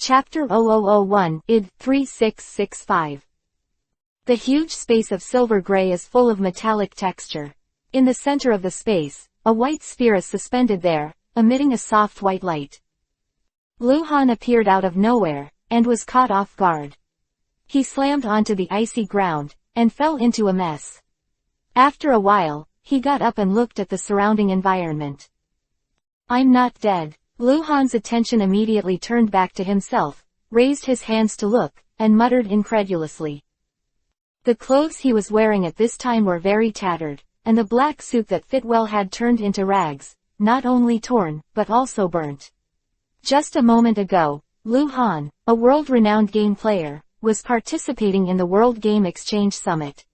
Chapter 0001, id. 3665. The huge space of silver gray is full of metallic texture. In the center of the space, a white sphere is suspended there, emitting a soft white light. Luhan appeared out of nowhere, and was caught off guard. He slammed onto the icy ground, and fell into a mess. After a while, he got up and looked at the surrounding environment. I'm not dead. Luhan's attention immediately turned back to himself, raised his hands to look, and muttered incredulously. The clothes he was wearing at this time were very tattered, and the black suit that fit well had turned into rags, not only torn, but also burnt. Just a moment ago, Luhan, a world-renowned game player, was participating in the World Game Exchange Summit.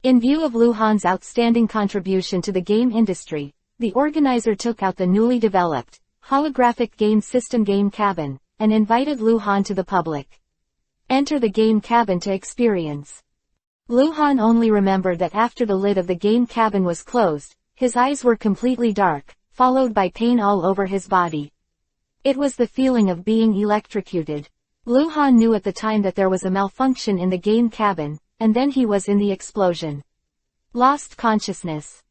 In view of Luhan's outstanding contribution to the game industry, the organizer took out the newly developed, holographic game system Game Cabin, and invited Luhan to the public. Enter the Game Cabin to experience. Luhan only remembered that after the lid of the Game Cabin was closed, his eyes were completely dark, followed by pain all over his body. It was the feeling of being electrocuted. Luhan knew at the time that there was a malfunction in the Game Cabin, and then he was in the explosion. Lost consciousness.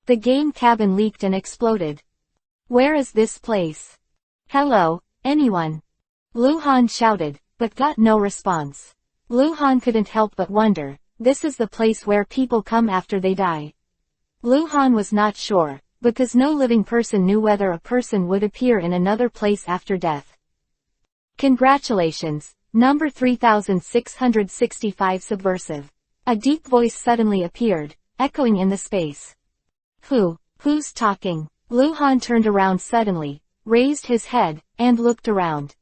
The Game Cabin leaked and exploded. Where is this place? Hello, anyone? Luhan shouted, but got no response. Luhan couldn't help but wonder, this is the place where people come after they die. Luhan was not sure, because no living person knew whether a person would appear in another place after death. Congratulations, number 3665 Subversive. A deep voice suddenly appeared, echoing in the space. Who's talking? Luhan turned around suddenly, raised his head, and looked around.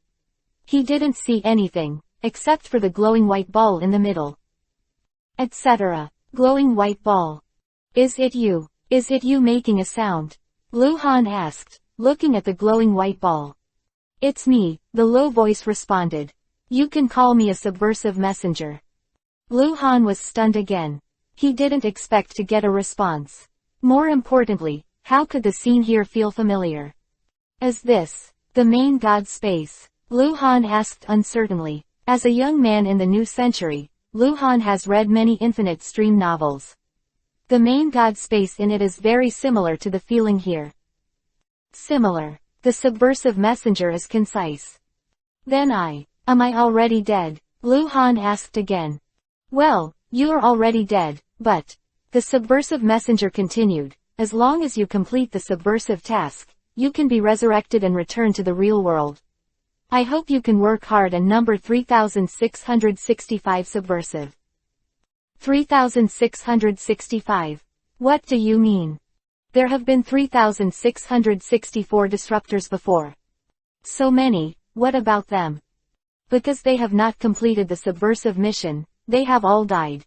He didn't see anything, except for the glowing white ball in the middle. Etc. Glowing white ball. Is it you? Is it you making a sound? Luhan asked, looking at the glowing white ball. It's me, the low voice responded. You can call me a subversive messenger. Luhan was stunned again. He didn't expect to get a response. More importantly, how could the scene here feel familiar? Is this the main god space? Luhan asked uncertainly. As a young man in the new century, Luhan has read many infinite stream novels. The main god space in it is very similar to the feeling here. Similar. The subversive messenger is concise. Then am I already dead? Luhan asked again. Well, you are already dead, but, the subversive messenger continued, as long as you complete the subversive task, you can be resurrected and return to the real world. I hope you can work hard and number 3665 Subversive. 3665. What do you mean? There have been 3664 disruptors before. So many, what about them? Because they have not completed the subversive mission, they have all died.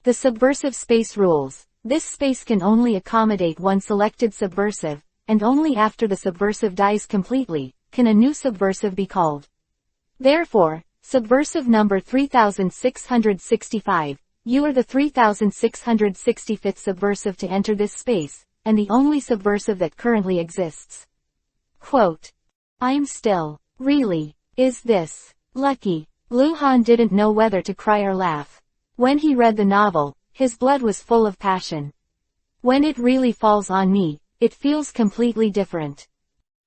The subversive space rules. This space can only accommodate one selected subversive, and only after the subversive dies completely, can a new subversive be called. Therefore, subversive number 3665, you are the 3665th subversive to enter this space, and the only subversive that currently exists. Quote. I'm still. Really? Is this lucky? Luhan didn't know whether to cry or laugh. When he read the novel, his blood was full of passion. When it really falls on me, it feels completely different.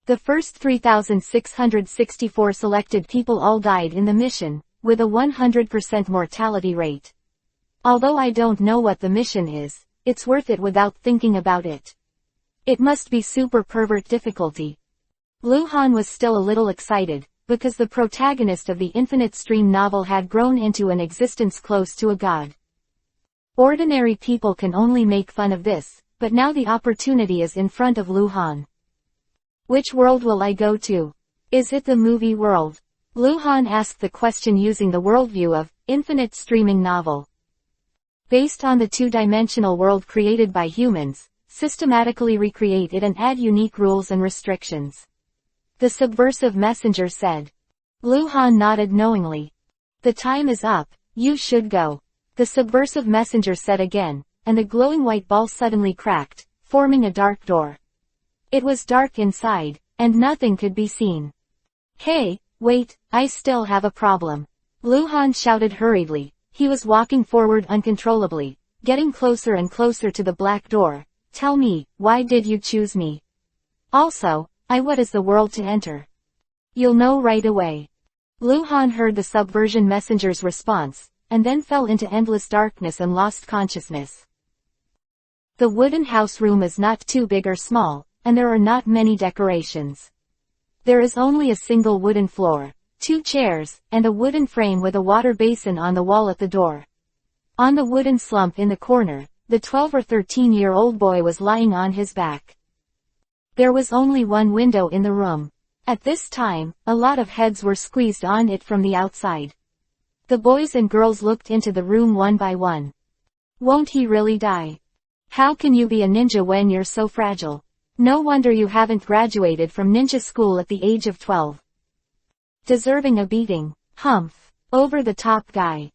The first 3664 selected people all died in the mission, with a 100% mortality rate. Although I don't know what the mission is, it's worth it without thinking about it. It must be super pervert difficulty. Luhan was still a little excited, because the protagonist of the Infinite Stream novel had grown into an existence close to a god. Ordinary people can only make fun of this, but now the opportunity is in front of Luhan. Which world will I go to? Is it the movie world? Luhan asked the question using the worldview of Infinite Streaming novel. Based on the two-dimensional world created by humans, systematically recreate it and add unique rules and restrictions. The subversive messenger said. Luhan nodded knowingly. The time is up, you should go. The subversive messenger said again, and the glowing white ball suddenly cracked, forming a dark door. It was dark inside, and nothing could be seen. Hey, Wait, I still have a problem. Luhan shouted hurriedly. He was walking forward uncontrollably, getting closer and closer to the black door. Tell me, why did you choose me? Also, what is the world to enter? You'll know right away. Luhan heard the subversion messenger's response, and then fell into endless darkness and lost consciousness. The wooden house room is not too big or small, and there are not many decorations. There is only a single wooden floor, 2 chairs, and a wooden frame with a water basin on the wall at the door. On the wooden slump in the corner, the 12 or 13-year-old boy was lying on his back. There was only one window in the room. At this time, a lot of heads were squeezed on it from the outside. The boys and girls looked into the room one by one. Won't he really die? How can you be a ninja when you're so fragile? No wonder you haven't graduated from ninja school at the age of 12. Deserving a beating. Humph. Over the top guy.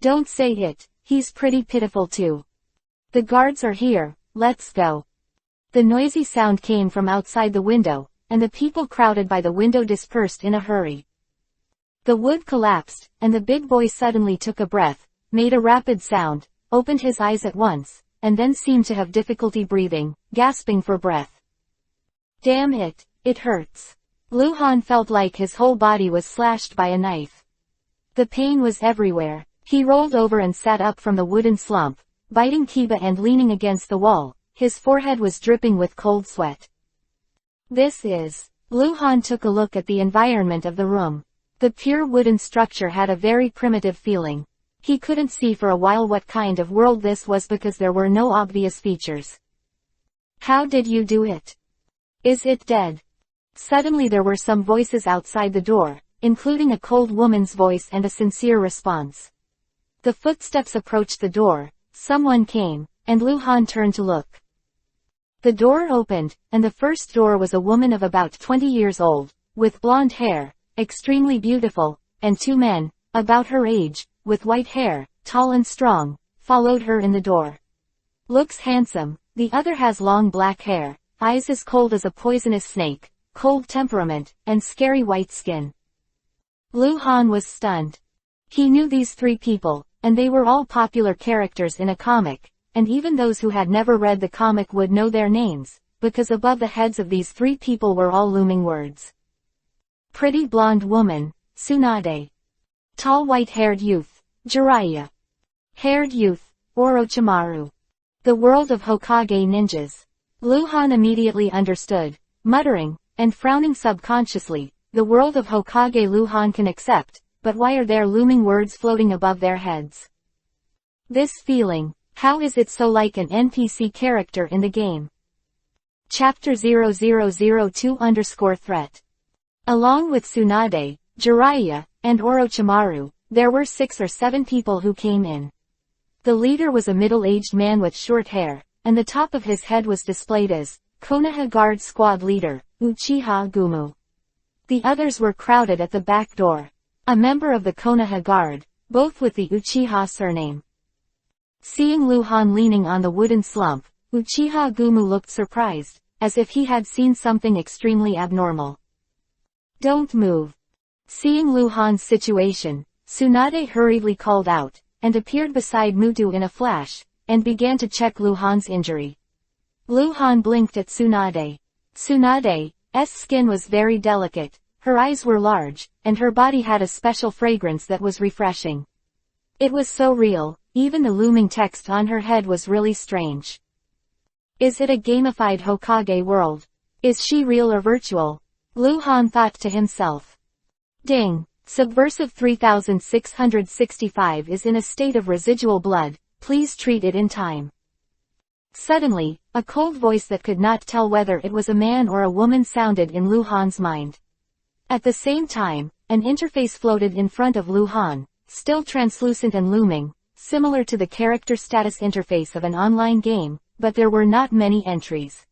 Don't say it, he's pretty pitiful too. The guards are here, let's go. The noisy sound came from outside the window, and the people crowded by the window dispersed in a hurry. The wood collapsed, and the big boy suddenly took a breath, made a rapid sound, opened his eyes at once, and then seemed to have difficulty breathing, gasping for breath. Damn it, it hurts. Luhan felt like his whole body was slashed by a knife. The pain was everywhere. He rolled over and sat up from the wooden slump, biting Kiba and leaning against the wall. His forehead was dripping with cold sweat. This is... Luhan took a look at the environment of the room. The pure wooden structure had a very primitive feeling. He couldn't see for a while what kind of world this was because there were no obvious features. How did you do it? Is it dead? Suddenly there were some voices outside the door, including a cold woman's voice and a sincere response. The footsteps approached the door, someone came, and Luhan turned to look. The door opened, and the first door was a woman of about 20 years old, with blonde hair, extremely beautiful, and 2 men, about her age, with white hair, tall and strong, followed her in the door. Looks handsome, the other has long black hair, eyes as cold as a poisonous snake, cold temperament, and scary white skin. Luhan was stunned. He knew these 3 people, and they were all popular characters in a comic, and even those who had never read the comic would know their names, because above the heads of these 3 people were all looming words. Pretty blonde woman, Tsunade. Tall white-haired youth, Jiraiya. Haired youth, Orochimaru. The world of Hokage ninjas. Luhan immediately understood, muttering, and frowning subconsciously, the world of Hokage Luhan can accept, but why are there looming words floating above their heads? This feeling, how is it so like an NPC character in the game? Chapter 0002_Threat. Along with Tsunade, Jiraiya, and Orochimaru, there were 6 or 7 people who came in. The leader was a middle-aged man with short hair, and the top of his head was displayed as Konoha Guard Squad Leader, Uchiha Gumu. The others were crowded at the back door. A member of the Konoha Guard, both with the Uchiha surname. Seeing Luhan leaning on the wooden slump, Uchiha Gumu looked surprised, as if he had seen something extremely abnormal. Don't move. Seeing Luhan's situation, Tsunade hurriedly called out, and appeared beside Mutu in a flash, and began to check Luhan's injury. Luhan blinked at Tsunade. Tsunade's skin was very delicate, her eyes were large, and her body had a special fragrance that was refreshing. It was so real, even the looming text on her head was really strange. Is it a gamified Hokage world? Is she real or virtual? Luhan thought to himself. Ding! Subversive 3665 is in a state of residual blood, please treat it in time. Suddenly, a cold voice that could not tell whether it was a man or a woman sounded in Luhan's mind. At the same time, an interface floated in front of Luhan, still translucent and looming, similar to the character status interface of an online game, but there were not many entries.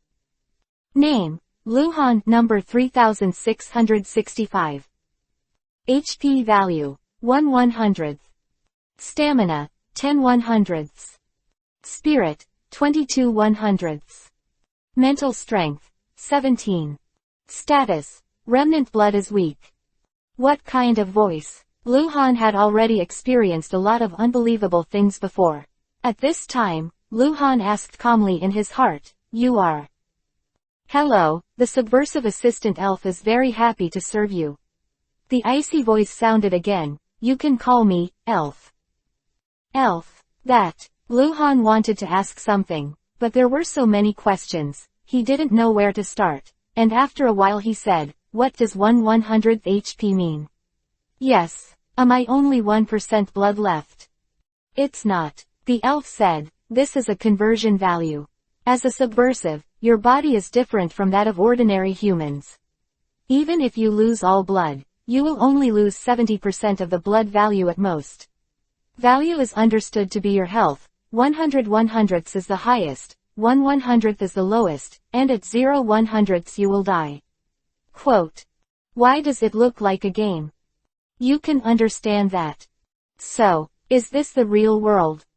Name, Luhan, number 3665. HP value, 1/100th. Stamina, 10/100ths. Spirit, 22/100ths. Mental strength, 17. Status, remnant blood is weak. What kind of voice? Luhan had already experienced a lot of unbelievable things before. At this time, Luhan asked calmly in his heart, "You are?" "Hello, the subversive assistant elf is very happy to serve you." The icy voice sounded again, "You can call me, Elf." Elf. That. Luhan wanted to ask something, but there were so many questions, he didn't know where to start, and after a while he said, "What does 1/100th HP mean?" "Yes. Am I only 1% blood left?" "It's not." The elf said, "This is a conversion value. As a subversive, your body is different from that of ordinary humans. Even if you lose all blood, you will only lose 70% of the blood value at most. Value is understood to be your health, 100/100ths is the highest, 1/100th is the lowest, and at 0/100ths you will die." Quote. Why does it look like a game? You can understand that. So, is this the real world?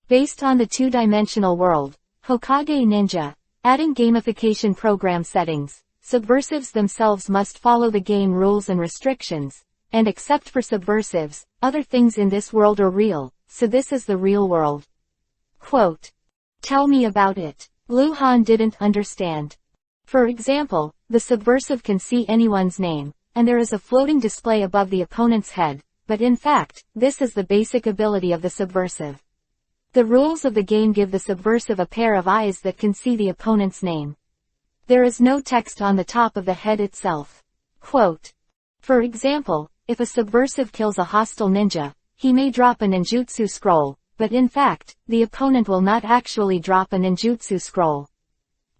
Based on the two-dimensional world, Hokage Ninja, adding gamification program settings, subversives themselves must follow the game rules and restrictions, and except for subversives, other things in this world are real, so this is the real world. Quote. Tell me about it. Luhan didn't understand. For example, the subversive can see anyone's name, and there is a floating display above the opponent's head, but in fact, this is the basic ability of the subversive. The rules of the game give the subversive a pair of eyes that can see the opponent's name. There is no text on the top of the head itself. Quote. For example, if a subversive kills a hostile ninja, he may drop a ninjutsu scroll, but in fact, the opponent will not actually drop a ninjutsu scroll.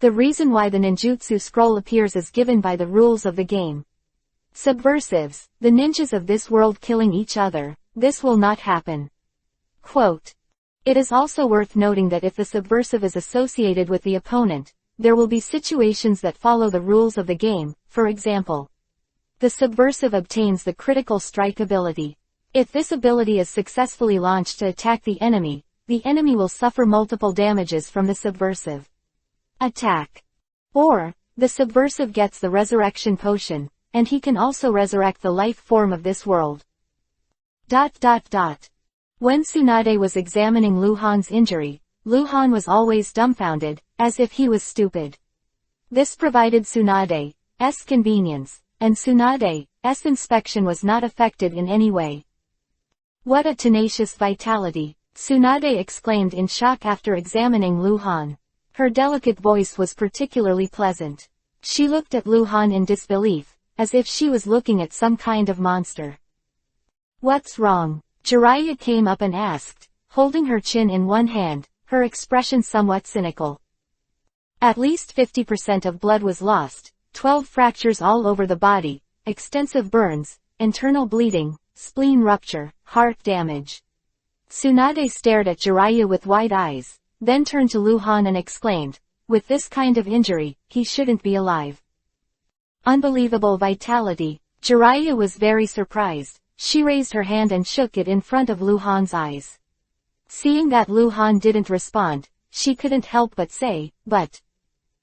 The reason why the ninjutsu scroll appears is given by the rules of the game. Subversives, the ninjas of this world killing each other, this will not happen. Quote. It is also worth noting that if the subversive is associated with the opponent, there will be situations that follow the rules of the game. For example, the subversive obtains the critical strike ability. If this ability is successfully launched to attack the enemy will suffer multiple damages from the subversive attack. Or, the subversive gets the resurrection potion, and he can also resurrect the life form of this world. When Tsunade was examining Luhan's injury, Luhan was always dumbfounded, as if he was stupid. This provided Tsunade's convenience, and Tsunade's inspection was not affected in any way. What a tenacious vitality! Tsunade exclaimed in shock after examining Luhan. Her delicate voice was particularly pleasant. She looked at Luhan in disbelief, as if she was looking at some kind of monster. What's wrong? Jiraiya came up and asked, holding her chin in one hand, her expression somewhat cynical. At least 50% of blood was lost, 12 fractures all over the body, extensive burns, internal bleeding, spleen rupture, heart damage. Tsunade stared at Jiraiya with wide eyes, then turned to Luhan and exclaimed, with this kind of injury, he shouldn't be alive. Unbelievable vitality. Jiraiya was very surprised. She raised her hand and shook it in front of Luhan's eyes. Seeing that Luhan didn't respond, she couldn't help but say, but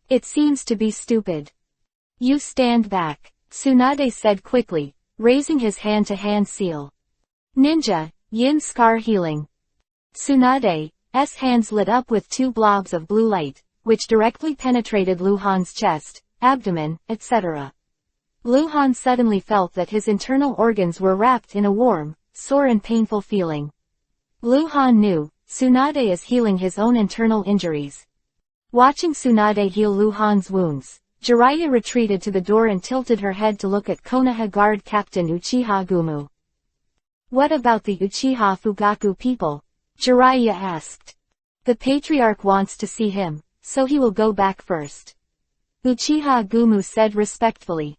it seems to be stupid. You stand back, Tsunade said quickly, raising his hand-to-hand seal. Ninja, Yin Scar Healing. Tsunade's hands lit up with two blobs of blue light, which directly penetrated Luhan's chest, abdomen, etc. Luhan suddenly felt that his internal organs were wrapped in a warm, sore and painful feeling. Luhan knew, Tsunade is healing his own internal injuries. Watching Tsunade heal Luhan's wounds, Jiraiya retreated to the door and tilted her head to look at Konoha Guard Captain Uchiha Gumu. What about the Uchiha Fugaku people? Jiraiya asked. The Patriarch wants to see him, so he will go back first. Uchiha Gumu said respectfully.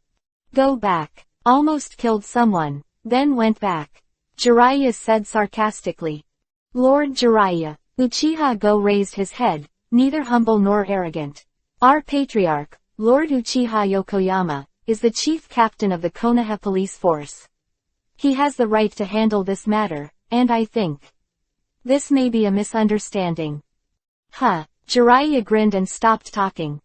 Go back. Almost killed someone, then went back. Jiraiya said sarcastically. Lord Jiraiya. Uchiha Go raised his head, neither humble nor arrogant. Our Patriarch, Lord Uchiha Yokoyama, is the chief captain of the Konoha police force. He has the right to handle this matter, and I think this may be a misunderstanding. Jiraiya grinned and stopped talking.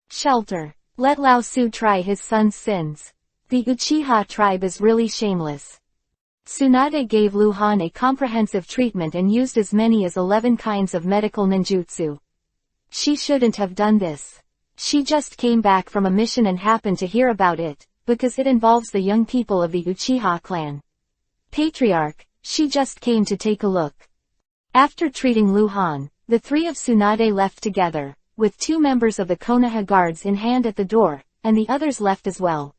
Shelter. Let Lao Su try his son's sins. The Uchiha tribe is really shameless. Tsunade gave Lu Han a comprehensive treatment and used as many as 11 kinds of medical ninjutsu. She shouldn't have done this. She just came back from a mission and happened to hear about it, because it involves the young people of the Uchiha clan. Patriarch, she just came to take a look. After treating Lu Han, the three of Tsunade left together, with 2 members of the Konoha guards in hand at the door, and the others left as well.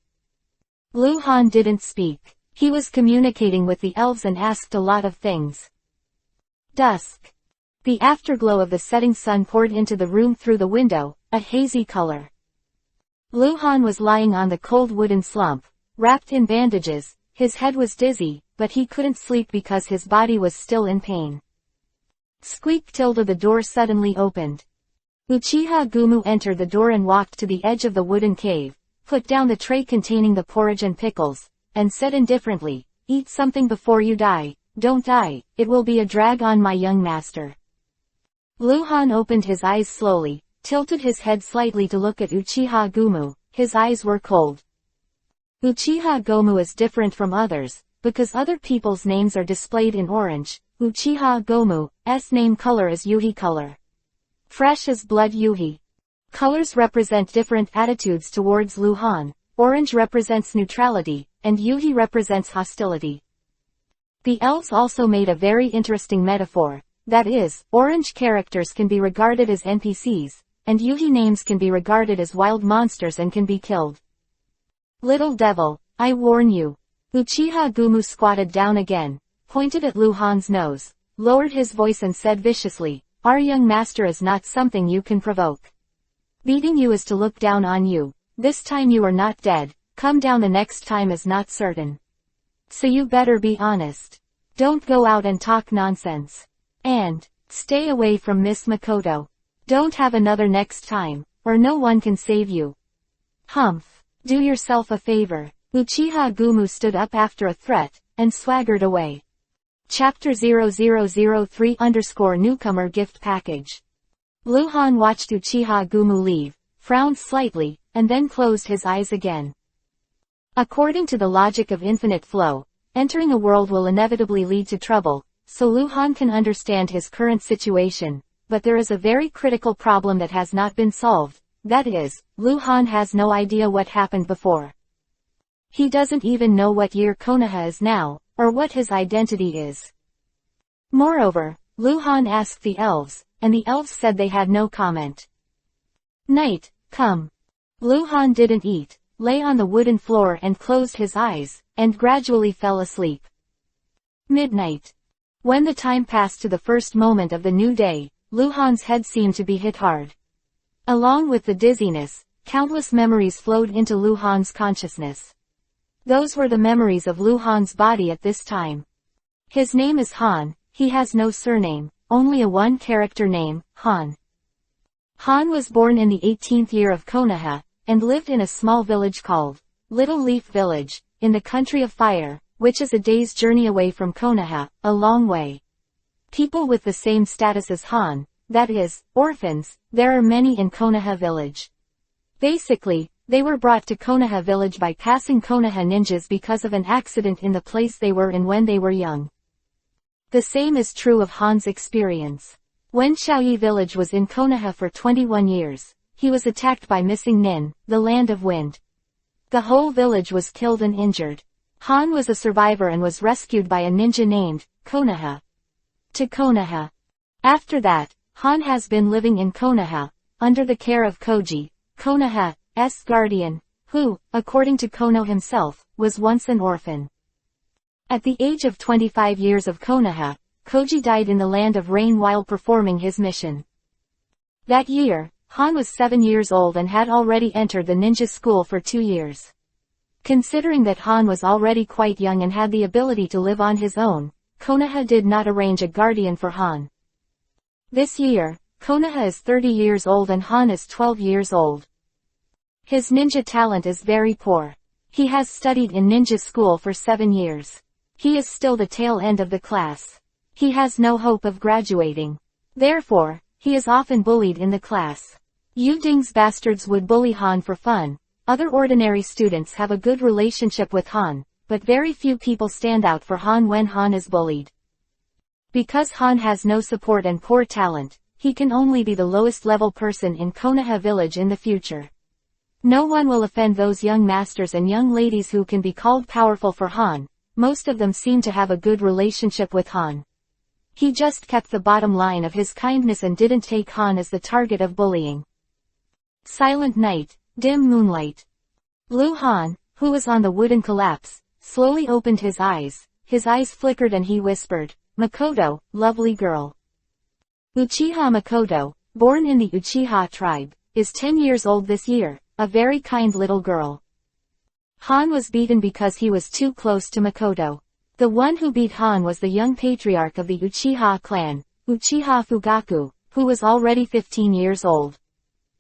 Lu Han didn't speak. He was communicating with the elves and asked a lot of things. Dusk. The afterglow of the setting sun poured into the room through the window, a hazy color. Lu Han was lying on the cold wooden slump, wrapped in bandages. His head was dizzy, but he couldn't sleep because his body was still in pain. Squeak tilde the door suddenly opened. Uchiha Gumu entered the door and walked to the edge of the wooden cave, put down the tray containing the porridge and pickles, and said indifferently, "Eat something before you die. Don't die, it will be a drag on my young master." Lu Han opened his eyes slowly, tilted his head slightly to look at Uchiha Gumu. His eyes were cold. Uchiha Gumu is different from others, because other people's names are displayed in orange. Uchiha Gomu's name color is Yuhi color. Fresh as blood Yuhi. Colors represent different attitudes towards Lu Han. Orange represents neutrality, and Yuhi represents hostility. The elves also made a very interesting metaphor. That is, orange characters can be regarded as NPCs, and Yuhi names can be regarded as wild monsters and can be killed. Little devil, I warn you. Uchiha Gumu squatted down again, pointed at Lu Han's nose, lowered his voice and said viciously, "Our young master is not something you can provoke. Beating you is to look down on you. This time you are not dead, come down the next time is not certain. So you better be honest. Don't go out and talk nonsense. And, stay away from Miss Makoto. Don't have another next time, or no one can save you. Humph. Do yourself a favor." Uchiha Gumu stood up after a threat, and swaggered away. Chapter 0003_Newcomer Gift Package. Lu Han watched Uchiha Gumu leave, frowned slightly, and then closed his eyes again. According to the logic of infinite flow, entering a world will inevitably lead to trouble, so Lu Han can understand his current situation, but there is a very critical problem that has not been solved. That is, Lu Han has no idea what happened before. He doesn't even know what year Konoha is now, or what his identity is. Moreover, Lu Han asked the elves, and the elves said they had no comment. Night, come. Lu Han didn't eat, lay on the wooden floor and closed his eyes, and gradually fell asleep. Midnight. When the time passed to the first moment of the new day, Lu Han's head seemed to be hit hard. Along with the dizziness, countless memories flowed into Lu Han's consciousness. Those were the memories of Lu Han's body at this time. His name is Han, he has no surname, only a one-character name, Han. Han was born in the 18th year of Konoha, and lived in a small village called Little Leaf Village, in the Country of Fire, which is a day's journey away from Konoha, a long way. People with the same status as Han, that is, orphans, there are many in Konoha village. Basically, they were brought to Konoha village by passing Konoha ninjas because of an accident in the place they were in when they were young. The same is true of Han's experience. When Xiaoyi village was in Konoha for 21 years, he was attacked by Missing Nin, the Land of Wind. The whole village was killed and injured. Han was a survivor and was rescued by a ninja named Konoha. To Konoha. After that, Han has been living in Konoha, under the care of Koji, Konoha's guardian, who, according to Kono himself, was once an orphan. At the age of 25 years of Konoha, Koji died in the Land of Rain while performing his mission. That year, Han was 7 years old and had already entered the ninja school for 2 years. Considering that Han was already quite young and had the ability to live on his own, Konoha did not arrange a guardian for Han. This year, Konoha is 30 years old and Han is 12 years old. His ninja talent is very poor. He has studied in ninja school for 7 years. He is still the tail end of the class. He has no hope of graduating. Therefore, he is often bullied in the class. Yu Ding's bastards would bully Han for fun. Other ordinary students have a good relationship with Han, but very few people stand out for Han when Han is bullied. Because Han has no support and poor talent, he can only be the lowest level person in Konoha village in the future. No one will offend those young masters and young ladies who can be called powerful for Han. Most of them seem to have a good relationship with Han. He just kept the bottom line of his kindness and didn't take Han as the target of bullying. Silent night, dim moonlight. Lu Han, who was on the wooden collapse, slowly opened his eyes flickered and he whispered, "Makoto, lovely girl." Uchiha Makoto, born in the Uchiha tribe, is 10 years old this year, a very kind little girl. Han was beaten because he was too close to Makoto. The one who beat Han was the young patriarch of the Uchiha clan, Uchiha Fugaku, who was already 15 years old.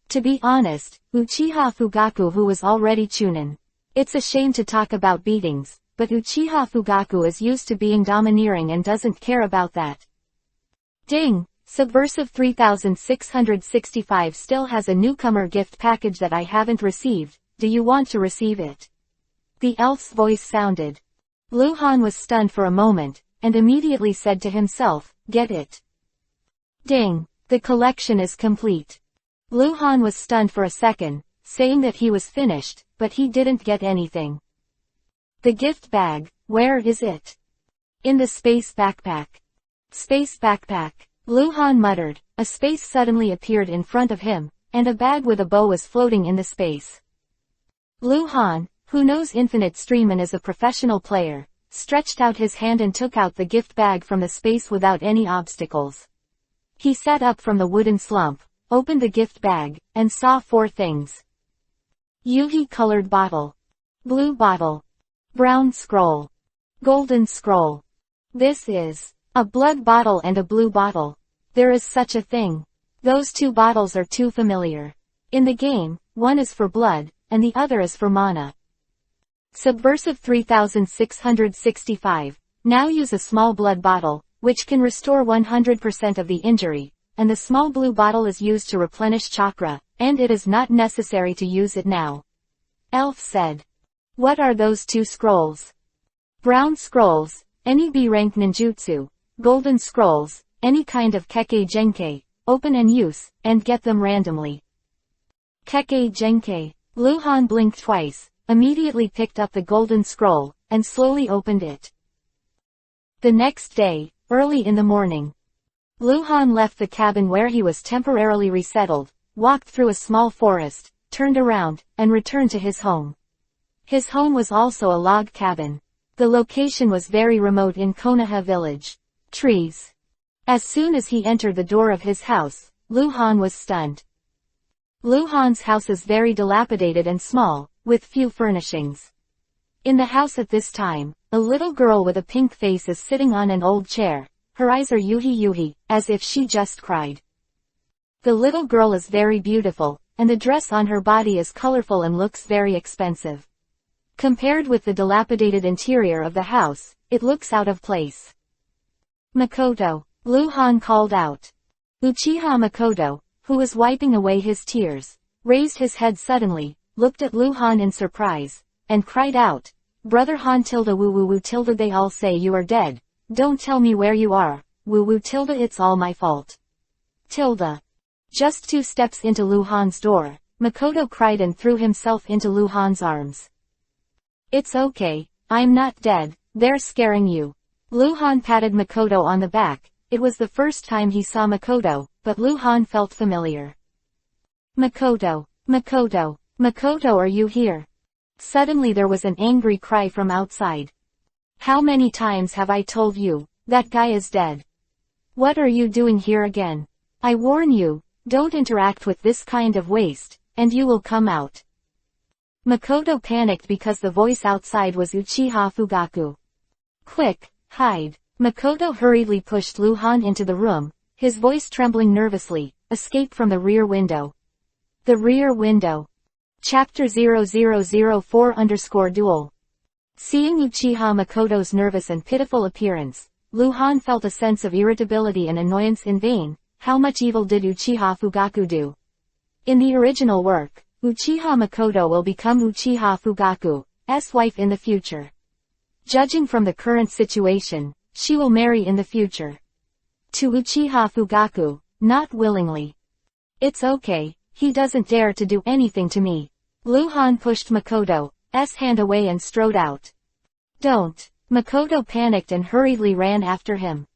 To be honest, Uchiha Fugaku who was already Chunin. It's a shame to talk about beatings, but Uchiha Fugaku is used to being domineering and doesn't care about that. Ding! Subversive 3665 still has a newcomer gift package that I haven't received. Do you want to receive it? The elf's voice sounded. Lu Han was stunned for a moment, and immediately said to himself, "Get it." Ding! The collection is complete. Lu Han was stunned for a second, saying that he was finished, but he didn't get anything. The gift bag, where is it? In the space backpack. Space backpack. Lu Han muttered. A space suddenly appeared in front of him, and a bag with a bow was floating in the space. Lu Han, who knows infinite stream and is a professional player, stretched out his hand and took out the gift bag from the space without any obstacles. He sat up from the wooden slump, opened the gift bag, and saw 4 things. Yuhi-colored bottle. Blue bottle. Brown scroll. Golden scroll. This is a blood bottle and a blue bottle. There is such a thing. Those 2 bottles are too familiar. In the game, one is for blood, and the other is for mana. Subversive 3665. Now use a small blood bottle, which can restore 100% of the injury, and the small blue bottle is used to replenish chakra, and it is not necessary to use it now. Elf said. What are those 2 scrolls? Brown scrolls, any B-rank ninjutsu. Golden scrolls, any kind of Kekkei Genkei, open and use, and get them randomly. Kekkei Genkei. Lu Han blinked twice, immediately picked up the golden scroll, and slowly opened it. The next day, early in the morning, Lu Han left the cabin where he was temporarily resettled, walked through a small forest, turned around, and returned to his home. His home was also a log cabin. The location was very remote in Konoha village. Trees. As soon as he entered the door of his house, Lu Han was stunned. Lu Han's house is very dilapidated and small, with few furnishings. In the house at this time, a little girl with a pink face is sitting on an old chair. Her eyes are yuhi-yuhi, as if she just cried. The little girl is very beautiful, and the dress on her body is colorful and looks very expensive. Compared with the dilapidated interior of the house, it looks out of place. Makoto, Lu Han called out. Uchiha Makoto, who was wiping away his tears, raised his head suddenly, looked at Lu Han in surprise, and cried out, "Brother Han tilde woo woo woo tilde they all say you are dead. Don't tell me where you are, woo woo tilde it's all my fault. Tilde." Just 2 steps into Lu Han's door, Makoto cried and threw himself into Lu Han's arms. "It's okay, I'm not dead, they're scaring you." Lu Han patted Makoto on the back. It was the first time he saw Makoto, but Lu Han felt familiar. "Makoto, Makoto, Makoto are you here?" Suddenly there was an angry cry from outside. "How many times have I told you, that guy is dead? What are you doing here again? I warn you, don't interact with this kind of waste, and you will come out." Makoto panicked because the voice outside was Uchiha Fugaku. "Quick, hide." Makoto hurriedly pushed Lu Han into the room, his voice trembling nervously. Escape from the rear window. The rear window. Chapter 0004_duel. Seeing Uchiha Makoto's nervous and pitiful appearance, Lu Han felt a sense of irritability and annoyance in vain. How much evil did Uchiha Fugaku do? In the original work, Uchiha Makoto will become Uchiha Fugaku's wife in the future. Judging from the current situation, she will marry in the future. To Uchiha Fugaku, not willingly. It's okay, he doesn't dare to do anything to me. Luhan pushed Makoto's hand away and strode out. Don't. Makoto panicked and hurriedly ran after him.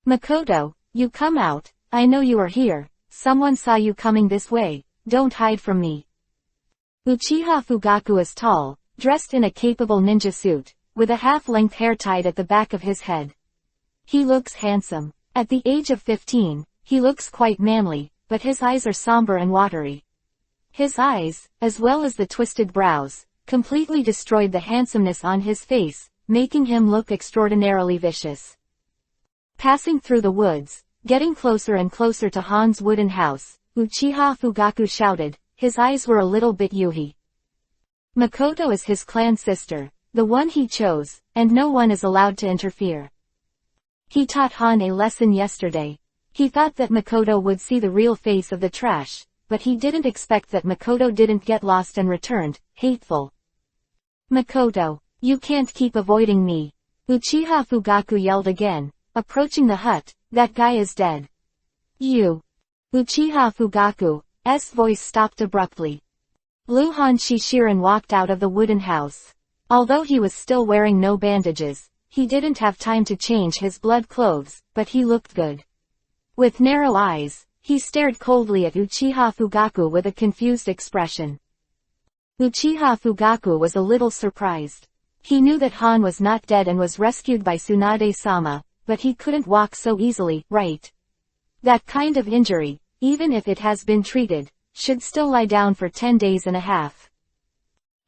Makoto, you come out, I know you are here, someone saw you coming this way, don't hide from me. Uchiha Fugaku is tall, dressed in a capable ninja suit, with a half-length hair tied at the back of his head. He looks handsome. At the age of 15, he looks quite manly, but his eyes are somber and watery. His eyes, as well as the twisted brows, completely destroyed the handsomeness on his face, making him look extraordinarily vicious. Passing through the woods, getting closer and closer to Han's wooden house, Uchiha Fugaku shouted, his eyes were a little bit yuhi. Makoto is his clan sister, the one he chose, and no one is allowed to interfere. He taught Han a lesson yesterday. He thought that Makoto would see the real face of the trash, but he didn't expect that Makoto didn't get lost and returned, hateful. Makoto, you can't keep avoiding me. Uchiha Fugaku yelled again, approaching the hut, that guy is dead. You. Uchiha Fugaku's voice stopped abruptly. Luhan Shishirin walked out of the wooden house. Although he was still wearing no bandages, he didn't have time to change his blood clothes, but he looked good. With narrow eyes, he stared coldly at Uchiha Fugaku with a confused expression. Uchiha Fugaku was a little surprised. He knew that Han was not dead and was rescued by Tsunade-sama, but he couldn't walk so easily, right? That kind of injury, even if it has been treated, should still lie down for 10 days and a half.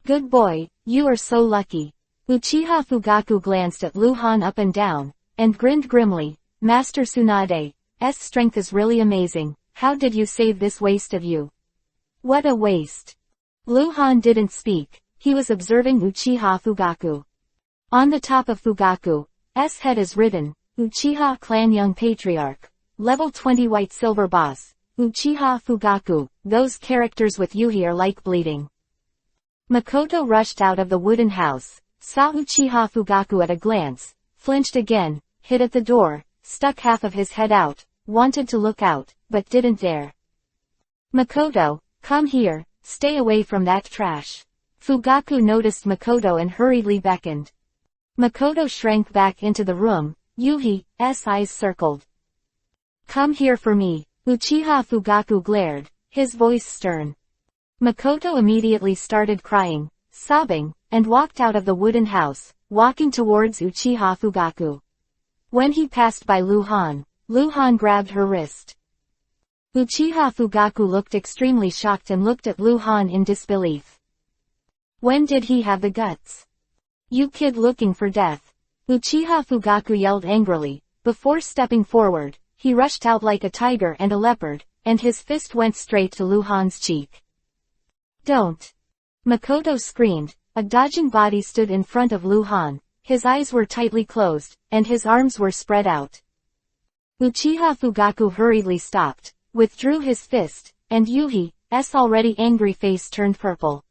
Good boy, you are so lucky. Uchiha Fugaku glanced at Luhan up and down, and grinned grimly. Master Tsunade's strength is really amazing, how did you save this waste of you? What a waste. Luhan didn't speak, he was observing Uchiha Fugaku. On the top of Fugaku's head is written, Uchiha Clan Young Patriarch, Level 20 White Silver Boss, Uchiha Fugaku, those characters with Yuhi are like bleeding. Makoto rushed out of the wooden house, saw Uchiha Fugaku at a glance, flinched again, hid at the door, stuck half of his head out, wanted to look out, but didn't dare. Makoto, come here, stay away from that trash. Fugaku noticed Makoto and hurriedly beckoned. Makoto shrank back into the room, Yuhi's eyes circled. Come here for me, Uchiha Fugaku glared, his voice stern. Makoto immediately started crying, sobbing, and walked out of the wooden house, walking towards Uchiha Fugaku. When he passed by Luhan, Luhan grabbed her wrist. Uchiha Fugaku looked extremely shocked and looked at Luhan in disbelief. When did he have the guts? You kid looking for death. Uchiha Fugaku yelled angrily. Before stepping forward, he rushed out like a tiger and a leopard, and his fist went straight to Luhan's cheek. Don't. Makoto screamed. A dodging body stood in front of Luhan. His eyes were tightly closed, and his arms were spread out. Uchiha Fugaku hurriedly stopped, withdrew his fist, and Yuhi's already angry face turned purple.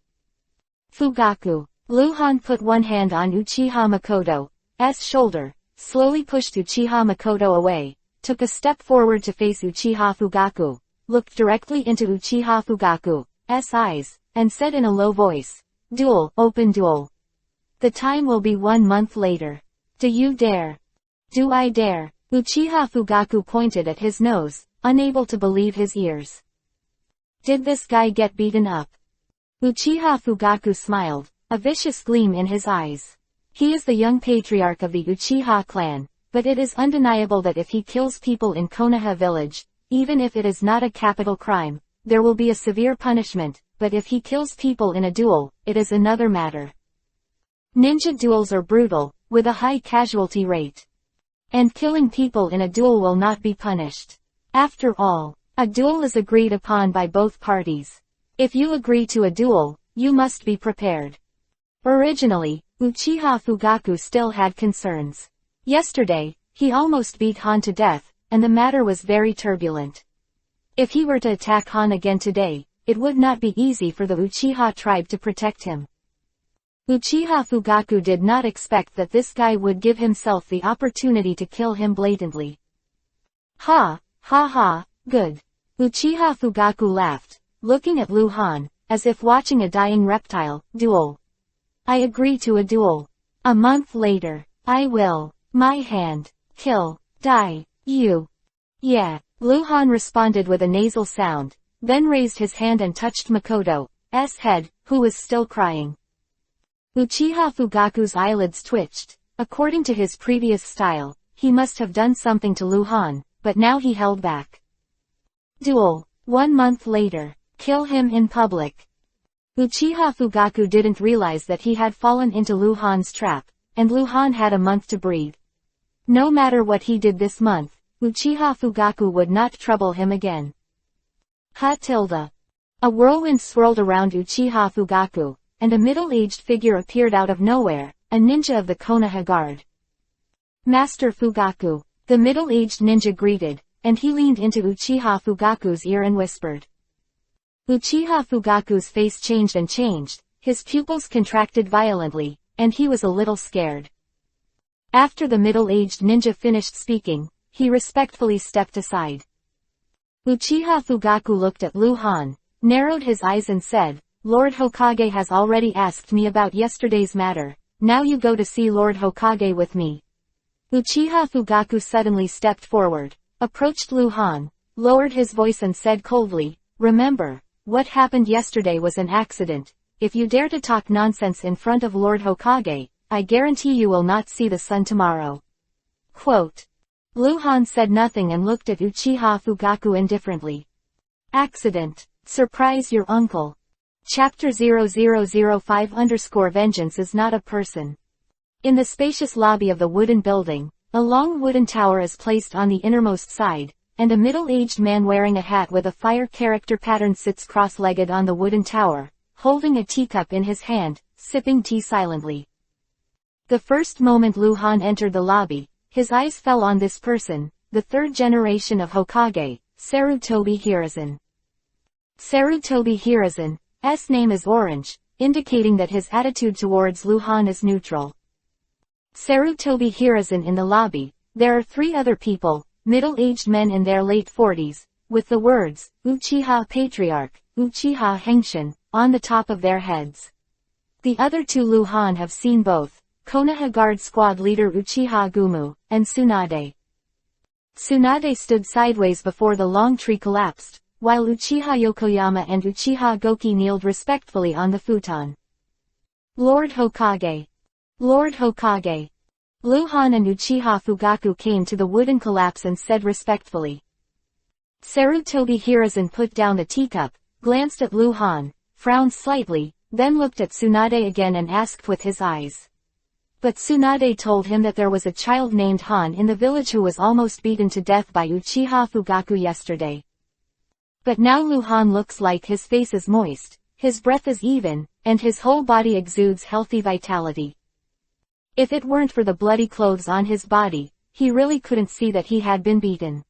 Fugaku. Luhan put one hand on Uchiha Makoto's shoulder, slowly pushed Uchiha Makoto away, took a step forward to face Uchiha Fugaku, looked directly into Uchiha Fugaku's eyes, and said in a low voice, Duel, open duel. The time will be 1 month later. Do you dare? Do I dare? Uchiha Fugaku pointed at his nose, unable to believe his ears. Did this guy get beaten up? Uchiha Fugaku smiled, a vicious gleam in his eyes. He is the young patriarch of the Uchiha clan, but it is undeniable that if he kills people in Konoha village, even if it is not a capital crime, there will be a severe punishment, but if he kills people in a duel, it is another matter. Ninja duels are brutal, with a high casualty rate. And killing people in a duel will not be punished. After all, a duel is agreed upon by both parties. If you agree to a duel, you must be prepared. Originally, Uchiha Fugaku still had concerns. Yesterday, he almost beat Han to death, and the matter was very turbulent. If he were to attack Han again today, it would not be easy for the Uchiha tribe to protect him. Uchiha Fugaku did not expect that this guy would give himself the opportunity to kill him blatantly. Ha, ha ha, good. Uchiha Fugaku laughed, looking at Luhan, as if watching a dying reptile. Duel. I agree to a duel. A month later. I will. My hand. Kill. Die. You. Yeah. Luhan responded with a nasal sound, then raised his hand and touched Makoto's head, who was still crying. Uchiha Fugaku's eyelids twitched. According to his previous style, he must have done something to Luhan, but now he held back. Duel. 1 month later. Kill him in public. Uchiha Fugaku didn't realize that he had fallen into Luhan's trap, and Luhan had a month to breathe. No matter what he did this month, Uchiha Fugaku would not trouble him again. Ha tilde. A whirlwind swirled around Uchiha Fugaku, and a middle-aged figure appeared out of nowhere, a ninja of the Konoha Guard. Master Fugaku. The middle-aged ninja greeted, and he leaned into Uchiha Fugaku's ear and whispered. Uchiha Fugaku's face changed, his pupils contracted violently, and he was a little scared. After the middle-aged ninja finished speaking, he respectfully stepped aside. Uchiha Fugaku looked at Luhan, narrowed his eyes and said, Lord Hokage has already asked me about yesterday's matter, now you go to see Lord Hokage with me. Uchiha Fugaku suddenly stepped forward, approached Luhan, lowered his voice and said coldly, Remember, what happened yesterday was an accident. If you dare to talk nonsense in front of Lord Hokage, I guarantee you will not see the sun tomorrow. Quote. Luhan said nothing and looked at Uchiha Fugaku indifferently. Accident. Surprise your uncle. Chapter 0005_Vengeance is not a person. In the spacious lobby of the wooden building, a long wooden tower is placed on the innermost side, and a middle-aged man wearing a hat with a fire character pattern sits cross-legged on the wooden tower, holding a teacup in his hand, sipping tea silently. The first moment Luhan entered the lobby, his eyes fell on this person, the third generation of Hokage, Sarutobi Hiruzen. Sarutobi Hiruzen's name is Orange, indicating that his attitude towards Luhan is neutral. Sarutobi Hiruzen in the lobby, there are 3 other people, middle-aged men in their late 40s, with the words, Uchiha Patriarch, Uchiha Henshin, on the top of their heads. The other 2 Luhan have seen both, Konoha Guard Squad leader Uchiha Gumu, and Tsunade. Tsunade stood sideways before the long tree collapsed, while Uchiha Yokoyama and Uchiha Goki kneeled respectfully on the futon. Lord Hokage. Lord Hokage. Luhan and Uchiha Fugaku came to the wooden collapse and said respectfully. Sarutobi Hiruzen put down the teacup, glanced at Luhan, frowned slightly, then looked at Tsunade again and asked with his eyes. But Tsunade told him that there was a child named Han in the village who was almost beaten to death by Uchiha Fugaku yesterday. But now Luhan looks like his face is moist, his breath is even, and his whole body exudes healthy vitality. If it weren't for the bloody clothes on his body, he really couldn't see that he had been beaten.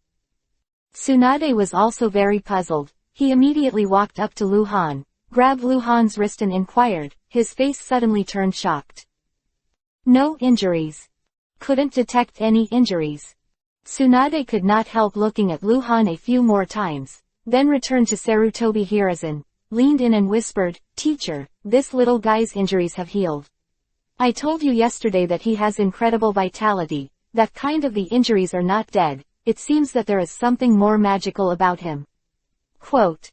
Tsunade was also very puzzled. He immediately walked up to Luhan, grabbed Luhan's wrist and inquired, his face suddenly turned shocked. No injuries. Couldn't detect any injuries. Tsunade could not help looking at Luhan a few more times, then returned to Sarutobi Hiruzen, leaned in and whispered, Teacher, this little guy's injuries have healed. I told you yesterday that he has incredible vitality, that kind of the injuries are not dead, it seems that there is something more magical about him. Quote.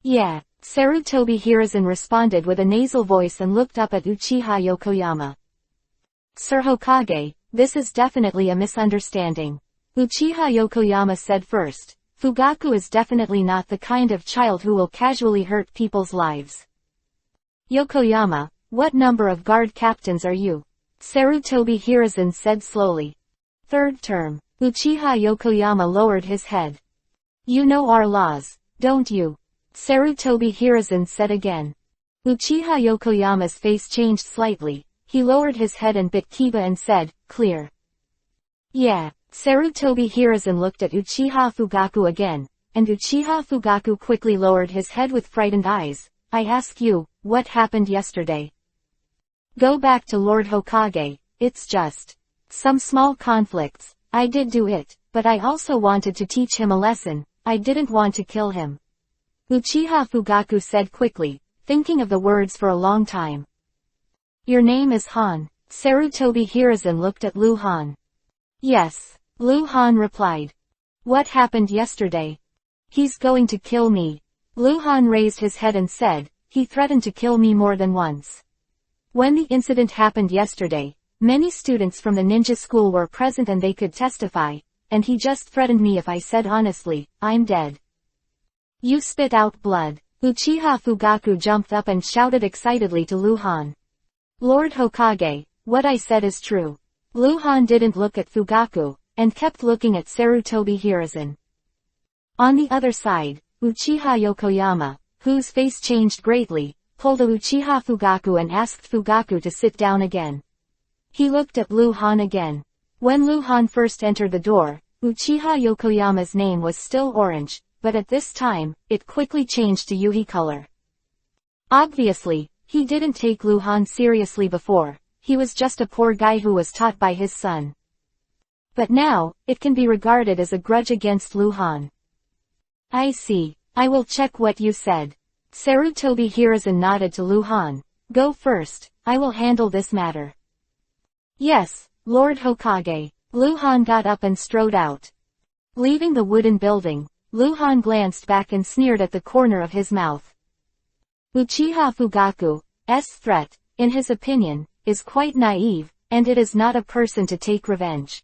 Yeah, Sarutobi Hiruzen responded with a nasal voice and looked up at Uchiha Yokoyama. Sir Hokage, this is definitely a misunderstanding. Uchiha Yokoyama said first, Fugaku is definitely not the kind of child who will casually hurt people's lives. Yokoyama, what number of guard captains are you? Sarutobi Hiruzen said slowly. 3rd term. Uchiha Yokoyama lowered his head. You know our laws, don't you? Sarutobi Hiruzen said again. Uchiha Yokoyama's face changed slightly, he lowered his head and bit Kiba and said, Clear. Yeah. Sarutobi Hiruzen looked at Uchiha Fugaku again, and Uchiha Fugaku quickly lowered his head with frightened eyes. I ask you, what happened yesterday? Go back to Lord Hokage, it's just some small conflicts. I did do it, but I also wanted to teach him a lesson. I didn't want to kill him. Uchiha Fugaku said quickly, thinking of the words for a long time. Your name is Han. Sarutobi Hiruzen looked at Lu Han. Yes. Lu Han replied. What happened yesterday? He's going to kill me. Lu Han raised his head and said, he threatened to kill me more than once. When the incident happened yesterday, many students from the ninja school were present and they could testify, and he just threatened me if I said honestly, I'm dead. You spit out blood. Uchiha Fugaku jumped up and shouted excitedly to Lu Han. Lord Hokage, what I said is true. Lu Han didn't look at Fugaku, and kept looking at Sarutobi Hiruzen. On the other side, Uchiha Yokoyama, whose face changed greatly, pulled a Uchiha Fugaku and asked Fugaku to sit down again. He looked at Lu Han again. When Lu Han first entered the door, Uchiha Yokoyama's name was still orange, but at this time, it quickly changed to Yuhi color. Obviously, he didn't take Lu Han seriously before. He was just a poor guy who was taught by his son. But now, it can be regarded as a grudge against Lu Han. I see. I will check what you said. Sarutobi Hiruzen nodded to Lu Han. Go first, I will handle this matter. Yes, Lord Hokage. Lu Han got up and strode out. Leaving the wooden building, Lu Han glanced back and sneered at the corner of his mouth. Uchiha Fugaku's threat, in his opinion, is quite naive, and it is not a person to take revenge.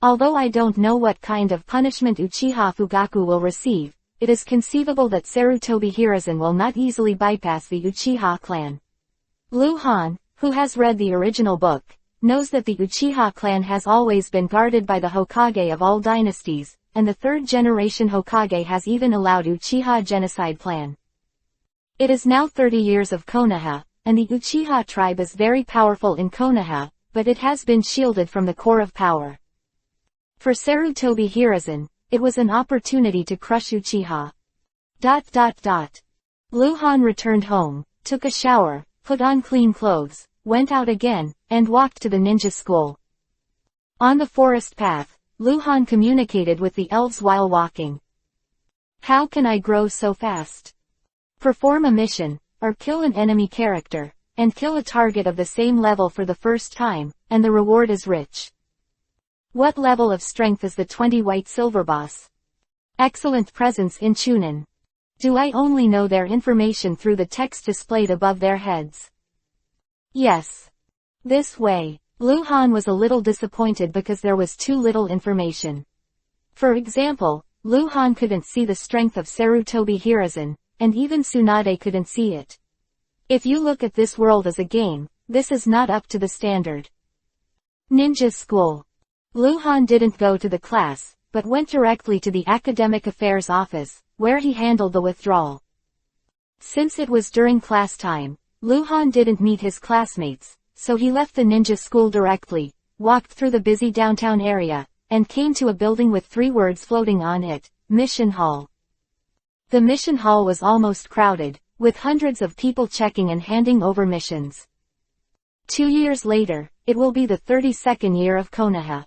Although I don't know what kind of punishment Uchiha Fugaku will receive, it is conceivable that Sarutobi Hiruzen will not easily bypass the Uchiha clan. Lu Han, who has read the original book, knows that the Uchiha clan has always been guarded by the Hokage of all dynasties, and the third-generation Hokage has even allowed Uchiha genocide plan. It is now 30 years of Konoha, and the Uchiha tribe is very powerful in Konoha, but it has been shielded from the core of power. For Sarutobi Hiruzen, it was an opportunity to crush Uchiha. Lu Han returned home, took a shower, put on clean clothes, went out again, and walked to the ninja school. On the forest path, Lu Han communicated with the elves while walking. How can I grow so fast? Perform a mission, or kill an enemy character, and kill a target of the same level for the first time, and the reward is rich. What level of strength is the 20 white silver boss? Excellent presence in Chunin. Do I only know their information through the text displayed above their heads? Yes. This way. Lu Han was a little disappointed because there was too little information. For example, Lu Han couldn't see the strength of Sarutobi Hiruzen, and even Tsunade couldn't see it. If you look at this world as a game, this is not up to the standard. Ninja School. Lu Han didn't go to the class, but went directly to the academic affairs office, where he handled the withdrawal. Since it was during class time, Lu Han didn't meet his classmates, so he left the ninja school directly, walked through the busy downtown area, and came to a building with 3 words floating on it, Mission Hall. The mission hall was almost crowded, with hundreds of people checking and handing over missions. 2 years later, it will be the 32nd year of Konoha.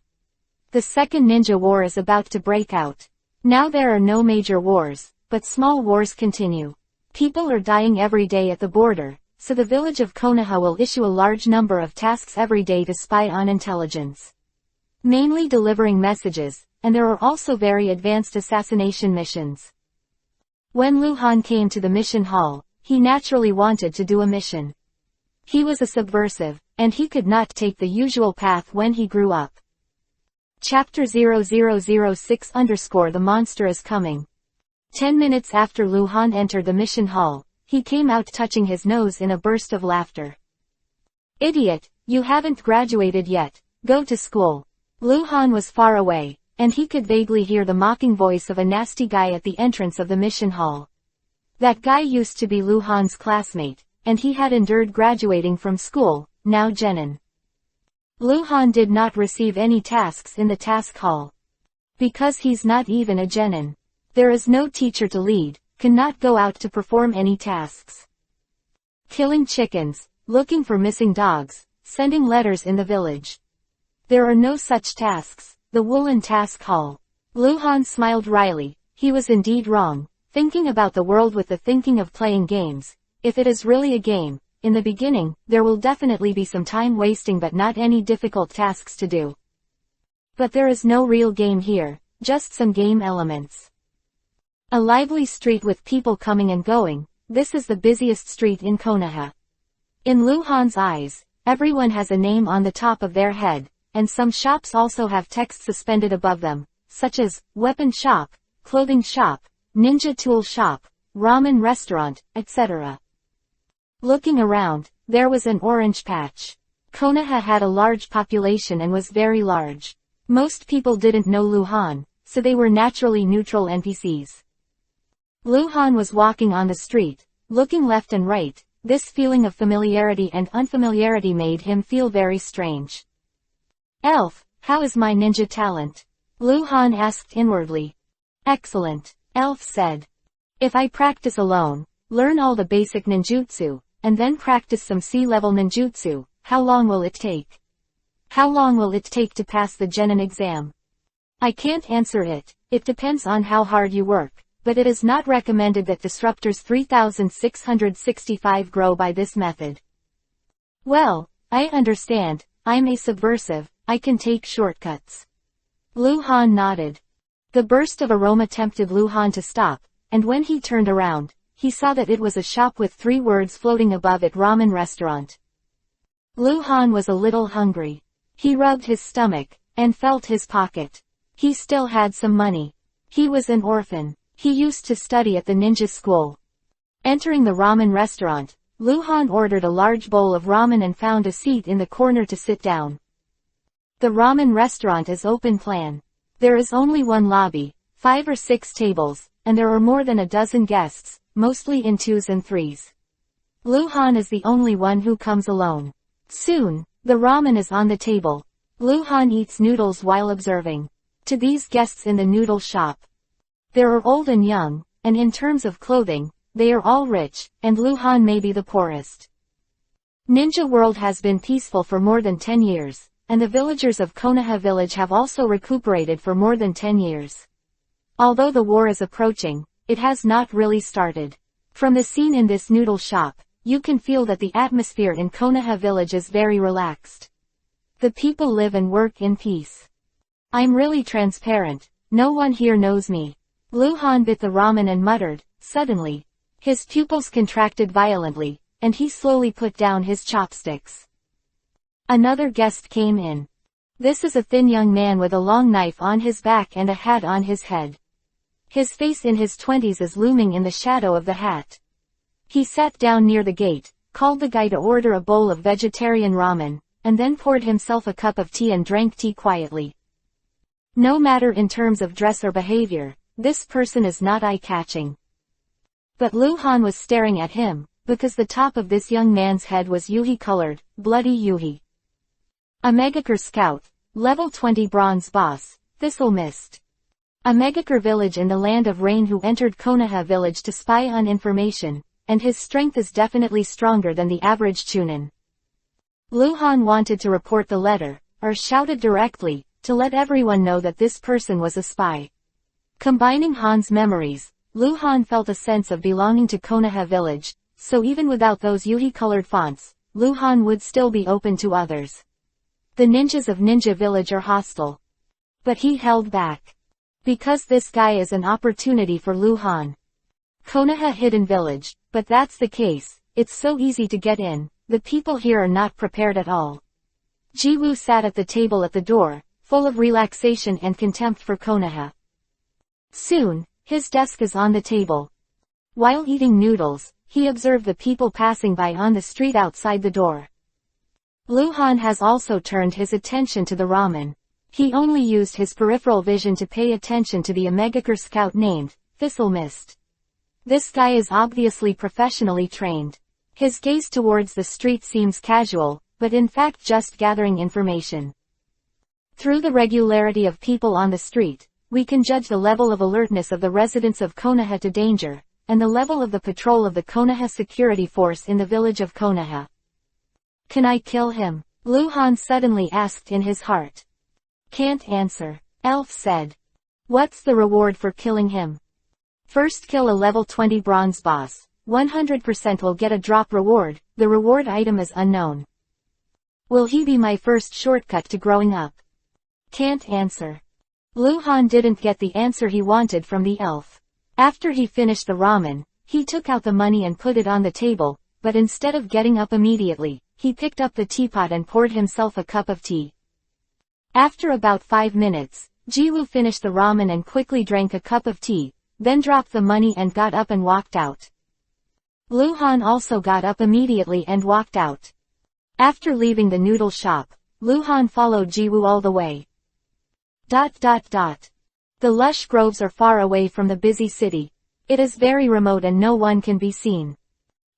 The Second Ninja War is about to break out. Now there are no major wars, but small wars continue. People are dying every day at the border, so the village of Konoha will issue a large number of tasks every day to spy on intelligence. Mainly delivering messages, and there are also very advanced assassination missions. When Lu Han came to the mission hall, he naturally wanted to do a mission. He was a subversive, and he could not take the usual path when he grew up. Chapter 0006 _ The monster is coming. 10 minutes after Lu Han entered the mission hall, he came out touching his nose in a burst of laughter. Idiot, you haven't graduated yet, go to school. Lu Han was far away, and he could vaguely hear the mocking voice of a nasty guy at the entrance of the mission hall. That guy used to be Lu Han's classmate, and he had endured graduating from school, now genin. Lu Han did not receive any tasks in the task hall. Because he's not even a genin. There is no teacher to lead, cannot go out to perform any tasks. Killing chickens, looking for missing dogs, sending letters in the village. There are no such tasks, the woolen task hall. Luhan smiled wryly, he was indeed wrong, thinking about the world with the thinking of playing games. If it is really a game, in the beginning, there will definitely be some time wasting but not any difficult tasks to do. But there is no real game here, just some game elements. A lively street with people coming and going, this is the busiest street in Konoha. In Luhan's eyes, everyone has a name on the top of their head, and some shops also have text suspended above them, such as, weapon shop, clothing shop, ninja tool shop, ramen restaurant, etc. Looking around, there was an orange patch. Konoha had a large population and was very large. Most people didn't know Luhan, so they were naturally neutral NPCs. Luhan was walking on the street, looking left and right. This feeling of familiarity and unfamiliarity made him feel very strange. Elf, how is my ninja talent? Luhan asked inwardly. Excellent, Elf said. If I practice alone, learn all the basic ninjutsu, and then practice some C-level ninjutsu, how long will it take? How long will it take to pass the Genin exam? I can't answer it, it depends on how hard you work, but it is not recommended that Disruptors 3665 grow by this method. Well, I understand, I'm a subversive, I can take shortcuts. Luhan nodded. The burst of aroma tempted Luhan to stop, and when he turned around, he saw that it was a shop with 3 words floating above it: ramen restaurant. Luhan was a little hungry. He rubbed his stomach, and felt his pocket. He still had some money. He was an orphan. He used to study at the ninja school. Entering the ramen restaurant, Luhan ordered a large bowl of ramen and found a seat in the corner to sit down. The ramen restaurant is open plan. There is only one lobby, 5 or 6 tables, and there are more than a dozen guests, mostly in 2s and 3s. Luhan is the only one who comes alone. Soon, the ramen is on the table. Luhan eats noodles while observing. To these guests in the noodle shop. There are old and young, and in terms of clothing, they are all rich, and Luhan may be the poorest. Ninja World has been peaceful for more than 10 years, and the villagers of Konoha village have also recuperated for more than 10 years. Although the war is approaching, it has not really started. From the scene in this noodle shop, you can feel that the atmosphere in Konoha village is very relaxed. The people live and work in peace. I'm really transparent, no one here knows me. Luhan bit the ramen and muttered, suddenly. His pupils contracted violently, and he slowly put down his chopsticks. Another guest came in. This is a thin young man with a long knife on his back and a hat on his head. His face in his 20s is looming in the shadow of the hat. He sat down near the gate, called the guy to order a bowl of vegetarian ramen, and then poured himself a cup of tea and drank tea quietly. No matter in terms of dress or behavior, this person is not eye-catching. But Luhan was staring at him, because the top of this young man's head was Yuhi-colored, bloody Yuhi. A Megakure Scout, level 20 bronze boss, Thistle Mist. A Megakure village in the land of rain who entered Konoha village to spy on information, and his strength is definitely stronger than the average Chunin. Luhan wanted to report the letter, or shout it directly, to let everyone know that this person was a spy. Combining Han's memories, Luhan felt a sense of belonging to Konoha village, so even without those Yuhi-colored fonts, Luhan would still be open to others. The ninjas of Ninja Village are hostile. But he held back. Because this guy is an opportunity for Luhan. Konoha Hidden Village, but that's the case, it's so easy to get in, the people here are not prepared at all. Jiwoo sat at the table at the door, full of relaxation and contempt for Konoha. Soon, his desk is on the table. While eating noodles, he observed the people passing by on the street outside the door. Luhan has also turned his attention to the ramen. He only used his peripheral vision to pay attention to the Megakure Scout named Thistle Mist. This guy is obviously professionally trained. His gaze towards the street seems casual, but in fact just gathering information. Through the regularity of people on the street, we can judge the level of alertness of the residents of Konoha to danger, and the level of the patrol of the Konoha security force in the village of Konoha. Can I kill him? Luhan suddenly asked in his heart. Can't answer. Elf said. What's the reward for killing him? First kill a level 20 bronze boss. 100% will get a drop reward, the reward item is unknown. Will he be my first shortcut to growing up? Can't answer. Luhan didn't get the answer he wanted from the elf. After he finished the ramen, he took out the money and put it on the table, but instead of getting up immediately, he picked up the teapot and poured himself a cup of tea. After about 5 minutes, Jiwoo finished the ramen and quickly drank a cup of tea, then dropped the money and got up and walked out. Luhan also got up immediately and walked out. After leaving the noodle shop, Luhan followed Jiwoo all the way. The lush groves are far away from the busy city. It is very remote and no one can be seen.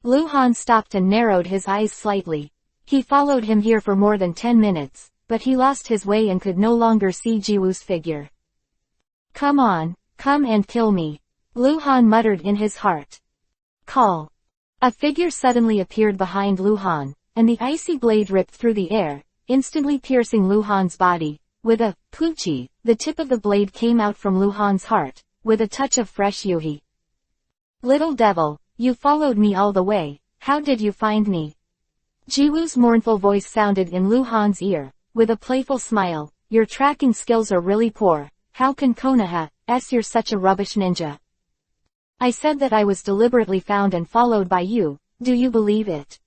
Luhan stopped and narrowed his eyes slightly. He followed him here for more than 10 minutes, but he lost his way and could no longer see Jiwoo's figure. Come on, come and kill me. Luhan muttered in his heart. Call. A figure suddenly appeared behind Luhan, and the icy blade ripped through the air, instantly piercing Luhan's body. With a poochie, the tip of the blade came out from Luhan's heart, with a touch of fresh yuhi. Little devil, you followed me all the way, how did you find me? Jiwoo's mournful voice sounded in Luhan's ear, with a playful smile. Your tracking skills are really poor, how can Konoha you're such a rubbish ninja? I said that I was deliberately found and followed by you, do you believe it?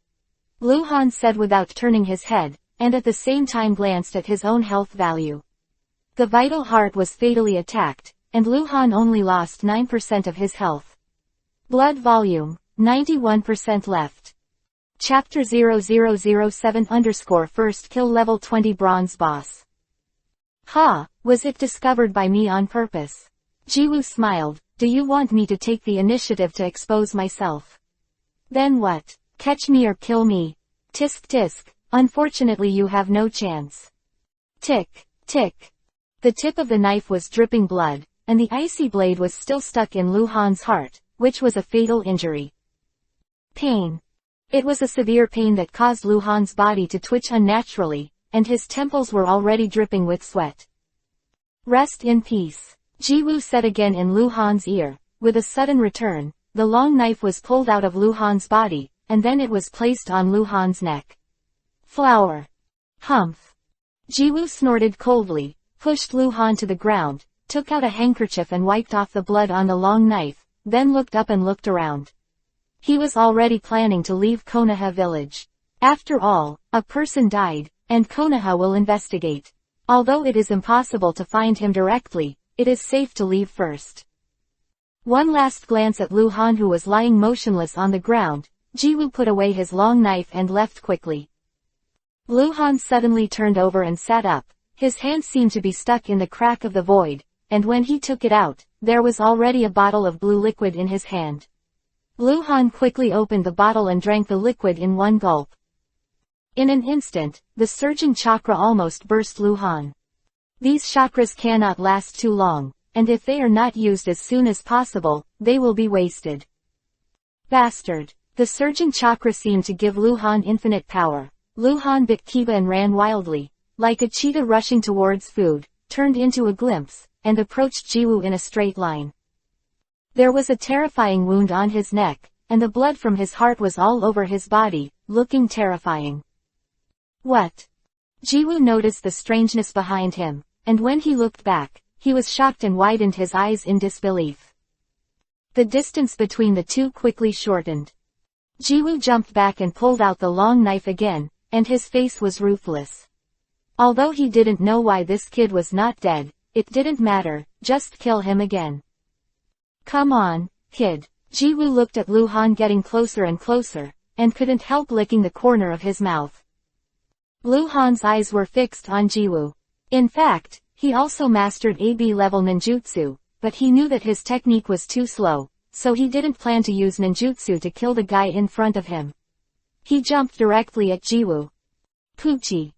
Luhan said without turning his head, and at the same time glanced at his own health value. The vital heart was fatally attacked, and Luhan only lost 9% of his health. Blood volume, 91% left. Chapter 0007 First kill level 20 bronze boss. Ha, was it discovered by me on purpose? Jiwoo smiled, do you want me to take the initiative to expose myself? Then what? Catch me or kill me. Tisk tisk, unfortunately you have no chance. Tick, tick. The tip of the knife was dripping blood, and the icy blade was still stuck in Luhan's heart, which was a fatal injury. Pain. It was a severe pain that caused Luhan's body to twitch unnaturally, and his temples were already dripping with sweat. Rest in peace. Jiwoo said again in Luhan's ear. With a sudden return, the long knife was pulled out of Luhan's body, and then it was placed on Luhan's neck. Flower. Humph. Jiwoo snorted coldly, pushed Luhan to the ground, took out a handkerchief and wiped off the blood on the long knife, then looked up and looked around. He was already planning to leave Konoha village. After all, a person died, and Konoha will investigate. Although it is impossible to find him directly, it is safe to leave first. One last glance at Luhan who was lying motionless on the ground, Jiwoo put away his long knife and left quickly. Luhan suddenly turned over and sat up. His hand seemed to be stuck in the crack of the void, and when he took it out, there was already a bottle of blue liquid in his hand. Luhan quickly opened the bottle and drank the liquid in one gulp. In an instant, the surging chakra almost burst Luhan. These chakras cannot last too long, and if they are not used as soon as possible, they will be wasted. Bastard. The surging chakra seemed to give Luhan infinite power. Luhan bit Kiba and ran wildly, like a cheetah rushing towards food, turned into a glimpse, and approached Jiwoo in a straight line. There was a terrifying wound on his neck, and the blood from his heart was all over his body, looking terrifying. What? Jiwoo noticed the strangeness behind him, and when he looked back, he was shocked and widened his eyes in disbelief. The distance between the two quickly shortened. Jiwoo jumped back and pulled out the long knife again, and his face was ruthless. Although he didn't know why this kid was not dead, it didn't matter, just kill him again. Come on, kid. Jiwoo looked at Luhan getting closer and closer, and couldn't help licking the corner of his mouth. Luhan's eyes were fixed on Jiwoo. In fact, he also mastered AB level ninjutsu, but he knew that his technique was too slow, so he didn't plan to use ninjutsu to kill the guy in front of him. He jumped directly at Jiwoo. Poochie.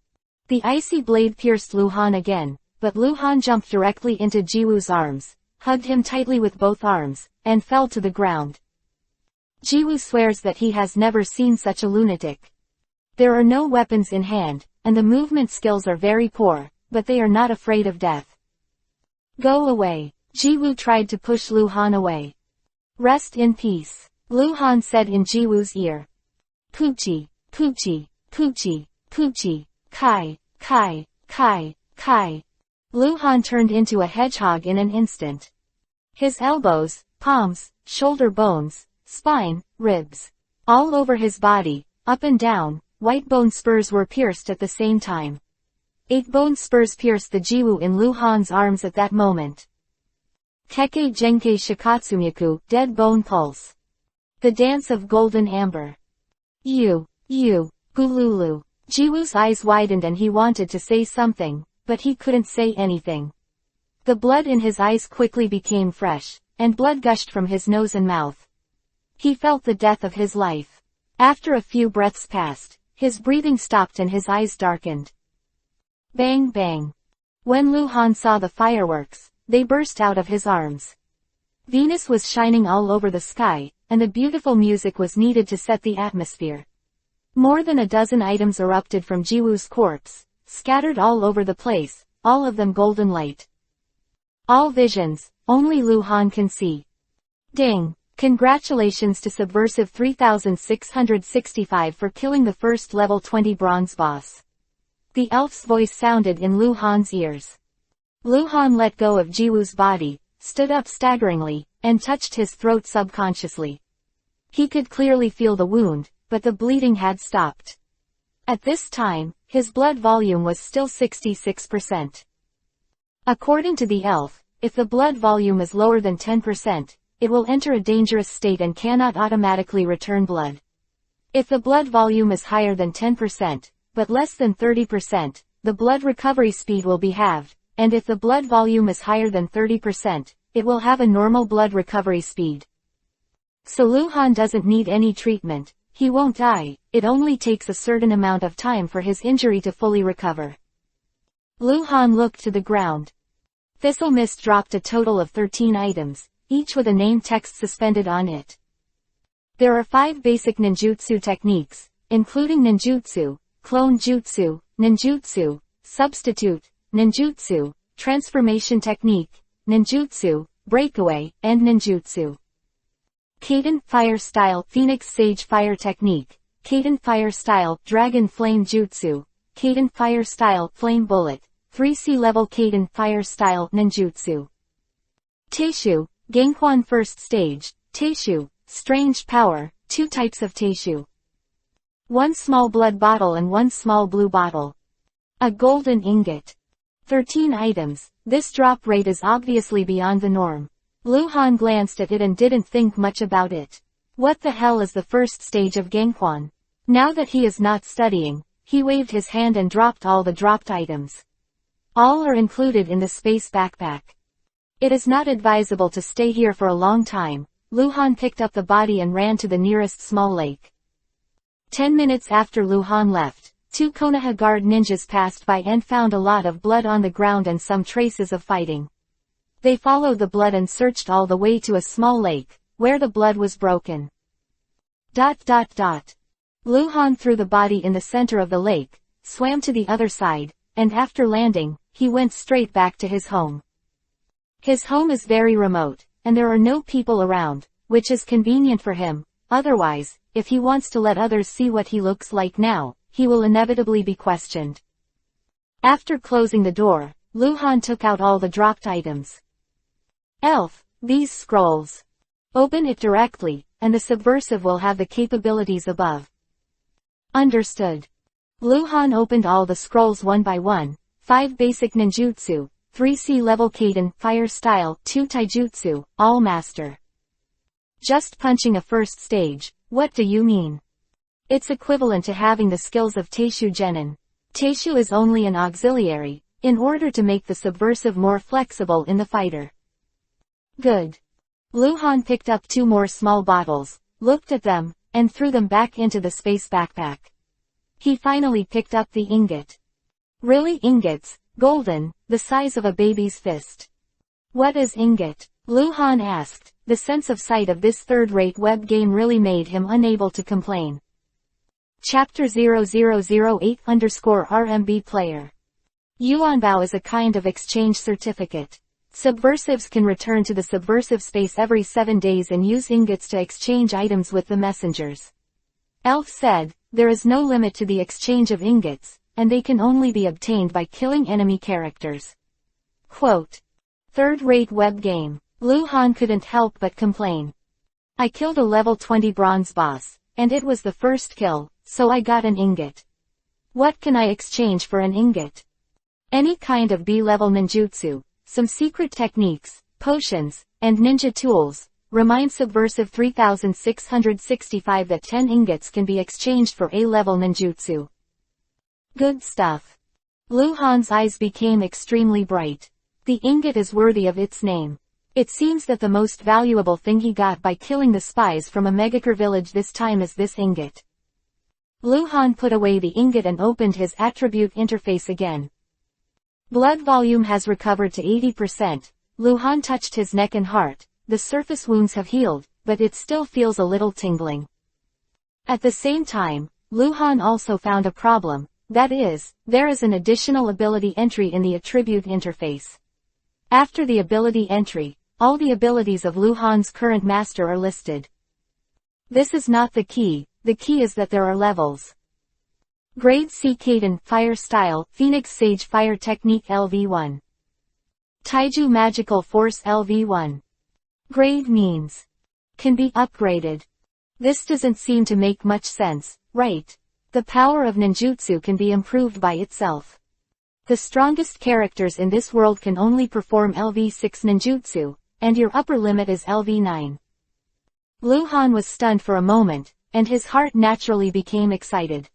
The icy blade pierced Luhan again, but Lu Han jumped directly into Jiwoo's arms, hugged him tightly with both arms, and fell to the ground. Jiwoo swears that he has never seen such a lunatic. There are no weapons in hand, and the movement skills are very poor, but they are not afraid of death. Go away. Jiwoo tried to push Lu Han away. Rest in peace, Lu Han said in Jiwoo's ear. Poochie, Poochie, Poochie, Poochie, Kai, Kai, Kai, Kai. Lu Han turned into a hedgehog in an instant. His elbows, palms, shoulder bones, spine, ribs. All over his body, up and down, white bone spurs were pierced at the same time. 8 bone spurs pierced the Jiwoo in Lu Han's arms at that moment. Keke Genkai Shikatsumyaku, Dead Bone Pulse. The Dance of Golden Amber. You, Bululu. Jiwoo's eyes widened and he wanted to say something, but he couldn't say anything. The blood in his eyes quickly became fresh, and blood gushed from his nose and mouth. He felt the death of his life. After a few breaths passed, his breathing stopped and his eyes darkened. Bang bang. When Lu Han saw the fireworks, they burst out of his arms. Venus was shining all over the sky, and the beautiful music was needed to set the atmosphere. More than a dozen items erupted from Jiwoo's corpse, scattered all over the place, all of them golden light. All visions, only Lu Han can see. Ding! Congratulations to Subversive 3665 for killing the first level 20 bronze boss. The elf's voice sounded in Lu Han's ears. Lu Han let go of Jiwoo's body, stood up staggeringly, and touched his throat subconsciously. He could clearly feel the wound, but the bleeding had stopped. At this time, his blood volume was still 66%. According to the elf, if the blood volume is lower than 10%, it will enter a dangerous state and cannot automatically return blood. If the blood volume is higher than 10%, but less than 30%, the blood recovery speed will be halved, and if the blood volume is higher than 30%, it will have a normal blood recovery speed. So Lu Han doesn't need any treatment, he won't die, it only takes a certain amount of time for his injury to fully recover. Lu Han looked to the ground. Thistle Mist dropped a total of 13 items, each with a name text suspended on it. There are 5 basic ninjutsu techniques, including ninjutsu, clone jutsu, ninjutsu, substitute, ninjutsu, transformation technique, ninjutsu, breakaway, and ninjutsu. Kaden Fire Style Phoenix Sage Fire Technique, Kaden Fire Style Dragon Flame Jutsu, Kaden Fire Style Flame Bullet, 3C Level Kaden Fire Style Ninjutsu. Teishu, Gangquan First Stage, Teishu, Strange Power, 2 types of Teishu. 1 small blood bottle and 1 small blue bottle. A golden ingot. 13 items, this drop rate is obviously beyond the norm. Lu Han glanced at it and didn't think much about it. What the hell is the first stage of Gangquan? Now that he is not studying, he waved his hand and dropped all the dropped items. All are included in the space backpack. It is not advisable to stay here for a long time. Lu Han picked up the body and ran to the nearest small lake. 10 minutes after Lu Han left, 2 Konoha guard ninjas passed by and found a lot of blood on the ground and some traces of fighting. They followed the blood and searched all the way to a small lake, where the blood was broken. Lu Han threw the body in the center of the lake, swam to the other side, and after landing, he went straight back to his home. His home is very remote, and there are no people around, which is convenient for him. Otherwise, if he wants to let others see what he looks like now, he will inevitably be questioned. After closing the door, Lu Han took out all the dropped items. Elf, these scrolls. Open it directly, and the subversive will have the capabilities above. Understood. Lu Han opened all the scrolls one by one. 5 basic ninjutsu, 3C level Kaden Fire Style, 2 taijutsu, all master. Just punching a first stage, what do you mean? It's equivalent to having the skills of Teishu Genin. Teishu is only an auxiliary, in order to make the subversive more flexible in the fighter. Good. Lu Han picked up 2 more small bottles, looked at them, and threw them back into the space backpack. He finally picked up the ingot. Really ingots, golden, the size of a baby's fist. What is ingot? Lu Han asked. The sense of sight of this third-rate web game really made him unable to complain. Chapter 0008_RMB Player. Yuanbao is a kind of exchange certificate. Subversives can return to the subversive space every 7 days and use ingots to exchange items with the messengers. Elf said, there is no limit to the exchange of ingots, and they can only be obtained by killing enemy characters. Quote. Third-rate web game. Lu Han couldn't help but complain. I killed a level 20 bronze boss, and it was the first kill, so I got an ingot. What can I exchange for an ingot? Any kind of B-level ninjutsu, some secret techniques, potions, and ninja tools. Remind Subversive 3665 that 10 ingots can be exchanged for A-level ninjutsu. Good stuff. Lu Han's eyes became extremely bright. The ingot is worthy of its name. It seems that the most valuable thing he got by killing the spies from a Megakure village this time is this ingot. Lu Han put away the ingot and opened his attribute interface again. Blood volume has recovered to 80%. Lu Han touched his neck and heart. The surface wounds have healed, but it still feels a little tingling. At the same time, Lu Han also found a problem. That is, there is an additional ability entry in the attribute interface. After the ability entry, all the abilities of Lu Han's current master are listed. This is not the key is that there are levels. Grade C Kaden Fire Style, Phoenix Sage Fire Technique LV1. Taiju Magical Force LV1. Grade means. Can be upgraded. This doesn't seem to make much sense, right? The power of ninjutsu can be improved by itself. The strongest characters in this world can only perform LV6 ninjutsu, and your upper limit is LV9. Lu Han was stunned for a moment, and his heart naturally became excited.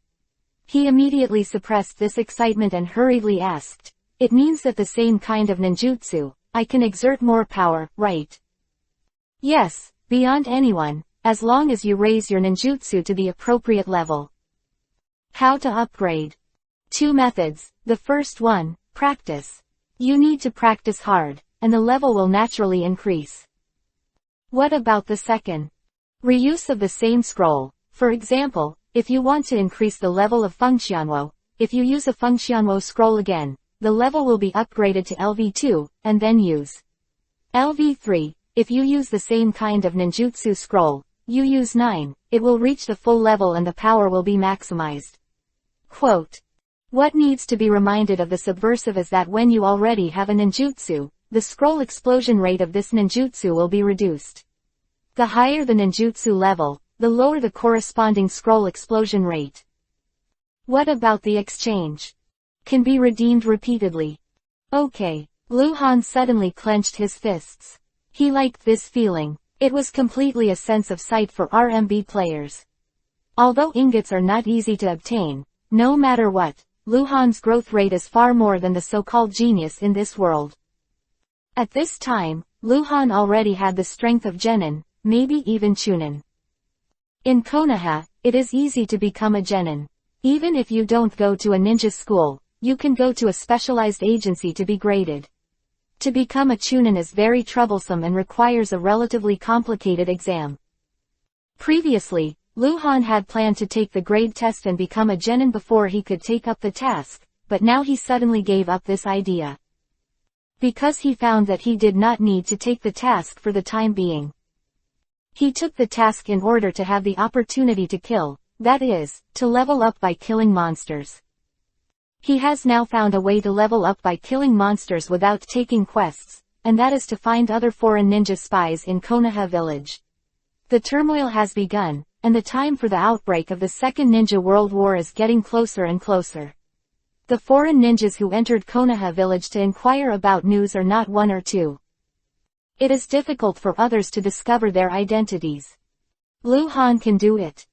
He immediately suppressed this excitement and hurriedly asked, it means that the same kind of ninjutsu, I can exert more power, right? Yes, beyond anyone, as long as you raise your ninjutsu to the appropriate level. How to upgrade? 2 methods. The first one, practice. You need to practice hard, and the level will naturally increase. What about the second? Reuse of the same scroll. For example, if you want to increase the level of Fengxianwo, if you use a Fengxianwo scroll again, the level will be upgraded to LV2, and then use LV3. If you use the same kind of ninjutsu scroll, you use 9, it will reach the full level and the power will be maximized. Quote. What needs to be reminded of the subversive is that when you already have a ninjutsu, the scroll explosion rate of this ninjutsu will be reduced. The higher the ninjutsu level, the lower the corresponding scroll explosion rate. What about the exchange? Can be redeemed repeatedly. Okay. Lu Han suddenly clenched his fists. He liked this feeling. It was completely a sense of sight for RMB players. Although ingots are not easy to obtain, no matter what, Lu Han's growth rate is far more than the so-called genius in this world. At this time, Lu Han already had the strength of Genin, maybe even Chunin. In Konoha, it is easy to become a Genin. Even if you don't go to a ninja school, you can go to a specialized agency to be graded. To become a Chunin is very troublesome and requires a relatively complicated exam. Previously, Lu Han had planned to take the grade test and become a genin before he could take up the task, but now he suddenly gave up this idea. Because he found that he did not need to take the task for the time being. He took the task in order to have the opportunity to kill, that is, to level up by killing monsters. He has now found a way to level up by killing monsters without taking quests, and that is to find other foreign ninja spies in Konoha village. The turmoil has begun, and the time for the outbreak of the Second Ninja World War is getting closer and closer. The foreign ninjas who entered Konoha village to inquire about news are not 1 or 2. It is difficult for others to discover their identities. Lu Han can do it.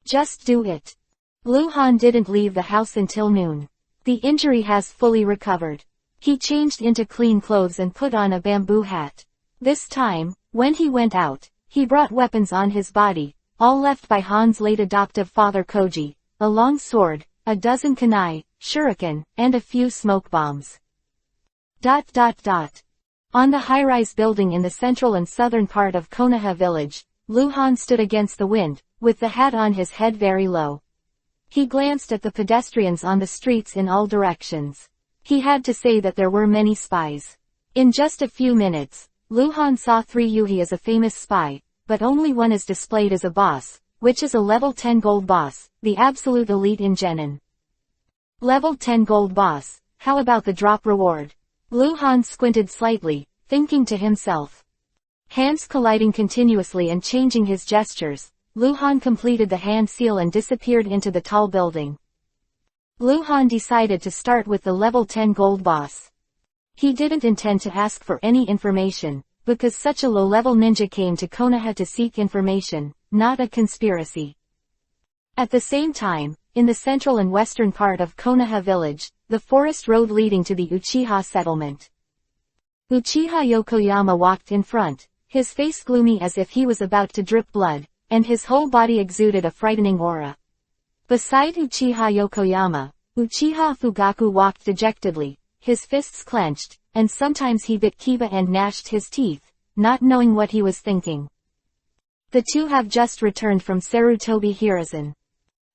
Just do it. Lu Han didn't leave the house until noon. The injury has fully recovered. He changed into clean clothes and put on a bamboo hat. This time, when he went out, he brought weapons on his body, all left by Han's late adoptive father Koji, a long sword, a dozen kunai, shuriken, and a few smoke bombs. On the high-rise building in the central and southern part of Konoha village, Luhan stood against the wind, with the hat on his head very low. He glanced at the pedestrians on the streets in all directions. He had to say that there were many spies. In just a few minutes, Luhan saw 3 Yuhi as a famous spy, but only one is displayed as a boss, which is a level 10 gold boss, the absolute elite in Genin. Level 10 gold boss, how about the drop reward? Luhan squinted slightly, thinking to himself. Hands colliding continuously and changing his gestures, Luhan completed the hand seal and disappeared into the tall building. Luhan decided to start with the level 10 gold boss. He didn't intend to ask for any information, because such a low-level ninja came to Konoha to seek information, not a conspiracy. At the same time, in the central and western part of Konoha village, the forest road leading to the Uchiha settlement. Uchiha Yokoyama walked in front, his face gloomy as if he was about to drip blood, and his whole body exuded a frightening aura. Beside Uchiha Yokoyama, Uchiha Fugaku walked dejectedly, his fists clenched, and sometimes he bit Kiba and gnashed his teeth, not knowing what he was thinking. The two have just returned from Sarutobi Hiruzen.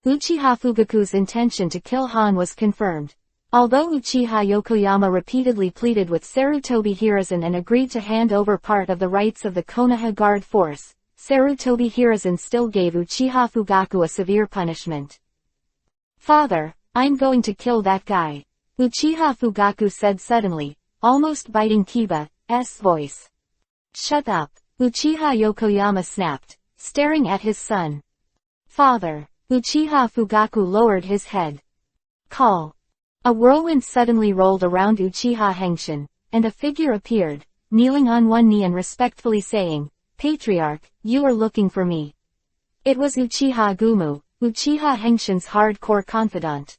Uchiha Fugaku's intention to kill Han was confirmed. Although Uchiha Yokoyama repeatedly pleaded with Sarutobi Hiruzen and agreed to hand over part of the rights of the Konoha Guard Force, Sarutobi Hiruzen still gave Uchiha Fugaku a severe punishment. "Father, I'm going to kill that guy," Uchiha Fugaku said suddenly, almost biting Kiba's voice. "Shut up," Uchiha Yokoyama snapped, staring at his son. "Father." Uchiha Fugaku lowered his head. "Call." A whirlwind suddenly rolled around Uchiha Henshin, and a figure appeared, kneeling on one knee and respectfully saying, "Patriarch, you are looking for me." It was Uchiha Gumu, Uchiha Henshin's hardcore confidant.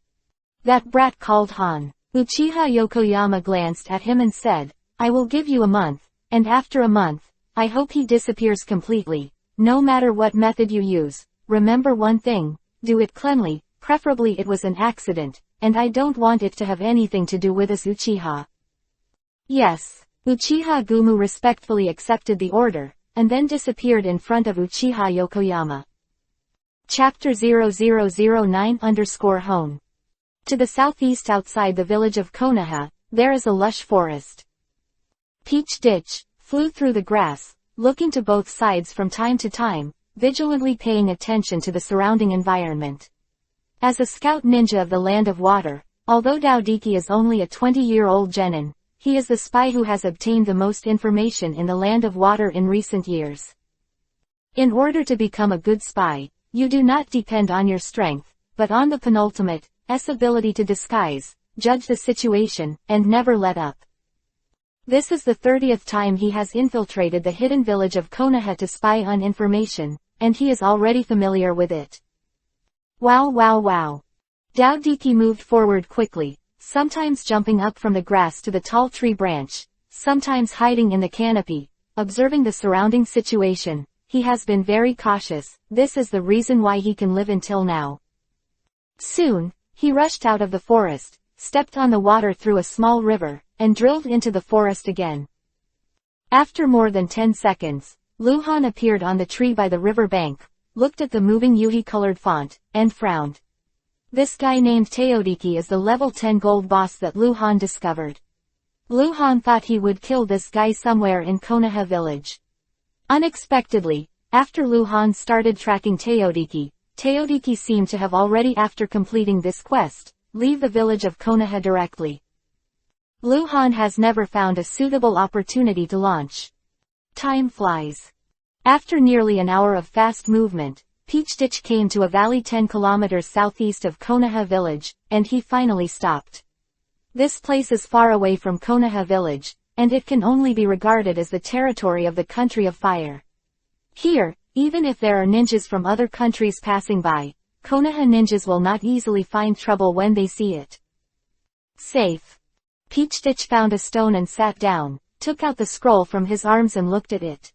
"That brat called Han." Uchiha Yokoyama glanced at him and said, "I will give you a month, and after a month, I hope he disappears completely. No matter what method you use, remember one thing, do it cleanly, preferably it was an accident, and I don't want it to have anything to do with us Uchiha." "Yes." Uchiha Gumu respectfully accepted the order, and then disappeared in front of Uchiha Yokoyama. Chapter 0009_Hone. To the southeast outside the village of Konoha, there is a lush forest. Peach Ditch flew through the grass, looking to both sides from time to time, vigilantly paying attention to the surrounding environment. As a scout ninja of the Land of Water, although Daodiki is only a 20-year-old genin, he is the spy who has obtained the most information in the Land of Water in recent years. In order to become a good spy, you do not depend on your strength, but on the penultimate ability to disguise, judge the situation, and never let up. This is the 30th time he has infiltrated the hidden village of Konoha to spy on information, and he is already familiar with it. Wow wow wow. Daodiki moved forward quickly, sometimes jumping up from the grass to the tall tree branch, sometimes hiding in the canopy, observing the surrounding situation. He has been very cautious, this is the reason why he can live until now. Soon, he rushed out of the forest, stepped on the water through a small river, and drilled into the forest again. After more than 10 seconds, Luhan appeared on the tree by the river bank, looked at the moving Yuhi-colored font, and frowned. This guy named Teodiki is the level 10 gold boss that Luhan discovered. Luhan thought he would kill this guy somewhere in Konoha village. Unexpectedly, after Luhan started tracking Teodiki, Teodiki seemed to have already, after completing this quest, leave the village of Konoha directly. Luhan has never found a suitable opportunity to launch. Time flies. After nearly an hour of fast movement, Peach Ditch came to a valley 10 kilometers southeast of Konoha village, and he finally stopped. This place is far away from Konoha village, and it can only be regarded as the territory of the Country of Fire. Here, even if there are ninjas from other countries passing by, Konoha ninjas will not easily find trouble when they see it. Safe. Peach Ditch found a stone and sat down, took out the scroll from his arms and looked at it.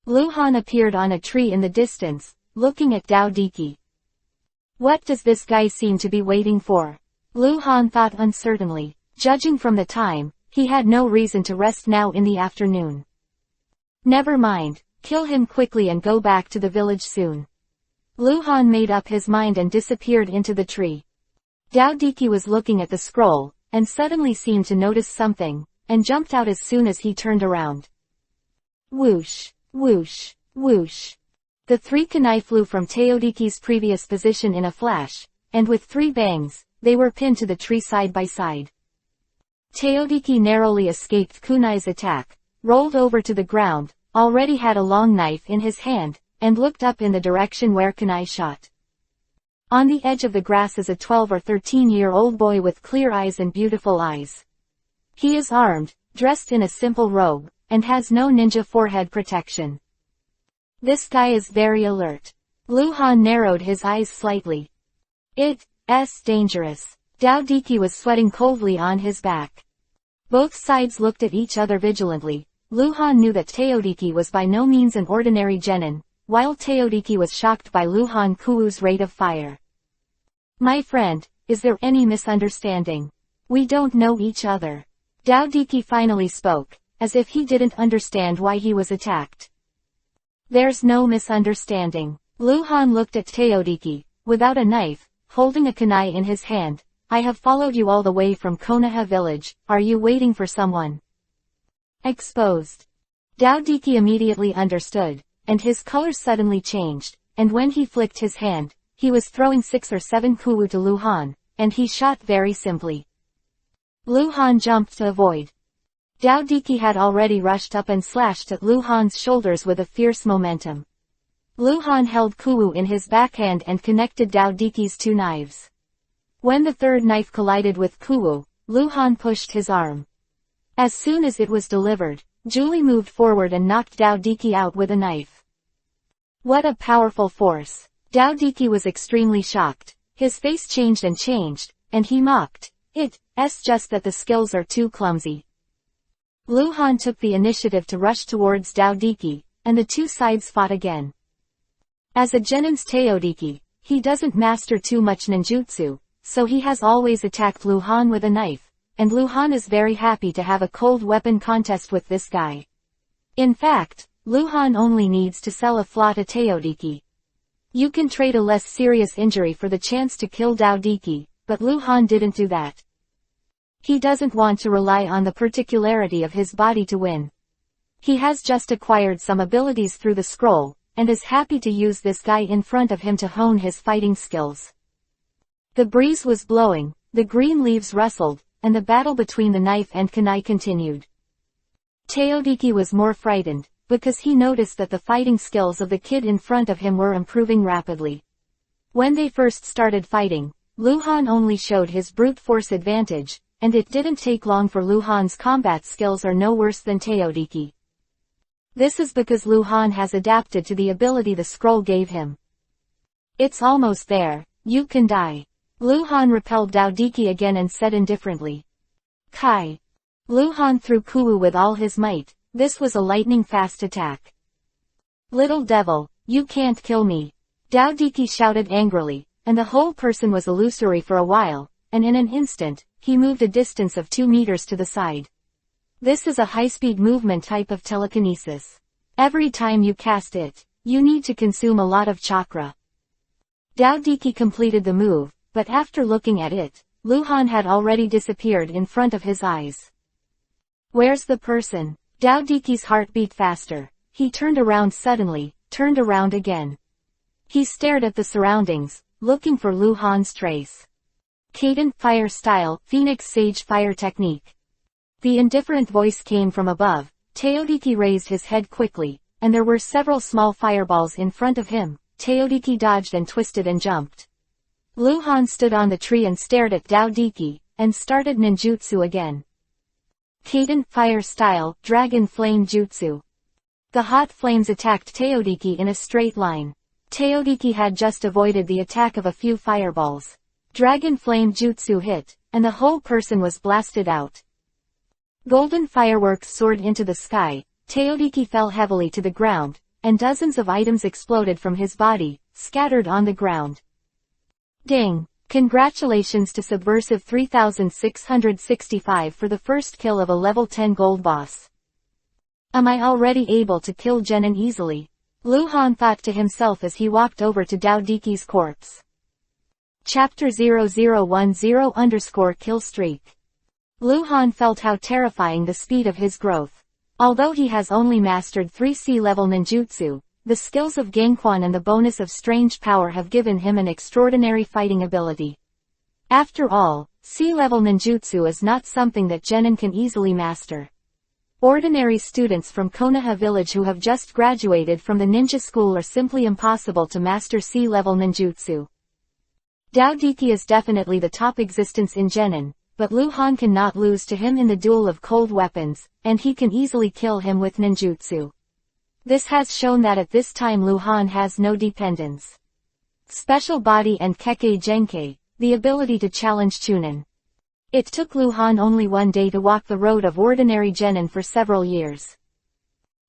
Luhan appeared on a tree in the distance, looking at Daodiki. What does this guy seem to be waiting for? Luhan thought uncertainly. Judging from the time, He had no reason to rest now in the afternoon. Never mind, kill him quickly and go back to the village soon. Luhan made up his mind and disappeared into the tree. Dao-Diki was looking at the scroll, and suddenly seemed to notice something, and jumped out as soon as he turned around. Whoosh, whoosh, whoosh. The 3 kunai flew from Teo-Diki's previous position in a flash, and with 3 bangs, they were pinned to the tree side by side. Teo-Diki narrowly escaped kunai's attack, rolled over to the ground, already had a long knife in his hand, and looked up in the direction where kunai shot. On the edge of the grass is a 12 or 13-year-old boy with clear eyes and beautiful eyes. He is armed, dressed in a simple robe, and has no ninja forehead protection. This guy is very alert. Luhan narrowed his eyes slightly. It's dangerous. Dao-Diki was sweating coldly on his back. Both sides looked at each other vigilantly. Luhan knew that Teo-Diki was by no means an ordinary genin, while Teo-Diki was shocked by Luhan Kuu's rate of fire. My friend, is there any misunderstanding? We don't know each other. Dao-Diki finally spoke, as if he didn't understand why he was attacked. There's no misunderstanding. Luhan looked at Teo-Diki, without a knife, holding a kunai in his hand. I have followed you all the way from Konoha village, are you waiting for someone? Exposed. Dao-Diki immediately understood, and his color suddenly changed, and when he flicked his hand, he was throwing 6 or 7 kuu to Luhan, and he shot very simply. Luhan jumped to avoid. Dao-Diki had already rushed up and slashed at Luhan's shoulders with a fierce momentum. Luhan held kuu in his backhand and connected Dao-Diki's 2 knives. When the 3rd knife collided with kuu, Luhan pushed his arm. As soon as it was delivered, Julie moved forward and knocked Dao-Diki out with a knife. What a powerful force! Dao-Diki was extremely shocked. His face changed, and he mocked. It's just that the skills are too clumsy. Luhan took the initiative to rush towards Dao-Diki, and the 2 sides fought again. As a genin's Teo-Diki, he doesn't master too much ninjutsu, so he has always attacked Luhan with a knife, and Luhan is very happy to have a cold weapon contest with this guy. In fact, Luhan only needs to sell a flaw to Teo-Diki. You can trade a less serious injury for the chance to kill Dao-Diki, but Luhan didn't do that. He doesn't want to rely on the particularity of his body to win. He has just acquired some abilities through the scroll, and is happy to use this guy in front of him to hone his fighting skills. The breeze was blowing, the green leaves rustled, and the battle between the knife and kunai continued. Teo-Diki was more frightened, because he noticed that the fighting skills of the kid in front of him were improving rapidly. When they first started fighting, Luhan only showed his brute force advantage, and it didn't take long for Luhan's combat skills are no worse than Teo-Diki. This is because Luhan has adapted to the ability the scroll gave him. It's almost there, you can die. Luhan repelled Dao-Diki again and said indifferently. Kai. Luhan threw kuu with all his might. This was a lightning-fast attack. Little devil, you can't kill me. Dao-Diki shouted angrily, and the whole person was illusory for a while, and in an instant, he moved a distance of 2 meters to the side. This is a high-speed movement type of telekinesis. Every time you cast it, you need to consume a lot of chakra. Dao-Diki completed the move, but after looking at it, Luhan had already disappeared in front of his eyes. Where's the person? Dao-Diki's heart beat faster. He turned around suddenly, turned around again. He stared at the surroundings, looking for Luhan's trace. Kaden fire style, Phoenix Sage fire technique. The indifferent voice came from above. Teo-Diki raised his head quickly, and there were several small fireballs in front of him. Teo-Diki dodged and twisted and jumped. Luhan stood on the tree and stared at Dao-Diki, and started ninjutsu again. Kaden fire style, Dragon Flame Jutsu. The hot flames attacked Teo-Diki in a straight line. Teo-Diki had just avoided the attack of a few fireballs. Dragon Flame Jutsu hit, and the whole person was blasted out. Golden fireworks soared into the sky. Teo-Diki fell heavily to the ground, and dozens of items exploded from his body, scattered on the ground. Ding! Congratulations to Subversive 3665 for the first kill of a level 10 gold boss. Am I already able to kill Genin easily? Lu Han thought to himself as he walked over to Dao Diki's corpse. Chapter 0010_kill streak. Lu Han felt how terrifying the speed of his growth. Although he has only mastered 3 C-level ninjutsu, the skills of Gangquan and the bonus of strange power have given him an extraordinary fighting ability. After all, C-level ninjutsu is not something that Genin can easily master. Ordinary students from Konoha village who have just graduated from the ninja school are simply impossible to master C-level ninjutsu. Dao Diki is definitely the top existence in Genin, but Lu Han cannot lose to him in the duel of cold weapons, and he can easily kill him with ninjutsu. This has shown that at this time Lu Han has no dependence. Special Body and Kekkei Genkei, the ability to challenge Chunin. It took Lu Han only one day to walk the road of ordinary Genin for several years.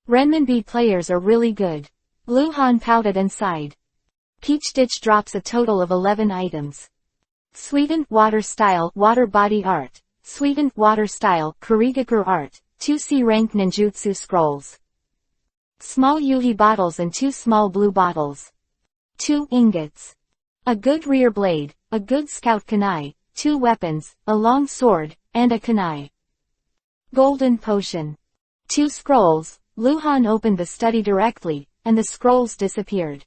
Renminbi players are really good. Lu Han pouted and sighed. Peach Ditch drops a total of 11 items. Sweden, Water Style, Water Body Art. Sweden, Water Style, Kurigakur Art, 2C rank ninjutsu scrolls. Small Yuhi bottles and 2 small blue bottles. 2 ingots. A good rear blade, a good scout kunai, 2 weapons, a long sword, and a kunai. Golden potion. 2 scrolls. Lu Han opened the study directly, and the scrolls disappeared.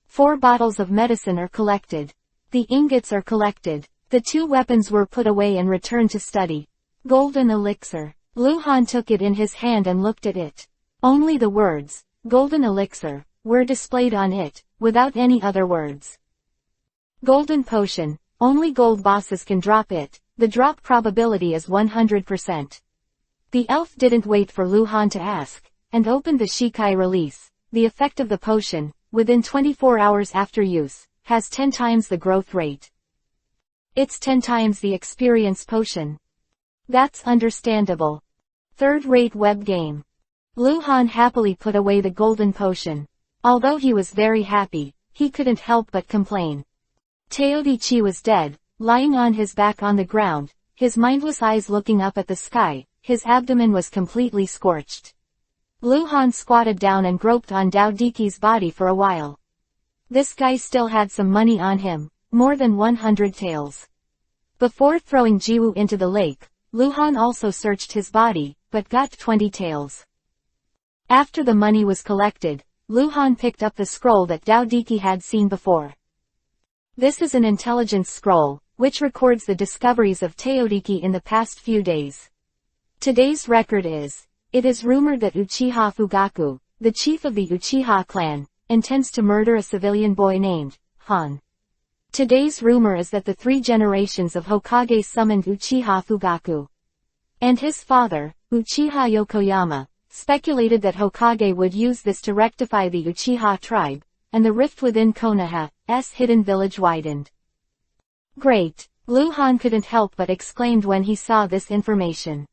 4 bottles of medicine are collected. The ingots are collected. The 2 weapons were put away and returned to study. Golden elixir. Lu Han took it in his hand and looked at it. Only the words, Golden Elixir, were displayed on it, without any other words. Golden Potion. Only gold bosses can drop it. The drop probability is 100%. The elf didn't wait for Lu Han to ask, and opened the Shikai release. The effect of the potion, within 24 hours after use, has 10 times the growth rate. It's 10 times the experience potion. That's understandable. Third-rate web game. Lu Han happily put away the golden potion. Although he was very happy, he couldn't help but complain. Teodichi was dead, lying on his back on the ground, his mindless eyes looking up at the sky, his abdomen was completely scorched. Lu Han squatted down and groped on Dao Diki's body for a while. This guy still had some money on him, more than 100 taels. Before throwing Jiwoo into the lake, Lu Han also searched his body, but got 20 taels. After the money was collected, Lu Han picked up the scroll that Dao Diki had seen before. This is an intelligence scroll, which records the discoveries of Teodiki in the past few days. Today's record is, it is rumored that Uchiha Fugaku, the chief of the Uchiha clan, intends to murder a civilian boy named Han. Today's rumor is that the 3 generations of Hokage summoned Uchiha Fugaku. And his father, Uchiha Yokoyama, speculated that Hokage would use this to rectify the Uchiha tribe, and the rift within Konoha's hidden village widened. Great! Lu Han couldn't help but exclaimed when he saw this information.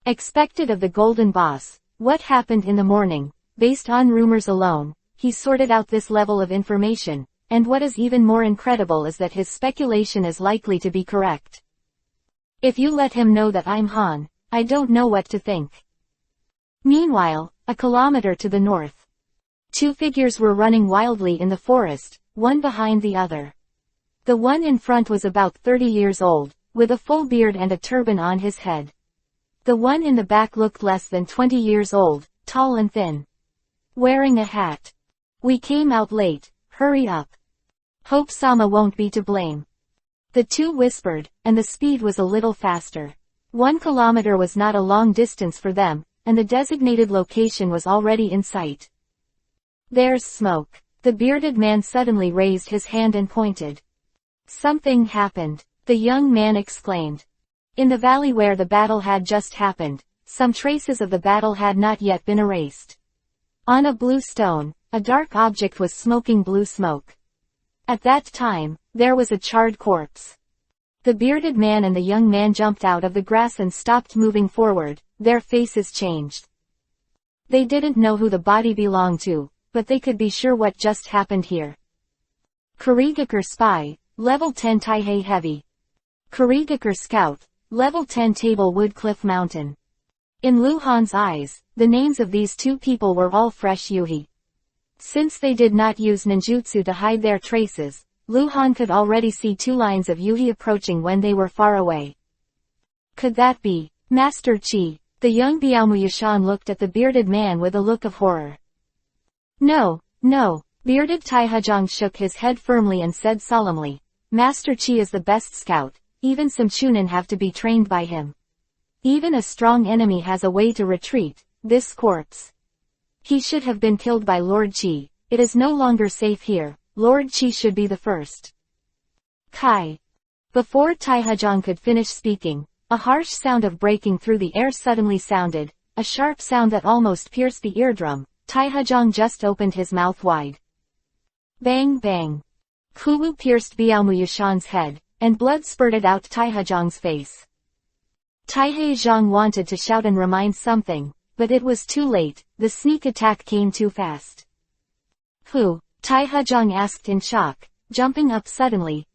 Expected of the Golden Boss, what happened in the morning, based on rumors alone, he sorted out this level of information, and what is even more incredible is that his speculation is likely to be correct. If you let him know that I'm Han, I don't know what to think. Meanwhile, a kilometer to the north. 2 figures were running wildly in the forest, one behind the other. The one in front was about 30 years old, with a full beard and a turban on his head. The one in the back looked less than 20 years old, tall and thin. Wearing a hat. We came out late, hurry up. Hope Sama won't be to blame. The 2 whispered, and the speed was a little faster. 1 kilometer was not a long distance for them, and the designated location was already in sight. There's smoke. The bearded man suddenly raised his hand and pointed. Something happened, the young man exclaimed. In the valley where the battle had just happened, some traces of the battle had not yet been erased. On a blue stone, a dark object was smoking blue smoke. At that time, there was a charred corpse. The bearded man and the young man jumped out of the grass and stopped moving forward, their faces changed. They didn't know who the body belonged to, but they could be sure what just happened here. Kurigakur spy, Level 10 Taihei Heavy. Kurigakure Scout, Level 10 Table Wood Cliff Mountain. In Lu Han's eyes, the names of these two people were all fresh yuhi. Since they did not use ninjutsu to hide their traces, Lu Han could already see two lines of yuhi approaching when they were far away. Could that be Master Chi? The young Biaomuyashan looked at the bearded man with a look of horror. No, no. Bearded Taihajong shook his head firmly and said solemnly, Master Chi is the best scout, even some chunin have to be trained by him. Even a strong enemy has a way to retreat. This corpse. He should have been killed by Lord Chi. It is no longer safe here. Lord Chi should be the first. Kai. Before Taihajong could finish speaking, a harsh sound of breaking through the air suddenly sounded, a sharp sound that almost pierced the eardrum. Taihajong just opened his mouth wide. Bang bang. Kuwu pierced Biaomuyashan's head, and blood spurted out Taihajong's face. Taihajong wanted to shout and remind something, but it was too late. The sneak attack came too fast. Who? Taihajong asked in shock, jumping up suddenly.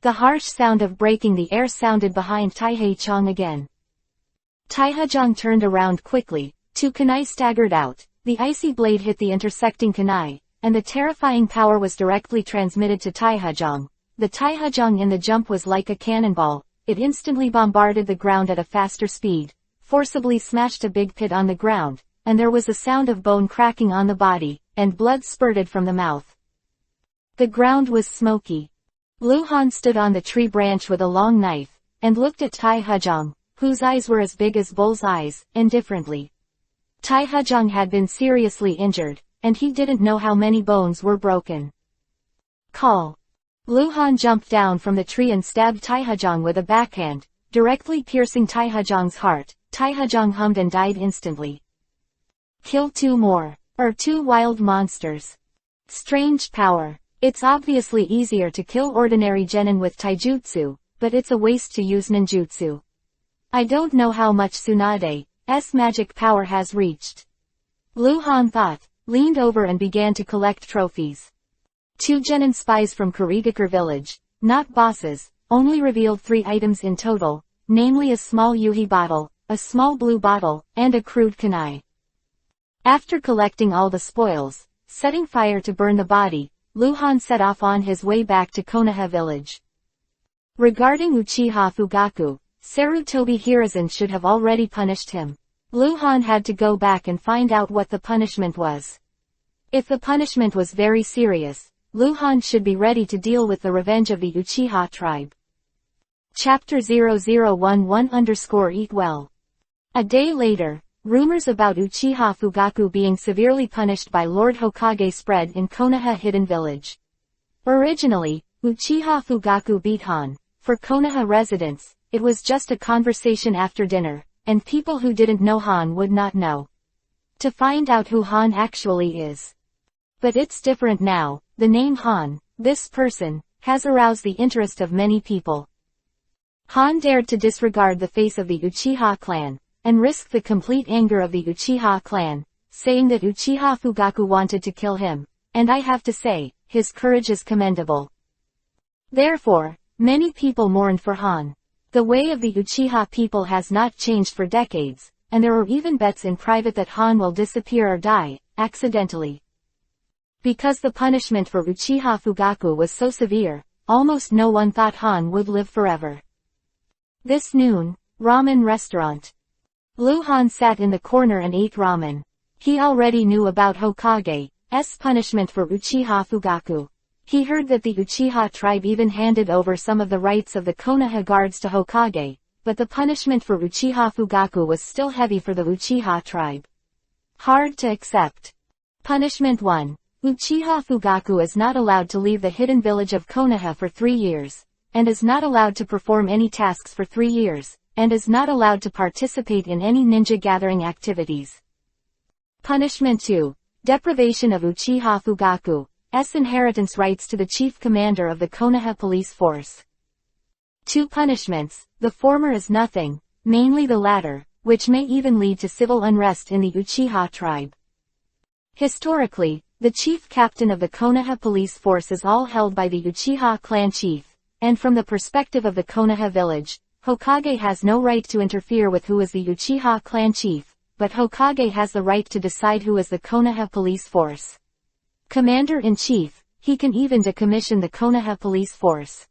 The harsh sound of breaking the air sounded behind Taihachong again. Taihajong turned around quickly. Two kunai staggered out. The icy blade hit the intersecting kunai, and the terrifying power was directly transmitted to Taihajong. The Taihajong in the jump was like a cannonball. It instantly bombarded the ground at a faster speed, forcibly smashed a big pit on the ground, and there was a sound of bone cracking on the body, and blood spurted from the mouth. The ground was smoky. Lu Han stood on the tree branch with a long knife, and looked at Taihajong, whose eyes were as big as bull's eyes, indifferently. Taihajong had been seriously injured, and he didn't know how many bones were broken. Call. Lu Han jumped down from the tree and stabbed Taihajong with a backhand, directly piercing Taihajong's heart. Taihajong hummed and died instantly. Kill two more. Or two wild monsters. Strange power. It's obviously easier to kill ordinary genin with taijutsu, but it's a waste to use ninjutsu. I don't know how much Tsunade's magic power has reached. Lu Han thought, leaned over and began to collect trophies. Two genin spies from Kurigakure village, not bosses, only revealed 3 items in total, namely a small yuhi bottle, a small blue bottle, and a crude kunai. After collecting all the spoils, setting fire to burn the body, Lu Han set off on his way back to Konoha village. Regarding Uchiha Fugaku, Sarutobi Hiruzen should have already punished him. Lu Han had to go back and find out what the punishment was. If the punishment was very serious, Lu Han should be ready to deal with the revenge of the Uchiha tribe. Chapter 0011_Eat Well. A day later, rumors about Uchiha Fugaku being severely punished by Lord Hokage spread in Konoha Hidden Village. Originally, Uchiha Fugaku beat Han. For Konoha residents, it was just a conversation after dinner, and people who didn't know Han would not know. To find out who Han actually is. But it's different now. The name Han, this person, has aroused the interest of many people. Han dared to disregard the face of the Uchiha clan, and risk the complete anger of the Uchiha clan, saying that Uchiha Fugaku wanted to kill him, and I have to say, his courage is commendable. Therefore, many people mourned for Han. The way of the Uchiha people has not changed for decades, and there are even bets in private that Han will disappear or die, accidentally. Because the punishment for Uchiha Fugaku was so severe, almost no one thought Han would live forever. This noon, ramen restaurant. Lu Han sat in the corner and ate ramen. He already knew about Hokage's punishment for Uchiha Fugaku. He heard that the Uchiha tribe even handed over some of the rights of the Konoha guards to Hokage, but the punishment for Uchiha Fugaku was still heavy for the Uchiha tribe. Hard to accept. Punishment 1. Uchiha Fugaku is not allowed to leave the hidden village of Konoha for 3 years, and is not allowed to perform any tasks for 3 years, and is not allowed to participate in any ninja gathering activities. Punishment 2. Deprivation of Uchiha Fugaku's inheritance rights to the chief commander of the Konoha police force. 2 punishments, the former is nothing, mainly the latter, which may even lead to civil unrest in the Uchiha tribe. Historically, The chief captain of the Konoha police force is all held by the Uchiha clan chief, and from the perspective of the Konoha village, Hokage has no right to interfere with who is the Uchiha clan chief, but Hokage has the right to decide who is the Konoha police force commander-in-chief. He can even decommission the Konoha police force.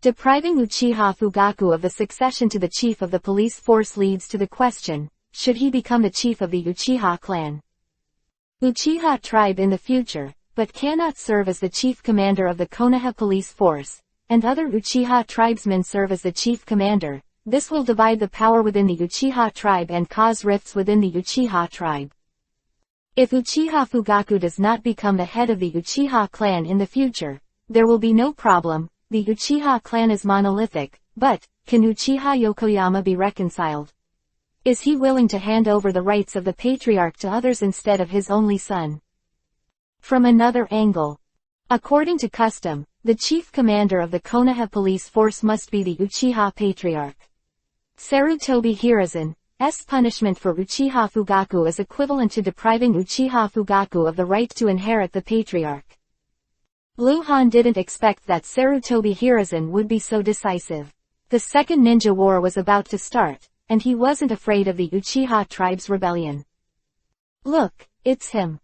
Depriving Uchiha Fugaku of the succession to the chief of the police force leads to the question, should he become the chief of the Uchiha clan? Uchiha tribe in the future, but cannot serve as the chief commander of the Konoha police force, and other Uchiha tribesmen serve as the chief commander. This will divide the power within the Uchiha tribe and cause rifts within the Uchiha tribe. If Uchiha Fugaku does not become the head of the Uchiha clan in the future, there will be no problem. The Uchiha clan is monolithic, but, can Uchiha Yokoyama be reconciled? Is he willing to hand over the rights of the patriarch to others instead of his only son? From another angle. According to custom, the chief commander of the Konoha police force must be the Uchiha patriarch. Sarutobi Hiruzen's punishment for Uchiha Fugaku is equivalent to depriving Uchiha Fugaku of the right to inherit the patriarch. Luhan didn't expect that Sarutobi Hiruzen would be so decisive. The Second Ninja War was about to start, and he wasn't afraid of the Uchiha tribe's rebellion. Look, it's him.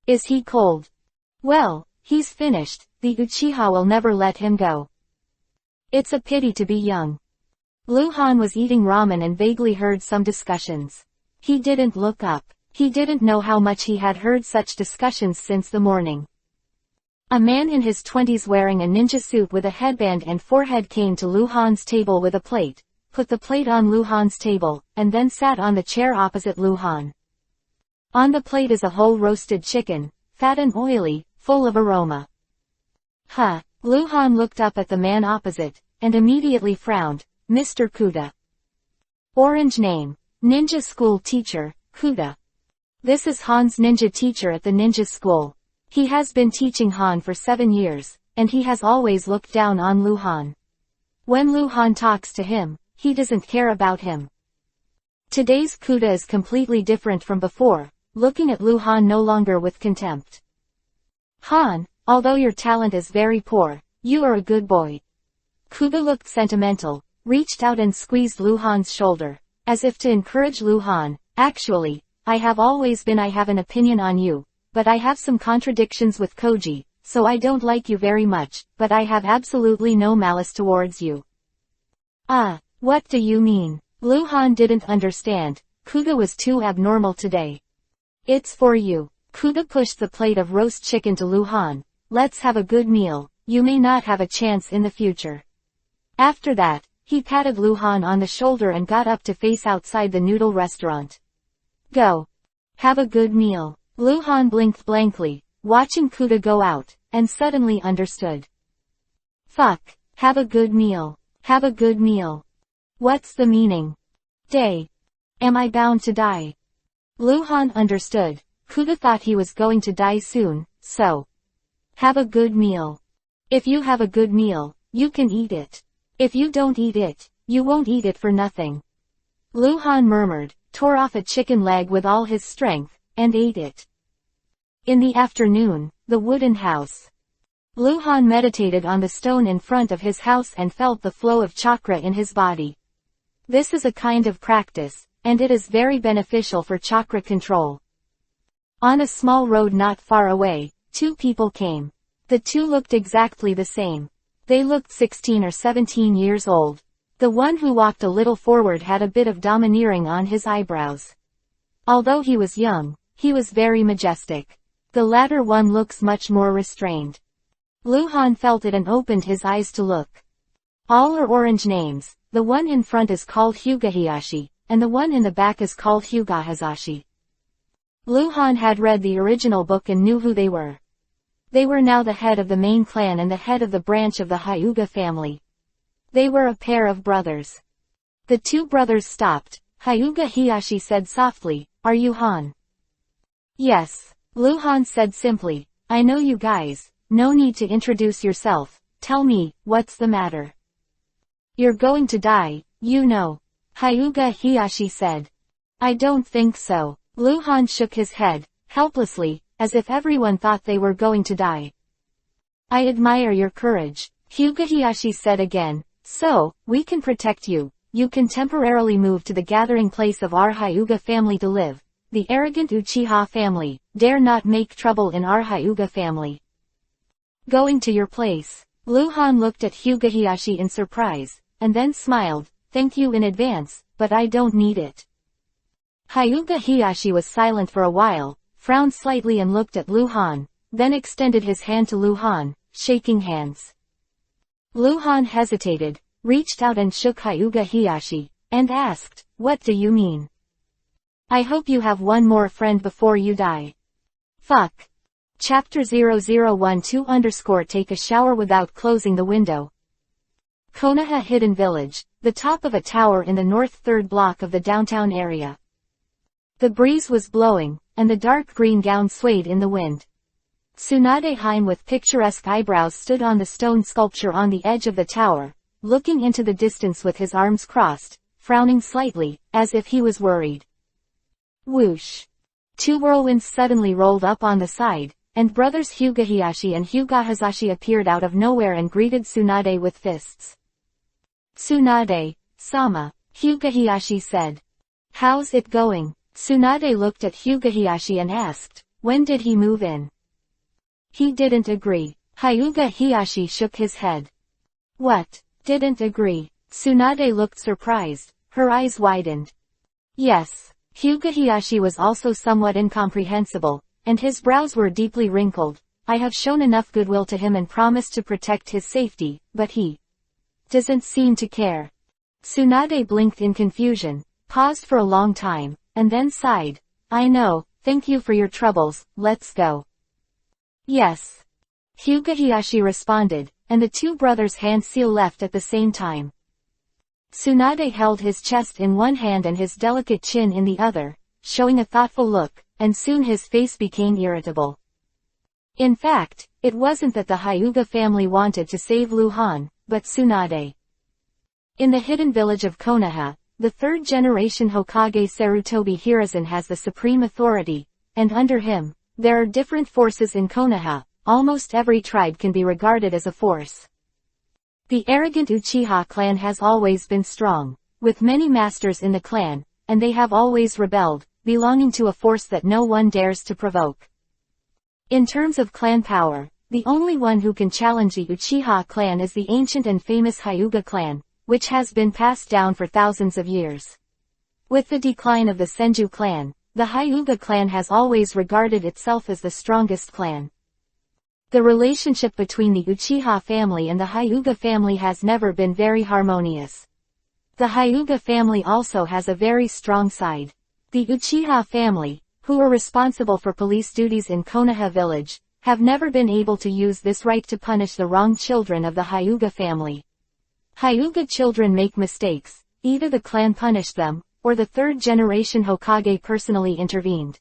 Is he cold? Well, he's finished. The Uchiha will never let him go. It's a pity to be young. Luhan was eating ramen and vaguely heard some discussions. He didn't look up. He didn't know how much he had heard such discussions since the morning. A man in his 20s wearing a ninja suit with a headband and forehead came to Luhan's table with a plate, put the plate on Luhan's table, and then sat on the chair opposite Luhan. On the plate is a whole roasted chicken, fat and oily, full of aroma. Huh. Luhan looked up at the man opposite, and immediately frowned. Mr. Kuda. Orange name. Ninja school teacher, Kuda. This is Han's ninja teacher at the ninja school. He has been teaching Han for 7 years, and he has always looked down on Luhan. When Luhan talks to him, he doesn't care about him. Today's Kuda is completely different from before, looking at Luhan no longer with contempt. Han, although your talent is very poor, you are a good boy. Kuda looked sentimental, reached out and squeezed Luhan's shoulder, as if to encourage Luhan. Actually, I have an opinion on you, but I have some contradictions with Koji, so I don't like you very much, but I have absolutely no malice towards you. Ah, what do you mean? Luhan didn't understand. Kuda was too abnormal today. It's for you. Kuda pushed the plate of roast chicken to Luhan. Let's have a good meal. You may not have a chance in the future. After that, he patted Luhan on the shoulder and got up to face outside the noodle restaurant. Go. Have a good meal. Luhan blinked blankly, watching Kuda go out, and suddenly understood. Fuck. Have a good meal. Have a good meal. What's the meaning? Day. Am I bound to die? Luhan understood. Kuda thought he was going to die soon, so. Have a good meal. If you have a good meal, you can eat it. If you don't eat it, you won't eat it for nothing. Luhan murmured, tore off a chicken leg with all his strength, and ate it. In the afternoon, the wooden house. Luhan meditated on the stone in front of his house and felt the flow of chakra in his body. This is a kind of practice, and it is very beneficial for chakra control. On a small road not far away, 2 people came. The 2 looked exactly the same. They looked 16 or 17 years old. The one who walked a little forward had a bit of domineering on his eyebrows. Although he was young, he was very majestic. The latter one looks much more restrained. Luhan felt it and opened his eyes to look. All are orange names. The one in front is called Hyugahiyashi, and the one in the back is called Hyugahazashi. Luhan had read the original book and knew who they were. They were now the head of the main clan and the head of the branch of the Hyuga family. They were a pair of brothers. The 2 brothers stopped. Hyuga Hiyashi said softly, "Are you Han?" "Yes." Luhan said simply, "I know you guys. No need to introduce yourself. Tell me, what's the matter?" "You're going to die, you know." Hyuga Hiyashi said. "I don't think so." Luhan shook his head, helplessly. as if everyone thought they were going to die. I admire your courage, Hyuga said again. So, we can protect you. You can temporarily move to the gathering place of our Hyuga family to live. The arrogant Uchiha family dare not make trouble in our Hyuga family. Going to your place. Luhan looked at Hyuga in surprise, and then smiled. Thank you in advance, but I don't need it. Hyuga was silent for a while, frowned slightly and looked at Luhan, then extended his hand to Luhan, shaking hands. Luhan hesitated, reached out and shook Hyuga and asked, "What do you mean?" "I hope you have one more friend before you die." Fuck. Chapter 0012 Take a shower without closing the window. Konoha Hidden Village, the top of a tower in the north third block of the downtown area. The breeze was blowing, and the dark green gown swayed in the wind. Tsunade with picturesque eyebrows stood on the stone sculpture on the edge of the tower, looking into the distance with his arms crossed, frowning slightly, as if he was worried. Whoosh. Two whirlwinds suddenly rolled up on the side, and brothers Hyuga and Hyuga Hazashi appeared out of nowhere and greeted Tsunade with fists. "Tsunade-sama," Hyuga said. "How's it going?" Tsunade looked at Hyuga and asked, "When did he move in?" "He didn't agree." Hyuga shook his head. "What? Didn't agree?" Tsunade looked surprised, her eyes widened. "Yes." Hyuga was also somewhat incomprehensible, and his brows were deeply wrinkled. "I have shown enough goodwill to him and promised to protect his safety, but he doesn't seem to care." Tsunade blinked in confusion, paused for a long time, and then sighed. "I know, thank you for your troubles, let's go." "Yes." Hyuga responded, and the two brothers' hand-seal left at the same time. Tsunade held his chest in one hand and his delicate chin in the other, showing a thoughtful look, and soon his face became irritable. In fact, it wasn't that the Hyuga family wanted to save Luhan, but Tsunade. In the hidden village of Konoha, the third-generation Hokage Sarutobi Hiruzen has the supreme authority, and under him, there are different forces in Konoha. Almost every tribe can be regarded as a force. The arrogant Uchiha clan has always been strong, with many masters in the clan, and they have always rebelled, belonging to a force that no one dares to provoke. In terms of clan power, the only one who can challenge the Uchiha clan is the ancient and famous Hyuga clan, which has been passed down for thousands of years. With the decline of the Senju clan, the Hyuga clan has always regarded itself as the strongest clan. The relationship between the Uchiha family and the Hyuga family has never been very harmonious. The Hyuga family also has a very strong side. The Uchiha family, who are responsible for police duties in Konoha village, have never been able to use this right to punish the wrong children of the Hyuga family. Hyuga children make mistakes, either the clan punished them, or the third-generation Hokage personally intervened.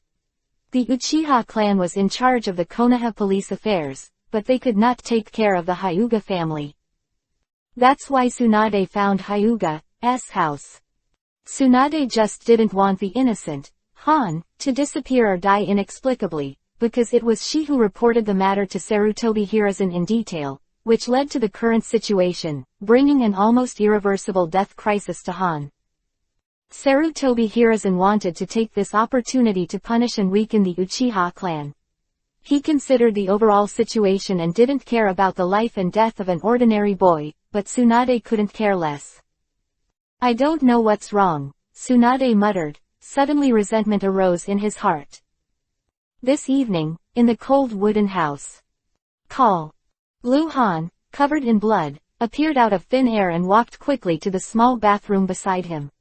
The Uchiha clan was in charge of the Konoha police affairs, but they could not take care of the Hyuga family. That's why Tsunade found Hyuga's house. Tsunade just didn't want the innocent, Han, to disappear or die inexplicably, because it was she who reported the matter to Sarutobi Hiruzen in detail, which led to the current situation, bringing an almost irreversible death crisis to Han. Sarutobi Hiruzen wanted to take this opportunity to punish and weaken the Uchiha clan. He considered the overall situation and didn't care about the life and death of an ordinary boy, but Tsunade couldn't care less. "I don't know what's wrong," Tsunade muttered. Suddenly resentment arose in his heart. This evening, in the cold wooden house. Call. Luhan, covered in blood, appeared out of thin air and walked quickly to the small bathroom beside him.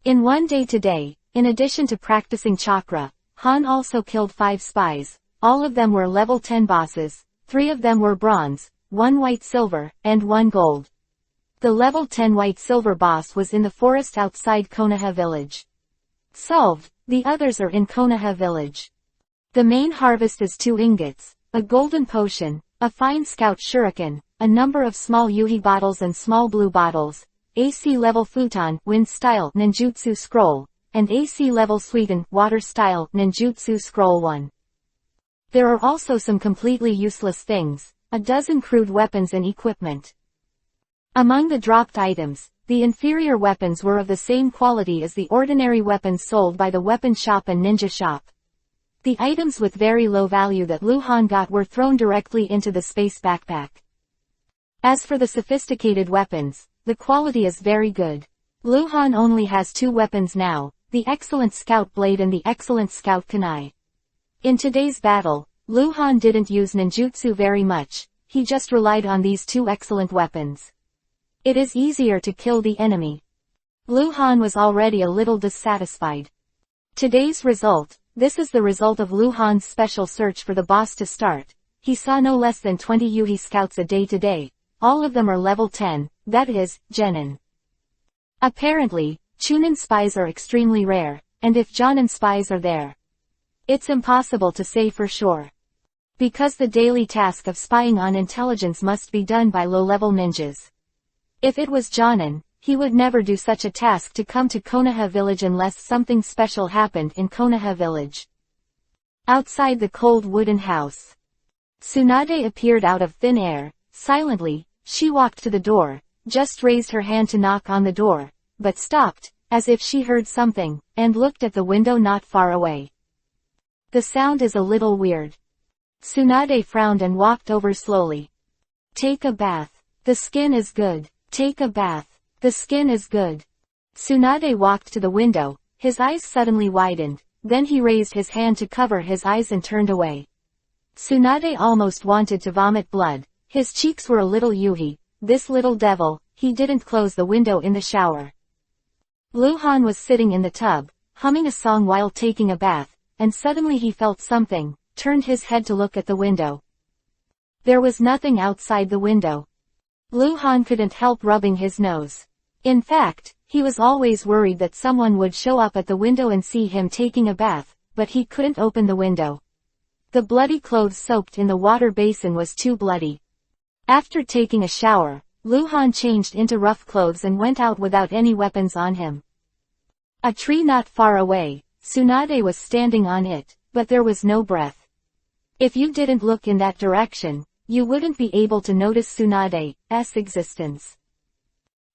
In one day today, in addition to practicing chakra, Han also killed 5 spies. All of them were level 10 bosses, 3 of them were bronze, 1 white-silver, and 1 gold. The level 10 white-silver boss was in the forest outside Konoha village. Solved, the others are in Konoha village. The main harvest is 2 ingots, a golden potion, a fine scout shuriken, a number of small yuhi bottles and small blue bottles, AC level futon, wind style ninjutsu scroll, and AC level sweeten, water style ninjutsu scroll 1. There are also some completely useless things, a dozen crude weapons and equipment. Among the dropped items, the inferior weapons were of the same quality as the ordinary weapons sold by the weapon shop and ninja shop. The items with very low value that Luhan got were thrown directly into the space backpack. As for the sophisticated weapons, the quality is very good. Luhan only has 2 weapons now, the excellent scout blade and the excellent scout kunai. In today's battle, Luhan didn't use ninjutsu very much, he just relied on these 2 excellent weapons. It is easier to kill the enemy. Luhan was already a little dissatisfied. Today's result, this is the result of Luhan's special search for the boss to start. He saw no less than 20 Yuhi scouts a day today. All of them are level 10, that is, Genin. Apparently, Chunin spies are extremely rare, and if Jonin spies are there, it's impossible to say for sure. Because the daily task of spying on intelligence must be done by low-level ninjas. If it was Jonin, he would never do such a task to come to Konoha village unless something special happened in Konoha village. Outside the cold wooden house, Tsunade appeared out of thin air. Silently, she walked to the door, just raised her hand to knock on the door, but stopped, as if she heard something, and looked at the window not far away. The sound is a little weird. Tsunade frowned and walked over slowly. Take a bath. The skin is good. Take a bath. The skin is good. Tsunade walked to the window, his eyes suddenly widened, then he raised his hand to cover his eyes and turned away. Tsunade almost wanted to vomit blood, his cheeks were a little yuhi, this little devil, he didn't close the window in the shower. Luhan was sitting in the tub, humming a song while taking a bath, and suddenly he felt something, turned his head to look at the window. There was nothing outside the window. Luhan couldn't help rubbing his nose. In fact, he was always worried that someone would show up at the window and see him taking a bath, but he couldn't open the window. The bloody clothes soaked in the water basin was too bloody. After taking a shower, Luhan changed into rough clothes and went out without any weapons on him. A tree not far away, Tsunade was standing on it, but there was no breath. If you didn't look in that direction, you wouldn't be able to notice Tsunade's existence.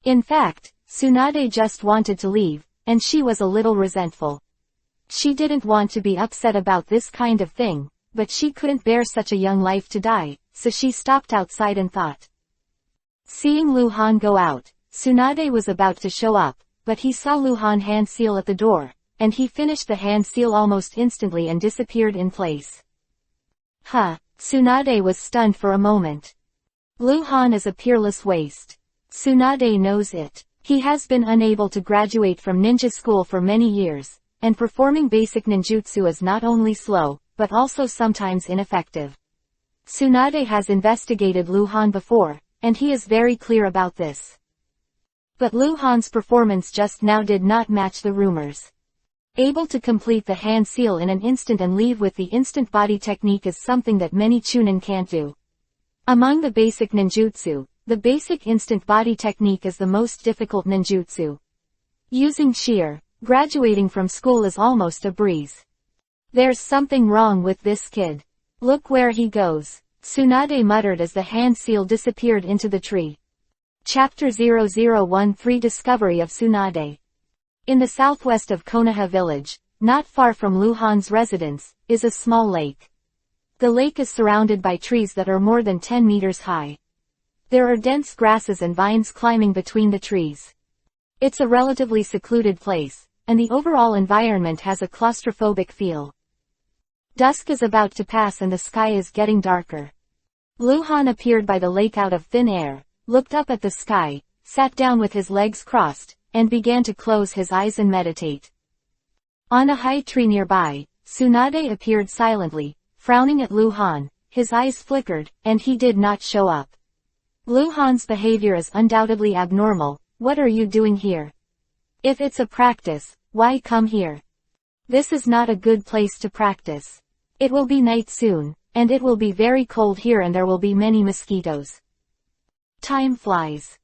In fact, Tsunade just wanted to leave, and she was a little resentful. She didn't want to be upset about this kind of thing, but she couldn't bear such a young life to die, so she stopped outside and thought. Seeing Luhan go out, Tsunade was about to show up, but he saw Luhan hand seal at the door, and he finished the hand seal almost instantly and disappeared in place. Tsunade was stunned for a moment. Luhan is a peerless waste. Tsunade knows it. He has been unable to graduate from ninja school for many years, and performing basic ninjutsu is not only slow, but also sometimes ineffective. Tsunade has investigated Luhan before, and he is very clear about this. But Luhan's performance just now did not match the rumors. Able to complete the hand seal in an instant and leave with the instant body technique is something that many chunin can't do. Among the basic ninjutsu, the basic instant body technique is the most difficult ninjutsu. Using sheer, graduating from school is almost a breeze. There's something wrong with this kid. Look where he goes, Tsunade muttered as the hand seal disappeared into the tree. Chapter 0013 Discovery of Tsunade. In the southwest of Konoha village, not far from Luhan's residence, is a small lake. The lake is surrounded by trees that are more than 10 meters high. There are dense grasses and vines climbing between the trees. It's a relatively secluded place, and the overall environment has a claustrophobic feel. Dusk is about to pass and the sky is getting darker. Luhan appeared by the lake out of thin air, looked up at the sky, sat down with his legs crossed, and began to close his eyes and meditate. On a high tree nearby, Tsunade appeared silently, frowning at Luhan, his eyes flickered, and he did not show up. Luhan's behavior is undoubtedly abnormal. What are you doing here? If it's a practice, why come here? This is not a good place to practice. It will be night soon, and it will be very cold here and there will be many mosquitoes. Time flies.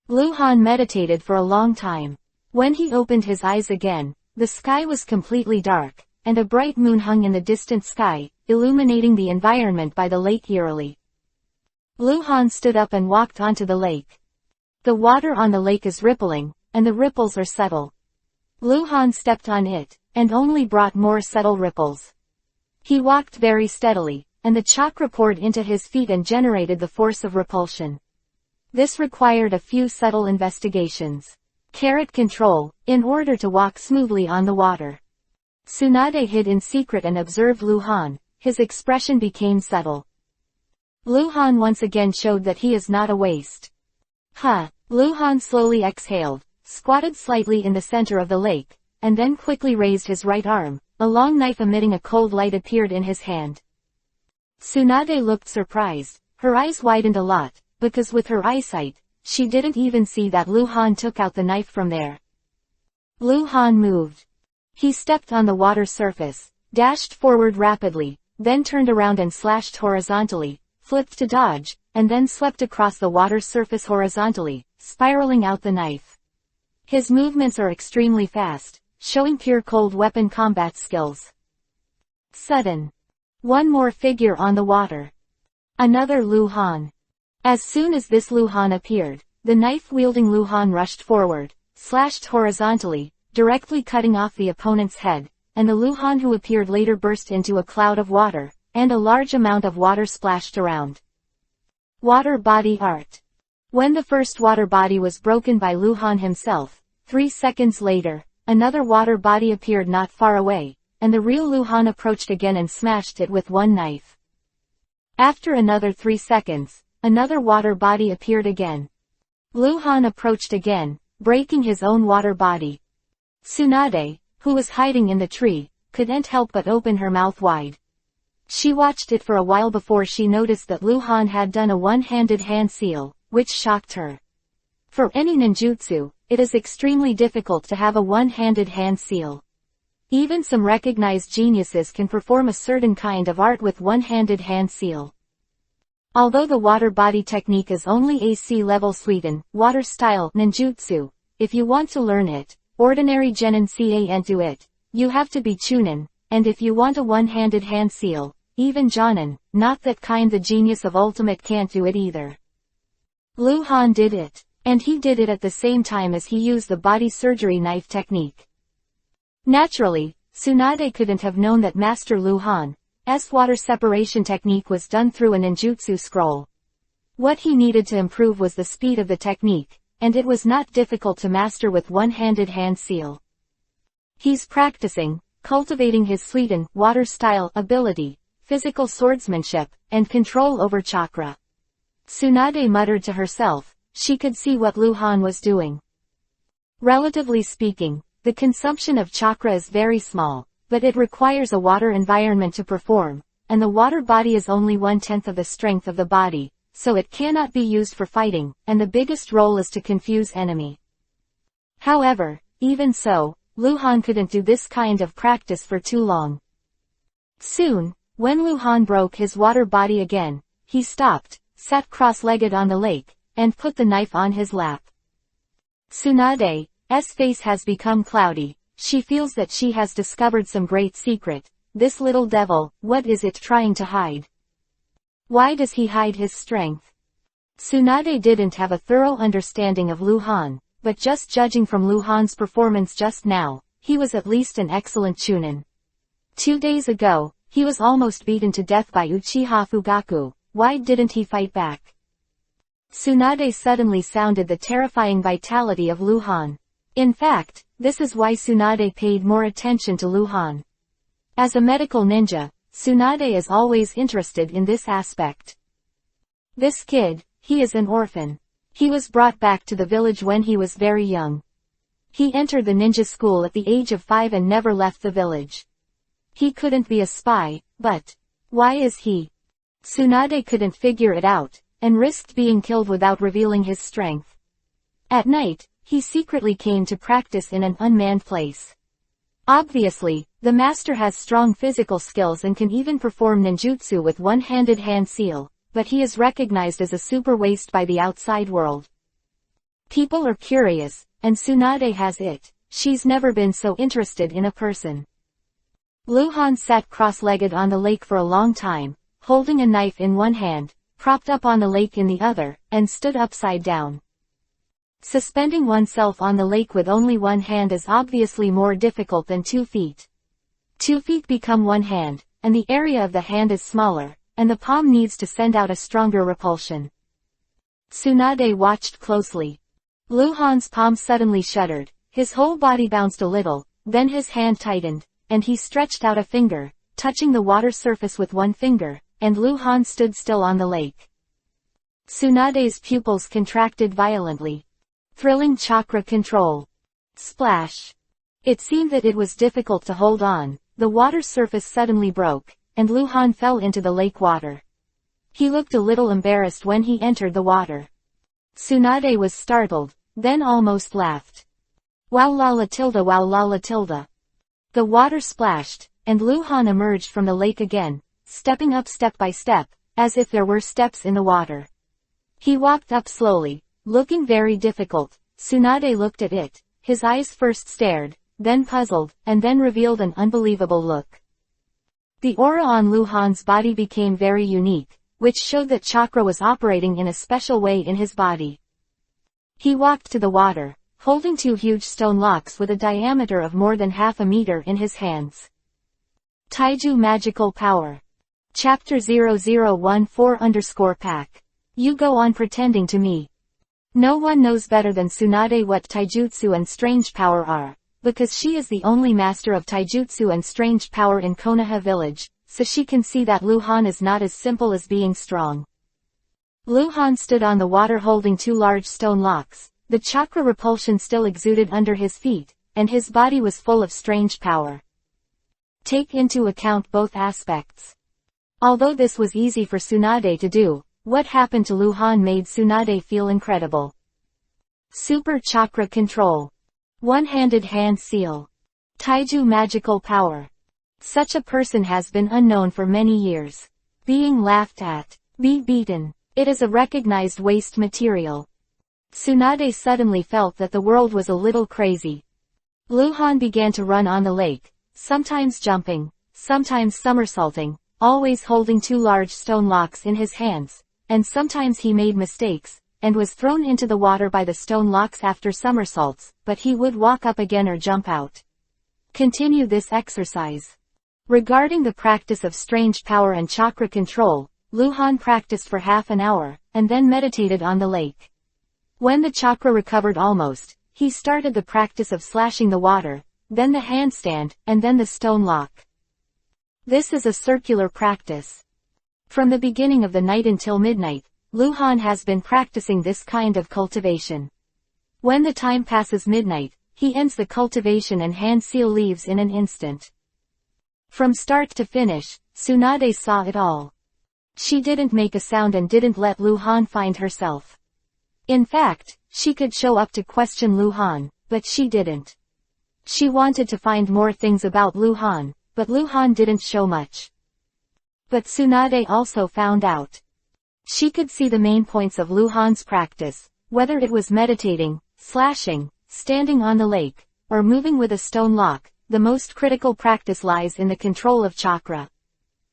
Luhan meditated for a long time. When he opened his eyes again, the sky was completely dark, and a bright moon hung in the distant sky, illuminating the environment by the lake eerily. Lu Han stood up and walked onto the lake. The water on the lake is rippling, and the ripples are subtle. Lu Han stepped on it, and only brought more subtle ripples. He walked very steadily, and the chakra poured into his feet and generated the force of repulsion. This required a few subtle investigations. Control, in order to walk smoothly on the water. Tsunade hid in secret and observed Lu Han. His expression became subtle. Lu Han once again showed that he is not a waste. Lu Han slowly exhaled, squatted slightly in the center of the lake, and then quickly raised his right arm. A long knife emitting a cold light appeared in his hand. Tsunade looked surprised. Her eyes widened a lot, because with her eyesight, she didn't even see that Lu Han took out the knife from there. Lu Han moved. He stepped on the water surface, dashed forward rapidly, then turned around and slashed horizontally, flipped to dodge, and then swept across the water surface horizontally, spiraling out the knife. His movements are extremely fast, showing pure cold weapon combat skills. Sudden. One more figure on the water. Another Lu Han. As soon as this Lu Han appeared, the knife-wielding Lu Han rushed forward, slashed horizontally, directly cutting off the opponent's head, and the Lu Han who appeared later burst into a cloud of water, and a large amount of water splashed around. Water body art. When the first water body was broken by Lu Han himself, 3 seconds later, another water body appeared not far away, and the real Lu Han approached again and smashed it with one knife. After another 3 seconds, another water body appeared again. Lu Han approached again, breaking his own water body. Tsunade, who was hiding in the tree, couldn't help but open her mouth wide. She watched it for a while before she noticed that Lu Han had done a one-handed hand seal, which shocked her. For any ninjutsu, it is extremely difficult to have a one-handed hand seal. Even some recognized geniuses can perform a certain kind of art with one-handed hand seal. Although the water body technique is only AC level Suiten, water style ninjutsu, if you want to learn it, ordinary genin can do it, you have to be chunin, and if you want a one-handed hand seal, even jonin, not that kind the genius of ultimate can't do it either. Lu Han did it, and he did it at the same time as he used the body surgery knife technique. Naturally, Tsunade couldn't have known that Master Lu Han's water separation technique was done through a ninjutsu scroll. What he needed to improve was the speed of the technique, and it was not difficult to master with one-handed hand seal. He's practicing, cultivating his Suiten, water style, ability, physical swordsmanship, and control over chakra. Tsunade muttered to herself. She could see what Lu Han was doing. Relatively speaking, the consumption of chakra is very small, but it requires a water environment to perform, and the water body is only 1/10 of the strength of the body, so it cannot be used for fighting, and the biggest role is to confuse enemy. However, even so, Lu Han couldn't do this kind of practice for too long. Soon, when Lu Han broke his water body again, he stopped, sat cross-legged on the lake, and put the knife on his lap. Tsunade's face has become cloudy. She feels that she has discovered some great secret. This little devil, what is it trying to hide? Why does he hide his strength? Tsunade didn't have a thorough understanding of Lu Han, but just judging from Lu Han's performance just now, he was at least an excellent chunin. 2 days ago, he was almost beaten to death by Uchiha Fugaku. Why didn't he fight back? Tsunade suddenly sounded the terrifying vitality of Lu Han. In fact, this is why Tsunade paid more attention to Lu Han. As a medical ninja, Tsunade is always interested in this aspect. This kid, he is an orphan. He was brought back to the village when he was very young. He entered the ninja school at the age of 5 and never left the village. He couldn't be a spy, but why is he? Tsunade couldn't figure it out, and risked being killed without revealing his strength. At night, he secretly came to practice in an unmanned place. Obviously, the master has strong physical skills and can even perform ninjutsu with one-handed hand seal, but he is recognized as a super waste by the outside world. People are curious, and Tsunade has it. She's never been so interested in a person. Luhan sat cross-legged on the lake for a long time, holding a knife in one hand, propped up on the lake in the other, and stood upside down. Suspending oneself on the lake with only one hand is obviously more difficult than 2 feet. 2 feet become one hand, and the area of the hand is smaller, and the palm needs to send out a stronger repulsion. Tsunade watched closely. Luhan's palm suddenly shuddered, his whole body bounced a little, then his hand tightened, and he stretched out a finger, touching the water surface with one finger, and Luhan stood still on the lake. Tsunade's pupils contracted violently. Thrilling chakra control. Splash. It seemed that it was difficult to hold on, the water surface suddenly broke, and Luhan fell into the lake water. He looked a little embarrassed when he entered the water. Tsunade was startled, then almost laughed. Wow lala tilde wow lala tilde. The water splashed, and Luhan emerged from the lake again, stepping up step by step, as if there were steps in the water. He walked up slowly, looking very difficult. Tsunade looked at it, his eyes first stared, then puzzled, and then revealed an unbelievable look. The aura on Luhan's body became very unique, which showed that chakra was operating in a special way in his body. He walked to the water, holding 2 huge stone locks with a diameter of more than half a meter in his hands. Taiju Magical Power. Chapter 0014_Pack. You go on pretending to me. No one knows better than Tsunade what taijutsu and strange power are, because she is the only master of taijutsu and strange power in Konoha village, so she can see that Luhan is not as simple as being strong. Luhan stood on the water holding 2 large stone locks. The chakra repulsion still exuded under his feet, and his body was full of strange power. Take into account both aspects. Although this was easy for Tsunade to do, what happened to Luhan made Tsunade feel incredible. Super chakra control. One-handed hand seal. Taiju magical power. Such a person has been unknown for many years. Being laughed at. Be beaten. It is a recognized waste material. Tsunade suddenly felt that the world was a little crazy. Luhan began to run on the lake, sometimes jumping, sometimes somersaulting, always holding 2 large stone locks in his hands, and sometimes he made mistakes, and was thrown into the water by the stone locks after somersaults, but he would walk up again or jump out. Continue this exercise. Regarding the practice of strange power and chakra control, Luhan practiced for half an hour, and then meditated on the lake. When the chakra recovered almost, he started the practice of slashing the water, then the handstand, and then the stone lock. This is a circular practice. From the beginning of the night until midnight, Luhan has been practicing this kind of cultivation. When the time passes midnight, he ends the cultivation and hand seal leaves in an instant. From start to finish, Tsunade saw it all. She didn't make a sound and didn't let Luhan find herself. In fact, she could show up to question Luhan, but she didn't. She wanted to find more things about Luhan, but Luhan didn't show much. But Tsunade also found out. She could see the main points of Luhan's practice, whether it was meditating, slashing, standing on the lake, or moving with a stone lock. The most critical practice lies in the control of chakra.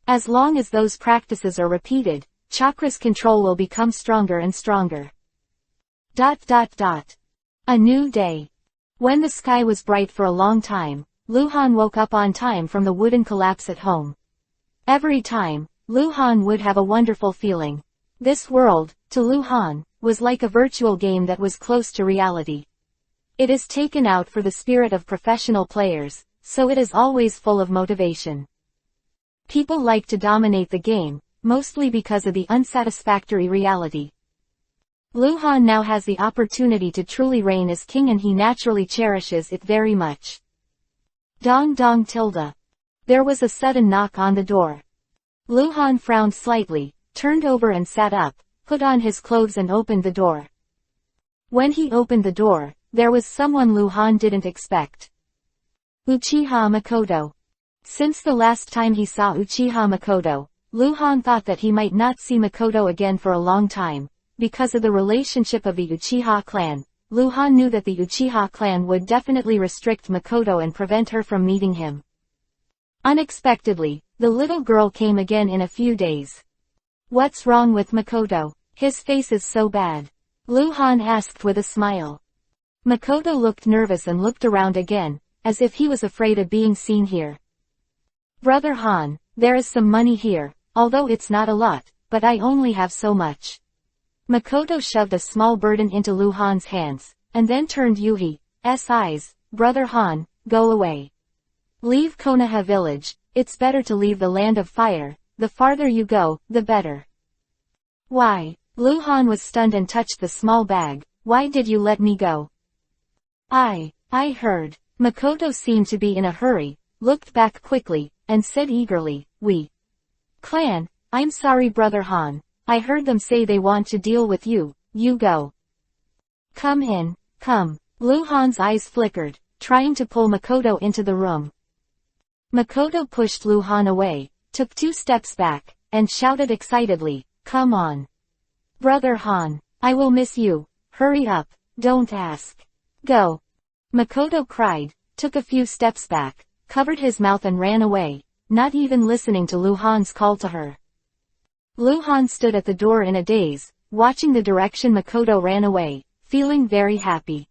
As long as those practices are repeated, chakra's control will become stronger and stronger. A new day. When the sky was bright for a long time, Luhan woke up on time from the wooden collapse at home. Every time, Luhan would have a wonderful feeling. This world, to Luhan, was like a virtual game that was close to reality. It is taken out for the spirit of professional players, so it is always full of motivation. People like to dominate the game, mostly because of the unsatisfactory reality. Luhan now has the opportunity to truly reign as king and he naturally cherishes it very much. Dong dong tilde. There was a sudden knock on the door. Luhan frowned slightly, turned over and sat up, put on his clothes and opened the door. When he opened the door, there was someone Luhan didn't expect. Uchiha Makoto. Since the last time he saw Uchiha Makoto, Luhan thought that he might not see Makoto again for a long time. Because of the relationship of the Uchiha clan, Luhan knew that the Uchiha clan would definitely restrict Makoto and prevent her from meeting him. Unexpectedly, the little girl came again in a few days. What's wrong with Makoto? His face is so bad. Lu Han asked with a smile. Makoto looked nervous and looked around again, as if he was afraid of being seen here. Brother Han, there is some money here, although it's not a lot, but I only have so much. Makoto shoved a small burden into Lu Han's hands, and then turned Yuhi's eyes. Brother Han, go away. Leave Konoha village. It's better to leave the land of fire. The farther you go, the better. Why? Lu Han was stunned and touched the small bag. Why did you let me go? I heard. Makoto seemed to be in a hurry, looked back quickly, and said eagerly, we clan, I'm sorry Brother Han. I heard them say they want to deal with you. You go. Come in, come. Lu Han's eyes flickered, trying to pull Makoto into the room. Makoto pushed Lu Han away, took 2 steps back, and shouted excitedly, come on. Brother Han, I will miss you. Hurry up, don't ask. Go. Makoto cried, took a few steps back, covered his mouth and ran away, not even listening to Lu Han's call to her. Lu Han stood at the door in a daze, watching the direction Makoto ran away, feeling very happy.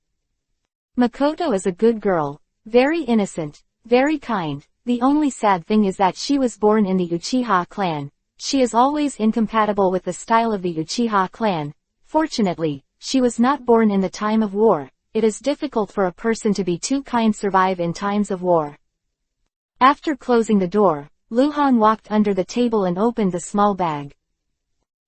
Makoto is a good girl, very innocent, very kind. The only sad thing is that she was born in the Uchiha clan. She is always incompatible with the style of the Uchiha clan. Fortunately, she was not born in the time of war. It is difficult for a person to be too kind survive in times of war. After closing the door, Lu Han walked under the table and opened the small bag.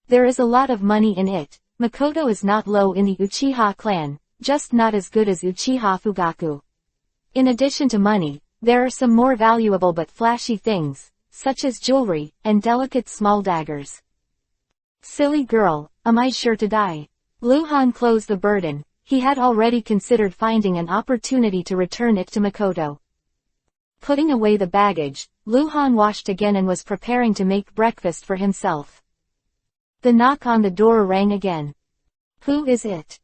There is a lot of money in it. Makoto is not low in the Uchiha clan, just not as good as Uchiha Fugaku. In addition to money, there are some more valuable but flashy things, such as jewelry, and delicate small daggers. Silly girl, am I sure to die? Lu Han closed the burden. He had already considered finding an opportunity to return it to Makoto. Putting away the baggage, Lu Han washed again and was preparing to make breakfast for himself. The knock on the door rang again. Who is it?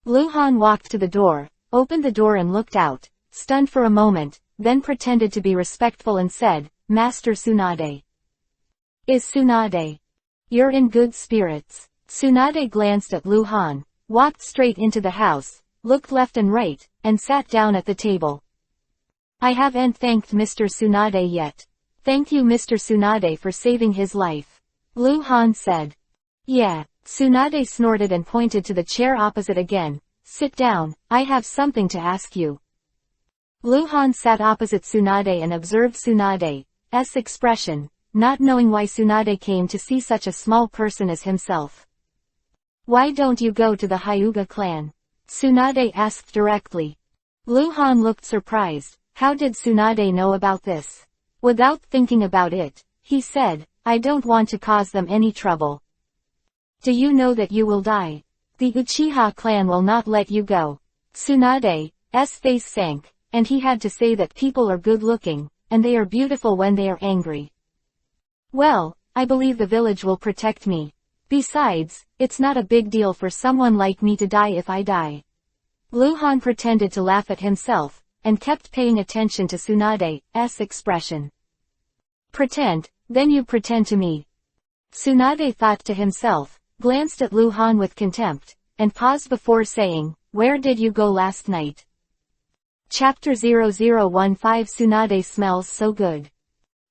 Lu Han walked to the door, opened the door and looked out, stunned for a moment, then pretended to be respectful and said, Master Tsunade. Is Tsunade? You're in good spirits. Tsunade glanced at Lu Han, walked straight into the house, looked left and right, and sat down at the table. I haven't thanked Mr. Tsunade yet. Thank you Mr. Tsunade for saving his life. Lu Han said. Yeah. Tsunade snorted and pointed to the chair opposite again. Sit down, I have something to ask you. Lu Han sat opposite Tsunade and observed Tsunade's expression, not knowing why Tsunade came to see such a small person as himself. Why don't you go to the Hyuga clan? Tsunade asked directly. Lu Han looked surprised. How did Tsunade know about this? Without thinking about it, he said, I don't want to cause them any trouble. Do you know that you will die? The Uchiha clan will not let you go. Tsunade's face sank, and he had to say that people are good looking, and they are beautiful when they are angry. Well, I believe the village will protect me. Besides, it's not a big deal for someone like me to die if I die. Lu Han pretended to laugh at himself, and kept paying attention to Tsunade's expression. Pretend, then you pretend to me. Tsunade thought to himself, glanced at Lu Han with contempt, and paused before saying, Where did you go last night? Chapter 0015 Tsunade smells so good.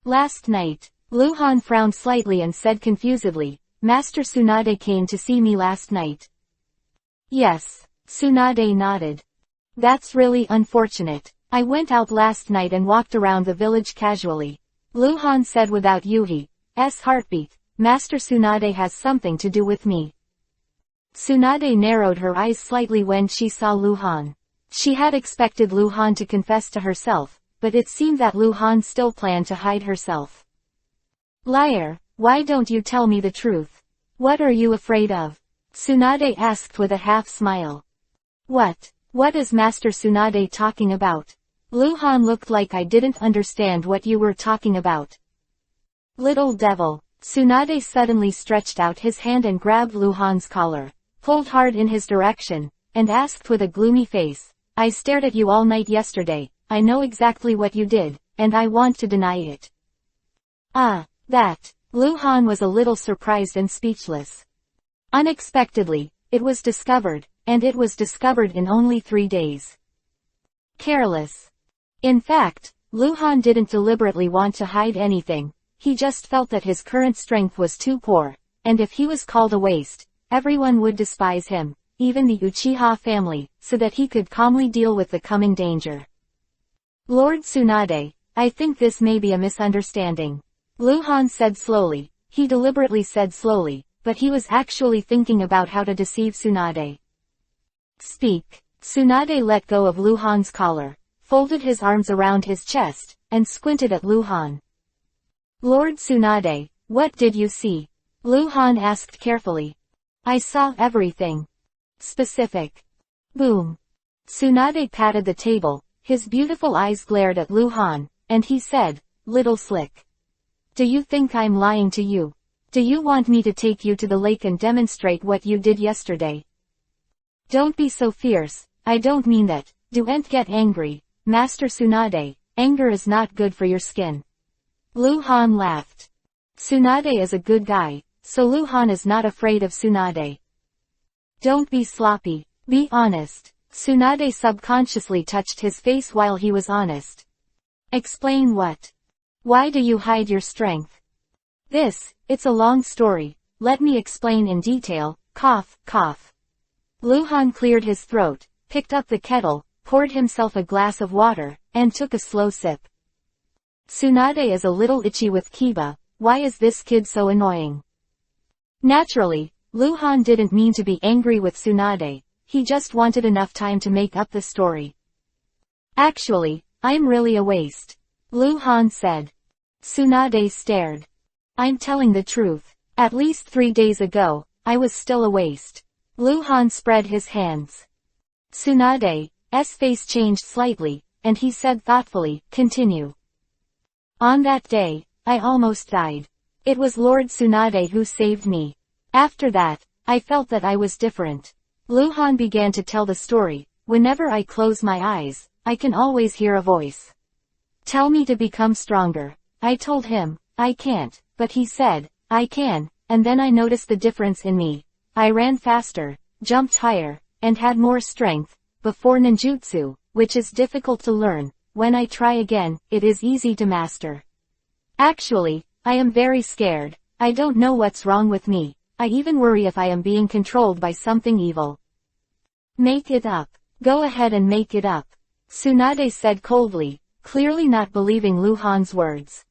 Last night, Lu Han frowned slightly and said confusedly, Master Tsunade came to see me last night. Yes, Tsunade nodded. That's really unfortunate. I went out last night and walked around the village casually. Lu Han said without Yuhi's heartbeat, Master Tsunade has something to do with me. Tsunade narrowed her eyes slightly when she saw Lu Han. She had expected Lu Han to confess to herself, but it seemed that Lu Han still planned to hide herself. Liar, why don't you tell me the truth? What are you afraid of? Tsunade asked with a half smile. What is Master Tsunade talking about? Lu Han looked like I didn't understand what you were talking about. Little devil. Tsunade suddenly stretched out his hand and grabbed Lu Han's collar, pulled hard in his direction, and asked with a gloomy face, I stared at you all night yesterday, I know exactly what you did, and I want to deny it. Ah, that. Lu Han was a little surprised and speechless. Unexpectedly, it was discovered, and it was discovered in only 3 days. Careless. In fact, Lu Han didn't deliberately want to hide anything, he just felt that his current strength was too poor, and if he was called a waste, everyone would despise him, even the Uchiha family, so that he could calmly deal with the coming danger. Lord Tsunade, I think this may be a misunderstanding. Lu Han said slowly. He deliberately said slowly, but he was actually thinking about how to deceive Tsunade. Speak. Tsunade let go of Lu Han's collar, folded his arms around his chest, and squinted at Lu Han. Lord Tsunade, what did you see? Lu Han asked carefully. I saw everything. Specific. Boom. Tsunade patted the table, his beautiful eyes glared at Lu Han, and he said, Little Slick. Do you think I'm lying to you? Do you want me to take you to the lake and demonstrate what you did yesterday? Don't be so fierce, I don't mean that. Don't get angry, Master Tsunade, anger is not good for your skin. Lu Han laughed. Tsunade is a good guy, so Lu Han is not afraid of Tsunade. Don't be sloppy, be honest. Tsunade subconsciously touched his face while he was honest. Explain what? Why do you hide your strength? It's a long story, let me explain in detail, cough, cough. Lu Han cleared his throat, picked up the kettle, poured himself a glass of water, and took a slow sip. Tsunade is a little itchy with Kiba, why is this kid so annoying? Naturally, Lu Han didn't mean to be angry with Tsunade, he just wanted enough time to make up the story. Actually, I'm really a waste. Lu Han said. Tsunade stared. I'm telling the truth. At least 3 days ago, I was still a waste. Lu Han spread his hands. Tsunade's face changed slightly, and he said thoughtfully, continue. On that day, I almost died. It was Lord Tsunade who saved me. After that, I felt that I was different. Lu Han began to tell the story. Whenever I close my eyes, I can always hear a voice. Tell me to become stronger. I told him, I can't, but he said, I can, and then I noticed the difference in me. I ran faster, jumped higher, and had more strength. Before ninjutsu, which is difficult to learn, when I try again, it is easy to master. Actually, I am very scared. I don't know what's wrong with me. I even worry if I am being controlled by something evil. Make it up. Go ahead and make it up. Tsunade said coldly, clearly not believing Lu Han's words.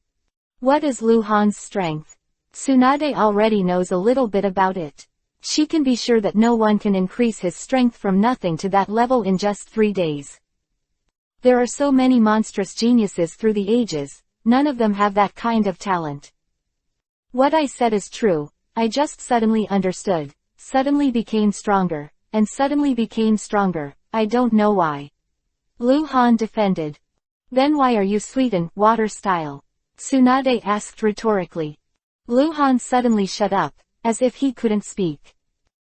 What is Lu Han's strength? Tsunade already knows a little bit about it. She can be sure that no one can increase his strength from nothing to that level in just 3 days. There are so many monstrous geniuses through the ages, none of them have that kind of talent. What I said is true, I just suddenly understood, suddenly became stronger, and suddenly became stronger, I don't know why. Lu Han defended. Then why are you sweetened, water style? Tsunade asked rhetorically. Lu Han suddenly shut up, as if he couldn't speak.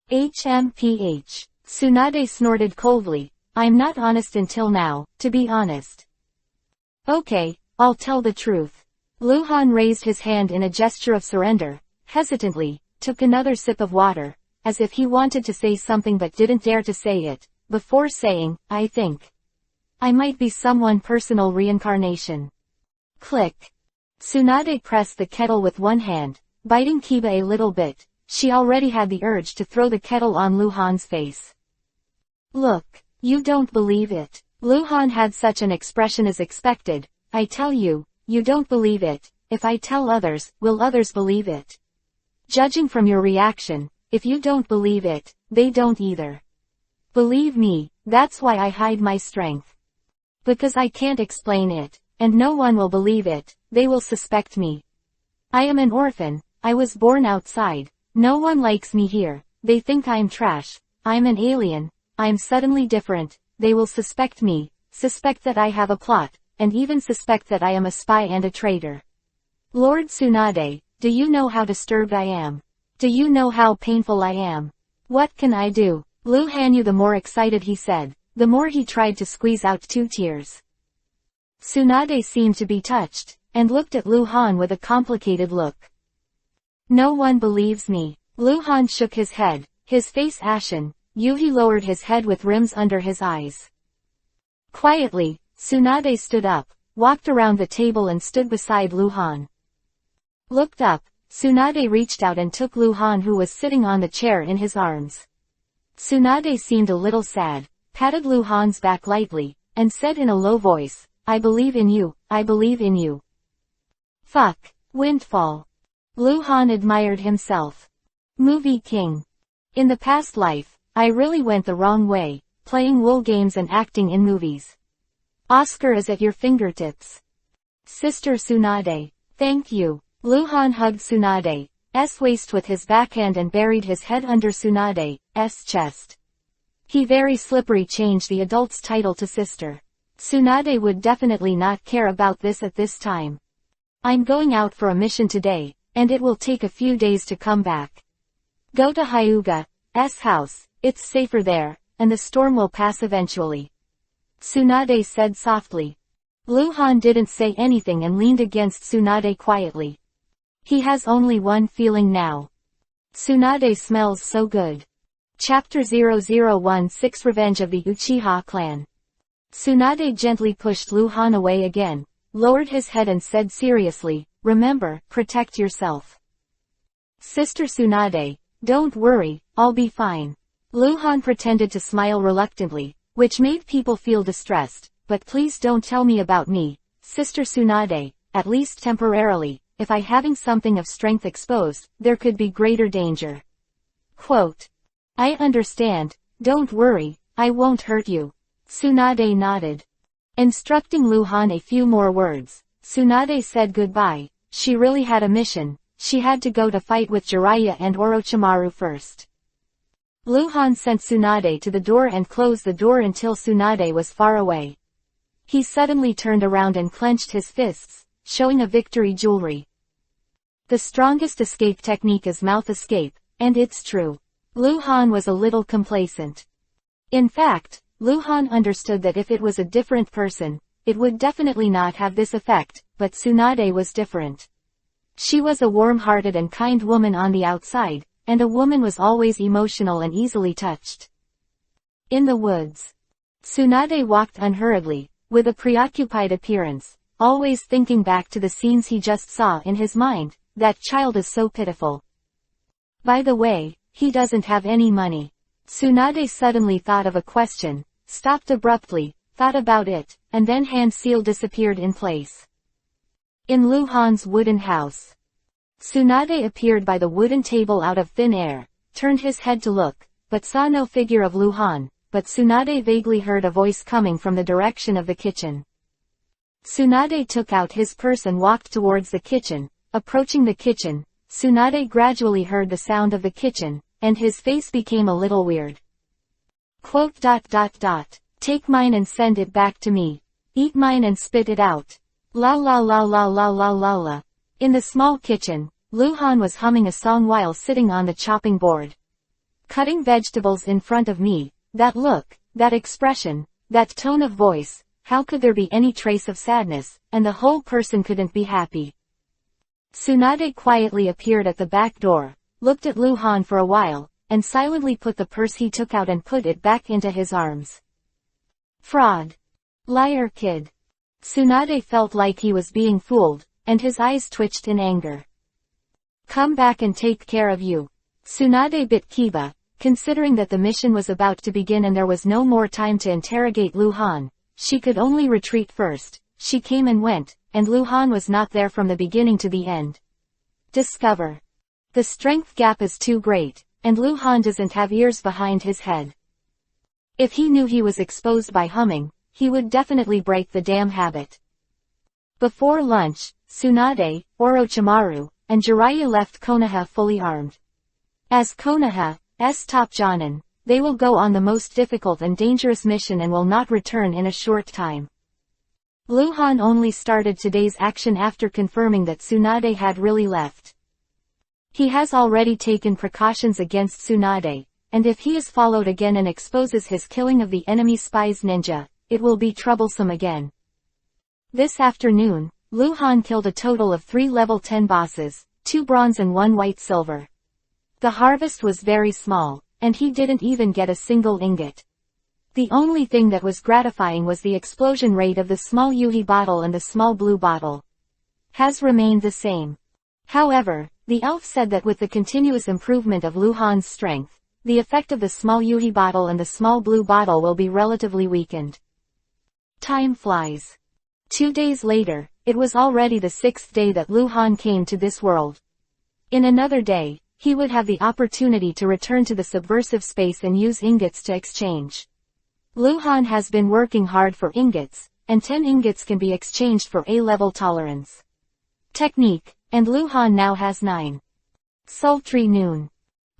HMPH. Tsunade snorted coldly. I'm not honest until now, to be honest. Okay, I'll tell the truth. Lu Han raised his hand in a gesture of surrender, hesitantly, took another sip of water, as if he wanted to say something but didn't dare to say it, before saying, I think I might be someone personal reincarnation. Click. Tsunade pressed the kettle with one hand, biting Kiba a little bit. She already had the urge to throw the kettle on Lu Han's face. Look, you don't believe it. Lu Han had such an expression as expected. I tell you, you don't believe it. If I tell others, will others believe it? Judging from your reaction, if you don't believe it, they don't either. Believe me, that's why I hide my strength. Because I can't explain it, and no one will believe it, they will suspect me. I am an orphan, I was born outside, no one likes me here, they think I'm trash, I'm an alien, I'm suddenly different, they will suspect me, suspect that I have a plot, and even suspect that I am a spy and a traitor. Lord Tsunade, do you know how disturbed I am? Do you know how painful I am? What can I do? Lu Hanyu, the more excited he said, the more he tried to squeeze out 2 tears. Tsunade seemed to be touched. and looked at Lu Han with a complicated look. No one believes me. Lu Han shook his head, his face ashen. Yuhi lowered his head with rims under his eyes. Quietly, Tsunade stood up, walked around the table and stood beside Lu Han. Looked up, Tsunade reached out and took Lu Han, who was sitting on the chair, in his arms. Tsunade seemed a little sad, patted Lu Han's back lightly, and said in a low voice, "I believe in you, I believe in you." Fuck. Windfall. Lu Han admired himself. Movie king. In the past life, I really went the wrong way, playing wool games and acting in movies. Oscar is at your fingertips. Sister Tsunade. Thank you. Lu Han hugged Tsunade's waist with his backhand and buried his head under Tsunade's chest. He very slippery changed the adult's title to sister. Tsunade would definitely not care about this at this time. I'm going out for a mission today, and it will take a few days to come back. Go to Hyuga's house, it's safer there, and the storm will pass eventually. Tsunade said softly. Lu Han didn't say anything and leaned against Tsunade quietly. He has only one feeling now. Tsunade smells so good. Chapter 0016 Revenge of the Uchiha Clan. Tsunade gently pushed Lu Han away again, lowered his head and said seriously, "Remember, protect yourself." Sister Tsunade, don't worry, I'll be fine. Lu Han pretended to smile reluctantly, which made people feel distressed, but please don't tell me about me, Sister Tsunade, at least temporarily. If I having something of strength exposed, there could be greater danger. Quote. I understand, don't worry, I won't hurt you. Tsunade nodded. Instructing Lu Han a few more words, Tsunade said goodbye. She really had a mission. She had to go to fight with Jiraiya and Orochimaru first. Lu Han sent Tsunade to the door and closed the door until Tsunade was far away. He suddenly turned around and clenched his fists, showing a victory jewelry. The strongest escape technique is mouth escape, and it's true. Lu Han was a little complacent. In fact, Lu Han understood that if it was a different person, it would definitely not have this effect, but Tsunade was different. She was a warm-hearted and kind woman on the outside, and a woman was always emotional and easily touched. In the woods. Tsunade walked unhurriedly, with a preoccupied appearance, always thinking back to the scenes he just saw in his mind. That child is so pitiful. By the way, he doesn't have any money. Tsunade suddenly thought of a question, stopped abruptly, thought about it, and then hand seal disappeared in place. In Lu Han's wooden house. Tsunade appeared by the wooden table out of thin air, turned his head to look, but saw no figure of Lu Han, but Tsunade vaguely heard a voice coming from the direction of the kitchen. Tsunade took out his purse and walked towards the kitchen. Approaching the kitchen, Tsunade gradually heard the sound of the kitchen, and his face became a little weird. Quote. Take mine and send it back to me. Eat mine and spit it out. La la la la la la la la. In the small kitchen, Lu Han was humming a song while sitting on the chopping board. Cutting vegetables in front of me, that look, that expression, that tone of voice, how could there be any trace of sadness, and the whole person couldn't be happy? Tsunade quietly appeared at the back door, looked at Lu Han for a while, and silently put the purse he took out and put it back into his arms. Fraud. Liar kid. Tsunade felt like he was being fooled, and his eyes twitched in anger. Come back and take care of you. Tsunade bit Kiba, considering that the mission was about to begin and there was no more time to interrogate Lu Han. She could only retreat first. She came and went, and Lu Han was not there from the beginning to the end. Discover. The strength gap is too great, and Lu Han doesn't have ears behind his head. If he knew he was exposed by humming, he would definitely break the damn habit. Before lunch, Tsunade, Orochimaru, and Jiraiya left Konoha fully armed. As Konoha's top Jonin, they will go on the most difficult and dangerous mission and will not return in a short time. Lu Han only started today's action after confirming that Tsunade had really left. He has already taken precautions against Tsunade, and if he is followed again and exposes his killing of the enemy spy's ninja, it will be troublesome again. This afternoon, Lu Han killed a total of 3 level 10 bosses, 2 bronze and 1 white silver. The harvest was very small, and he didn't even get a single ingot. The only thing that was gratifying was the explosion rate of the small Yuhi bottle and the small blue bottle. Has remained the same. However, the elf said that with the continuous improvement of Lu Han's strength, the effect of the small Yuhi bottle and the small blue bottle will be relatively weakened. Time flies. 2 days later, it was already the 6th day that Lu Han came to this world. In another day, he would have the opportunity to return to the subversive space and use ingots to exchange. Lu Han has been working hard for ingots, and 10 ingots can be exchanged for A-level tolerance. Technique, and Lu Han now has 9. Sultry noon.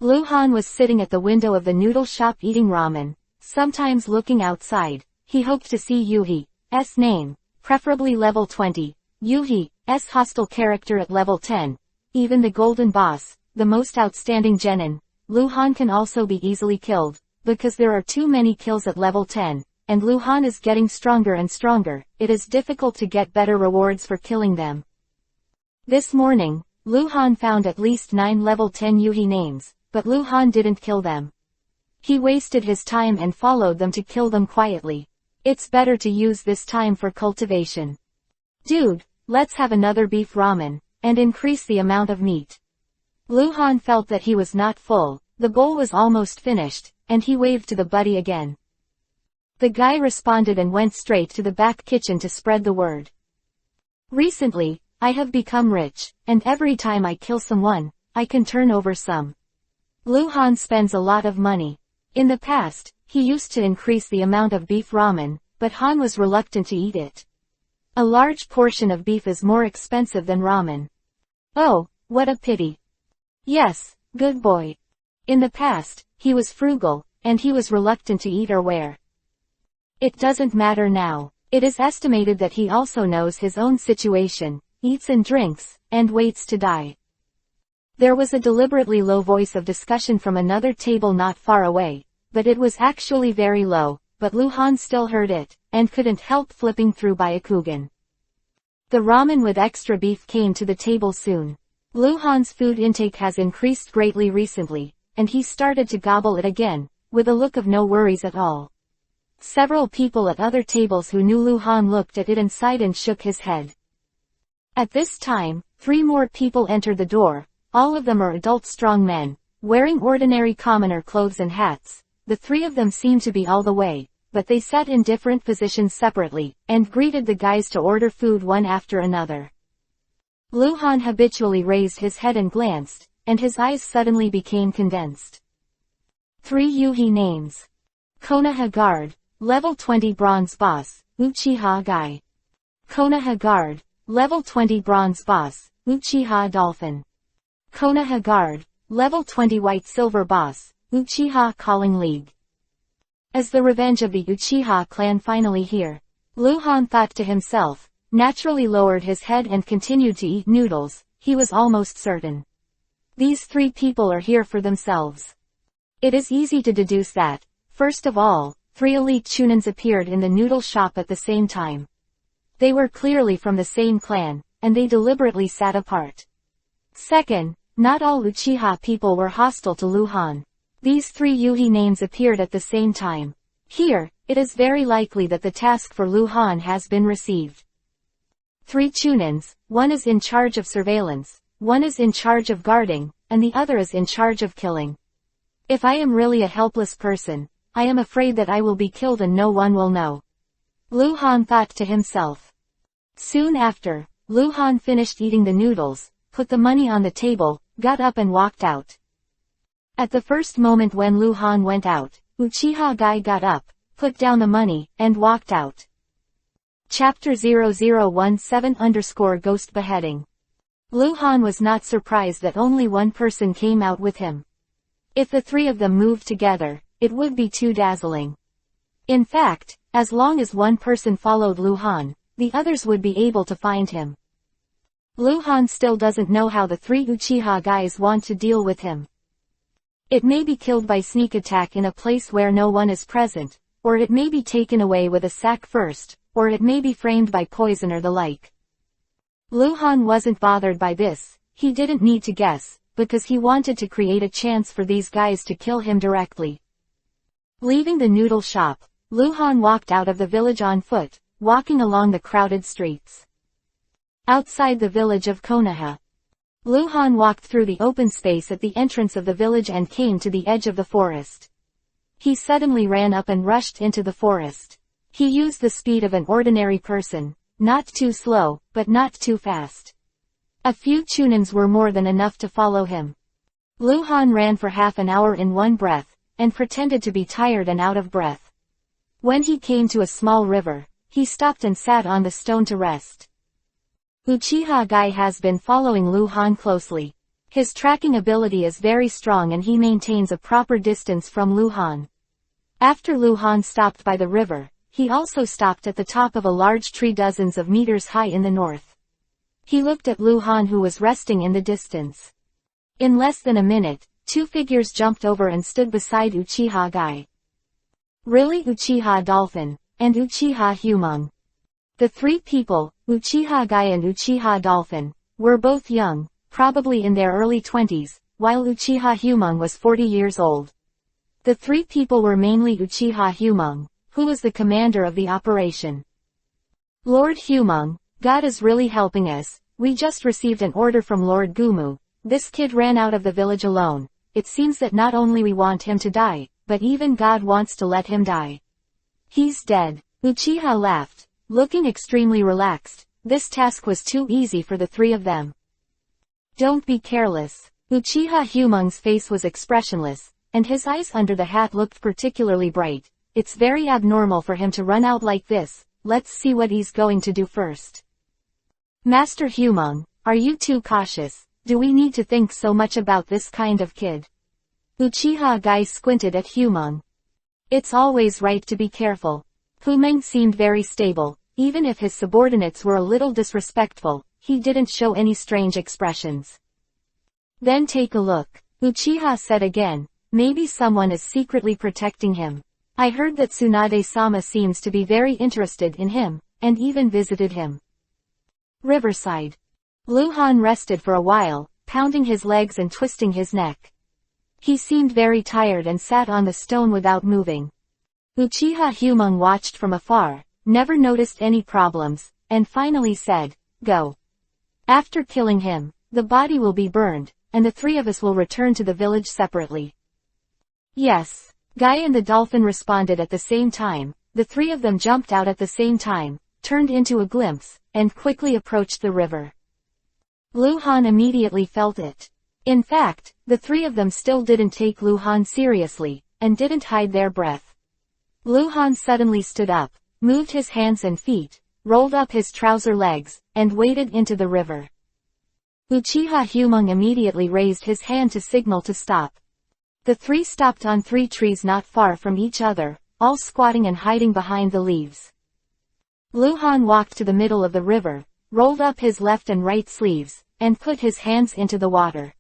Lu Han was sitting at the window of the noodle shop eating ramen, sometimes looking outside. He hoped to see Yuhi's name, preferably level 20, Yuhi's hostile character at level 10, even the golden boss, the most outstanding genin. Lu Han can also be easily killed, because there are too many kills at level 10, and Lu Han is getting stronger and stronger. It is difficult to get better rewards for killing them. This morning, Lu Han found at least 9 level 10 Yuhi names, but Lu Han didn't kill them. He wasted his time and followed them to kill them quietly. It's better to use this time for cultivation. Dude, let's have another beef ramen, and increase the amount of meat. Lu Han felt that he was not full, the bowl was almost finished, and he waved to the buddy again. The guy responded and went straight to the back kitchen to spread the word. Recently, I have become rich, and every time I kill someone, I can turn over some. Lu Han spends a lot of money. In the past, he used to increase the amount of beef ramen, but Han was reluctant to eat it. A large portion of beef is more expensive than ramen. Oh, what a pity. Yes, good boy. In the past, he was frugal, and he was reluctant to eat or wear. It doesn't matter now. It is estimated that he also knows his own situation, eats and drinks, and waits to die. There was a deliberately low voice of discussion from another table not far away, but it was actually very low, but Lu Han still heard it, and couldn't help flipping through Byakugan. The ramen with extra beef came to the table soon. Lu Han's food intake has increased greatly recently, and he started to gobble it again, with a look of no worries at all. Several people at other tables who knew Lu Han looked at it and sighed and shook his head. At this time, 3 more people entered the door. All of them are adult strong men, wearing ordinary commoner clothes and hats. The 3 of them seemed to be all the way, but they sat in different positions separately, and greeted the guys to order food one after another. Lu Han habitually raised his head and glanced, and his eyes suddenly became condensed. 3 Yuhi names. Konoha Guard, level 20 bronze boss, Uchiha Guy. Konoha Guard, level 20 bronze boss, Uchiha Dolphin. Konoha Guard, level 20 white silver boss, Uchiha Calling League. As the revenge of the Uchiha clan finally here, Lu Han thought to himself, naturally lowered his head and continued to eat noodles. He was almost certain. These 3 people are here for themselves. It is easy to deduce that, first of all, 3 elite chunins appeared in the noodle shop at the same time. They were clearly from the same clan, and they deliberately sat apart. Second, not all Uchiha people were hostile to Lu Han. These 3 Yuhi names appeared at the same time. Here, it is very likely that the task for Lu Han has been received. 3 chunins, one is in charge of surveillance, one is in charge of guarding, and the other is in charge of killing. If I am really a helpless person, I am afraid that I will be killed and no one will know. Lu Han thought to himself. Soon after, Lu Han finished eating the noodles, put the money on the table, got up and walked out. At the first moment when Lu Han went out, Uchiha Guy got up, put down the money, and walked out. Chapter 0017_Ghost Beheading. Lu Han was not surprised that only one person came out with him. If the 3 of them moved together, it would be too dazzling. In fact, as long as one person followed Lu Han, the others would be able to find him. Lu Han still doesn't know how the 3 Uchiha guys want to deal with him. It may be killed by sneak attack in a place where no one is present, or it may be taken away with a sack first, or it may be framed by poison or the like. Luhan wasn't bothered by this, he didn't need to guess, because he wanted to create a chance for these guys to kill him directly. Leaving the noodle shop, Luhan walked out of the village on foot, walking along the crowded streets. Outside the village of Konoha, Luhan walked through the open space at the entrance of the village and came to the edge of the forest. He suddenly ran up and rushed into the forest. He used the speed of an ordinary person, not too slow, but not too fast. A few chunins were more than enough to follow him. Luhan ran for half an hour in one breath, and pretended to be tired and out of breath. When he came to a small river, he stopped and sat on the stone to rest. Uchiha Guy has been following Luhan closely. His tracking ability is very strong and he maintains a proper distance from Luhan. After Luhan stopped by the river, he also stopped at the top of a large tree dozens of meters high in the north. He looked at Luhan who was resting in the distance. In less than a minute, two figures jumped over and stood beside Uchiha Guy. Really Uchiha Dolphin, and Uchiha Humong. The three people, Uchiha Guy and Uchiha Dolphin, were both young, probably in their early 20s, while Uchiha Humong was 40 years old. The three people were mainly Uchiha Humong, who was the commander of the operation. Lord Humong, God is really helping us, we just received an order from Lord Gumu. This kid ran out of the village alone. It seems that not only we want him to die, but even God wants to let him die. He's dead. Uchiha laughed, looking extremely relaxed. This task was too easy for the three of them. Don't be careless. Uchiha Humong's face was expressionless, and his eyes under the hat looked particularly bright. It's very abnormal for him to run out like this. Let's see what he's going to do first. Master Humong, are you too cautious? Do we need to think so much about this kind of kid? Uchiha Guy squinted at Humong. It's always right to be careful. Humong seemed very stable, even if his subordinates were a little disrespectful, he didn't show any strange expressions. Then take a look, Uchiha said again, maybe someone is secretly protecting him. I heard that Tsunade-sama seems to be very interested in him, and even visited him. Riverside. Luhan rested for a while, pounding his legs and twisting his neck. He seemed very tired and sat on the stone without moving. Uchiha Humong watched from afar, never noticed any problems, and finally said, go. After killing him, the body will be burned, and the three of us will return to the village separately. Yes. Guy and the dolphin responded at the same time. The three of them jumped out at the same time, turned into a glimpse, and quickly approached the river. Luhan immediately felt it. In fact, the three of them still didn't take Luhan seriously, and didn't hide their breath. Luhan suddenly stood up, moved his hands and feet, rolled up his trouser legs, and waded into the river. Uchiha Humong immediately raised his hand to signal to stop. The three stopped on three trees not far from each other, all squatting and hiding behind the leaves. Luhan walked to the middle of the river, rolled up his left and right sleeves, and put his hands into the water.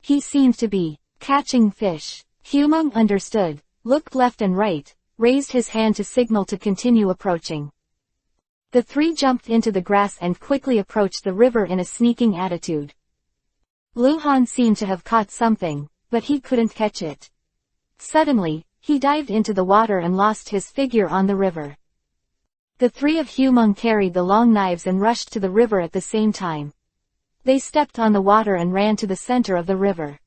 He seemed to be catching fish. Humong understood, looked left and right, raised his hand to signal to continue approaching. The three jumped into the grass and quickly approached the river in a sneaking attitude. Luhan seemed to have caught something, but he couldn't catch it. Suddenly, he dived into the water and lost his figure on the river. The three of Humong carried the long knives and rushed to the river at the same time. They stepped on the water and ran to the center of the river.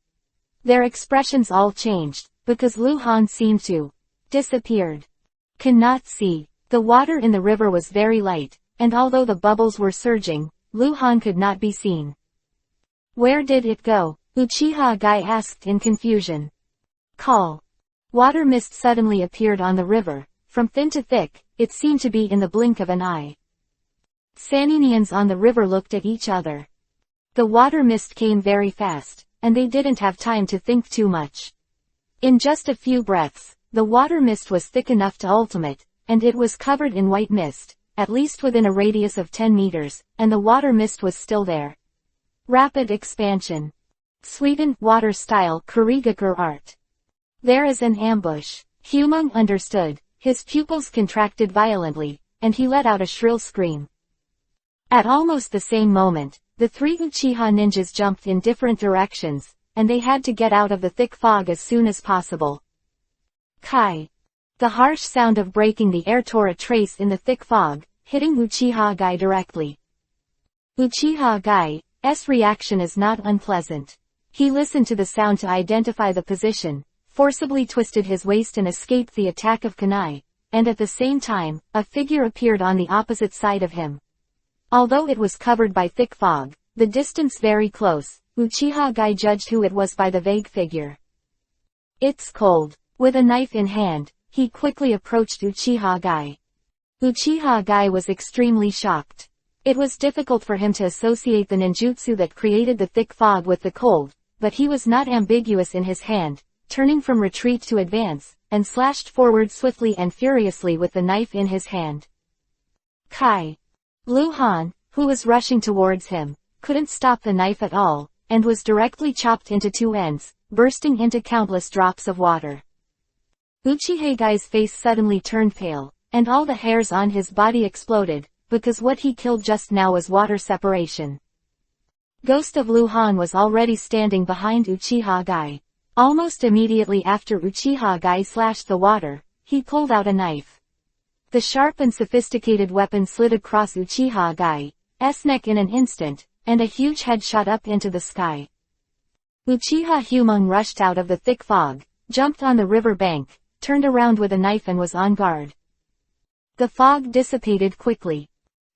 Their expressions all changed, because Luhan seemed to disappeared. Cannot see. The water in the river was very light, and although the bubbles were surging, Luhan could not be seen. Where did it go? Uchiha Guy asked in confusion. Call. Water mist suddenly appeared on the river, from thin to thick, it seemed to be in the blink of an eye. Saninians on the river looked at each other. The water mist came very fast, and they didn't have time to think too much. In just a few breaths, the water mist was thick enough to ultimate, and it was covered in white mist, at least within a radius of 10 meters, and the water mist was still there. Rapid expansion. Sweden, water style Kurigakur art. There is an ambush. Humong understood, his pupils contracted violently, and he let out a shrill scream. At almost the same moment, the three Uchiha ninjas jumped in different directions, and they had to get out of the thick fog as soon as possible. Kai. The harsh sound of breaking the air tore a trace in the thick fog, hitting Uchiha Gai directly. Uchiha Gai's reaction is not unpleasant. He listened to the sound to identify the position, forcibly twisted his waist and escaped the attack of kunai, and at the same time, a figure appeared on the opposite side of him. Although it was covered by thick fog, the distance very close, Uchiha Gai judged who it was by the vague figure. It's cold. With a knife in hand, he quickly approached Uchiha Gai. Uchiha Gai was extremely shocked. It was difficult for him to associate the ninjutsu that created the thick fog with the cold, but he was not ambiguous in his hand, turning from retreat to advance, and slashed forward swiftly and furiously with the knife in his hand. Kai. Lu Han, who was rushing towards him, couldn't stop the knife at all, and was directly chopped into two ends, bursting into countless drops of water. Uchiha Gai's face suddenly turned pale, and all the hairs on his body exploded, because what he killed just now was water separation. Ghost of Lu Han was already standing behind Uchiha Gai. Almost immediately after Uchiha Gai slashed the water, he pulled out a knife. The sharp and sophisticated weapon slid across Uchiha Gai's neck in an instant, and a huge head shot up into the sky. Uchiha Humong rushed out of the thick fog, jumped on the river bank, turned around with a knife and was on guard. The fog dissipated quickly.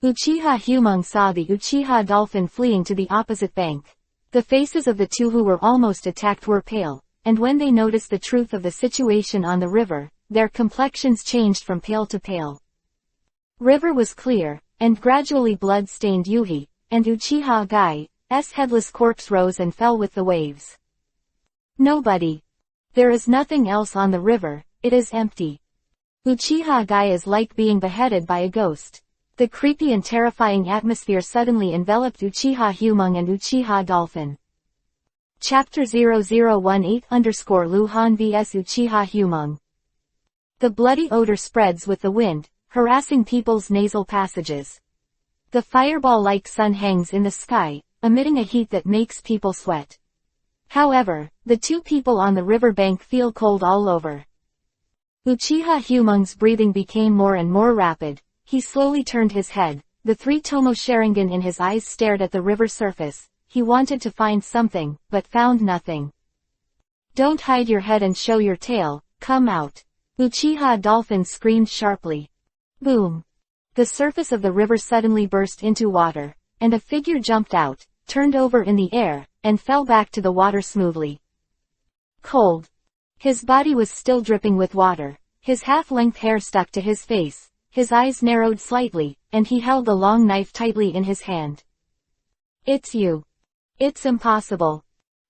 Uchiha Humong saw the Uchiha dolphin fleeing to the opposite bank. The faces of the two who were almost attacked were pale, and when they noticed the truth of the situation on the river, their complexions changed from pale to pale. River was clear, and gradually blood-stained Yuhi, and Uchiha Gai's headless corpse rose and fell with the waves. Nobody. There is nothing else on the river, it is empty. Uchiha Gai is like being beheaded by a ghost. The creepy and terrifying atmosphere suddenly enveloped Uchiha Humong and Uchiha Dolphin. Chapter 0018_Lu Han vs Uchiha Humong. The bloody odor spreads with the wind, harassing people's nasal passages. The fireball-like sun hangs in the sky, emitting a heat that makes people sweat. However, the two people on the river bank feel cold all over. Uchiha Humong's breathing became more and more rapid. He slowly turned his head, the three-tomo Sharingan in his eyes stared at the river surface. He wanted to find something, but found nothing. Don't hide your head and show your tail, come out. Uchiha Dolphin screamed sharply. Boom. The surface of the river suddenly burst into water, and a figure jumped out, turned over in the air, and fell back to the water smoothly. Cold. His body was still dripping with water, his half-length hair stuck to his face, his eyes narrowed slightly, and he held the long knife tightly in his hand. It's you. It's impossible.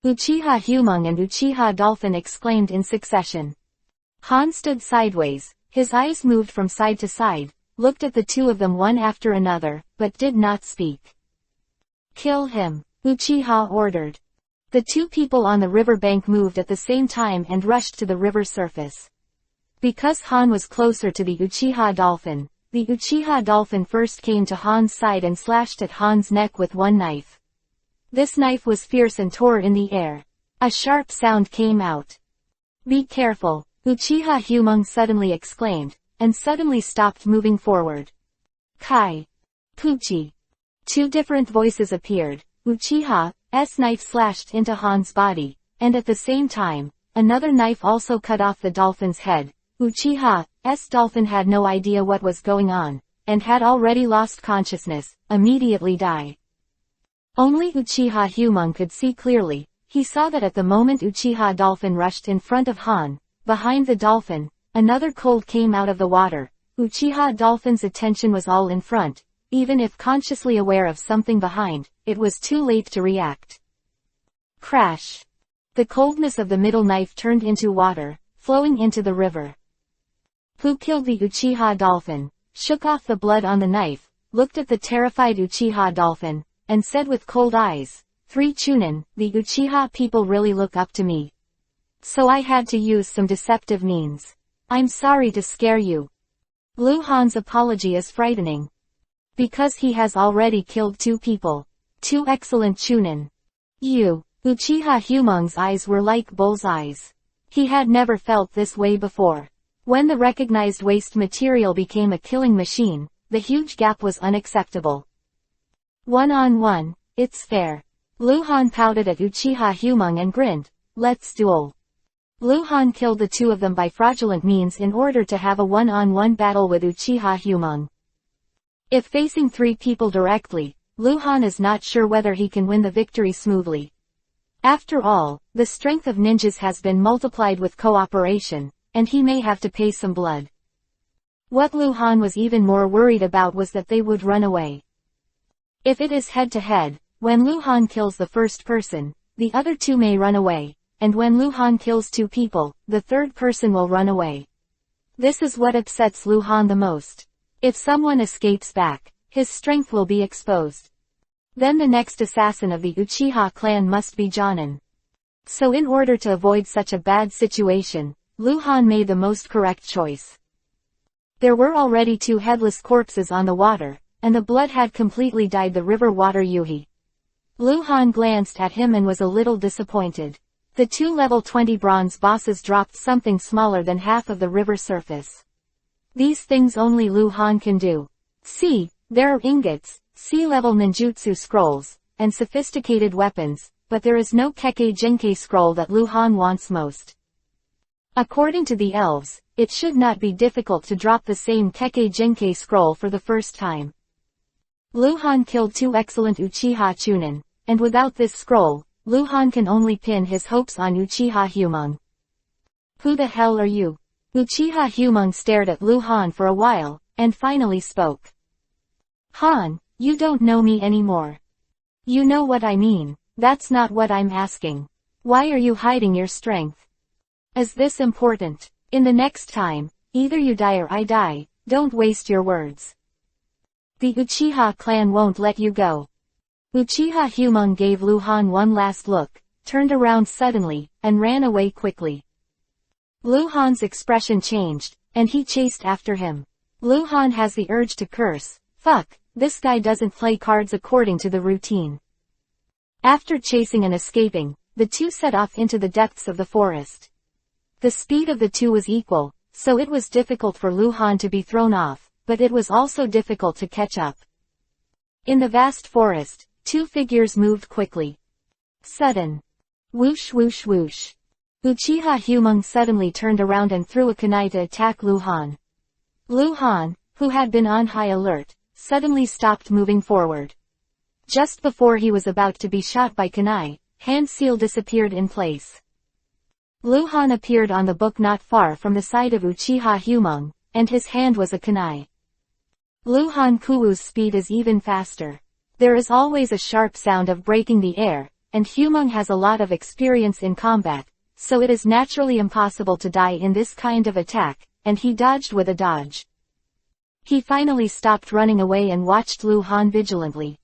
Uchiha Humong and Uchiha Dolphin exclaimed in succession. Han stood sideways, his eyes moved from side to side, looked at the two of them one after another, but did not speak. Kill him, Uchiha ordered. The two people on the river bank moved at the same time and rushed to the river surface. Because Han was closer to the Uchiha Dolphin, the Uchiha Dolphin first came to Han's side and slashed at Han's neck with one knife. This knife was fierce and tore in the air. A sharp sound came out. Be careful, Uchiha Humong suddenly exclaimed, and suddenly stopped moving forward. Kai. Puchi. Two different voices appeared. Uchiha's knife slashed into Han's body, and at the same time, another knife also cut off the dolphin's head. Uchiha's dolphin had no idea what was going on, and had already lost consciousness, immediately die. Only Uchiha Humong could see clearly. He saw that at the moment Uchiha Dolphin rushed in front of Han, behind the dolphin, another cold came out of the water. Uchiha Dolphin's attention was all in front. Even if consciously aware of something behind, it was too late to react. Crash. The coldness of the middle knife turned into water, flowing into the river. Who killed the Uchiha Dolphin, shook off the blood on the knife, looked at the terrified Uchiha Dolphin, and said with cold eyes, 3 Chunin, the Uchiha people really look up to me. So I had to use some deceptive means. I'm sorry to scare you. Lu Han's apology is frightening. Because he has already killed 2 people. 2 excellent chunin. Uchiha Humong's eyes were like bull's eyes. He had never felt this way before. When the recognized waste material became a killing machine, the huge gap was unacceptable. 1-on-1, it's fair. Luhan pouted at Uchiha Humong and grinned, let's duel. Luhan killed the 2 of them by fraudulent means in order to have a 1-on-1 battle with Uchiha Humong. If facing 3 people directly, Luhan is not sure whether he can win the victory smoothly. After all, the strength of ninjas has been multiplied with cooperation, and he may have to pay some blood. What Luhan was even more worried about was that they would run away. If it is head-to-head, when Luhan kills the first person, the other 2 may run away, and when Luhan kills 2 people, the third person will run away. This is what upsets Luhan the most. If someone escapes back, his strength will be exposed. Then the next assassin of the Uchiha clan must be Jonin. So in order to avoid such a bad situation, Luhan made the most correct choice. There were already 2 headless corpses on the water, and the blood had completely dyed the river water Yuhi. Luhan glanced at him and was a little disappointed. The 2 level 20 bronze bosses dropped something smaller than half of the river surface. These things only Luhan can do. See, there are ingots, sea-level ninjutsu scrolls, and sophisticated weapons, but there is no Kekkei Genkei scroll that Luhan wants most. According to the elves, it should not be difficult to drop the same Kekkei Genkei scroll for the first time. Luhan killed 2 excellent Uchiha chunin, and without this scroll, Luhan can only pin his hopes on Uchiha Humong. Who the hell are you? Uchiha Humong stared at Luhan for a while, and finally spoke. Han, you don't know me anymore. You know what I mean, that's not what I'm asking. Why are you hiding your strength? Is this important? In the next time, either you die or I die, don't waste your words. The Uchiha clan won't let you go. Uchiha Humong gave Luhan one last look, turned around suddenly, and ran away quickly. Luhan's expression changed, and he chased after him. Luhan has the urge to curse, fuck, this guy doesn't play cards according to the routine. After chasing and escaping, the 2 set off into the depths of the forest. The speed of the 2 was equal, so it was difficult for Luhan to be thrown off, but it was also difficult to catch up. In the vast forest, 2 figures moved quickly. Sudden. Whoosh whoosh whoosh. Uchiha Humong suddenly turned around and threw a kunai to attack Luhan. Luhan, who had been on high alert, suddenly stopped moving forward. Just before he was about to be shot by kunai, hand seal disappeared in place. Luhan appeared on the book not far from the side of Uchiha Humong, and his hand was a kunai. Luhan Kuwu's speed is even faster. There is always a sharp sound of breaking the air, and Humong has a lot of experience in combat, so it is naturally impossible to die in this kind of attack, and he dodged with a dodge. He finally stopped running away and watched Luhan vigilantly.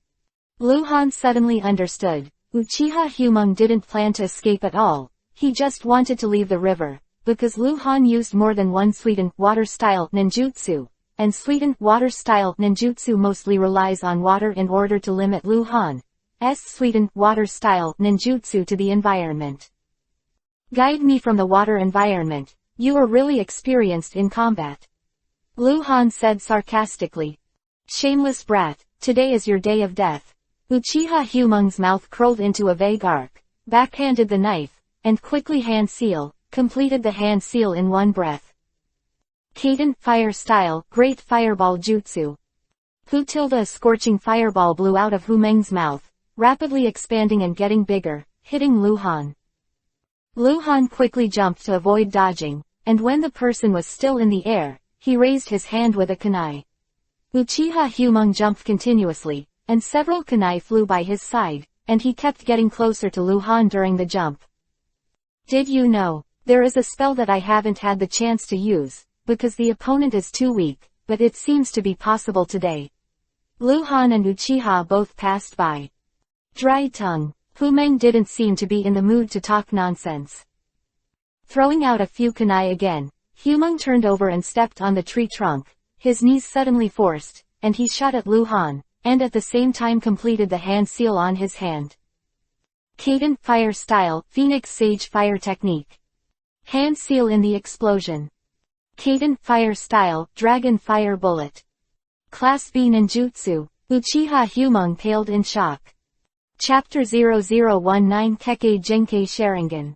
Luhan suddenly understood. Uchiha Humong didn't plan to escape at all, he just wanted to leave the river, because Luhan used more than one sweetened water-style ninjutsu, and sweetened water-style ninjutsu mostly relies on water in order to limit Luhan's sweetened water-style ninjutsu to the environment. Guide me from the water environment, you are really experienced in combat. Luhan said sarcastically. Shameless brat, today is your day of death. Uchiha Humong's mouth curled into a vague arc, backhanded the knife, and quickly completed the hand seal in one breath. Kaden, fire style, great fireball jutsu. A scorching fireball blew out of Humeng's mouth, rapidly expanding and getting bigger, hitting Luhan. Luhan quickly jumped to avoid dodging, and when the person was still in the air, he raised his hand with a kunai. Uchiha Humong jumped continuously, and several kunai flew by his side, and he kept getting closer to Luhan during the jump. Did you know, there is a spell that I haven't had the chance to use, because the opponent is too weak, but it seems to be possible today. Luhan and Uchiha both passed by. Dry tongue. Humeng didn't seem to be in the mood to talk nonsense. Throwing out a few kunai again, Humeng turned over and stepped on the tree trunk, his knees suddenly forced, and he shot at Lu Han, and at the same time completed the hand seal on his hand. Kaden, Fire Style, Phoenix Sage Fire Technique. Hand seal in the explosion. Kaden, Fire Style, Dragon Fire Bullet. Class B Ninjutsu, Uchiha Hyumong paled in shock. Chapter 0019 Kekkei Genkei Sharingan.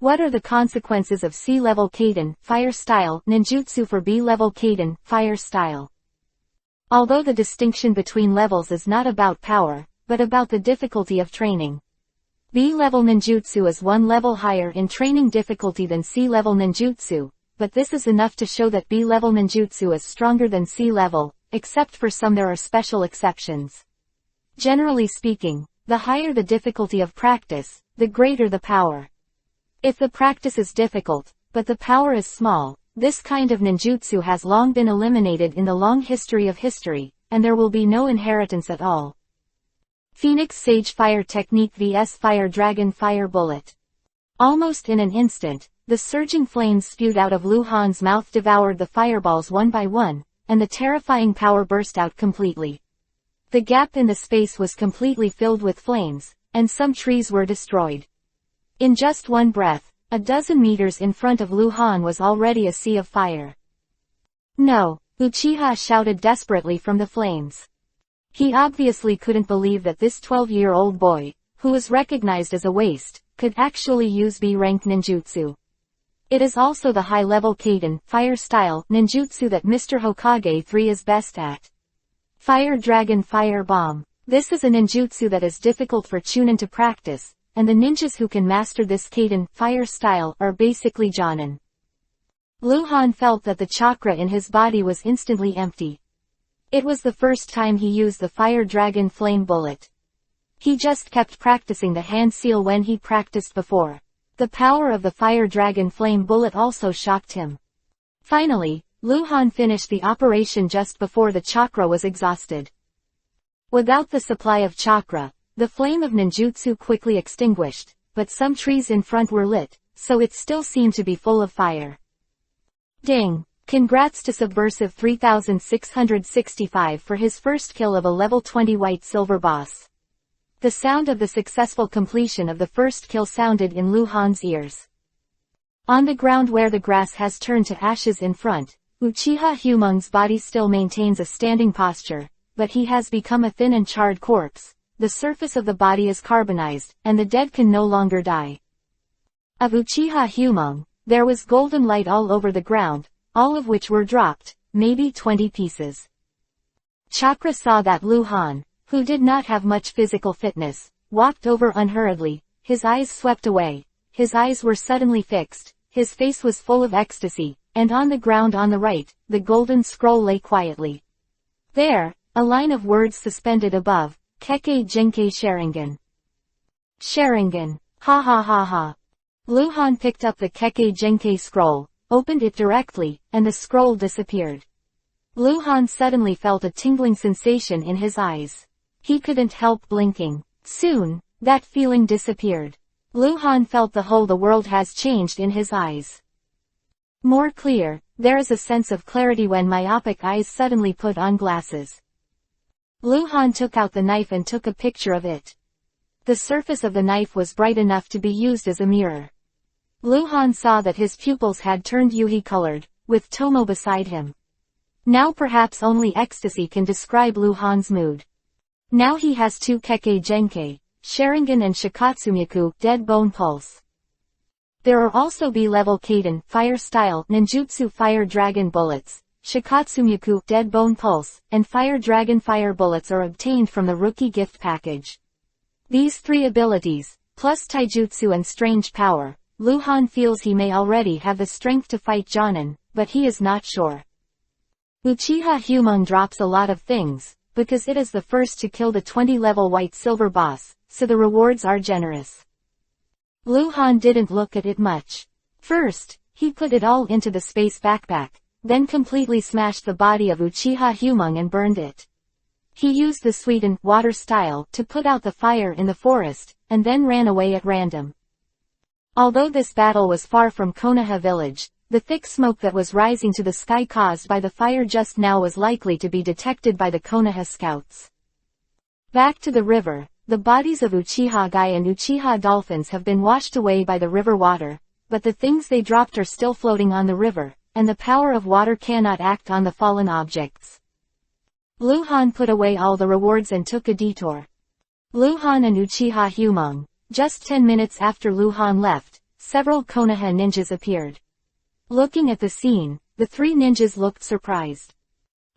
What are the consequences of C-level Kaden, Fire Style, Ninjutsu for B-level Kaden, Fire Style? Although the distinction between levels is not about power, but about the difficulty of training. B-level ninjutsu is one level higher in training difficulty than C-level ninjutsu, but this is enough to show that B-level ninjutsu is stronger than C-level, except for some there are special exceptions. Generally speaking, the higher the difficulty of practice, the greater the power. If the practice is difficult, but the power is small, this kind of ninjutsu has long been eliminated in the long history of history, and there will be no inheritance at all. Phoenix Sage Fire Technique vs Fire Dragon Fire Bullet. Almost in an instant, the surging flames spewed out of Lu Han's mouth devoured the fireballs one by one, and the terrifying power burst out completely. The gap in the space was completely filled with flames, and some trees were destroyed. In just one breath, a dozen meters in front of Lu Han was already a sea of fire. No! Uchiha shouted desperately from the flames. He obviously couldn't believe that this 12-year-old boy, who was recognized as a waste, could actually use B-rank ninjutsu. It is also the high-level Kaden, Fire Style, ninjutsu that Mr. Hokage 3 is best at. Fire Dragon Fire Bomb. This is a ninjutsu that is difficult for Chunin to practice, and the ninjas who can master this Kaden, Fire Style, are basically Jonin. Lu Han felt that the chakra in his body was instantly empty. It was the first time he used the Fire Dragon Flame Bullet. He just kept practicing the hand seal when he practiced before. The power of the Fire Dragon Flame Bullet also shocked him. Finally, Lu Han finished the operation just before the chakra was exhausted. Without the supply of chakra, the flame of ninjutsu quickly extinguished, but some trees in front were lit, so it still seemed to be full of fire. Ding! Congrats to Subversive 3665 for his first kill of a level 20 white silver boss. The sound of the successful completion of the first kill sounded in Lu Han's ears. On the ground where the grass has turned to ashes in front, Uchiha Hyumong's body still maintains a standing posture, but he has become a thin and charred corpse. The surface of the body is carbonized, and the dead can no longer die. Of Uchiha Hyumong, there was golden light all over the ground, all of which were dropped, maybe 20 pieces. Chakra saw that Lu Han, who did not have much physical fitness, walked over unhurriedly, his eyes swept away, his eyes were suddenly fixed, his face was full of ecstasy, and on the ground on the right, the golden scroll lay quietly. There, a line of words suspended above, Kekkei Genkei Sharingan. Sharingan. Ha ha ha ha. Lu Han picked up the Kekkei Genkei scroll, opened it directly, and the scroll disappeared. Lu Han suddenly felt a tingling sensation in his eyes. He couldn't help blinking. Soon, that feeling disappeared. Lu Han felt the whole the world has changed in his eyes. More clear, there is a sense of clarity when myopic eyes suddenly put on glasses. Lu Han took out the knife and took a picture of it. The surface of the knife was bright enough to be used as a mirror. Lu Han saw that his pupils had turned yuhi-colored, with Tomo beside him. Now perhaps only ecstasy can describe Lu Han's mood. Now he has two Kekkei Genkei, Sharingan and Shikatsumyaku, Dead Bone Pulse. There are also B-level Kaden, Fire Style, Ninjutsu Fire Dragon Bullets, Shikatsumyaku, Dead Bone Pulse, and Fire Dragon Fire Bullets are obtained from the Rookie Gift Package. These three abilities, plus Taijutsu and Strange Power, Lu Han feels he may already have the strength to fight Jonin, but he is not sure. Uchiha Hyumong drops a lot of things, because it is the first to kill the 20-level white silver boss, so the rewards are generous. Lu Han didn't look at it much. First, he put it all into the space backpack, then completely smashed the body of Uchiha Hyumong and burned it. He used the Sweden water style to put out the fire in the forest, and then ran away at random. Although this battle was far from Konoha village, the thick smoke that was rising to the sky caused by the fire just now was likely to be detected by the Konoha scouts. Back to the river, the bodies of Uchiha Gai and Uchiha dolphins have been washed away by the river water, but the things they dropped are still floating on the river, and the power of water cannot act on the fallen objects. Luhan put away all the rewards and took a detour. Luhan and Uchiha Humong. Just 10 minutes after Luhan left, several Konoha ninjas appeared. Looking at the scene, the three ninjas looked surprised.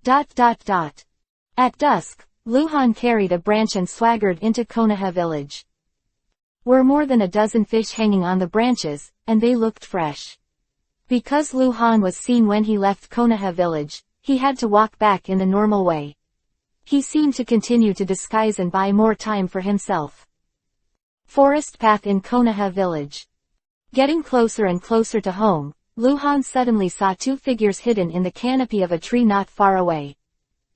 At dusk, Luhan carried a branch and swaggered into Konoha village. Were more than a dozen fish hanging on the branches, and they looked fresh. Because Luhan was seen when he left Konoha village, he had to walk back in the normal way. He seemed to continue to disguise and buy more time for himself. Forest path in Konoha village. Getting closer and closer to home, Luhan suddenly saw two figures hidden in the canopy of a tree not far away.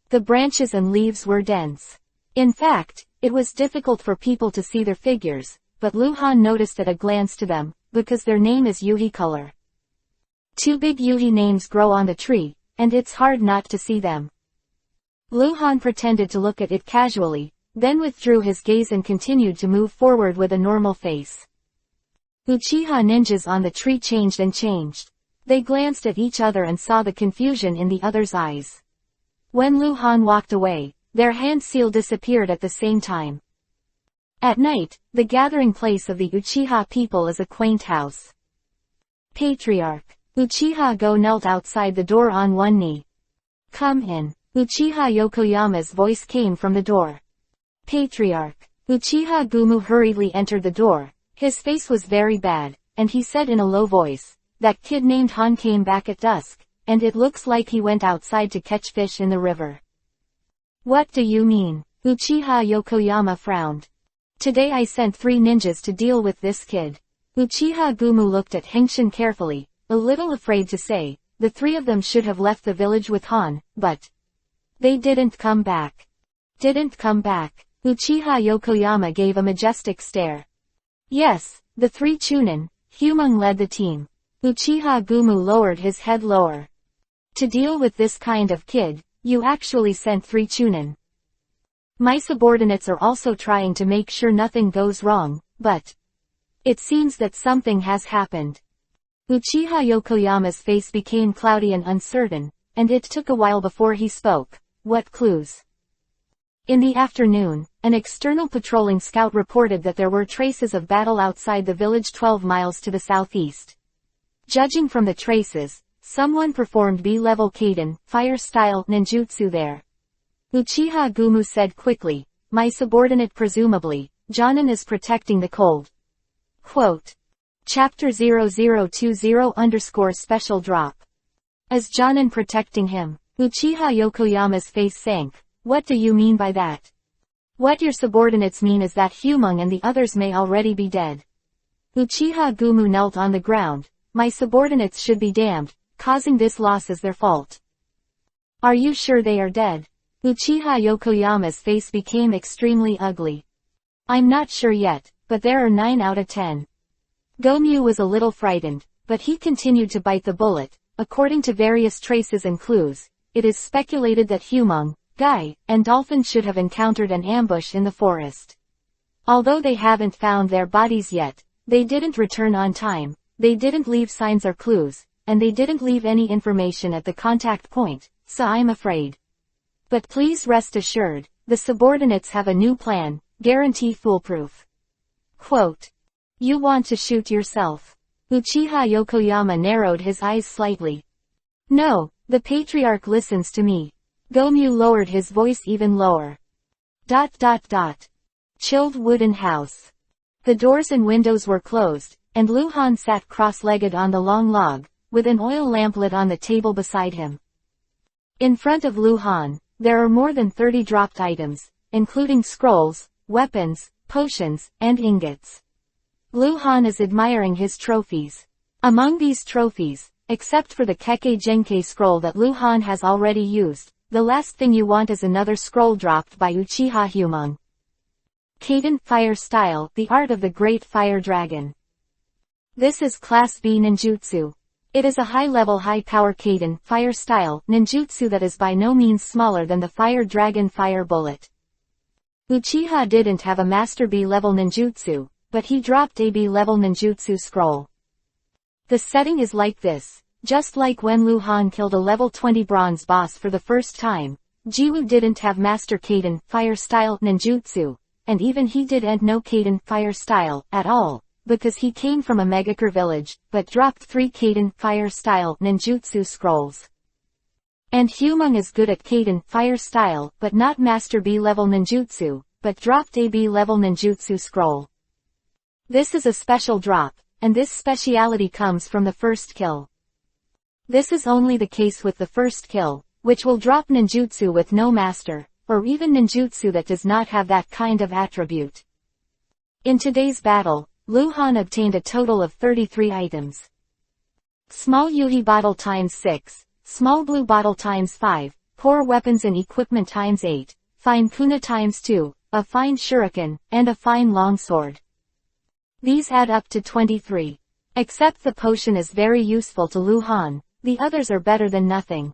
The branches and leaves were dense. In fact, it was difficult for people to see their figures, but Luhan noticed at a glance to them, because their name is Yuhi color. Two big Yuhi names grow on the tree, and it's hard not to see them. Luhan pretended to look at it casually, then withdrew his gaze and continued to move forward with a normal face. Uchiha ninjas on the tree changed and changed. They glanced at each other and saw the confusion in the other's eyes. When Luhan walked away, their hand seal disappeared at the same time. At night, the gathering place of the Uchiha people is a quaint house. Patriarch. Uchiha Go knelt outside the door on one knee. Come in. Uchiha Yokoyama's voice came from the door. Patriarch. Uchiha Gumu hurriedly entered the door. His face was very bad, and he said in a low voice, "That kid named Han came back at dusk, and it looks like he went outside to catch fish in the river." What do you mean? Uchiha Yokoyama frowned. Today I sent 3 ninjas to deal with this kid. Uchiha Gumu looked at Henshin carefully, a little afraid to say, the 3 of them should have left the village with Han, but they didn't come back. Didn't come back. Uchiha Yokoyama gave a majestic stare. Yes, the 3 Chunin. Humong led the team. Uchiha Gumu lowered his head lower. To deal with this kind of kid, you actually sent 3 Chunin. My subordinates are also trying to make sure nothing goes wrong, but it seems that something has happened. Uchiha Yokoyama's face became cloudy and uncertain, and it took a while before he spoke. What clues? In the afternoon, an external patrolling scout reported that there were traces of battle outside the village 12 miles to the southeast. Judging from the traces, someone performed B-level Kaiden, fire-style ninjutsu there. Uchiha Gumu said quickly, my subordinate presumably, Jonin is protecting the cold. Quote. Chapter 0020 special drop. Is Jonin protecting him? Uchiha Yokoyama's face sank. What do you mean by that? What your subordinates mean is that Humong and the others may already be dead. Uchiha Gumu knelt on the ground. My subordinates should be damned, causing this loss is their fault. Are you sure they are dead? Uchiha Yokoyama's face became extremely ugly. I'm not sure yet, but there are 9 out of 10. Gomyu was a little frightened, but he continued to bite the bullet. According to various traces and clues, it is speculated that Humong, Guy, and Dolphin should have encountered an ambush in the forest. Although they haven't found their bodies yet, they didn't return on time, they didn't leave signs or clues, and they didn't leave any information at the contact point, so I'm afraid. But please rest assured, the subordinates have a new plan, guarantee foolproof. Quote. You want to shoot yourself? Uchiha Yokoyama narrowed his eyes slightly. No, the patriarch listens to me. Gomyu lowered his voice even lower. ... Chilled wooden house. The doors and windows were closed, and Luhan sat cross-legged on the long log, with an oil lamp lit on the table beside him. In front of Luhan, there are more than 30 dropped items, including scrolls, weapons, potions, and ingots. Luhan is admiring his trophies. Among these trophies, except for the Kekkei Genkei scroll that Luhan has already used, the last thing you want is another scroll dropped by Uchiha Humong. Kaiden Fire Style, the art of the Great Fire Dragon. This is Class B ninjutsu. It is a high-level high-power Kaiden fire style ninjutsu that is by no means smaller than the Fire Dragon Fire Bullet. Uchiha didn't have a Master B-level ninjutsu, but he dropped a B-level ninjutsu scroll. The setting is like this. Just like when Lu Han killed a level 20 bronze boss for the first time, Jiwoo didn't have Master Kaiden fire style ninjutsu, and even he didn't know Kaiden fire style at all, because he came from a Megakure village, but dropped 3 Kaiden fire style ninjutsu scrolls. And Humong is good at Kaiden fire style but not Master B level ninjutsu, but dropped a B level ninjutsu scroll. This is a special drop, and this speciality comes from the first kill. This is only the case with the first kill, which will drop ninjutsu with no master, or even ninjutsu that does not have that kind of attribute. In today's battle, Lu Han obtained a total of 33 items. Small Yuhi bottle times 6, small blue bottle times 5, core weapons and equipment times 8, fine kuna times 2, a fine shuriken, and a fine longsword. These add up to 23. Except the potion is very useful to Lu Han, the others are better than nothing.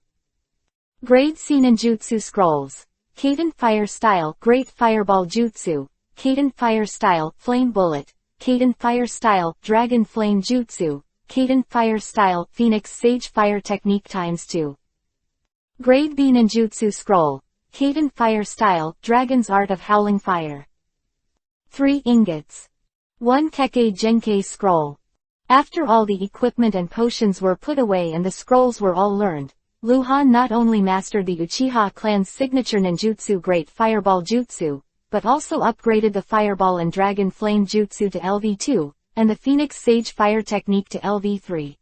Grade C Ninjutsu Scrolls. Kaiden Fire Style Great Fireball Jutsu, Kaiden Fire Style Flame Bullet, Kaiden Fire Style Dragon Flame Jutsu, Kaiden Fire Style Phoenix Sage Fire Technique times 2. Grade B Ninjutsu Scroll. Kaiden Fire Style Dragon's Art of Howling Fire. 3 ingots. 1 Kekkei Genkei Scroll. After all the equipment and potions were put away and the scrolls were all learned, Lu Han not only mastered the Uchiha clan's signature ninjutsu Great Fireball Jutsu, but also upgraded the Fireball and Dragon Flame Jutsu to LV2, and the Phoenix Sage Fire Technique to LV3.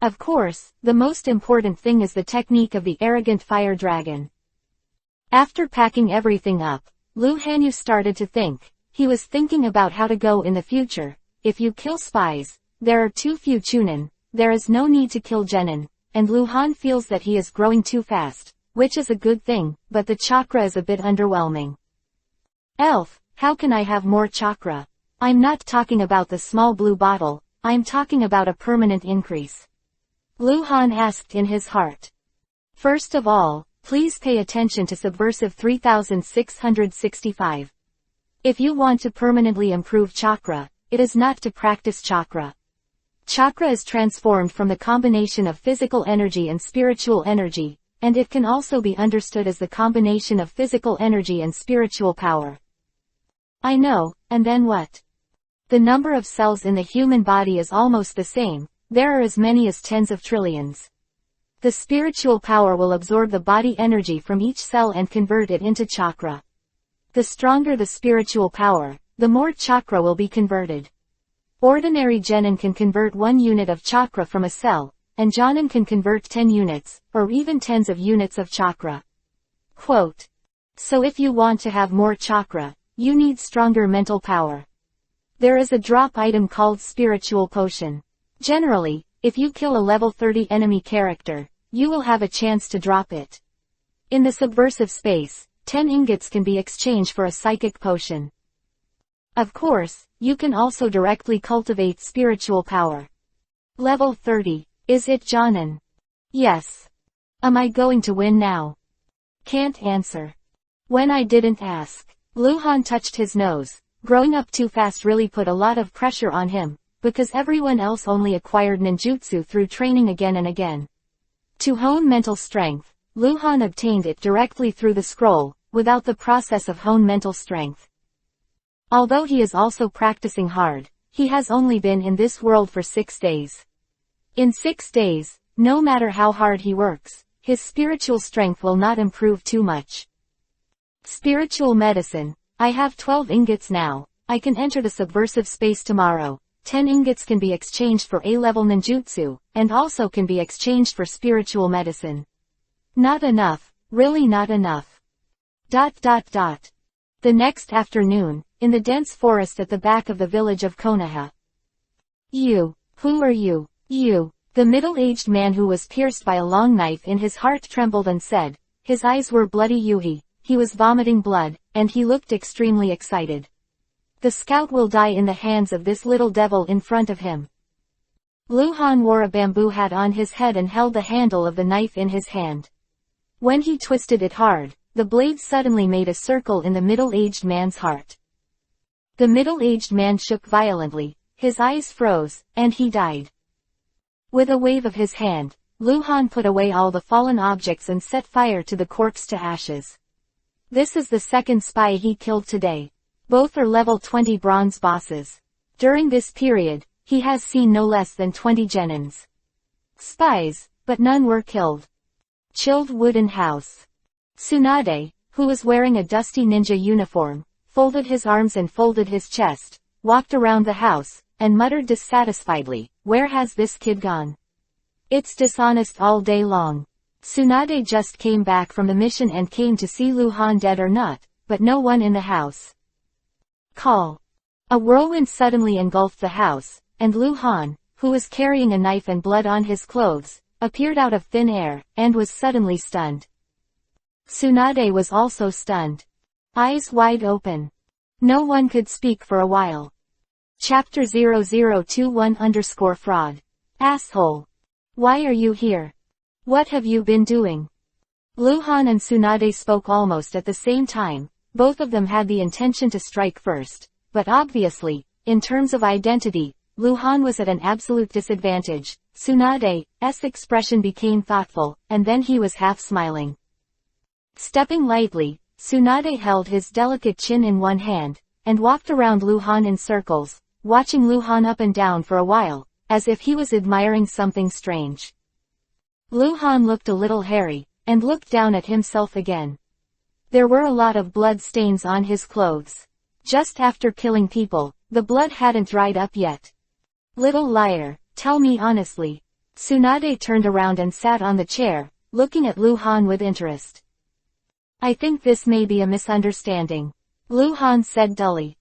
Of course, the most important thing is the technique of the Arrogant Fire Dragon. After packing everything up, Lu Hanyu started to think. He was thinking about how to go in the future. If you kill spies, there are too few Chunin, there is no need to kill genin, and Lu Han feels that he is growing too fast, which is a good thing, but the chakra is a bit underwhelming. Elf, how can I have more chakra? I'm not talking about the small blue bottle, I'm talking about a permanent increase. Lu Han asked in his heart. First of all, please pay attention to Subversive 3665. If you want to permanently improve chakra, it is not to practice chakra. Chakra is transformed from the combination of physical energy and spiritual energy, and it can also be understood as the combination of physical energy and spiritual power. I know, and then what? The number of cells in the human body is almost the same, there are as many as tens of trillions. The spiritual power will absorb the body energy from each cell and convert it into chakra. The stronger the spiritual power, the more chakra will be converted. Ordinary genin can convert 1 unit of chakra from a cell, and jonin can convert 10 units, or even tens of units of chakra. Quote. So if you want to have more chakra, you need stronger mental power. There is a drop item called Spiritual Potion. Generally, if you kill a level 30 enemy character, you will have a chance to drop it. In the subversive space, 10 ingots can be exchanged for a psychic potion. Of course, you can also directly cultivate spiritual power. Level 30. Is it Jonin? Yes. Am I going to win now? Can't answer. When I didn't ask. Lu Han touched his nose. Growing up too fast really put a lot of pressure on him, because everyone else only acquired ninjutsu through training again and again. To hone mental strength, Lu Han obtained it directly through the scroll, without the process of hone mental strength. Although he is also practicing hard, he has only been in this world for 6 days. In 6 days, no matter how hard he works, his spiritual strength will not improve too much. Spiritual medicine. I have 12 ingots now. I can enter the subversive space tomorrow. 10 ingots can be exchanged for A-level ninjutsu, and also can be exchanged for spiritual medicine. Not enough, really not enough. The next afternoon, in the dense forest at the back of the village of Konoha. You. Who are you? You. The middle-aged man who was pierced by a long knife in his heart trembled and said, his eyes were bloody Yuhi, he was vomiting blood, and he looked extremely excited. The scout will die in the hands of this little devil in front of him. Lu Han wore a bamboo hat on his head and held the handle of the knife in his hand. When he twisted it hard, the blade suddenly made a circle in the middle-aged man's heart. The middle-aged man shook violently, his eyes froze, and he died. With a wave of his hand, Lu Han put away all the fallen objects and set fire to the corpse to ashes. This is the second spy he killed today. Both are level 20 bronze bosses. During this period, he has seen no less than 20 genins. Spies, but none were killed. Chilled wooden house. Tsunade, who was wearing a dusty ninja uniform, folded his arms and folded his chest, walked around the house, and muttered dissatisfiedly, "Where has this kid gone? It's dishonest all day long." Tsunade just came back from the mission and came to see Lu Han dead or not, but no one in the house. Call. A whirlwind suddenly engulfed the house, and Lu Han, who was carrying a knife and blood on his clothes, appeared out of thin air, and was suddenly stunned. Tsunade was also stunned. Eyes wide open. No one could speak for a while. Chapter 0021_fraud. Asshole. Why are you here? What have you been doing? Lu Han and Tsunade spoke almost at the same time. Both of them had the intention to strike first, but obviously, in terms of identity, Lu Han was at an absolute disadvantage. Tsunade's expression became thoughtful, and then he was half smiling. Stepping lightly, Tsunade held his delicate chin in one hand, and walked around Lu Han in circles, watching Lu Han up and down for a while, as if he was admiring something strange. Lu Han looked a little hairy, and looked down at himself again. There were a lot of blood stains on his clothes. Just after killing people, the blood hadn't dried up yet. Little liar, tell me honestly. Tsunade turned around and sat on the chair, looking at Lu Han with interest. I think this may be a misunderstanding. Lu Han said dully.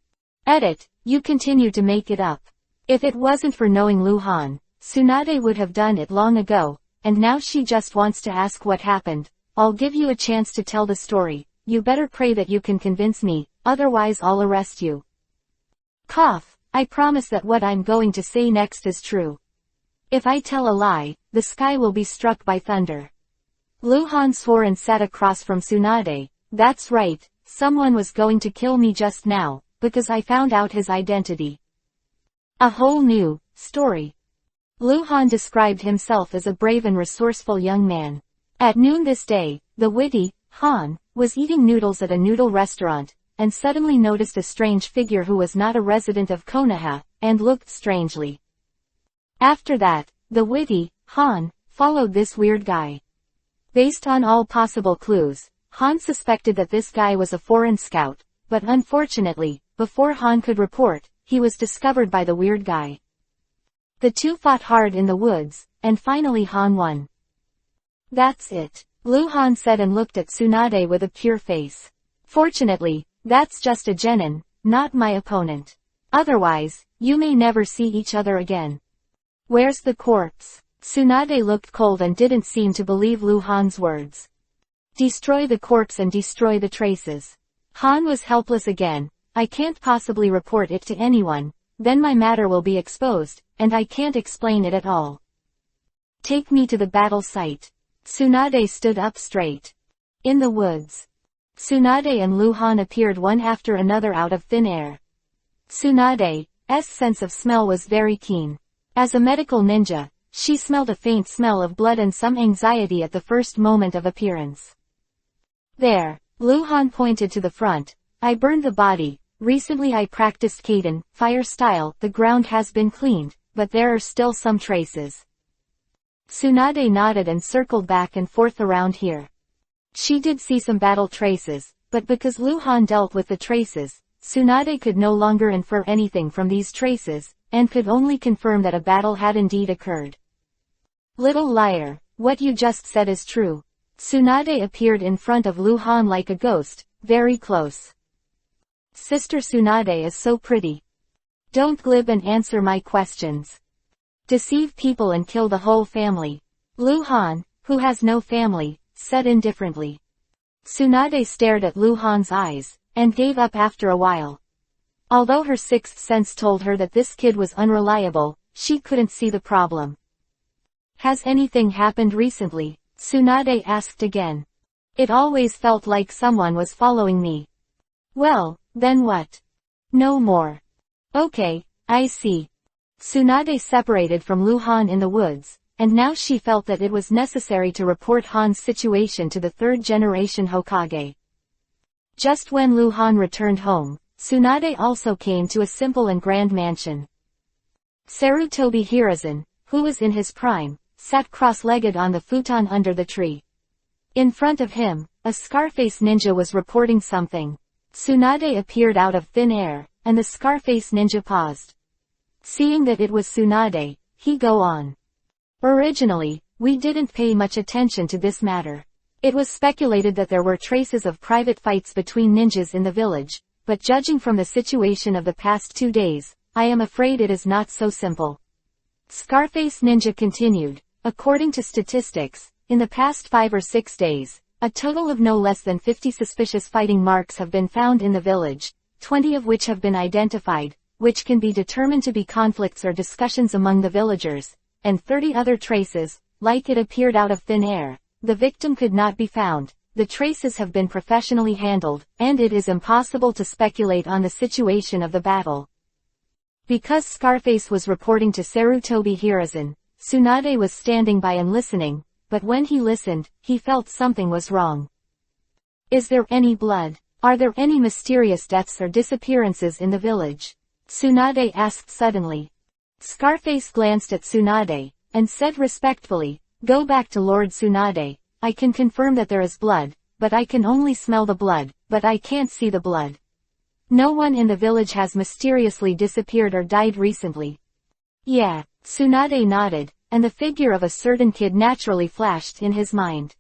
Edit, you continue to make it up. If it wasn't for knowing Lu Han, Tsunade would have done it long ago, and now she just wants to ask what happened. I'll give you a chance to tell the story. You better pray that you can convince me, otherwise I'll arrest you. Cough, I promise that what I'm going to say next is true. If I tell a lie, the sky will be struck by thunder. Lu Han swore and sat across from Tsunade. That's right, someone was going to kill me just now, because I found out his identity. A whole new story. Lu Han described himself as a brave and resourceful young man. At noon this day, the witty Han was eating noodles at a noodle restaurant, and suddenly noticed a strange figure who was not a resident of Konoha, and looked strangely. After that, the witty Han followed this weird guy. Based on all possible clues, Han suspected that this guy was a foreign scout, but unfortunately, before Han could report, he was discovered by the weird guy. The two fought hard in the woods, and finally Han won. That's it, Lu Han said and looked at Tsunade with a pure face. Fortunately, that's just a genin, not my opponent. Otherwise, you may never see each other again. Where's the corpse? Tsunade looked cold and didn't seem to believe Lu Han's words. Destroy the corpse and destroy the traces. Han was helpless again. I can't possibly report it to anyone, then my matter will be exposed, and I can't explain it at all. Take me to the battle site. Tsunade stood up straight. In the woods. Tsunade and Lu Han appeared one after another out of thin air. Tsunade's sense of smell was very keen. As a medical ninja, she smelled a faint smell of blood and some anxiety at the first moment of appearance. There, Lu Han pointed to the front. I burned the body. Recently I practiced Kaden, fire style. The ground has been cleaned, but there are still some traces. Tsunade nodded and circled back and forth around here. She did see some battle traces, but because Lu Han dealt with the traces, Tsunade could no longer infer anything from these traces, and could only confirm that a battle had indeed occurred. Little liar, what you just said is true. Tsunade appeared in front of Lu Han like a ghost, very close. Sister Tsunade is so pretty. Don't glib and answer my questions. Deceive people and kill the whole family. Lu Han, who has no family, said indifferently. Tsunade stared at Lu Han's eyes, and gave up after a while. Although her sixth sense told her that this kid was unreliable, she couldn't see the problem. Has anything happened recently? Tsunade asked again. It always felt like someone was following me. Well, then what? No more. Okay, I see. Tsunade separated from Lu Han in the woods, and now she felt that it was necessary to report Han's situation to the third-generation Hokage. Just when Lu Han returned home, Tsunade also came to a simple and grand mansion. Sarutobi Hiruzen, who was in his prime, sat cross-legged on the futon under the tree. In front of him, a Scarface ninja was reporting something. Tsunade appeared out of thin air, and the Scarface ninja paused. Seeing that it was Tsunade, he go on. Originally, we didn't pay much attention to this matter. It was speculated that there were traces of private fights between ninjas in the village, but judging from the situation of the past 2 days, I am afraid it is not so simple. Scarface Ninja continued, according to statistics, in the past 5 or 6 days, a total of no less than 50 suspicious fighting marks have been found in the village, 20 of which have been identified, which can be determined to be conflicts or discussions among the villagers, and 30 other traces, like it appeared out of thin air. The victim could not be found, the traces have been professionally handled, and it is impossible to speculate on the situation of the battle. Because Scarface was reporting to Sarutobi Hiruzen, Tsunade was standing by and listening, but when he listened, he felt something was wrong. Is there any blood? Are there any mysterious deaths or disappearances in the village? Tsunade asked suddenly. Scarface glanced at Tsunade, and said respectfully, Go back to Lord Tsunade, I can confirm that there is blood, but I can only smell the blood, but I can't see the blood. No one in the village has mysteriously disappeared or died recently. Yeah, Tsunade nodded, and the figure of a certain kid naturally flashed in his mind.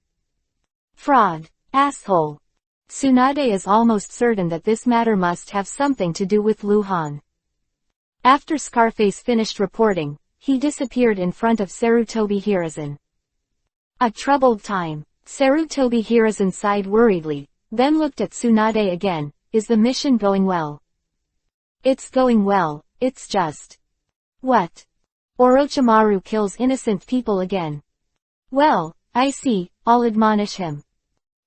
Fraud. Asshole. Tsunade is almost certain that this matter must have something to do with Lu Han. After Scarface finished reporting, he disappeared in front of Sarutobi Hiruzen. A troubled time. Sarutobi Hiruzen sighed worriedly, then looked at Tsunade again. Is the mission going well? It's going well, it's just. What? Orochimaru kills innocent people again. Well, I see, I'll admonish him.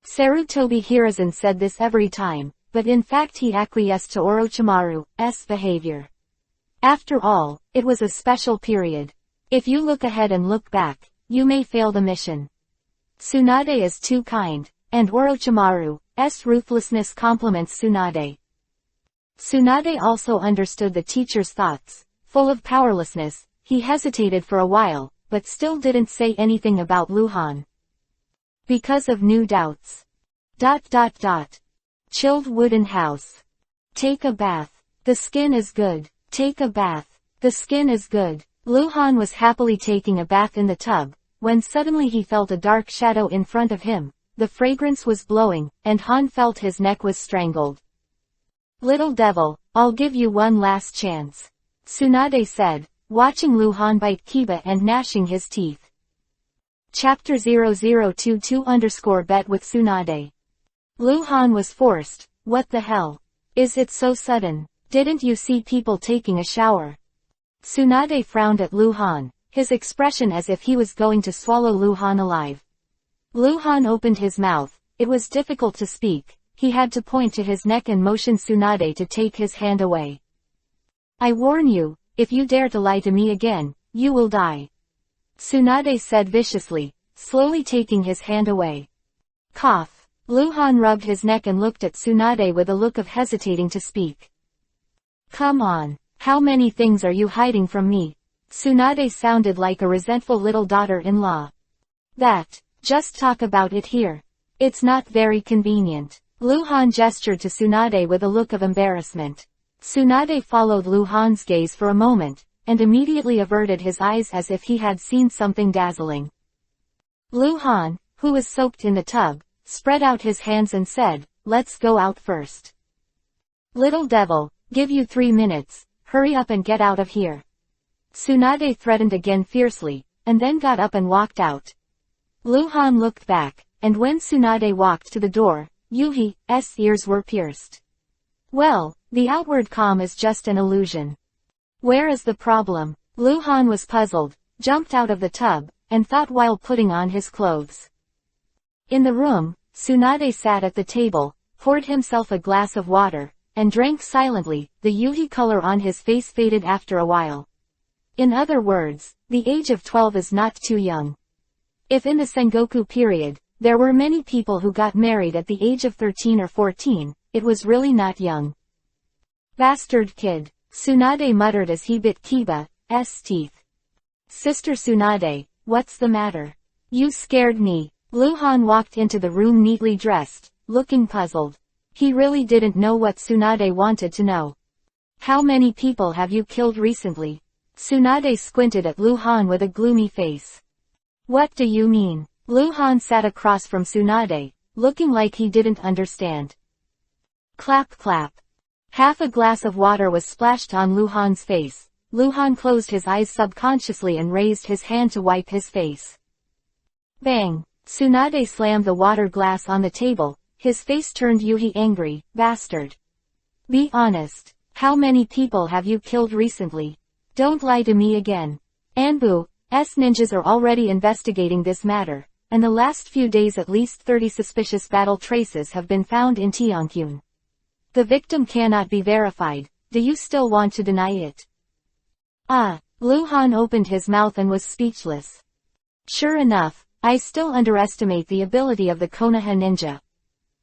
Sarutobi Hiruzen said this every time, but in fact he acquiesced to Orochimaru's behavior. After all, it was a special period. If you look ahead and look back, you may fail the mission. Tsunade is too kind, and Orochimaru's ruthlessness compliments Tsunade. Tsunade also understood the teacher's thoughts. Full of powerlessness, he hesitated for a while, but still didn't say anything about Lu Han. Because of new doubts. Chilled wooden house. Take a bath. The skin is good. Take a bath. The skin is good. Lu Han was happily taking a bath in the tub, when suddenly he felt a dark shadow in front of him. The fragrance was blowing, and Han felt his neck was strangled. Little devil, I'll give you one last chance. Tsunade said, watching Lu Han bite Kiba and gnashing his teeth. Chapter 0022_bet with Tsunade. Lu Han was forced. What the hell? Is it so sudden? Didn't you see people taking a shower? Tsunade frowned at Lu Han, his expression as if he was going to swallow Lu Han alive. Lu Han opened his mouth. It was difficult to speak. He had to point to his neck and motion Tsunade to take his hand away. I warn you, if you dare to lie to me again, you will die. Tsunade said viciously, slowly taking his hand away. Cough. Lu Han rubbed his neck and looked at Tsunade with a look of hesitating to speak. Come on, how many things are you hiding from me? Tsunade sounded like a resentful little daughter-in-law. Just talk about it here. It's not very convenient. Lu Han gestured to Tsunade with a look of embarrassment. Tsunade followed Lu Han's gaze for a moment, and immediately averted his eyes as if he had seen something dazzling. Lu Han, who was soaked in the tub, spread out his hands and said, let's go out first. Little devil, give you 3 minutes, hurry up and get out of here. Tsunade threatened again fiercely, and then got up and walked out. Lu Han looked back, and when Tsunade walked to the door, Yuhi's ears were pierced. Well, the outward calm is just an illusion. Where is the problem? Lu Han was puzzled, jumped out of the tub, and thought while putting on his clothes. In the room, Tsunade sat at the table, poured himself a glass of water, and drank silently. The Yuhi color on his face faded after a while. In other words, the age of 12 is not too young. If in the Sengoku period, there were many people who got married at the age of 13 or 14, it was really not young. Bastard kid, Tsunade muttered as he bit Kiba's teeth. Sister Tsunade, what's the matter? You scared me. Lu Han walked into the room neatly dressed, looking puzzled. He really didn't know what Tsunade wanted to know. How many people have you killed recently? Tsunade squinted at Lu Han with a gloomy face. What do you mean? Lu Han sat across from Tsunade, looking like he didn't understand. Clap clap. Half a glass of water was splashed on Lu Han's face. Lu Han closed his eyes subconsciously and raised his hand to wipe his face. Bang! Tsunade slammed the water glass on the table. His face turned Yuhi angry. Bastard. Be honest. How many people have you killed recently? Don't lie to me again. Anbu's ninjas are already investigating this matter, and the last few days at least 30 suspicious battle traces have been found in Tianqian. The victim cannot be verified. Do you still want to deny it? Lu Han opened his mouth and was speechless. Sure enough, I still underestimate the ability of the Konoha ninja.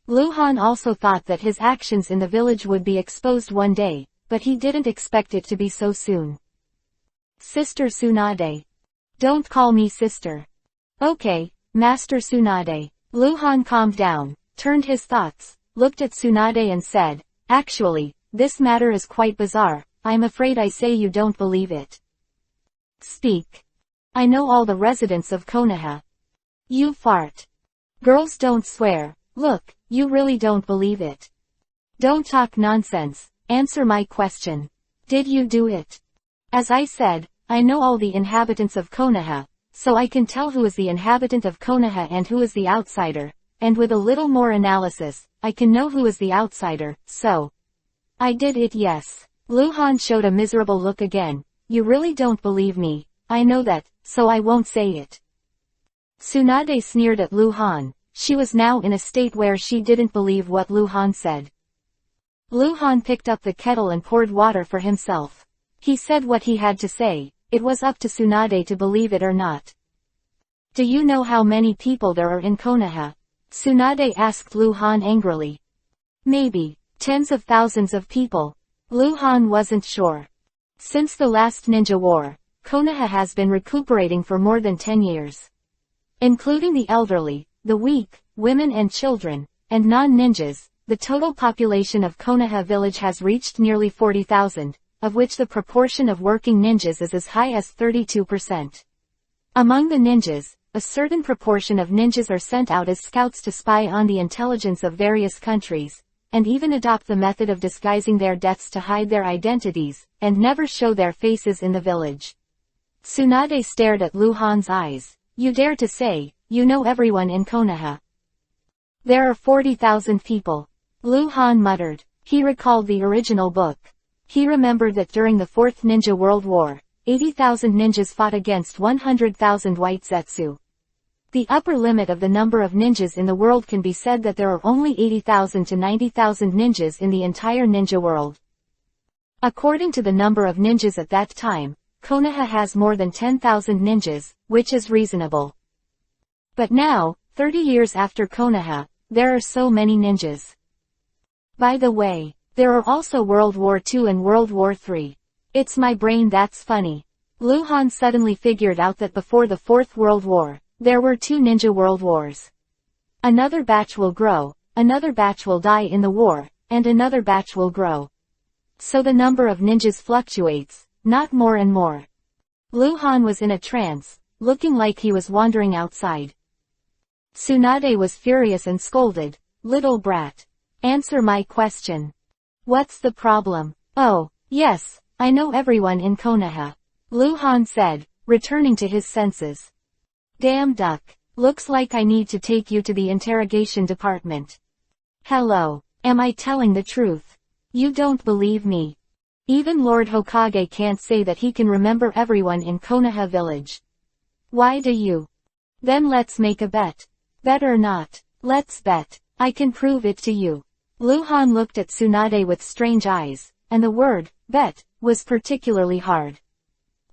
Lu Han also thought that his actions in the village would be exposed one day, but he didn't expect it to be so soon. Sister Tsunade. Don't call me sister. Okay, Master Tsunade. Lu Han calmed down, turned his thoughts, looked at Tsunade and said, actually, this matter is quite bizarre. I'm afraid I say you don't believe it. Speak. I know all the residents of Konoha. You fart. Girls don't swear. Look, you really don't believe it. Don't talk nonsense, answer my question. Did you do it? As I said, I know all the inhabitants of Konoha, so I can tell who is the inhabitant of Konoha and who is the outsider, and with a little more analysis, I can know who is the outsider, so. I did it, yes. Lu Han showed a miserable look again. You really don't believe me. I know that, so I won't say it. Tsunade sneered at Lu Han. She was now in a state where she didn't believe what Lu Han said. Lu Han picked up the kettle and poured water for himself. He said what he had to say. It was up to Tsunade to believe it or not. Do you know how many people there are in Konoha? Tsunade asked Lu Han angrily. Maybe tens of thousands of people. Lu Han wasn't sure. Since the last ninja war, Konoha has been recuperating for more than 10 years. Including the elderly, the weak, women and children, and non-ninjas, the total population of Konoha village has reached nearly 40,000, of which the proportion of working ninjas is as high as 32%. Among the ninjas, a certain proportion of ninjas are sent out as scouts to spy on the intelligence of various countries, and even adopt the method of disguising their deaths to hide their identities, and never show their faces in the village. Tsunade stared at Lu Han's eyes. You dare to say, you know everyone in Konoha? There are 40,000 people. Lu Han muttered. He recalled the original book. He remembered that during the Fourth Ninja World War, 80,000 ninjas fought against 100,000 white Zetsu. The upper limit of the number of ninjas in the world can be said that there are only 80,000 to 90,000 ninjas in the entire ninja world. According to the number of ninjas at that time, Konoha has more than 10,000 ninjas, which is reasonable. But now, 30 years after Konoha, there are so many ninjas. By the way, there are also World War II and World War III. It's my brain that's funny. Lu Han suddenly figured out that before the Fourth World War, there were 2 ninja world wars. Another batch will grow, another batch will die in the war, and another batch will grow. So the number of ninjas fluctuates, not more and more. Lu Han was in a trance, looking like he was wandering outside. Tsunade was furious and scolded, "Little brat. Answer my question. What's the problem?" "Oh, yes, I know everyone in Konoha," Lu Han said, returning to his senses. "Damn duck. Looks like I need to take you to the interrogation department." "Hello. Am I telling the truth? You don't believe me?" Even Lord Hokage can't say that he can remember everyone in Konoha village. Why do you? Then let's make a bet. Bet or not? Let's bet. I can prove it to you. Luhan looked at Tsunade with strange eyes, and the word, bet, was particularly hard.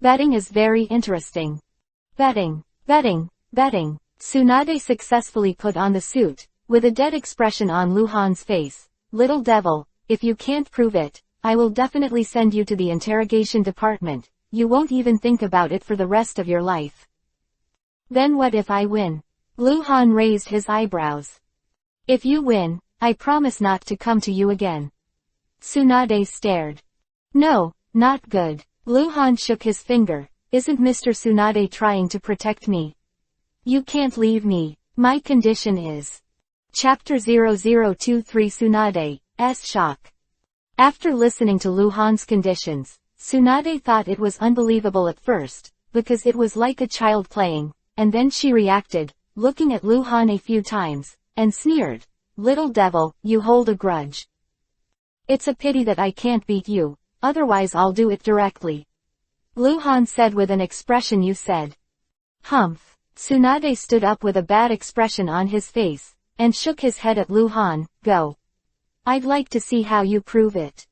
Betting is very interesting. Betting, betting, betting. Tsunade successfully put on the suit, with a dead expression on Luhan's face. Little devil, if you can't prove it, I will definitely send you to the interrogation department. You won't even think about it for the rest of your life. Then what if I win? Luhan raised his eyebrows. If you win, I promise not to come to you again. Tsunade stared. No, not good. Luhan shook his finger. Isn't Mr. Tsunade trying to protect me? You can't leave me. My condition is. Chapter 0023 Tsunade's shock. After listening to Luhan's conditions, Tsunade thought it was unbelievable at first, because it was like a child playing, and then she reacted, looking at Luhan a few times, and sneered. Little devil, you hold a grudge. It's a pity that I can't beat you, otherwise I'll do it directly. Luhan said with an expression you said. Humph. Tsunade stood up with a bad expression on his face, and shook his head at Luhan. Go. I'd like to see how you prove it.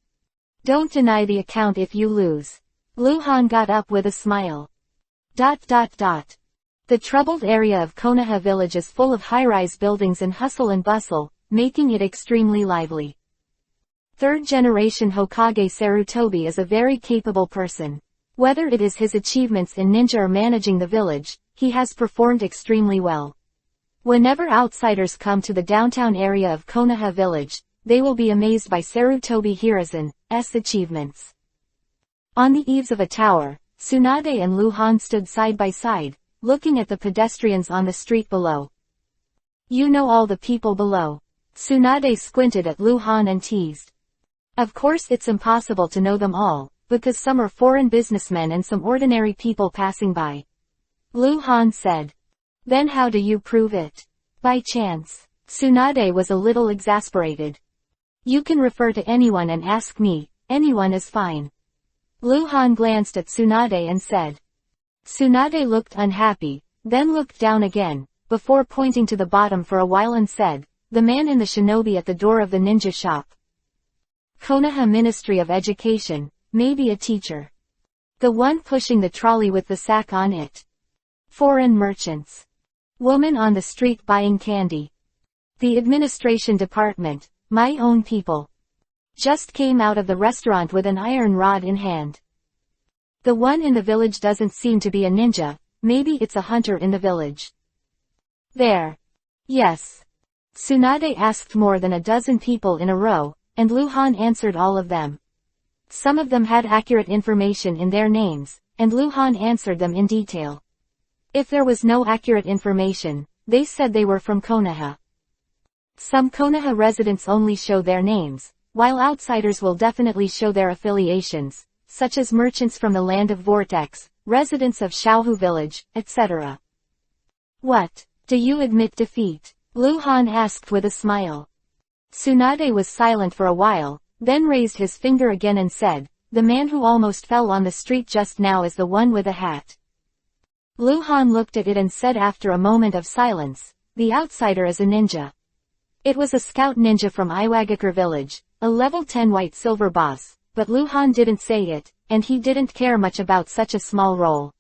Don't deny the account if you lose. Luhan got up with a smile. The troubled area of Konoha village is full of high-rise buildings and hustle and bustle, making it extremely lively. Third-generation Hokage Sarutobi is a very capable person. Whether it is his achievements in ninja or managing the village, he has performed extremely well. Whenever outsiders come to the downtown area of Konoha village, they will be amazed by Sarutobi Hiruzen's achievements. On the eaves of a tower, Tsunade and Luhan stood side by side, looking at the pedestrians on the street below. You know all the people below. Tsunade squinted at Luhan and teased. Of course it's impossible to know them all, because some are foreign businessmen and some ordinary people passing by. Luhan said. Then how do you prove it? By chance. Tsunade was a little exasperated. You can refer to anyone and ask me, anyone is fine. Luhan glanced at Tsunade and said. Tsunade looked unhappy, then looked down again, before pointing to the bottom for a while and said, the man in the shinobi at the door of the ninja shop. Konoha Ministry of Education, maybe a teacher. The one pushing the trolley with the sack on it. Foreign merchants. Woman on the street buying candy. The administration department. My own people. Just came out of the restaurant with an iron rod in hand. The one in the village doesn't seem to be a ninja, maybe it's a hunter in the village. There. Yes. Tsunade asked more than a dozen people in a row, and Luhan answered all of them. Some of them had accurate information in their names, and Luhan answered them in detail. If there was no accurate information, they said they were from Konoha. Some Konoha residents only show their names, while outsiders will definitely show their affiliations, such as merchants from the land of Vortex, residents of Xiaohu village, etc. What? Do you admit defeat? Luhan asked with a smile. Tsunade was silent for a while, then raised his finger again and said, the man who almost fell on the street just now is the one with a hat. Luhan looked at it and said after a moment of silence, the outsider is a ninja. It was a scout ninja from Iwagakure village, a level 10 white silver boss, but Luhan didn't say it, and he didn't care much about such a small role.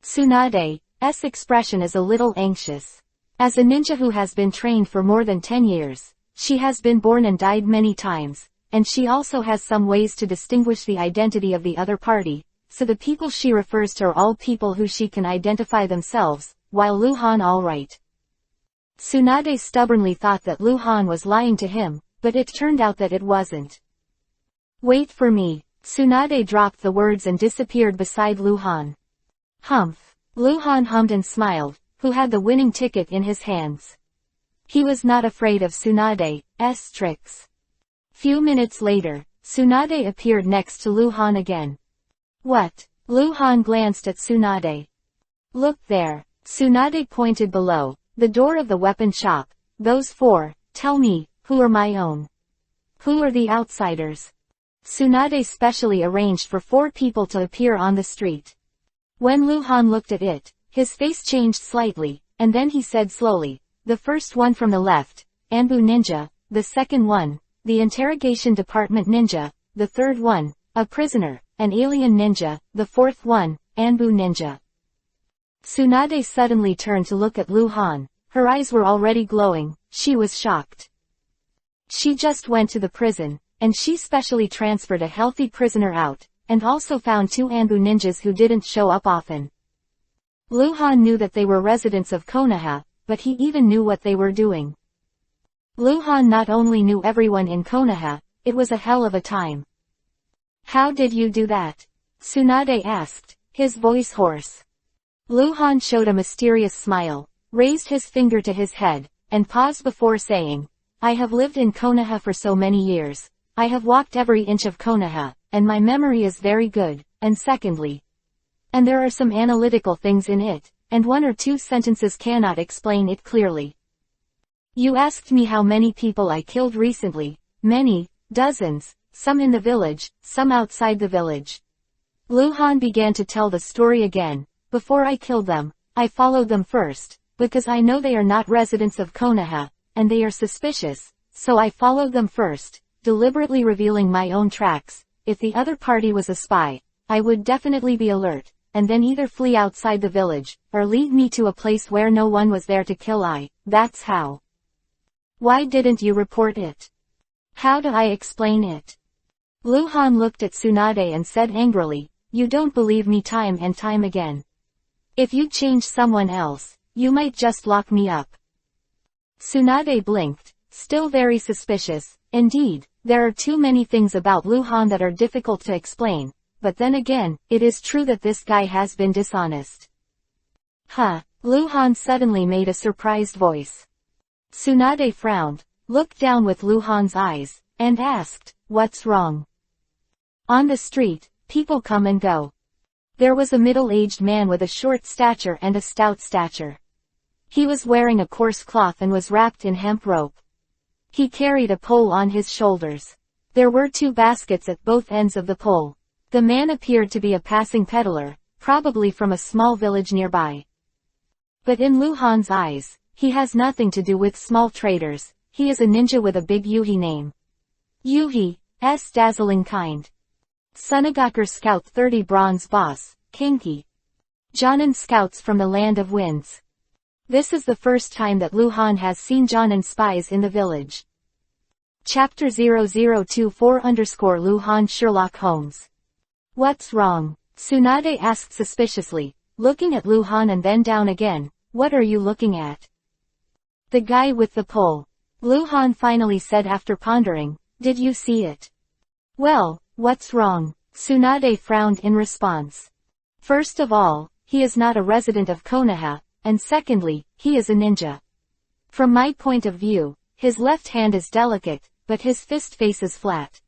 Tsunade's expression is a little anxious. As a ninja who has been trained for more than 10 years, she has been born and died many times, and she also has some ways to distinguish the identity of the other party, so the people she refers to are all people who she can identify themselves, while Luhan alright. Tsunade stubbornly thought that Luhan was lying to him, but it turned out that it wasn't. Wait for me. Tsunade dropped the words and disappeared beside Luhan. Humph. Luhan hummed and smiled, who had the winning ticket in his hands. He was not afraid of Tsunade's tricks. Few minutes later, Tsunade appeared next to Luhan again. What? Luhan glanced at Tsunade. Look there. Tsunade pointed below. The door of the weapon shop. Those four, tell me, who are my own? Who are the outsiders? Tsunade specially arranged for 4 people to appear on the street. When Lu Han looked at it, his face changed slightly, and then he said slowly, the first one from the left, Anbu Ninja, the second one, the Interrogation Department Ninja, the third one, a prisoner, an alien ninja, the fourth one, Anbu Ninja. Tsunade suddenly turned to look at Lu Han. Her eyes were already glowing. She was shocked. She just went to the prison, and she specially transferred a healthy prisoner out, and also found 2 Anbu ninjas who didn't show up often. Lu Han knew that they were residents of Konoha, but he even knew what they were doing. Lu Han not only knew everyone in Konoha, it was a hell of a time. How did you do that? Tsunade asked, his voice hoarse. Lu Han showed a mysterious smile, raised his finger to his head, and paused before saying, I have lived in Konoha for so many years. I have walked every inch of Konoha, and my memory is very good, and secondly. And there are some analytical things in it, and 1 or 2 sentences cannot explain it clearly. You asked me how many people I killed recently. Many, dozens, some in the village, some outside the village. Lu Han began to tell the story again. Before I killed them, I followed them first, because I know they are not residents of Konoha, and they are suspicious, so I followed them first, deliberately revealing my own tracks. If the other party was a spy, I would definitely be alert, and then either flee outside the village, or lead me to a place where no one was there to kill. That's how. Why didn't you report it? How do I explain it? Lu Han looked at Tsunade and said angrily, you don't believe me time and time again. If you change someone else, you might just lock me up. Tsunade blinked, still very suspicious. Indeed, there are too many things about Lu Han that are difficult to explain, but then again, it is true that this guy has been dishonest. Huh? Lu Han suddenly made a surprised voice. Tsunade frowned, looked down with Lu Han's eyes, and asked, what's wrong? On the street, people come and go. There was a middle-aged man with a short stature and a stout stature. He was wearing a coarse cloth and was wrapped in hemp rope. He carried a pole on his shoulders. There were 2 baskets at both ends of the pole. The man appeared to be a passing peddler, probably from a small village nearby. But in Lu Han's eyes, he has nothing to do with small traders. He is a ninja with a big Yuhi name. Yuhi's dazzling kind. Sunagakur Scout 30 Bronze Boss, Kinki. Jonin Scouts from the Land of Winds. This is the first time that Lu Han has seen Jonin spies in the village. Chapter 0024 Lu Han Sherlock Holmes. What's wrong? Tsunade asked suspiciously, looking at Lu Han and then down again. What are you looking at? The guy with the pole. Lu Han finally said after pondering, did you see it? Well, what's wrong? Tsunade frowned in response. First of all, he is not a resident of Konoha, and secondly, he is a ninja. From my point of view, his left hand is delicate, but his fist face is flat.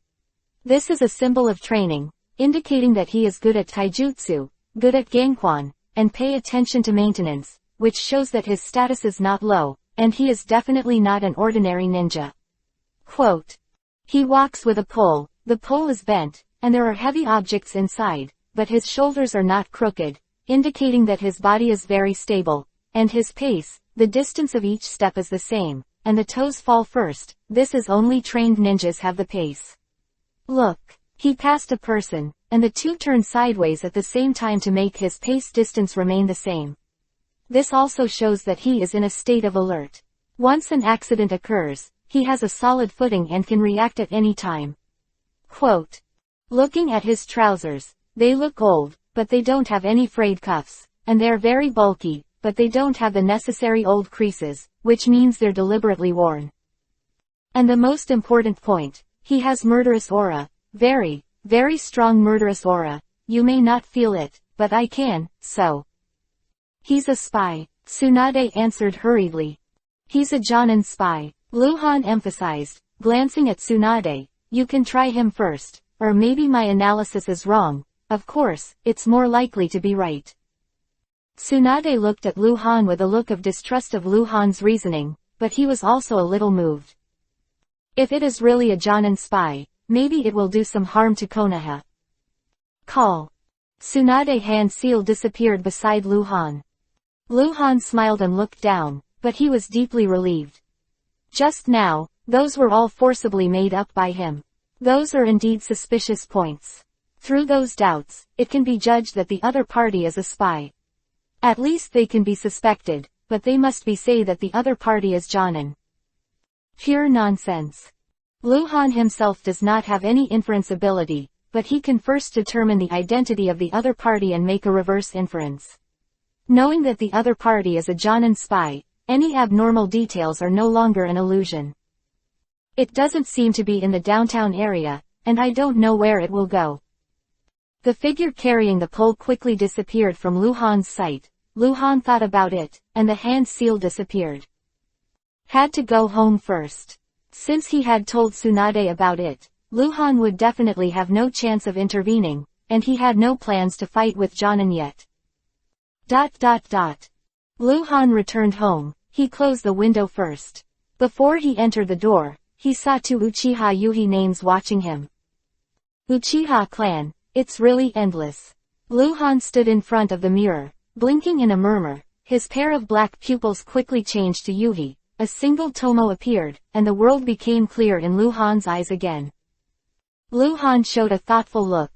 This is a symbol of training, indicating that he is good at taijutsu, good at gangquan, and pay attention to maintenance, which shows that his status is not low, and he is definitely not an ordinary ninja. Quote. He walks with a pole, the pole is bent, and there are heavy objects inside, but his shoulders are not crooked, indicating that his body is very stable, and his pace, the distance of each step is the same, and the toes fall first. This is only trained ninjas have the pace. Look. He passed a person, and the 2 turned sideways at the same time to make his pace distance remain the same. This also shows that he is in a state of alert. Once an accident occurs, he has a solid footing and can react at any time. Quote. Looking at his trousers, they look old, but they don't have any frayed cuffs, and they're very bulky, but they don't have the necessary old creases, which means they're deliberately worn. And the most important point, he has murderous aura, very, very strong murderous aura. You may not feel it, but I can, so. He's a spy, Tsunade answered hurriedly. He's a Jonin spy, Lu Han emphasized, glancing at Tsunade. You can try him first, or maybe my analysis is wrong. Of course, it's more likely to be right. Tsunade looked at Lu Han with a look of distrust of Lu Han's reasoning, but he was also a little moved. If it is really a Jonin spy, maybe it will do some harm to Konoha. Call. Tsunade hand seal disappeared beside Luhan. Luhan smiled and looked down, but he was deeply relieved. Just now, those were all forcibly made up by him. Those are indeed suspicious points. Through those doubts, it can be judged that the other party is a spy. At least they can be suspected, but they must be say that the other party is Jonin. Pure nonsense. Luhan himself does not have any inference ability, but he can first determine the identity of the other party and make a reverse inference. Knowing that the other party is a Jonin spy, any abnormal details are no longer an illusion. It doesn't seem to be in the downtown area, and I don't know where it will go. The figure carrying the pole quickly disappeared from Luhan's sight. Luhan thought about it, and the hand seal disappeared. Had to go home first. Since he had told Tsunade about it, Luhan would definitely have no chance of intervening, and he had no plans to fight with Jonin yet. Luhan returned home. He closed the window first. Before he entered the door, he saw two Uchiha Yuhi names watching him. Uchiha clan, it's really endless. Luhan stood in front of the mirror, blinking in a murmur. His pair of black pupils quickly changed to Yuhi. A single tomo appeared, and the world became clear in Luhan's eyes again. Luhan showed a thoughtful look.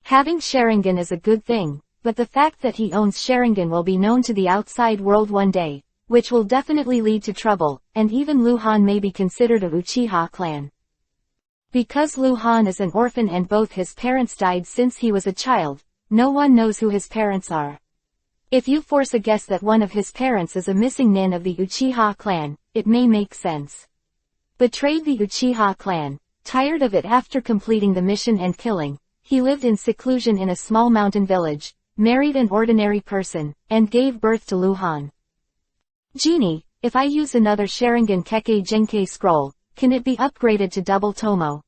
Having Sharingan is a good thing, but the fact that he owns Sharingan will be known to the outside world one day, which will definitely lead to trouble, and even Luhan may be considered a Uchiha clan. Because Luhan is an orphan and both his parents died since he was a child, no one knows who his parents are. If you force a guess that one of his parents is a missing nin of the Uchiha clan, it may make sense. Betrayed the Uchiha clan, tired of it after completing the mission and killing, he lived in seclusion in a small mountain village, married an ordinary person, and gave birth to Luhan. Genie, if I use another Sharingan Kekkei Genkei scroll, can it be upgraded to double tomo?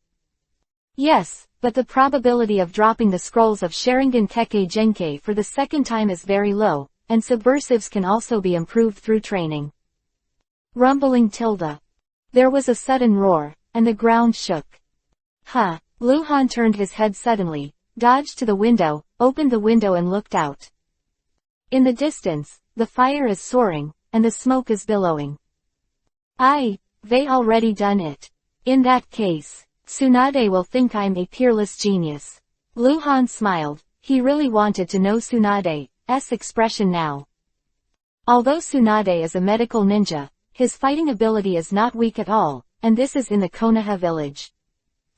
Yes, but the probability of dropping the scrolls of Sharingan Kekkei Genkei for the second time is very low, and subversives can also be improved through training. Rumbling tilde. There was a sudden roar, and the ground shook. Huh. Luhan turned his head suddenly, dodged to the window, opened the window and looked out. In the distance, the fire is soaring, and the smoke is billowing. They already done it. In that case, Tsunade will think I'm a peerless genius. Luhan smiled. He really wanted to know Tsunade's expression now. Although Tsunade is a medical ninja, his fighting ability is not weak at all, and this is in the Konoha village.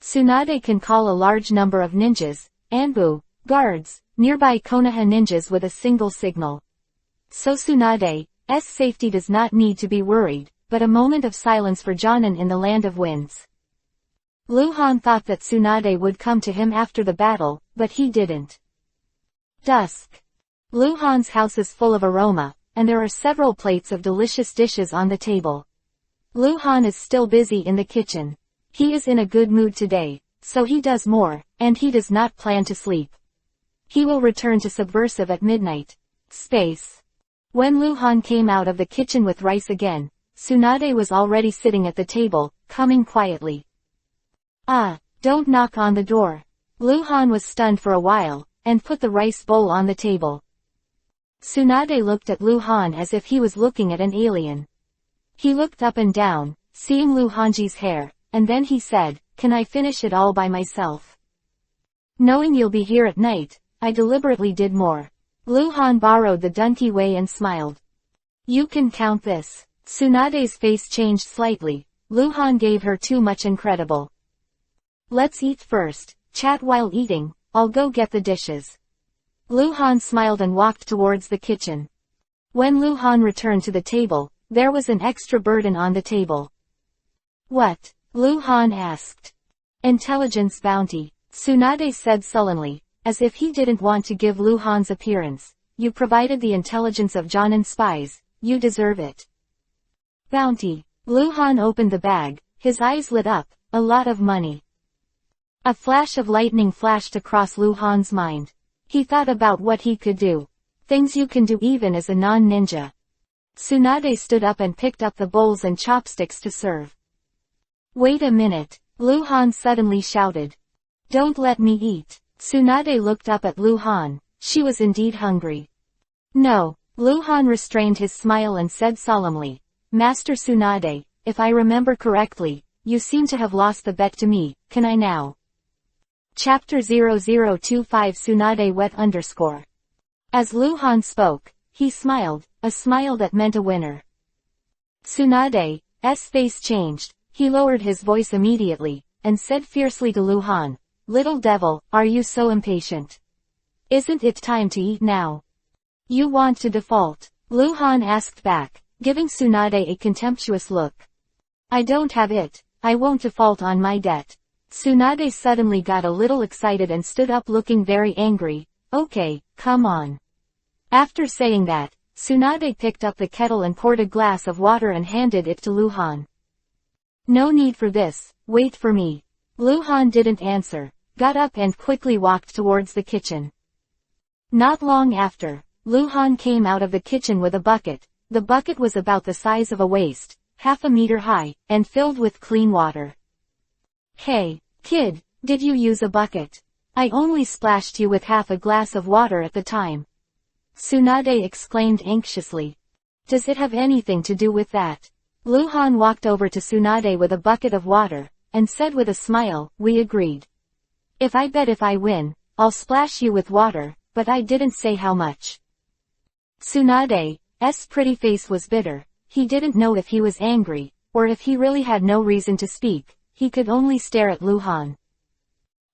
Tsunade can call a large number of ninjas, Anbu, guards, nearby Konoha ninjas with a single signal. So Tsunade's safety does not need to be worried, but a moment of silence for Jonin in the Land of Winds. Luhan thought that Tsunade would come to him after the battle, but he didn't. Dusk. Luhan's house is full of aroma, and there are several plates of delicious dishes on the table. Luhan is still busy in the kitchen. He is in a good mood today, so he does more, and he does not plan to sleep. He will return to Subversive at midnight. Space. When Luhan came out of the kitchen with rice again, Tsunade was already sitting at the table, coming quietly. Don't knock on the door. Luhan was stunned for a while, and put the rice bowl on the table. Tsunade looked at Luhan as if he was looking at an alien. He looked up and down, seeing Luhanji's hair, and then he said, "Can I finish it all by myself? Knowing you'll be here at night, I deliberately did more." Luhan borrowed the donkey way and smiled. "You can count this." Tsunade's face changed slightly. Luhan gave her too much incredible. "Let's eat first, chat while eating, I'll go get the dishes." Luhan smiled and walked towards the kitchen. When Luhan returned to the table, there was an extra burden on the table. "What?" Luhan asked. "Intelligence bounty," Tsunade said sullenly, as if he didn't want to give Luhan's appearance. "You provided the intelligence of Jonin spies, you deserve it." Bounty. Luhan opened the bag, his eyes lit up. A lot of money. A flash of lightning flashed across Luhan's mind. He thought about what he could do. Things you can do even as a non-ninja. Tsunade stood up and picked up the bowls and chopsticks to serve. "Wait a minute." Luhan suddenly shouted. Don't let me eat. Tsunade looked up at Luhan. She was indeed hungry. No. Luhan restrained his smile and said solemnly. Master Tsunade, if I remember correctly, you seem to have lost the bet to me, can I now? Chapter 0025 Tsunade wet _ As Luhan spoke, he smiled, a smile that meant a winner. Tsunade's face changed, he lowered his voice immediately, and said fiercely to Luhan, Little devil, are you so impatient? Isn't it time to eat now? You want to default? Luhan asked back, giving Tsunade a contemptuous look. I don't have it, I won't default on my debt. Tsunade suddenly got a little excited and stood up looking very angry. Okay, come on. After saying that, Tsunade picked up the kettle and poured a glass of water and handed it to Luhan. No need for this, wait for me. Luhan didn't answer, got up and quickly walked towards the kitchen. Not long after, Luhan came out of the kitchen with a bucket. The bucket was about the size of a waist, half a meter high, and filled with clean water. Hey, kid, did you use a bucket? I only splashed you with half a glass of water at the time. Tsunade exclaimed anxiously. Does it have anything to do with that? Luhan walked over to Tsunade with a bucket of water, and said with a smile, we agreed. If I win, I'll splash you with water, but I didn't say how much. Tsunade's pretty face was bitter. He didn't know if he was angry, or if he really had no reason to speak. He could only stare at Luhan.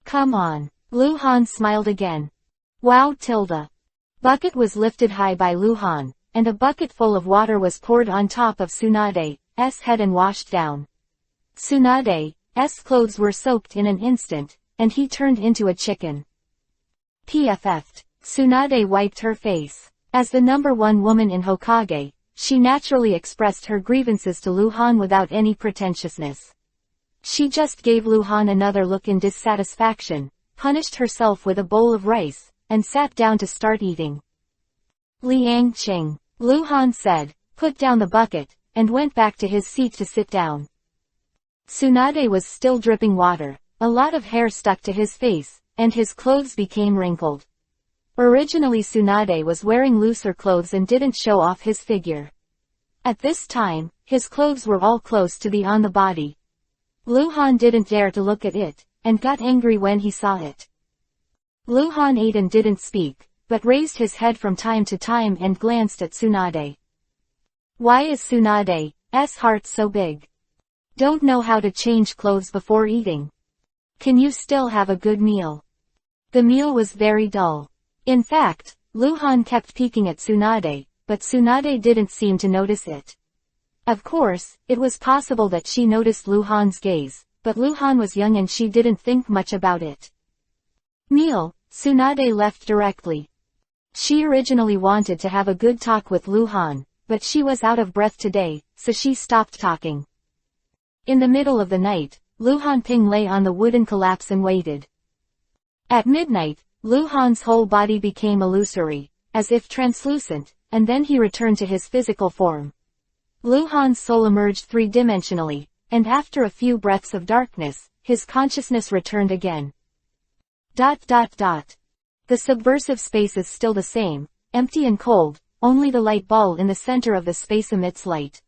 Come on. Luhan smiled again. Wow tilde. Bucket was lifted high by Luhan, and a bucket full of water was poured on top of Tsunade's head and washed down. Tsunade's clothes were soaked in an instant, and he turned into a chicken. PFF'd. Tsunade wiped her face. As the #1 woman in Hokage, she naturally expressed her grievances to Luhan without any pretentiousness. She just gave Luhan another look in dissatisfaction, punished herself with a bowl of rice, and sat down to start eating. Liang Qing, Luhan said, put down the bucket, and went back to his seat to sit down. Tsunade was still dripping water, a lot of hair stuck to his face, and his clothes became wrinkled. Originally Tsunade was wearing looser clothes and didn't show off his figure. At this time, his clothes were all close to the on the body. Luhan didn't dare to look at it, and got angry when he saw it. Luhan ate and didn't speak, but raised his head from time to time and glanced at Tsunade. Why is Tsunade's heart so big? Don't know how to change clothes before eating. Can you still have a good meal? The meal was very dull. In fact, Luhan kept peeking at Tsunade, but Tsunade didn't seem to notice it. Of course, it was possible that she noticed Luhan's gaze, but Luhan was young and she didn't think much about it. Meal, Tsunade left directly. She originally wanted to have a good talk with Luhan, but she was out of breath today, so she stopped talking. In the middle of the night, Luhan Ping lay on the wooden collapse and waited. At midnight, Luhan's whole body became illusory, as if translucent, and then he returned to his physical form. Luhan's soul emerged three-dimensionally, and after a few breaths of darkness, his consciousness returned again. The subversive space is still the same, empty and cold, only the light ball in the center of the space emits light.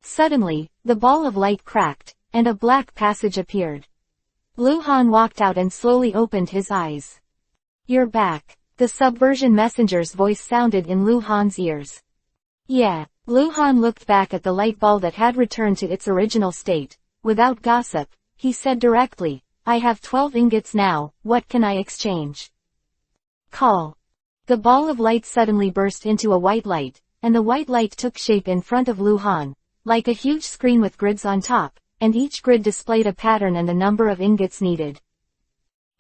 Suddenly, the ball of light cracked, and a black passage appeared. Luhan walked out and slowly opened his eyes. You're back. The subversion messenger's voice sounded in Luhan's ears. Yeah. Luhan looked back at the light ball that had returned to its original state. Without gossip, he said directly, I have 12 ingots now, what can I exchange? Call. The ball of light suddenly burst into a white light, and the white light took shape in front of Luhan, like a huge screen with grids on top, and each grid displayed a pattern and the number of ingots needed.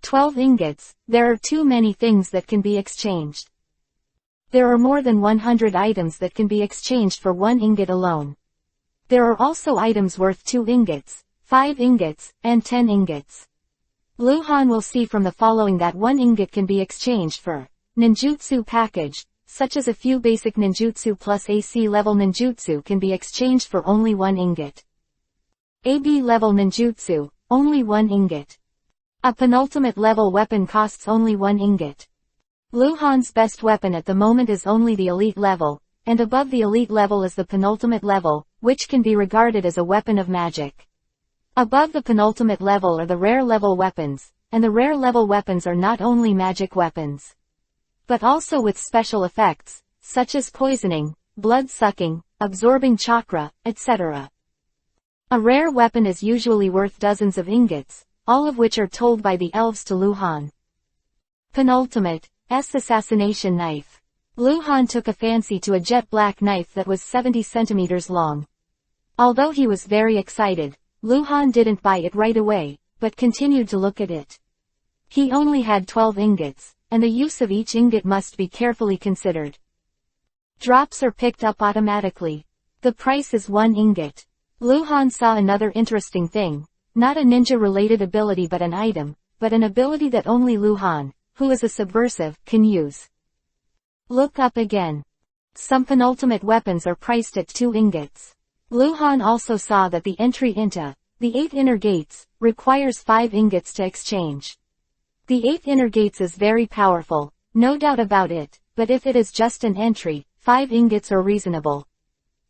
12 ingots, there are too many things that can be exchanged. There are more than 100 items that can be exchanged for 1 ingot alone. There are also items worth 2 ingots, 5 ingots, and 10 ingots. Luhan will see from the following that 1 ingot can be exchanged for ninjutsu package, such as a few basic ninjutsu plus AC level ninjutsu can be exchanged for only 1 ingot. AB level ninjutsu, only 1 ingot. A penultimate level weapon costs only 1 ingot. Luhan's best weapon at the moment is only the elite level, and above the elite level is the penultimate level, which can be regarded as a weapon of magic. Above the penultimate level are the rare level weapons, and the rare level weapons are not only magic weapons, but also with special effects, such as poisoning, blood-sucking, absorbing chakra, etc. A rare weapon is usually worth dozens of ingots, all of which are told by the elves to Luhan. Penultimate, assassination knife. Luhan took a fancy to a jet black knife that was 70 centimeters long. Although he was very excited, Luhan didn't buy it right away, but continued to look at it. He only had 12 ingots, and the use of each ingot must be carefully considered. Drops are picked up automatically. The price is 1 ingot. Luhan saw another interesting thing, not a ninja-related ability but an item, but an ability that only Luhan, who is a subversive, can use. Look up again. Some penultimate weapons are priced at 2 ingots. Luhan also saw that the entry into the 8 inner gates requires 5 ingots to exchange. The 8 inner gates is very powerful, no doubt about it, but if it is just an entry, 5 ingots are reasonable.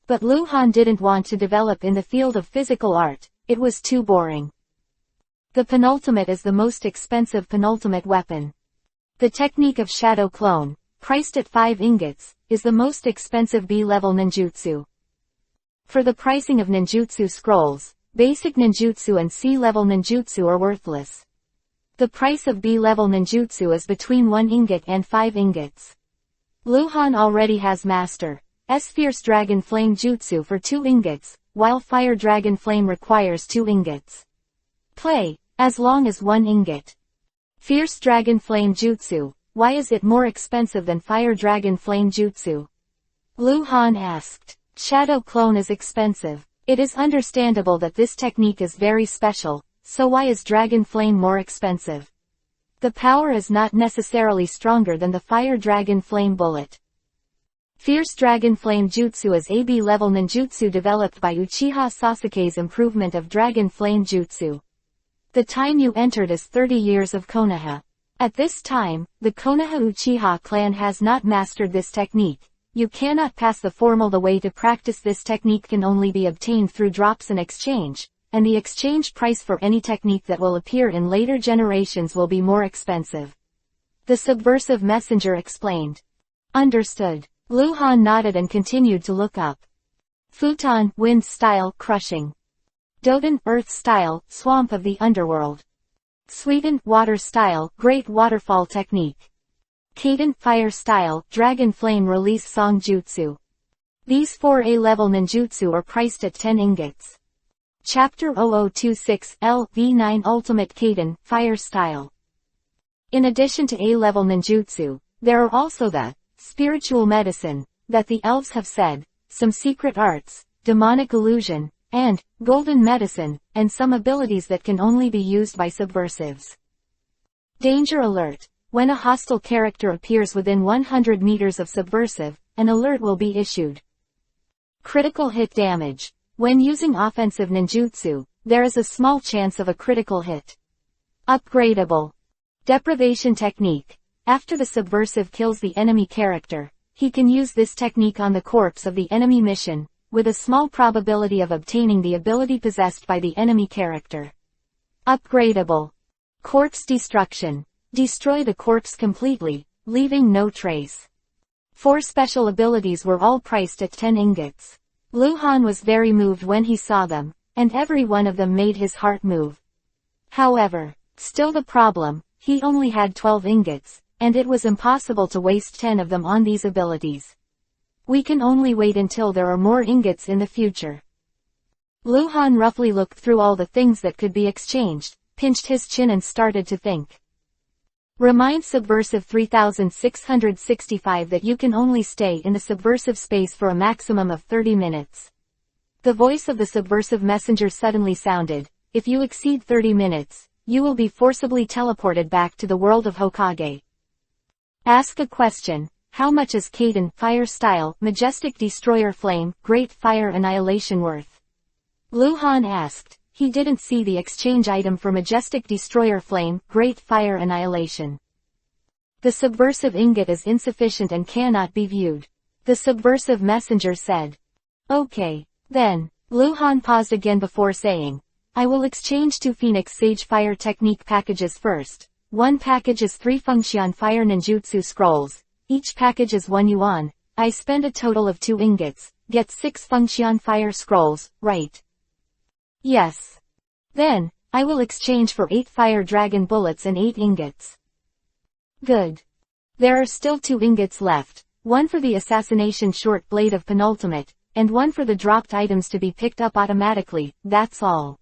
But Luhan didn't want to develop in the field of physical art, it was too boring. The penultimate is the most expensive penultimate weapon. The technique of shadow clone, priced at 5 ingots, is the most expensive B-level ninjutsu. For the pricing of ninjutsu scrolls, basic ninjutsu and C-level ninjutsu are worthless. The price of B-level ninjutsu is between 1 ingot and 5 ingots. Luhan already has Master S Fierce Dragon Flame Jutsu for 2 ingots, while Fire Dragon Flame requires 2 ingots. Play, as long as 1 ingot. Fierce Dragon Flame Jutsu, why is it more expensive than Fire Dragon Flame Jutsu? Luhan asked. Shadow clone is expensive. It is understandable that this technique is very special, so why is Dragon Flame more expensive? The power is not necessarily stronger than the Fire Dragon Flame bullet. Fierce Dragon Flame Jutsu is a B-level ninjutsu developed by Uchiha Sasuke's improvement of Dragon Flame Jutsu. The time you entered is 30 years of Konoha. At this time, the Konoha Uchiha clan has not mastered this technique. You cannot pass the formal. The way to practice this technique can only be obtained through drops and exchange, and the exchange price for any technique that will appear in later generations will be more expensive. The subversive messenger explained. Understood. Luhan nodded and continued to look up. Futon, wind style, crushing. Doden, earth style, swamp of the underworld. Suiden, water style, great waterfall technique. Kaden, fire style, dragon flame release song jutsu. These 4 A-level ninjutsu are priced at 10 ingots. Chapter 0026 LV9 Ultimate Kaden, fire style. In addition to A-level ninjutsu, there are also the spiritual medicine, that the elves have said, some secret arts, demonic illusion, and golden medicine, and some abilities that can only be used by subversives. Danger alert. When a hostile character appears within 100 meters of subversive, an alert will be issued. Critical hit damage. When using offensive ninjutsu, there is a small chance of a critical hit. Upgradable. Deprivation technique. After the subversive kills the enemy character, he can use this technique on the corpse of the enemy mission, with a small probability of obtaining the ability possessed by the enemy character. Upgradable. Corpse destruction. Destroy the corpse completely, leaving no trace. 4 special abilities were all priced at 10 ingots. Luhan was very moved when he saw them, and every one of them made his heart move. However, still the problem, he only had 12 ingots, and it was impossible to waste 10 of them on these abilities. We can only wait until there are more ingots in the future. Luhan roughly looked through all the things that could be exchanged, pinched his chin and started to think. Remind Subversive 3665 that you can only stay in the subversive space for a maximum of 30 minutes. The voice of the subversive messenger suddenly sounded. If you exceed 30 minutes, you will be forcibly teleported back to the world of Hokage. Ask a question. How much is Kaden, Fire Style, Majestic Destroyer Flame, Great Fire Annihilation worth? Luhan asked. he didn't see the exchange item for Majestic Destroyer Flame, Great Fire Annihilation. The subversive ingot is insufficient and cannot be viewed. The subversive messenger said. Okay. Then, Luhan paused again before saying, I will exchange 2 Phoenix Sage Fire Technique packages first. One package is 3 Function Fire Ninjutsu Scrolls. Each package is 1 yuan. I spend a total of 2 ingots, get 6 Function Fire Scrolls, right? Yes. Then, I will exchange for 8 Fire Dragon Bullets and 8 ingots. Good. There are still 2 ingots left, one for the Assassination Short Blade of Penultimate, and one for the dropped items to be picked up automatically, that's all.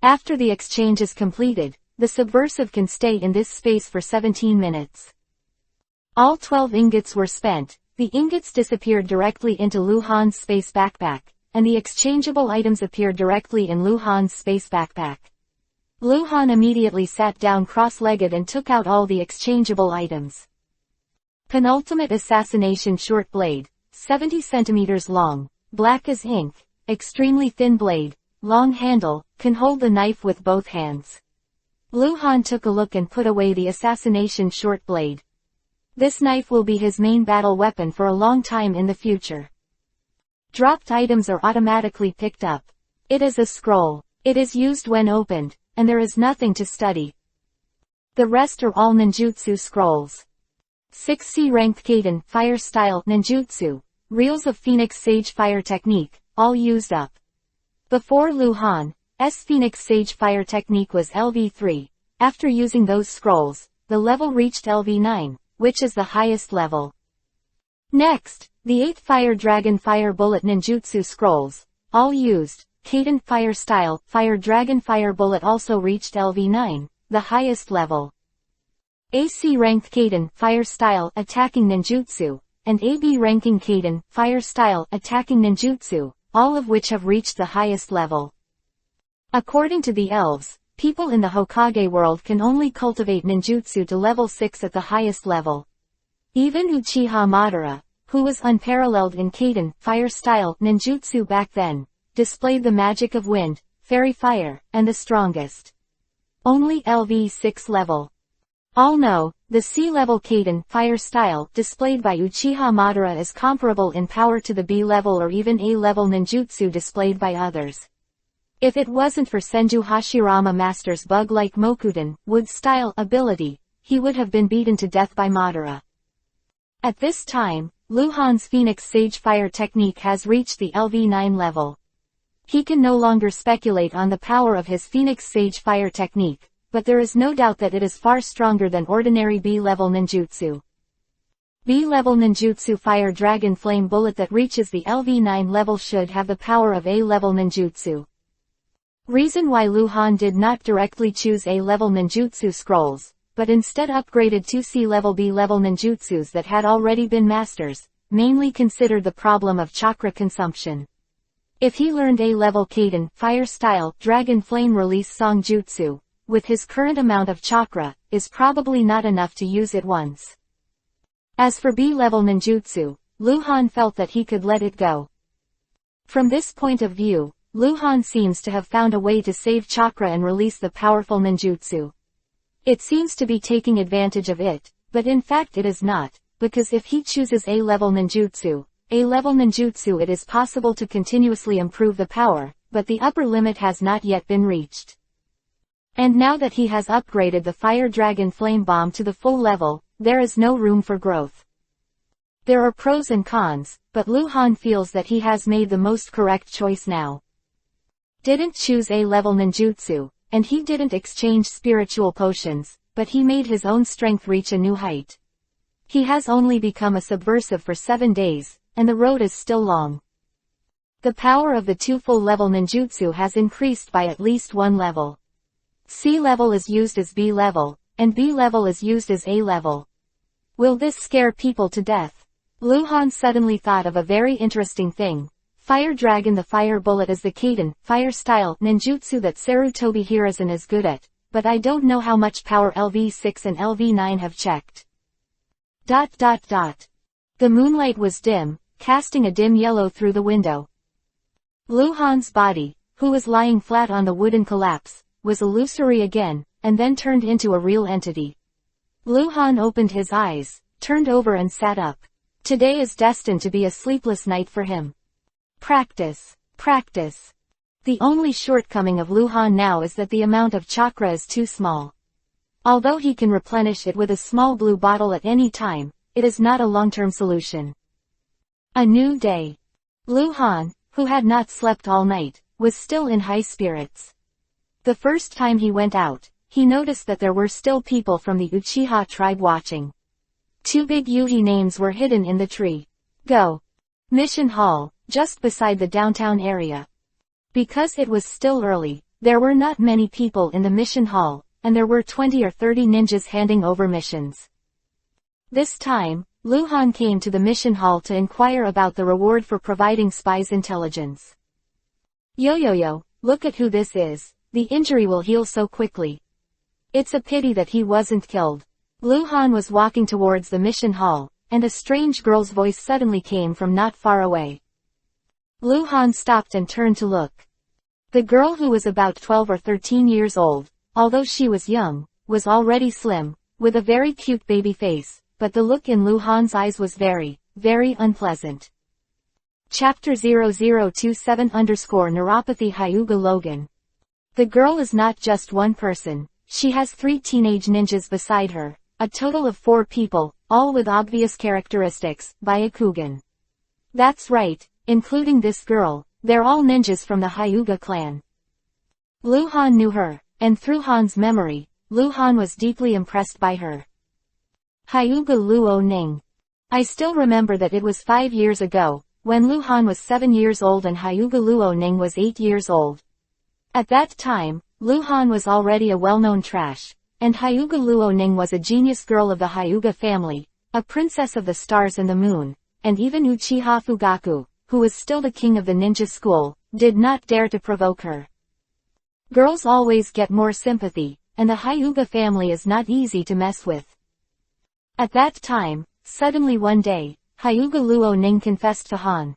After the exchange is completed, the subversive can stay in this space for 17 minutes. All 12 ingots were spent, the ingots disappeared directly into Luhan's space backpack, and the exchangeable items appeared directly in Luhan's space backpack. Luhan immediately sat down cross-legged and took out all the exchangeable items. Penultimate Assassination Short Blade, 70 centimeters long, black as ink, extremely thin blade, long handle, can hold the knife with both hands. Luhan took a look and put away the Assassination Short Blade. This knife will be his main battle weapon for a long time in the future. Dropped items are automatically picked up. It is a scroll. It is used when opened, and there is nothing to study. The rest are all ninjutsu scrolls. 6C ranked Kaden Fire Style Ninjutsu, reels of Phoenix Sage Fire Technique, all used up. Before Luhan's Phoenix Sage Fire Technique was LV3. After using those scrolls, the level reached LV9, which is the highest level. Next, the 8 Fire Dragon Fire Bullet Ninjutsu scrolls, all used. Kaden Fire Style Fire Dragon Fire Bullet also reached LV9, the highest level. AC ranked Kaden Fire Style Attacking Ninjutsu, and AB ranking Kaden Fire Style Attacking Ninjutsu, all of which have reached the highest level. According to the elves, people in the Hokage world can only cultivate ninjutsu to level 6 at the highest level. Even Uchiha Madara, who was unparalleled in Kaden Fire Style Ninjutsu back then, displayed the magic of wind, fairy fire, and the strongest. Only LV6 level. All know, the C-level Kaden Fire Style displayed by Uchiha Madara is comparable in power to the B-level or even A-level ninjutsu displayed by others. If it wasn't for Senju Hashirama Master's bug-like Mokuden, wood-style ability, he would have been beaten to death by Madara. At this time, Luhan's Phoenix Sage Fire Technique has reached the LV9 level. He can no longer speculate on the power of his Phoenix Sage Fire Technique, but there is no doubt that it is far stronger than ordinary B-level ninjutsu. B-level ninjutsu Fire Dragon Flame Bullet that reaches the LV9 level should have the power of A-level ninjutsu. Reason why Luhan did not directly choose A-level ninjutsu scrolls, but instead upgraded 2 C-level B-level ninjutsus that had already been masters, mainly considered the problem of chakra consumption. If he learned A-level Kaden Fire Style Dragon Flame Release Song Jutsu, with his current amount of chakra, is probably not enough to use it once. As for B-level ninjutsu, Luhan felt that he could let it go. From this point of view, Luhan seems to have found a way to save chakra and release the powerful ninjutsu. It seems to be taking advantage of it, but in fact it is not, because if he chooses A-level ninjutsu, it is possible to continuously improve the power, but the upper limit has not yet been reached. And now that he has upgraded the Fire Dragon Flame Bomb to the full level, there is no room for growth. There are pros and cons, but Luhan feels that he has made the most correct choice now. Didn't choose A-level ninjutsu, and he didn't exchange spiritual potions, but he made his own strength reach a new height. He has only become a subversive for 7 days, and the road is still long. The power of the 2 full-level ninjutsu has increased by at least 1 level. C-level is used as B-level, and B-level is used as A-level. Will this scare people to death? Luhan suddenly thought of a very interesting thing. Fire Dragon the Fire Bullet is the Kaden Fire Style ninjutsu that Sarutobi Hiruzen is good at, but I don't know how much power LV6 and LV9 have checked. The moonlight was dim, casting a dim yellow through the window. Luhan's body, who was lying flat on the wooden collapse, was illusory again, and then turned into a real entity. Luhan opened his eyes, turned over and sat up. Today is destined to be a sleepless night for him. Practice. Practice. The only shortcoming of Luhan now is that the amount of chakra is too small. Although he can replenish it with a small blue bottle at any time, it is not a long-term solution. A new day. Luhan, who had not slept all night, was still in high spirits. The first time he went out, he noticed that there were still people from the Uchiha tribe watching. 2 big Yuhi names were hidden in the tree. Go. Mission Hall, just beside the downtown area. Because it was still early, there were not many people in the mission hall, and there were 20 or 30 ninjas handing over missions. This time, Luhan came to the mission hall to inquire about the reward for providing spies intelligence. Yo, look at who this is. The injury will heal so quickly. It's a pity that he wasn't killed. Luhan was walking towards the mission hall, and a strange girl's voice suddenly came from not far away. Luhan stopped and turned to look. The girl, who was about 12 or 13 years old, although she was young, was already slim, with a very cute baby face, but the look in Luhan's eyes was very, very unpleasant. Chapter 0027_Neuropathy Hyuga Logan. The girl is not just one person, she has 3 teenage ninjas beside her, a total of 4 people, all with obvious characteristics, Byakugan. That's right, including this girl, they're all ninjas from the Hyuga clan. Luhan knew her, and through Han's memory, Luhan was deeply impressed by her. Hyuga Luo Ning. I still remember that it was 5 years ago, when Luhan was 7 years old and Hyuga Luo Ning was 8 years old. At that time, Luhan was already a well-known trash, and Hyuga Luo Ning was a genius girl of the Hyuga family, a princess of the stars and the moon, and even Uchiha Fugaku, who was still the king of the ninja school, did not dare to provoke her. Girls always get more sympathy, and the Hyuga family is not easy to mess with. At that time, suddenly one day, Hyuga Luo Ning confessed to Han.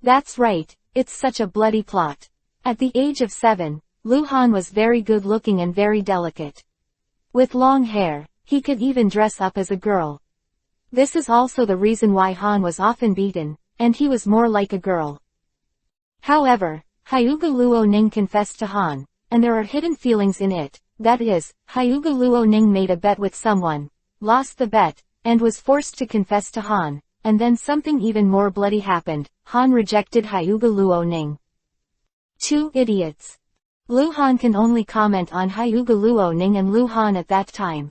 That's right, it's such a bloody plot. At the age of 7, Luhan was very good looking and very delicate. With long hair, he could even dress up as a girl. This is also the reason why Han was often beaten, and he was more like a girl. However, Hyuga Luo Ning confessed to Han, and there are hidden feelings in it. That is, Hyuga Luo Ning made a bet with someone, lost the bet, and was forced to confess to Han, and then something even more bloody happened. Han rejected Hyuga Luo Ning. 2 idiots. Luhan can only comment on Hyuga Luo Ning and Luhan at that time.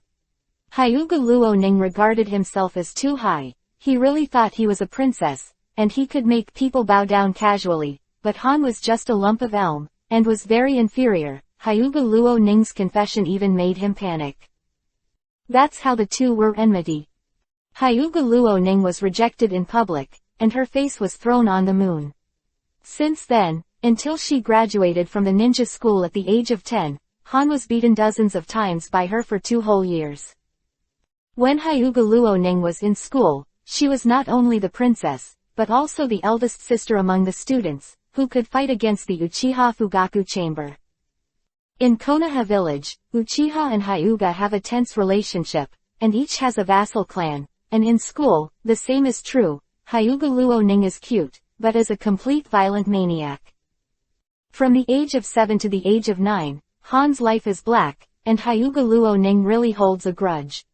Hyuga Luo Ning regarded himself as too high. He really thought he was a princess, and he could make people bow down casually, but Han was just a lump of elm, and was very inferior. Hyuga Luo Ning's confession even made him panic. That's how the two were enmity. Hyuga Luo Ning was rejected in public, and her face was thrown on the moon. Since then, until she graduated from the ninja school at the age of 10, Han was beaten dozens of times by her for 2 whole years. When Hyuga Luo Ning was in school, she was not only the princess, but also the eldest sister among the students, who could fight against the Uchiha Fugaku chamber. In Konoha village, Uchiha and Hyuga have a tense relationship, and each has a vassal clan, and in school, the same is true. Hyuga Luo Ning is cute, but is a complete violent maniac. From the age of 7 to the age of 9, Han's life is black, and Hyuga Luo Ning really holds a grudge.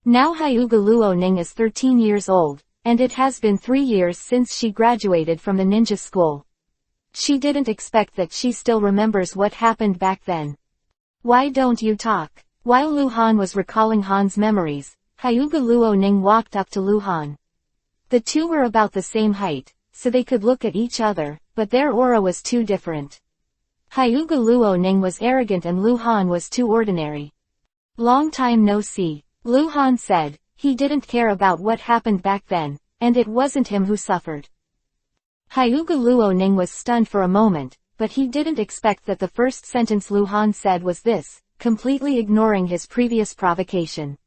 Now Hyuga Luo Ning is 13 years old, and it has been 3 years since she graduated from the ninja school. She didn't expect that she still remembers what happened back then. Why don't you talk? While Luhan was recalling Han's memories, Hyuga Luo Ning walked up to Luhan. The two were about the same height, so they could look at each other, but their aura was too different. Hyuga Luo Ning was arrogant and Luhan was too ordinary. Long time no see, Luhan said. He didn't care about what happened back then, and it wasn't him who suffered. Hyuga Luo Ning was stunned for a moment, but he didn't expect that the first sentence Luhan said was this, completely ignoring his previous provocation.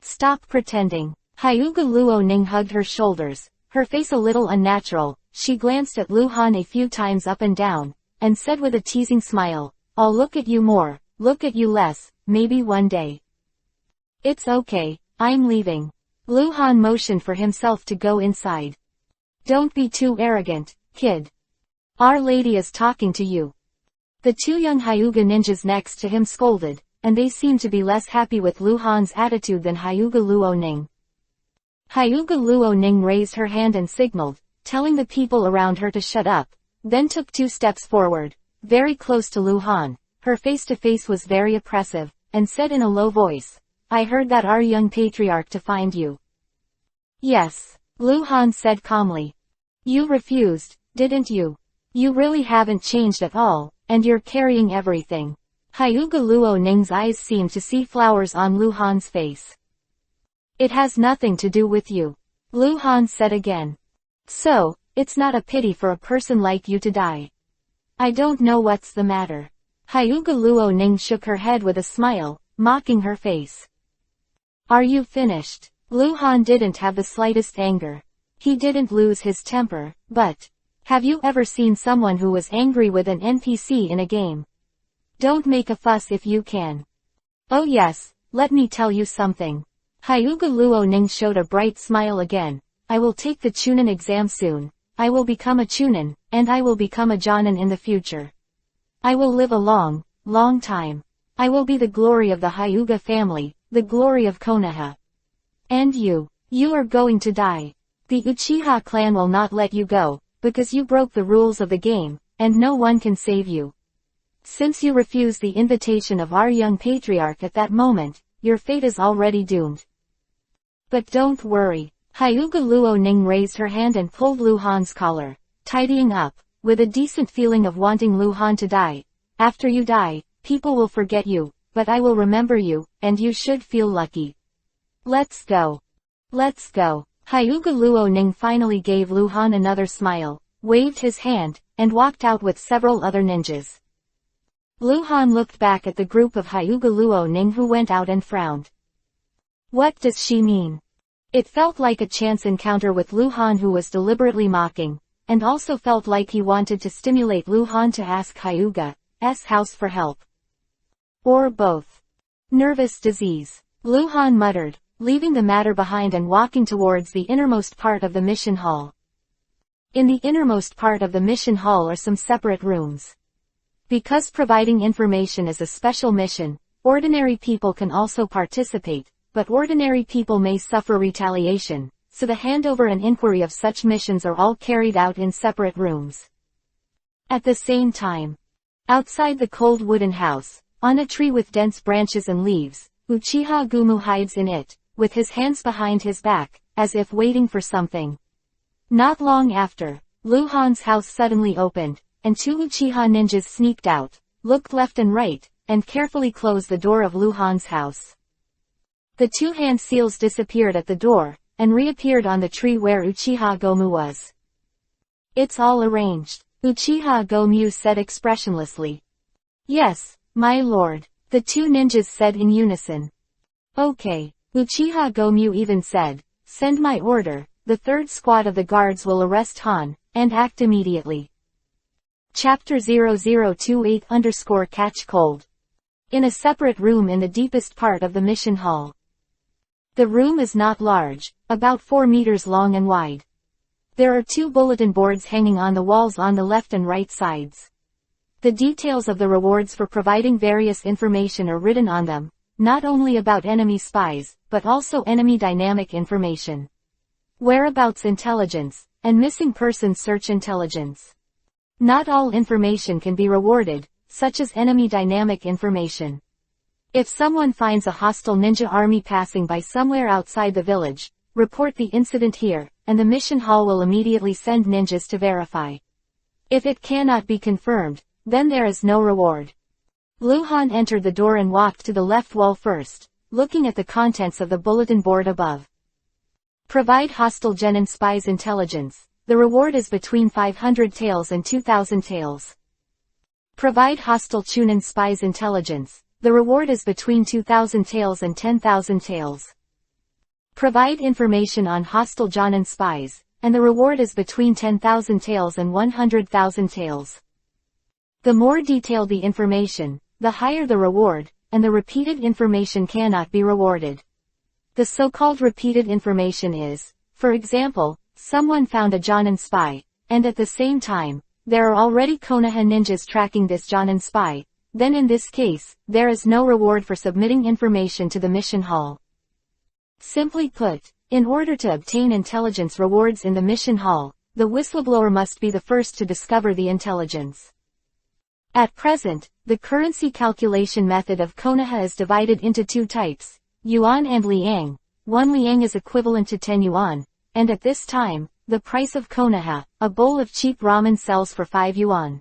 Stop pretending. Hyuga Luo Ning hugged her shoulders, her face a little unnatural. she glanced at Luhan a few times up and down, and said with a teasing smile, "I'll look at you more, look at you less, maybe one day." "It's okay, I'm leaving." Luhan motioned for himself to go inside. "Don't be too arrogant, kid. Our lady is talking to you." The two young Hyuga ninjas next to him scolded, and they seemed to be less happy with Luhan's attitude than Hyuga Luoning. Hyuga Luoning raised her hand and signaled, telling the people around her to shut up, then took 2 steps forward, very close to Luhan. Her face-to-face was very oppressive, and said in a low voice, "I heard that our young patriarch to find you." "Yes," Luhan said calmly. "You refused, didn't you? You really haven't changed at all, and you're carrying everything." Hyuga Luoning's eyes seemed to see flowers on Luhan's face. "It has nothing to do with you," Luhan said again. "So, it's not a pity for a person like you to die." "I don't know what's the matter." Hyuga Luoning shook her head with a smile, mocking her face. "Are you finished?" Luhan didn't have the slightest anger. He didn't lose his temper, but have you ever seen someone who was angry with an NPC in a game? Don't make a fuss if you can. "Oh yes, let me tell you something." Hyuga Luoning showed a bright smile again. "I will take the Chunin exam soon. I will become a Chunin, and I will become a Jonin in the future. I will live a long, long time. I will be the glory of the Hyuga family, the glory of Konoha. And you are going to die. The Uchiha clan will not let you go, because you broke the rules of the game, and no one can save you. Since you refused the invitation of our young patriarch at that moment, your fate is already doomed." "But don't worry." Hyuga Luoning raised her hand and pulled Luhan's collar, tidying up, with a decent feeling of wanting Luhan to die. "After you die, people will forget you, but I will remember you, and you should feel lucky. Let's go. Let's go." Hyuga Luoning finally gave Luhan another smile, waved his hand, and walked out with several other ninjas. Luhan looked back at the group of Hyuga Luoning who went out and frowned. What does she mean? It felt like a chance encounter with Luhan who was deliberately mocking, and also felt like he wanted to stimulate Luhan to ask Hyuga's house for help. Or both. Nervous disease. Luhan muttered, leaving the matter behind and walking towards the innermost part of the mission hall. In the innermost part of the mission hall are some separate rooms. Because providing information is a special mission, ordinary people can also participate, but ordinary people may suffer retaliation, so the handover and inquiry of such missions are all carried out in separate rooms. At the same time, outside the cold wooden house, on a tree with dense branches and leaves, Uchiha Gumu hides in it, with his hands behind his back, as if waiting for something. Not long after, Luhan's house suddenly opened, and 2 Uchiha ninjas sneaked out, looked left and right, and carefully closed the door of Luhan's house. The 2 hand seals disappeared at the door, and reappeared on the tree where Uchiha Gomu was. It's all arranged, Uchiha Gomu said expressionlessly. Yes, my lord, the 2 ninjas said in unison. Okay, Uchiha Gomu even said, send my order, the 3rd squad of the guards will arrest Han, and act immediately. Chapter 0028_Catch Cold. In a separate room in the deepest part of the mission hall. The room is not large, about 4 meters long and wide. There are 2 bulletin boards hanging on the walls on the left and right sides. The details of the rewards for providing various information are written on them, not only about enemy spies, but also enemy dynamic information. Whereabouts intelligence, and missing person search intelligence. Not all information can be rewarded, such as enemy dynamic information. If someone finds a hostile ninja army passing by somewhere outside the village, report the incident here, and the mission hall will immediately send ninjas to verify. If it cannot be confirmed, then there is no reward. Luhan entered the door and walked to the left wall first, looking at the contents of the bulletin board above. Provide hostile genin spies intelligence. The reward is between 500 taels and 2,000 taels. Provide hostile Chunin spies intelligence. The reward is between 2,000 taels and 10,000 taels. Provide information on hostile Jonin spies, and the reward is between 10,000 taels and 100,000 taels. The more detailed the information, the higher the reward, and the repeated information cannot be rewarded. The so-called repeated information is, for example, someone found a Jonin spy, and at the same time, there are already Konoha ninjas tracking this Jonin spy, then in this case, there is no reward for submitting information to the mission hall. Simply put, in order to obtain intelligence rewards in the mission hall, the whistleblower must be the first to discover the intelligence. At present, the currency calculation method of Konoha is divided into two types, yuan and liang. 1 liang is equivalent to 10 yuan, and at this time, the price of Konoha, a bowl of cheap ramen sells for 5 yuan.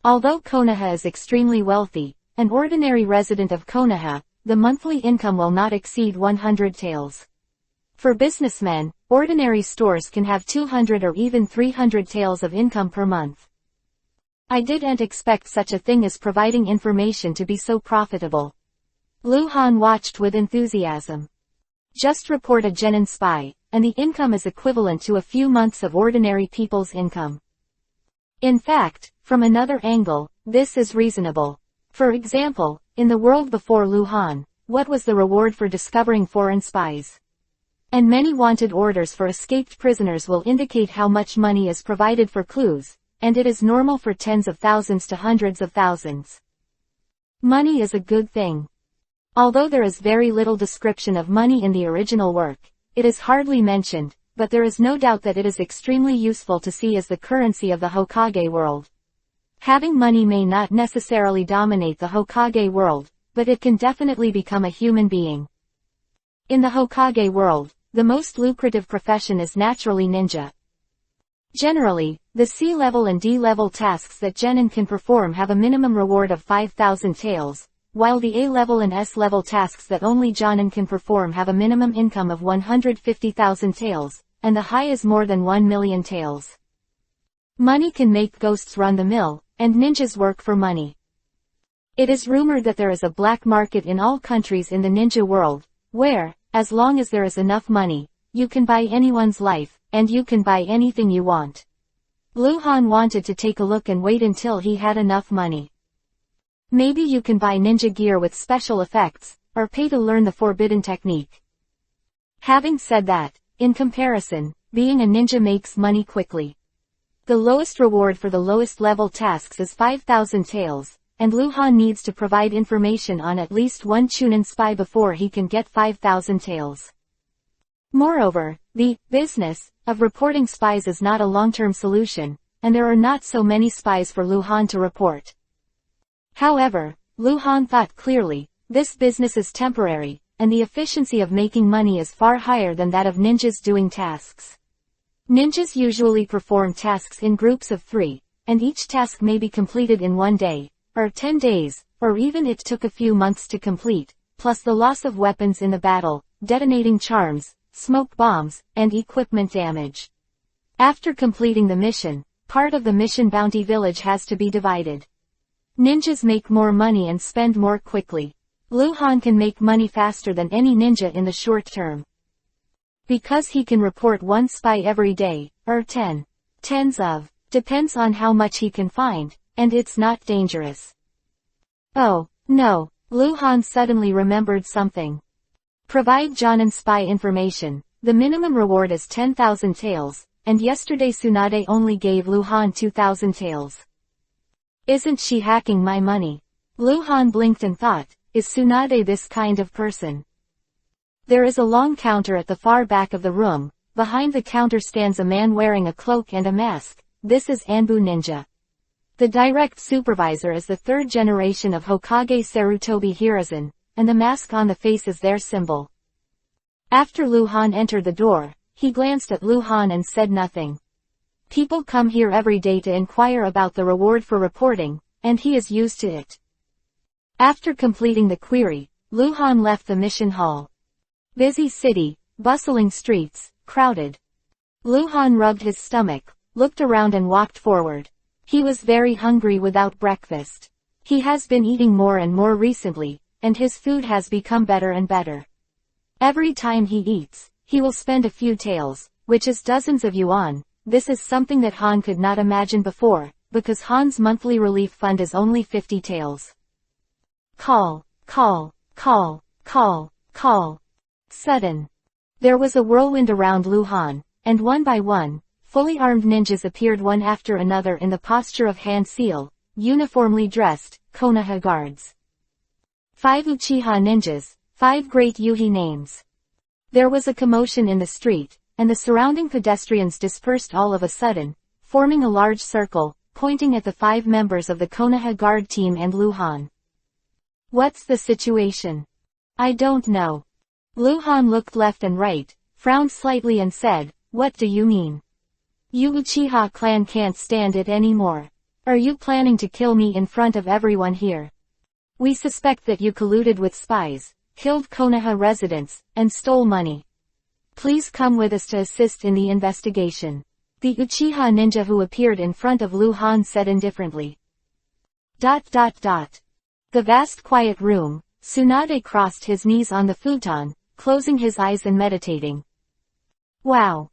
Although Konoha is extremely wealthy, an ordinary resident of Konoha, the monthly income will not exceed 100 taels. For businessmen, ordinary stores can have 200 or even 300 taels of income per month. I didn't expect such a thing as providing information to be so profitable. Luhan watched with enthusiasm. Just report a genin spy, and the income is equivalent to a few months of ordinary people's income. In fact, from another angle, this is reasonable. For example, in the world before Luhan, what was the reward for discovering foreign spies? And many wanted orders for escaped prisoners will indicate how much money is provided for clues, and it is normal for tens of thousands to hundreds of thousands. Money is a good thing. Although there is very little description of money in the original work, it is hardly mentioned, but there is no doubt that it is extremely useful to see as the currency of the Hokage world. Having money may not necessarily dominate the Hokage world, but it can definitely become a human being. In the Hokage world, the most lucrative profession is naturally ninja. Generally, the C-level and D-level tasks that genin can perform have a minimum reward of 5,000 taels, while the A-level and S-level tasks that only jonin can perform have a minimum income of 150,000 taels, and the high is more than 1 million taels. Money can make ghosts run the mill, and ninjas work for money. It is rumored that there is a black market in all countries in the ninja world, where, as long as there is enough money, you can buy anyone's life, and you can buy anything you want. Luhan wanted to take a look and wait until he had enough money. Maybe you can buy ninja gear with special effects, or pay to learn the forbidden technique. Having said that, in comparison, being a ninja makes money quickly. The lowest reward for the lowest level tasks is 5,000 taels, and Luhan needs to provide information on at least one Chunin spy before he can get 5,000 taels. Moreover, the business of reporting spies is not a long-term solution, and there are not so many spies for Luhan to report. However, Luhan thought clearly, this business is temporary, and the efficiency of making money is far higher than that of ninjas doing tasks. Ninjas usually perform tasks in groups of 3, and each task may be completed in 1 day, or 10 days, or even it took a few months to complete, plus the loss of weapons in the battle, detonating charms, smoke bombs, and equipment damage. After completing the mission, part of the mission bounty village has to be divided. Ninjas make more money and spend more quickly. Luhan can make money faster than any ninja in the short term. Because he can report one spy every day, or 10. Tens of. Depends on how much he can find, and it's not dangerous. Oh, no, Luhan suddenly remembered something. Provide jonin spy information. The minimum reward is 10,000 taels, and yesterday Tsunade only gave Luhan 2,000 taels. Isn't she hacking my money? Luhan blinked and thought, is Tsunade this kind of person? There is a long counter at the far back of the room. Behind the counter stands a man wearing a cloak and a mask. This is Anbu Ninja. The direct supervisor is the third generation of Hokage Sarutobi Hiruzen, and the mask on the face is their symbol. After Luhan entered the door, he glanced at Luhan and said nothing. People come here every day to inquire about the reward for reporting, and he is used to it. After completing the query, Luhan left the mission hall. Busy city, bustling streets, crowded. Luhan rubbed his stomach, looked around and walked forward. He was very hungry without breakfast. He has been eating more and more recently, and his food has become better and better. Every time he eats, he will spend a few taels, which is dozens of yuan. This is something that Han could not imagine before, because Han's monthly relief fund is only 50 taels. Call, call, call, call, call. Sudden. There was a whirlwind around Lu Han, and one by one, fully armed ninjas appeared one after another in the posture of hand seal, uniformly dressed, Konoha guards. 5 Uchiha ninjas, 5 great Yuhi names. There was a commotion in the street, and the surrounding pedestrians dispersed all of a sudden, forming a large circle, pointing at the 5 members of the Konoha guard team and Lu Han. What's the situation? I don't know. Lu Han looked left and right, frowned slightly and said, what do you mean? You Uchiha clan can't stand it anymore. Are you planning to kill me in front of everyone here? We suspect that you colluded with spies, killed Konoha residents, and stole money. Please come with us to assist in the investigation. The Uchiha ninja who appeared in front of Lu Han said indifferently. The vast quiet room, Tsunade crossed his knees on the futon, closing his eyes and meditating. Wow.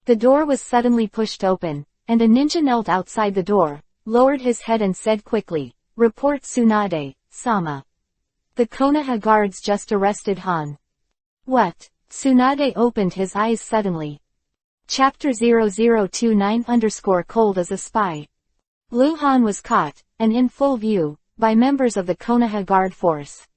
The door was suddenly pushed open, and a ninja knelt outside the door, lowered his head and said quickly, report Tsunade, Sama. The Konoha guards just arrested Han. What? Tsunade opened his eyes suddenly. Chapter 0029 cold as a spy. Lu Han was caught, and in full view, by members of the Konoha guard force.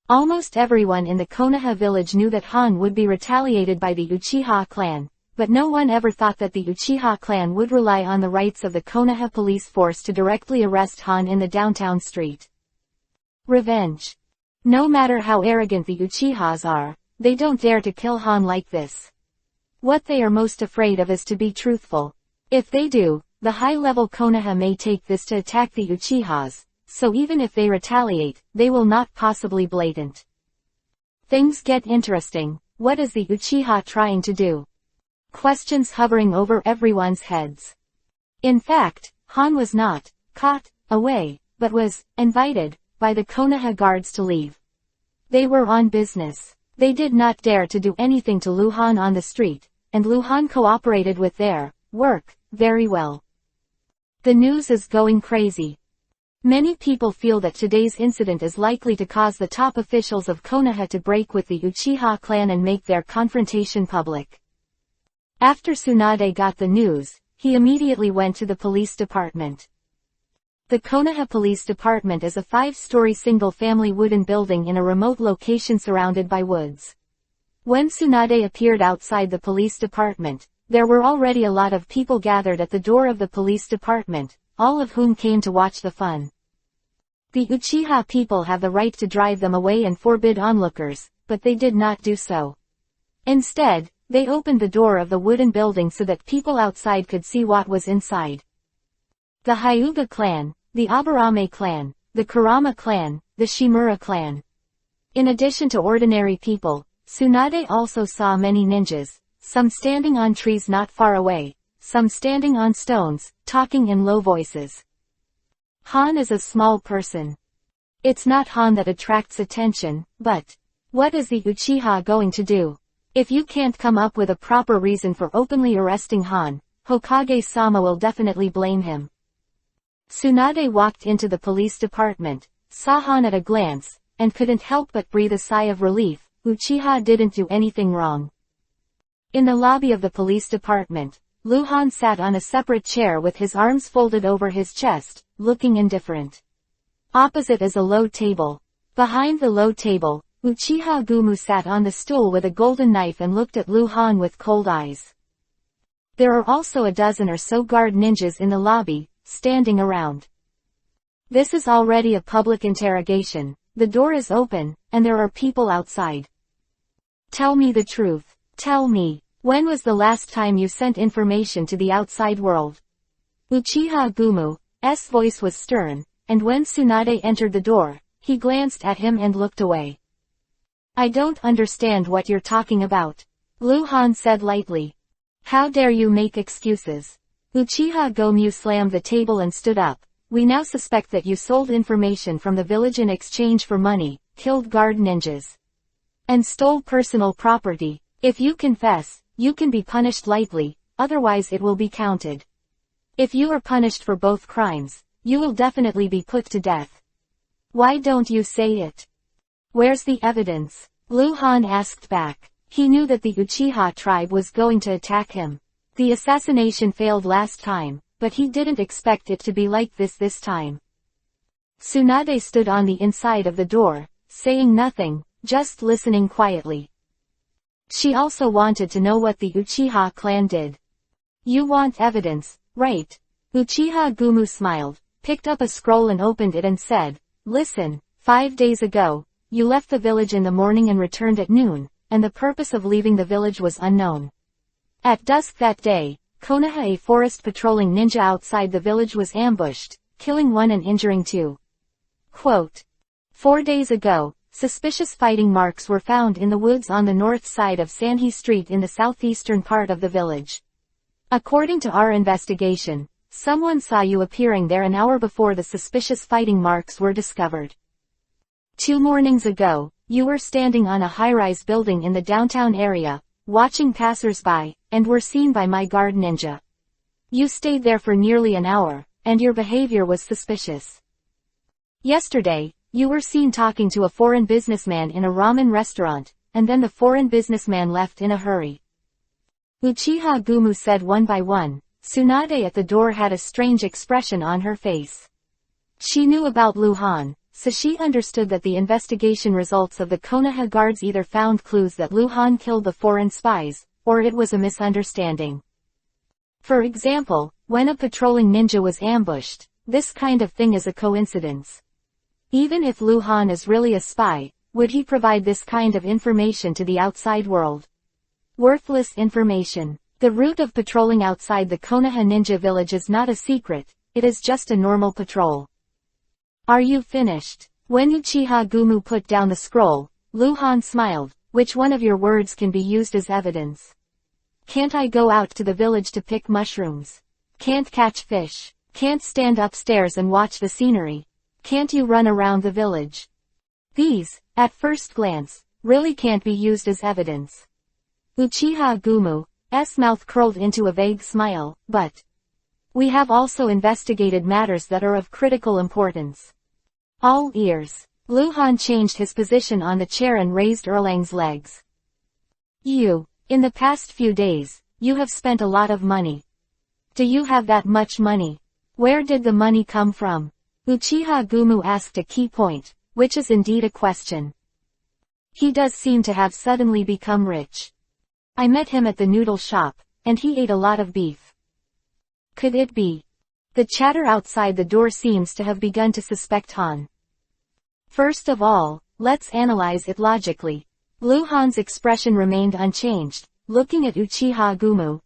Almost everyone in the Konoha village knew that Han would be retaliated by the Uchiha clan, but no one ever thought that the Uchiha clan would rely on the rights of the Konoha police force to directly arrest Han in the downtown street. Revenge. No matter how arrogant the Uchihas are, they don't dare to kill Han like this. What they are most afraid of is to be truthful. If they do, the high-level Konoha may take this to attack the Uchihas, so even if they retaliate, they will not possibly blatant. Things get interesting. What is the Uchiha trying to do? Questions hovering over everyone's heads. In fact, Han was not caught away, but was invited by the Konoha guards to leave. They were on business. They did not dare to do anything to Lu Han on the street, and Lu Han cooperated with their work very well. The news is going crazy. Many people feel that today's incident is likely to cause the top officials of Konoha to break with the Uchiha clan and make their confrontation public. After Tsunade got the news, he immediately went to the police department. The Konoha Police Department is a 5-story single-family wooden building in a remote location surrounded by woods. When Tsunade appeared outside the police department, there were already a lot of people gathered at the door of the police department, all of whom came to watch the fun. The Uchiha people have the right to drive them away and forbid onlookers, but they did not do so. Instead, they opened the door of the wooden building so that people outside could see what was inside. The Hyuga clan, the Aburame clan, the Kurama clan, the Shimura clan. In addition to ordinary people, Tsunade also saw many ninjas, some standing on trees not far away, some standing on stones, talking in low voices. Han is a small person. It's not Han that attracts attention, but what is the Uchiha going to do? If you can't come up with a proper reason for openly arresting Han, Hokage-sama will definitely blame him. Tsunade walked into the police department, saw Han at a glance, and couldn't help but breathe a sigh of relief. Uchiha didn't do anything wrong. In the lobby of the police department, Lu Han sat on a separate chair with his arms folded over his chest, looking indifferent. Opposite is a low table. Behind the low table, Uchiha Gumu sat on the stool with a golden knife and looked at Lu Han with cold eyes. There are also a dozen or so guard ninjas in the lobby, standing around. This is already a public interrogation. The door is open, and there are people outside. Tell me the truth. Tell me, when was the last time you sent information to the outside world? Uchiha Gumu's voice was stern, and when Tsunade entered the door, he glanced at him and looked away. I don't understand what you're talking about. Lu Han said lightly. How dare you make excuses? Uchiha Gomu slammed the table and stood up. We now suspect that you sold information from the village in exchange for money, killed guard ninjas, and stole personal property. If you confess, you can be punished lightly, otherwise it will be counted. If you are punished for both crimes, you will definitely be put to death. Why don't you say it? Where's the evidence? Lu Han asked back. He knew that the Uchiha tribe was going to attack him. The assassination failed last time, but he didn't expect it to be like this time. Tsunade stood on the inside of the door, saying nothing, just listening quietly. She also wanted to know what the Uchiha clan did. You want evidence, right? Uchiha Gumu smiled, picked up a scroll and opened it and said, listen, 5 days ago, you left the village in the morning and returned at noon, and the purpose of leaving the village was unknown. At dusk that day, Konoha, a forest patrolling ninja outside the village, was ambushed, killing 1 and injuring 2. Quote. 4 days ago, suspicious fighting marks were found in the woods on the north side of Sanhei Street in the southeastern part of the village. According to our investigation, someone saw you appearing there an hour before the suspicious fighting marks were discovered. 2 mornings ago, you were standing on a high-rise building in the downtown area, watching passers-by, and were seen by my guard ninja. You stayed there for nearly an hour, and your behavior was suspicious. Yesterday, you were seen talking to a foreign businessman in a ramen restaurant, and then the foreign businessman left in a hurry. Uchiha Gumu said one by one. Tsunade at the door had a strange expression on her face. She knew about Lu Han, so she understood that the investigation results of the Konoha guards either found clues that Lu Han killed the foreign spies, or it was a misunderstanding. For example, when a patrolling ninja was ambushed, this kind of thing is a coincidence. Even if Lu Han is really a spy, would he provide this kind of information to the outside world? Worthless information. The route of patrolling outside the Konoha ninja village is not a secret, it is just a normal patrol. Are you finished? When Uchiha Gumu put down the scroll, Lu Han smiled. Which one of your words can be used as evidence? Can't I go out to the village to pick mushrooms? Can't catch fish? Can't stand upstairs and watch the scenery? Can't you run around the village? These, at first glance, really can't be used as evidence. Uchiha Gumu's mouth curled into a vague smile, but we have also investigated matters that are of critical importance. All ears. Lu Han changed his position on the chair and raised Erlang's legs. In the past few days, you have spent a lot of money. Do you have that much money? Where did the money come from? Uchiha Gumu asked a key point, which is indeed a question. He does seem to have suddenly become rich. I met him at the noodle shop, and he ate a lot of beef. Could it be? The chatter outside the door seems to have begun to suspect Han. First of all, let's analyze it logically. Lu Han's expression remained unchanged, looking at Uchiha Gumu.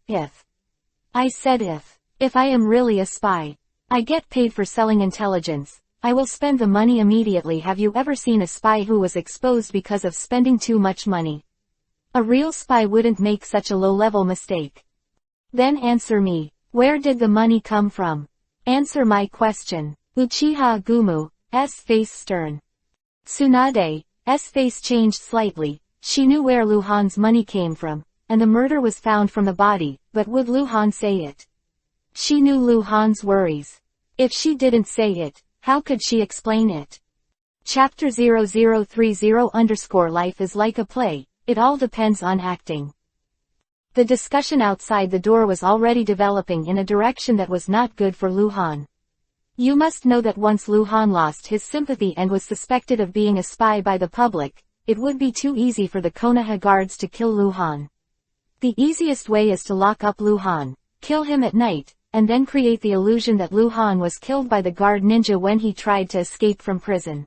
If I am really a spy, I get paid for selling intelligence, I will spend the money immediately. Have you ever seen a spy who was exposed because of spending too much money? A real spy wouldn't make such a low-level mistake. Then answer me, where did the money come from? Answer my question. Uchiha Gumu's face stern. Tsunade's face changed slightly. She knew where Lu Han's money came from, and the murder was found from the body, but would Lu Han say it? She knew Lu Han's worries. If she didn't say it, how could she explain it? Chapter 0030_Life is like a play, it all depends on acting. The discussion outside the door was already developing in a direction that was not good for Lu Han. You must know that once Lu Han lost his sympathy and was suspected of being a spy by the public, it would be too easy for the Konoha guards to kill Lu Han. The easiest way is to lock up Lu Han, kill him at night, and then create the illusion that Lu Han was killed by the guard ninja when he tried to escape from prison.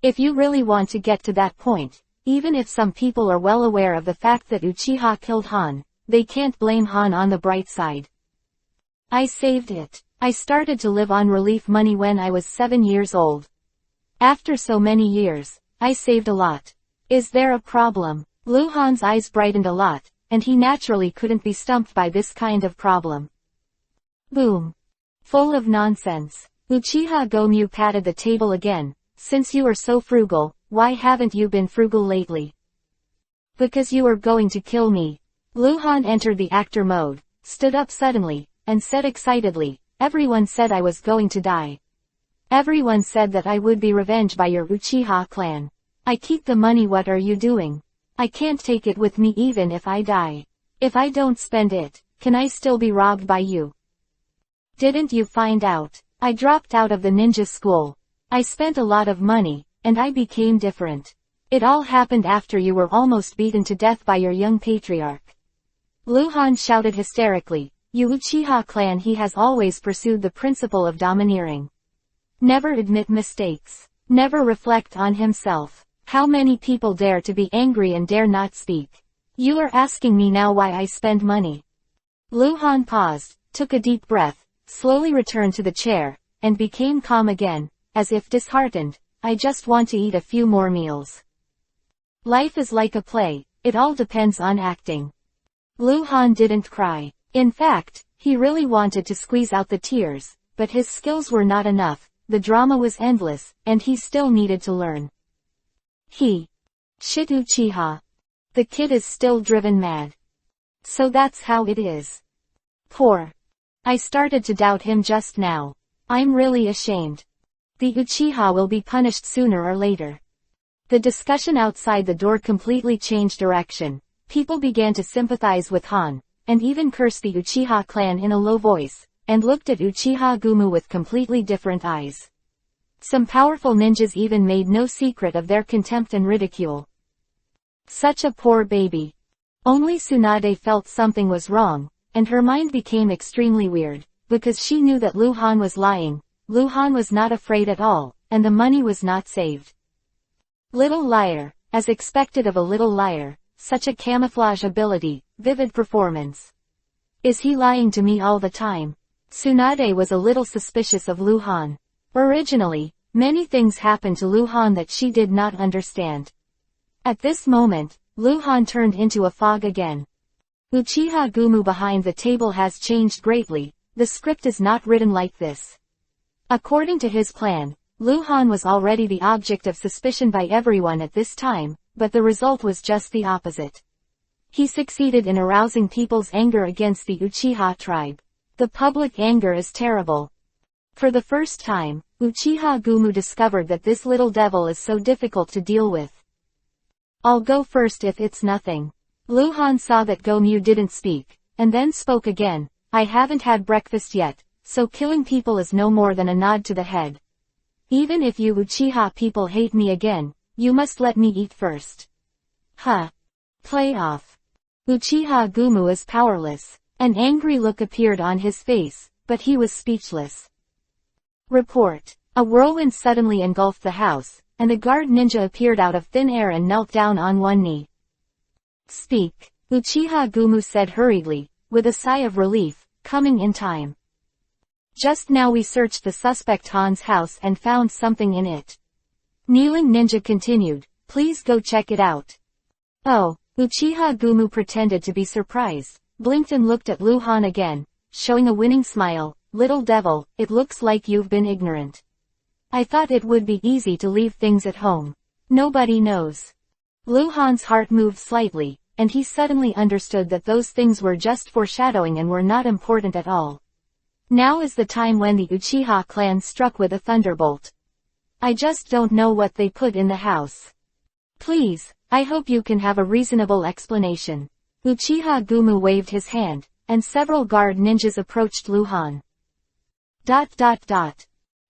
If you really want to get to that point, even if some people are well aware of the fact that Uchiha killed Han, they can't blame Han. On the bright side, I saved it. I started to live on relief money when I was 7 years old. After so many years, I saved a lot. Is there a problem? Lu Han's eyes brightened a lot, and he naturally couldn't be stumped by this kind of problem. Boom. Full of nonsense. Uchiha Gomyu patted the table again. Since you are so frugal, why haven't you been frugal lately? Because you are going to kill me. Luhan entered the actor mode, stood up suddenly, and said excitedly, "Everyone said I was going to die. Everyone said that I would be revenged by your Uchiha clan. I keep the money. What are you doing? I can't take it with me even if I die. If I don't spend it, can I still be robbed by you? Didn't you find out? I dropped out of the ninja school. I spent a lot of money, and I became different. It all happened after you were almost beaten to death by your young patriarch." Luhan shouted hysterically, "You Uchiha clan!" He has always pursued the principle of domineering. Never admit mistakes. Never reflect on himself. How many people dare to be angry and dare not speak? You are asking me now why I spend money. Luhan paused, took a deep breath, slowly returned to the chair, and became calm again, as if disheartened. "I just want to eat a few more meals. Life is like a play, it all depends on acting." Luhan didn't cry. In fact, he really wanted to squeeze out the tears, but his skills were not enough, the drama was endless, and he still needed to learn. Shit Uchiha. The kid is still driven mad. So that's how it is. Poor. I started to doubt him just now. I'm really ashamed. The Uchiha will be punished sooner or later. The discussion outside the door completely changed direction. People began to sympathize with Han, and even cursed the Uchiha clan in a low voice, and looked at Uchiha Gumu with completely different eyes. Some powerful ninjas even made no secret of their contempt and ridicule. Such a poor baby. Only Tsunade felt something was wrong, and her mind became extremely weird, because she knew that Luhan was lying. Luhan was not afraid at all, and the money was not saved. Little liar, as expected of a little liar, such a camouflage ability, vivid performance. Is he lying to me all the time? Tsunade was a little suspicious of Luhan. Originally, many things happened to Luhan that she did not understand. At this moment, Luhan turned into a fog again. Uchiha Gumu behind the table has changed greatly, the script is not written like this. According to his plan, Luhan was already the object of suspicion by everyone at this time, but the result was just the opposite. He succeeded in arousing people's anger against the Uchiha tribe. The public anger is terrible. For the first time, Uchiha Gumu discovered that this little devil is so difficult to deal with. I'll go first if it's nothing. Luhan saw that Gomu didn't speak, and then spoke again. I haven't had breakfast yet, so killing people is no more than a nod to the head. Even if you Uchiha people hate me again, you must let me eat first. Play off. Uchiha Gumu is powerless. An angry look appeared on his face, but he was speechless. Report. A whirlwind suddenly engulfed the house, and a guard ninja appeared out of thin air and knelt down on one knee. Speak. Uchiha Gumu said hurriedly, with a sigh of relief, coming in time. Just now we searched the suspect Han's house and found something in it. Kneeling ninja continued, please go check it out. Oh, Uchiha Gumu pretended to be surprised, blinked and looked at Luhan again, showing a winning smile. Little devil, it looks like you've been ignorant. I thought it would be easy to leave things at home. Nobody knows. Luhan's heart moved slightly, and he suddenly understood that those things were just foreshadowing and were not important at all. Now is the time when the Uchiha clan struck with a thunderbolt. I just don't know what they put in the house. Please, I hope you can have a reasonable explanation. Uchiha Gumu waved his hand, and several guard ninjas approached Luhan.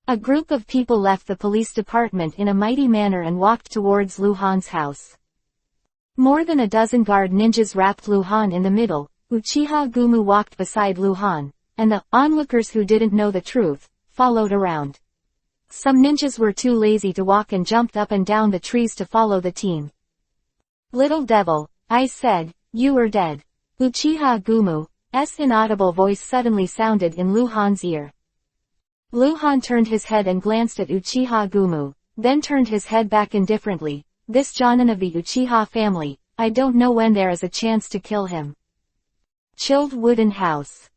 A group of people left the police department in a mighty manner and walked towards Luhan's house. More than a dozen guard ninjas wrapped Luhan in the middle. Uchiha Gumu walked beside Luhan, and the onlookers who didn't know the truth followed around. Some ninjas were too lazy to walk and jumped up and down the trees to follow the team. Little devil, I said, you are dead. Uchiha Gumu's inaudible voice suddenly sounded in Luhan's ear. Luhan turned his head and glanced at Uchiha Gumu, then turned his head back indifferently. This Jonin of the Uchiha family, I don't know when there is a chance to kill him. Chilled wooden house.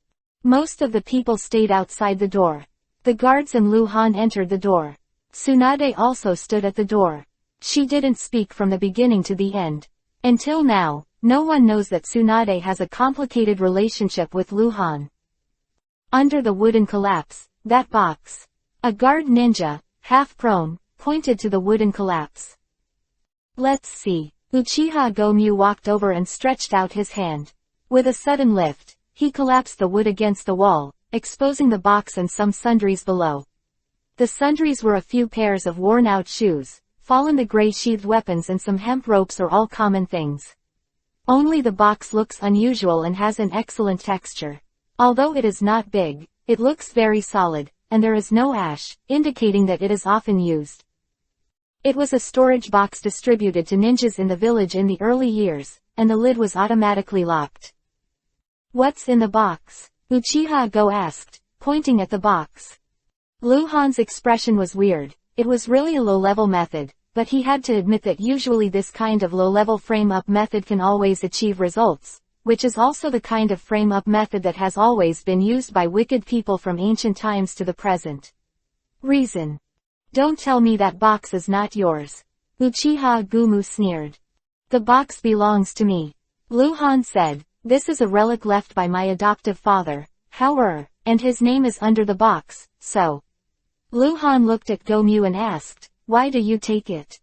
Most of the people stayed outside the door. The guards and Luhan entered the door. Tsunade also stood at the door. She didn't speak from the beginning to the end. Until now, no one knows that Tsunade has a complicated relationship with Luhan. Under the wooden collapse, that box. A guard ninja, half prone, pointed to the wooden collapse. Let's see. Uchiha Gomyu walked over and stretched out his hand. With a sudden lift, he collapsed the wood against the wall, exposing the box and some sundries below. The sundries were a few pairs of worn-out shoes, fallen the gray sheathed weapons and some hemp ropes are all common things. Only the box looks unusual and has an excellent texture. Although it is not big, it looks very solid, and there is no ash, indicating that it is often used. It was a storage box distributed to ninjas in the village in the early years, and the lid was automatically locked. What's in the box? Uchiha Go asked, pointing at the box. Luhan's expression was weird. It was really a low-level method, but he had to admit that usually this kind of low-level frame-up method can always achieve results, which is also the kind of frame-up method that has always been used by wicked people from ancient times to the present. Reason. Don't tell me that box is not yours. Uchiha Gumu sneered. The box belongs to me. Luhan said, this is a relic left by my adoptive father, and his name is under the box, so. Luhan looked at Gomyu and asked, why do you take it?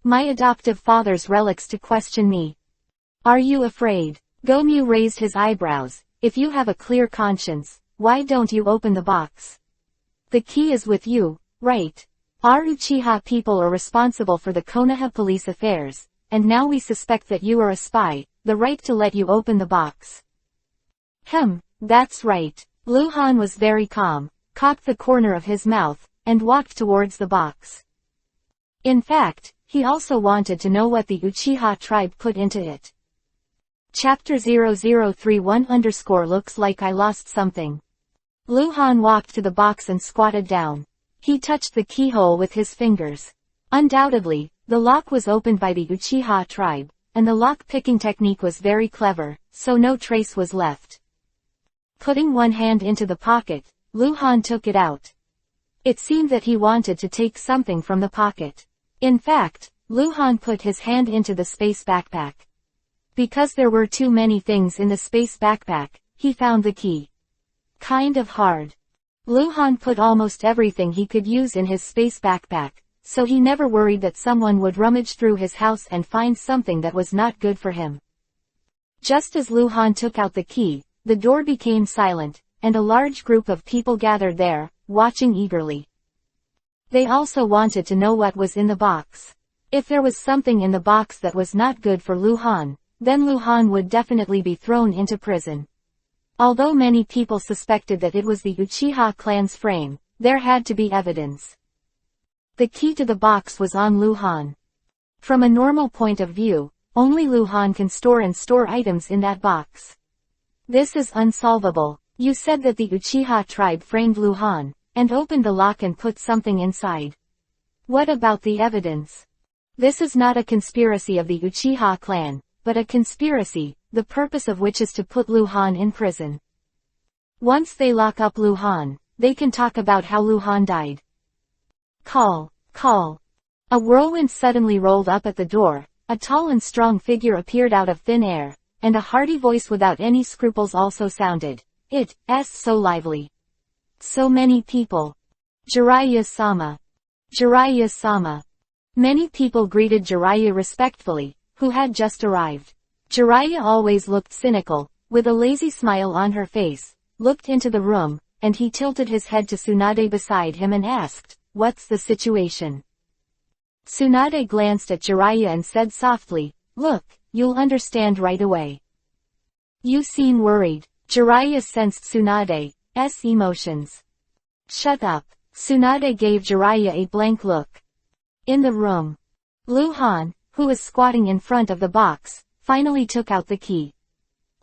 My adoptive father's relics to question me. Are you afraid? Gomyu raised his eyebrows. If you have a clear conscience, why don't you open the box? The key is with you, right? Our Uchiha people are responsible for the Konoha police affairs, and now we suspect that you are a spy, the right to let you open the box. That's right. Luhan was very calm, cocked the corner of his mouth, and walked towards the box. In fact, he also wanted to know what the Uchiha tribe put into it. Chapter 0031_ looks like I lost something. Luhan walked to the box and squatted down. He touched the keyhole with his fingers. Undoubtedly, the lock was opened by the Uchiha tribe, and the lock-picking technique was very clever, so no trace was left. Putting one hand into the pocket, Luhan took it out. It seemed that he wanted to take something from the pocket. In fact, Luhan put his hand into the space backpack. Because there were too many things in the space backpack, he found the key. Kind of hard. Luhan put almost everything he could use in his space backpack, so he never worried that someone would rummage through his house and find something that was not good for him. Just as Luhan took out the key, the door became silent, and a large group of people gathered there, watching eagerly. They also wanted to know what was in the box. If there was something in the box that was not good for Luhan, then Luhan would definitely be thrown into prison. Although many people suspected that it was the Uchiha clan's frame, there had to be evidence. The key to the box was on Luhan. From a normal point of view, only Luhan can store items in that box. This is unsolvable. You said that the Uchiha tribe framed Luhan, and opened the lock and put something inside. What about the evidence? This is not a conspiracy of the Uchiha clan, but a conspiracy, the purpose of which is to put Luhan in prison. Once they lock up Luhan, they can talk about how Luhan died. Call. A whirlwind suddenly rolled up at the door, a tall and strong figure appeared out of thin air, and a hearty voice without any scruples also sounded. It's so lively. So many people. Jiraiya-sama. Jiraiya-sama. Many people greeted Jiraiya respectfully, who had just arrived. Jiraiya always looked cynical, with a lazy smile on her face, looked into the room, and he tilted his head to Tsunade beside him and asked, "What's the situation?" Tsunade glanced at Jiraiya and said softly, "Look, you'll understand right away." You seem worried. Jiraiya sensed Tsunade's emotions. Shut up. Tsunade gave Jiraiya a blank look. In the room, Luhan, who was squatting in front of the box, finally took out the key.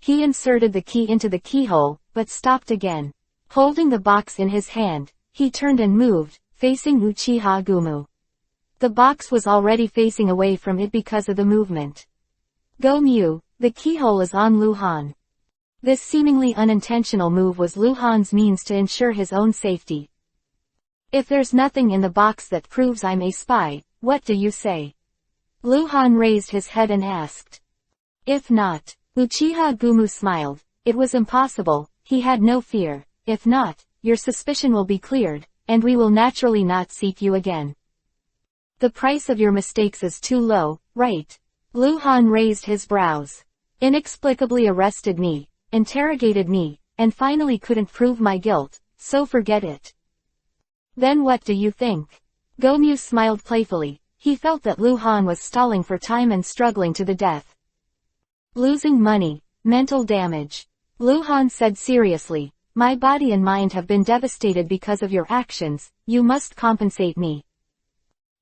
He inserted the key into the keyhole, but stopped again. Holding the box in his hand, he turned and moved, facing Uchiha Gumu. The box was already facing away from it because of the movement. Gomyu, the keyhole is on Luhan. This seemingly unintentional move was Luhan's means to ensure his own safety. If there's nothing in the box that proves I'm a spy, what do you say? Luhan raised his head and asked. If not, Uchiha Gumu smiled. It was impossible, he had no fear. If not, your suspicion will be cleared, and we will naturally not seek you again. The price of your mistakes is too low, right? Lu Han raised his brows. Inexplicably arrested me, interrogated me, and finally couldn't prove my guilt, so forget it. Then what do you think? Gomyu smiled playfully. He felt that Lu Han was stalling for time and struggling to the death. Losing money, mental damage. Lu Han said seriously, my body and mind have been devastated because of your actions, you must compensate me.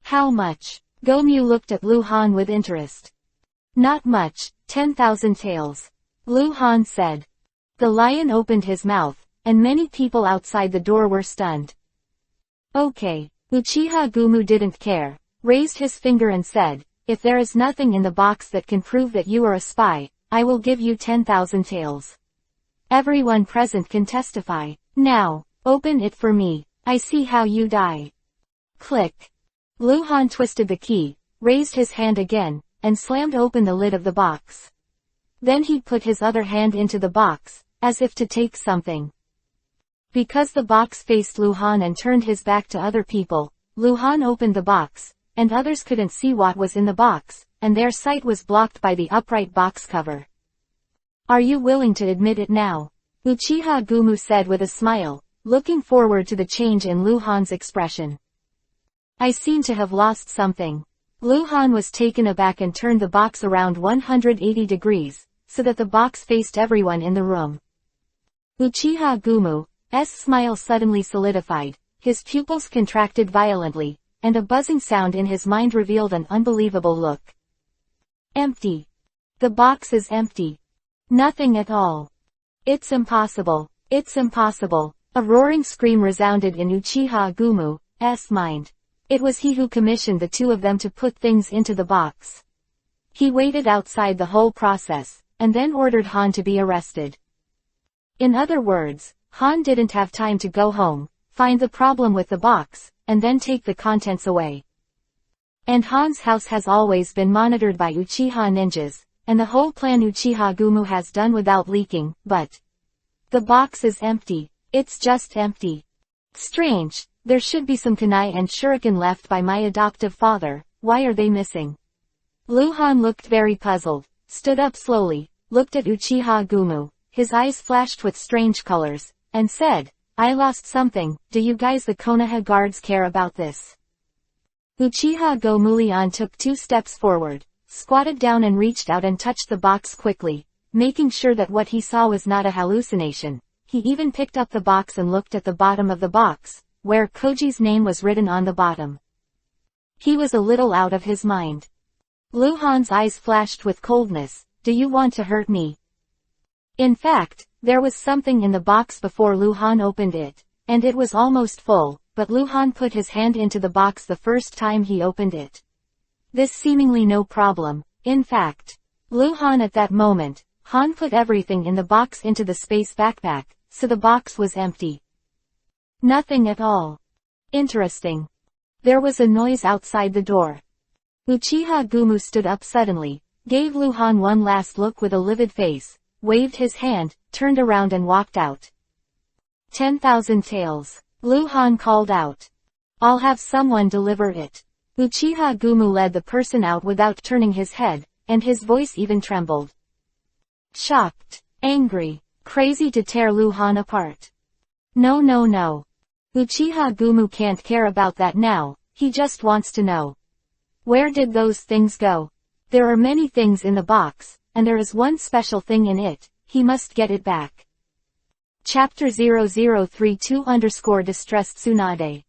How much? Gomyu looked at Lu Han with interest. Not much, 10,000 taels. Lu Han said. The lion opened his mouth, and many people outside the door were stunned. Okay. Uchiha Gumu didn't care, raised his finger and said, if there is nothing in the box that can prove that you are a spy, I will give you 10,000 taels. Everyone present can testify. Now, open it for me. I see how you die. Click. Lu Han twisted the key, raised his hand again, and slammed open the lid of the box. Then he put his other hand into the box, as if to take something. Because the box faced Lu Han and turned his back to other people, Lu Han opened the box, and others couldn't see what was in the box, and their sight was blocked by the upright box cover. Are you willing to admit it now? Uchiha Gumu said with a smile, looking forward to the change in Lu Han's expression. I seem to have lost something. Lu Han was taken aback and turned the box around 180 degrees, so that the box faced everyone in the room. Uchiha Gumu's smile suddenly solidified, his pupils contracted violently, and a buzzing sound in his mind revealed an unbelievable look. Empty. The box is empty. Nothing at all. It's impossible. It's impossible. A roaring scream resounded in Uchiha Gumu's mind. It was he who commissioned the two of them to put things into the box. He waited outside the whole process, and then ordered Han to be arrested. In other words, Han didn't have time to go home, find the problem with the box, and then take the contents away. And Han's house has always been monitored by Uchiha ninjas, and the whole plan Uchiha Gumu has done without leaking, but the box is empty. It's just empty. Strange, there should be some kunai and shuriken left by my adoptive father, why are they missing? Lu Han looked very puzzled, stood up slowly, looked at Uchiha Gumu, his eyes flashed with strange colors, and said, I lost something, do you guys the Konoha guards care about this? Uchiha Gomulian took 2 steps forward, squatted down and reached out and touched the box quickly, making sure that what he saw was not a hallucination. He even picked up the box and looked at the bottom of the box, where Koji's name was written on the bottom. He was a little out of his mind. Lu Han's eyes flashed with coldness, do you want to hurt me? In fact, there was something in the box before Lu Han opened it, and it was almost full, but Lu Han put his hand into the box the first time he opened it. This seemingly no problem. In fact, Lu Han at that moment, Han put everything in the box into the space backpack, so the box was empty. Nothing at all. Interesting. There was a noise outside the door. Uchiha Gumu stood up suddenly, gave Lu Han one last look with a livid face, waved his hand, turned around and walked out. 10,000 taels. Lu Han called out. I'll have someone deliver it. Uchiha Gumu led the person out without turning his head, and his voice even trembled. Shocked, angry, crazy to tear Lu Han apart. No. Uchiha Gumu can't care about that now, he just wants to know. Where did those things go? There are many things in the box, and there is one special thing in it, he must get it back. Chapter 0032_Distressed Tsunade.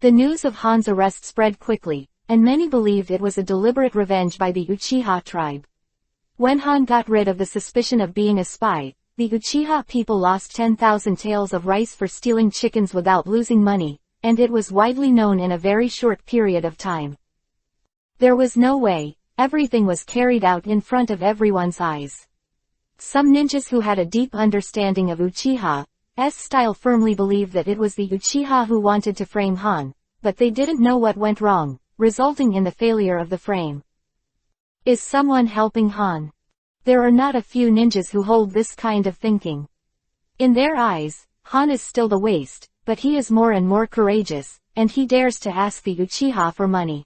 The news of Han's arrest spread quickly, and many believed it was a deliberate revenge by the Uchiha tribe. When Han got rid of the suspicion of being a spy, the Uchiha people lost 10,000 taels of rice for stealing chickens without losing money, and it was widely known in a very short period of time. There was no way, everything was carried out in front of everyone's eyes. Some ninjas who had a deep understanding of Uchiha's style firmly believed that it was the Uchiha who wanted to frame Han, but they didn't know what went wrong, resulting in the failure of the frame. Is someone helping Han? There are not a few ninjas who hold this kind of thinking. In their eyes, Han is still the waste, but he is more and more courageous, and he dares to ask the Uchiha for money.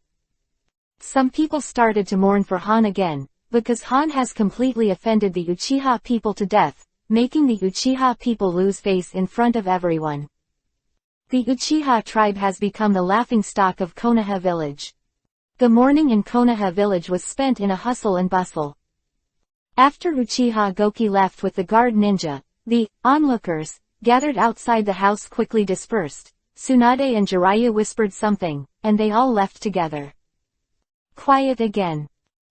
Some people started to mourn for Han again, because Han has completely offended the Uchiha people to death, making the Uchiha people lose face in front of everyone. The Uchiha tribe has become the laughingstock of Konoha village. The morning in Konoha village was spent in a hustle and bustle. After Uchiha Goki left with the guard ninja, the onlookers, gathered outside the house quickly dispersed. Tsunade and Jiraiya whispered something, and they all left together. Quiet again.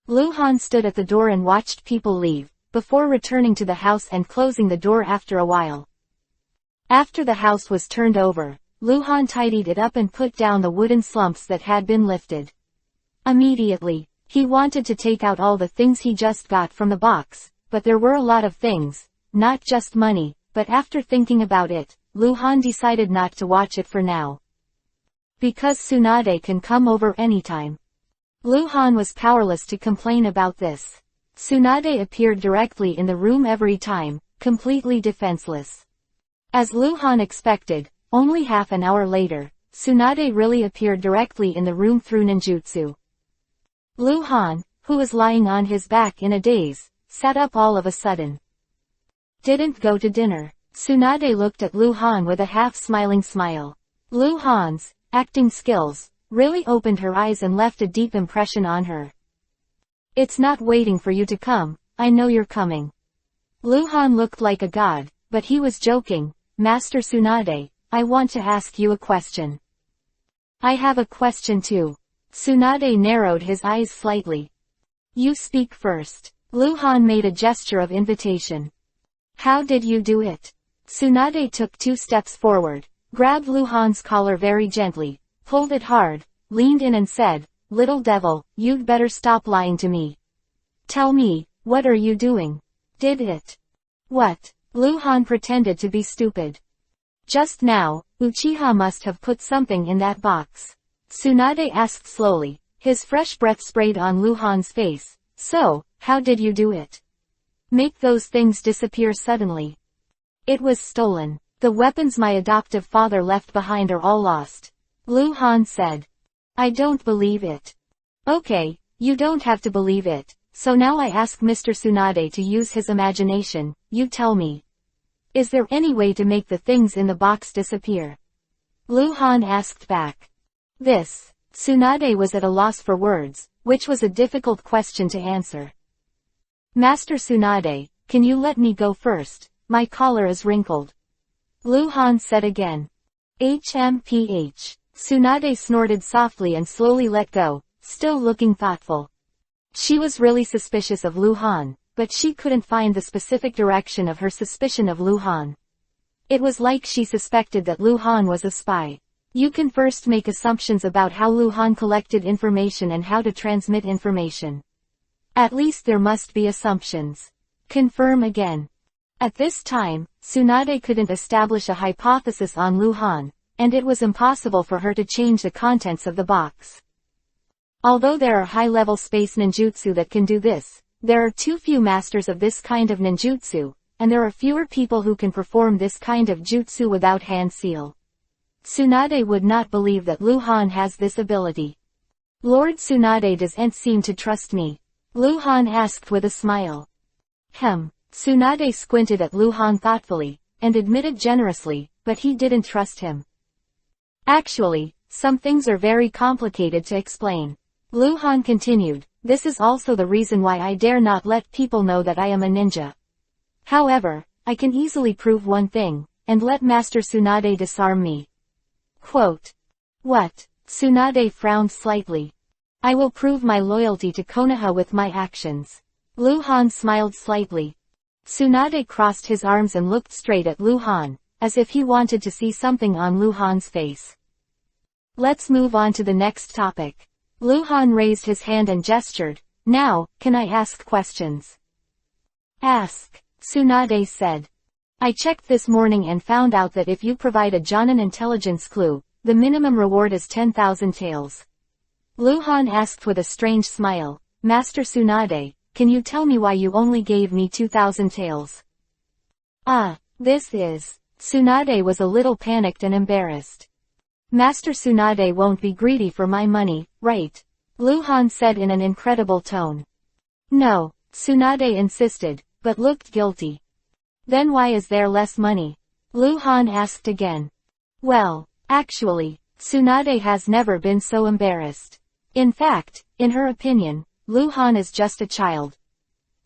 Luhan stood at the door and watched people leave, before returning to the house and closing the door after a while. After the house was turned over, Luhan tidied it up and put down the wooden slumps that had been lifted. Immediately, he wanted to take out all the things he just got from the box, but there were a lot of things, not just money, but after thinking about it, Luhan decided not to watch it for now. Because Tsunade can come over anytime. Luhan was powerless to complain about this. Tsunade appeared directly in the room every time, completely defenseless. As Luhan expected, only half an hour later, Tsunade really appeared directly in the room through ninjutsu. Luhan, who was lying on his back in a daze, sat up all of a sudden. Didn't go to dinner. Tsunade looked at Luhan with a half-smiling smile. Luhan's acting skills really opened her eyes and left a deep impression on her. It's not waiting for you to come, I know you're coming. Luhan looked like a god, but he was joking. Master Tsunade, I want to ask you a question. I have a question too. Tsunade narrowed his eyes slightly. You speak first. Luhan made a gesture of invitation. How did you do it? Tsunade took 2 steps forward, grabbed Luhan's collar very gently, pulled it hard, leaned in and said, Little devil, you'd better stop lying to me. Tell me, what are you doing? Did it? What? Luhan pretended to be stupid. Just now, Uchiha must have put something in that box. Tsunade asked slowly, his fresh breath sprayed on Luhan's face. So, how did you do it? Make those things disappear suddenly. It was stolen. The weapons my adoptive father left behind are all lost. Luhan said. I don't believe it. Okay, you don't have to believe it, so now I ask Mr. Tsunade to use his imagination, you tell me. Is there any way to make the things in the box disappear? Luhan asked back. Tsunade was at a loss for words, which was a difficult question to answer. Master Tsunade, can you let me go first? My collar is wrinkled. Luhan said again. HMPH. Tsunade snorted softly and slowly let go, still looking thoughtful. She was really suspicious of Luhan, but she couldn't find the specific direction of her suspicion of Luhan. It was like she suspected that Luhan was a spy. You can first make assumptions about how Luhan collected information and how to transmit information. At least there must be assumptions. Confirm again. At this time, Tsunade couldn't establish a hypothesis on Luhan, and it was impossible for her to change the contents of the box. Although there are high-level space ninjutsu that can do this, there are too few masters of this kind of ninjutsu, and there are fewer people who can perform this kind of jutsu without hand seal. Tsunade would not believe that Luhan has this ability. Lord Tsunade doesn't seem to trust me. Luhan asked with a smile. Tsunade squinted at Luhan thoughtfully, and admitted generously, but he didn't trust him. Actually, some things are very complicated to explain. Luhan continued, this is also the reason why I dare not let people know that I am a ninja. However, I can easily prove one thing, and let Master Tsunade disarm me. Quote. What? Tsunade frowned slightly. I will prove my loyalty to Konoha with my actions. Luhan smiled slightly. Tsunade crossed his arms and looked straight at Luhan, as if he wanted to see something on Luhan's face. Let's move on to the next topic. Luhan raised his hand and gestured. Now, can I ask questions? Ask, Tsunade said. I checked this morning and found out that if you provide a Jonin intelligence clue, the minimum reward is 10,000 taels. Luhan asked with a strange smile, Master Tsunade, can you tell me why you only gave me 2,000 taels? This is... Tsunade was a little panicked and embarrassed. Master Tsunade won't be greedy for my money, right? Luhan said in an incredible tone. No, Tsunade insisted, but looked guilty. Then why is there less money? Luhan asked again. Well, actually, Tsunade has never been so embarrassed. In fact, in her opinion, Luhan is just a child.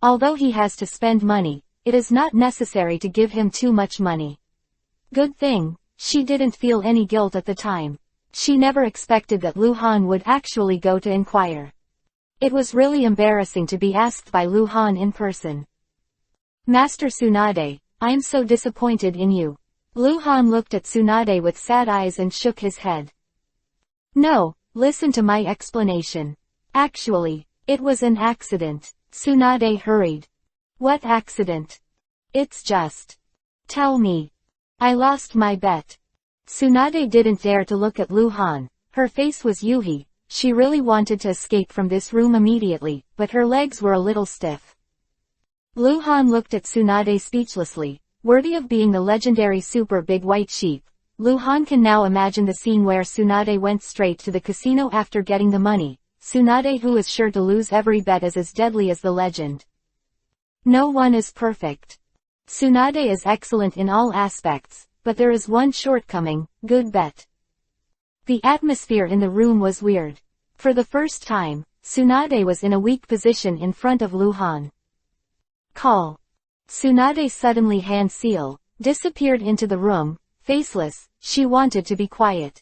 Although he has to spend money, it is not necessary to give him too much money. Good thing, she didn't feel any guilt at the time. She never expected that Luhan would actually go to inquire. It was really embarrassing to be asked by Luhan in person. Master Tsunade, I'm so disappointed in you. Luhan looked at Tsunade with sad eyes and shook his head. No, listen to my explanation. Actually, it was an accident. Tsunade hurried. What accident? It's just... Tell me. I lost my bet. Tsunade didn't dare to look at Luhan. Her face was Yuhi. She really wanted to escape from this room immediately, but her legs were a little stiff. Luhan looked at Tsunade speechlessly. Worthy of being the legendary super big white sheep, Luhan can now imagine the scene where Tsunade went straight to the casino after getting the money. Tsunade, who is sure to lose every bet, is as deadly as the legend. No one is perfect. Tsunade is excellent in all aspects, but there is one shortcoming: good bet. The atmosphere in the room was weird. For the first time, Tsunade was in a weak position in front of Luhan. Call. Tsunade suddenly hand seal, disappeared into the room, faceless. She wanted to be quiet.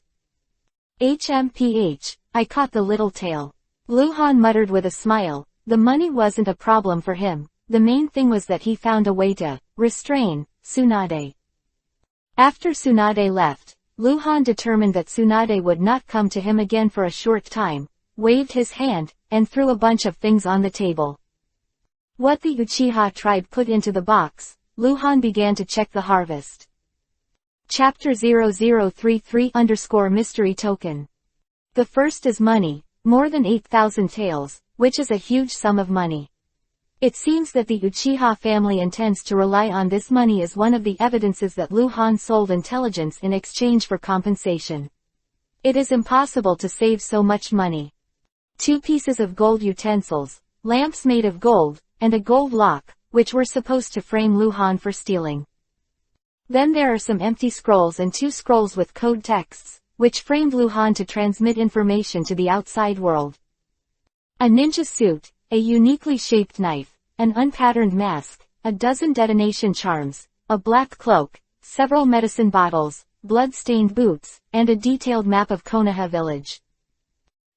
HMPH, I caught the little tail. Luhan muttered with a smile. The money wasn't a problem for him. The main thing was that he found a way to restrain Tsunade. After Tsunade left, Luhan determined that Tsunade would not come to him again for a short time, waved his hand, and threw a bunch of things on the table. What the Uchiha tribe put into the box. Luhan began to check the harvest. Chapter 0033_Mystery Token. The first is money, more than 8,000 taels, which is a huge sum of money. It seems that the Uchiha family intends to rely on this money as one of the evidences that Luhan sold intelligence in exchange for compensation. It is impossible to save so much money. 2 pieces of gold utensils, lamps made of gold, and a gold lock, which were supposed to frame Luhan for stealing. Then there are some empty scrolls and 2 scrolls with code texts, which framed Luhan to transmit information to the outside world. A ninja suit, a uniquely shaped knife, an unpatterned mask, a dozen detonation charms, a black cloak, several medicine bottles, blood-stained boots, and a detailed map of Konoha village.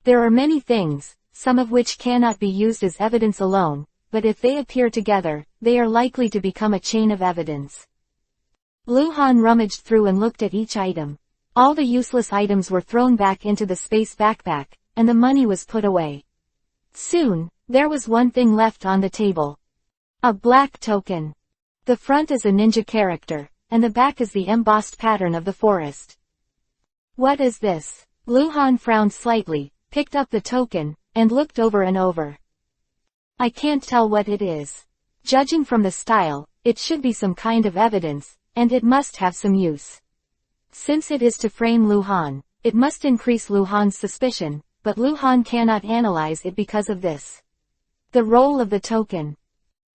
There are many things, some of which cannot be used as evidence alone, but if they appear together, they are likely to become a chain of evidence. Luhan rummaged through and looked at each item. All the useless items were thrown back into the space backpack, and the money was put away. Soon, there was one thing left on the table. A black token. The front is a ninja character, and the back is the embossed pattern of the forest. What is this? Luhan frowned slightly, picked up the token, and looked over and over. I can't tell what it is. Judging from the style, it should be some kind of evidence, and it must have some use. Since it is to frame Luhan, it must increase Luhan's suspicion, but Luhan cannot analyze it because of this. The role of the token.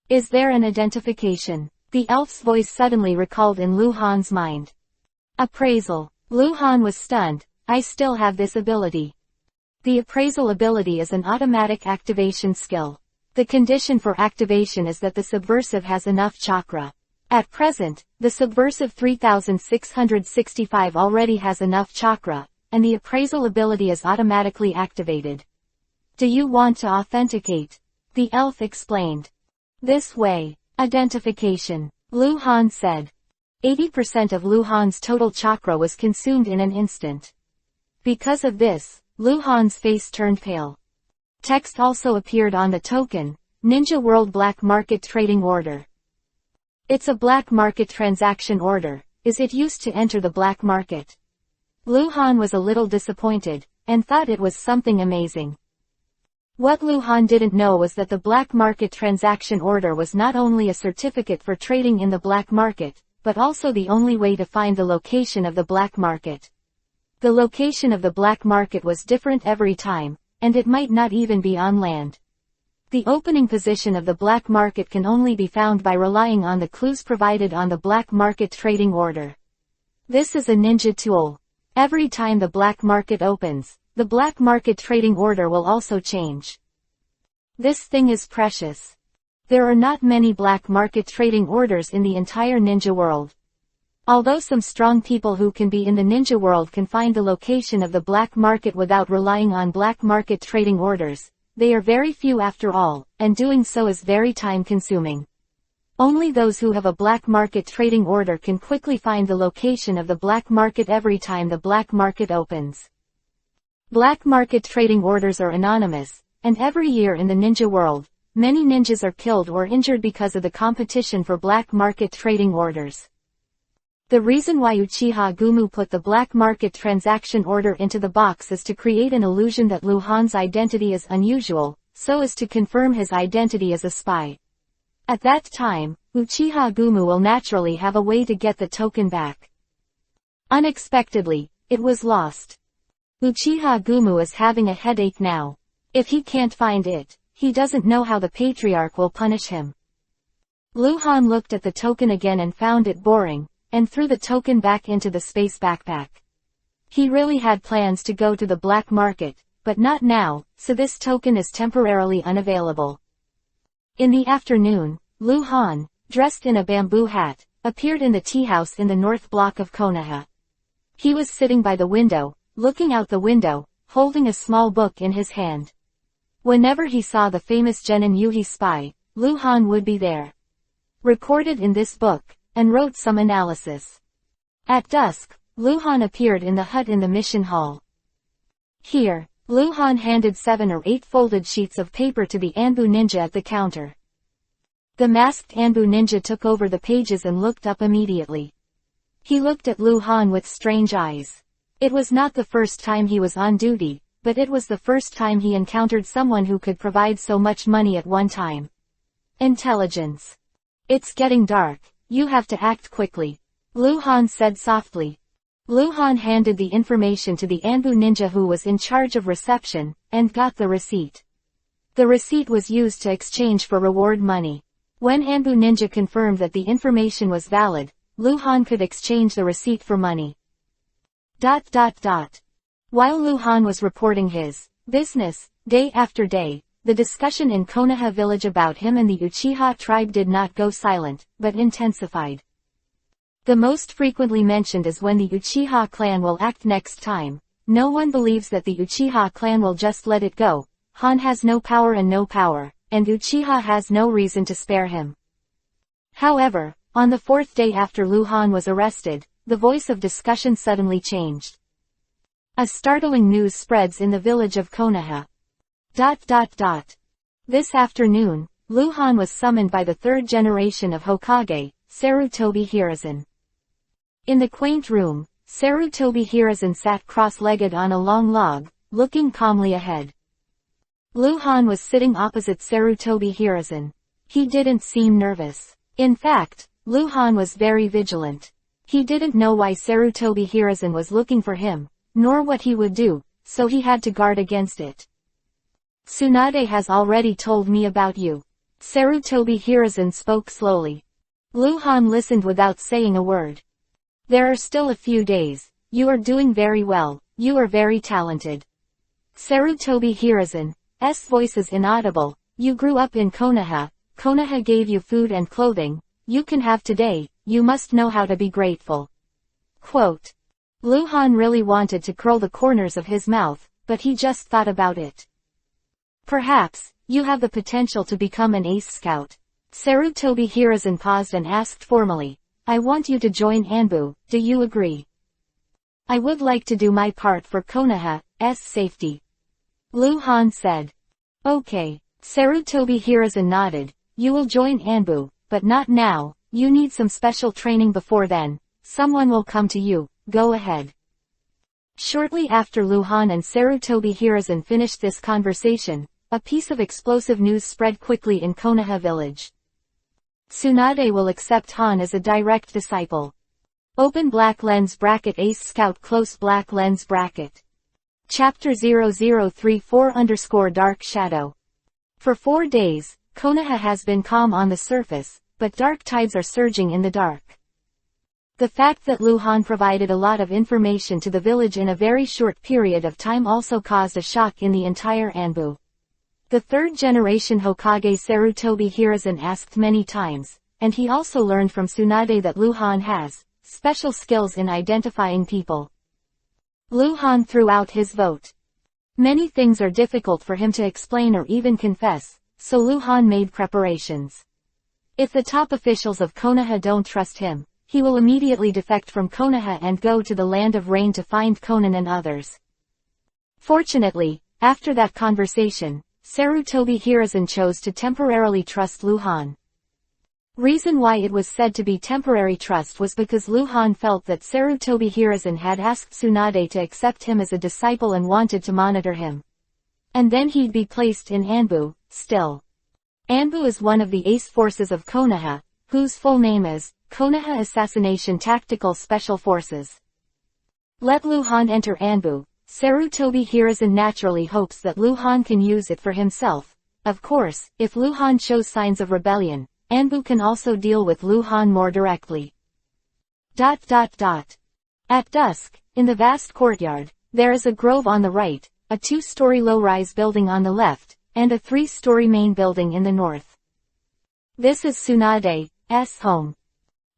Is there an identification? The elf's voice suddenly recalled in Luhan's mind. Appraisal. Luhan was stunned. I still have this ability. The appraisal ability is an automatic activation skill. The condition for activation is that the subversive has enough chakra. At present, the subversive 3665 already has enough chakra, and the appraisal ability is automatically activated. Do you want to authenticate? The elf explained. This way. Identification. Luhan said. 80% of Luhan's total chakra was consumed in an instant. Because of this, Luhan's face turned pale. Text also appeared on the token, Ninja World Black Market Trading Order. It's a black market transaction order. Is it used to enter the black market? Luhan was a little disappointed, and thought it was something amazing. What Lu Han didn't know was that the black market transaction order was not only a certificate for trading in the black market, but also the only way to find the location of the black market. The location of the black market was different every time, and it might not even be on land. The opening position of the black market can only be found by relying on the clues provided on the black market trading order. This is a ninja tool. Every time the black market opens, the black market trading order will also change. This thing is precious. There are not many black market trading orders in the entire ninja world. Although some strong people who can be in the ninja world can find the location of the black market without relying on black market trading orders, they are very few after all, and doing so is very time-consuming. Only those who have a black market trading order can quickly find the location of the black market every time the black market opens. Black market trading orders are anonymous, and every year in the ninja world, many ninjas are killed or injured because of the competition for black market trading orders. The reason why Uchiha Gumu put the black market transaction order into the box is to create an illusion that Lu Han's identity is unusual, so as to confirm his identity as a spy. At that time, Uchiha Gumu will naturally have a way to get the token back. Unexpectedly, it was lost. Uchiha Gumu is having a headache now. If he can't find it, he doesn't know how the patriarch will punish him. Lu Han looked at the token again and found it boring, and threw the token back into the space backpack. He really had plans to go to the black market, but not now, so this token is temporarily unavailable. In the afternoon, Lu Han, dressed in a bamboo hat, appeared in the tea house in the north block of Konoha. He was sitting by the window, looking out the window, holding a small book in his hand. Whenever he saw the famous Genin Yuhi spy, Lu Han would be there. Recorded in this book, and wrote some analysis. At dusk, Lu Han appeared in the hut in the mission hall. Here, Lu Han handed 7 or 8 folded sheets of paper to the Anbu ninja at the counter. The masked Anbu ninja took over the pages and looked up immediately. He looked at Lu Han with strange eyes. It was not the first time he was on duty, but it was the first time he encountered someone who could provide so much money at one time. Intelligence. It's getting dark, you have to act quickly, Lu Han said softly. Lu Han handed the information to the Anbu ninja who was in charge of reception, and got the receipt. The receipt was used to exchange for reward money. When Anbu ninja confirmed that the information was valid, Lu Han could exchange the receipt for money. While Lu Han was reporting his business, day after day, the discussion in Konoha village about him and the Uchiha tribe did not go silent, but intensified. The most frequently mentioned is when the Uchiha clan will act next time. No one believes that the Uchiha clan will just let it go. Han has no power, and Uchiha has no reason to spare him. However, on the 4th day after Lu Han was arrested, the voice of discussion suddenly changed. A startling news spreads in the village of Konoha. This afternoon, Lu Han was summoned by the 3rd generation of Hokage, Sarutobi Hiruzen. In the quaint room, Sarutobi Hiruzen sat cross-legged on a long log, looking calmly ahead. Lu Han was sitting opposite Sarutobi Hiruzen. He didn't seem nervous. In fact, Lu Han was very vigilant. He didn't know why Sarutobi Hiruzen was looking for him, nor what he would do, so he had to guard against it. Tsunade has already told me about you. Sarutobi Hiruzen spoke slowly. Lu Han listened without saying a word. There are still a few days. You are doing very well, you are very talented. Sarutobi Hiruzen's voice is inaudible. You grew up in Konoha. Konoha gave you food and clothing. You can have today, you must know how to be grateful. Quote. Lu Han really wanted to curl the corners of his mouth, but he just thought about it. Perhaps, you have the potential to become an ace scout. Sarutobi Hiruzen paused and asked formally. I want you to join Anbu, do you agree? I would like to do my part for Konoha's safety. Lu Han said. Okay. Sarutobi Hiruzen nodded. You will join Anbu, but not now, you need some special training before then. Someone will come to you, go ahead. Shortly after Lu Han and Sarutobi Hiruzen finished this conversation, A piece of explosive news spread quickly in Konoha village. Tsunade will accept Han as a direct disciple. Open black lens bracket Ace Scout close black lens bracket. Chapter 0034 Dark Shadow. For 4 days, Konoha has been calm on the surface, but dark tides are surging in the dark. The fact that Han provided a lot of information to the village in a very short period of time also caused a shock in the entire Anbu. The third-generation Hokage Sarutobi Hiruzen asked many times, and he also learned from Tsunade that Han has special skills in identifying people. Han threw out his vote. Many things are difficult for him to explain or even confess, so Han made preparations. If the top officials of Konoha don't trust him, he will immediately defect from Konoha and go to the Land of Rain to find Konan and others. Fortunately, after that conversation, Sarutobi Hiruzen chose to temporarily trust Han. Reason why it was said to be temporary trust was because Han felt that Sarutobi Hiruzen had asked Tsunade to accept him as a disciple and wanted to monitor him. And then he'd be placed in Anbu, still. Anbu is one of the ace forces of Konoha, whose full name is Konoha Assassination Tactical Special Forces. Let Han enter Anbu. Sarutobi Hiruzen naturally hopes that Han can use it for himself. Of course, if Han shows signs of rebellion, Anbu can also deal with Han more directly. At dusk, in the vast courtyard, there is a grove on the right, a 2-story low-rise building on the left, and a 3-story main building in the north. This is Tsunade's home.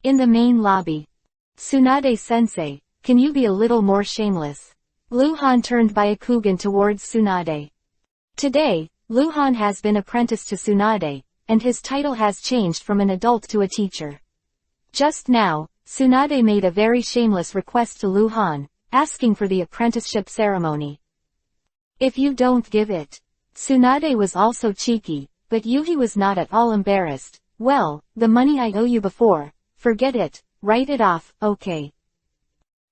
In the main lobby. Tsunade-sensei, can you be a little more shameless? Han turned Byakugan towards Tsunade. Today, Han has been apprenticed to Tsunade, and his title has changed from an adult to a teacher. Just now, Tsunade made a very shameless request to Han, asking for the apprenticeship ceremony. If you don't give it. Tsunade was also cheeky, but Yuhi was not at all embarrassed. Well, the money I owe you before, forget it, write it off, okay.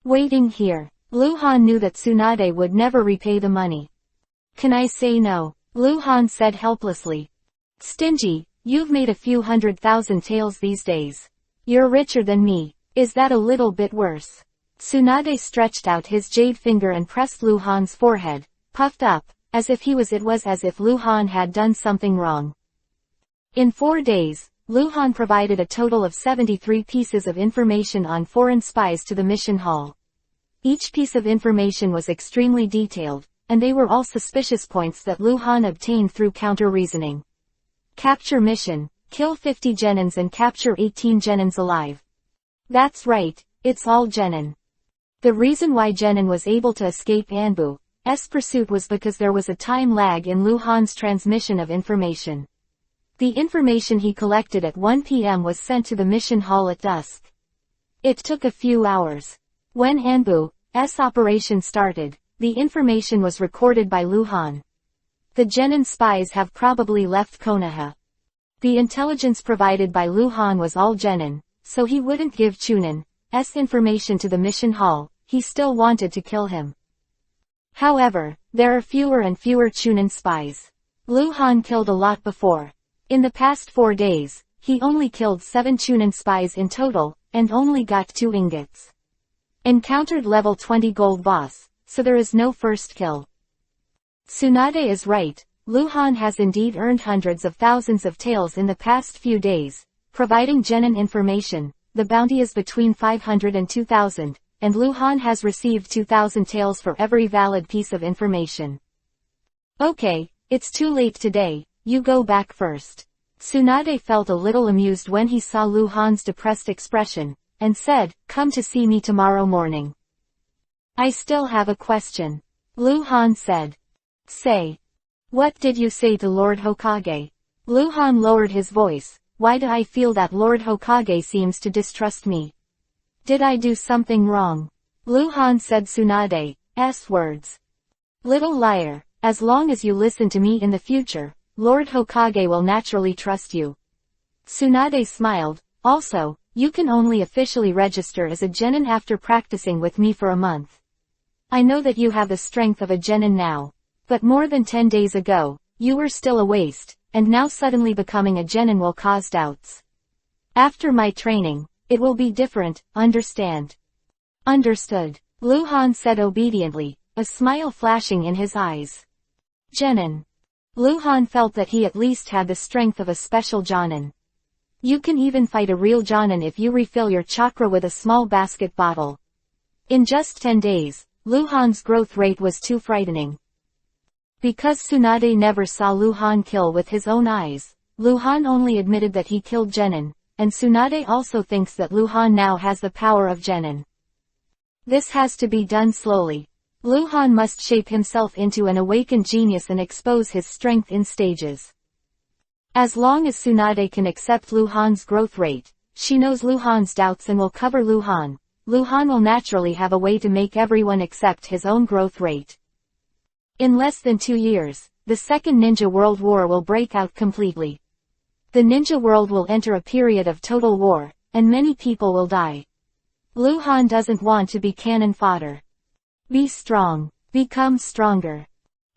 Waiting here. Han knew that Tsunade would never repay the money. Can I say no? Han said helplessly. Stingy, you've made a few 100,000 taels these days. You're richer than me. Is that a little bit worse? Tsunade stretched out his jade finger and pressed Han's forehead, puffed up, as if it was as if Han had done something wrong. In 4 days, Han provided a total of 73 pieces of information on foreign spies to the mission hall. Each piece of information was extremely detailed, and they were all suspicious points that Han obtained through counter-reasoning. Capture mission, kill 50 genins and capture 18 genins alive. That's right, it's all genin. The reason why genin was able to escape Anbu's pursuit was because there was a time lag in Han's transmission of information. The information he collected at 1 p.m. was sent to the mission hall at dusk. It took a few hours. When Anbu's operation started, the information was recorded by Han. The genin spies have probably left Konoha. The intelligence provided by Han was all genin, so he wouldn't give Chunin's information to the mission hall. He still wanted to kill him. However, there are fewer and fewer Chunin spies. Han killed a lot before. In the past 4 days, he only killed 7 Chunin spies in total, and only got 2 ingots. Encountered level 20 gold boss, so there is no first kill. Tsunade is right, Han has indeed earned hundreds of thousands of taels in the past few days, providing genin information. The bounty is between 500 and 2,000, and Han has received 2,000 taels for every valid piece of information. Okay, it's too late today, you go back first. Tsunade felt a little amused when he saw Han's depressed expression, and said, come to see me tomorrow morning. I still have a question. Han said. Say. What did you say to Lord Hokage? Han lowered his voice. Why do I feel that Lord Hokage seems to distrust me? Did I do something wrong? Han said Tsunade's words. Little liar, as long as you listen to me in the future, Lord Hokage will naturally trust you. Tsunade smiled. Also, you can only officially register as a genin after practicing with me for a month. I know that you have the strength of a genin now. But more than 10 days ago, you were still a waste, and now suddenly becoming a genin will cause doubts. After my training, it will be different, understand? Understood. Lu Han said obediently, a smile flashing in his eyes. Genin. Lu Han felt that he at least had the strength of a special jonin. You can even fight a real jonin if you refill your chakra with a small basket bottle. In just 10 days, Lu Han's growth rate was too frightening. Because Tsunade never saw Lu Han kill with his own eyes, Lu Han only admitted that he killed genin, and Tsunade also thinks that Lu Han now has the power of genin. This has to be done slowly. Lu Han must shape himself into an awakened genius and expose his strength in stages. As long as Tsunade can accept Lu Han's growth rate, she knows Lu Han's doubts and will cover Lu Han. Lu Han will naturally have a way to make everyone accept his own growth rate. In less than 2 years, the Second Ninja World War will break out completely. The ninja world will enter a period of total war, and many people will die. Lu Han doesn't want to be cannon fodder. Be strong. Become stronger.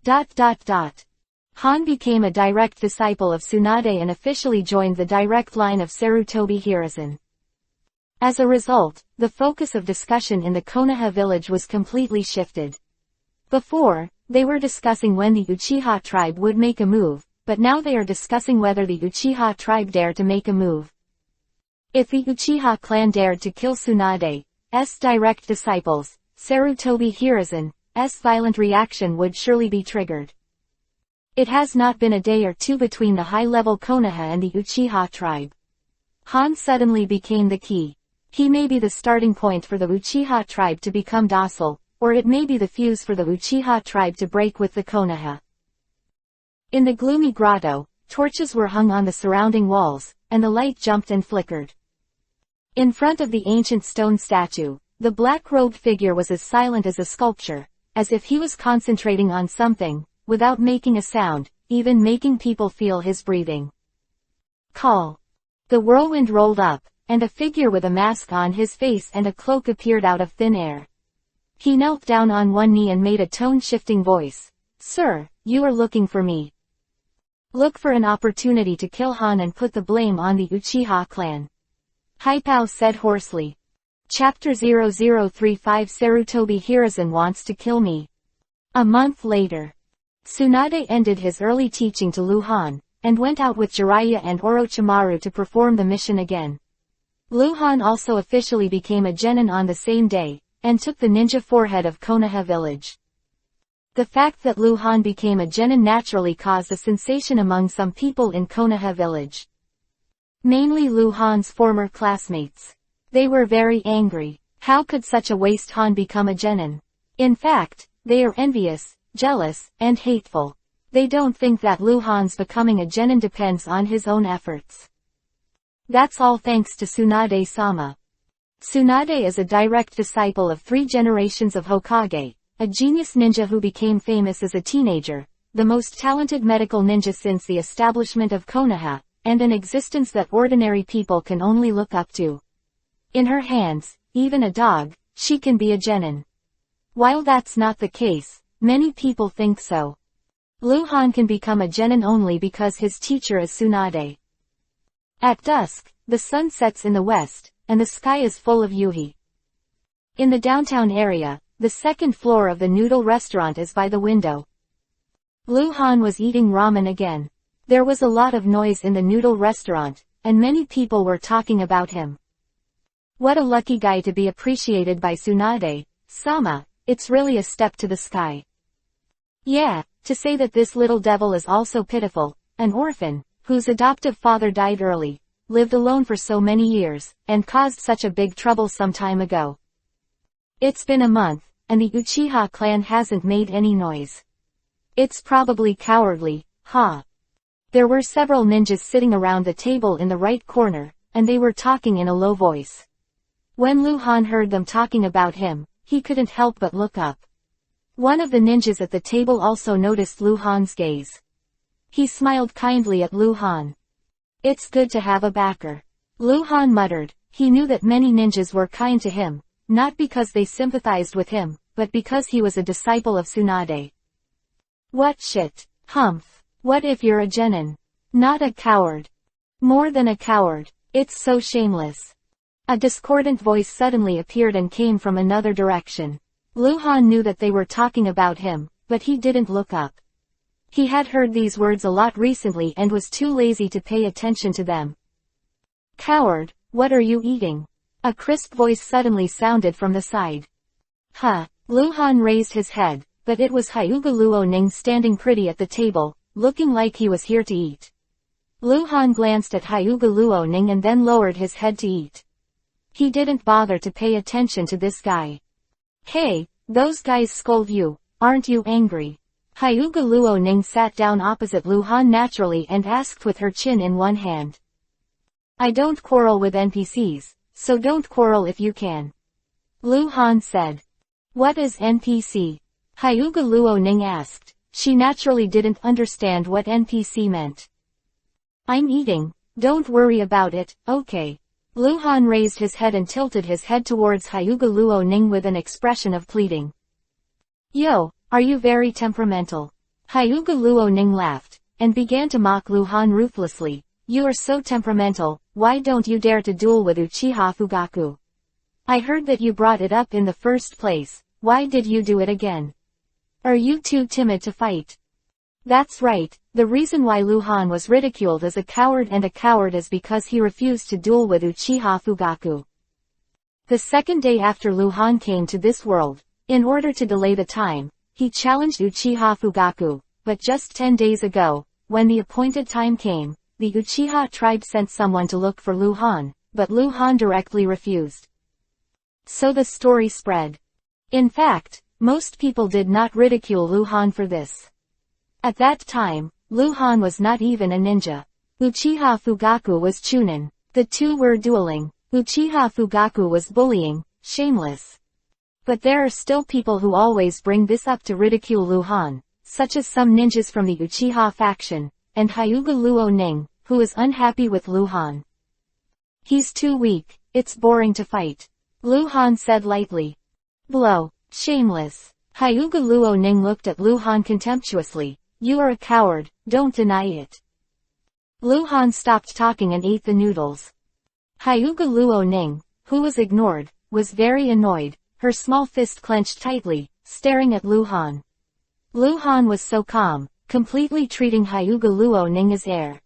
Han became a direct disciple of Tsunade and officially joined the direct line of Sarutobi Hiruzen. As a result, the focus of discussion in the Konoha village was completely shifted. Before, they were discussing when the Uchiha tribe would make a move, but now they are discussing whether the Uchiha tribe dare to make a move. If the Uchiha clan dared to kill Tsunade's direct disciples, Sarutobi Hiruzen's violent reaction would surely be triggered. It has not been a day or two between the high-level Konoha and the Uchiha tribe. Han suddenly became the key. He may be the starting point for the Uchiha tribe to become docile, or it may be the fuse for the Uchiha tribe to break with the Konoha. In the gloomy grotto, torches were hung on the surrounding walls, and the light jumped and flickered. In front of the ancient stone statue, the black-robed figure was as silent as a sculpture, as if he was concentrating on something, without making a sound, even making people feel his breathing. Call. The whirlwind rolled up, and a figure with a mask on his face and a cloak appeared out of thin air. He knelt down on one knee and made a tone-shifting voice. Sir, you are looking for me. Look for an opportunity to kill Han and put the blame on the Uchiha clan. Hypao said hoarsely. Chapter 0035 Sarutobi Hiruzen wants to kill me. A month later. Tsunade ended his early teaching to Lu Han, and went out with Jiraiya and Orochimaru to perform the mission again. Lu Han also officially became a genin on the same day, and took the ninja forehead of Konoha village. The fact that Lu Han became a genin naturally caused a sensation among some people in Konoha village. Mainly Lu Han's former classmates. They were very angry. How could such a waste Han become a genin? In fact, they are envious, jealous, and hateful. They don't think that Lu Han's becoming a genin depends on his own efforts. That's all thanks to Tsunade-sama. Tsunade is a direct disciple of 3 generations of Hokage, a genius ninja who became famous as a teenager, the most talented medical ninja since the establishment of Konoha, and an existence that ordinary people can only look up to. In her hands, even a dog, she can be a genin. While that's not the case, many people think so. Lu Han can become a genin only because his teacher is Tsunade. At dusk, the sun sets in the west, and the sky is full of yuhi. In the downtown area, the second floor of the noodle restaurant is by the window. Lu Han was eating ramen again. There was a lot of noise in the noodle restaurant, and many people were talking about him. What a lucky guy to be appreciated by Tsunade-sama, it's really a step to the sky. Yeah, to say that this little devil is also pitiful, an orphan, whose adoptive father died early, lived alone for so many years, and caused such a big trouble some time ago. It's been a month, and the Uchiha clan hasn't made any noise. It's probably cowardly, huh? There were several ninjas sitting around the table in the right corner, and they were talking in a low voice. When Lu Han heard them talking about him, he couldn't help but look up. One of the ninjas at the table also noticed Lu Han's gaze. He smiled kindly at Lu Han. It's good to have a backer. Lu Han muttered. He knew that many ninjas were kind to him, not because they sympathized with him, but because he was a disciple of Tsunade. What shit, humph. What if you're a genin? Not a coward. More than a coward. It's so shameless. A discordant voice suddenly appeared and came from another direction. Luhan knew that they were talking about him, but he didn't look up. He had heard these words a lot recently and was too lazy to pay attention to them. Coward, what are you eating? A crisp voice suddenly sounded from the side. Huh. Luhan raised his head, but it was Hyuga Luoning standing pretty at the table, looking like he was here to eat. Luhan glanced at Hyuga Luoning and then lowered his head to eat. He didn't bother to pay attention to this guy. Hey, those guys scold you, aren't you angry? Hyuga Luoning sat down opposite Luhan naturally and asked with her chin in one hand. I don't quarrel with NPCs, so don't quarrel if you can. Luhan said. What is NPC? Hyuga Luoning asked. She naturally didn't understand what NPC meant. I'm eating, don't worry about it, okay. Luhan raised his head and tilted his head towards Hyuga Luoning with an expression of pleading. Yo, are you very temperamental? Hyuga Luoning laughed, and began to mock Luhan ruthlessly. You are so temperamental, why don't you dare to duel with Uchiha Fugaku? I heard that you brought it up in the first place, why did you do it again? Are you too timid to fight? That's right, the reason why Luhan was ridiculed as a coward is because he refused to duel with Uchiha Fugaku. The second day after Luhan came to this world, in order to delay the time, he challenged Uchiha Fugaku, but just 10 days ago, when the appointed time came, the Uchiha tribe sent someone to look for Luhan, but Luhan directly refused. So the story spread. In fact, most people did not ridicule Luhan for this. At that time, Luhan was not even a ninja. Uchiha Fugaku was chunin. The two were dueling. Uchiha Fugaku was bullying, shameless. But there are still people who always bring this up to ridicule Luhan, such as some ninjas from the Uchiha faction, and Hyuga Luoning, who is unhappy with Luhan. He's too weak, it's boring to fight. Luhan said lightly. Blow, shameless. Hyuga Luoning looked at Luhan contemptuously. You are a coward, don't deny it. Luhan stopped talking and ate the noodles. Hyuga Luoning, who was ignored, was very annoyed, her small fist clenched tightly, staring at Luhan. Luhan was so calm, completely treating Hyuga Luoning as heir.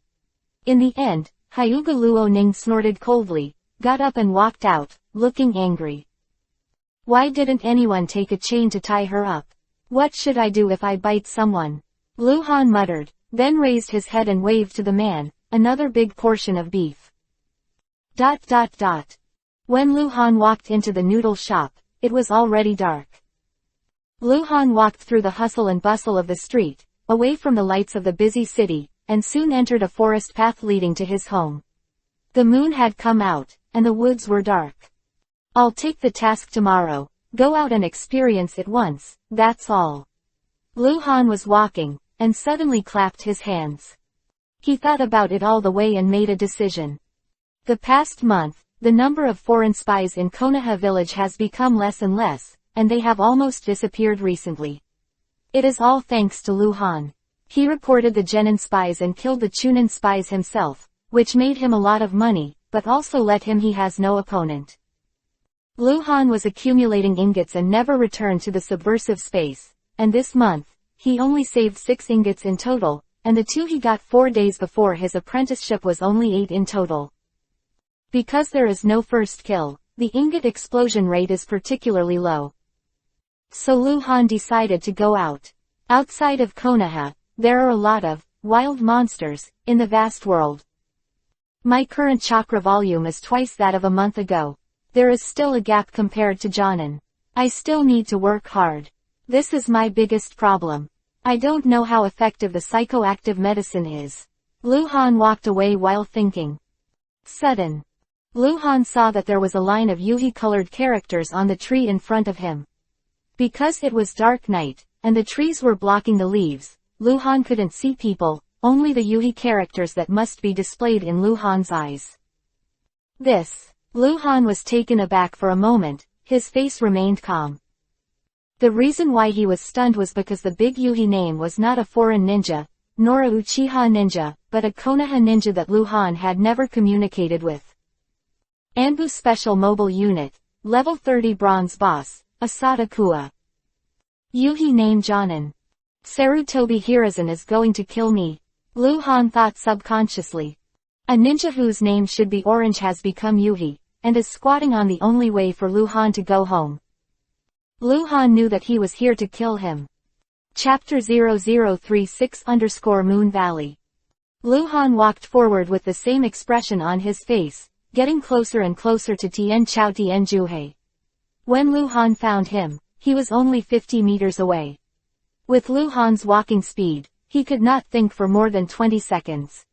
In the end, Hyuga Luoning snorted coldly, got up and walked out, looking angry. Why didn't anyone take a chain to tie her up? What should I do if I bite someone? Luhan muttered, then raised his head and waved to the man, another big portion of beef. When Luhan walked into the noodle shop, it was already dark. Luhan walked through the hustle and bustle of the street, away from the lights of the busy city, and soon entered a forest path leading to his home. The moon had come out, and the woods were dark. I'll take the task tomorrow, go out and experience it once, that's all. Luhan was walking, and suddenly clapped his hands. He thought about it all the way and made a decision. The past month, the number of foreign spies in Konoha village has become less and less, and they have almost disappeared recently. It is all thanks to Luhan. He reported the genin spies and killed the chunin spies himself, which made him a lot of money, but also let him he has no opponent. Luhan was accumulating ingots and never returned to the subversive space, and this month, he only saved 6 ingots in total, and the 2 he got 4 days before his apprenticeship was only 8 in total. Because there is no first kill, the ingot explosion rate is particularly low. So Luhan decided to go out. Outside of Konoha, there are a lot of wild monsters in the vast world. My current chakra volume is twice that of a month ago. There is still a gap compared to Jonin. I still need to work hard. This is my biggest problem. I don't know how effective the psychoactive medicine is. Luhan walked away while thinking. Sudden. Luhan saw that there was a line of Yuhi-colored characters on the tree in front of him. Because it was dark night, and the trees were blocking the leaves, Luhan couldn't see people, only the Yuhi characters that must be displayed in Luhan's eyes. Luhan was taken aback for a moment, his face remained calm. The reason why he was stunned was because the big Yuhi name was not a foreign ninja, nor a Uchiha ninja, but a Konoha ninja that Luhan had never communicated with. Anbu Special Mobile Unit, Level 30 Bronze Boss, Asada Kua. Yuhi name Jonin. Sarutobi Hiruzen is going to kill me. Luhan thought subconsciously. A ninja whose name should be orange has become Yuhi, and is squatting on the only way for Luhan to go home. Luhan knew that he was here to kill him. Chapter 0036_Moon Valley. Luhan walked forward with the same expression on his face, getting closer and closer to Tien Juhei. When Luhan found him, he was only 50 meters away. With Luhan's walking speed, he could not think for more than 20 seconds.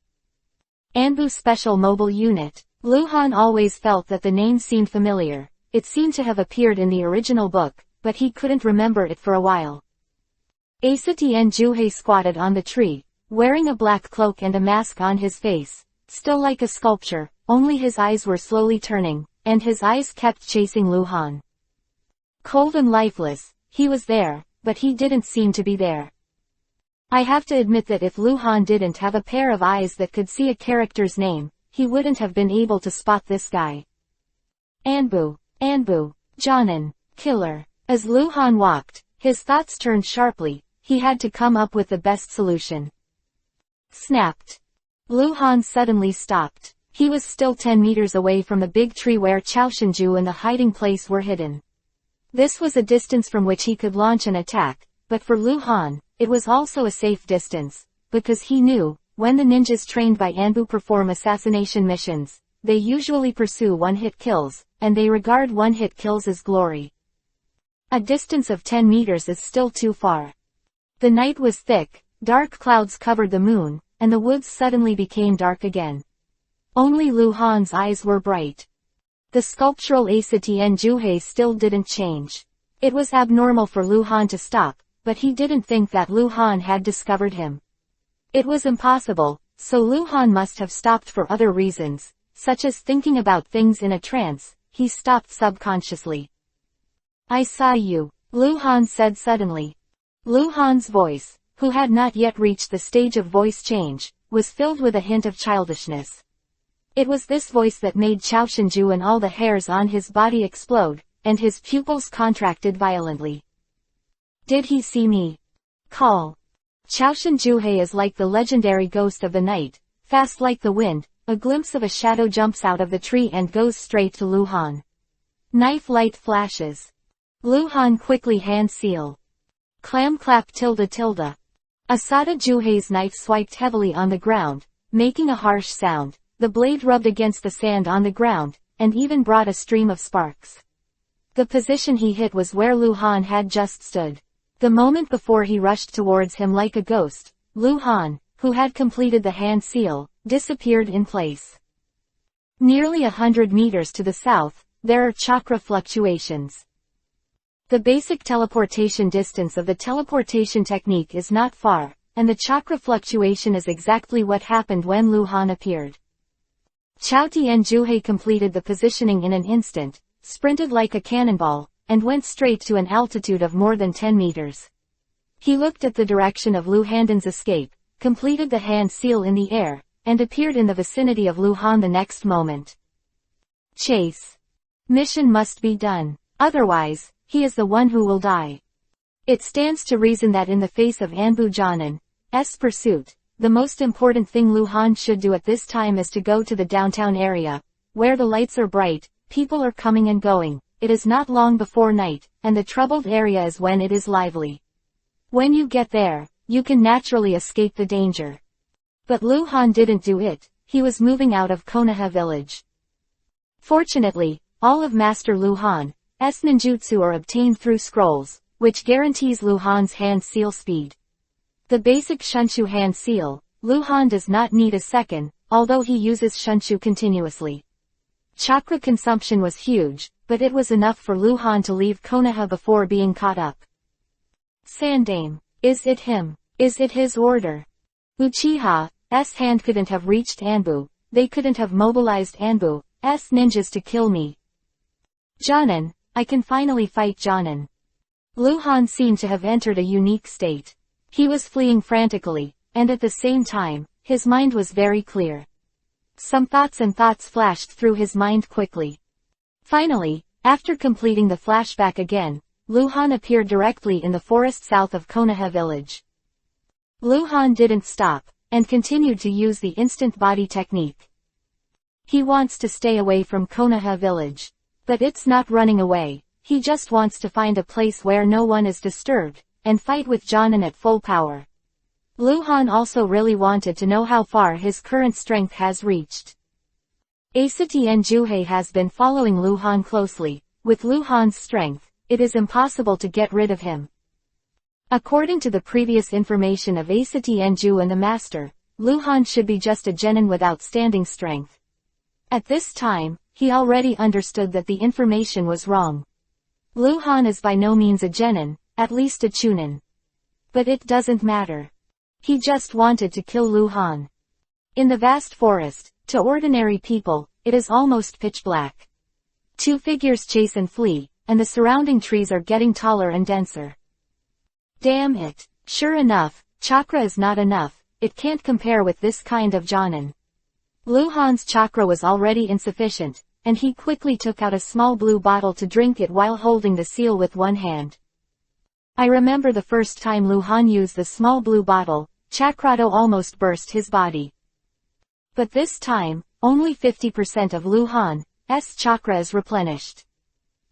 Anbu Special Mobile Unit. Luhan always felt that the name seemed familiar. It seemed to have appeared in the original book, but he couldn't remember it for a while. Asa Tien Juhei squatted on the tree, wearing a black cloak and a mask on his face, still like a sculpture, only his eyes were slowly turning, and his eyes kept chasing Luhan. Cold and lifeless, he was there, but he didn't seem to be there. I have to admit that if Luhan didn't have a pair of eyes that could see a character's name, he wouldn't have been able to spot this guy. Anbu, Jonin, killer. As Luhan walked, his thoughts turned sharply. He had to come up with the best solution. Snapped. Luhan suddenly stopped. He was still 10 meters away from the big tree where Chaoshinju and the hiding place were hidden. This was a distance from which he could launch an attack, but for Luhan, it was also a safe distance, because he knew, when the ninjas trained by Anbu perform assassination missions, they usually pursue one-hit kills, and they regard one-hit kills as glory. A distance of 10 meters is still too far. The night was thick, dark clouds covered the moon, and the woods suddenly became dark again. Only Luhan's eyes were bright. The sculptural Asa Tien Juhei still didn't change. It was abnormal for Luhan to stop, but he didn't think that Luhan had discovered him. It was impossible, so Luhan must have stopped for other reasons, such as thinking about things in a trance. He stopped subconsciously. I saw you, Luhan said suddenly. Luhan's voice, who had not yet reached the stage of voice change, was filled with a hint of childishness. It was this voice that made Chaoshinju and all the hairs on his body explode, and his pupils contracted violently. Did he see me? Call. Chaoshinjuhei is like the legendary ghost of the night, fast like the wind. A glimpse of a shadow jumps out of the tree and goes straight to Luhan. Knife light flashes. Luhan quickly hand seal. Clam clap tilde. Asada Juhei's knife swiped heavily on the ground, making a harsh sound. The blade rubbed against the sand on the ground, and even brought a stream of sparks. The position he hit was where Luhan had just stood. The moment before he rushed towards him like a ghost, Luhan, who had completed the hand seal, disappeared in place. Nearly 100 meters to the south, there are chakra fluctuations. The basic teleportation distance of the teleportation technique is not far, and the chakra fluctuation is exactly what happened when Luhan appeared. Chao Tien Juhei completed the positioning in an instant, sprinted like a cannonball, and went straight to an altitude of more than 10 meters. He looked at the direction of Luhan's escape, completed the hand seal in the air, and appeared in the vicinity of Luhan the next moment. Chase. Mission must be done. Otherwise, he is the one who will die. It stands to reason that in the face of Anbu Jonin's pursuit, the most important thing Luhan should do at this time is to go to the downtown area, where the lights are bright, people are coming and going, it is not long before night, and the troubled area is when it is lively. When you get there, you can naturally escape the danger. But Luhan didn't do it, he was moving out of Konoha village. Fortunately, all of Master Luhan's ninjutsu are obtained through scrolls, which guarantees Luhan's hand seal speed. The basic Shunshu hand seal, Luhan does not need a second, although he uses Shunshu continuously. Chakra consumption was huge, but it was enough for Luhan to leave Konoha before being caught up. Sandame. Is it him? Is it his order? Uchiha's hand couldn't have reached Anbu, they couldn't have mobilized Anbu's ninjas to kill me. Jonin, I can finally fight Jonin. Luhan seemed to have entered a unique state. He was fleeing frantically, and at the same time, his mind was very clear. Some thoughts flashed through his mind quickly. Finally, after completing the flashback again, Luhan appeared directly in the forest south of Konoha village. Luhan didn't stop, and continued to use the instant body technique. He wants to stay away from Konoha village. But it's not running away, he just wants to find a place where no one is disturbed, and fight with Jonin at full power. Luhan also really wanted to know how far his current strength has reached. Aisatien Juhei has been following Luhan closely. With Luhan's strength, it is impossible to get rid of him. According to the previous information of Aisatien Ju and the Master, Luhan should be just a genin with outstanding strength. At this time, he already understood that the information was wrong. Luhan is by no means a genin, at least a chunin. But it doesn't matter. He just wanted to kill Luhan. In the vast forest, to ordinary people, it is almost pitch black. Two figures chase and flee, and the surrounding trees are getting taller and denser. Damn it. Sure enough, chakra is not enough, it can't compare with this kind of jonin. Luhan's chakra was already insufficient, and he quickly took out a small blue bottle to drink it while holding the seal with one hand. I remember the first time Luhan used the small blue bottle, Chakrado almost burst his body. But this time, only 50% of Luhan's chakra is replenished.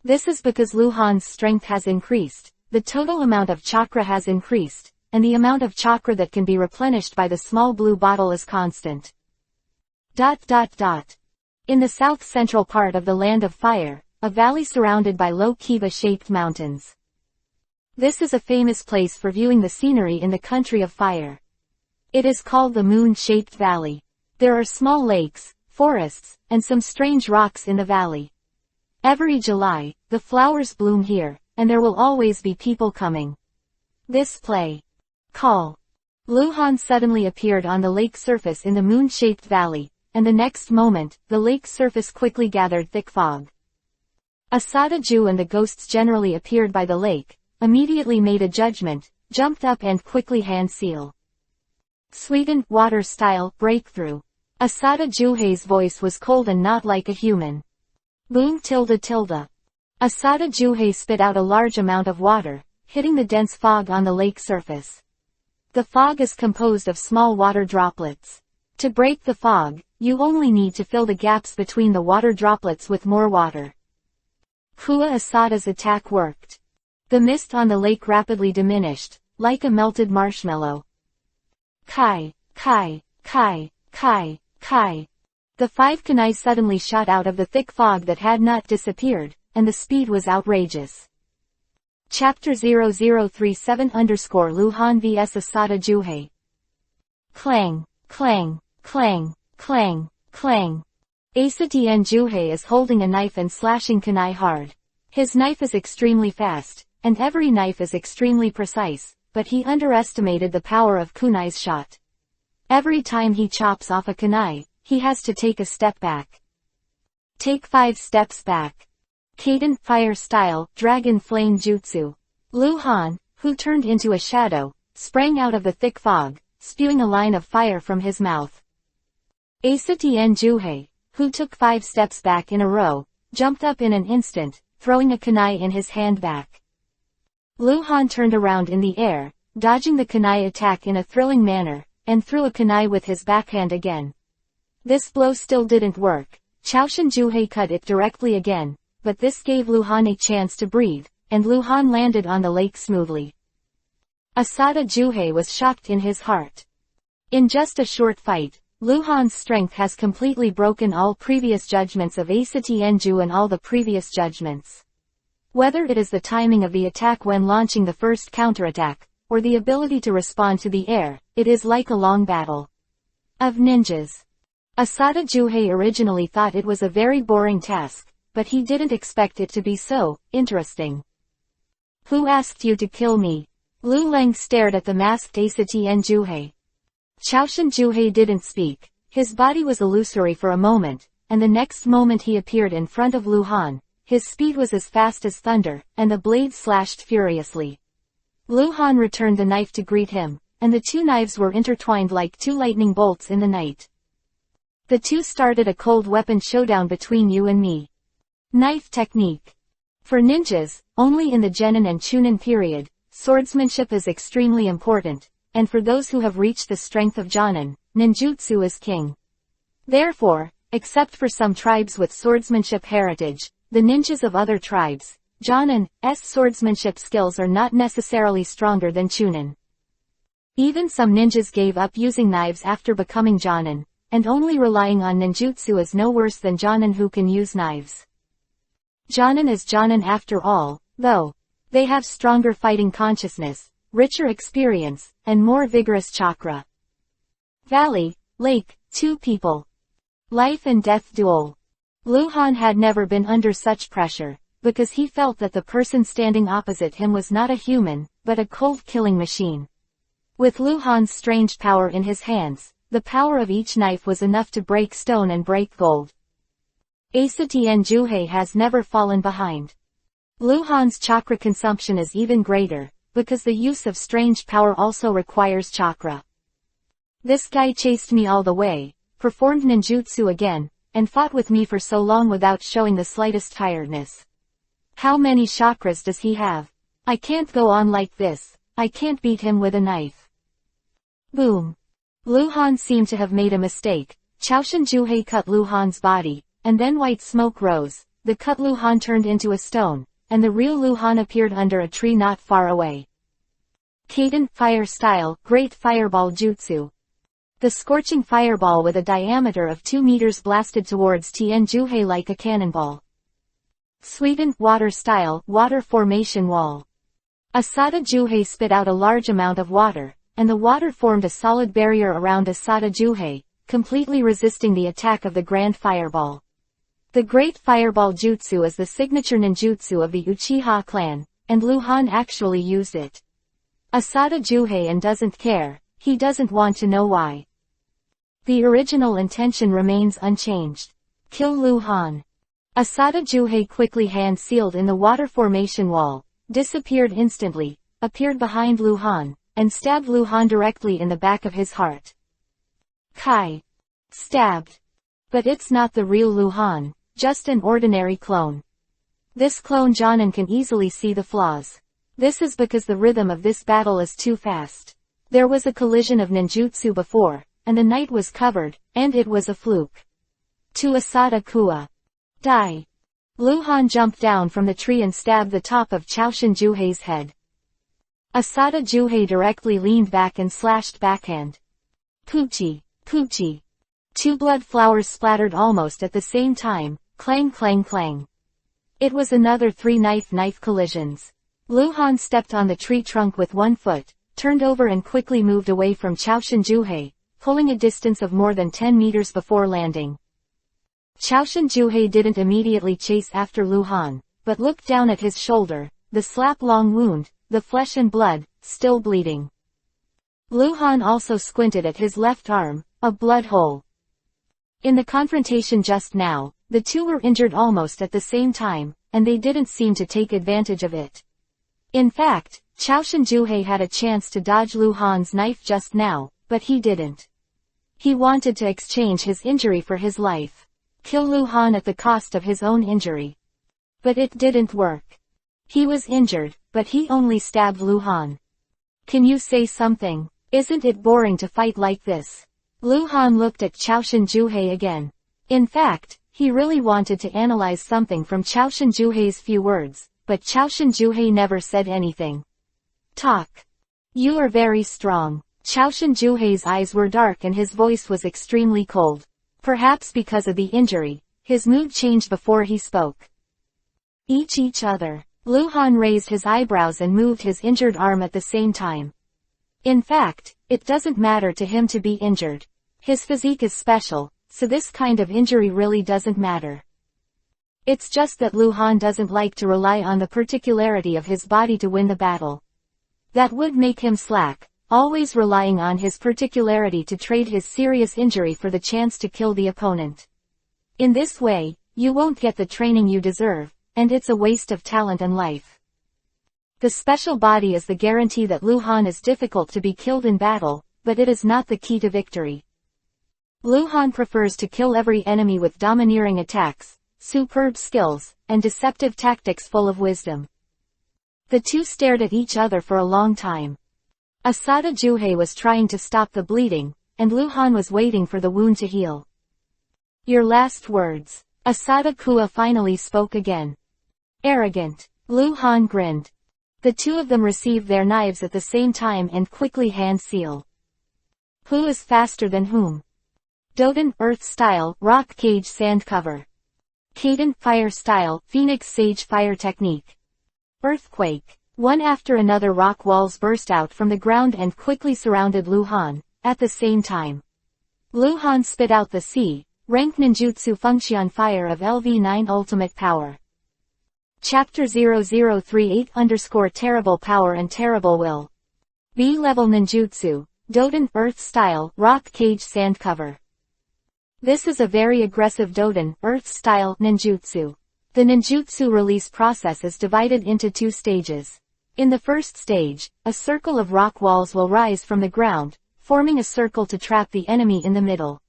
This is because Luhan's strength has increased, the total amount of chakra has increased, and the amount of chakra that can be replenished by the small blue bottle is constant. In the south-central part of the Land of Fire, a valley surrounded by low kiba-shaped mountains. This is a famous place for viewing the scenery in the country of fire. It is called the Moon-shaped Valley. There are small lakes, forests, and some strange rocks in the valley. Every July, the flowers bloom here, and there will always be people coming. This play. Call. Luhan suddenly appeared on the lake surface in the moon-shaped valley, and the next moment, the lake surface quickly gathered thick fog. Asada Ju and the ghosts generally appeared by the lake, immediately made a judgment, jumped up and quickly hand seal. Sweden, water style, breakthrough. Asada Juhei's voice was cold and not like a human. Boom tilde. Asada Juhei spit out a large amount of water, hitting the dense fog on the lake surface. The fog is composed of small water droplets. To break the fog, you only need to fill the gaps between the water droplets with more water. Kua Asada's attack worked. The mist on the lake rapidly diminished, like a melted marshmallow. Kai. The 5 kunai suddenly shot out of the thick fog that had not disappeared, and the speed was outrageous. Chapter 0037 Luhan vs Asada Juhei. Clang. Aisatien Juhei is holding a knife and slashing kunai hard. His knife is extremely fast, and every knife is extremely precise, but he underestimated the power of kunai's shot. Every time he chops off a kunai, he has to take a step back. Take 5 steps back. Kaden, fire style, dragon flame jutsu. Luhan, who turned into a shadow, sprang out of the thick fog, spewing a line of fire from his mouth. Aisatien Juhei, who took 5 steps back in a row, jumped up in an instant, throwing a kunai in his hand back. Luhan turned around in the air, dodging the kunai attack in a thrilling manner, and threw a kunai with his backhand again. This blow still didn't work. Chaoshin Juhei cut it directly again, but this gave Luhan a chance to breathe, and Luhan landed on the lake smoothly. Asada Juhei was shocked in his heart. In just a short fight, Luhan's strength has completely broken all previous judgments of Aisatien Ju and all the previous judgments. Whether it is the timing of the attack when launching the first counterattack, or the ability to respond to the air, it is like a long battle of ninjas. Asada Juhei originally thought it was a very boring task, but he didn't expect it to be so interesting. Who asked you to kill me? Lu Leng stared at the masked Aisatien Juhei. Chaoshin Juhei didn't speak. His body was illusory for a moment, and the next moment he appeared in front of Luhan. His speed was as fast as thunder, and the blade slashed furiously. Luhan returned the knife to greet him, and the two knives were intertwined like two lightning bolts in the night. The two started a cold weapon showdown between you and me. Knife technique. For ninjas, only in the Genin and Chunin period, swordsmanship is extremely important, and for those who have reached the strength of Jonin, ninjutsu is king. Therefore, except for some tribes with swordsmanship heritage, the ninjas of other tribes, Jonin's swordsmanship skills are not necessarily stronger than Chunin. Even some ninjas gave up using knives after becoming Jonin, and only relying on ninjutsu is no worse than Jonin who can use knives. Jonin is Jonin after all, though. They have stronger fighting consciousness, richer experience, and more vigorous chakra. Valley, Lake, Two People. Life and Death Duel. Luhan had never been under such pressure, because he felt that the person standing opposite him was not a human, but a cold-killing machine. With Luhan's strange power in his hands, the power of each knife was enough to break stone and break gold. Asatien Juhei has never fallen behind. Luhan's chakra consumption is even greater, because the use of strange power also requires chakra. This guy chased me all the way, performed ninjutsu again, and fought with me for so long without showing the slightest tiredness. How many chakras does he have? I can't go on like this, I can't beat him with a knife. Boom. Luhan seemed to have made a mistake. Chaoshin Juhei cut Luhan's body, and then white smoke rose, the cut Luhan turned into a stone, and the real Luhan appeared under a tree not far away. Kaiden, Fire Style, Great Fireball Jutsu. The scorching fireball with a diameter of 2 meters blasted towards Tien Juhei like a cannonball. Sweden, Water Style, Water Formation Wall. Asada Juhei spit out a large amount of water, and the water formed a solid barrier around Asada Juhei, completely resisting the attack of the Grand Fireball. The Great Fireball Jutsu is the signature ninjutsu of the Uchiha clan, and Luhan actually used it. Asada Juhei and doesn't care, he doesn't want to know why. The original intention remains unchanged. Kill Luhan. Asada Juhei quickly hand-sealed in the water formation wall, disappeared instantly, appeared behind Luhan, and stabbed Luhan directly in the back of his heart. Kai. Stabbed. But it's not the real Luhan, just an ordinary clone. This clone Jonin can easily see the flaws. This is because the rhythm of this battle is too fast. There was a collision of ninjutsu before, and the night was covered, and it was a fluke. To Asada Kua. Die. Luhan jumped down from the tree and stabbed the top of Chaoshin Juhei's head. Asada Juhei directly leaned back and slashed backhand. Poochie, Poochie. 2 blood flowers splattered almost at the same time, clang clang clang. It was another 3 knife collisions. Luhan stepped on the tree trunk with 1 foot, turned over and quickly moved away from Chaoshin Juhei, pulling a distance of more than 10 meters before landing. Chaoshin Juhei didn't immediately chase after Luhan, but looked down at his shoulder, the slap-long wound, the flesh and blood, still bleeding. Luhan also squinted at his left arm, a blood hole. In the confrontation just now, the two were injured almost at the same time, and they didn't seem to take advantage of it. In fact, Chaoshin Juhei had a chance to dodge Luhan's knife just now, but he didn't. He wanted to exchange his injury for his life. Kill Luhan at the cost of his own injury. But it didn't work. He was injured, but he only stabbed Luhan. Can you say something? Isn't it boring to fight like this? Luhan looked at Chaoshin Juhei again. In fact, he really wanted to analyze something from Chaoshin Juhei's few words, but Chaoshin Juhei never said anything. Talk. You are very strong. Chaoshin Juhei's eyes were dark and his voice was extremely cold. Perhaps because of the injury, his mood changed before he spoke. Each other. Luhan raised his eyebrows and moved his injured arm at the same time. In fact, it doesn't matter to him to be injured. His physique is special, so this kind of injury really doesn't matter. It's just that Luhan doesn't like to rely on the particularity of his body to win the battle. That would make him slack, always relying on his particularity to trade his serious injury for the chance to kill the opponent. In this way, you won't get the training you deserve, and it's a waste of talent and life. The special body is the guarantee that Lu Han is difficult to be killed in battle, but it is not the key to victory. Lu Han prefers to kill every enemy with domineering attacks, superb skills, and deceptive tactics full of wisdom. The two stared at each other for a long time. Asada Juhei was trying to stop the bleeding, and Lu Han was waiting for the wound to heal. Your last words. Asada Kua finally spoke again. Arrogant. Lu Han grinned. The two of them received their knives at the same time and quickly hand seal. Who is faster than whom? Doden, Earth Style, Rock Cage Sand Cover. Kaden, Fire Style, Phoenix Sage Fire Technique. Earthquake. One after another rock walls burst out from the ground and quickly surrounded Lu Han, at the same time. Lu Han spit out the C-rank ninjutsu Function Fire of LV9 Ultimate Power. Chapter 0038_Terrible Power and Terrible Will. B-Level Ninjutsu, Doden, Earth Style, Rock Cage Sand Cover. This is a very aggressive Doden, Earth Style, ninjutsu. The ninjutsu release process is divided into two stages. In the first stage, a circle of rock walls will rise from the ground, forming a circle to trap the enemy in the middle.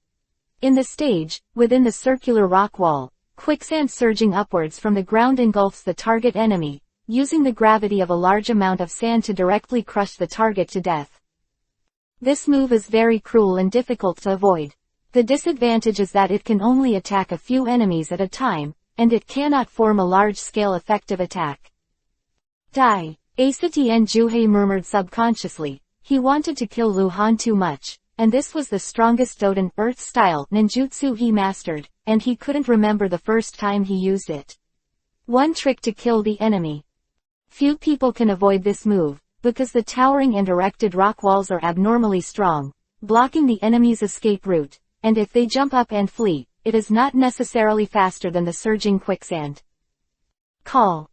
In the stage, within the circular rock wall, quicksand surging upwards from the ground engulfs the target enemy, using the gravity of a large amount of sand to directly crush the target to death. This move is very cruel and difficult to avoid. The disadvantage is that it can only attack a few enemies at a time, and it cannot form a large-scale effective attack. Die. Asatien Juhei murmured subconsciously. He wanted to kill Lu Han too much, and this was the strongest Doden, Earth Style, ninjutsu he mastered, and he couldn't remember the first time he used it. One trick to kill the enemy. Few people can avoid this move, because the towering and erected rock walls are abnormally strong, blocking the enemy's escape route, and if they jump up and flee, it is not necessarily faster than the surging quicksand. Call.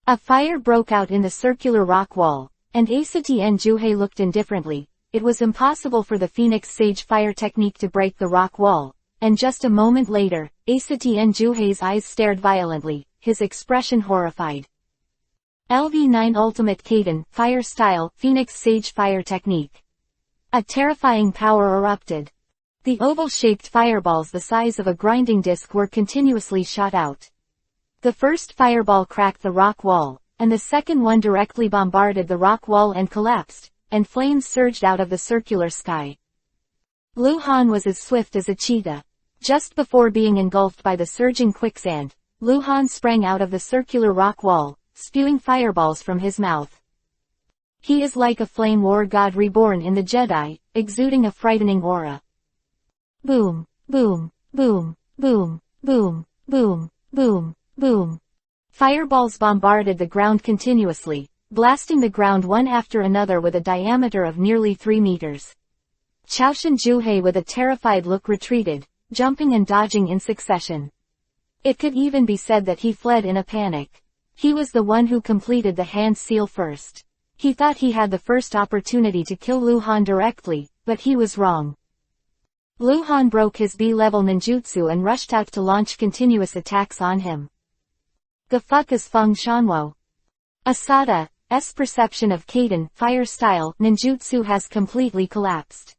A fire broke out in the circular rock wall, and Asatien Juhei looked indifferently. It was impossible for the Phoenix Sage Fire technique to break the rock wall, and just a moment later, Asatien Juhei's eyes stared violently, his expression horrified. LV9 Ultimate Kaden, Fire Style, Phoenix Sage Fire Technique. A terrifying power erupted. The oval-shaped fireballs the size of a grinding disc were continuously shot out. The first fireball cracked the rock wall, and the second one directly bombarded the rock wall and collapsed, and flames surged out of the circular sky. Lu Han was as swift as a cheetah. Just before being engulfed by the surging quicksand, Lu Han sprang out of the circular rock wall, spewing fireballs from his mouth. He is like a flame war god reborn in the Jedi, exuding a frightening aura. Boom, boom, boom, boom, boom, boom, boom, boom. Fireballs bombarded the ground continuously, blasting the ground one after another with a diameter of nearly 3 meters. Chaoshan Juhei with a terrified look retreated, jumping and dodging in succession. It could even be said that he fled in a panic. He was the one who completed the hand seal first. He thought he had the first opportunity to kill Lu Han directly, but he was wrong. Lu Han broke his B-level ninjutsu and rushed out to launch continuous attacks on him. The fuck is Feng Shanwo? Asada's perception of Kaden, Fire Style, ninjutsu has completely collapsed.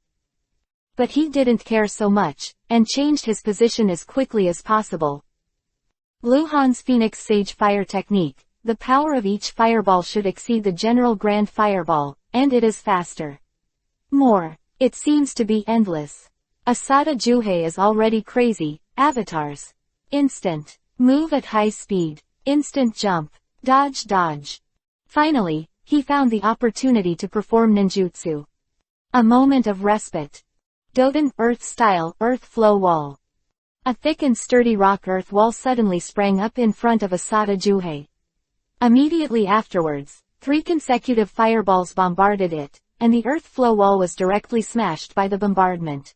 But he didn't care so much, and changed his position as quickly as possible. Lu Han's Phoenix Sage Fire Technique, the power of each fireball should exceed the general Grand Fireball, and it is faster. More. It seems to be endless. Asada Juhei is already crazy. Avatars. Instant. Move at high speed. Instant jump. Dodge dodge. Finally, he found the opportunity to perform ninjutsu. A moment of respite. Doden, Earth Style, Earth Flow Wall. A thick and sturdy rock earth wall suddenly sprang up in front of Asada Juhei. Immediately afterwards, 3 consecutive fireballs bombarded it, and the earth flow wall was directly smashed by the bombardment.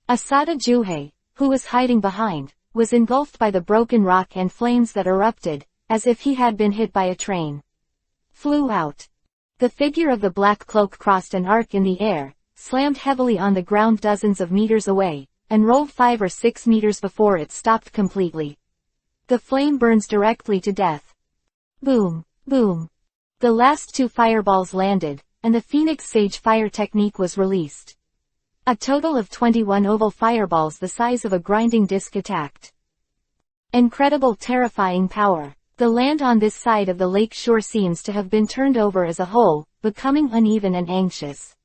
Asada Juhei, who was hiding behind, was engulfed by the broken rock and flames that erupted, as if he had been hit by a train. Flew out. The figure of the black cloak crossed an arc in the air, slammed heavily on the ground dozens of meters away, and rolled 5 or 6 meters before it stopped completely. The flame burns directly to death. Boom, boom. The last 2 fireballs landed, and the Phoenix Sage fire technique was released. A total of 21 oval fireballs the size of a grinding disc attacked. Incredible terrifying power. The land on this side of the lake shore seems to have been turned over as a whole, becoming uneven and anxious.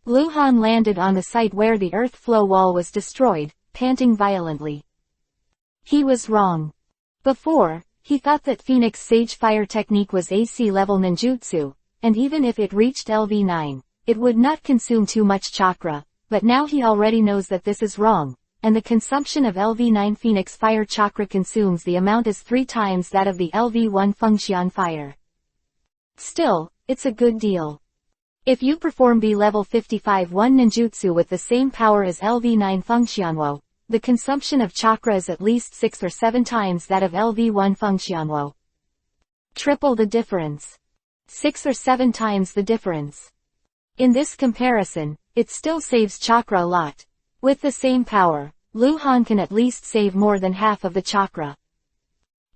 Luhan landed on the site where the earth flow wall was destroyed, panting violently. He was wrong. Before, he thought that Phoenix Sage fire technique was AC level ninjutsu, and even if it reached LV9, it would not consume too much chakra, but now he already knows that this is wrong, and the consumption of LV9 Phoenix fire chakra consumes the amount is 3 times that of the LV1 Fengxian fire. Still, it's a good deal. If you perform B level 55 1 ninjutsu with the same power as LV9 Fengxianwo, the consumption of chakra is at least 6 or 7 times that of LV1 Fengxianwo. Triple the difference. 6 or 7 times the difference. In this comparison, it still saves chakra a lot. With the same power, Luhan can at least save more than half of the chakra.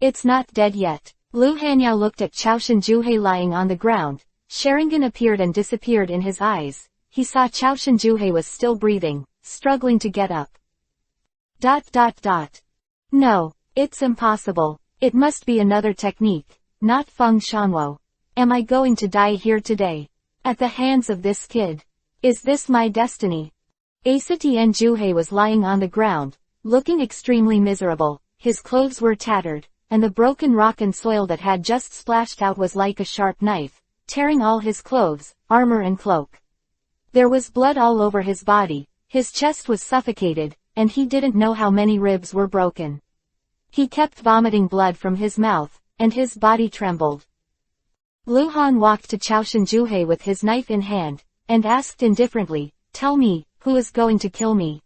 It's not dead yet. Lu Hanyao looked at Chaoshan Juhei lying on the ground. Sharingan appeared and disappeared in his eyes. He saw Chaoshan Juhei was still breathing, struggling to get up. ... No, it's impossible. It must be another technique, not Feng Shanwo. Am I going to die here today? At the hands of this kid? Is this my destiny? Asatian Juhei was lying on the ground, looking extremely miserable. His clothes were tattered, and the broken rock and soil that had just splashed out was like a sharp knife, tearing all his clothes, armor and cloak. There was blood all over his body, his chest was suffocated, and he didn't know how many ribs were broken. He kept vomiting blood from his mouth, and his body trembled. Luhan walked to Chaoshan Juhei with his knife in hand, and asked indifferently, "Tell me, who is going to kill me?"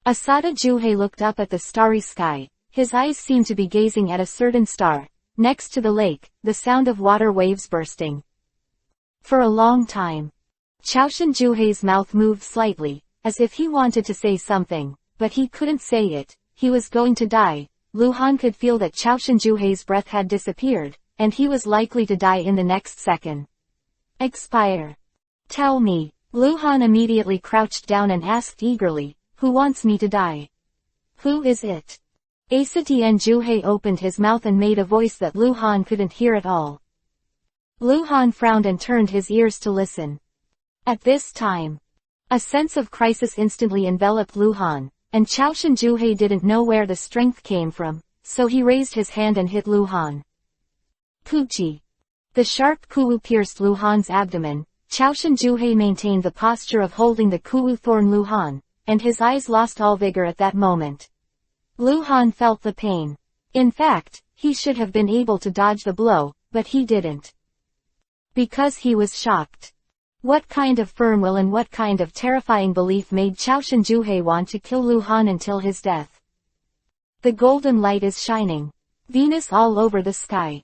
Asada Juhei looked up at the starry sky. His eyes seemed to be gazing at a certain star. Next to the lake, the sound of water waves bursting. For a long time, Chaoshan Juhei's mouth moved slightly, as if he wanted to say something, but he couldn't say it. He was going to die. Luhan could feel that Chaoshan Juhei's breath had disappeared, and he was likely to die in the next second. Expire. Tell me. Luhan immediately crouched down and asked eagerly, "Who wants me to die? Who is it?" Asatian Juhei opened his mouth and made a voice that Luhan couldn't hear at all. Luhan frowned and turned his ears to listen. At this time, a sense of crisis instantly enveloped Luhan, and Chaoshan Juhei didn't know where the strength came from, so he raised his hand and hit Luhan. Puchi. The sharp kuwu pierced Luhan's abdomen. Chaoshan Juhei maintained the posture of holding the kuwu thorn Luhan, and his eyes lost all vigor at that moment. Luhan felt the pain. In fact, he should have been able to dodge the blow, but he didn't. Because he was shocked. What kind of firm will and what kind of terrifying belief made Chaoshan Juhei want to kill Luhan until his death? The golden light is shining. Venus all over the sky.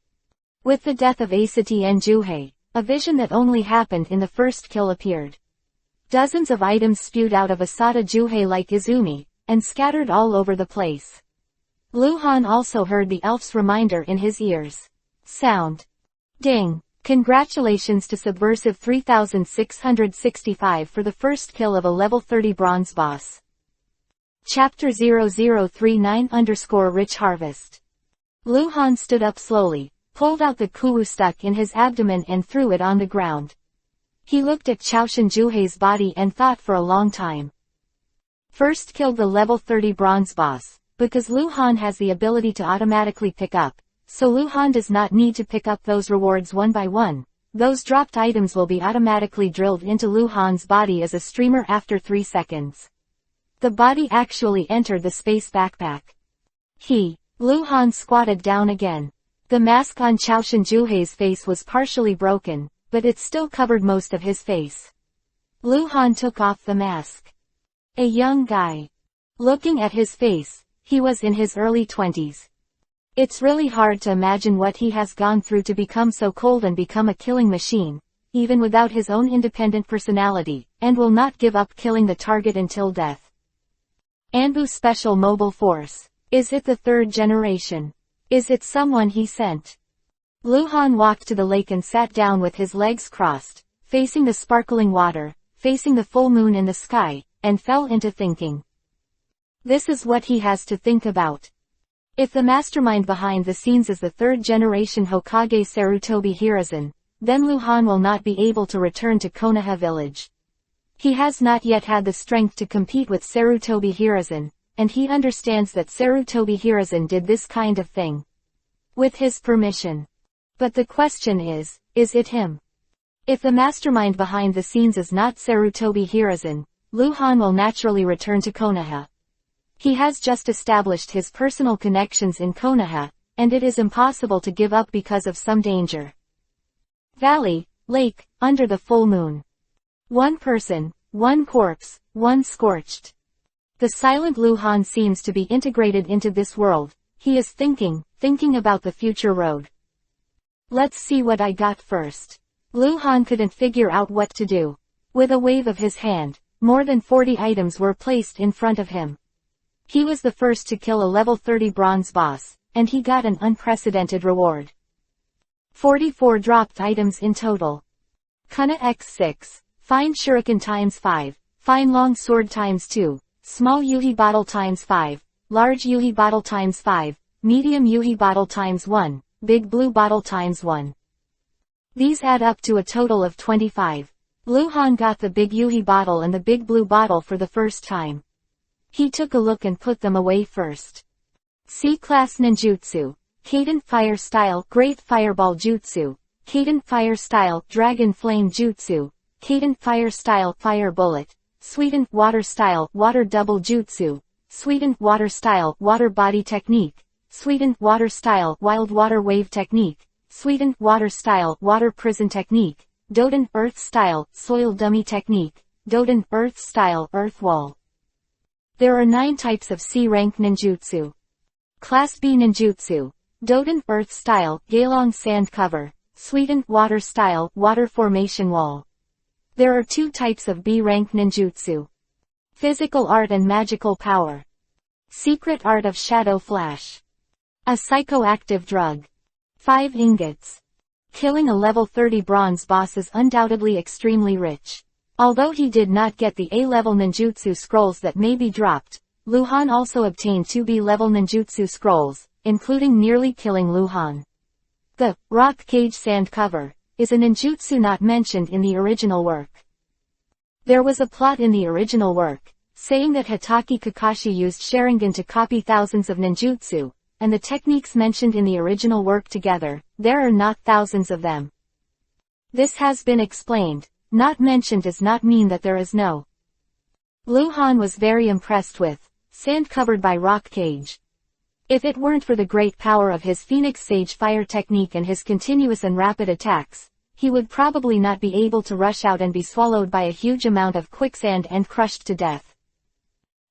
With the death of Asatian Juhei, a vision that only happened in the first kill appeared. Dozens of items spewed out of Asada Juhei like Izumi, and scattered all over the place. Luhan also heard the elf's reminder in his ears. Sound. Ding. Congratulations to Subversive 3665 for the first kill of a level 30 bronze boss. Chapter 0039_Rich Harvest. Luhan stood up slowly, pulled out the kuwu stuck in his abdomen and threw it on the ground. He looked at Chaoshan Juhei's body and thought for a long time. First killed the level 30 bronze boss, because Luhan has the ability to automatically pick up, so Luhan does not need to pick up those rewards one by one. Those dropped items will be automatically drilled into Luhan's body as a streamer after 3 seconds. The body actually entered the space backpack. Luhan squatted down again. The mask on Chaoshan Juhei's face was partially broken, but it still covered most of his face. Luhan took off the mask. A young guy. Looking at his face, he was in his early 20s. It's really hard to imagine what he has gone through to become so cold and become a killing machine, even without his own independent personality, and will not give up killing the target until death. Anbu Special Mobile Force. Is it the 3rd generation? Is it someone he sent? Luhan walked to the lake and sat down with his legs crossed, facing the sparkling water, facing the full moon in the sky, and fell into thinking. This is what he has to think about. If the mastermind behind the scenes is the third-generation Hokage Sarutobi Hiruzen, then Luhan will not be able to return to Konoha village. He has not yet had the strength to compete with Sarutobi Hiruzen, and he understands that Sarutobi Hiruzen did this kind of thing with his permission. But the question is it him? If the mastermind behind the scenes is not Sarutobi Hiruzen, Luhan will naturally return to Konoha. He has just established his personal connections in Konoha, and it is impossible to give up because of some danger. Valley, lake, under the full moon. One person, one corpse, one scorched. The silent Luhan seems to be integrated into this world. He is thinking about the future road. Let's see what I got first. Luhan couldn't figure out what to do. With a wave of his hand, more than 40 items were placed in front of him. He was the first to kill a level 30 bronze boss, and he got an unprecedented reward. 44 dropped items in total. Kuna x6, fine shuriken times 5, fine long sword times 2, small yuhi bottle times 5, large yuhi bottle times 5, medium yuhi bottle times 1, big blue bottle times 1. These add up to a total of 25. Luhan got the big yuhi bottle and the big blue bottle for the first time. He took a look and put them away first. C-Class Ninjutsu, Cadent Fire Style Great Fireball Jutsu, Cadent Fire Style Dragon Flame Jutsu, Cadent Fire Style Fire Bullet, Sweetened Water Style Water Double Jutsu, Sweetened Water Style Water Body Technique, Sweetened Water Style Wild Water Wave Technique, Sweetened Water Style Water Prison Technique, Doden Earth Style Soil Dummy Technique, Doden Earth Style Earth Wall. There are 9 types of C-rank ninjutsu. Class B ninjutsu, Doden Earth Style Gaelong Sand Cover, Sweetened Water Style Water Formation Wall. There are 2 types of B-rank ninjutsu. Physical Art and Magical Power. Secret Art of Shadow Flash. A psychoactive drug. 5 ingots. Killing a level 30 bronze boss is undoubtedly extremely rich. Although he did not get the A-level ninjutsu scrolls that may be dropped, Luhan also obtained 2 B-level ninjutsu scrolls, including nearly killing Luhan. The rock cage sand cover is a ninjutsu not mentioned in the original work. There was a plot in the original work, saying that Hitaki Kakashi used Sharingan to copy thousands of ninjutsu, and the techniques mentioned in the original work together, there are not thousands of them. This has been explained. Not mentioned does not mean that there is no. Luhan was very impressed with sand covered by rock cage. If it weren't for the great power of his Phoenix Sage fire technique and his continuous and rapid attacks, he would probably not be able to rush out and be swallowed by a huge amount of quicksand and crushed to death.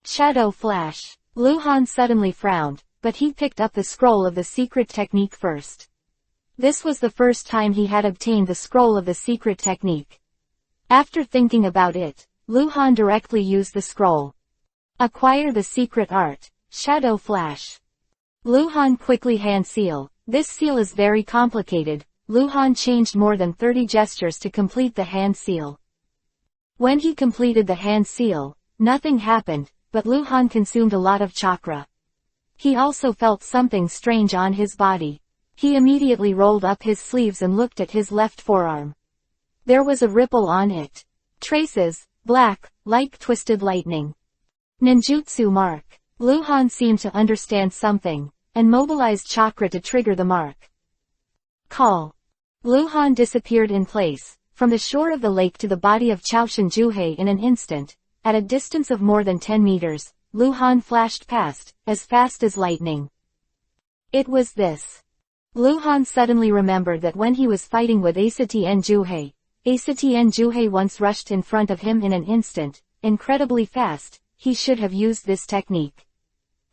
Shadow Flash. Luhan suddenly frowned, but he picked up the scroll of the secret technique first. This was the first time he had obtained the scroll of the secret technique. After thinking about it, Luhan directly used the scroll. Acquire the secret art, Shadow Flash. Luhan quickly hand seal. This seal is very complicated. Luhan changed more than 30 gestures to complete the hand seal. When he completed the hand seal, nothing happened, but Luhan consumed a lot of chakra. He also felt something strange on his body. He immediately rolled up his sleeves and looked at his left forearm. There was a ripple on it. Traces, black, like twisted lightning. Ninjutsu mark. Luhan seemed to understand something, and mobilized chakra to trigger the mark. Call. Luhan disappeared in place, from the shore of the lake to the body of Chaoshin Juhei in an instant. At a distance of more than 10 meters, Luhan flashed past, as fast as lightning. It was this. Luhan suddenly remembered that when he was fighting with Asatien Juhei, Asatien Juhei once rushed in front of him in an instant, incredibly fast. He should have used this technique.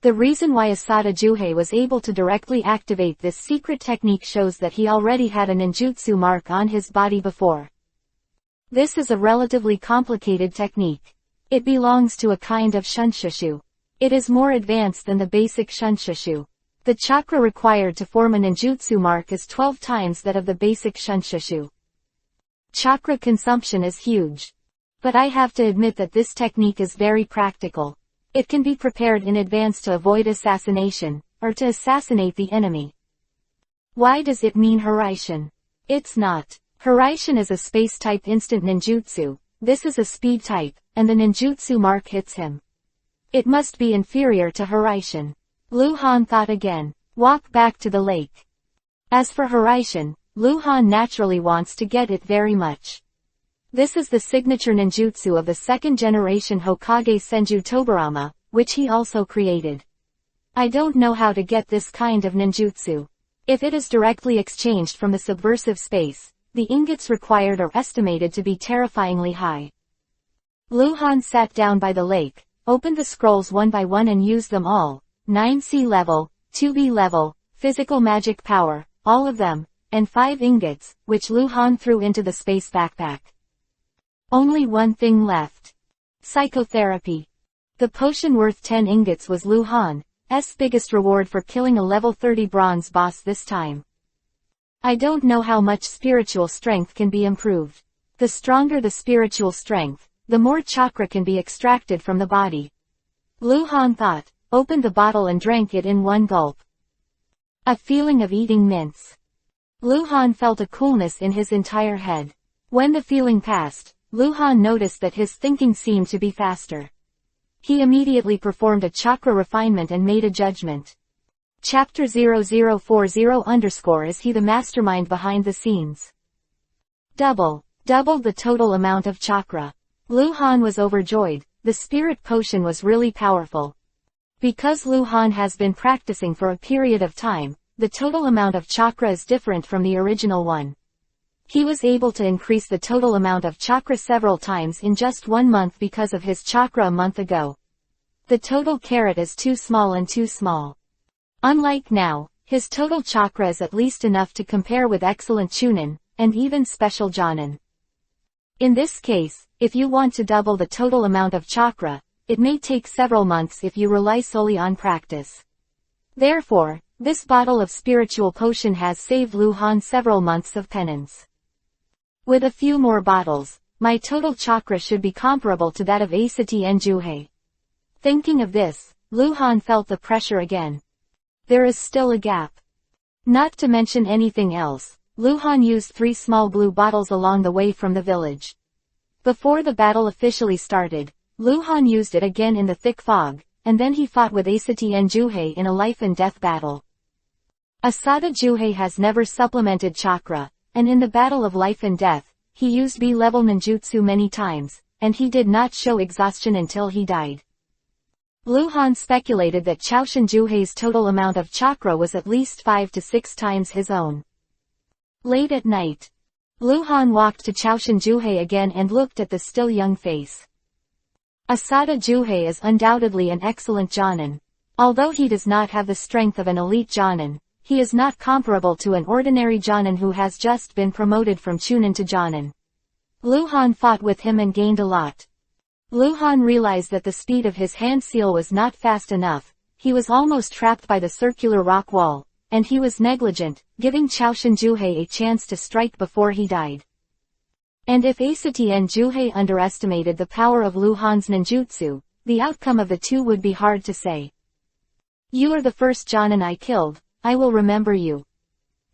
The reason why Asata Juhei was able to directly activate this secret technique shows that he already had a ninjutsu mark on his body before. This is a relatively complicated technique. It belongs to a kind of shunshishu. It is more advanced than the basic shunshishu. The chakra required to form a ninjutsu mark is 12 times that of the basic shunshishu. Chakra consumption is huge. But I have to admit that this technique is very practical. It can be prepared in advance to avoid assassination, or to assassinate the enemy. Why does it mean Hiraishin? It's not. Hiraishin is a space-type instant ninjutsu, this is a speed type, and the ninjutsu mark hits him. It must be inferior to Hiraishin. Luhan thought again. Walk back to the lake. As for Hiraishin, Luhan naturally wants to get it very much. This is the signature ninjutsu of the second generation Hokage Senju Tobirama, which he also created. I don't know how to get this kind of ninjutsu. If it is directly exchanged from the subversive space, the ingots required are estimated to be terrifyingly high. Luhan sat down by the lake, opened the scrolls one by one and used them all. 9C level, 2B level, physical magic power, all of them, and 5 ingots, which Luhan threw into the space backpack. Only one thing left. Psychotherapy. The potion worth 10 ingots was Luhan's biggest reward for killing a level 30 bronze boss this time. I don't know how much spiritual strength can be improved. The stronger the spiritual strength, the more chakra can be extracted from the body. Luhan thought, opened the bottle and drank it in one gulp. A feeling of eating mince. Luhan felt a coolness in his entire head. When the feeling passed, Luhan noticed that his thinking seemed to be faster. He immediately performed a chakra refinement and made a judgment. Chapter 0040 Is he the mastermind behind the scenes? Doubled the total amount of chakra. Luhan was overjoyed, the spirit potion was really powerful. Because Luhan has been practicing for a period of time, the total amount of chakra is different from the original one. He was able to increase the total amount of chakra several times in just 1 month because of his chakra a month ago. The total carat is too small and too small. Unlike now, his total chakra is at least enough to compare with excellent chunin, and even special jonin. In this case, if you want to double the total amount of chakra, it may take several months if you rely solely on practice. Therefore, this bottle of spiritual potion has saved Luhan several months of penance. With a few more bottles, my total chakra should be comparable to that of Asati and Juhei. Thinking of this, Luhan felt the pressure again. There is still a gap. Not to mention anything else, Luhan used 3 small blue bottles along the way from the village. Before the battle officially started, Luhan used it again in the thick fog, and then he fought with Asati and Juhei in a life and death battle. Asada Juhei has never supplemented chakra, and in the battle of life and death, he used B-level ninjutsu many times, and he did not show exhaustion until he died. Luhan speculated that Chaoshin Juhei's total amount of chakra was at least 5 to 6 times his own. Late at night, Luhan walked to Chaoshin Juhei again and looked at the still young face. Asada Juhei is undoubtedly an excellent jonin. Although he does not have the strength of an elite jonin, he is not comparable to an ordinary jonin who has just been promoted from chunin to jonin. Luhan fought with him and gained a lot. Luhan realized that the speed of his hand seal was not fast enough, he was almost trapped by the circular rock wall, and he was negligent, giving Chaoshin Juhei a chance to strike before he died. And if Asati and Juhei underestimated the power of Luhan's ninjutsu, the outcome of the two would be hard to say. You are the first jonin I killed, I will remember you.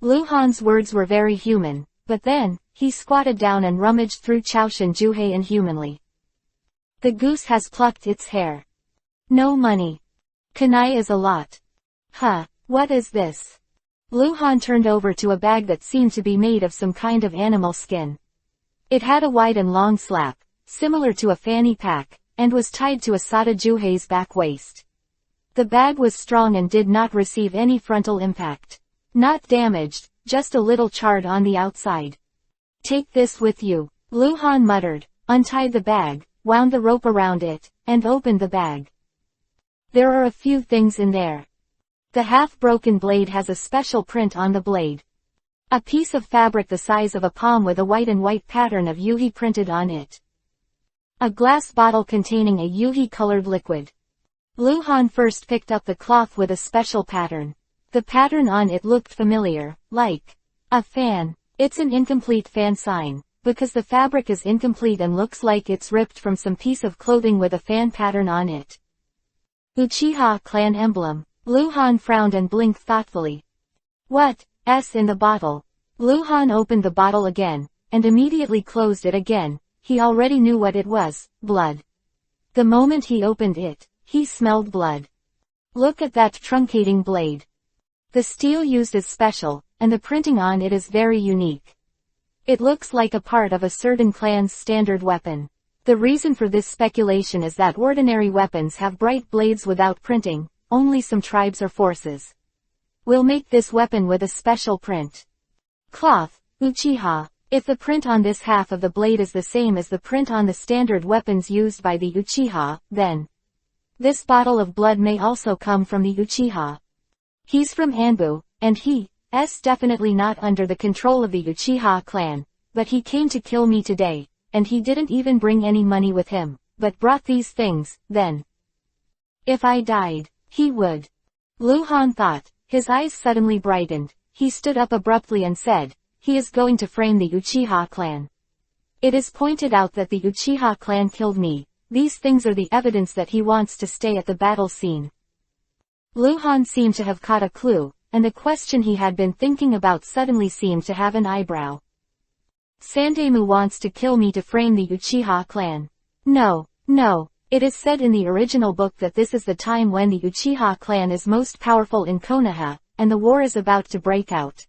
Luhan's words were very human, but then, he squatted down and rummaged through Chaoshin Juhei inhumanly. The goose has plucked its hair. No money. Kunai is a lot. Huh, what is this? Luhan turned over to a bag that seemed to be made of some kind of animal skin. It had a wide and long slap, similar to a fanny pack, and was tied to Asada Juhei's back waist. The bag was strong and did not receive any frontal impact. Not damaged, just a little charred on the outside. Take this with you, Luhan muttered, untied the bag, wound the rope around it, and opened the bag. There are a few things in there. The half-broken blade has a special print on the blade. A piece of fabric the size of a palm with a white and white pattern of yuhi printed on it. A glass bottle containing a yuhi-colored liquid. Luhan first picked up the cloth with a special pattern. The pattern on it looked familiar, like a fan. It's an incomplete fan sign, because the fabric is incomplete and looks like it's ripped from some piece of clothing with a fan pattern on it. Uchiha clan emblem. Luhan frowned and blinked thoughtfully. What's in the bottle? Luhan opened the bottle again, and immediately closed it again. He already knew what it was, blood. The moment he opened it, he smelled blood. Look at that truncating blade. The steel used is special, and the printing on it is very unique. It looks like a part of a certain clan's standard weapon. The reason for this speculation is that ordinary weapons have bright blades without printing, only some tribes or forces. We'll make this weapon with a special print. Cloth, Uchiha. If the print on this half of the blade is the same as the print on the standard weapons used by the Uchiha, then this bottle of blood may also come from the Uchiha. He's from Anbu, and he's definitely not under the control of the Uchiha clan, but he came to kill me today, and he didn't even bring any money with him, but brought these things, then. If I died, he would. Luhan thought, his eyes suddenly brightened. He stood up abruptly and said, he is going to frame the Uchiha clan. It is pointed out that the Uchiha clan killed me. These things are the evidence that he wants to stay at the battle scene. Luhan seemed to have caught a clue, and the question he had been thinking about suddenly seemed to have an eyebrow. Sandemu wants to kill me to frame the Uchiha clan. No. It is said in the original book that this is the time when the Uchiha clan is most powerful in Konoha, and the war is about to break out.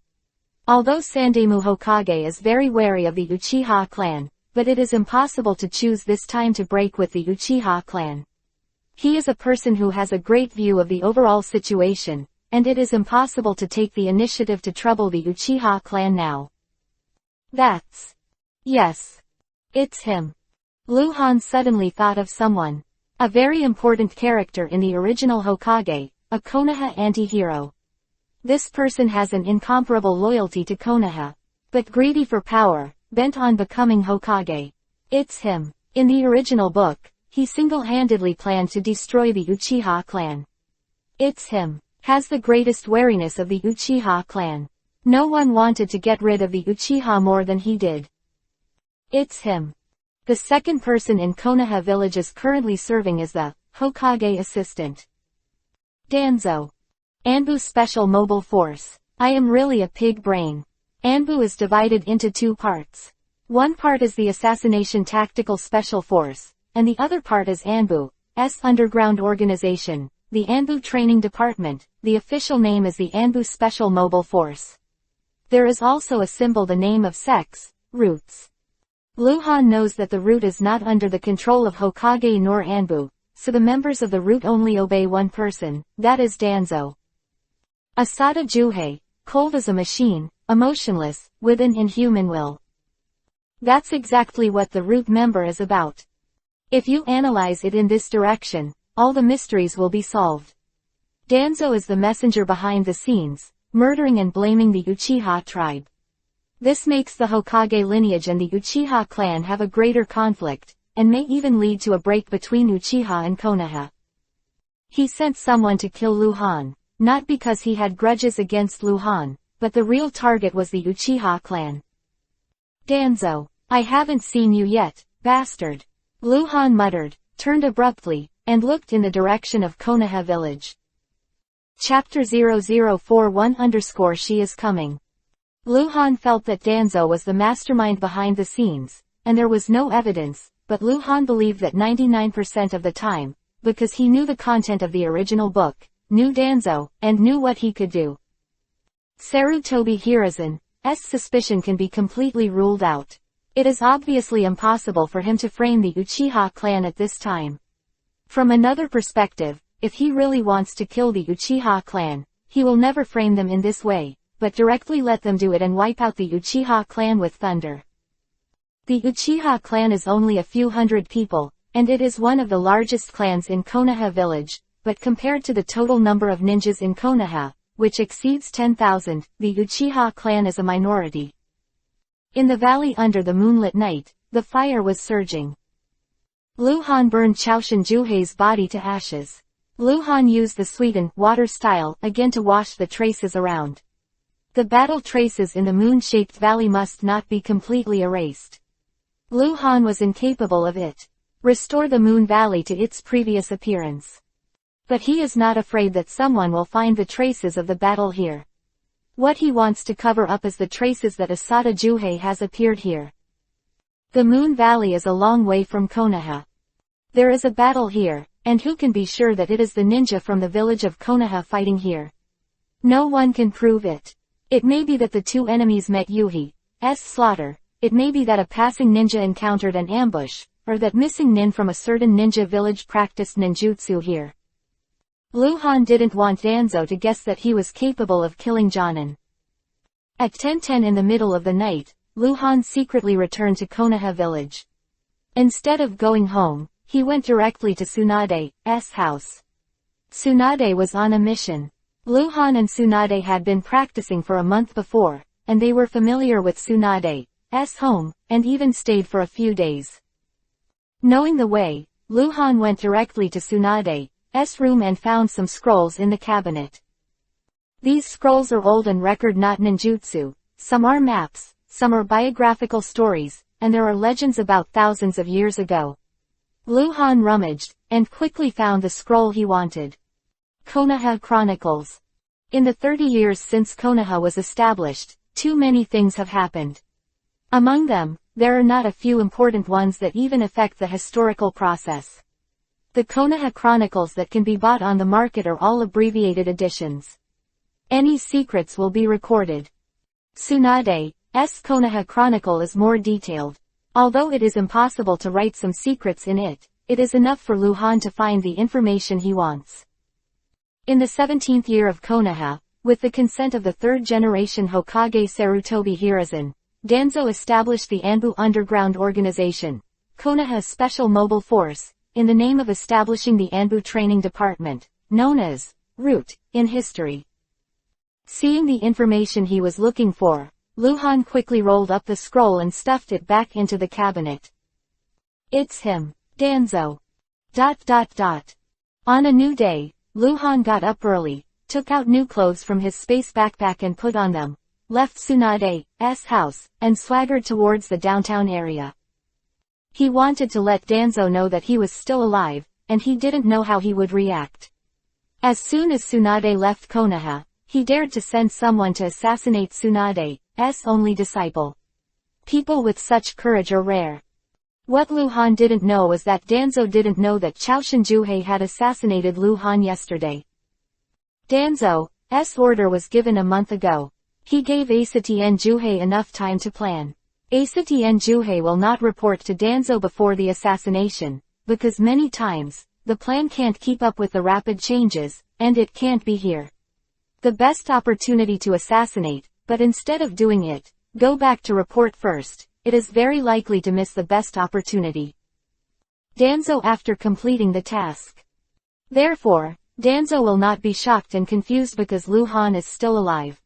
Although Sandemu Hokage is very wary of the Uchiha clan, but it is impossible to choose this time to break with the Uchiha clan. He is a person who has a great view of the overall situation, and it is impossible to take the initiative to trouble the Uchiha clan now. Yes. It's him. Luhan suddenly thought of someone. A very important character in the original Hokage, a Konoha anti-hero. This person has an incomparable loyalty to Konoha, but greedy for power, bent on becoming Hokage. It's him. In the original book, he single-handedly planned to destroy the Uchiha clan. It's him. Has the greatest wariness of the Uchiha clan. No one wanted to get rid of the Uchiha more than he did. It's him. The second person in Konoha village is currently serving as the Hokage assistant. Danzo. Anbu Special Mobile Force. I am really a pig brain. Anbu is divided into two parts. One part is the Assassination Tactical Special Force, and the other part is Anbu's underground organization, the Anbu Training Department. The official name is the Anbu Special Mobile Force. There is also a symbol the name of sex, roots. Luhan knows that the root is not under the control of Hokage nor Anbu, so the members of the root only obey one person, that is Danzo. Asada Juhei, cold as a machine, emotionless, with an inhuman will. That's exactly what the root member is about. If you analyze it in this direction, all the mysteries will be solved. Danzo is the messenger behind the scenes, murdering and blaming the Uchiha tribe. This makes the Hokage lineage and the Uchiha clan have a greater conflict, and may even lead to a break between Uchiha and Konoha. He sent someone to kill Luhan, not because he had grudges against Luhan, but the real target was the Uchiha clan. Danzo, I haven't seen you yet, bastard. Luhan muttered, turned abruptly, and looked in the direction of Konoha village. Chapter 0041 _ She is coming. Luhan felt that Danzo was the mastermind behind the scenes, and there was no evidence, but Luhan believed that 99% of the time, because he knew the content of the original book, knew Danzo, and knew what he could do. Sarutobi Hiruzen's suspicion can be completely ruled out. It is obviously impossible for him to frame the Uchiha clan at this time. From another perspective, if he really wants to kill the Uchiha clan, he will never frame them in this way, but directly let them do it and wipe out the Uchiha clan with thunder. The Uchiha clan is only a few hundred people, and it is one of the largest clans in Konoha village, but compared to the total number of ninjas in Konoha, which exceeds 10,000, the Uchiha clan is a minority. In the valley under the moonlit night, the fire was surging. Luhan burned Chaoshin Juhei's body to ashes. Lu Han used the sweeten water style again to wash the traces around. The battle traces in the moon-shaped valley must not be completely erased. Lu Han was incapable of it. Restore the moon valley to its previous appearance. But he is not afraid that someone will find the traces of the battle here. What he wants to cover up is the traces that Asada Juhei has appeared here. The moon valley is a long way from Konoha. There is a battle here, and who can be sure that it is the ninja from the village of Konoha fighting here? No one can prove it. It may be that the two enemies met Yuhi's slaughter, it may be that a passing ninja encountered an ambush, or that missing nin from a certain ninja village practiced ninjutsu here. Lu Han didn't want Danzo to guess that he was capable of killing Jonin. At 10:10 in the middle of the night, Lu Han secretly returned to Konoha village. Instead of going home, he went directly to Tsunade's house. Tsunade was on a mission. Lu Han and Tsunade had been practicing for a month before, and they were familiar with Tsunade's home, and even stayed for a few days. Knowing the way, Lu Han went directly to Tsunade's room and found some scrolls in the cabinet. These scrolls are old and record not ninjutsu, some are maps, some are biographical stories, and there are legends about thousands of years ago. Lu Han rummaged, and quickly found the scroll he wanted. Konoha Chronicles. In the 30 years since Konoha was established, too many things have happened. Among them, there are not a few important ones that even affect the historical process. The Konoha Chronicles that can be bought on the market are all abbreviated editions. Any secrets will be recorded. Tsunade's Konoha Chronicle is more detailed. Although it is impossible to write some secrets in it, it is enough for Lu Han to find the information he wants. In the 17th year of Konoha, with the consent of the third-generation Hokage Sarutobi Hiruzen, Danzo established the Anbu Underground Organization, Konoha's special mobile force, in the name of establishing the Anbu Training Department, known as Root in history. Seeing the information he was looking for, Lu Han quickly rolled up the scroll and stuffed it back into the cabinet. It's him, Danzo. On a new day, Lu Han got up early, took out new clothes from his space backpack and put on them, left Tsunade's house, and swaggered towards the downtown area. He wanted to let Danzo know that he was still alive, and he didn't know how he would react. As soon as Tsunade left Konoha, he dared to send someone to assassinate Tsunade's only disciple. People with such courage are rare. What Lu Han didn't know was that Danzo didn't know that Chaoshin Juhei had assassinated Lu Han yesterday. Danzo's order was given a month ago. He gave Asatien Juhei enough time to plan. Asatien Juhei will not report to Danzo before the assassination, because many times, the plan can't keep up with the rapid changes, and it can't be here. The best opportunity to assassinate, but instead of doing it, go back to report first. It is very likely to miss the best opportunity. Danzo after completing the task. Therefore, Danzo will not be shocked and confused because Lu Han is still alive.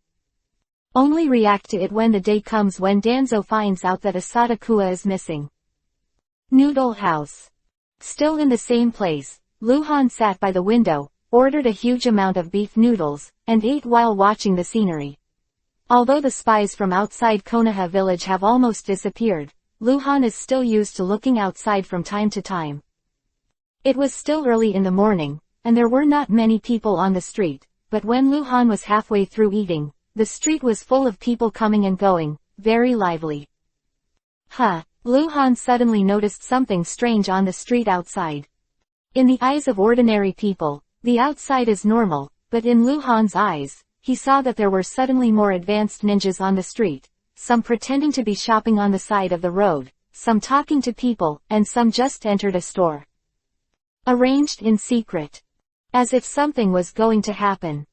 Only react to it when the day comes when Danzo finds out that Asada Kua is missing. Noodle House. Still in the same place, Lu Han sat by the window, ordered a huge amount of beef noodles, and ate while watching the scenery. Although the spies from outside Konoha village have almost disappeared, Lu Han is still used to looking outside from time to time. It was still early in the morning, and there were not many people on the street, but when Lu Han was halfway through eating, the street was full of people coming and going, very lively. Lu Han suddenly noticed something strange on the street outside. In the eyes of ordinary people, the outside is normal, but in Lu Han's eyes, he saw that there were suddenly more advanced ninjas on the street, some pretending to be shopping on the side of the road, some talking to people, and some just entered a store. Arranged in secret. As if something was going to happen.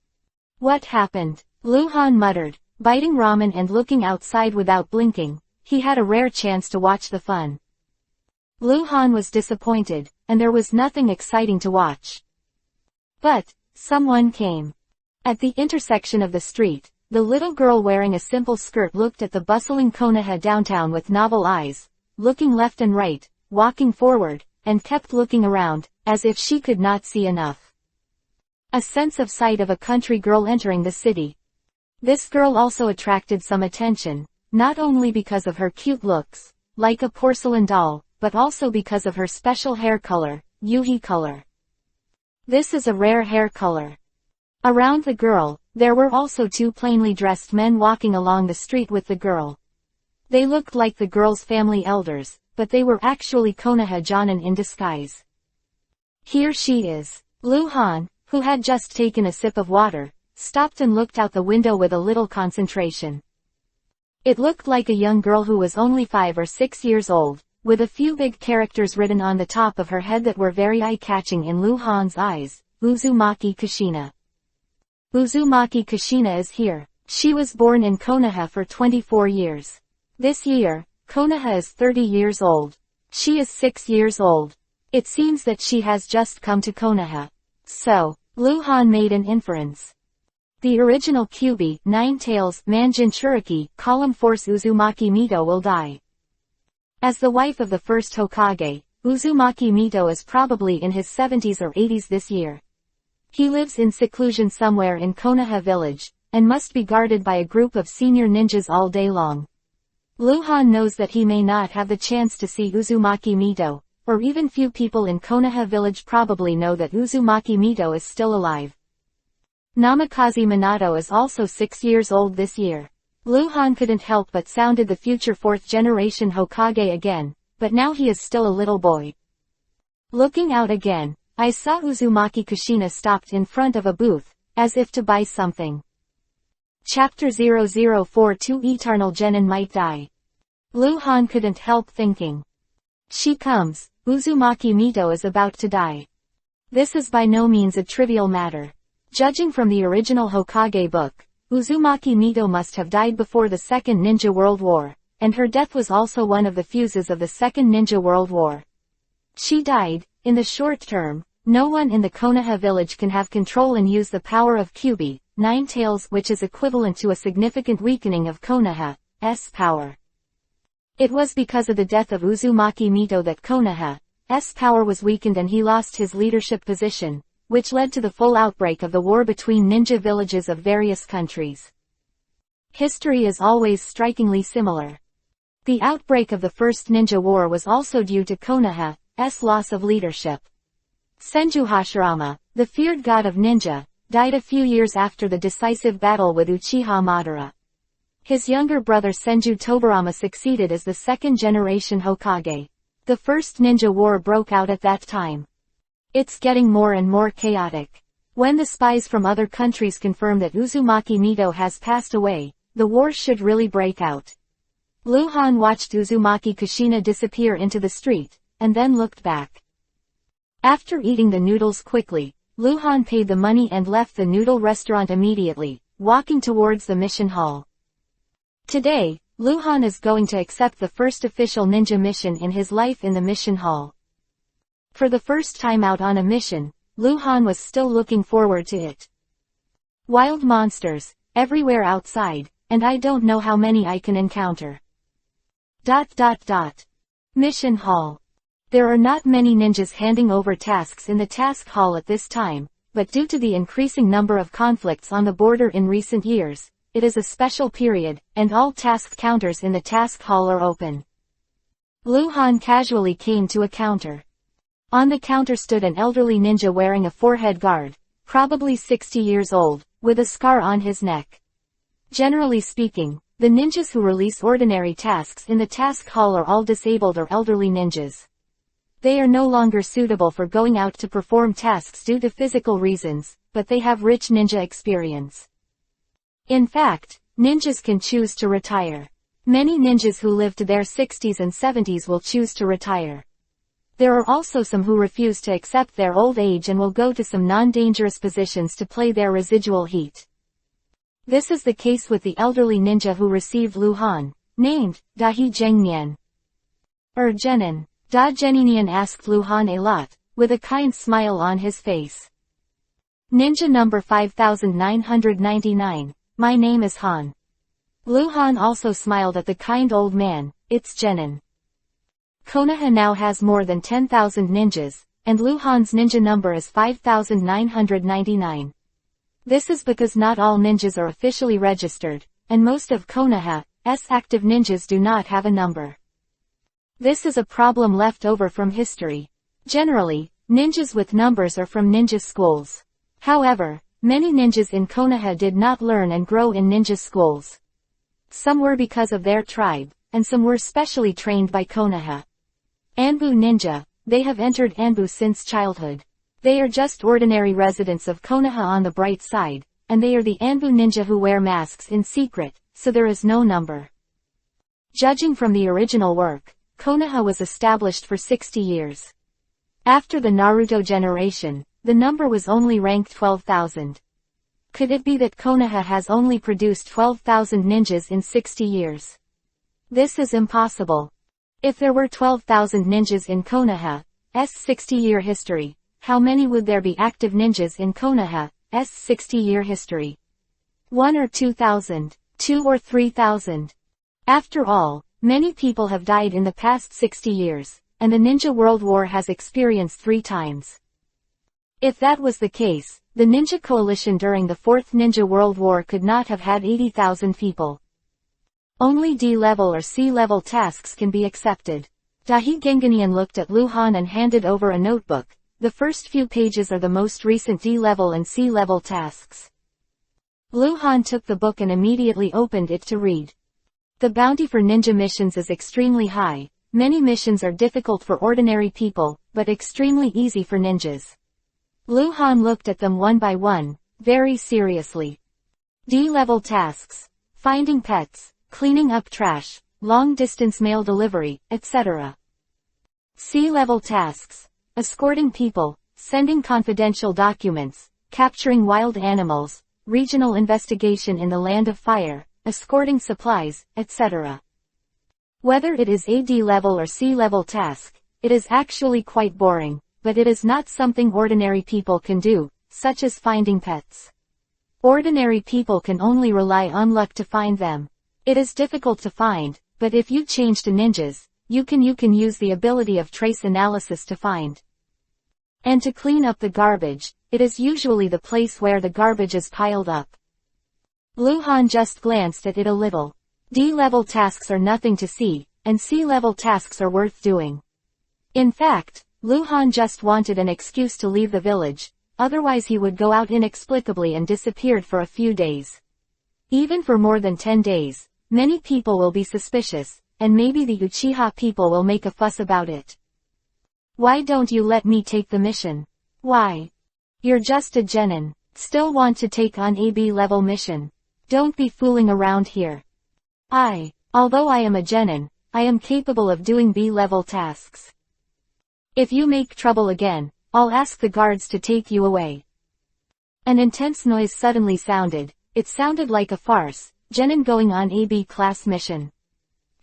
What happened? Lu Han muttered, biting ramen and looking outside without blinking. He had a rare chance to watch the fun. Lu Han was disappointed, and there was nothing exciting to watch. But, someone came. At the intersection of the street, the little girl wearing a simple skirt looked at the bustling Konoha downtown with novel eyes, looking left and right, walking forward, and kept looking around, as if she could not see enough. A sense of sight of a country girl entering the city. This girl also attracted some attention, not only because of her cute looks, like a porcelain doll, but also because of her special hair color, Yuhi color. This is a rare hair color. Around the girl, there were also two plainly dressed men walking along the street with the girl. They looked like the girl's family elders, but they were actually Konoha Jonin in disguise. Here she is. Luhan, who had just taken a sip of water, stopped and looked out the window with a little concentration. It looked like a young girl who was only 5 or 6 years old, with a few big characters written on the top of her head that were very eye-catching in Luhan's eyes. Uzumaki Kushina. Uzumaki Kushina is here. She was born in Konoha for 24 years. This year, Konoha is 30 years old. She is 6 years old. It seems that she has just come to Konoha. So, Luhan made an inference. The original Kyuubi, Nine-Tails, Manjinchuriki, Column Force Uzumaki Mito will die. As the wife of the first Hokage, Uzumaki Mito is probably in his 70s or 80s this year. He lives in seclusion somewhere in Konoha village, and must be guarded by a group of senior ninjas all day long. Luhan knows that he may not have the chance to see Uzumaki Mito, or even few people in Konoha village probably know that Uzumaki Mito is still alive. Namikaze Minato is also 6 years old this year. Luhan couldn't help but sounded the future 4th generation Hokage again, but now he is still a little boy. Looking out again, I saw Uzumaki Kushina stopped in front of a booth, as if to buy something. Chapter 0042 Eternal Genin might die. Luhan couldn't help thinking. She comes, Uzumaki Mito is about to die. This is by no means a trivial matter. Judging from the original Hokage book, Uzumaki Mito must have died before the Second Ninja World War, and her death was also one of the fuses of the Second Ninja World War. She died. In the short term, no one in the Konoha village can have control and use the power of Kyuubi, Nine-Tails, which is equivalent to a significant weakening of Konoha's power. It was because of the death of Uzumaki Mito that Konoha's power was weakened and he lost his leadership position, which led to the full outbreak of the war between ninja villages of various countries. History is always strikingly similar. The outbreak of the First Ninja War was also due to Konoha's loss of leadership. Senju Hashirama, the feared god of ninja, died a few years after the decisive battle with Uchiha Madara. His younger brother Senju Tobarama succeeded as the second-generation Hokage. The First Ninja War broke out at that time. It's getting more and more chaotic. When the spies from other countries confirm that Uzumaki Mito has passed away, the war should really break out. Luhan watched Uzumaki Kushina disappear into the street, and then looked back. After eating the noodles quickly, Luhan paid the money and left the noodle restaurant immediately, walking towards the mission hall. Today, Luhan is going to accept the first official ninja mission in his life in the mission hall. For the first time out on a mission, Luhan was still looking forward to it. Wild monsters, everywhere outside, and I don't know how many I can encounter. ... Mission hall. There are not many ninjas handing over tasks in the task hall at this time, but due to the increasing number of conflicts on the border in recent years, it is a special period, and all task counters in the task hall are open. Luhan casually came to a counter. On the counter stood an elderly ninja wearing a forehead guard, probably 60 years old, with a scar on his neck. Generally speaking, the ninjas who release ordinary tasks in the task hall are all disabled or elderly ninjas. They are no longer suitable for going out to perform tasks due to physical reasons, but they have rich ninja experience. In fact, ninjas can choose to retire. Many ninjas who live to their 60s and 70s will choose to retire. There are also some who refuse to accept their old age and will go to some non-dangerous positions to play their residual heat. This is the case with the elderly ninja who received Luhan, named Dahi Jengnian. Genin. Da Geninian asked Luhan a lot, with a kind smile on his face. Ninja number 5999, my name is Han. Luhan also smiled at the kind old man, it's Genin. Konoha now has more than 10,000 ninjas, and Luhan's ninja number is 5999. This is because not all ninjas are officially registered, and most of Konoha's active ninjas do not have a number. This is a problem left over from history. Generally, ninjas with numbers are from ninja schools. However, many ninjas in Konoha did not learn and grow in ninja schools. Some were because of their tribe, and some were specially trained by Konoha. Anbu ninja, they have entered Anbu since childhood. They are just ordinary residents of Konoha on the bright side, and they are the Anbu ninja who wear masks in secret, so there is no number. Judging from the original work, Konoha was established for 60 years. After the Naruto generation, the number was only ranked 12,000. Could it be that Konoha has only produced 12,000 ninjas in 60 years? This is impossible. If there were 12,000 ninjas in Konoha's 60-year history, how many would there be active ninjas in Konoha's 60-year history? 1 or 2,000, 2 or 3,000. After all, many people have died in the past 60 years, and the Ninja World War has experienced 3 times. If that was the case, the Ninja Coalition during the Fourth Ninja World War could not have had 80,000 people. Only D-level or C-level tasks can be accepted. Dahi Genganian looked at Luhan and handed over a notebook. The first few pages are the most recent D-level and C-level tasks. Luhan took the book and immediately opened it to read. The bounty for ninja missions is extremely high. Many missions are difficult for ordinary people, but extremely easy for ninjas. Luhan looked at them one by one, very seriously. D-level tasks: finding pets, cleaning up trash, long-distance mail delivery, etc. C-level tasks: escorting people, sending confidential documents, capturing wild animals, regional investigation in the Land of Fire, escorting supplies, etc. Whether it is a D-level or C-level task, it is actually quite boring, but it is not something ordinary people can do, such as finding pets. Ordinary people can only rely on luck to find them. It is difficult to find, but if you change to ninjas, you can use the ability of trace analysis to find. And to clean up the garbage, it is usually the place where the garbage is piled up. Luhan just glanced at it a little. D-level tasks are nothing to see, and C-level tasks are worth doing. In fact, Luhan just wanted an excuse to leave the village, otherwise he would go out inexplicably and disappeared for a few days. Even for more than 10 days, many people will be suspicious, and maybe the Uchiha people will make a fuss about it. Why don't you let me take the mission? Why? You're just a genin. Still want to take on a B-level mission. Don't be fooling around here. Although I am a genin, I am capable of doing B-level tasks. If you make trouble again, I'll ask the guards to take you away. An intense noise suddenly sounded. It sounded like a farce. Genin going on a B-class mission.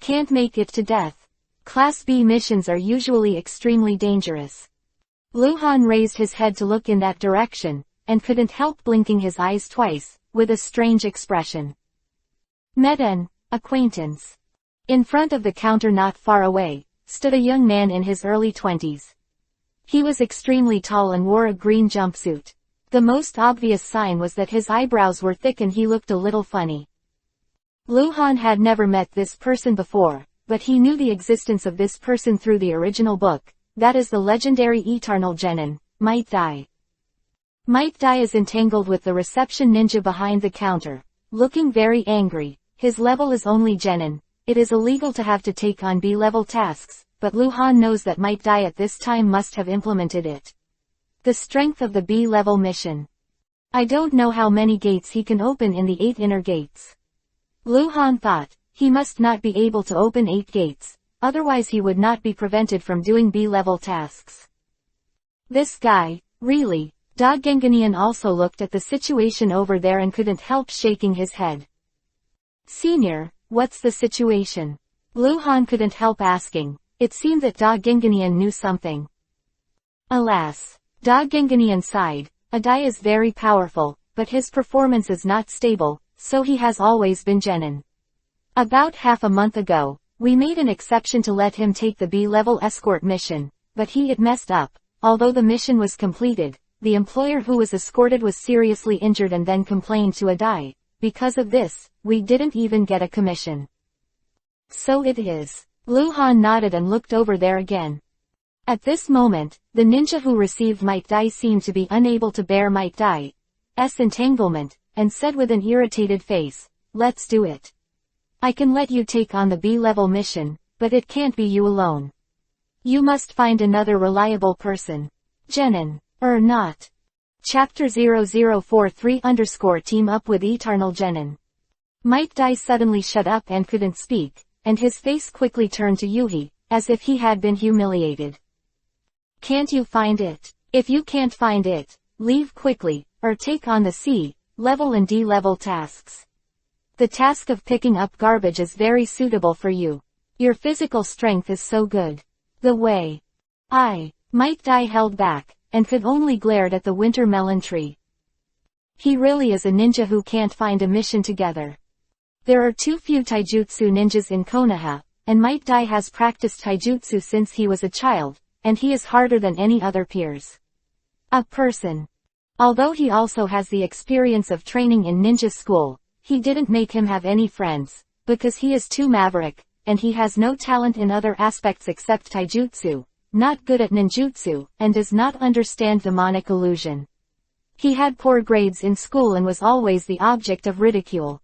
Can't make it to death. Class B missions are usually extremely dangerous. Luhan raised his head to look in that direction, and couldn't help blinking his eyes twice, with a strange expression. Met an acquaintance. In front of the counter not far away, stood a young man in his early 20s. He was extremely tall and wore a green jumpsuit. The most obvious sign was that his eyebrows were thick and he looked a little funny. Luhan had never met this person before, but he knew the existence of this person through the original book, that is the legendary Eternal Genin, Might Dai. Might Dai is entangled with the reception ninja behind the counter, looking very angry. His level is only Genin. It is illegal to have to take on B-level tasks, but Luhan knows that Might Dai at this time must have implemented it. The strength of the B-level mission. I don't know how many gates he can open in the 8 inner gates. Luhan thought, he must not be able to open 8 gates, otherwise he would not be prevented from doing B-level tasks. This guy, really? Da Genganian also looked at the situation over there and couldn't help shaking his head. Senior, what's the situation? Luhan couldn't help asking. It seemed that Da Genganian knew something. Alas. Da Genganian sighed. Adai is very powerful, but his performance is not stable, so he has always been Genin. About half a month ago, we made an exception to let him take the B-level escort mission, but it messed up, although the mission was completed, the employer who was escorted was seriously injured and then complained to Adai. Because of this, we didn't even get a commission. So it is. Luhan nodded and looked over there again. At this moment, the ninja who received Might Dai seemed to be unable to bear Might Dai's entanglement, and said with an irritated face, "Let's do it. I can let you take on the B-level mission, but it can't be you alone. You must find another reliable person. Genin. Not. Chapter 0043 Team up with Eternal Genin." Might Dai suddenly shut up and couldn't speak, and his face quickly turned to Yuhi, as if he had been humiliated. "Can't you find it? If you can't find it, leave quickly, or take on the C-level and D-level tasks. The task of picking up garbage is very suitable for you. Your physical strength is so good. The way." Might Dai held back, and could only glared at the winter melon tree. He really is a ninja who can't find a mission together. There are too few taijutsu ninjas in Konoha, and Might Dai has practiced taijutsu since he was a child, and he is harder than any other peers. A person. Although he also has the experience of training in ninja school, he didn't make him have any friends, because he is too maverick, and he has no talent in other aspects except taijutsu, not good at ninjutsu, and does not understand demonic illusion. He had poor grades in school and was always the object of ridicule.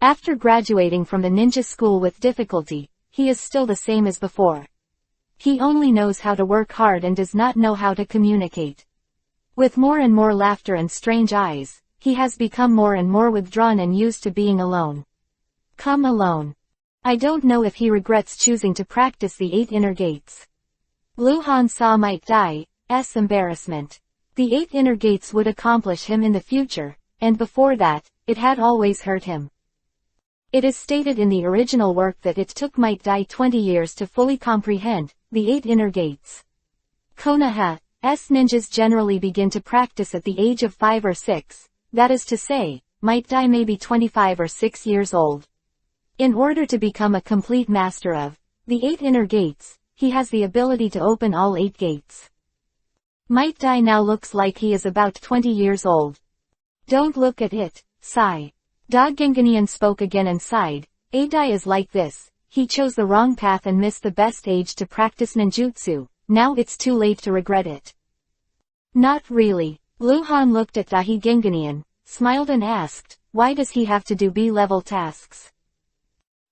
After graduating from the ninja school with difficulty, he is still the same as before. He only knows how to work hard and does not know how to communicate. With more and more laughter and strange eyes, he has become more and more withdrawn and used to being alone. Come alone. I don't know if he regrets choosing to practice the 8 inner gates. Luhan saw Might Dai's embarrassment. The 8 inner gates would accomplish him in the future, and before that, it had always hurt him. It is stated in the original work that it took Might Dai 20 years to fully comprehend the 8 inner gates. Konoha's ninjas generally begin to practice at the age of 5 or 6, that is to say, Might Dai may be 25 or 6 years old. In order to become a complete master of the 8 inner gates, he has the ability to open all 8 gates. Might Dai now looks like he is about 20 years old. Don't look at it, sigh. Ginganian spoke again and sighed. Adai is like this, he chose the wrong path and missed the best age to practice ninjutsu, now it's too late to regret it. Not really. Luhan looked at Ginganian, smiled and asked, why does he have to do B-level tasks?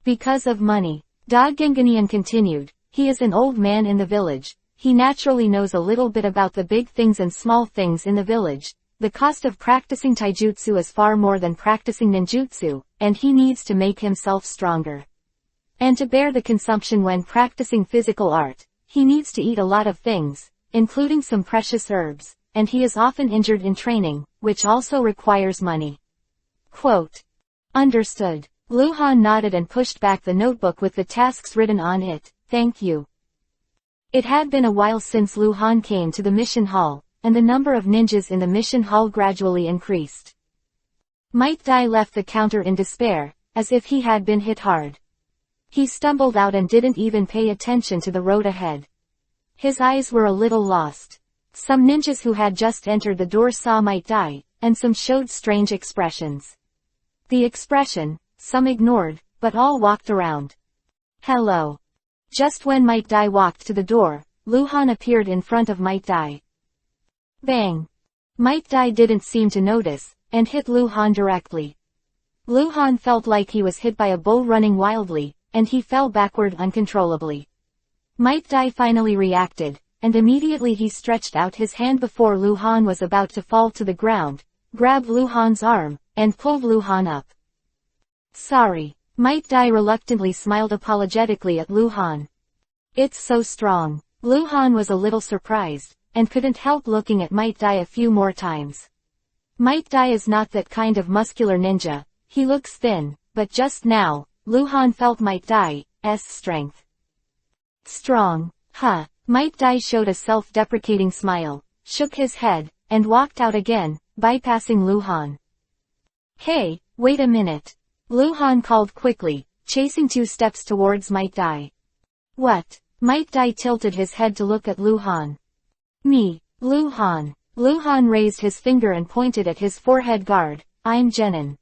Because of money. Ginganian continued, he is an old man in the village, he naturally knows a little bit about the big things and small things in the village. The cost of practicing taijutsu is far more than practicing ninjutsu, and he needs to make himself stronger. And to bear the consumption when practicing physical art, he needs to eat a lot of things, including some precious herbs, and he is often injured in training, which also requires money. Quote. Understood. Luhan nodded and pushed back the notebook with the tasks written on it, thank you. It had been a while since Luhan came to the mission hall, and the number of ninjas in the mission hall gradually increased. Might Dai left the counter in despair, as if he had been hit hard. He stumbled out and didn't even pay attention to the road ahead. His eyes were a little lost. Some ninjas who had just entered the door saw Might Dai, and some showed strange expressions. The expression, some ignored, but all walked around. Hello. Just when Might Dai walked to the door, Luhan appeared in front of Might Dai. Bang! Might Dai didn't seem to notice, and hit Luhan directly. Luhan felt like he was hit by a bull running wildly, and he fell backward uncontrollably. Might Dai finally reacted, and immediately he stretched out his hand before Luhan was about to fall to the ground, grabbed Luhan's arm, and pulled Luhan up. Sorry. Might Dai reluctantly smiled apologetically at Luhan. It's so strong. Luhan was a little surprised, and couldn't help looking at Might Dai a few more times. Might Dai is not that kind of muscular ninja, he looks thin, but just now, Luhan felt Might Dai's strength. Strong. Huh. Might Dai showed a self-deprecating smile, shook his head, and walked out again, bypassing Luhan. Hey, wait a minute. Luhan called quickly, chasing 2 steps towards Might Dai. What? Might Dai tilted his head to look at Luhan. Me, Luhan. Luhan raised his finger and pointed at his forehead guard. I'm Genin.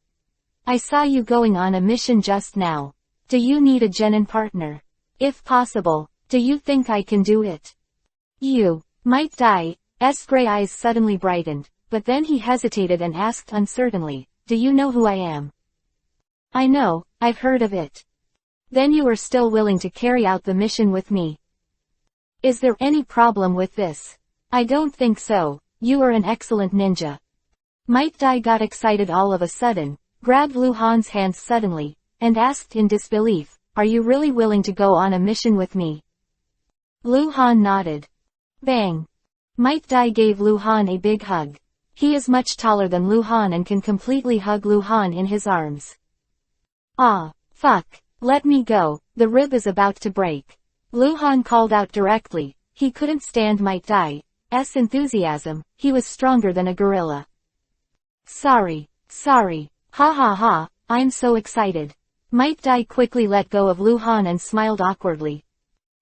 I saw you going on a mission just now. Do you need a Genin partner? If possible, do you think I can do it? You might die. S. gray eyes suddenly brightened, but then he hesitated and asked uncertainly, do you know who I am? I know, I've heard of it. Then you are still willing to carry out the mission with me. Is there any problem with this? I don't think so. You are an excellent ninja. Might Dai got excited all of a sudden, grabbed Luhan's hands suddenly, and asked in disbelief, are you really willing to go on a mission with me? Luhan nodded. Bang. Might Dai gave Luhan a big hug. He is much taller than Luhan and can completely hug Luhan in his arms. Ah, fuck. Let me go, the rib is about to break. Luhan called out directly. He couldn't stand Might Dai's enthusiasm, he was stronger than a gorilla. Sorry. Ha ha ha, I'm so excited. Might Dai quickly let go of Luhan and smiled awkwardly.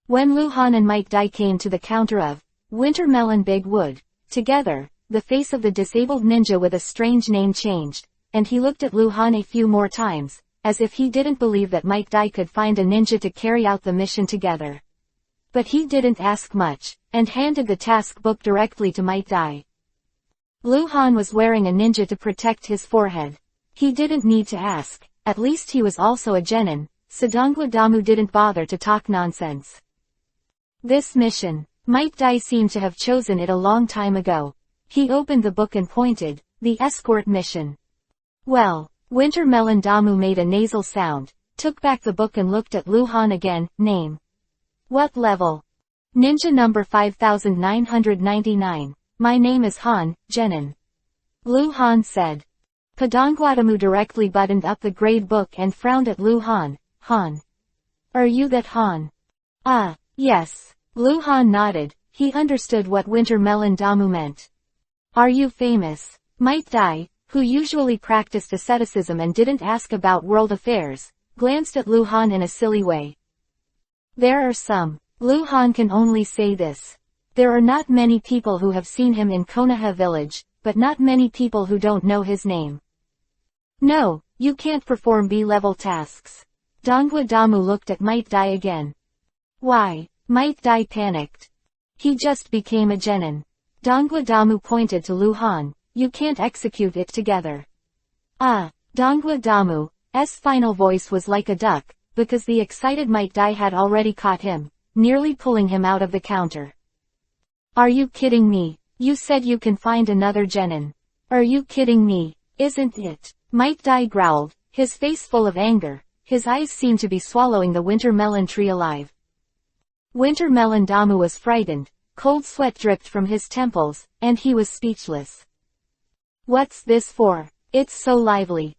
When Luhan and Might Dai came to the counter of Winter Melon Big Wood, together, the face of the disabled ninja with a strange name changed, and he looked at Luhan a few more times, as if he didn't believe that Might Dai could find a ninja to carry out the mission together. But he didn't ask much, and handed the task book directly to Might Dai. Luhan was wearing a ninja to protect his forehead. He didn't need to ask, at least he was also a genin, so Dongwa Damu didn't bother to talk nonsense. This mission, Might Dai seemed to have chosen it a long time ago. He opened the book and pointed, the escort mission. Well, Winter Melon Damu made a nasal sound, took back the book and looked at Luhan again. Name. What level? Ninja number 5999. My name is Han, Genin. Luhan said. Padangwadamu directly buttoned up the grade book and frowned at Luhan. Han. Are you that Han? Ah, yes. Luhan nodded. He understood what Winter Melon Damu meant. Are you famous? Might Dai, who usually practiced asceticism and didn't ask about world affairs, glanced at Luhan in a silly way. There are some. Luhan can only say this. There are not many people who have seen him in Konoha village, but not many people who don't know his name. No, you can't perform B-level tasks. Dongwa Damu looked at Might Dai again. Why? Might Dai panicked. He just became a genin. Dongwa Damu pointed to Luhan. You can't execute it together. Ah, Dongwa Damu's final voice was like a duck, because the excited Might Dai had already caught him, nearly pulling him out of the counter. Are you kidding me? You said you can find another genin. Are you kidding me? Isn't it? Might Dai growled, his face full of anger. His eyes seemed to be swallowing the winter melon tree alive. Winter Melon Damu was frightened, cold sweat dripped from his temples, and he was speechless. What's this for? It's so lively.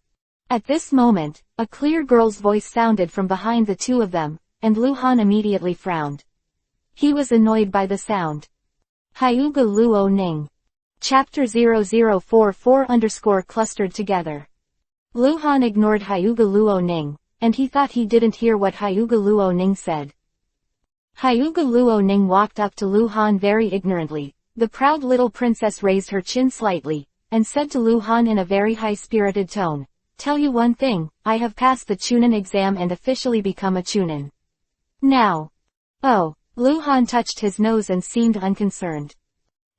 At this moment, a clear girl's voice sounded from behind the two of them, and Luhan immediately frowned. He was annoyed by the sound. Hyuga Luo Ning. Chapter 0044 clustered together. Luhan ignored Hyuga Luo Ning, and he thought he didn't hear what Hyuga Luo Ning said. Hyuga Luo Ning walked up to Luhan very ignorantly. The proud little princess raised her chin slightly, and said to Luhan in a very high-spirited tone, Tell you one thing, I have passed the Chunin exam and officially become a Chunin. Now. Oh, Luhan touched his nose and seemed unconcerned.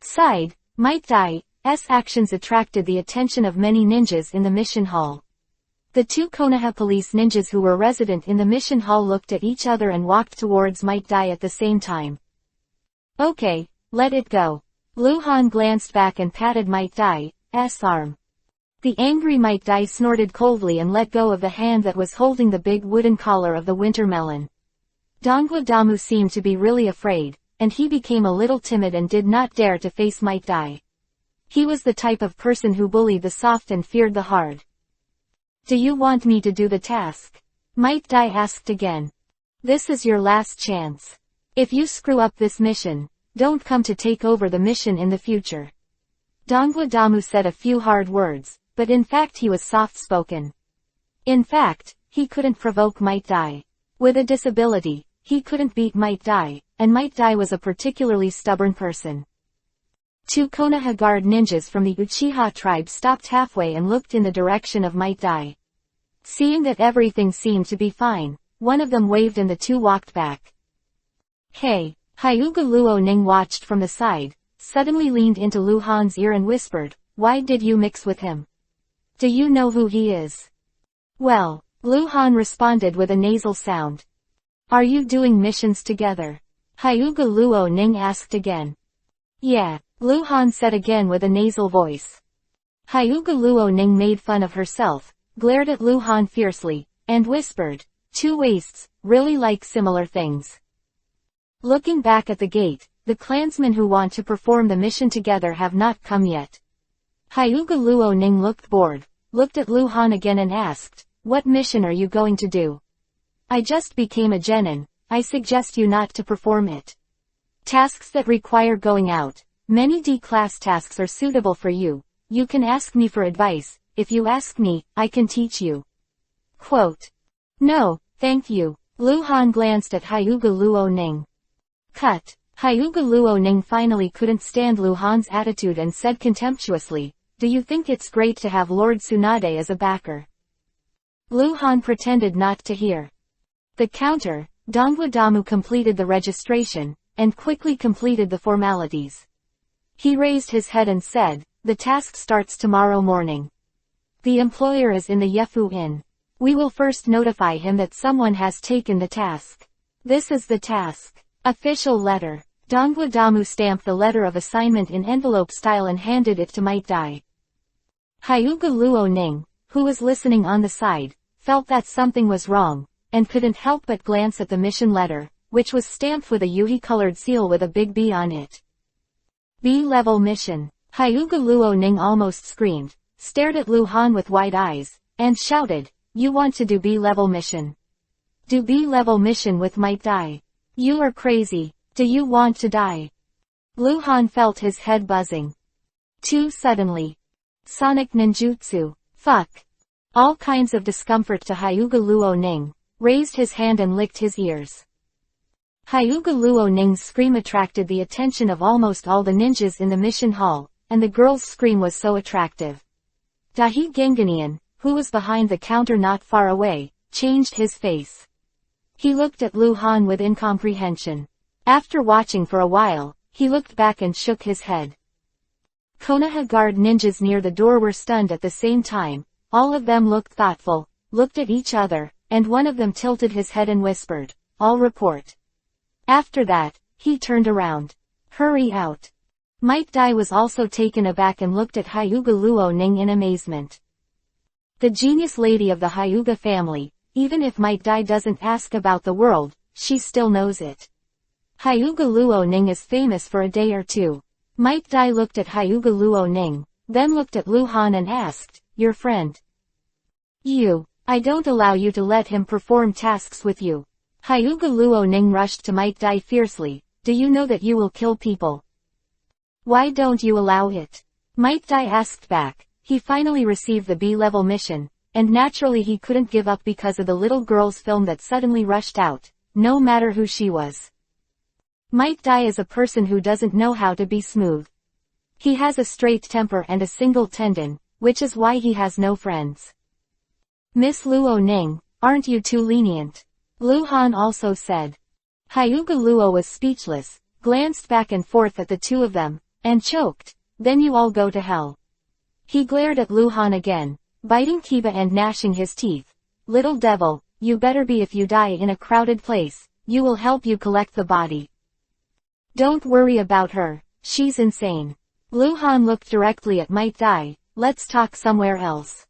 Sighed, Might Dai's actions attracted the attention of many ninjas in the mission hall. The two Konoha police ninjas who were resident in the mission hall looked at each other and walked towards Might Dai at the same time. Okay, let it go. Luhan glanced back and patted Might Dai's arm. The angry Might Dai snorted coldly and let go of the hand that was holding the big wooden collar of the winter melon. Dongwa Damu seemed to be really afraid, and he became a little timid and did not dare to face Might Dai. He was the type of person who bullied the soft and feared the hard. Do you want me to do the task? Might Dai asked again. This is your last chance. If you screw up this mission, don't come to take over the mission in the future. Dongwa Damu said a few hard words, but in fact he was soft-spoken. In fact, he couldn't provoke Might Dai. With a disability, he couldn't beat Might Dai, and Might Dai was a particularly stubborn person. Two Konoha guard ninjas from the Uchiha tribe stopped halfway and looked in the direction of Might Dai. Seeing that everything seemed to be fine, one of them waved and the two walked back. Hey! Hyuga Luo Ning watched from the side, suddenly leaned into Lu Han's ear and whispered, "Why did you mix with him? Do you know who he is?" "Well," Lu Han responded with a nasal sound. "Are you doing missions together?" Hyuga Luo Ning asked again. "Yeah," Lu Han said again with a nasal voice. Hyuga Luo Ning made fun of herself, glared at Lu Han fiercely, and whispered, "Two wastes, really like similar things." Looking back at the gate, the clansmen who want to perform the mission together have not come yet. Hyuga Luo Ning looked bored, looked at Lu Han again and asked, "What mission are you going to do?" "I just became a genin, I suggest you not to perform it. Tasks that require going out, many D-class tasks are suitable for you, you can ask me for advice, if you ask me, I can teach you." Quote. "No, thank you." Lu Han glanced at Hyuga Luo Ning. Cut. Hyuga Luo Ning finally couldn't stand Lu Han's attitude and said contemptuously, "Do you think it's great to have Lord Tsunade as a backer?" Lu Han pretended not to hear. The counter, Dongwu Damu completed the registration, and quickly completed the formalities. He raised his head and said, "The task starts tomorrow morning. The employer is in the Yefu Inn. We will first notify him that someone has taken the task. This is the task. Official letter." Dongwu Damu stamped the letter of assignment in envelope style and handed it to Might Dai. Hyuga Luo Ning, who was listening on the side, felt that something was wrong, and couldn't help but glance at the mission letter, which was stamped with a Yuhi-colored seal with a big B on it. B-level mission. Hyuga Luo Ning almost screamed, stared at Lu Han with wide eyes, and shouted, "You want to do B-level mission? Do B-level mission with Might Dai? You are crazy. Do you want to die?" Lu Han felt his head buzzing. Too suddenly. Sonic ninjutsu. Fuck. All kinds of discomfort to Hyuga Luo Ning, raised his hand and licked his ears. Hyuga Luo Ning's scream attracted the attention of almost all the ninjas in the mission hall, and the girl's scream was so attractive. Dahi Genganian, who was behind the counter not far away, changed his face. He looked at Lu Han with incomprehension. After watching for a while, he looked back and shook his head. Konoha guard ninjas near the door were stunned at the same time, all of them looked thoughtful, looked at each other, and one of them tilted his head and whispered, "I'll report." After that, he turned around. "Hurry out." Might Dai was also taken aback and looked at Hyuga Luo Ning in amazement. The genius lady of the Hyuga family, even if Might Dai doesn't ask about the world, she still knows it. Hyuga Luo Ning is famous for a day or two. Might Dai looked at Hyuga Luo Ning, then looked at Lu Han and asked, "Your friend?" I don't allow you to let him perform tasks with you." Hyuga Luo Ning rushed to Might Dai fiercely, "Do you know that you will kill people? Why don't you allow it?" Might Dai asked back. He finally received the B-level mission, and naturally he couldn't give up because of the little girl's film that suddenly rushed out, no matter who she was. Might Dai is a person who doesn't know how to be smooth. He has a straight temper and a single tendon, which is why he has no friends. "Miss Luo Ning, aren't you too lenient?" Lu Han also said. Hyuga Luo was speechless, glanced back and forth at the two of them, and choked, "Then you all go to hell." He glared at Lu Han again, biting Kiba and gnashing his teeth. "Little devil, you better be if you die in a crowded place, you will help you collect the body. Don't worry about her, she's insane." Lu Han looked directly at Might Dai, "Let's talk somewhere else."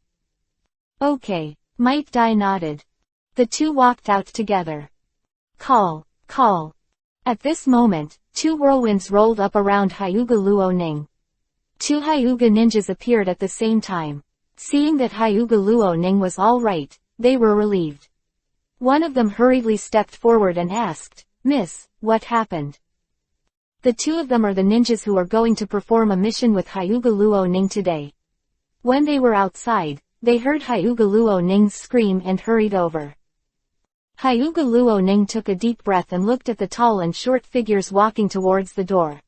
"Okay." Might Dai nodded. The two walked out together. Call. At this moment, two whirlwinds rolled up around Hyuga Luo Ning. Two Hyuga ninjas appeared at the same time. Seeing that Hyuga Luo Ning was all right, they were relieved. One of them hurriedly stepped forward and asked, "Miss, what happened?" The two of them are the ninjas who are going to perform a mission with Hyuga Luo Ning today. When they were outside, they heard Hyuga Luo Ning's scream and hurried over. Hyuga Luo Ning took a deep breath and looked at the tall and short figures walking towards the door.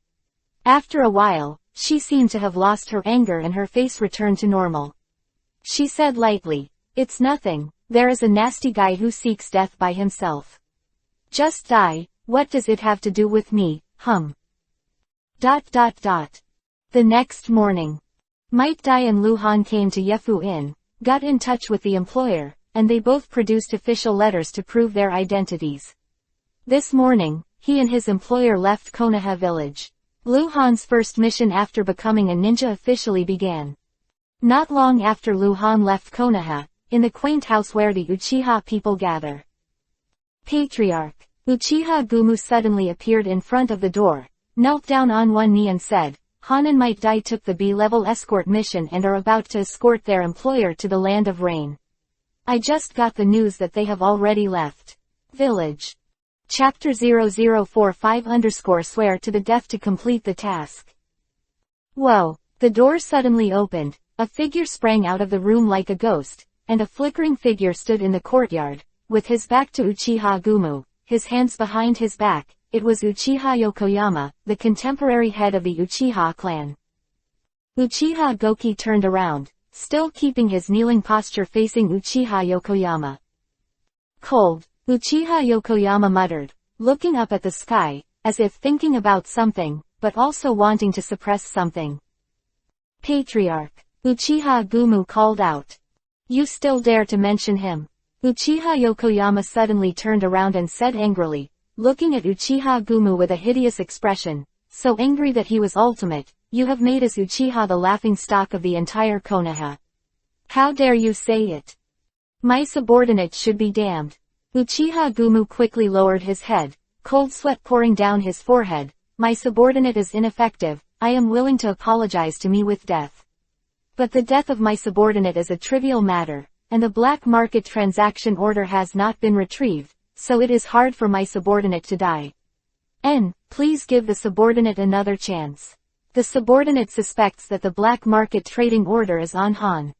After a while, She seemed to have lost her anger and her face returned to normal. She said lightly, "It's nothing, there is a nasty guy who seeks death by himself. Just die, what does it have to do with me, hum?" The next morning, Might Dai and Lu Han came to Yefu Inn, got in touch with the employer, and they both produced official letters to prove their identities. This morning, he and his employer left Konoha village. Lu Han's first mission after becoming a ninja officially began. Not long after Lu Han left Konoha, in the quaint house where the Uchiha people gather. Patriarch Uchiha Gumu suddenly appeared in front of the door, knelt down on one knee and said, "Han and Might Dai took the B-level escort mission and are about to escort their employer to the Land of Rain. I just got the news that they have already left village." Chapter 0045_swear to the death to complete the task. Whoa! The door suddenly opened, a figure sprang out of the room like a ghost, and a flickering figure stood in the courtyard, with his back to Uchiha Gumu, his hands behind his back. It was Uchiha Yokoyama, the contemporary head of the Uchiha clan. Uchiha Goki turned around, still keeping his kneeling posture facing Uchiha Yokoyama. "Cold," Uchiha Yokoyama muttered, looking up at the sky, as if thinking about something, but also wanting to suppress something. "Patriarch," Uchiha Gumu called out. "You still dare to mention him?" Uchiha Yokoyama suddenly turned around and said angrily, looking at Uchiha Gumu with a hideous expression, so angry that he was ultimate, "You have made us Uchiha the laughing stock of the entire Konoha. How dare you say it? My subordinate should be damned." Uchiha Gumu quickly lowered his head, cold sweat pouring down his forehead. "My subordinate is ineffective, I am willing to apologize to me with death. But the death of my subordinate is a trivial matter, and the black market transaction order has not been retrieved, so it is hard for my subordinate to die. Please give the subordinate another chance. The subordinate suspects that the black market trading order is on Han.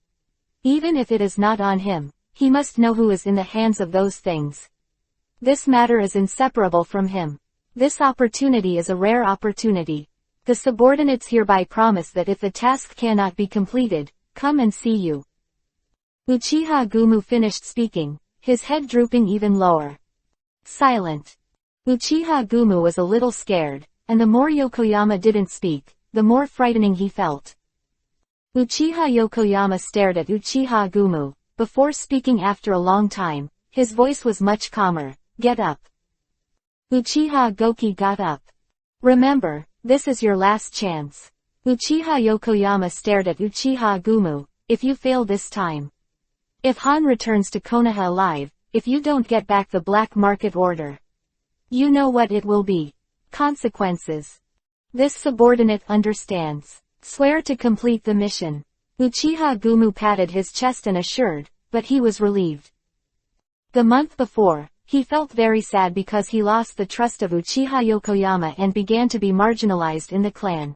Even if it is not on him, he must know who is in the hands of those things. This matter is inseparable from him. This opportunity is a rare opportunity. The subordinates hereby promise that if the task cannot be completed, come and see you." Uchiha Gumu finished speaking, his head drooping even lower. Silent. Uchiha Gumu was a little scared, and the more Yokoyama didn't speak, the more frightening he felt. Uchiha Yokoyama stared at Uchiha Gumu, before speaking after a long time. His voice was much calmer. "Get up." Uchiha Goki got up. "Remember, this is your last chance." Uchiha Yokoyama stared at Uchiha Gumu. "If you fail this time. If Han returns to Konoha alive, if you don't get back the black market order, you know what it will be. Consequences. This subordinate understands. Swear to complete the mission." Uchiha Gumu patted his chest and assured, but he was relieved. The month before, he felt very sad because he lost the trust of Uchiha Yokoyama and began to be marginalized in the clan.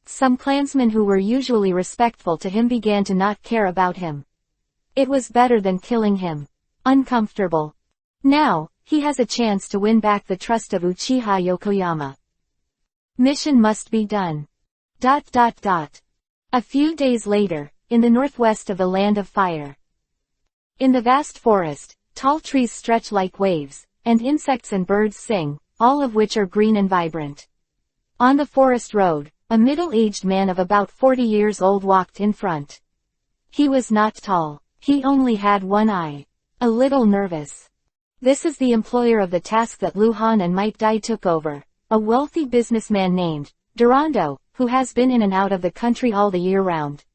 Some clansmen who were usually respectful to him began to not care about him. It was better than killing him. Uncomfortable. Now, he has a chance to win back the trust of Uchiha Yokoyama. Mission must be done. A few days later, in the northwest of the Land of Fire. In the vast forest, tall trees stretch like waves, and insects and birds sing, all of which are green and vibrant. On the forest road, a middle-aged man of about 40 years old walked in front. He was not tall. He only had one eye. A little nervous. This is the employer of the task that Lu Han and Might Dai took over, a wealthy businessman named Durando, who has been in and out of the country all the year round.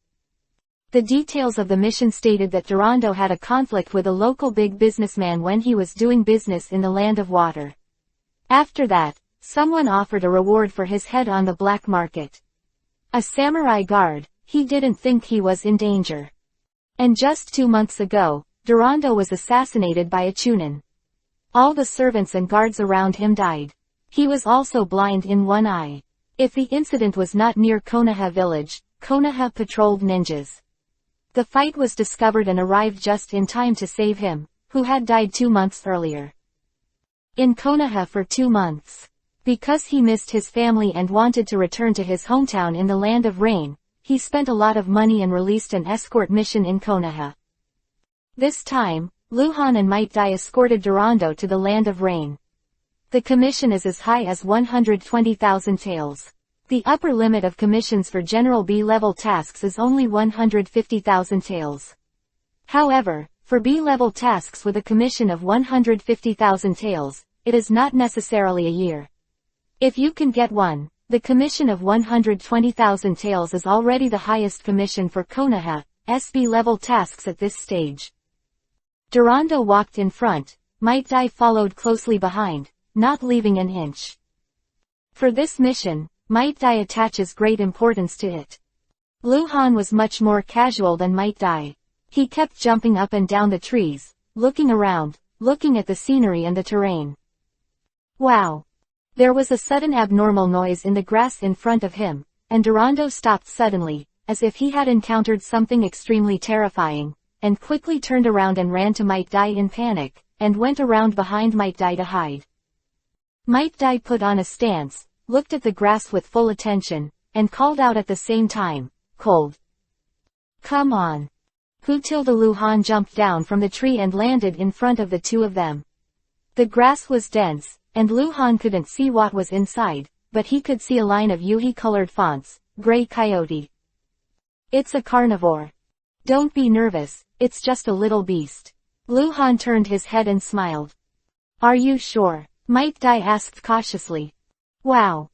The details of the mission stated that Durando had a conflict with a local big businessman when he was doing business in the Land of Water. After that, someone offered a reward for his head on the black market. A samurai guard. He didn't think he was in danger. And just 2 months ago, Durando was assassinated by a Chunin. All the servants and guards around him died. He was also blind in one eye. If the incident was not near Konoha village, Konoha patrolled ninjas. The fight was discovered and arrived just in time to save him, who had died 2 months earlier. In Konoha for 2 months. Because he missed his family and wanted to return to his hometown in the Land of Rain, he spent a lot of money and released an escort mission in Konoha. This time, Luhan and Might Dai escorted Durando to the Land of Rain. The commission is as high as 120,000 taels. The upper limit of commissions for general B-level tasks is only 150,000 taels. However, for B-level tasks with a commission of 150,000 taels, it is not necessarily a year. If you can get one, the commission of 120,000 taels is already the highest commission for Konoha SB-level tasks at this stage. Durando walked in front, Might Dai followed closely behind, not leaving an inch. For this mission, Might Dai attaches great importance to it. Luhan was much more casual than Might Dai. He kept jumping up and down the trees, looking around, looking at the scenery and the terrain. Wow! There was a sudden abnormal noise in the grass in front of him, and Durando stopped suddenly, as if he had encountered something extremely terrifying, and quickly turned around and ran to Might Dai in panic, and went around behind Might Dai to hide. Might Dai put on a stance, looked at the grass with full attention, and called out at the same time, "Cold. Come on." Luhan jumped down from the tree and landed in front of the two of them. The grass was dense, and Luhan couldn't see what was inside, but he could see a line of Yuhi-colored fonts, Gray Coyote. "It's a carnivore. Don't be nervous, it's just a little beast." Luhan turned his head and smiled. "Are you sure?" Might Dai asked cautiously. "Wow."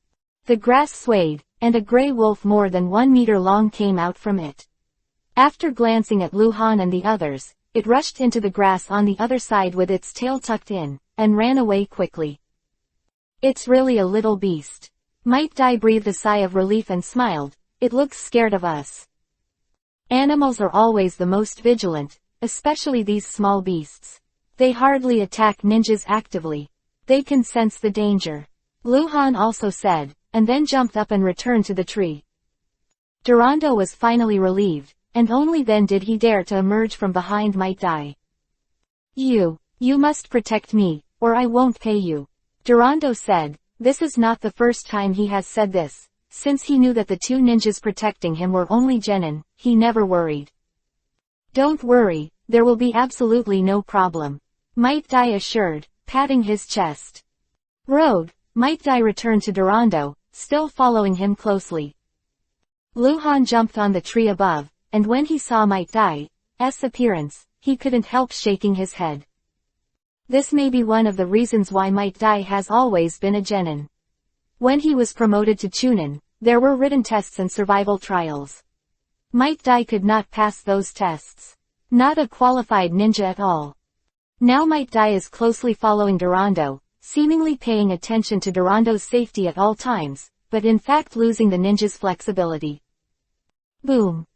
The grass swayed, and a gray wolf more than 1 meter long came out from it. After glancing at Luhan and the others, it rushed into the grass on the other side with its tail tucked in, and ran away quickly. "It's really a little beast." Might Dai breathed a sigh of relief and smiled. "It looks scared of us." Animals are always the most vigilant, especially these small beasts. They hardly attack ninjas actively. They can sense the danger. Luhan also said, and then jumped up and returned to the tree. Durando was finally relieved, and only then did he dare to emerge from behind Might Dai. You must protect me, or I won't pay you," Durando said. This is not the first time he has said this. Since he knew that the two ninjas protecting him were only genin, he never worried. "Don't worry, there will be absolutely no problem," Might Dai assured, patting his chest. "Road," Might Dai returned to Durando, still following him closely. Luhan jumped on the tree above, and when he saw Might Dai's appearance, he couldn't help shaking his head. This may be one of the reasons why Might Dai has always been a genin. When he was promoted to chunin, there were written tests and survival trials. Might Dai could not pass those tests. Not a qualified ninja at all. Now Might Dai is closely following Durando, seemingly paying attention to Durando's safety at all times, but in fact losing the ninja's flexibility. Boom!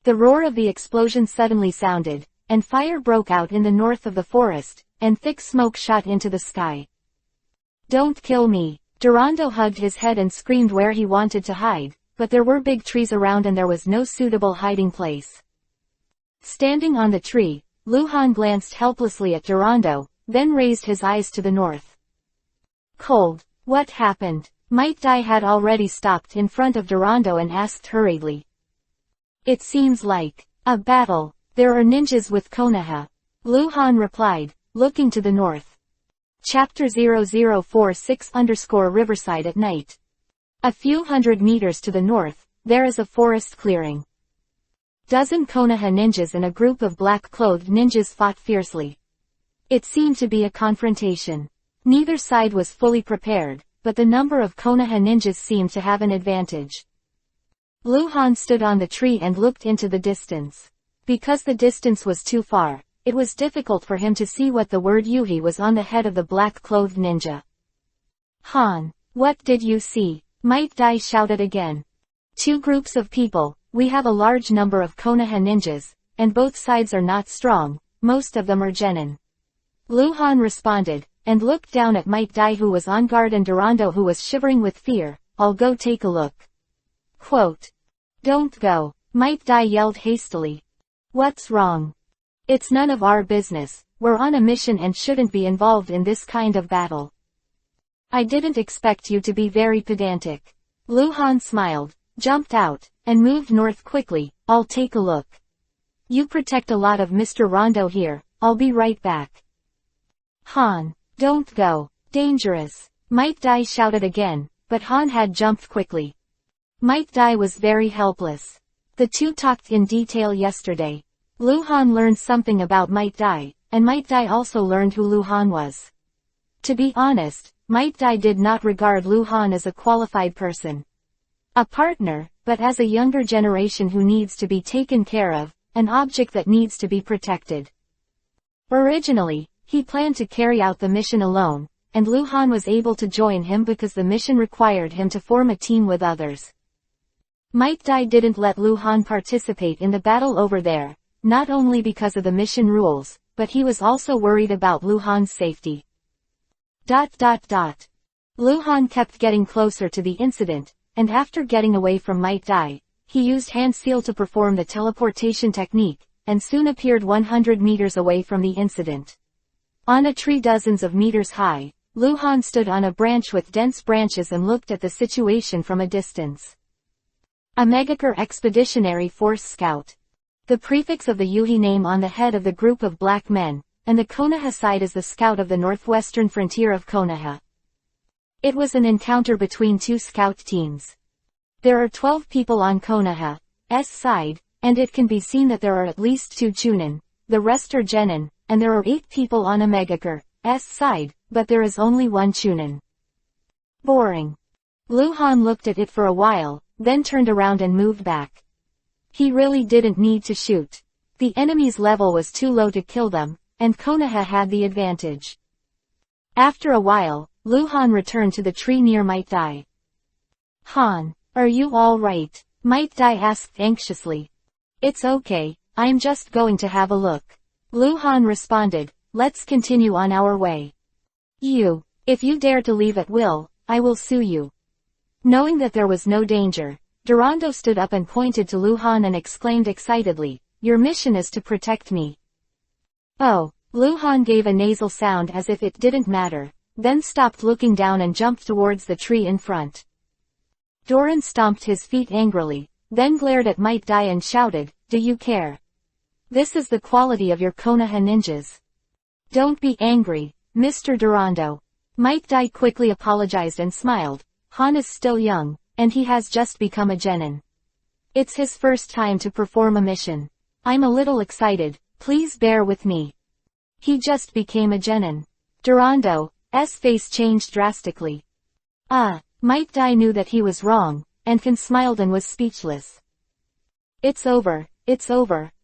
The roar of the explosion suddenly sounded, and fire broke out in the north of the forest, and thick smoke shot into the sky. "Don't kill me." Durando hugged his head and screamed where he wanted to hide, but there were big trees around and there was no suitable hiding place. Standing on the tree, Luhan glanced helplessly at Durando, then raised his eyes to the north. "Cold. What happened?" Might Dai had already stopped in front of Durando and asked hurriedly. "It seems like a battle. There are ninjas with Konoha," Luhan replied, looking to the north. Chapter 0046_Riverside at night. A few hundred meters to the north, there is a forest clearing. Dozen Konoha ninjas and a group of black-clothed ninjas fought fiercely. It seemed to be a confrontation. Neither side was fully prepared, but the number of Konoha ninjas seemed to have an advantage. Luhan stood on the tree and looked into the distance. Because the distance was too far, it was difficult for him to see what the word Yuhi was on the head of the black-clothed ninja. "Han, what did you see?" Might Dai shouted again. "Two groups of people, we have a large number of Konoha ninjas, and both sides are not strong, most of them are genin." Luhan responded, and looked down at Might Dai who was on guard and Durando who was shivering with fear. "I'll go take a look." Quote. "Don't go," Might Dai yelled hastily. "What's wrong?" "It's none of our business, we're on a mission and shouldn't be involved in this kind of battle." I didn't expect you to be very pedantic. Luhan smiled, jumped out, and moved north quickly. I'll take a look. You protect a lot of Mr. Rondo here, I'll be right back. Han, don't go. Dangerous. Might Dai shouted again, but Han had jumped quickly. Might Dai was very helpless. The two talked in detail yesterday. Luhan learned something about Might Dai, and Might Dai also learned who Luhan was. To be honest, Might Dai did not regard Luhan as a qualified person. A partner, but as a younger generation who needs to be taken care of, an object that needs to be protected. Originally, he planned to carry out the mission alone, and Luhan was able to join him because the mission required him to form a team with others. Might Dai didn't let Luhan participate in the battle over there, not only because of the mission rules, but he was also worried about Luhan's safety. Luhan kept getting closer to the incident, and after getting away from Might Dai, he used hand seal to perform the teleportation technique, and soon appeared 100 meters away from the incident. On a tree dozens of meters high, Luhan stood on a branch with dense branches and looked at the situation from a distance. A Megaker Expeditionary Force Scout. The prefix of the Yuhi name on the head of the group of black men, and the Konoha side is the scout of the northwestern frontier of Konoha. It was an encounter between two scout teams. There are 12 people on Konoha's side, and it can be seen that there are at least 2 Chunin, the rest are Genin, and there are 8 people on a Megaker's side, but there is only 1 Chunin. Boring. Luhan looked at it for a while, then turned around and moved back. He really didn't need to shoot. The enemy's level was too low to kill them, and Konoha had the advantage. After a while, Luhan returned to the tree near Might Dai. Han, are you all right? Might Dai asked anxiously. It's okay, I'm just going to have a look. Luhan responded, let's continue on our way. If you dare to leave at will, I will sue you. Knowing that there was no danger, Durando stood up and pointed to Luhan and exclaimed excitedly, your mission is to protect me. Oh, Luhan gave a nasal sound as if it didn't matter, then stopped looking down and jumped towards the tree in front. Doran stomped his feet angrily, then glared at Might Dai and shouted, do you care? This is the quality of your Konoha ninjas. Don't be angry, Mr. Durando. Might Dai quickly apologized and smiled. Han is still young, and he has just become a genin. It's his first time to perform a mission. I'm a little excited, please bear with me. He just became a genin. Durando's face changed drastically. Might Dai knew that he was wrong, and Ken smiled and was speechless. It's over,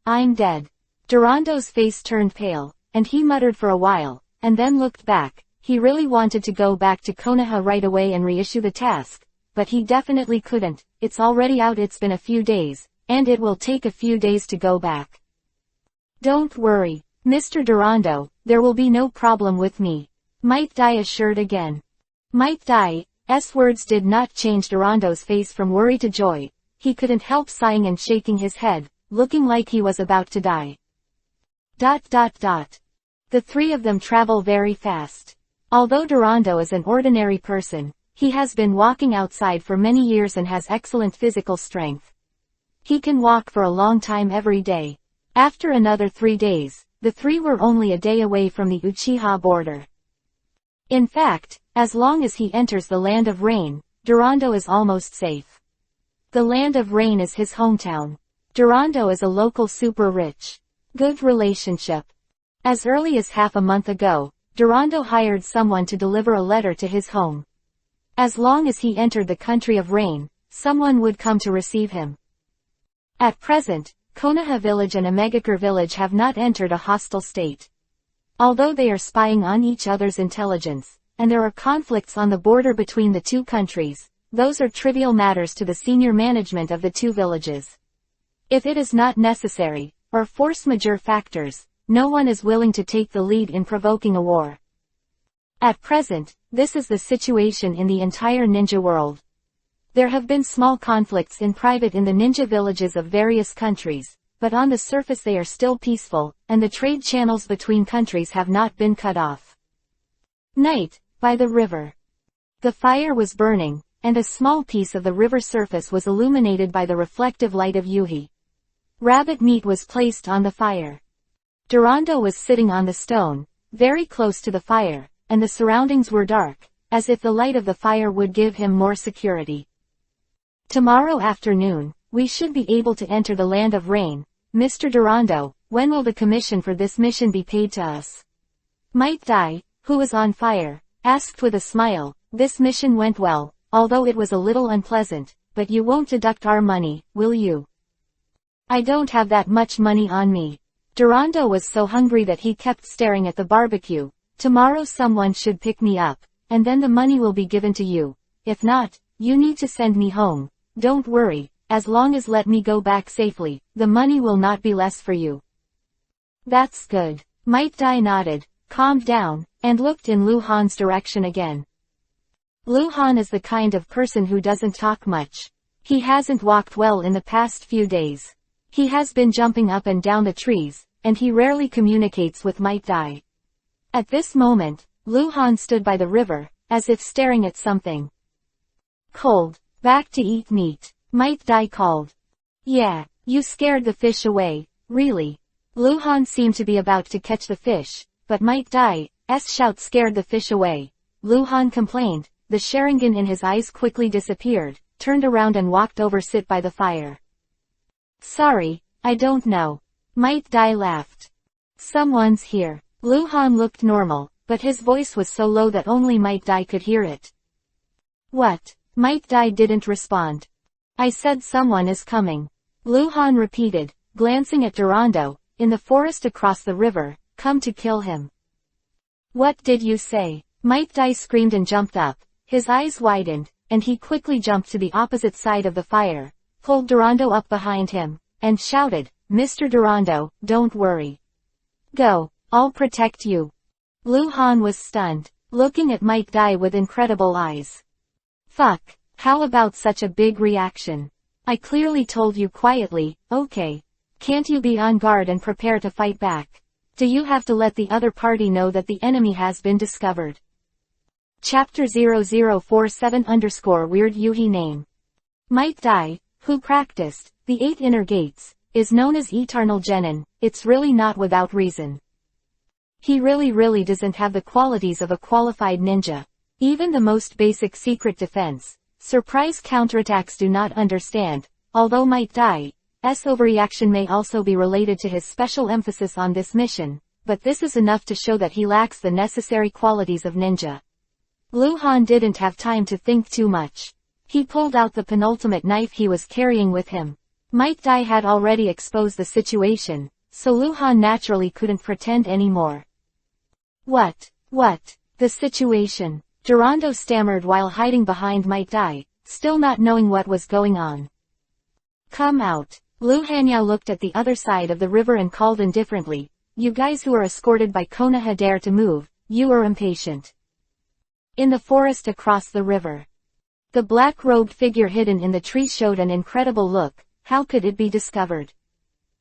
I'm dead. Durando's face turned pale, and he muttered for a while, and then looked back. He really wanted to go back to Konoha right away and reissue the task, but he definitely couldn't. It's already out, it's been a few days, and it will take a few days to go back. Don't worry, Mr. Durando, there will be no problem with me. Might Dai assured again. Might Dai's words did not change Durando's face from worry to joy. He couldn't help sighing and shaking his head, looking like he was about to die. The three of them travel very fast. Although Durando is an ordinary person, he has been walking outside for many years and has excellent physical strength. He can walk for a long time every day. After another 3 days, the three were only a day away from the Uchiha border. In fact, as long as he enters the Land of Rain, Durando is almost safe. The Land of Rain is his hometown. Durando is a local super rich. Good relationship. As early as half a month ago, Durando hired someone to deliver a letter to his home. As long as he entered the country of rain, someone would come to receive him. At present, Konoha village and Amegakur village have not entered a hostile state. Although they are spying on each other's intelligence, and there are conflicts on the border between the two countries, those are trivial matters to the senior management of the two villages. If it is not necessary, or force majeure factors, no one is willing to take the lead in provoking a war. At present, this is the situation in the entire ninja world. There have been small conflicts in private in the ninja villages of various countries, but on the surface they are still peaceful, and the trade channels between countries have not been cut off. Night, by the river. The fire was burning, and a small piece of the river surface was illuminated by the reflective light of Yuhi. Rabbit meat was placed on the fire. Durando was sitting on the stone, very close to the fire, and the surroundings were dark, as if the light of the fire would give him more security. Tomorrow afternoon, we should be able to enter the land of rain. Mr. Durando, when will the commission for this mission be paid to us? Might Dai, who was on fire, asked with a smile. This mission went well, although it was a little unpleasant, but you won't deduct our money, will you? I don't have that much money on me. Durando was so hungry that he kept staring at the barbecue. Tomorrow someone should pick me up, and then the money will be given to you. If not, you need to send me home. Don't worry, as long as let me go back safely, the money will not be less for you. That's good. Might Dai nodded, calmed down, and looked in Lu Han's direction again. Lu Han is the kind of person who doesn't talk much. He hasn't walked well in the past few days. He has been jumping up and down the trees, and he rarely communicates with Might Dai. At this moment, Lu Han stood by the river, as if staring at something. Cold. Back to eat meat. Might Dai called. Yeah, you scared the fish away, really. Lu Han seemed to be about to catch the fish, but Might Dai's shout scared the fish away. Lu Han complained. The Sharingan in his eyes quickly disappeared, turned around and walked over sit by the fire. Sorry, I don't know. Might Dai laughed. Someone's here. Lu Han looked normal, but his voice was so low that only Might Dai could hear it. What? Might Dai didn't respond. I said someone is coming. Lu Han repeated, glancing at Durando, in the forest across the river, come to kill him. What did you say? Might Dai screamed and jumped up. His eyes widened, and he quickly jumped to the opposite side of the fire, pulled Durando up behind him, and shouted, Mr. Durando, don't worry. Go, I'll protect you. Lu Han was stunned, looking at Might Dai with incredible eyes. Fuck, how about such a big reaction? I clearly told you quietly, okay. Can't you be on guard and prepare to fight back? Do you have to let the other party know that the enemy has been discovered? Chapter 0047_Weird Yuhi name. Might Dai, who practiced the 8 inner gates, is known as Eternal Genin. It's really not without reason. He really doesn't have the qualities of a qualified ninja. Even the most basic secret defense, surprise counterattacks do not understand, although Might Dai's overreaction may also be related to his special emphasis on this mission, but this is enough to show that he lacks the necessary qualities of ninja. Lu Han didn't have time to think too much. He pulled out the penultimate knife he was carrying with him. Might Dai had already exposed the situation, so Lu Han naturally couldn't pretend anymore. What? The situation? Durando stammered while hiding behind Might Dai, still not knowing what was going on. Come out. Lu Hanyao looked at the other side of the river and called indifferently, you guys who are escorted by Konoha dare to move, you are impatient. In the forest across the river. The black-robed figure hidden in the tree showed an incredible look. How could it be discovered?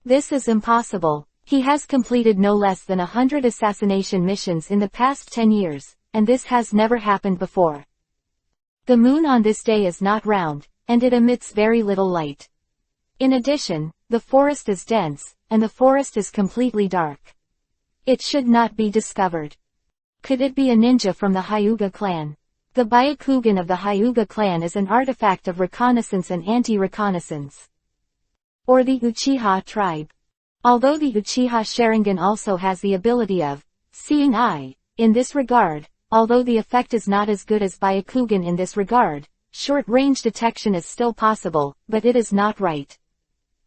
This is impossible. He has completed no less than 100 assassination missions in the past 10 years, and this has never happened before. The moon on this day is not round, and it emits very little light. In addition, the forest is dense, and the forest is completely dark. It should not be discovered. Could it be a ninja from the Hyuga clan? The Byakugan of the Hyuga clan is an artifact of reconnaissance and anti-reconnaissance. Or the Uchiha tribe. Although the Uchiha Sharingan also has the ability of seeing eye, in this regard, although the effect is not as good as Byakugan in this regard, short-range detection is still possible, but it is not right.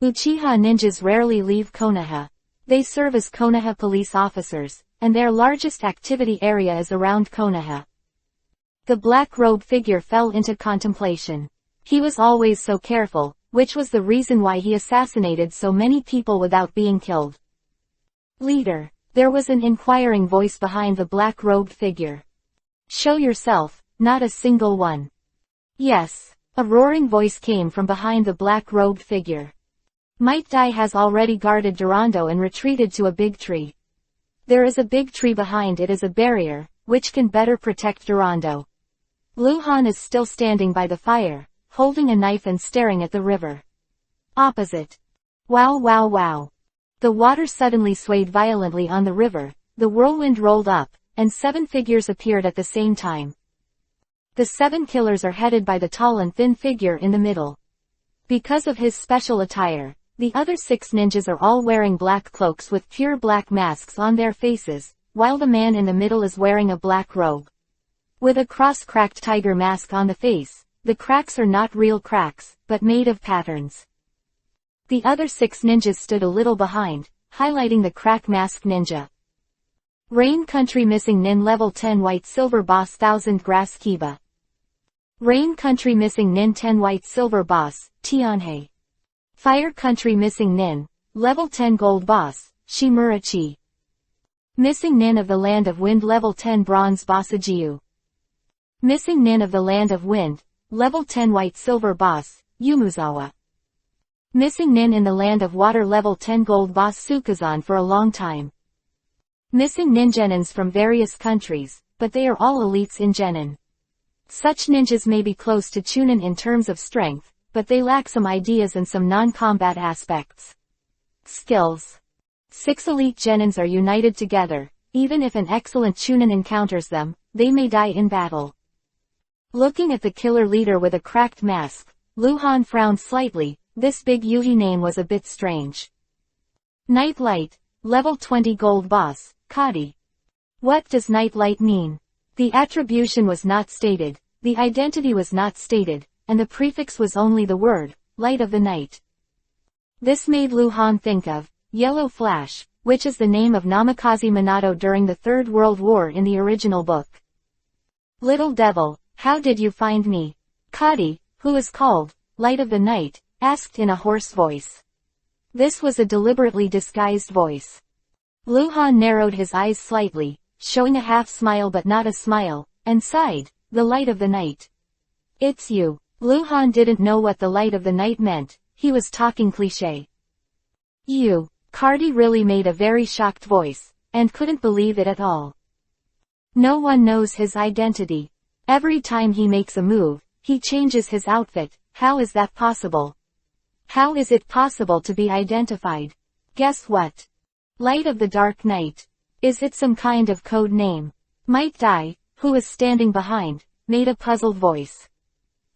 Uchiha ninjas rarely leave Konoha. They serve as Konoha police officers, and their largest activity area is around Konoha. The black-robed figure fell into contemplation. He was always so careful, which was the reason why he assassinated so many people without being killed. Leader. There was an inquiring voice behind the black-robed figure. Show yourself, not a single one. Yes. A roaring voice came from behind the black-robed figure. Might Dai has already guarded Durando and retreated to a big tree. There is a big tree behind it as a barrier, which can better protect Durando. Luhan is still standing by the fire, holding a knife and staring at the river. Opposite. Wow wow wow. The water suddenly swayed violently on the river, the whirlwind rolled up, and 7 figures appeared at the same time. The 7 killers are headed by the tall and thin figure in the middle. Because of his special attire, the other 6 ninjas are all wearing black cloaks with pure black masks on their faces, while the man in the middle is wearing a black robe. With a cross-cracked tiger mask on the face, the cracks are not real cracks, but made of patterns. The other 6 ninjas stood a little behind, highlighting the crack mask ninja. Rain Country Missing Nin Level 10 White Silver Boss 1000 Grass Kiba. Rain Country Missing Nin 10 White Silver Boss, Tianhei. Fire Country Missing Nin, Level 10 Gold Boss, Shimurachi. Missing Nin of the Land of Wind Level 10 Bronze Boss Ajiu. Missing Nin of the Land of Wind, Level 10 White Silver Boss, Yumuzawa. Missing Nin in the Land of Water Level 10 Gold Boss Sukazan for a long time. Missing ninjanins from various countries, but they are all elites in genin. Such ninjas may be close to chunin in terms of strength, but they lack some ideas and some non-combat aspects. Skills. 6 elite genins are united together. Even if an excellent chunin encounters them, they may die in battle. Looking at the killer leader with a cracked mask, Luhan frowned slightly. This big Yuhi name was a bit strange. Night Light, Level 20 Gold Boss, Kadi. What does Night Light mean? The attribution was not stated, the identity was not stated, and the prefix was only the word, Light of the Night. This made Luhan think of Yellow Flash, which is the name of Namikaze Minato during the Third World War in the original book. Little Devil, how did you find me? Kadi, who is called Light of the Night, asked in a hoarse voice. This was a deliberately disguised voice. Luhan narrowed his eyes slightly, showing a half smile but not a smile, and sighed, the Light of the Night. It's you. Luhan didn't know what the Light of the Night meant, he was talking cliché. You. Cardi really made a very shocked voice, and couldn't believe it at all. No one knows his identity. Every time he makes a move, he changes his outfit. How is that possible? How is it possible to be identified? Guess what? Light of the Dark Night. Is it some kind of code name? Might Dai, who was standing behind, made a puzzled voice.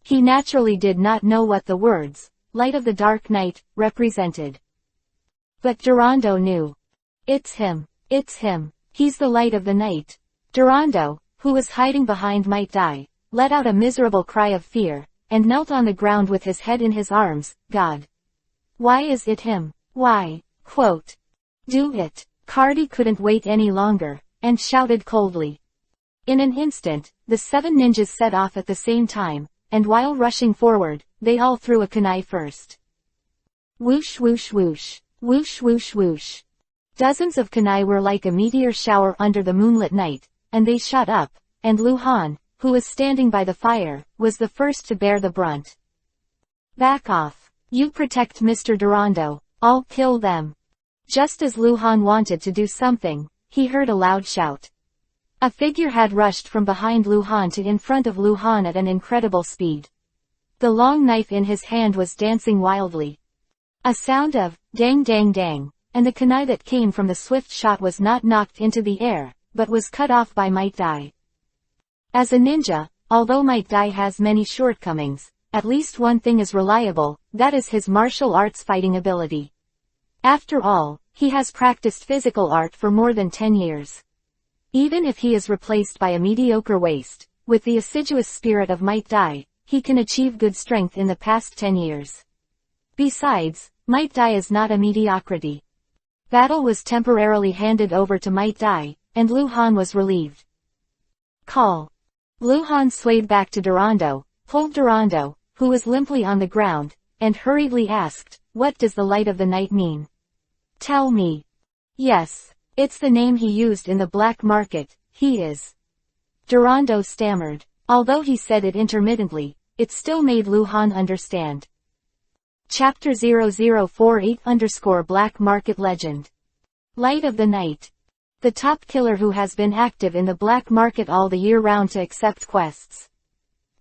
He naturally did not know what the words, Light of the Dark Night, represented. But Durando knew. It's him. It's him. He's the Light of the Night. Durando, who was hiding behind Might Dai, let out a miserable cry of fear, and knelt on the ground with his head in his arms. God. Why is it him? Why? Quote. Do it. Cardi couldn't wait any longer, and shouted coldly. In an instant, the 7 ninjas set off at the same time, and while rushing forward, they all threw a kunai first. Whoosh whoosh whoosh. Whoosh whoosh whoosh. Dozens of kunai were like a meteor shower under the moonlit night, and they shot up, and Luhan, who was standing by the fire, was the first to bear the brunt. Back off. You protect Mr. Durando. I'll kill them. Just as Luhan wanted to do something, he heard a loud shout. A figure had rushed from behind Luhan to in front of Luhan at an incredible speed. The long knife in his hand was dancing wildly. A sound of dang dang dang, and the kunai that came from the swift shot was not knocked into the air, but was cut off by Might Dai. As a ninja, although Might Dai has many shortcomings, at least one thing is reliable, that is his martial arts fighting ability. After all, he has practiced physical art for more than 10 years. Even if he is replaced by a mediocre waist, with the assiduous spirit of Might Dai, he can achieve good strength in the past 10 years. Besides, Might Dai is not a mediocrity. Battle was temporarily handed over to Might Dai, and Luhan was relieved. Call. Luhan swayed back to Durando, pulled Durando, who was limply on the ground, and hurriedly asked, what does the Light of the Night mean? Tell me. Yes, it's the name he used in the black market, he is. Durando stammered. Although he said it intermittently, it still made Luhan understand. Chapter 0048_Black Market Legend. Light of the Night. The top killer who has been active in the black market all the year round to accept quests.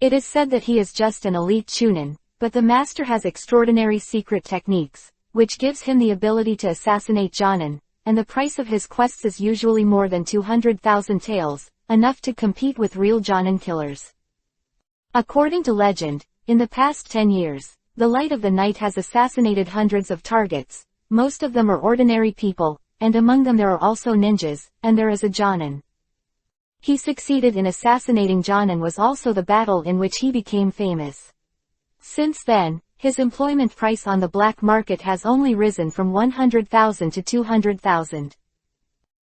It is said that he is just an elite chunin, but the master has extraordinary secret techniques, which gives him the ability to assassinate jonin, and the price of his quests is usually more than 200,000 taels, enough to compete with real jonin killers. According to legend, in the past 10 years, the Light of the Night has assassinated hundreds of targets. Most of them are ordinary people, and among them there are also ninjas, and there is a jonin. He succeeded in assassinating jonin was also the battle in which he became famous. Since then, his employment price on the black market has only risen from 100,000 to 200,000.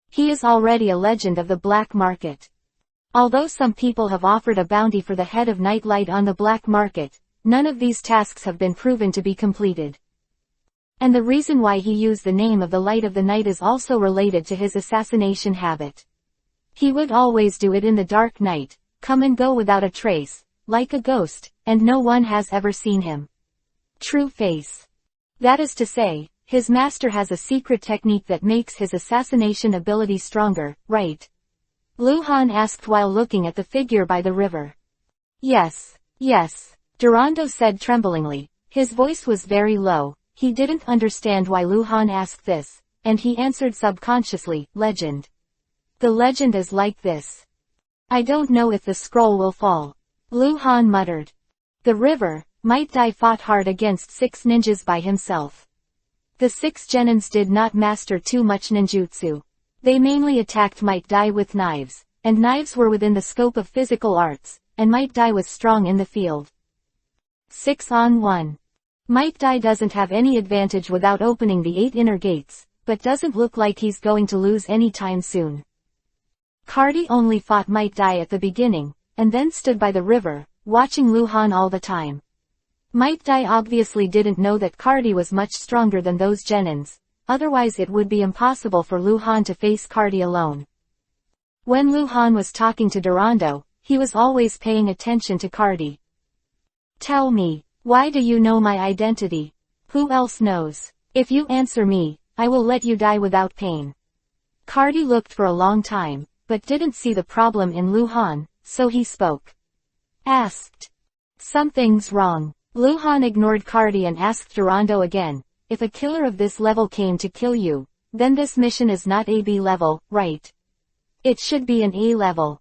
He is already a legend of the black market. Although some people have offered a bounty for the head of Nightlight on the black market, none of these tasks have been proven to be completed. And the reason why he used the name of the Light of the Night is also related to his assassination habit. He would always do it in the dark night, come and go without a trace, like a ghost, and no one has ever seen him. True face. That is to say, his master has a secret technique that makes his assassination ability stronger, right? Luhan asked while looking at the figure by the river. Yes, Durando said tremblingly. His voice was very low. He didn't understand why Luhan asked this, and he answered subconsciously, legend. The legend is like this. I don't know if the scroll will fall. Luhan muttered. The river, Might Dai fought hard against 6 ninjas by himself. The 6 genins did not master too much ninjutsu. They mainly attacked Might Dai with knives, and knives were within the scope of physical arts, and Might Dai was strong in the field. 6 on 1. Might Dai doesn't have any advantage without opening the 8 inner gates, but doesn't look like he's going to lose any time soon. Cardi only fought Might Dai at the beginning, and then stood by the river, watching Luhan all the time. Might Dai obviously didn't know that Cardi was much stronger than those genins, otherwise it would be impossible for Luhan to face Cardi alone. When Luhan was talking to Durando, he was always paying attention to Cardi. Tell me, why do you know my identity? Who else knows? If you answer me, I will let you die without pain. Cardi looked for a long time, but didn't see the problem in Luhan, so he spoke. Asked. Something's wrong. Luhan ignored Cardi and asked Durando again, if a killer of this level came to kill you, then this mission is not AB level, right? It should be an A level.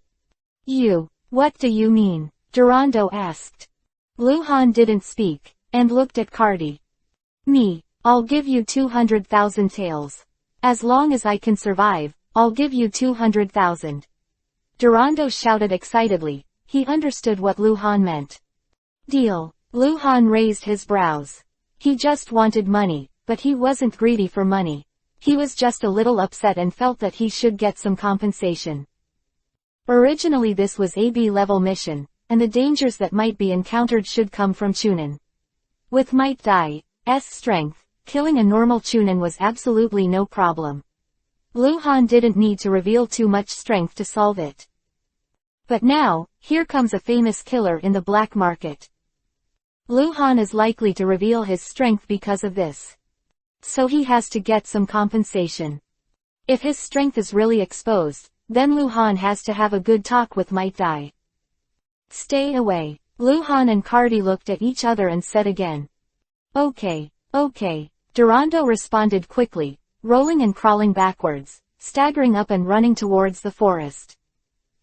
What do you mean? Durando asked. Luhan didn't speak, and looked at Cardi. Me, I'll give you 200,000 taels. As long as I can survive, I'll give you 200,000. Durando shouted excitedly. He understood what Luhan meant. Deal. Luhan raised his brows. He just wanted money, but he wasn't greedy for money. He was just a little upset and felt that he should get some compensation. Originally this was a B-level mission, and the dangers that might be encountered should come from chunin. With Might Dai's strength, killing a normal chunin was absolutely no problem. Luhan didn't need to reveal too much strength to solve it. But now, here comes a famous killer in the black market. Luhan is likely to reveal his strength because of this. So he has to get some compensation. If his strength is really exposed, then Luhan has to have a good talk with Might Dai. Stay away. Luhan and Cardi looked at each other and said again. Okay. Durando responded quickly, rolling and crawling backwards, staggering up and running towards the forest.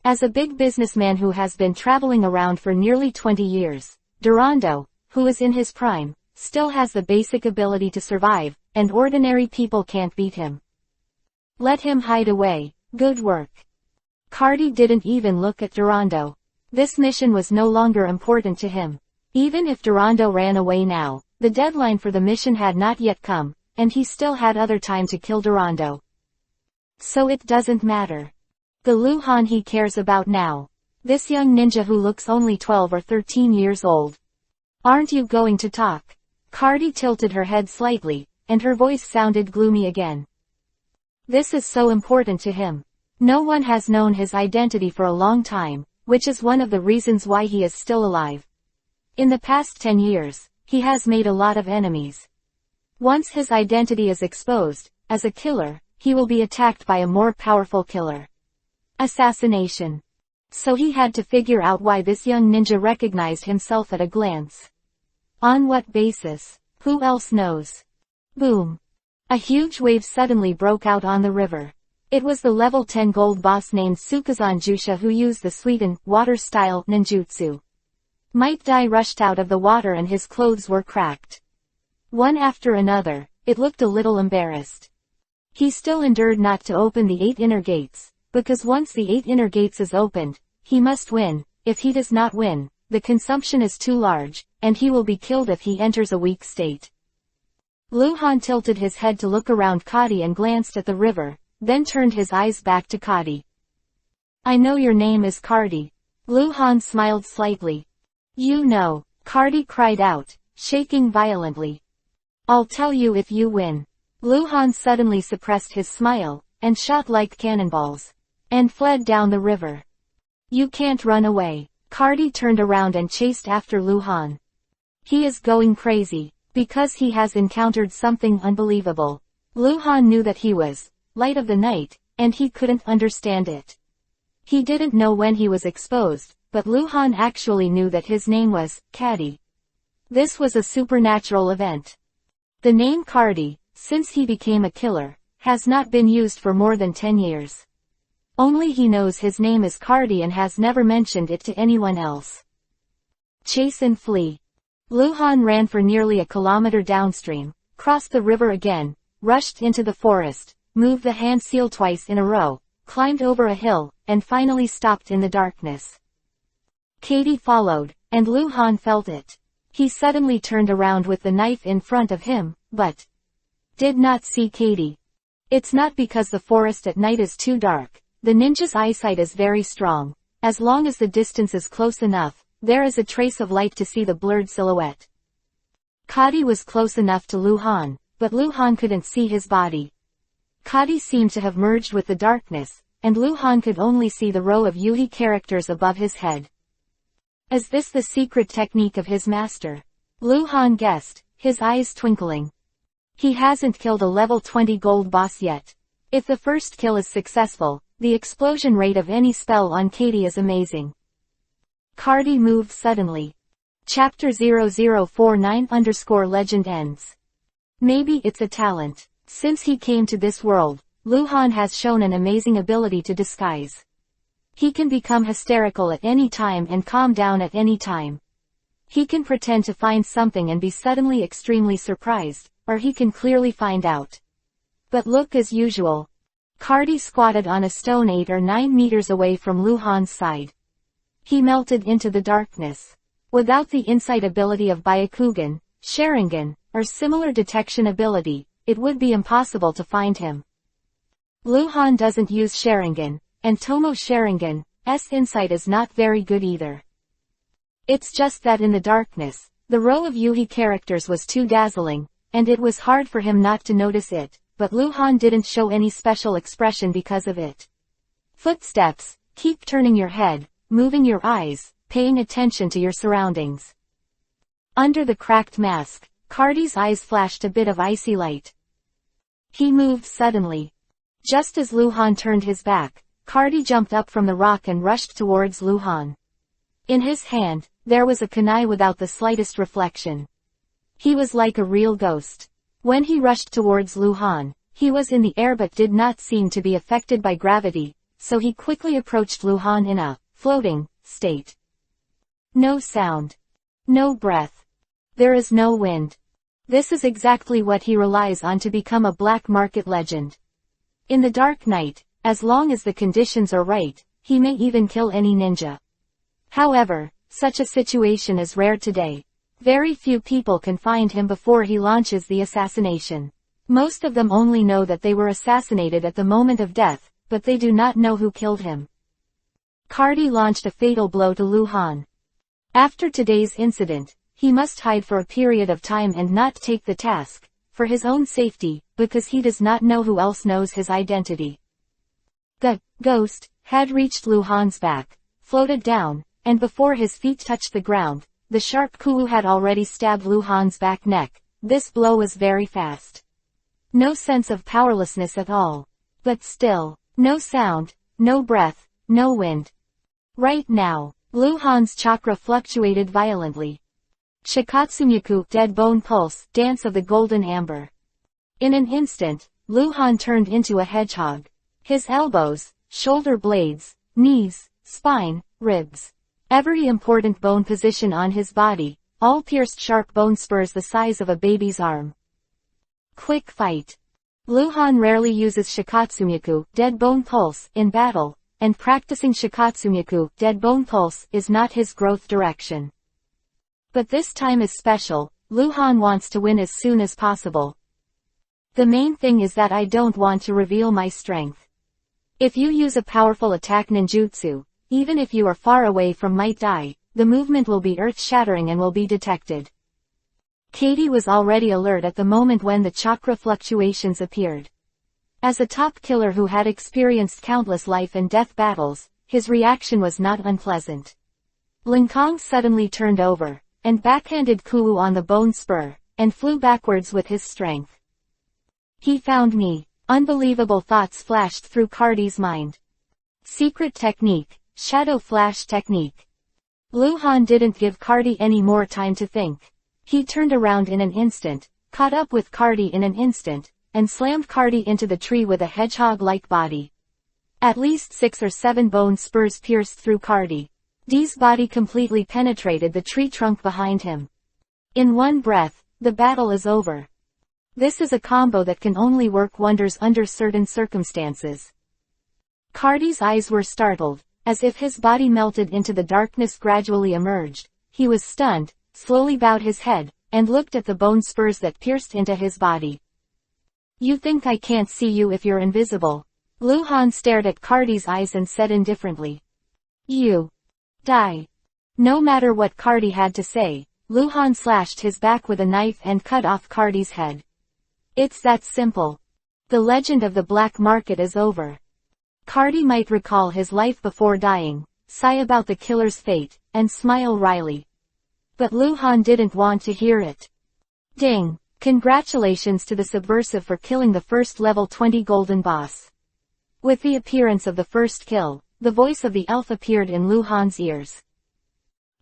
As a big businessman who has been traveling around for nearly 20 years, Durando, who is in his prime, still has the basic ability to survive, and ordinary people can't beat him. Let him hide away. Good work. Cardi didn't even look at Durando. This mission was no longer important to him. Even if Durando ran away now, the deadline for the mission had not yet come, and he still had other time to kill Durando. So it doesn't matter. The Luhan he cares about now. This young ninja who looks only 12 or 13 years old. Aren't you going to talk? Cardi tilted her head slightly, and her voice sounded gloomy again. This is so important to him. No one has known his identity for a long time, which is one of the reasons why he is still alive. In the past 10 years, he has made a lot of enemies. Once his identity is exposed, as a killer, he will be attacked by a more powerful killer. Assassination. So he had to figure out why this young ninja recognized himself at a glance. On what basis? Who else knows? Boom. A huge wave suddenly broke out on the river. It was the level 10 gold boss named Tsukazan Jusha who used the Suiten, water-style, ninjutsu. Might Dai rushed out of the water and his clothes were cracked. One after another, it looked a little embarrassed. He still endured not to open the 8 inner gates, because once the 8 inner gates is opened, he must win. If he does not win, the consumption is too large, and he will be killed if he enters a weak state. Luhan tilted his head to look around Kadi and glanced at the river, then turned his eyes back to Kadi. I know your name is Cardi. Luhan smiled slightly. You know, Cardi cried out, shaking violently. I'll tell you if you win. Luhan suddenly suppressed his smile, and shot like cannonballs, and fled down the river. You can't run away. Cardi turned around and chased after Luhan. He is going crazy, because he has encountered something unbelievable. Luhan knew that he was light of the night, and he couldn't understand it. He didn't know when he was exposed, but Luhan actually knew that his name was Kadi. This was a supernatural event. The name Cardi, since he became a killer, has not been used for more than 10 years. Only he knows his name is Cardi and has never mentioned it to anyone else. Chase and flee. Luhan ran for nearly a kilometer downstream, crossed the river again, rushed into the forest, moved the hand seal twice in a row, climbed over a hill, and finally stopped in the darkness. Katie followed, and Luhan felt it. He suddenly turned around with the knife in front of him, but did not see Katie. It's not because the forest at night is too dark. The ninja's eyesight is very strong. As long as the distance is close enough, there is a trace of light to see the blurred silhouette. Kadi was close enough to Luhan, but Luhan couldn't see his body. Kadi seemed to have merged with the darkness, and Luhan could only see the row of Yuhi characters above his head. Is this the secret technique of his master? Luhan guessed, his eyes twinkling. He hasn't killed a level 20 gold boss yet. If the first kill is successful, the explosion rate of any spell on Katie is amazing. Cardi moved suddenly. Chapter 0049_legend ends. Maybe it's a talent. Since he came to this world, Luhan has shown an amazing ability to disguise. He can become hysterical at any time and calm down at any time. He can pretend to find something and be suddenly extremely surprised, or he can clearly find out. But look as usual. Cardi squatted on a stone 8 or 9 meters away from Luhan's side. He melted into the darkness. Without the insight ability of Byakugan, Sharingan, or similar detection ability, it would be impossible to find him. Luhan doesn't use Sharingan, and Tomo Sharingan's insight is not very good either. It's just that in the darkness, the row of Yuhi characters was too dazzling, and it was hard for him not to notice it, but Luhan didn't show any special expression because of it. Footsteps, keep turning your head, moving your eyes, paying attention to your surroundings. Under the cracked mask, Cardi's eyes flashed a bit of icy light. He moved suddenly. Just as Luhan turned his back, Cardi jumped up from the rock and rushed towards Luhan. In his hand, there was a kunai without the slightest reflection. He was like a real ghost. When he rushed towards Luhan, he was in the air but did not seem to be affected by gravity, so he quickly approached Luhan in a floating state. No sound. No breath. There is no wind. This is exactly what he relies on to become a black market legend. In the dark night, as long as the conditions are right, he may even kill any ninja. However, such a situation is rare today. Very few people can find him before he launches the assassination. Most of them only know that they were assassinated at the moment of death, but they do not know who killed him. Cardi launched a fatal blow to Luhan. After today's incident, he must hide for a period of time and not take the task, for his own safety, because he does not know who else knows his identity. The ghost had reached Luhan's back, floated down, and before his feet touched the ground, the sharp kuu had already stabbed Luhan's back neck. This blow was very fast. No sense of powerlessness at all. But still, no sound, no breath, no wind. Right now, Luhan's chakra fluctuated violently. Shikatsumyaku, Dead Bone Pulse, Dance of the Golden Amber. In an instant, Luhan turned into a hedgehog. His elbows, shoulder blades, knees, spine, ribs. Every important bone position on his body, all pierced sharp bone spurs the size of a baby's arm. Quick fight. Luhan rarely uses Shikatsumyaku, Dead Bone Pulse, in battle, and practicing Shikatsumyaku, Dead Bone Pulse, is not his growth direction. But this time is special. Luhan wants to win as soon as possible. The main thing is that I don't want to reveal my strength. If you use a powerful attack ninjutsu, even if you are far away from might die, the movement will be earth-shattering and will be detected. Katie was already alert at the moment when the chakra fluctuations appeared. As a top killer who had experienced countless life and death battles, his reaction was not unpleasant. Linkong suddenly turned over, and backhanded Kuwu on the bone spur, and flew backwards with his strength. He found me. Unbelievable thoughts flashed through Cardi's mind. Secret technique, shadow flash technique. Luhan didn't give Cardi any more time to think. He turned around in an instant, caught up with Cardi in an instant, and slammed Cardi into the tree with a hedgehog-like body. At least 6 or 7 bone spurs pierced through Cardi. Dee's body completely penetrated the tree trunk behind him. In one breath, the battle is over. This is a combo that can only work wonders under certain circumstances. Cardi's eyes were startled, as if his body melted into the darkness gradually emerged. He was stunned, slowly bowed his head, and looked at the bone spurs that pierced into his body. You think I can't see you if you're invisible? Luhan stared at Cardi's eyes and said indifferently. You die. No matter what Cardi had to say, Luhan slashed his back with a knife and cut off Cardi's head. It's that simple. The legend of the black market is over. Cardi might recall his life before dying, sigh about the killer's fate, and smile wryly. But Luhan didn't want to hear it. Ding! Congratulations to the subversive for killing the first level 20 golden boss. With the appearance of the first kill, the voice of the elf appeared in Luhan's ears.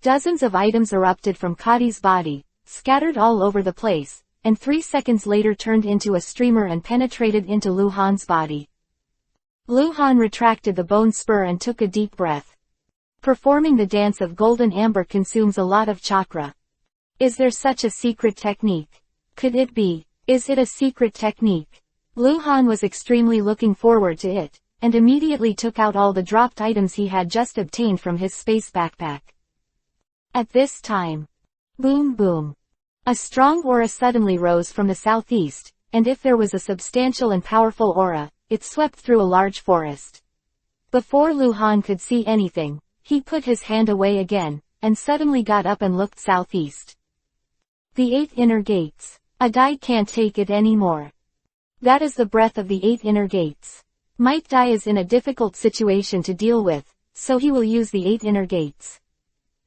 Dozens of items erupted from Cardi's body, scattered all over the place, and 3 seconds later turned into a streamer and penetrated into Luhan's body. Luhan retracted the bone spur and took a deep breath. Performing the dance of golden amber consumes a lot of chakra. Is there such a secret technique? Could it be? Is it a secret technique? Luhan was extremely looking forward to it, and immediately took out all the dropped items he had just obtained from his space backpack. At this time, boom boom. A strong aura suddenly rose from the southeast, and if there was a substantial and powerful aura, it swept through a large forest. Before Luhan could see anything, he put his hand away again, and suddenly got up and looked southeast. The 8 inner gates. A Dai can't take it anymore. That is the breath of the 8 inner gates. Might Dai is in a difficult situation to deal with, so he will use the 8 inner gates.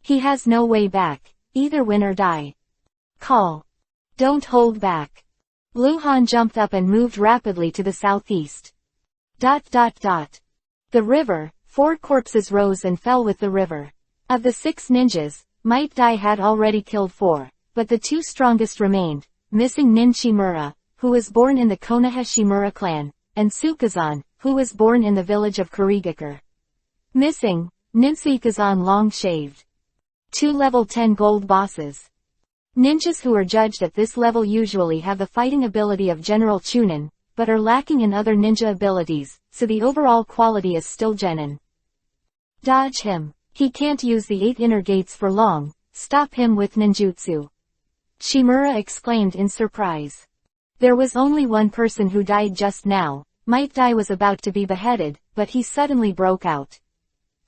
He has no way back, either win or die. Call. Don't hold back. Luhan jumped up and moved rapidly to the southeast. The river, 4 corpses rose and fell with the river. Of the 6 ninjas, Might Dai had already killed 4, but the 2 strongest remained, missing Nin Shimura, who was born in the Konoha Shimura clan, and Tsukazan, who was born in the village of Kurigakure. Missing, Ninsukazan long shaved. 2 level 10 gold bosses. Ninjas who are judged at this level usually have the fighting ability of General Chunin, but are lacking in other ninja abilities, so the overall quality is still genin. Dodge him. He can't use the 8 inner gates for long. Stop him with ninjutsu. Shimura exclaimed in surprise. There was only one person who died just now. Might Dai was about to be beheaded, but he suddenly broke out.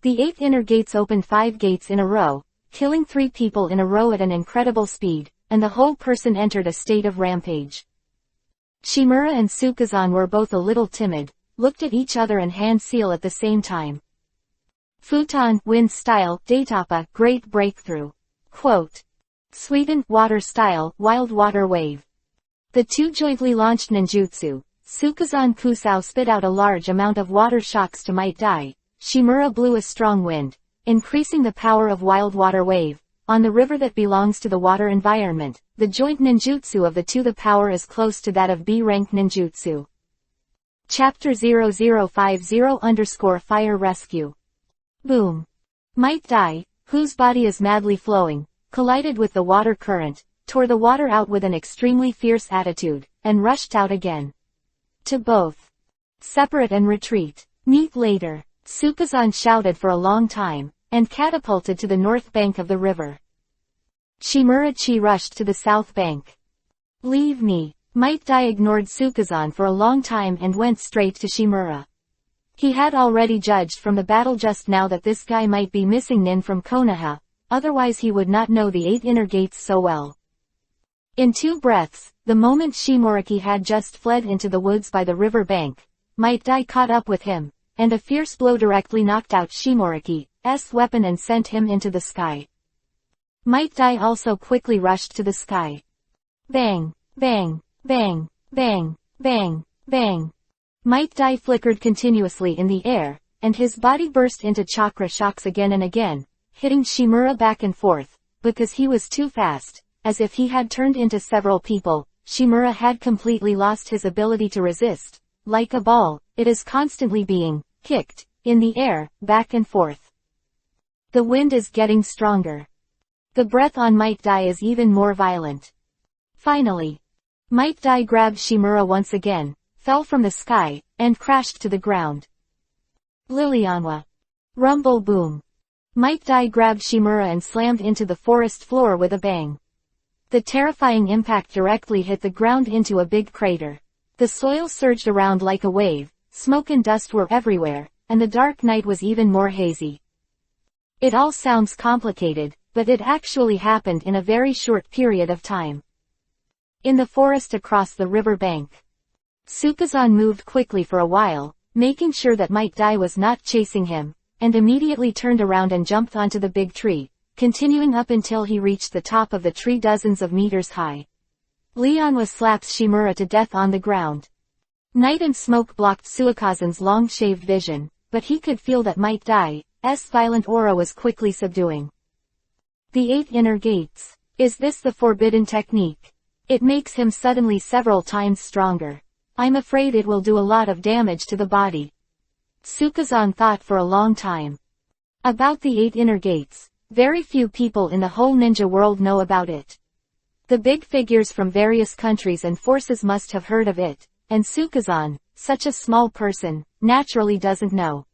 The 8 inner gates opened 5 gates in a row, killing 3 people in a row at an incredible speed, and the whole person entered a state of rampage. Shimura and Tsukazan were both a little timid, looked at each other and hand seal at the same time. Futon, wind style, Datapa, great breakthrough. Quote. Sweden, water style, wild water wave. The 2 jointly launched ninjutsu. Tsukazan Kusao spit out a large amount of water shocks to Might Dai. Shimura blew a strong wind, increasing the power of wild water wave. On the river that belongs to the water environment, the joint ninjutsu of the two, the power is close to that of B-rank ninjutsu. Chapter 0050_Fire Rescue. Boom. Might Dai, whose body is madly flowing, collided with the water current, tore the water out with an extremely fierce attitude, and rushed out again. To both. Separate and retreat. Meet later. Sukazan shouted for a long time, and catapulted to the north bank of the river. Shimura-chi rushed to the south bank. Leave me. Might Dai ignored Sukazan for a long time and went straight to Shimura. He had already judged from the battle just now that this guy might be missing Nin from Konoha, otherwise he would not know the 8 inner gates so well. In 2 breaths, the moment Shimuraki had just fled into the woods by the river bank, Might Dai caught up with him, and a fierce blow directly knocked out Shimuraki's weapon and sent him into the sky. Might Dai also quickly rushed to the sky. Bang, bang, bang, bang, bang, bang. Might Dai flickered continuously in the air, and his body burst into chakra shocks again and again, hitting Shimura back and forth, because he was too fast, as if he had turned into several people. Shimura had completely lost his ability to resist. Like a ball, it is constantly being kicked in the air, back and forth. The wind is getting stronger. The breath on Might Dai is even more violent. Finally, Might Dai grabbed Shimura once again, fell from the sky, and crashed to the ground. Lilianwa. Rumble boom. Might Dai grabbed Shimura and slammed into the forest floor with a bang. The terrifying impact directly hit the ground into a big crater. The soil surged around like a wave, smoke and dust were everywhere, and the dark night was even more hazy. It all sounds complicated, but it actually happened in a very short period of time. In the forest across the river bank, Sukazan moved quickly for a while, making sure that Might Dai was not chasing him, and immediately turned around and jumped onto the big tree, continuing up until he reached the top of the tree dozens of meters high. Leonwa slaps Shimura to death on the ground. Night and smoke blocked Sukazan's long-shaved vision, but he could feel that Might Dai's violent aura was quickly subduing. The 8 inner gates. Is this the forbidden technique? It makes him suddenly several times stronger. I'm afraid it will do a lot of damage to the body. Sukazan thought for a long time. About the 8 inner gates, very few people in the whole ninja world know about it. The big figures from various countries and forces must have heard of it, and Sukazan, such a small person, naturally doesn't know.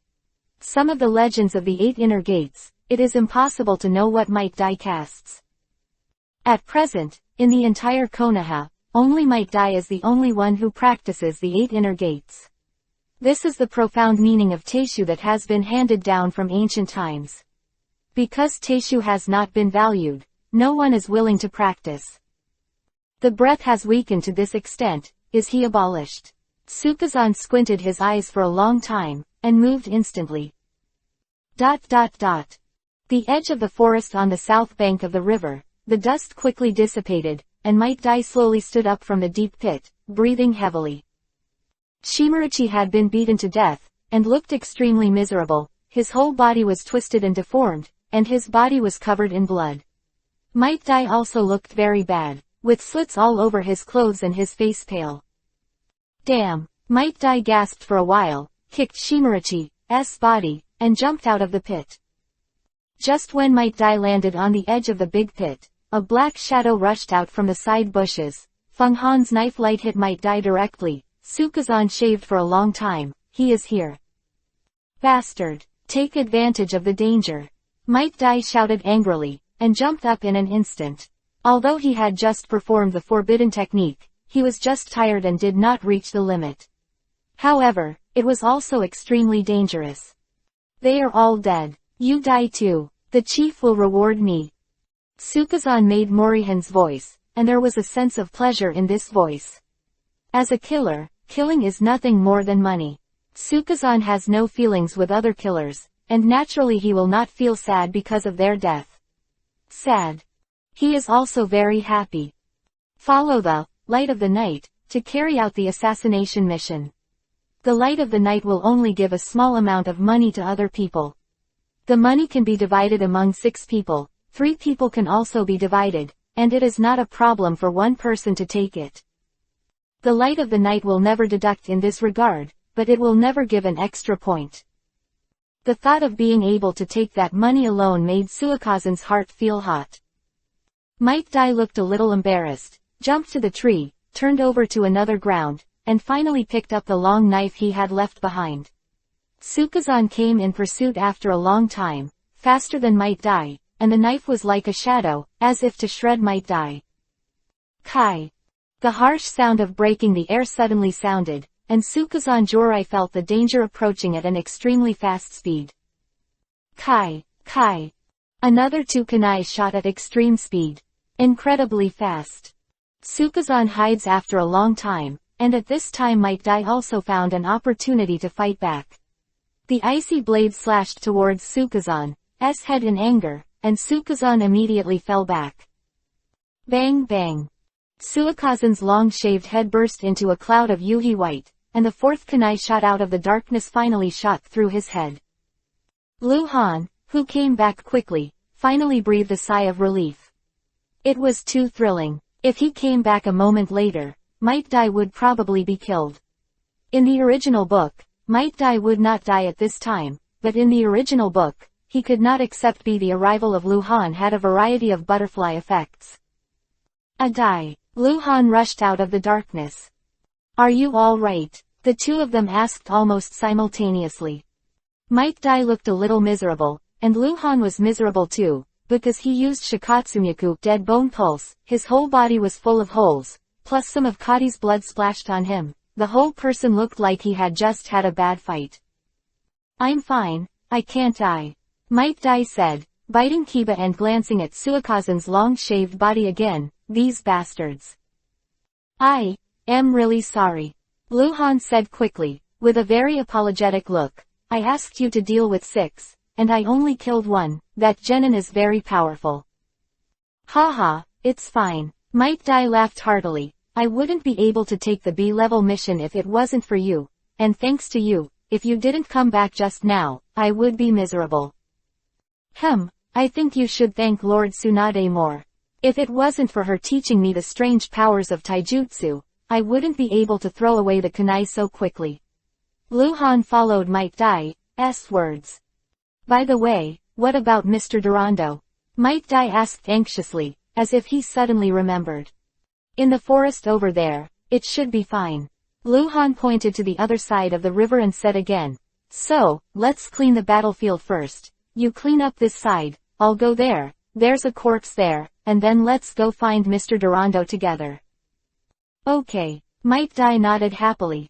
Some of the legends of the 8 inner gates, it is impossible to know what Might Dai casts. At present, in the entire Konoha, only Might Dai is the only one who practices the 8 inner gates. This is the profound meaning of Teishu that has been handed down from ancient times. Because Teishu has not been valued, no one is willing to practice. The breath has weakened to this extent. Is he abolished? Sukazan squinted his eyes for a long time, and moved instantly. The edge of the forest on the south bank of the river, the dust quickly dissipated, and Might Dai slowly stood up from the deep pit, breathing heavily. Shimurachi had been beaten to death, and looked extremely miserable. His whole body was twisted and deformed, and his body was covered in blood. Might Dai also looked very bad, with slits all over his clothes and his face pale. Damn! Might Dai gasped for a while, kicked Shimurachi's body, and jumped out of the pit. Just when Might Dai landed on the edge of the big pit, a black shadow rushed out from the side bushes. Feng Han's knife light hit Might Dai directly. Sukazan shaved for a long time. He is here. Bastard! Take advantage of the danger. Might Dai shouted angrily, and jumped up in an instant. Although he had just performed the forbidden technique, he was just tired and did not reach the limit. However, it was also extremely dangerous. They are all dead. You die too. The chief will reward me. Sukazan made Morihan's voice, and there was a sense of pleasure in this voice. As a killer, killing is nothing more than money. Sukazan has no feelings with other killers, and naturally he will not feel sad because of their death. Sad. He is also very happy. Follow the light of the night to carry out the assassination mission. The light of the night will only give a small amount of money to other people. The money can be divided among 6 people, 3 people can also be divided, and it is not a problem for one person to take it. The light of the night will never deduct in this regard, but it will never give an extra point. The thought of being able to take that money alone made Suikazan's heart feel hot. Might Dai looked a little embarrassed, jumped to the tree, turned over to another ground, and finally picked up the long knife he had left behind. Sukazan came in pursuit after a long time, faster than Might Dai, and the knife was like a shadow, as if to shred Might Dai. Kai! The harsh sound of breaking the air suddenly sounded, and Sukazan Jorai felt the danger approaching at an extremely fast speed. Kai! Kai! Another 2 kunai shot at extreme speed. Incredibly fast. Sukazan hides after a long time, and at this time Might Dai also found an opportunity to fight back. The icy blade slashed towards Sukazan's head in anger, and Sukazan immediately fell back. Bang bang. Suikazan's long-shaved head burst into a cloud of yuhi white, and the 4th kunai shot out of the darkness finally shot through his head. Lu Han, who came back quickly, finally breathed a sigh of relief. It was too thrilling. If he came back a moment later, Might Dai would probably be killed. In the original book, Might Dai would not die at this time, but in the original book, he could not accept the arrival of Lu Han had a variety of butterfly effects. A Dai. Lu Han rushed out of the darkness. Are you all right? The 2 of them asked almost simultaneously. Might Dai looked a little miserable, and Lu Han was miserable too, because he used Shikatsumiku dead bone pulse, his whole body was full of holes, plus some of Kadi's blood splashed on him. The whole person looked like he had just had a bad fight. I'm fine, I can't die. Might Dai said, biting Kiba and glancing at Suikazan's long-shaved body again, these bastards. I am really sorry. Lu Han said quickly, with a very apologetic look. I asked you to deal with 6, and I only killed 1, that genin is very powerful. Haha, it's fine. Might Dai laughed heartily. I wouldn't be able to take the B-level mission if it wasn't for you, and thanks to you, if you didn't come back just now, I would be miserable. I think you should thank Lord Tsunade more. If it wasn't for her teaching me the strange powers of taijutsu, I wouldn't be able to throw away the kunai so quickly. Lu Han followed Might Dai's words. By the way, what about Mr. Durando? Might Dai asked anxiously, as if he suddenly remembered. In the forest over there, it should be fine. Lu Han pointed to the other side of the river and said again. So, let's clean the battlefield first. You clean up this side, I'll go there, there's a corpse there, and then let's go find Mr. Durando together. Okay. Might Dai nodded happily.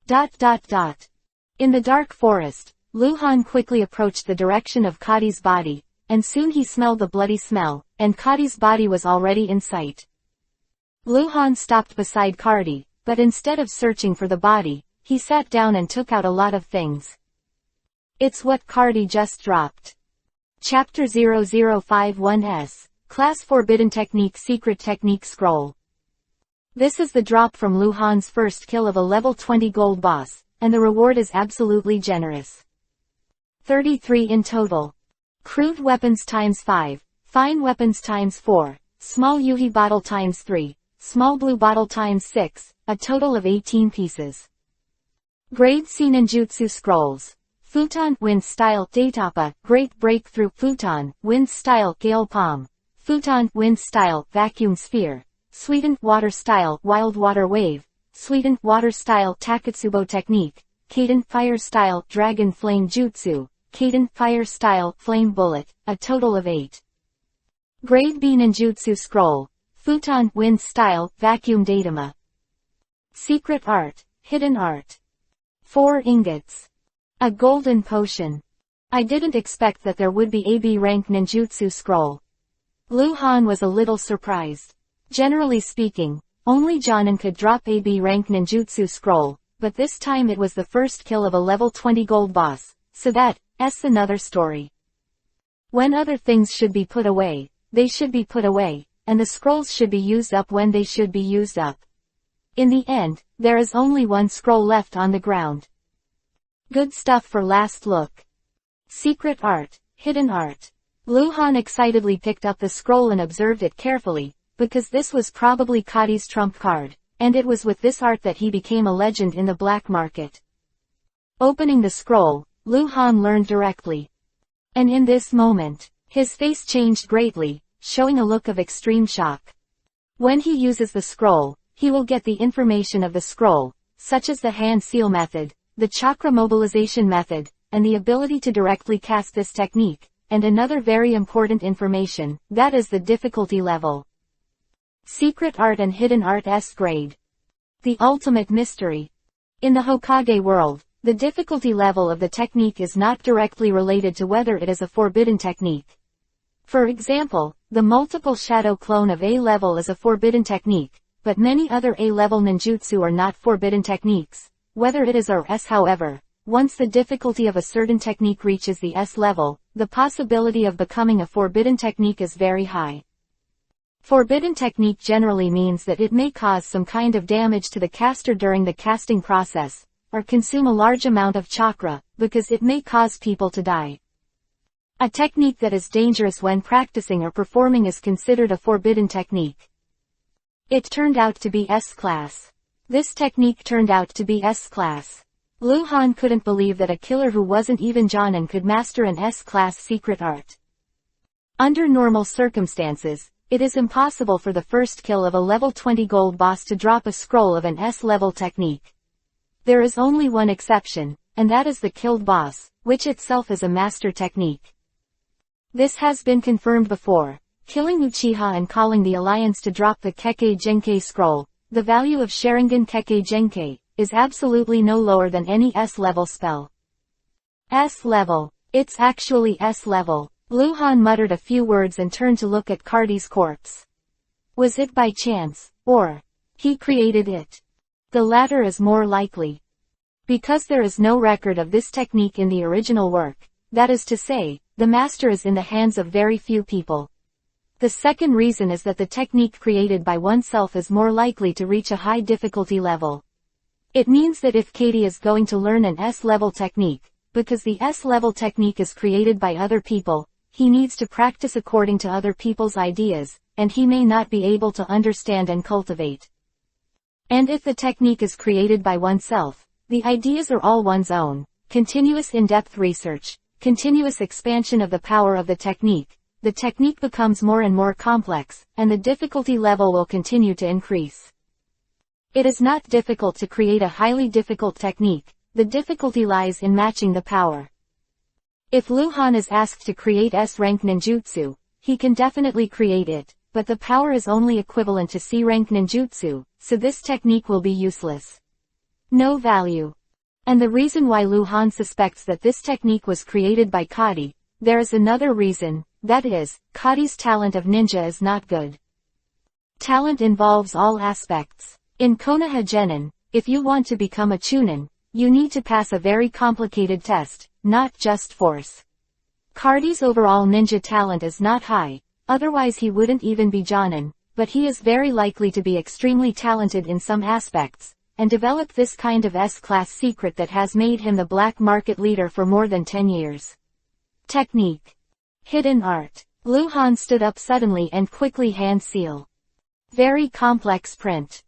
In the dark forest, Lu Han quickly approached the direction of Kadi's body, and soon he smelled the bloody smell, and Kadi's body was already in sight. Lu Han stopped beside Kadi, but instead of searching for the body, he sat down and took out a lot of things. It's what Kadi just dropped. Chapter 0051S, Class Forbidden Technique Secret Technique Scroll. This is the drop from Lu Han's first kill of a level 20 gold boss, and the reward is absolutely generous. 33 in total. Crude weapons times 5, fine weapons times 4, small yuhi bottle times 3, small blue bottle times 6, a total of 18 pieces. Grade C Ninjutsu Scrolls. Futon Wind Style Daitapa, Great Breakthrough. Futon Wind Style Gale Palm. Futon Wind Style Vacuum Sphere. Sweetened Water Style Wild Water Wave. Sweetened Water Style Takatsubo Technique. Kaden Fire Style Dragon Flame Jutsu. Kaden Fire Style Flame Bullet, a total of 8. Grade B Ninjutsu Scroll. Futon Wind Style Vacuum Datama. Secret Art, Hidden Art. 4 ingots. A golden potion. I didn't expect that there would be a B rank ninjutsu scroll. Lu Han was a little surprised. Generally speaking, only Jonin could drop a B rank ninjutsu scroll, but this time it was the first kill of a level 20 gold boss, so that's another story. When other things should be put away, they should be put away, and the scrolls should be used up when they should be used up. In the end, there is only one scroll left on the ground. Good stuff for last look. Secret Art, Hidden art. Lu Han excitedly picked up the scroll and observed it carefully, because this was probably Kadi's trump card, and it was with this art that he became a legend in the black market. Opening the scroll, Lu Han learned directly. And in this moment, his face changed greatly, showing a look of extreme shock. When he uses the scroll, he will get the information of the scroll, such as the hand seal method, the chakra mobilization method, and the ability to directly cast this technique, and another very important information, that is the difficulty level. Secret Art and Hidden Art S grade. The ultimate mystery. In the Hokage world, the difficulty level of the technique is not directly related to whether it is a forbidden technique. For example, the multiple shadow clone of A level is a forbidden technique, but many other A-level ninjutsu are not forbidden techniques, whether it is or S. However, once the difficulty of a certain technique reaches the S level, the possibility of becoming a forbidden technique is very high. Forbidden technique generally means that it may cause some kind of damage to the caster during the casting process, or consume a large amount of chakra, because it may cause people to die. A technique that is dangerous when practicing or performing is considered a forbidden technique. It turned out to be S-class. This technique turned out to be S-class. Lu Han couldn't believe that a killer who wasn't even Jonin could master an S-class secret art. Under normal circumstances, it is impossible for the first kill of a level 20 gold boss to drop a scroll of an S-level technique. There is only one exception, and that is the killed boss, which itself is a master technique. This has been confirmed before. Killing Uchiha and calling the Alliance to drop the Kekkei Genkei scroll, the value of Sharingan Kekkei Genkei, is absolutely no lower than any S-level spell. S-level. It's actually S-level. Lu Han muttered a few words and turned to look at Kadi's corpse. Was it by chance, or he created it? The latter is more likely. Because there is no record of this technique in the original work, that is to say, the master is in the hands of very few people. The second reason is that the technique created by oneself is more likely to reach a high difficulty level. It means that if Kadi is going to learn an S-level technique, because the S-level technique is created by other people, he needs to practice according to other people's ideas, and he may not be able to understand and cultivate. And if the technique is created by oneself, the ideas are all one's own. Continuous in-depth research, continuous expansion of the power of the technique becomes more and more complex, and the difficulty level will continue to increase. It is not difficult to create a highly difficult technique, the difficulty lies in matching the power. If Lu Han is asked to create S-rank ninjutsu, he can definitely create it, but the power is only equivalent to C-rank ninjutsu, so this technique will be useless. No value. And the reason why Lu Han suspects that this technique was created by Kadi, there is another reason, that is, Kadi's talent of ninja is not good. Talent involves all aspects. In Konoha Genin, if you want to become a Chunin, you need to pass a very complicated test, not just force. Kadi's overall ninja talent is not high, otherwise he wouldn't even be Jonin, but he is very likely to be extremely talented in some aspects, and develop this kind of S-class secret that has made him the black market leader for more than 10 years. Technique. Hidden art. Lu Han stood up suddenly and quickly hand seal. Very complex print.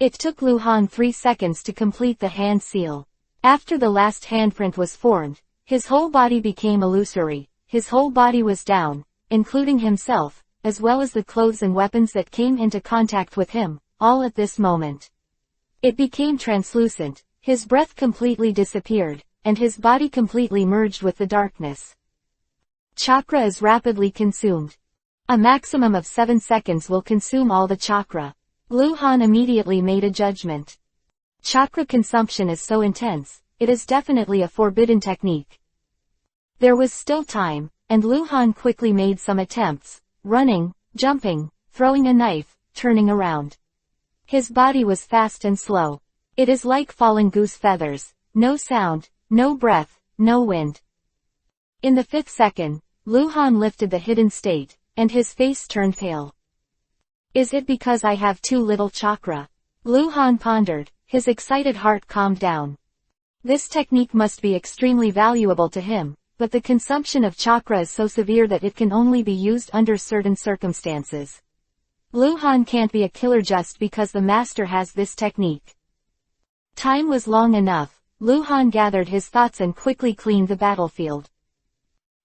It took Lu Han 3 seconds to complete the hand seal. After the last handprint was formed, his whole body became illusory, his whole body was down, including himself, as well as the clothes and weapons that came into contact with him, all at this moment. It became translucent, his breath completely disappeared, and his body completely merged with the darkness. Chakra is rapidly consumed. A maximum of 7 seconds will consume all the chakra. Lu Han immediately made a judgment. Chakra consumption is so intense, it is definitely a forbidden technique. There was still time, and Lu Han quickly made some attempts, running, jumping, throwing a knife, turning around. His body was fast and slow. It is like falling goose feathers, no sound, no breath, no wind. In the 5th second, Lu Han lifted the hidden state, and his face turned pale. Is it because I have too little chakra? Lu Han pondered, his excited heart calmed down. This technique must be extremely valuable to him, but the consumption of chakra is so severe that it can only be used under certain circumstances. Luhan can't be a killer just because the master has this technique. Time was long enough. Luhan gathered his thoughts and quickly cleaned the battlefield.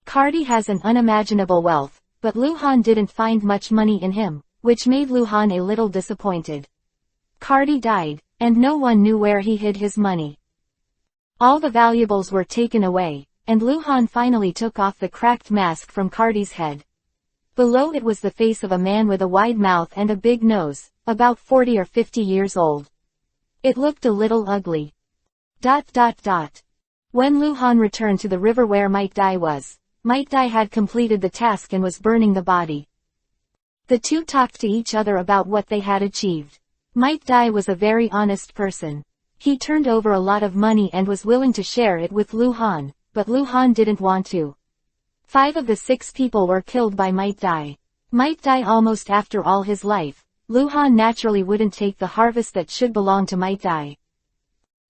Cardi has an unimaginable wealth, but Luhan didn't find much money in him, which made Luhan a little disappointed. Cardi died, and no one knew where he hid his money. All the valuables were taken away, and Luhan finally took off the cracked mask from Cardi's head. Below it was the face of a man with a wide mouth and a big nose, about 40 or 50 years old. It looked a little ugly. When Luhan returned to the river where Might Dai was, Might Dai had completed the task and was burning the body. The two talked to each other about what they had achieved. Might Dai was a very honest person. He turned over a lot of money and was willing to share it with Luhan, but Luhan didn't want to. 5 of the 6 people were killed by Might Dai. Might Dai almost after all his life. Luhan naturally wouldn't take the harvest that should belong to Might Dai.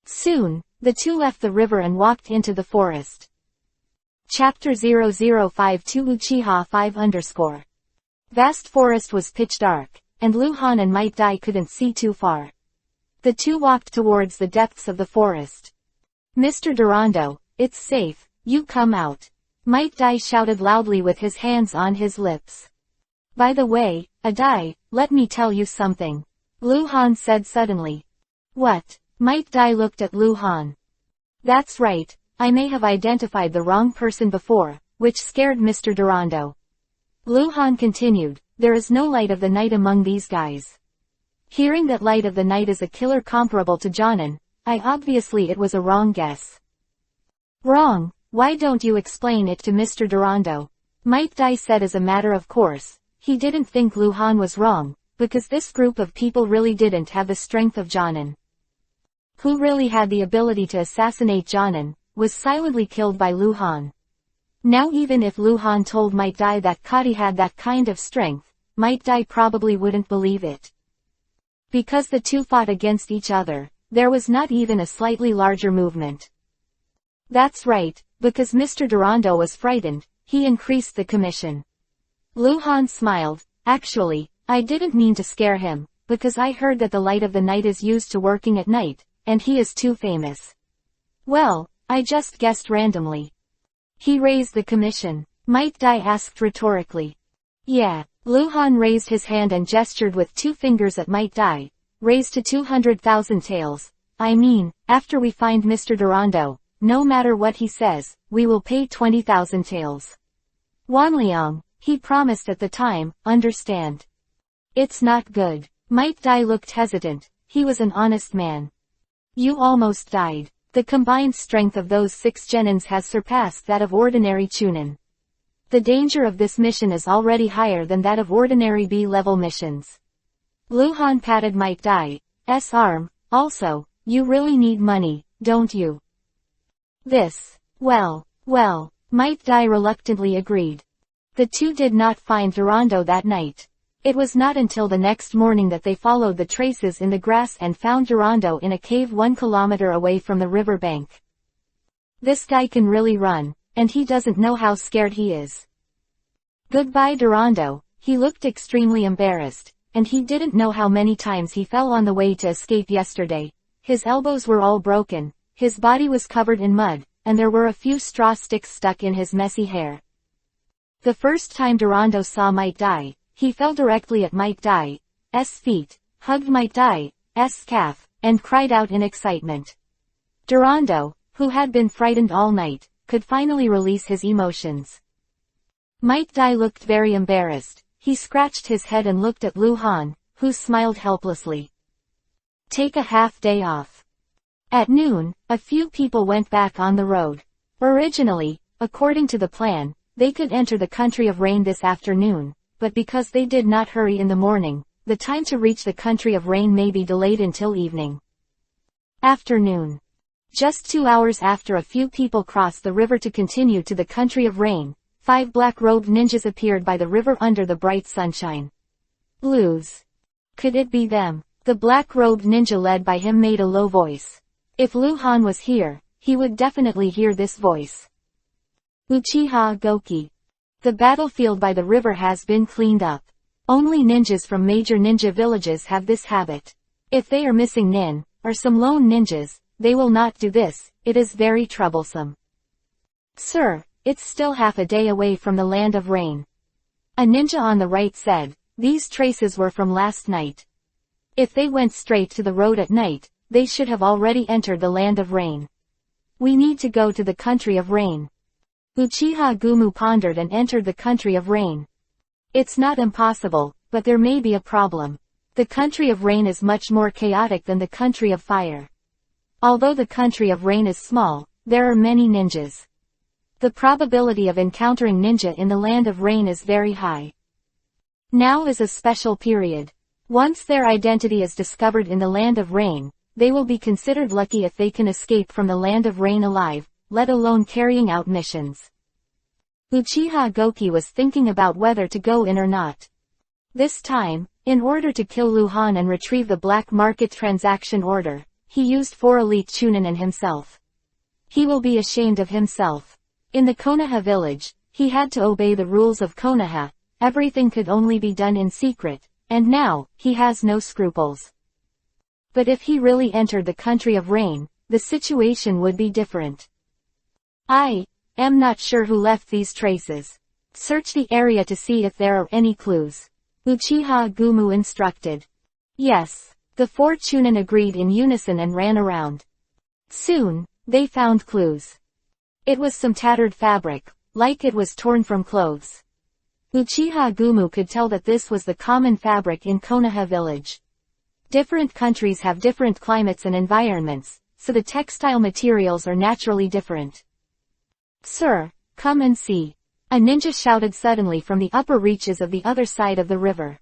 Soon, the two left the river and walked into the forest. Chapter 0052 Uchiha 5_. Vast forest was pitch dark, and Luhan and Might Dai couldn't see too far. The two walked towards the depths of the forest. Mr. Durando, it's safe, you come out. Might Dai shouted loudly with his hands on his lips. By the way, Adai, let me tell you something. Luhan said suddenly. What? Might Dai looked at Luhan. That's right, I may have identified the wrong person before, which scared Mr. Durando. Luhan continued, there is no light of the night among these guys. Hearing that light of the night is a killer comparable to Jonin, obviously it was a wrong guess. Wrong? Why don't you explain it to Mr. Durando? Might Dai said as a matter of course. He didn't think Luhan was wrong, because this group of people really didn't have the strength of Jonin. Who really had the ability to assassinate Jonin, was silently killed by Luhan. Now even if Luhan told Might Dai that Kadi had that kind of strength, Might Dai probably wouldn't believe it. Because the two fought against each other, there was not even a slightly larger movement. That's right, because Mr. Durando was frightened, he increased the commission. Luhan smiled, actually, I didn't mean to scare him, because I heard that the light of the night is used to working at night, and he is too famous. Well, I just guessed randomly. He raised the commission. Might Dai asked rhetorically. Yeah. Luhan raised his hand and gestured with 2 fingers at Might Dai, raised to 200,000 taels. I mean, after we find Mr. Durando, no matter what he says, we will pay 20,000 taels. Wanliang, he promised at the time, understand. It's not good. Might Dai looked hesitant, he was an honest man. You almost died. The combined strength of those 6 genins has surpassed that of ordinary chunin. The danger of this mission is already higher than that of ordinary B-level missions. Luhan patted Might Dai's arm. Also, you really need money, don't you? Well, Might Dai reluctantly agreed. The two did not find Durando that night. It was not until the next morning that they followed the traces in the grass and found Durando in a cave 1 kilometer away from the river bank. This guy can really run, and he doesn't know how scared he is. Goodbye Durando, he looked extremely embarrassed, and he didn't know how many times he fell on the way to escape yesterday. His elbows were all broken, his body was covered in mud, and there were a few straw sticks stuck in his messy hair. The first time Durando saw Might Dai, he fell directly at Might Dai's feet, hugged Might Dai's calf, and cried out in excitement. Durando, who had been frightened all night, could finally release his emotions. Might Dai looked very embarrassed. He scratched his head and looked at Luhan, who smiled helplessly. Take a half day off. At noon, a few people went back on the road. Originally, according to the plan, they could enter the country of rain this afternoon, but because they did not hurry in the morning, the time to reach the country of rain may be delayed until evening. Afternoon. Just 2 hours after a few people crossed the river to continue to the country of rain, 5 black-robed ninjas appeared by the river under the bright sunshine. Lose. Could it be them? The black-robed ninja led by him made a low voice. If Luhan was here, he would definitely hear this voice. Uchiha Goki. The battlefield by the river has been cleaned up. Only ninjas from major ninja villages have this habit. If they are missing nin, or some lone ninjas, they will not do this. It is very troublesome. Sir, it's still half a day away from the land of rain. A ninja on the right said, these traces were from last night. If they went straight to the road at night, they should have already entered the land of rain. We need to go to the country of rain. Uchiha Gumu pondered and entered the country of rain. It's not impossible, but there may be a problem. The country of rain is much more chaotic than the country of fire. Although the country of rain is small, there are many ninjas. The probability of encountering ninja in the land of rain is very high. Now is a special period. Once their identity is discovered in the land of rain, they will be considered lucky if they can escape from the land of rain alive, let alone carrying out missions. Uchiha Goki was thinking about whether to go in or not. This time, in order to kill Luhan and retrieve the black market transaction order, he used 4 elite chunin and himself. He will be ashamed of himself. In the Konoha village, he had to obey the rules of Konoha, everything could only be done in secret, and now, he has no scruples. But if he really entered the country of rain, the situation would be different. I am not sure who left these traces. Search the area to see if there are any clues. Uchiha Gumu instructed. Yes. The 4 chunin agreed in unison and ran around. Soon, they found clues. It was some tattered fabric, like it was torn from clothes. Uchiha Gumu could tell that this was the common fabric in Konoha village. Different countries have different climates and environments, so the textile materials are naturally different. Sir, come and see. A ninja shouted suddenly from the upper reaches of the other side of the river.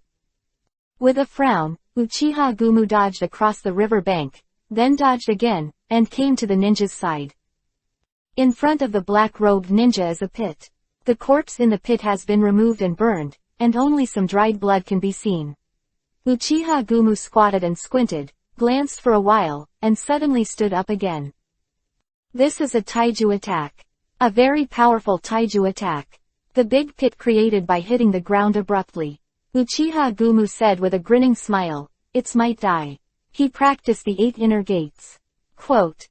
With a frown, Uchiha Gumu dodged across the river bank, then dodged again, and came to the ninja's side. In front of the black-robed ninja is a pit. The corpse in the pit has been removed and burned, and only some dried blood can be seen. Uchiha Gumu squatted and squinted, glanced for a while, and suddenly stood up again. This is a taiju attack. A very powerful taiju attack. The big pit created by hitting the ground abruptly. Uchiha Gumu said with a grinning smile, "It's might die." He practiced the 8 inner gates. Quote,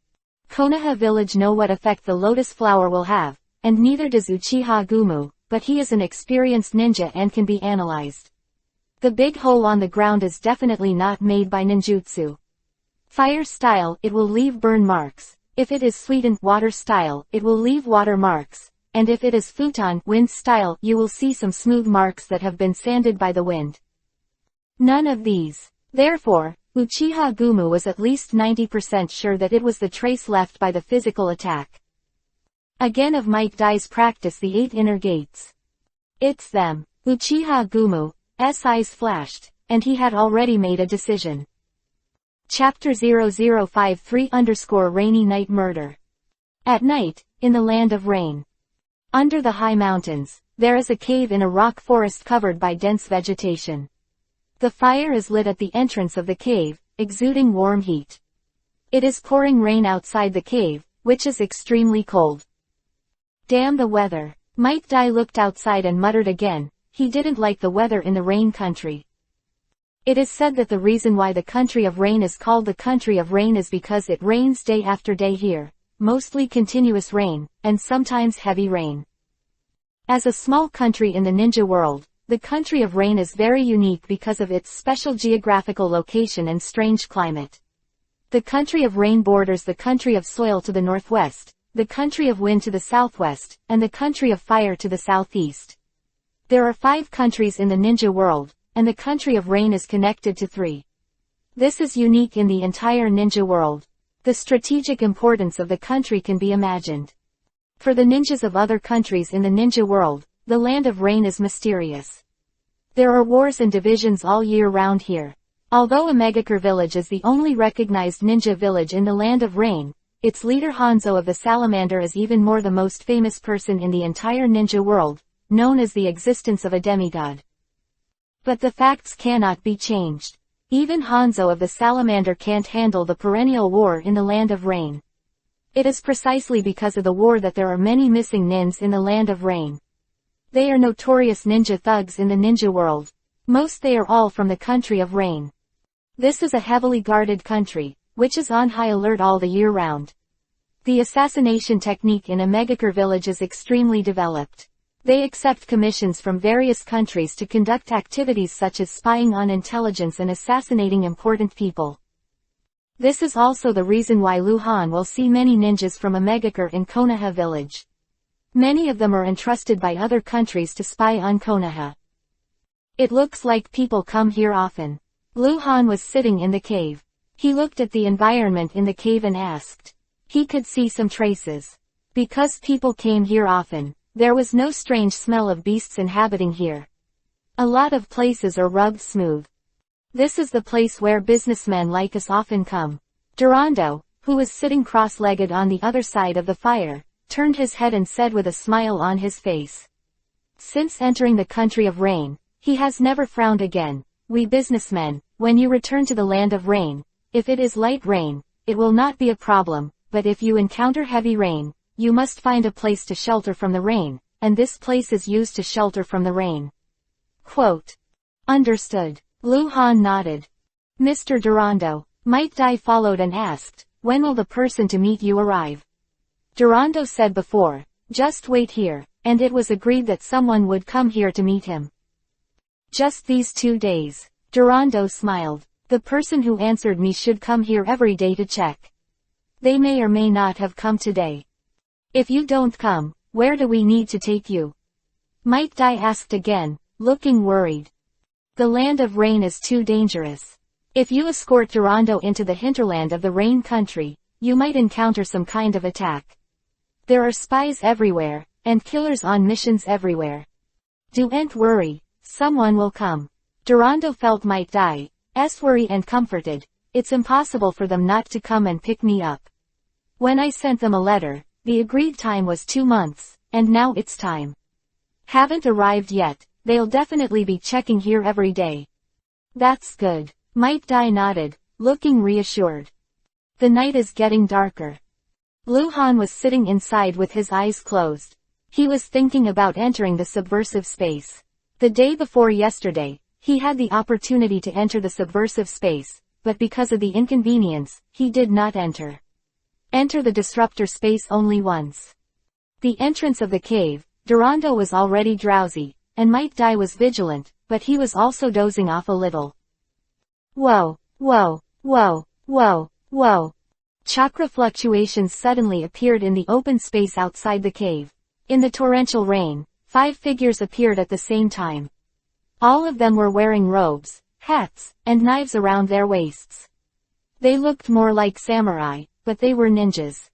Konoha village know what effect the lotus flower will have, and neither does Uchiha Gumu, but he is an experienced ninja and can be analyzed. The big hole on the ground is definitely not made by ninjutsu. Fire style, it will leave burn marks. If it is sweetened water style, it will leave water marks. And if it is futon wind style, you will see some smooth marks that have been sanded by the wind. None of these. Therefore, Uchiha Gumu was at least 90% sure that it was the trace left by the physical attack. Again of Mike Dai's practice the 8 inner gates. It's them. Uchiha Gumu's eyes flashed, and he had already made a decision. Chapter 0053_Rainy Night Murder. At night, in the land of rain. Under the high mountains, there is a cave in a rock forest covered by dense vegetation. The fire is lit at the entrance of the cave, exuding warm heat. It is pouring rain outside the cave, which is extremely cold. Damn the weather. Mike Dai looked outside and muttered again, he didn't like the weather in the rain country. It is said that the reason why the country of rain is called the country of rain is because it rains day after day here, mostly continuous rain, and sometimes heavy rain. As a small country in the ninja world, the country of rain is very unique because of its special geographical location and strange climate. The country of rain borders the country of soil to the northwest, the country of wind to the southwest, and the country of fire to the southeast. There are 5 countries in the ninja world, and the country of rain is connected to 3. This is unique in the entire ninja world. The strategic importance of the country can be imagined. For the ninjas of other countries in the ninja world, the land of rain is mysterious. There are wars and divisions all year round here. Although Omegakure village is the only recognized ninja village in the land of rain, its leader Hanzo of the Salamander is even more the most famous person in the entire ninja world, known as the existence of a demigod. But the facts cannot be changed. Even Hanzo of the Salamander can't handle the perennial war in the land of rain. It is precisely because of the war that there are many missing nins in the land of rain. They are notorious ninja thugs in the ninja world. Most they are all from the country of rain. This is a heavily guarded country, which is on high alert all the year round. The assassination technique in a Megakure village is extremely developed. They accept commissions from various countries to conduct activities such as spying on intelligence and assassinating important people. This is also the reason why Luhan will see many ninjas from a Megakure in Konoha village. Many of them are entrusted by other countries to spy on Konoha. It looks like people come here often. Luhan was sitting in the cave. He looked at the environment in the cave and asked. He could see some traces. Because people came here often, there was no strange smell of beasts inhabiting here. A lot of places are rubbed smooth. This is the place where businessmen like us often come. Durando, who was sitting cross-legged on the other side of the fire, turned his head and said with a smile on his face. Since entering the country of rain, he has never frowned again. We businessmen, when you return to the land of rain, if it is light rain, it will not be a problem, but if you encounter heavy rain, you must find a place to shelter from the rain, and this place is used to shelter from the rain. Quote. Understood. Luhan nodded. Mr. Durando, Might Dai followed and asked, when will the person to meet you arrive? Durando said before, just wait here, and it was agreed that someone would come here to meet him. Just these 2 days. Durando smiled. The person who answered me should come here every day to check. They may or may not have come today. If you don't come, where do we need to take you? Might Dai asked again, looking worried. The land of rain is too dangerous. If you escort Durando into the hinterland of the rain country, you might encounter some kind of attack. There are spies everywhere, and killers on missions everywhere. Don't worry, someone will come. Durando felt Might Dai's worry and comforted. It's impossible for them not to come and pick me up. When I sent them a letter, the agreed time was 2 months, and now it's time. Haven't arrived yet, they'll definitely be checking here every day. That's good. Might Dai nodded, looking reassured. The night is getting darker. Luhan was sitting inside with his eyes closed. He was thinking about entering the subversive space. The day before yesterday, he had the opportunity to enter the subversive space, but because of the inconvenience, he did not enter. Enter the disruptor space only once. The entrance of the cave, Durando was already drowsy, and Might Dai was vigilant, but he was also dozing off a little. Whoa, whoa, whoa, whoa, whoa. Chakra fluctuations suddenly appeared in the open space outside the cave. In the torrential rain, 5 figures appeared at the same time. All of them were wearing robes, hats, and knives around their waists. They looked more like samurai, but they were ninjas.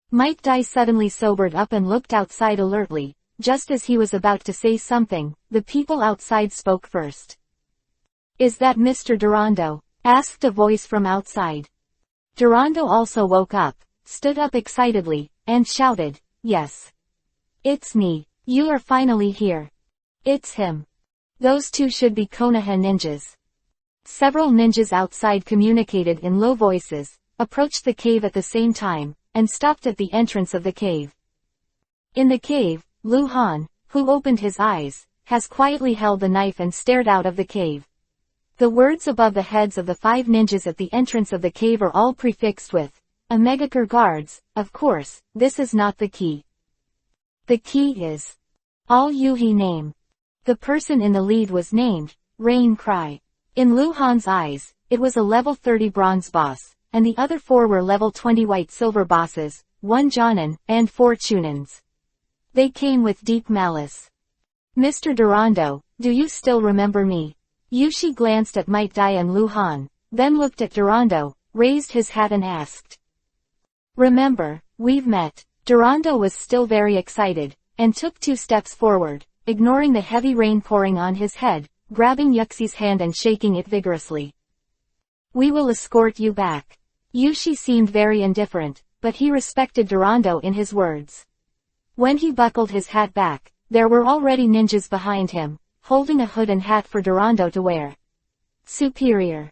Might Dai suddenly sobered up and looked outside alertly. Just as he was about to say something, the people outside spoke first. Is that Mr. Durando? Asked a voice from outside. Durando also woke up, stood up excitedly, and shouted, Yes. It's me. You are finally here. It's him. Those 2 should be Konoha ninjas. Several ninjas outside communicated in low voices, approached the cave at the same time, and stopped at the entrance of the cave. In the cave, Luhan, who opened his eyes, has quietly held the knife and stared out of the cave. The words above the heads of the 5 ninjas at the entrance of the cave are all prefixed with a Megakure guards. Of course, this is not the key. The key is all Yuhi name. The person in the lead was named Rain Cry. In Luhan's eyes, it was a level 30 bronze boss, and the other 4 were level 20 white silver bosses, 1 Jonin, and 4 Chunins. They came with deep malice. Mr. Durando, do you still remember me? Yushi glanced at Might Dai and Luhan, then looked at Durando, raised his hat and asked. Remember, we've met. Durando was still very excited, and took 2 steps forward, ignoring the heavy rain pouring on his head, grabbing Yuxi's hand and shaking it vigorously. We will escort you back. Yushi seemed very indifferent, but he respected Durando in his words. When he buckled his hat back, there were already ninjas behind him, holding a hood and hat for Durando to wear. Superior.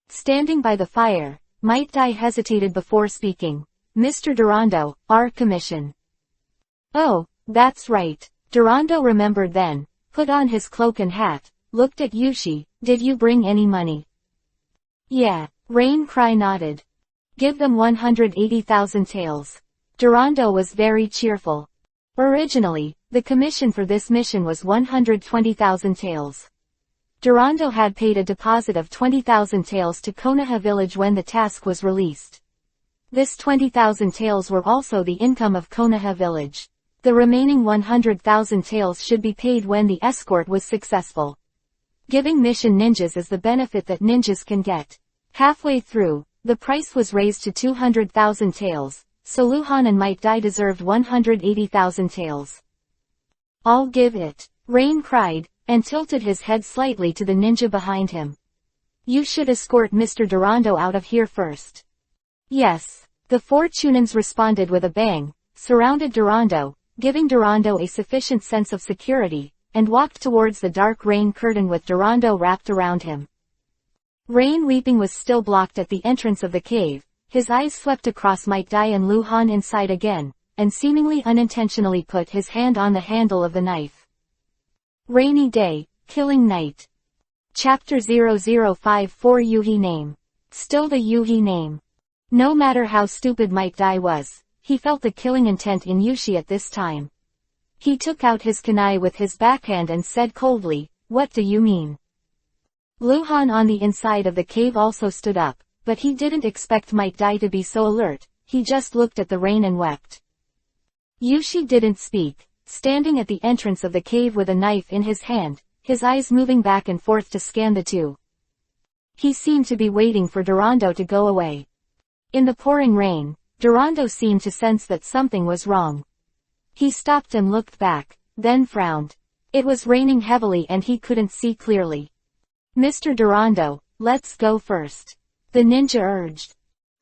Standing by the fire, Might Dai hesitated before speaking. Mr. Durando, our commission. Oh, that's right. Durando remembered then, put on his cloak and hat, looked at Yushi. Did you bring any money? Yeah, Rain Cry nodded. Give them 180,000 taels. Durando was very cheerful. Originally, the commission for this mission was 120,000 taels. Durando had paid a deposit of 20,000 taels to Konoha village when the task was released. This 20,000 taels were also the income of Konoha village. The remaining 100,000 taels should be paid when the escort was successful. Giving mission ninjas is the benefit that ninjas can get. Halfway through, the price was raised to 200,000 taels, so Luhan and Might Dai deserved 180,000 taels. I'll give it, Rain cried, and tilted his head slightly to the ninja behind him. You should escort Mr. Durando out of here first. Yes, the four Chunins responded with a bang, surrounded Durando, giving Durando a sufficient sense of security, and walked towards the dark rain curtain with Durando wrapped around him. Rain Weeping was still blocked at the entrance of the cave. His eyes swept across Might Dai and Luhan inside again, and seemingly unintentionally put his hand on the handle of the knife. Rainy Day, Killing Night. Chapter 0054 Yuhi Name. Still the Yuhi name. No matter how stupid Might Dai was, he felt the killing intent in Yushi at this time. He took out his kunai with his backhand and said coldly, "What do you mean?" Luhan on the inside of the cave also stood up. But he didn't expect Might Dai to be so alert, he just looked at the rain and wept. Yushi didn't speak, standing at the entrance of the cave with a knife in his hand, his eyes moving back and forth to scan the two. He seemed to be waiting for Durando to go away. In the pouring rain, Durando seemed to sense that something was wrong. He stopped and looked back, then frowned. It was raining heavily and he couldn't see clearly. Mr. Durando, let's go first. The ninja urged.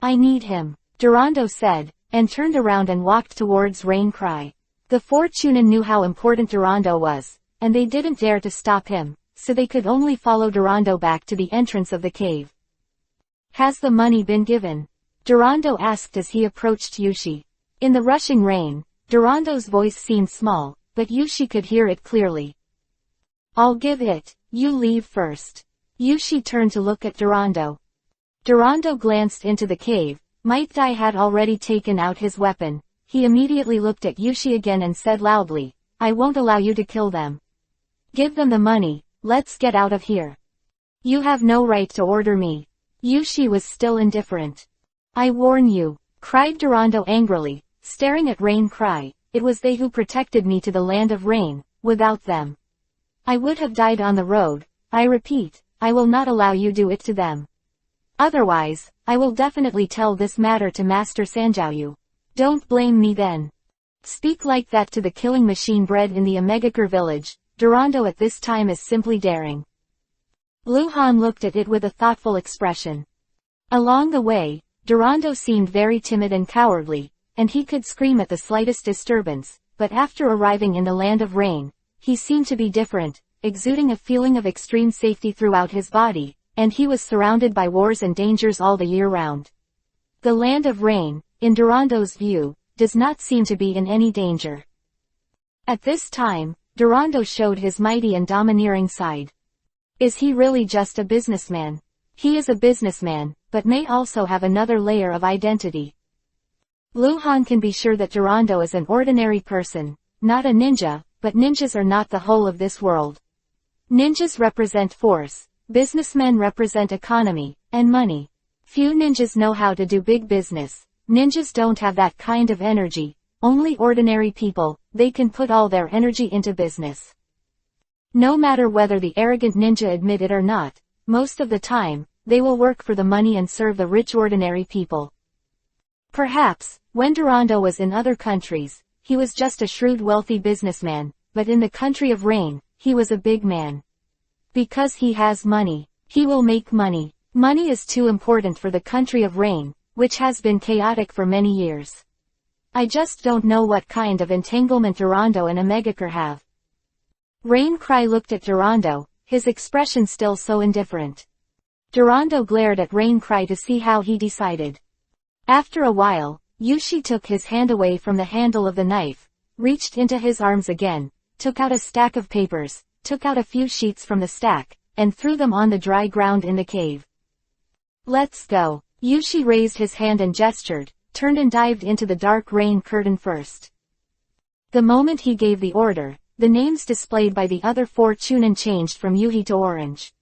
I need him, Durando said, and turned around and walked towards Rain Cry. The four Chunin knew how important Durando was, and they didn't dare to stop him, so they could only follow Durando back to the entrance of the cave. Has the money been given? Durando asked as he approached Yushi. In the rushing rain, Durando's voice seemed small, but Yushi could hear it clearly. I'll give it, you leave first. Yushi turned to look at Durando. Durando glanced into the cave. Might Dai had already taken out his weapon. He immediately looked at Yushi again and said loudly, I won't allow you to kill them. Give them the money, let's get out of here. You have no right to order me. Yushi was still indifferent. I warn you, cried Durando angrily, staring at Rain Cry. It was they who protected me to the land of rain. Without them, I would have died on the road. I repeat, I will not allow you do it to them. Otherwise, I will definitely tell this matter to Master Sanjiao. Don't blame me then. Speak like that to the killing machine bred in the Omegakure village. Durando at this time is simply daring. Luhan looked at it with a thoughtful expression. Along the way, Durando seemed very timid and cowardly, and he could scream at the slightest disturbance, but after arriving in the land of rain, he seemed to be different, exuding a feeling of extreme safety throughout his body, and he was surrounded by wars and dangers all the year round. The land of rain, in Durando's view, does not seem to be in any danger. At this time, Durando showed his mighty and domineering side. Is he really just a businessman? He is a businessman, but may also have another layer of identity. Luhan can be sure that Durando is an ordinary person, not a ninja, but ninjas are not the whole of this world. Ninjas represent force, businessmen represent economy, and money. Few ninjas know how to do big business. Ninjas don't have that kind of energy. Only ordinary people, they can put all their energy into business. No matter whether the arrogant ninja admit it or not, most of the time, they will work for the money and serve the rich ordinary people. Perhaps, when Durando was in other countries, he was just a shrewd wealthy businessman, but in the country of rain, he was a big man. Because he has money, he will make money. Money is too important for the country of rain, which has been chaotic for many years. I just don't know what kind of entanglement Durando and Omegakure have. Rain Cry looked at Durando, his expression still so indifferent. Durando glared at Rain Cry to see how he decided. After a while, Yushi took his hand away from the handle of the knife, reached into his arms again, took out a stack of papers, took out a few sheets from the stack, and threw them on the dry ground in the cave. Let's go. Yushi raised his hand and gestured, turned and dived into the dark rain curtain first. The moment he gave the order, the names displayed by the other 4 chunin changed from Yuhi to orange.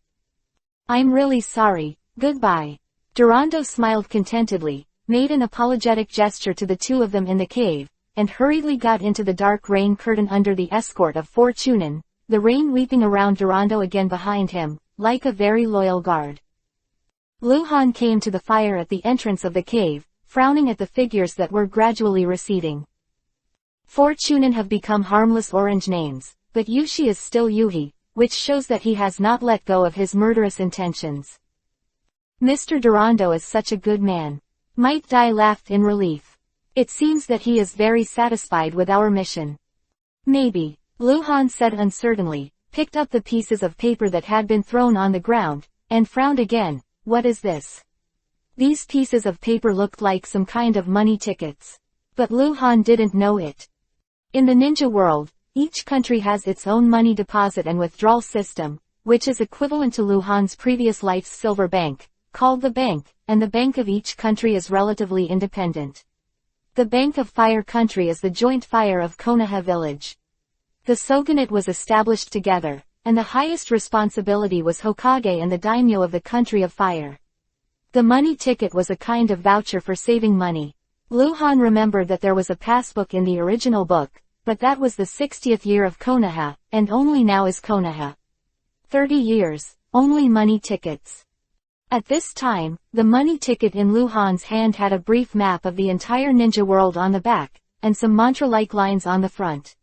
I'm really sorry, goodbye. Durando smiled contentedly, made an apologetic gesture to the 2 of them in the cave, and hurriedly got into the dark rain curtain under the escort of 4 chunin, the rain weeping around Durando again behind him, like a very loyal guard. Luhan came to the fire at the entrance of the cave, frowning at the figures that were gradually receding. 4 chunin have become harmless orange names, but Yushi is still Yuhi, which shows that he has not let go of his murderous intentions. Mr. Durando is such a good man. Might Dai laughed in relief. It seems that he is very satisfied with our mission. Maybe, Luhan said uncertainly, picked up the pieces of paper that had been thrown on the ground, and frowned again. What is this? These pieces of paper looked like some kind of money tickets. But Luhan didn't know it. In the ninja world, each country has its own money deposit and withdrawal system, which is equivalent to Luhan's previous life's silver bank, called the bank, and the bank of each country is relatively independent. The Bank of Fire country is the joint fire of Konoha village. The shogunate was established together, and the highest responsibility was Hokage and the daimyo of the country of fire. The money ticket was a kind of voucher for saving money. Luhan remembered that there was a passbook in the original book, but that was the 60th year of Konoha, and only now is Konoha. 30 years, only money tickets. At this time, the money ticket in Luhan's hand had a brief map of the entire ninja world on the back, and some mantra-like lines on the front.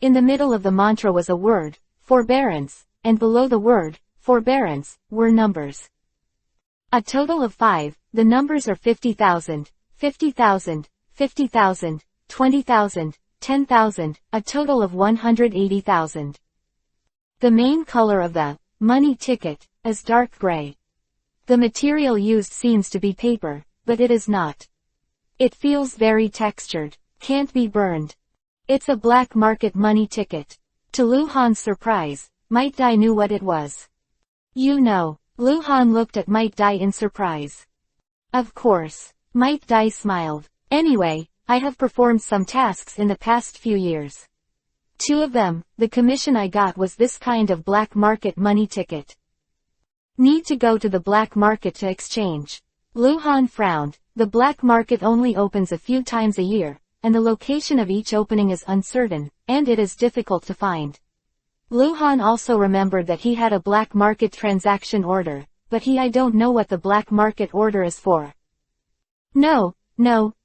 In the middle of the mantra was a word, forbearance, and below the word, forbearance, were numbers. A total of 5, the numbers are 50,000, 50,000, 50,000, 20,000, 10,000, a total of 180,000. The main color of the money ticket is dark gray. The material used seems to be paper, but it is not. It feels very textured, can't be burned. It's a black market money ticket. To Luhan's surprise, Might Dai knew what it was. You know, Luhan looked at Might Dai in surprise. Of course. Might Dai smiled. Anyway, I have performed some tasks in the past few years. 2 of them, the commission I got was this kind of black market money ticket. Need to go to the black market to exchange. Luhan frowned. The black market only opens a few times a year, and the location of each opening is uncertain, and it is difficult to find. Luhan also remembered that he had a black market transaction order, but I don't know what the black market order is for. No,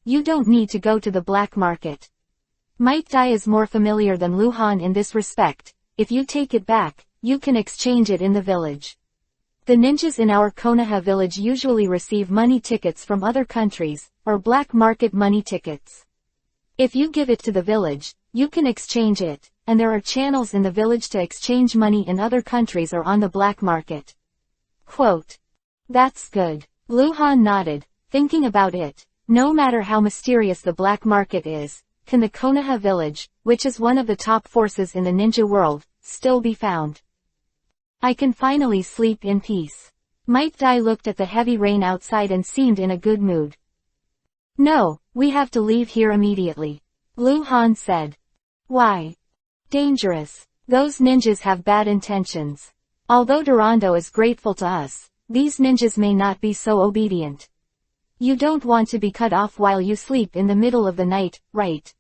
you don't need to go to the black market. Might Dai is more familiar than Luhan in this respect. If you take it back, you can exchange it in the village. The ninjas in our Konoha village usually receive money tickets from other countries, or black market money tickets. If you give it to the village, you can exchange it, and there are channels in the village to exchange money in other countries or on the black market. Quote. That's good. Luhan nodded, thinking about it. No matter how mysterious the black market is, can the Konoha village, which is one of the top forces in the ninja world, still be found? I can finally sleep in peace. Might Dai looked at the heavy rain outside and seemed in a good mood. No, we have to leave here immediately. Luhan said. Why? Dangerous. Those ninjas have bad intentions. Although Durando is grateful to us, these ninjas may not be so obedient. You don't want to be cut off while you sleep in the middle of the night, right?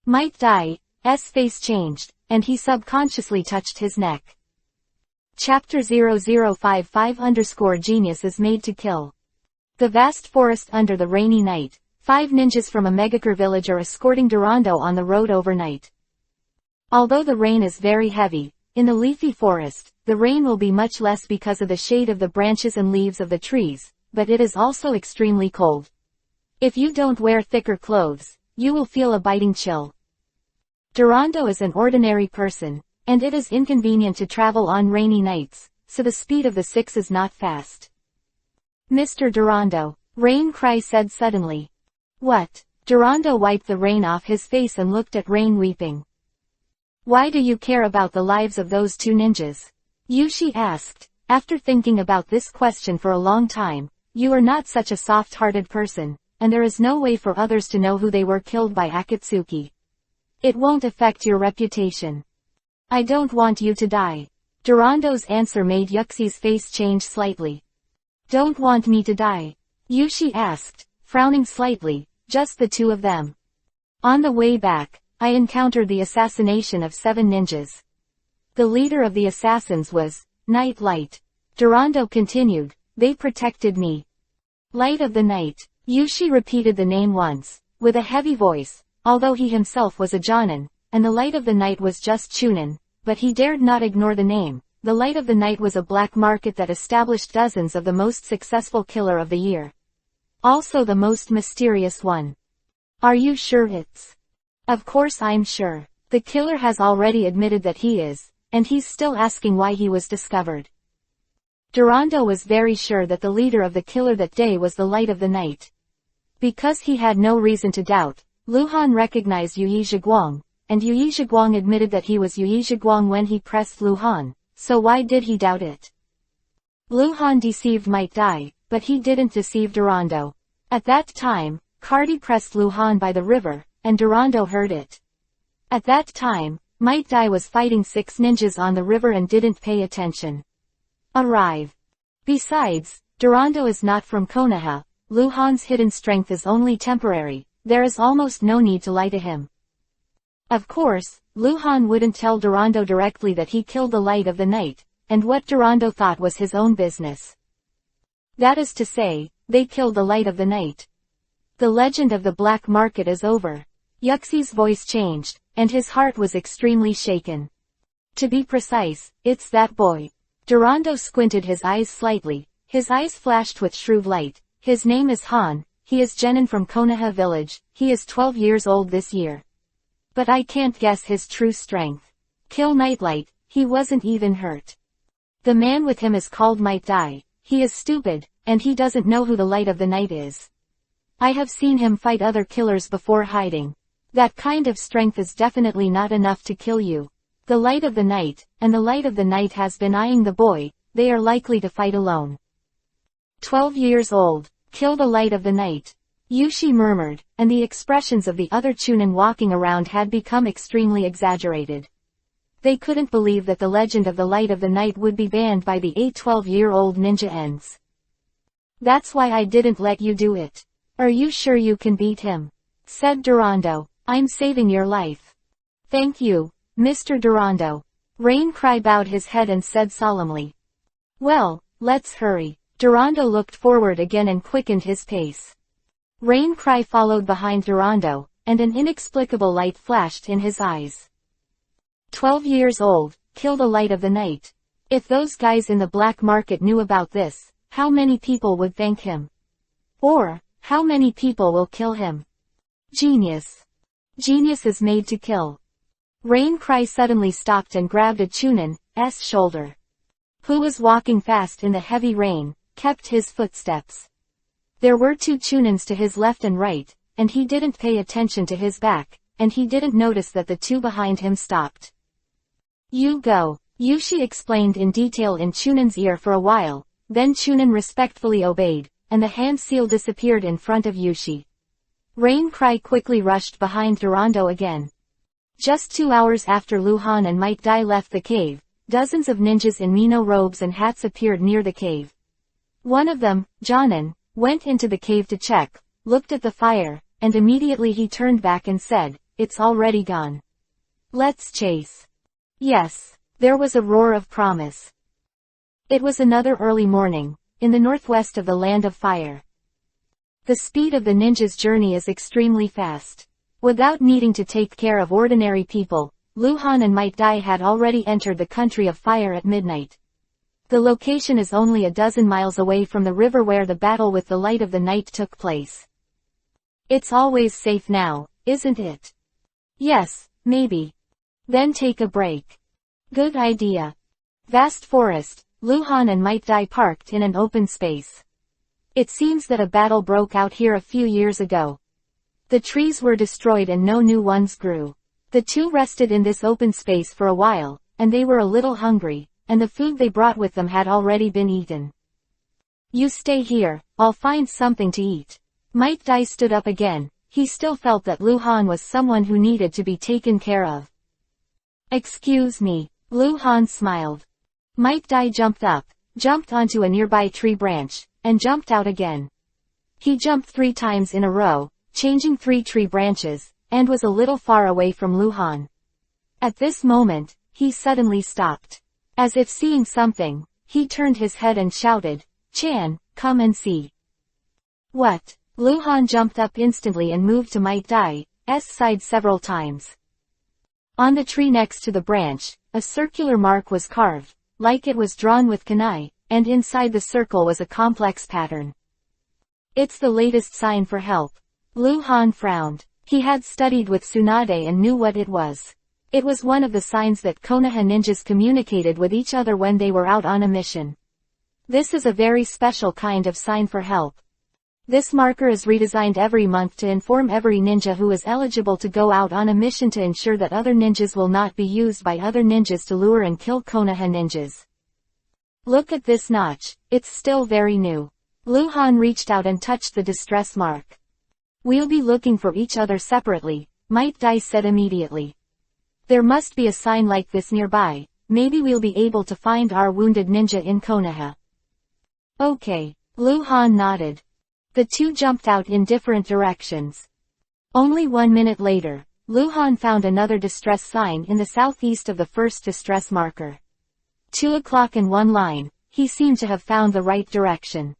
Might Dai's face changed, and he subconsciously touched his neck. Chapter 0055_Genius is made to kill. The vast forest under the rainy night, 5 ninjas from a Megakure village are escorting Durando on the road overnight. Although the rain is very heavy, in the leafy forest, the rain will be much less because of the shade of the branches and leaves of the trees, but it is also extremely cold. If you don't wear thicker clothes, you will feel a biting chill. Durando is an ordinary person, and it is inconvenient to travel on rainy nights, so the speed of the 6 is not fast. Mr. Durando, Rain Cry said suddenly. What? Durando wiped the rain off his face and looked at Rain weeping. Why do you care about the lives of those two ninjas? Yushi asked. After thinking about this question for a long time, you are not such a soft-hearted person, and there is no way for others to know who they were killed by Akatsuki. It won't affect your reputation. I don't want you to die. Durando's answer made Yuxi's face change slightly. Don't want me to die? Yushi asked, frowning slightly, just the two of them. On the way back, I encountered the assassination of 7 ninjas. The leader of the assassins was Night Light. Durando continued, they protected me. Light of the Night. Yushi repeated the name once, with a heavy voice, although he himself was a Jonin, and the Light of the Night was just Chunin, but he dared not ignore the name. The Light of the Night was a black market that established dozens of the most successful killer of the year. Also the most mysterious one. Are you sure it's? Of course I'm sure. The killer has already admitted that he is, and he's still asking why he was discovered. Durando was very sure that the leader of the killer that day was the Light of the Night. Because he had no reason to doubt, Luhan recognized Yu Yizhiguang, and Yu Yizhiguang admitted that he was Yu Yizhiguang when he pressed Luhan, so why did he doubt it? Luhan deceived Might Dai, but he didn't deceive Durando. At that time, Cardi pressed Luhan by the river, and Durando heard it. At that time, Might Dai was fighting 6 ninjas on the river and didn't pay attention. Arrive. Besides, Durando is not from Konoha. Luhan's hidden strength is only temporary, there is almost no need to lie to him. Of course, Luhan wouldn't tell Durando directly that he killed the Light of the Night, and what Durando thought was his own business. That is to say, they killed the Light of the Night. The legend of the black market is over. Yuxi's voice changed, and his heart was extremely shaken. To be precise, it's that boy. Durando squinted his eyes slightly, his eyes flashed with shrewd light. His name is Han, he is Genin from Konoha village, he is 12 years old this year. But I can't guess his true strength. Kill Nightlight, he wasn't even hurt. The man with him is called Might Dai, he is stupid, and he doesn't know who the Light of the Night is. I have seen him fight other killers before hiding. That kind of strength is definitely not enough to kill you. The Light of the Night, and the Light of the Night has been eyeing the boy, they are likely to fight alone. 12 years old, kill the Light of the Night. Yushi murmured, and the expressions of the other Chunin walking around had become extremely exaggerated. They couldn't believe that the legend of the Light of the Night would be banned by the 12-year-old ninja ends. That's why I didn't let you do it. Are you sure you can beat him? Said Durando. I'm saving your life. Thank you, Mr. Durando. Rain Cry bowed his head and said solemnly. Well, let's hurry. Durando looked forward again and quickened his pace. Rain Cry followed behind Durando, and an inexplicable light flashed in his eyes. 12 years old, kill the Light of the Night. If those guys in the black market knew about this, how many people would thank him? Or, how many people will kill him? Genius. Genius is made to kill. Rain Cry suddenly stopped and grabbed a Chunin's shoulder. Who was walking fast in the heavy rain, kept his footsteps. There were 2 Chunins to his left and right, and he didn't pay attention to his back, and he didn't notice that the 2 behind him stopped. You go, Yushi explained in detail in Chunin's ear for a while, then Chunin respectfully obeyed, and the hand seal disappeared in front of Yushi. Rain Cry quickly rushed behind Durando again. Just 2 hours after Luhan and Might Dai left the cave, dozens of ninjas in Mino robes and hats appeared near the cave. One of them, Jonin, went into the cave to check, looked at the fire, and immediately he turned back and said, "It's already gone. Let's chase." Yes, there was a roar of promise. It was another early morning, in the northwest of the Land of Fire. The speed of the ninja's journey is extremely fast. Without needing to take care of ordinary people, Luhan and Might Dai had already entered the country of fire at midnight. The location is only a dozen miles away from the river where the battle with the Light of the Night took place. It's always safe now, isn't it? Yes, maybe. Then take a break. Good idea. Vast forest, Luhan and Might Dai parked in an open space. It seems that a battle broke out here a few years ago. The trees were destroyed and no new ones grew. The two rested in this open space for a while, and they were a little hungry, and the food they brought with them had already been eaten. You stay here, I'll find something to eat. Might Dai stood up again. He still felt that Lu Han was someone who needed to be taken care of. Excuse me. Lu Han smiled. Might Dai jumped up, jumped onto a nearby tree branch, and jumped out again. He jumped 3 times in a row, changing 3 tree branches, and was a little far away from Lu Han. At this moment, he suddenly stopped. As if seeing something, he turned his head and shouted, "Chan, come and see." What? Lu Han jumped up instantly and moved to Might Dai's side several times. On the tree next to the branch, a circular mark was carved, like it was drawn with kunai, and inside the circle was a complex pattern. It's the latest sign for help. Lu Han frowned. He had studied with Tsunade and knew what it was. It was one of the signs that Konoha ninjas communicated with each other when they were out on a mission. This is a very special kind of sign for help. This marker is redesigned every month to inform every ninja who is eligible to go out on a mission to ensure that other ninjas will not be used by other ninjas to lure and kill Konoha ninjas. Look at this notch, it's still very new. Lu Han reached out and touched the distress mark. We'll be looking for each other separately, Might Dai said immediately. There must be a sign like this nearby, maybe we'll be able to find our wounded ninja in Konoha. Okay, Lu Han nodded. The two jumped out in different directions. Only 1 minute later, Lu Han found another distress sign in the southeast of the first distress marker. 2 o'clock in one line, he seemed to have found the right direction.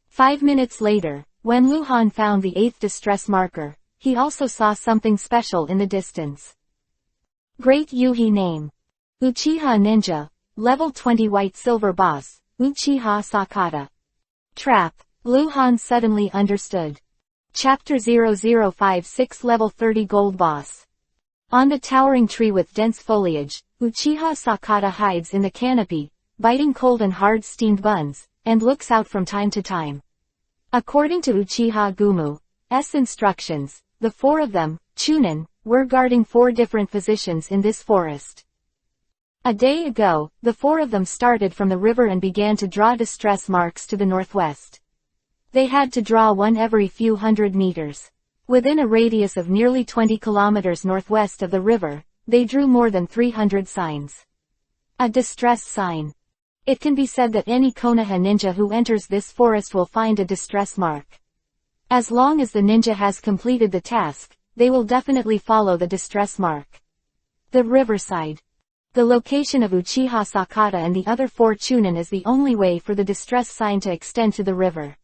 5 minutes later, when Lu Han found the 8th distress marker, he also saw something special in the distance. Great Yuhi name. Uchiha Ninja, Level 20 White Silver Boss, Uchiha Sakata. Trap. Lu Han suddenly understood. Chapter 0056 Level 30 Gold Boss. On the towering tree with dense foliage, Uchiha Sakata hides in the canopy, biting cold and hard steamed buns, and looks out from time to time. According to Uchiha Gumu's instructions, the 4 of them, Chunin, were guarding 4 different positions in this forest. A day ago, the 4 of them started from the river and began to draw distress marks to the northwest. They had to draw one every few hundred meters. Within a radius of nearly 20 kilometers northwest of the river, they drew more than 300 signs. A distress sign. It can be said that any Konoha ninja who enters this forest will find a distress mark. As long as the ninja has completed the task, they will definitely follow the distress mark. The riverside. The location of Uchiha Sakata and the other 4 Chunin is the only way for the distress sign to extend to the river.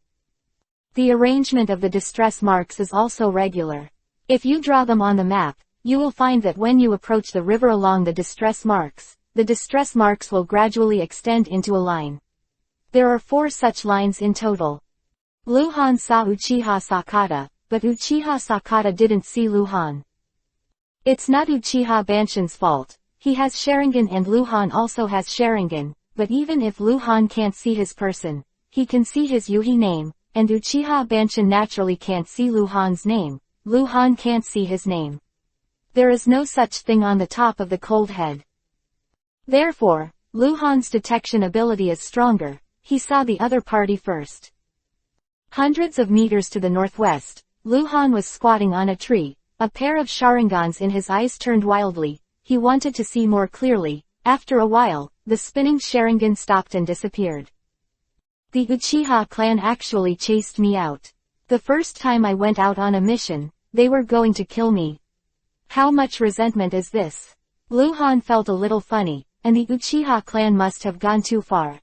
The arrangement of the distress marks is also regular. If you draw them on the map, you will find that when you approach the river along the distress marks will gradually extend into a line. There are 4 such lines in total. Lu Han saw Uchiha Sakata, but Uchiha Sakata didn't see Lu Han. It's not Uchiha Banshin's fault. He has Sharingan and Lu Han also has Sharingan, but even if Lu Han can't see his person, he can see his Yuhi name, and Uchiha Banshin naturally can't see Lu Han's name. Lu Han can't see his name. There is no such thing on the top of the cold head. Therefore, Lu Han's detection ability is stronger. He saw the other party first. Hundreds of meters to the northwest, Lu Han was squatting on a tree, a pair of Sharingans in his eyes turned wildly. He wanted to see more clearly. After a while, the spinning Sharingan stopped and disappeared. The Uchiha clan actually chased me out. The first time I went out on a mission, they were going to kill me. How much resentment is this? Lu Han felt a little funny, and the Uchiha clan must have gone too far.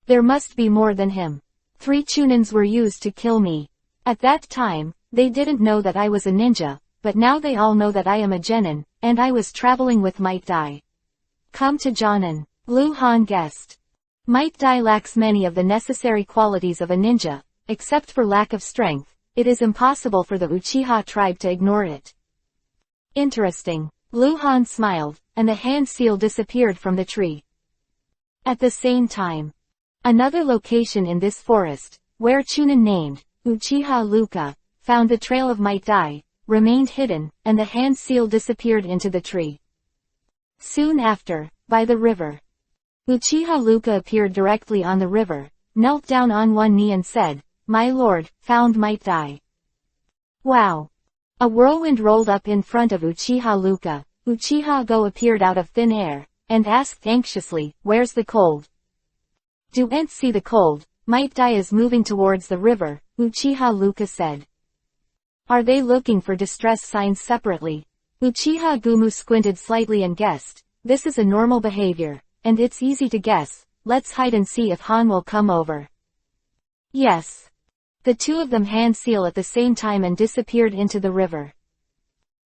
There must be more than him. 3 Chunins were used to kill me. At that time, they didn't know that I was a ninja, but now they all know that I am a genin, and I was traveling with Might Dai. Come to Jonin. Lu Han guessed. Might Dai lacks many of the necessary qualities of a ninja, except for lack of strength. It is impossible for the Uchiha tribe to ignore it. Interesting. Lu Han smiled, and the hand seal disappeared from the tree. At the same time, another location in this forest, where Chunin named Uchiha Luka found the trail of Might Dai, remained hidden, and the hand seal disappeared into the tree. Soon after, by the river, Uchiha Luka appeared directly on the river, knelt down on one knee and said, "My lord, found Might Dai." Wow! A whirlwind rolled up in front of Uchiha Luka. Uchiha Go appeared out of thin air, and asked anxiously, "Where's the cold?" "Do ent see the cold, Might Dai is moving towards the river," Uchiha Luka said. "Are they looking for distress signs separately?" Uchiha Gumu squinted slightly and guessed, "This is a normal behavior, and it's easy to guess, let's hide and see if Han will come over." Yes. The two of them hand seal at the same time and disappeared into the river.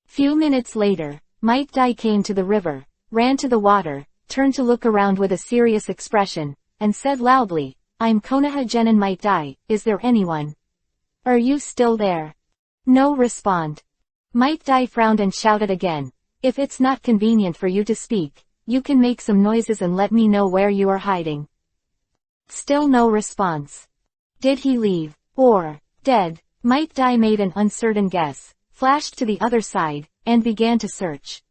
Few minutes later, Might Dai came to the river, ran to the water, turned to look around with a serious expression, and said loudly, "I'm Konoha Genin Might Dai, is there anyone? Are you still there?" No respond. Might Dai frowned and shouted again, "If it's not convenient for you to speak, you can make some noises and let me know where you are hiding." Still no response. Did he leave? Or, dead? Might Dai made an uncertain guess, flashed to the other side, and began to search.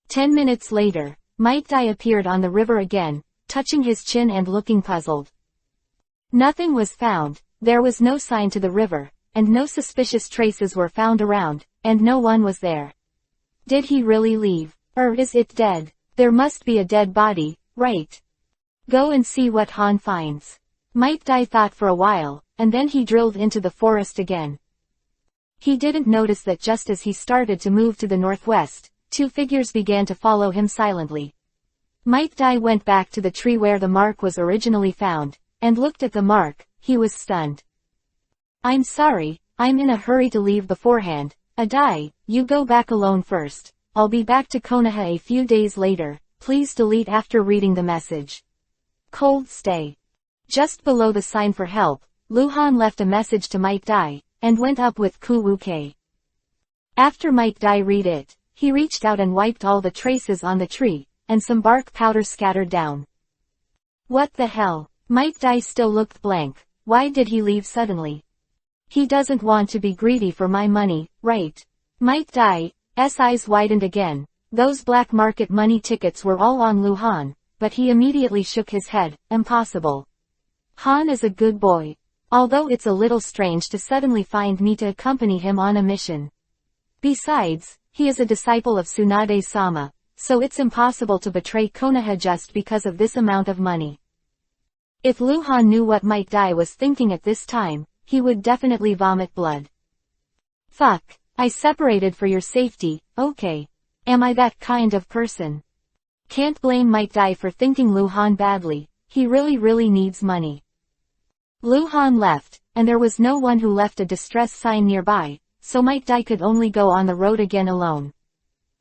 10 minutes later, Might Dai appeared on the river again, touching his chin and looking puzzled. Nothing was found, there was no sign to the river, and no suspicious traces were found around, and no one was there. Did he really leave? Or is it dead? There must be a dead body, right? Go and see what Han finds. Might Dai thought for a while, and then he drilled into the forest again. He didn't notice that just as he started to move to the northwest, two figures began to follow him silently. Might Dai went back to the tree where the mark was originally found, and looked at the mark. He was stunned. "I'm sorry, I'm in a hurry to leave beforehand. Dai, you go back alone first. I'll be back to Konoha a few days later, please delete after reading the message. Cold stay." Just below the sign for help, Luhan left a message to Might Dai, and went up with Kuwuke. After Might Dai read it, he reached out and wiped all the traces on the tree, and some bark powder scattered down. What the hell? Might Dai still looked blank. Why did he leave suddenly? He doesn't want to be greedy for my money, right? Might Dai's eyes widened again. Those black market money tickets were all on Luhan, but he immediately shook his head. Impossible. Han is a good boy. Although it's a little strange to suddenly find me to accompany him on a mission. Besides, he is a disciple of Tsunade-sama, so it's impossible to betray Konoha just because of this amount of money. If Luhan knew what Might Dai was thinking at this time, he would definitely vomit blood. Fuck, I separated for your safety, okay. Am I that kind of person? Can't blame Might Dai for thinking Luhan badly, he really needs money. Luhan left, and there was no one who left a distress sign nearby, so Might Dai could only go on the road again alone.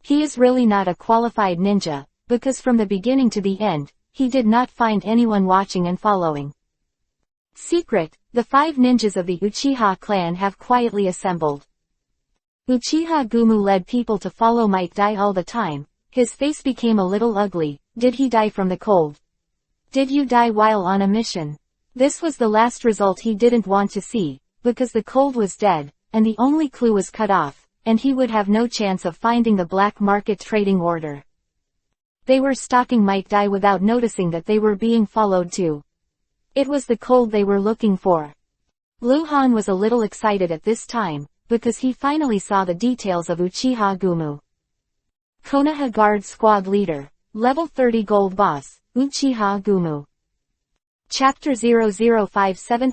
He is really not a qualified ninja, because from the beginning to the end, he did not find anyone watching and following. Secret, the 5 ninjas of the Uchiha clan have quietly assembled. Uchiha Gumu led people to follow Might Dai all the time. His face became a little ugly. Did he die from the cold? Did you die while on a mission? This was the last result he didn't want to see, because the cold was dead, and the only clue was cut off, and he would have no chance of finding the black market trading order. They were stalking Might Dai without noticing that they were being followed too. It was the cold they were looking for. Luhan was a little excited at this time, because he finally saw the details of Uchiha Gumu. Konoha Guard Squad Leader, Level 30 Gold Boss, Uchiha Gumu. Chapter 0057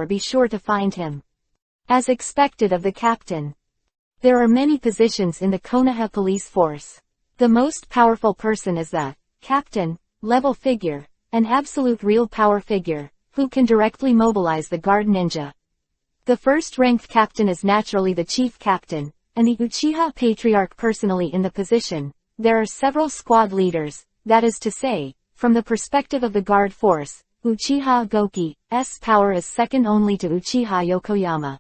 Be sure to find him. As expected of the captain. There are many positions in the Konoha police force. The most powerful person is the captain, level figure, an absolute real power figure, who can directly mobilize the guard ninja. The first-ranked captain is naturally the chief captain, and the Uchiha Patriarch personally in the position. There are several squad leaders, that is to say, from the perspective of the guard force, Uchiha Goki's power is second only to Uchiha Yokoyama.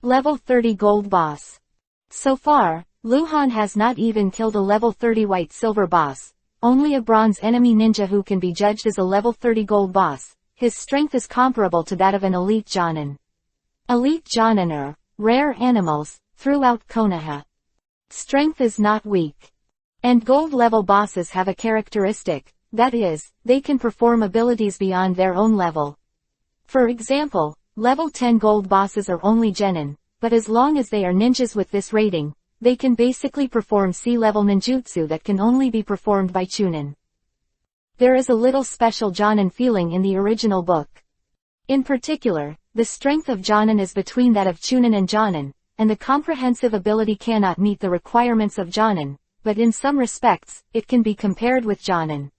Level 30 Gold Boss. So far, Luhan has not even killed a level 30 white silver boss. Only a bronze enemy ninja who can be judged as a level 30 gold boss. His strength is comparable to that of an elite Jonin. Elite Jonin are rare animals, throughout Konoha. Strength is not weak. And gold level bosses have a characteristic, that is, they can perform abilities beyond their own level. For example, level 10 gold bosses are only genin, but as long as they are ninjas with this rating, they can basically perform C-level ninjutsu that can only be performed by chunin. There is a little special jonin feeling in the original book. In particular, the strength of jonin is between that of chunin and jonin, and the comprehensive ability cannot meet the requirements of jonin, but in some respects, it can be compared with jonin.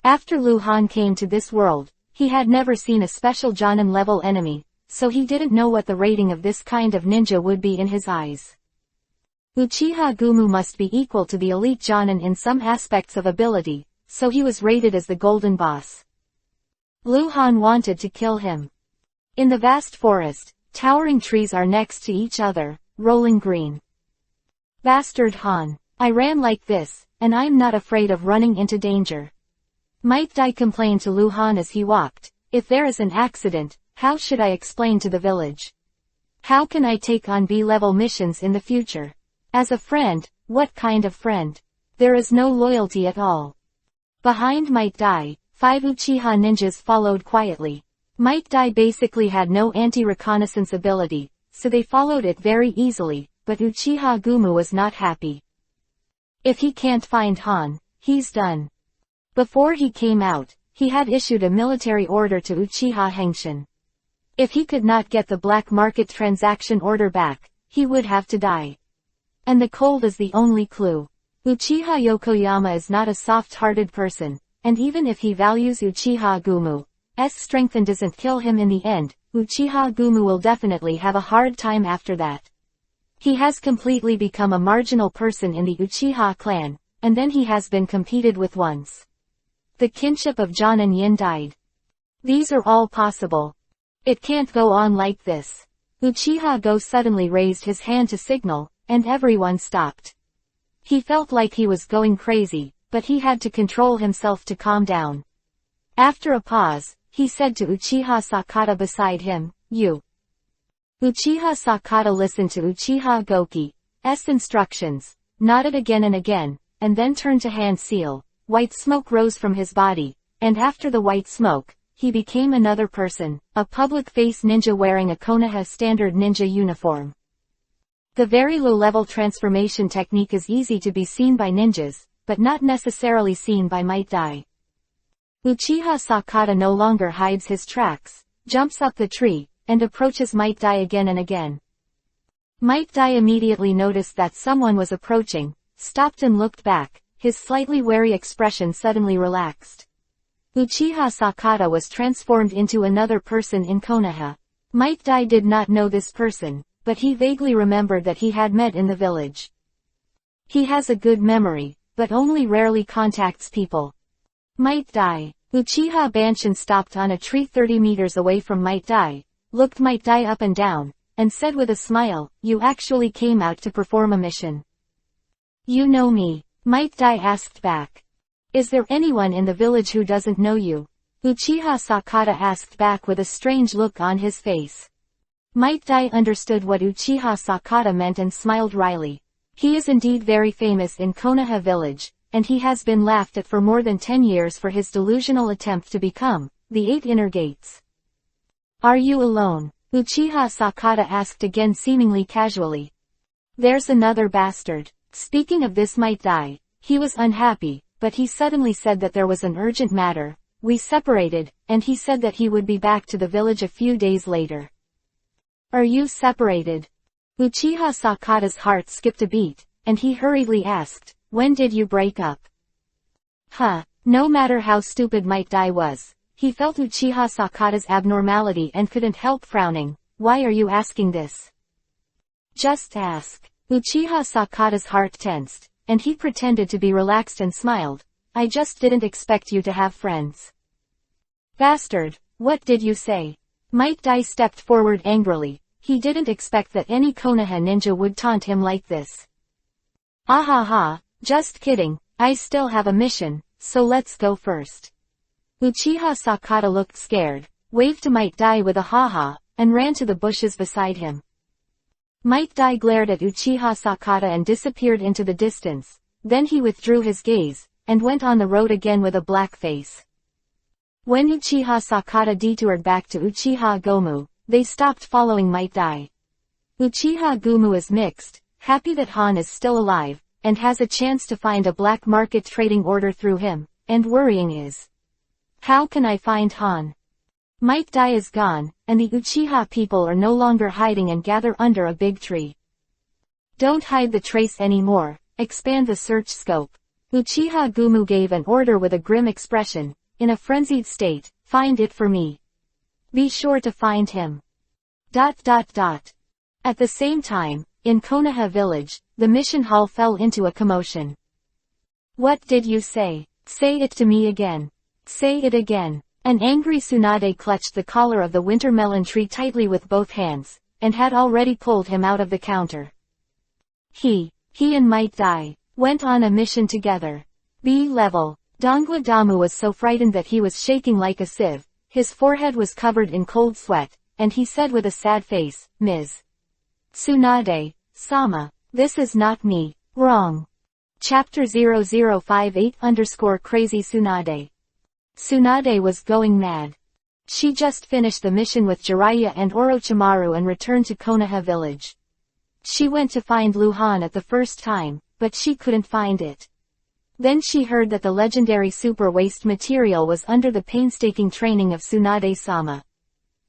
After Luhan came to this world, he had never seen a special jonin level enemy, so he didn't know what the rating of this kind of ninja would be in his eyes. Uchiha Gumu must be equal to the elite jonin in some aspects of ability, so he was rated as the golden boss. Luhan wanted to kill him. In the vast forest, towering trees are next to each other, rolling green. Bastard Han. I ran like this, and I'm not afraid of running into danger. Might Dai complained to Luhan as he walked, if there is an accident, how should I explain to the village? How can I take on B-level missions in the future? As a friend, what kind of friend? There is no loyalty at all. Behind Might Dai, 5 Uchiha ninjas followed quietly. Might Dai basically had no anti-reconnaissance ability, so they followed it very easily, but Uchiha Gumu was not happy. If he can't find Han, he's done. Before he came out, he had issued a military order to Uchiha Henshin. If he could not get the black market transaction order back, he would have to die. And the cold is the only clue. Uchiha Yokoyama is not a soft-hearted person, and even if he values Uchiha Gumu's strength and doesn't kill him in the end, Uchiha Gumu will definitely have a hard time after that. He has completely become a marginal person in the Uchiha clan, and then he has been competed with once. The kinship of Jon and Yin died. These are all possible. It can't go on like this. Uchiha Go suddenly raised his hand to signal, and everyone stopped. He felt like he was going crazy, but he had to control himself to calm down. After a pause, he said to Uchiha Sakata beside him, "You." Uchiha Sakata listened to Uchiha Goki's instructions, nodded again and again, and then turned to hand seal. White smoke rose from his body, and after the white smoke, he became another person, a public-face ninja wearing a Konoha standard ninja uniform. The very low-level transformation technique is easy to be seen by ninjas, but not necessarily seen by Might Dai. Uchiha Sakata no longer hides his tracks, jumps up the tree, and approaches Might Dai again and again. Might Dai immediately noticed that someone was approaching, stopped and looked back, his slightly wary expression suddenly relaxed. Uchiha Sakata was transformed into another person in Konoha. Might Dai did not know this person, but he vaguely remembered that he had met in the village. He has a good memory, but only rarely contacts people. Might Dai. Uchiha Banshin stopped on a tree 30 meters away from Might Dai, looked Might Dai up and down, and said with a smile, "You actually came out to perform a mission." "You know me?" Might Dai asked back. "Is there anyone in the village who doesn't know you?" Uchiha Sakata asked back with a strange look on his face. Might Dai understood what Uchiha Sakata meant and smiled wryly. He is indeed very famous in Konoha village, and he has been laughed at for more than 10 years for his delusional attempt to become the 8 inner gates. "Are you alone?" Uchiha Sakata asked again seemingly casually. "There's another bastard." Speaking of this Might Dai, he was unhappy, but he suddenly said that there was an urgent matter. "We separated, and he said that he would be back to the village a few days later." "Are you separated?" Uchiha Sakata's heart skipped a beat, and he hurriedly asked, "When did you break up?" No matter how stupid Might Dai was, he felt Uchiha Sakata's abnormality and couldn't help frowning. "Why are you asking this?" "Just ask." Uchiha Sakata's heart tensed, and he pretended to be relaxed and smiled. "I just didn't expect you to have friends." "Bastard, what did you say?" Might Dai stepped forward angrily. He didn't expect that any Konoha ninja would taunt him like this. "Ahaha, just kidding, I still have a mission, so let's go first." Uchiha Sakata looked scared, waved to Might Dai with a ha-ha, and ran to the bushes beside him. Might Dai glared at Uchiha Sakata and disappeared into the distance. Then he withdrew his gaze, and went on the road again with a black face. When Uchiha Sakata detoured back to Uchiha Gomu, they stopped following Might Dai. Uchiha Gomu is mixed, happy that Han is still alive, and has a chance to find a black market trading order through him, and worrying is, how can I find Han? Might Dai is gone, and the Uchiha people are no longer hiding and gather under a big tree. Don't hide the trace anymore, expand the search scope. Uchiha Gomu gave an order with a grim expression, in a frenzied state, find it for me. Be sure to find him. ... At the same time, in Konoha village, the mission hall fell into a commotion. What did you say? Say it to me again. Say it again. An angry Tsunade clutched the collar of the winter melon tree tightly with both hands, and had already pulled him out of the counter. He and Might Dai went on a mission together. B level. Dongwa Damu was so frightened that he was shaking like a sieve, his forehead was covered in cold sweat, and he said with a sad face, Ms. Tsunade, Sama, this is not me. Wrong. Chapter 0058_Crazy Tsunade. Tsunade was going mad. She just finished the mission with Jiraiya and Orochimaru and returned to Konoha village. She went to find Luhan at the first time, but she couldn't find it. Then she heard that the legendary super waste material was under the painstaking training of Tsunade-sama.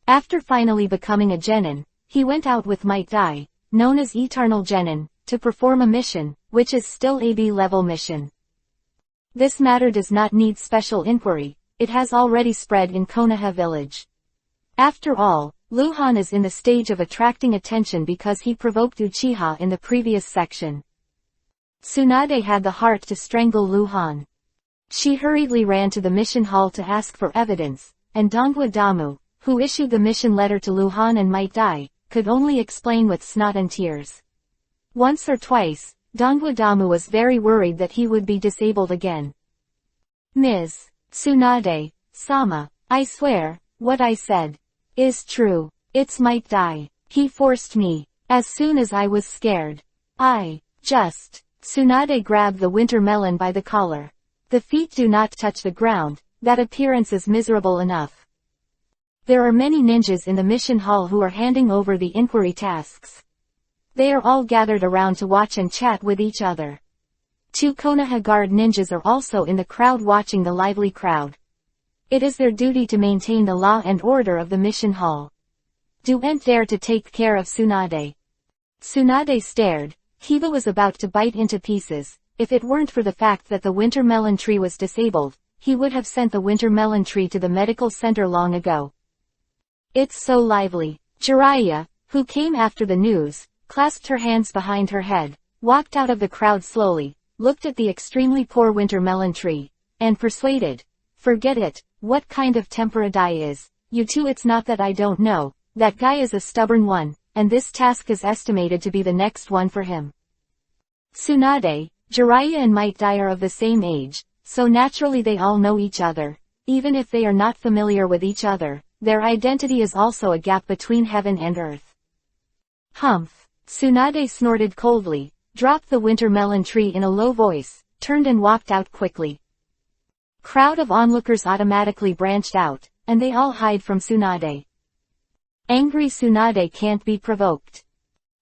After finally becoming a genin, he went out with Might Dai, known as Eternal Genin, to perform a mission, which is still a B-level mission. This matter does not need special inquiry, it has already spread in Konoha village. After all, Luhan is in the stage of attracting attention because he provoked Uchiha in the previous section. Tsunade had the heart to strangle Luhan. She hurriedly ran to the mission hall to ask for evidence, and Dongwa Damu, who issued the mission letter to Luhan and Might Dai, could only explain with snot and tears. Once or twice, Dongwa Damu was very worried that he would be disabled again. Ms. Tsunade, Sama, I swear, what I said is true. It's Might Dai. He forced me. As soon as I was scared. Tsunade grabbed the winter melon by the collar. The feet do not touch the ground, that appearance is miserable enough. There are many ninjas in the mission hall who are handing over the inquiry tasks. They are all gathered around to watch and chat with each other. 2 Konoha guard ninjas are also in the crowd watching the lively crowd. It is their duty to maintain the law and order of the mission hall. Duent dare to take care of Tsunade. Tsunade stared. Kiba was about to bite into pieces. If it weren't for the fact that the winter melon tree was disabled, he would have sent the winter melon tree to the medical center long ago. It's so lively. Jiraiya, who came after the news, clasped her hands behind her head, walked out of the crowd slowly, looked at the extremely poor winter melon tree, and persuaded. Forget it, what kind of temper a Dai is. You two, it's not that I don't know, that guy is a stubborn one, and this task is estimated to be the next one for him. Tsunade, Jiraiya and Might Dai are of the same age, so naturally they all know each other. Even if they are not familiar with each other, their identity is also a gap between heaven and earth. Humph. Tsunade snorted coldly, dropped the winter melon tree in a low voice, turned and walked out quickly. Crowd of onlookers automatically branched out, and they all hide from Tsunade. Angry Tsunade can't be provoked.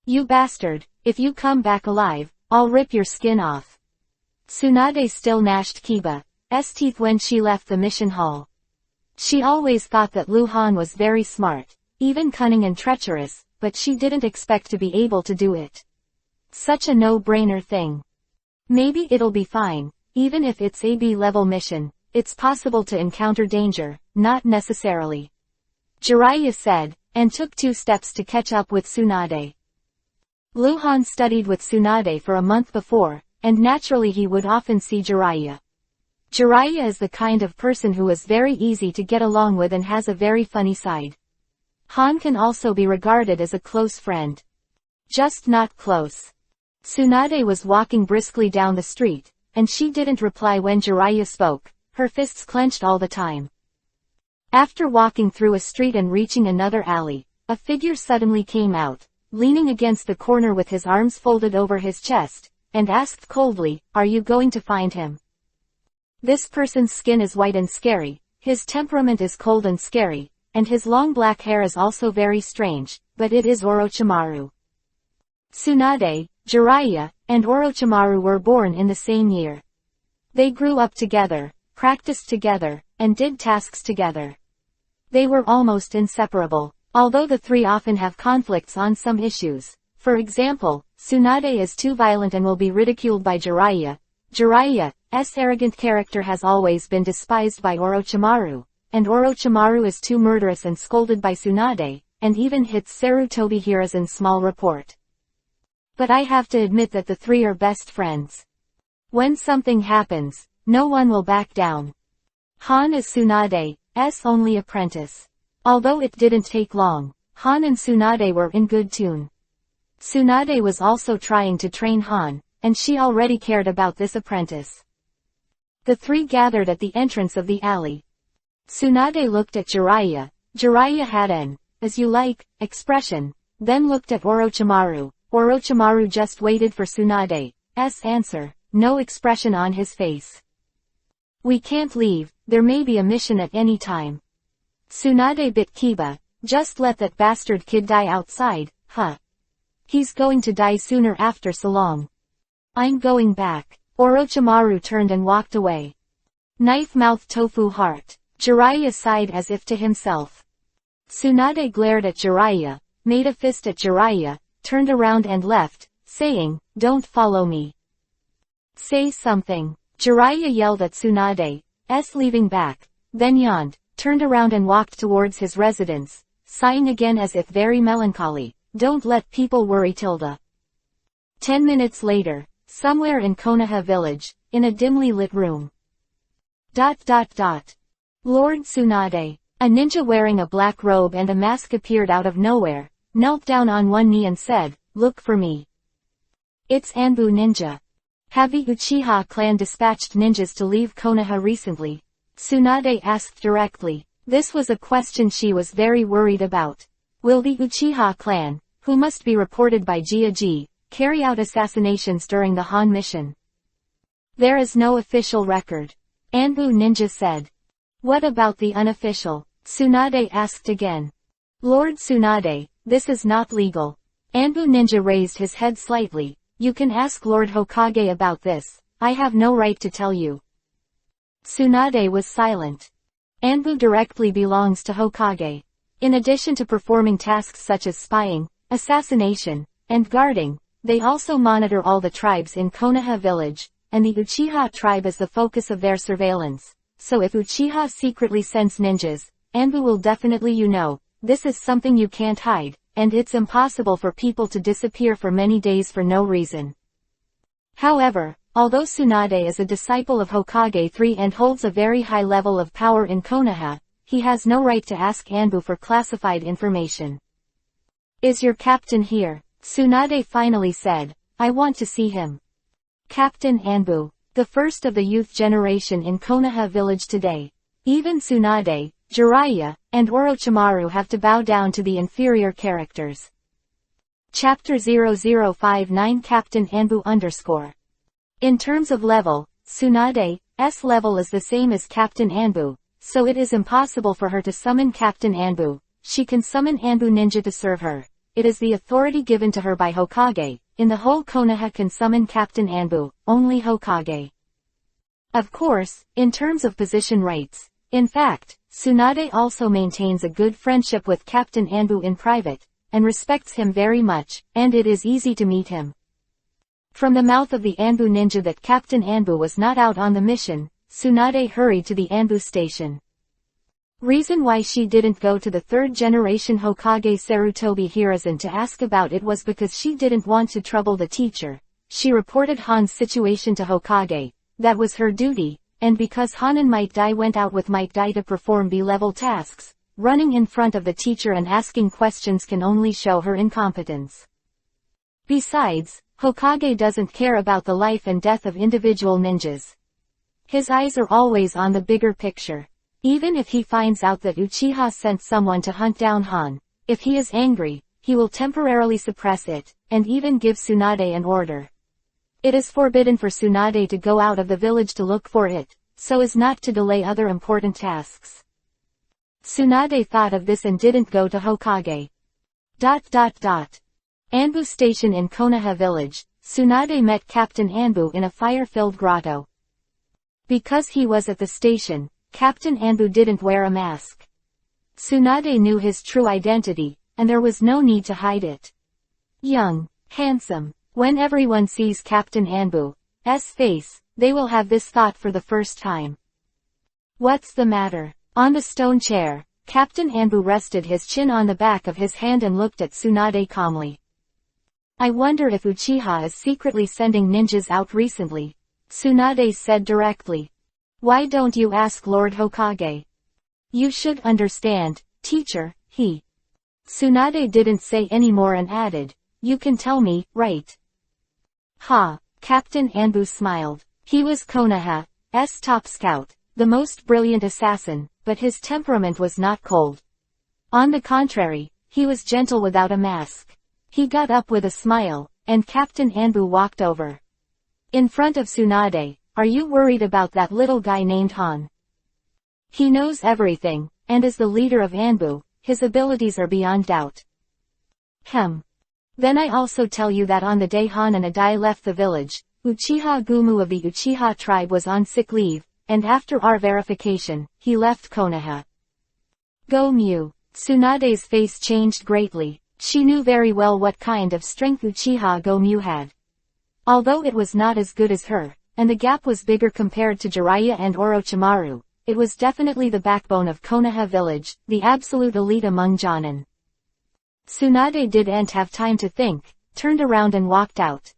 You bastard, if you come back alive, I'll rip your skin off. Tsunade still gnashed Kiba's teeth when she left the mission hall. She always thought that Luhan was very smart, even cunning and treacherous, but she didn't expect to be able to do it. Such a no-brainer thing. Maybe it'll be fine, even if it's a B-level mission, it's possible to encounter danger, not necessarily. Jiraiya said, and took 2 steps to catch up with Tsunade. Luhan studied with Tsunade for a month before, and naturally he would often see Jiraiya. Jiraiya is the kind of person who is very easy to get along with and has a very funny side. Han can also be regarded as a close friend. Just not close. Tsunade was walking briskly down the street, and she didn't reply when Jiraiya spoke, her fists clenched all the time. After walking through a street and reaching another alley, a figure suddenly came out, leaning against the corner with his arms folded over his chest, and asked coldly, "Are you going to find him?" This person's skin is white and scary, his temperament is cold and scary, and his long black hair is also very strange, but it is Orochimaru. Tsunade, Jiraiya, and Orochimaru were born in the same year. They grew up together, practiced together, and did tasks together. They were almost inseparable, although the three often have conflicts on some issues. For example, Tsunade is too violent and will be ridiculed by Jiraiya. Jiraiya's arrogant character has always been despised by Orochimaru, and Orochimaru is too murderous and scolded by Tsunade, and even hits Sarutobi Hiruzen's small report. But I have to admit that the three are best friends. When something happens, no one will back down. Han is Tsunade's only apprentice. Although it didn't take long, Han and Tsunade were in good tune. Tsunade was also trying to train Han, and she already cared about this apprentice. The three gathered at the entrance of the alley. Tsunade looked at Jiraiya. Jiraiya had an, "as you like," expression, then looked at Orochimaru. Orochimaru just waited for Tsunade's answer, no expression on his face. "We can't leave, there may be a mission at any time." Tsunade bit Kiba. "Just let that bastard kid die outside, huh? He's going to die sooner after so long. I'm going back." Orochimaru turned and walked away. Knife-mouthed tofu heart. Jiraiya sighed as if to himself. Tsunade glared at Jiraiya, made a fist at Jiraiya, turned around and left, saying, "Don't follow me. Say something." Jiraiya yelled at Tsunade's leaving back, then yawned, turned around and walked towards his residence, sighing again as if very melancholy. "Don't let people worry tilde." 10 minutes later, somewhere in Konoha village, in a dimly lit room. Lord Tsunade, a ninja wearing a black robe and a mask appeared out of nowhere, knelt down on one knee and said, "Look for me." "It's Anbu Ninja. Have the Uchiha clan dispatched ninjas to leave Konoha recently?" Tsunade asked directly. This was a question she was very worried about. Will the Uchiha clan, who must be reported by Jiaji, carry out assassinations during the Han mission? There is no official record. Anbu Ninja said. What about the unofficial? Tsunade asked again. Lord Tsunade, this is not legal. Anbu Ninja raised his head slightly. You can ask Lord Hokage about this. I have no right to tell you. Tsunade was silent. Anbu directly belongs to Hokage. In addition to performing tasks such as spying, assassination, and guarding, they also monitor all the tribes in Konoha village, and the Uchiha tribe is the focus of their surveillance. So if Uchiha secretly sends ninjas, Anbu will definitely this is something you can't hide, and it's impossible for people to disappear for many days for no reason. However, although Tsunade is a disciple of Hokage III and holds a very high level of power in Konoha, he has no right to ask Anbu for classified information. Is your captain here? Tsunade finally said. I want to see him. Captain Anbu, the first of the youth generation in Konoha village today. Even Tsunade, Jiraiya, and Orochimaru have to bow down to the inferior characters. Chapter 0059 Captain Anbu _ In terms of level, Tsunade's level is the same as Captain Anbu, so it is impossible for her to summon Captain Anbu. She can summon Anbu Ninja to serve her. It is the authority given to her by Hokage. In the whole Konoha can summon Captain Anbu, only Hokage. Of course, in terms of position rights. In fact, Tsunade also maintains a good friendship with Captain Anbu in private, and respects him very much, and it is easy to meet him. From the mouth of the Anbu Ninja that Captain Anbu was not out on the mission, Tsunade hurried to the Anbu station. Reason why she didn't go to the third-generation Hokage Sarutobi Hiruzen to ask about it was because she didn't want to trouble the teacher. She reported Han's situation to Hokage. That was her duty, and because Han and Might Dai went out with Might Dai to perform B-level tasks, running in front of the teacher and asking questions can only show her incompetence. Besides, Hokage doesn't care about the life and death of individual ninjas. His eyes are always on the bigger picture. Even if he finds out that Uchiha sent someone to hunt down Han, if he is angry, he will temporarily suppress it, and even give Tsunade an order. It is forbidden for Tsunade to go out of the village to look for it, so as not to delay other important tasks. Tsunade thought of this and didn't go to Hokage. Anbu Station in Konoha Village, Tsunade met Captain Anbu in a fire-filled grotto. Because he was at the station, Captain Anbu didn't wear a mask. Tsunade knew his true identity, and there was no need to hide it. Young, handsome. When everyone sees Captain Anbu's face, they will have this thought for the first time. What's the matter? On the stone chair, Captain Anbu rested his chin on the back of his hand and looked at Tsunade calmly. I wonder if Uchiha is secretly sending ninjas out recently, Tsunade said directly. Why don't you ask Lord Hokage? You should understand, teacher, Tsunade didn't say any more and added, you can tell me, right? Captain Anbu smiled. He was Konoha's top scout, the most brilliant assassin, but his temperament was not cold. On the contrary, he was gentle without a mask. He got up with a smile, and Captain Anbu walked over. In front of Tsunade, are you worried about that little guy named Han? He knows everything, and as the leader of Anbu, his abilities are beyond doubt. Then I also tell you that on the day Han and Adai left the village, Uchiha Gumu of the Uchiha tribe was on sick leave, and after our verification, he left Konoha. Gomu. Tsunade's face changed greatly. She knew very well what kind of strength Uchiha Gomu had. Although it was not as good as her, and the gap was bigger compared to Jiraiya and Orochimaru, it was definitely the backbone of Konoha village, the absolute elite among Jonin. Tsunade didn't have time to think, turned around and walked out.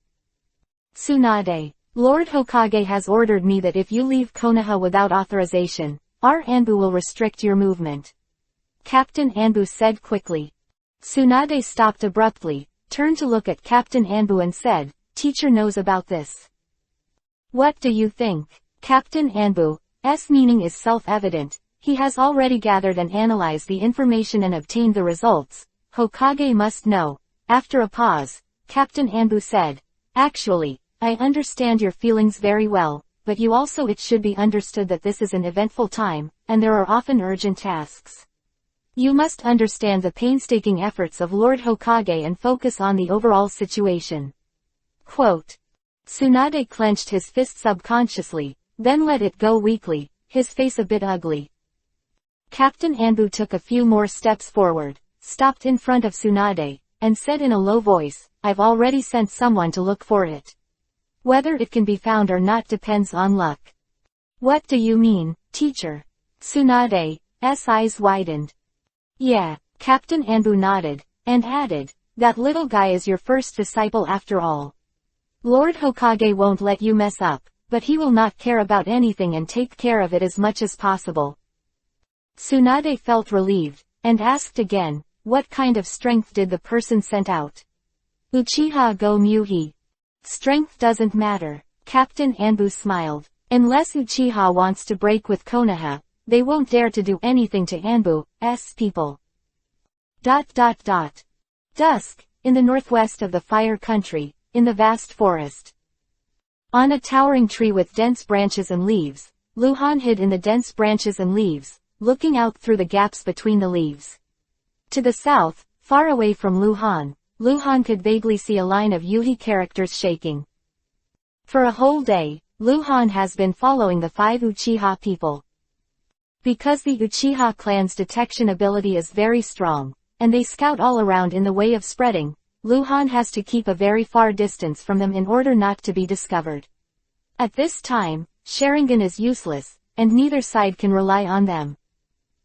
Tsunade. Lord Hokage has ordered me that if you leave Konoha without authorization, our Anbu will restrict your movement. Captain Anbu said quickly. Tsunade stopped abruptly, turned to look at Captain Anbu and said, Teacher knows about this. What do you think? Captain Anbu's meaning is self-evident. He has already gathered and analyzed the information and obtained the results. Hokage must know. After a pause, Captain Anbu said, Actually, I understand your feelings very well, but you also it should be understood that this is an eventful time, and there are often urgent tasks. You must understand the painstaking efforts of Lord Hokage and focus on the overall situation. Quote. Tsunade clenched his fist subconsciously, then let it go weakly, his face a bit ugly. Captain Anbu took a few more steps forward, stopped in front of Tsunade, and said in a low voice, I've already sent someone to look for it. Whether it can be found or not depends on luck. What do you mean, teacher? Tsunade's eyes widened. Yeah, Captain Anbu nodded, and added, that little guy is your first disciple after all. Lord Hokage won't let you mess up, but he will not care about anything and take care of it as much as possible. Tsunade felt relieved, and asked again, what kind of strength did the person sent out? Uchiha Gomu. Strength doesn't matter, Captain Anbu smiled. Unless Uchiha wants to break with Konoha, they won't dare to do anything to Anbu's people. Dusk, in the northwest of the Fire Country, in the vast forest. On a towering tree with dense branches and leaves, Luhan hid in the dense branches and leaves, looking out through the gaps between the leaves. To the south, far away from Luhan could vaguely see a line of Yuhi characters shaking. For a whole day, Luhan has been following the 5 Uchiha people. Because the Uchiha clan's detection ability is very strong, and they scout all around in the way of spreading, Luhan has to keep a very far distance from them in order not to be discovered. At this time, Sharingan is useless, and neither side can rely on them.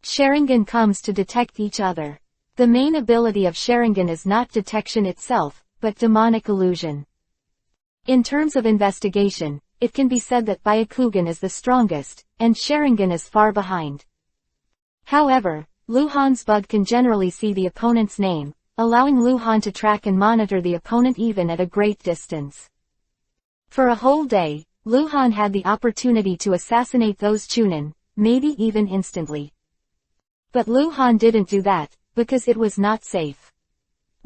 Sharingan comes to detect each other. The main ability of Sharingan is not detection itself, but demonic illusion. In terms of investigation, it can be said that Byakugan is the strongest, and Sharingan is far behind. However, Luhan's bug can generally see the opponent's name, allowing Luhan to track and monitor the opponent even at a great distance. For a whole day, Luhan had the opportunity to assassinate those Chunin, maybe even instantly. But Luhan didn't do that, because it was not safe.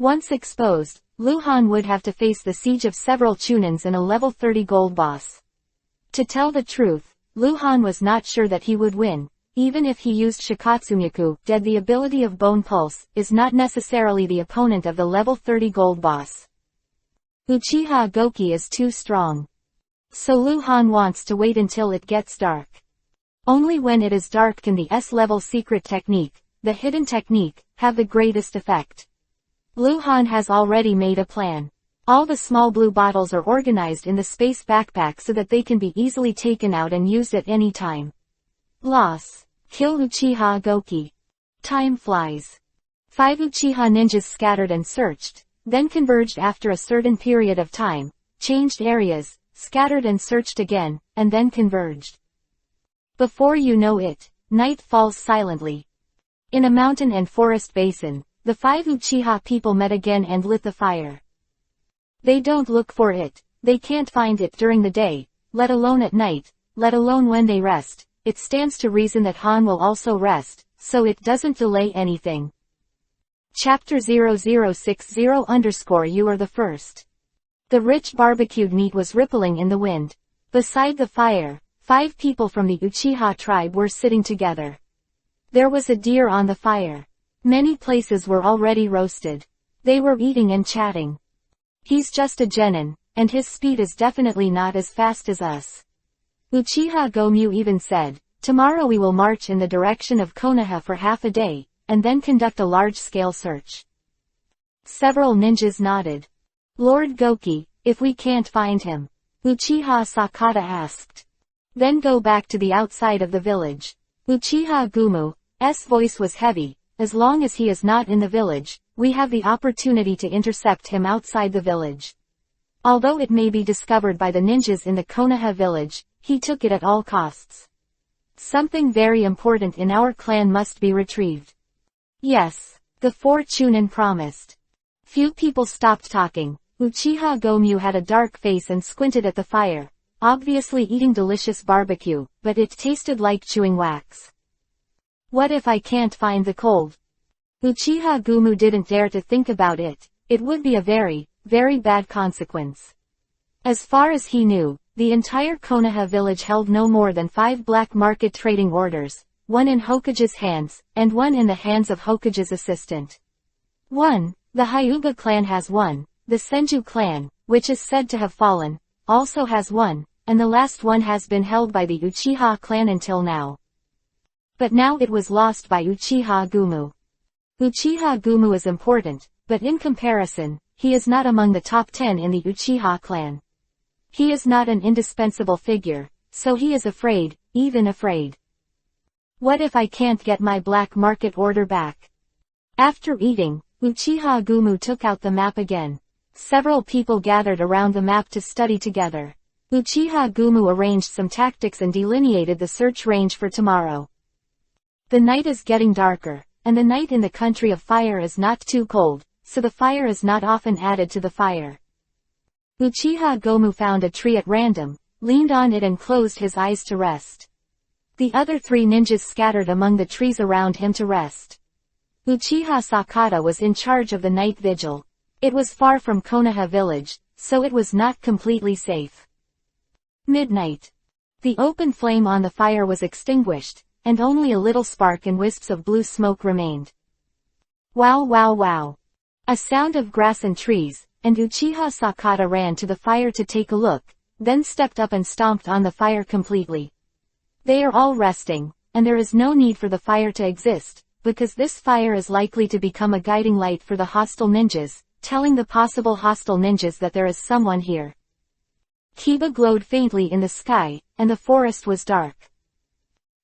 Once exposed, Lu Han would have to face the siege of several Chunins and a level 30 gold boss. To tell the truth, Lu Han was not sure that he would win. Even if he used Shikatsunyaku, dead the ability of Bone Pulse, is not necessarily the opponent of the level 30 gold boss. Uchiha Goki is too strong. So Lu Han wants to wait until it gets dark. Only when it is dark can the S-level secret technique, the hidden technique, have the greatest effect. Lu Han has already made a plan. All the small blue bottles are organized in the space backpack so that they can be easily taken out and used at any time. Loss. Kill Uchiha Goki. Time flies. 5 Uchiha ninjas scattered and searched, then converged after a certain period of time, changed areas, scattered and searched again, and then converged. Before you know it, night falls silently. In a mountain and forest basin, the 5 Uchiha people met again and lit the fire. They don't look for it, they can't find it during the day, let alone at night, let alone when they rest. It stands to reason that Han will also rest, so it doesn't delay anything. Chapter 0060_You are the first. The rich barbecued meat was rippling in the wind. Beside the fire, 5 people from the Uchiha tribe were sitting together. There was a deer on the fire. Many places were already roasted. They were eating and chatting. He's just a genin, and his speed is definitely not as fast as us. Uchiha Gomu even said, tomorrow we will march in the direction of Konoha for half a day, and then conduct a large-scale search. Several ninjas nodded. Lord Goki, if we can't find him, Uchiha Sakata asked. Then go back to the outside of the village. Uchiha Gumu's voice was heavy. As long as he is not in the village, we have the opportunity to intercept him outside the village. Although it may be discovered by the ninjas in the Konoha village, he took it at all costs. Something very important in our clan must be retrieved. Yes, the 4 Chunin promised. Few people stopped talking. Uchiha Gomu had a dark face and squinted at the fire, obviously eating delicious barbecue, but it tasted like chewing wax. What if I can't find the cold? Uchiha Gomu didn't dare to think about it. It would be a very, very bad consequence. As far as he knew, the entire Konoha village held no more than 5 black market trading orders, 1 in Hokage's hands, and 1 in the hands of Hokage's assistant. 1. The Hyuga clan has 1, the Senju clan, which is said to have fallen, also has 1, and the last one has been held by the Uchiha clan until now. But now it was lost by Uchiha Gomu. Uchiha Gomu is important, but in comparison, he is not among the top 10 in the Uchiha clan. He is not an indispensable figure, so he is afraid, even afraid. What if I can't get my black market order back? After eating, Uchiha Gomu took out the map again. Several people gathered around the map to study together. Uchiha Gomu arranged some tactics and delineated the search range for tomorrow. The night is getting darker, and the night in the country of fire is not too cold, so the fire is not often added to the fire. Uchiha Gomu found a tree at random, leaned on it and closed his eyes to rest. The other 3 ninjas scattered among the trees around him to rest. Uchiha Sakata was in charge of the night vigil. It was far from Konoha village, so it was not completely safe. Midnight. The open flame on the fire was extinguished, and only a little spark and wisps of blue smoke remained. Wow wow wow. A sound of grass and trees, and Uchiha Sakata ran to the fire to take a look, then stepped up and stomped on the fire completely. They are all resting, and there is no need for the fire to exist, because this fire is likely to become a guiding light for the hostile ninjas, telling the possible hostile ninjas that there is someone here. Kiba glowed faintly in the sky, and the forest was dark.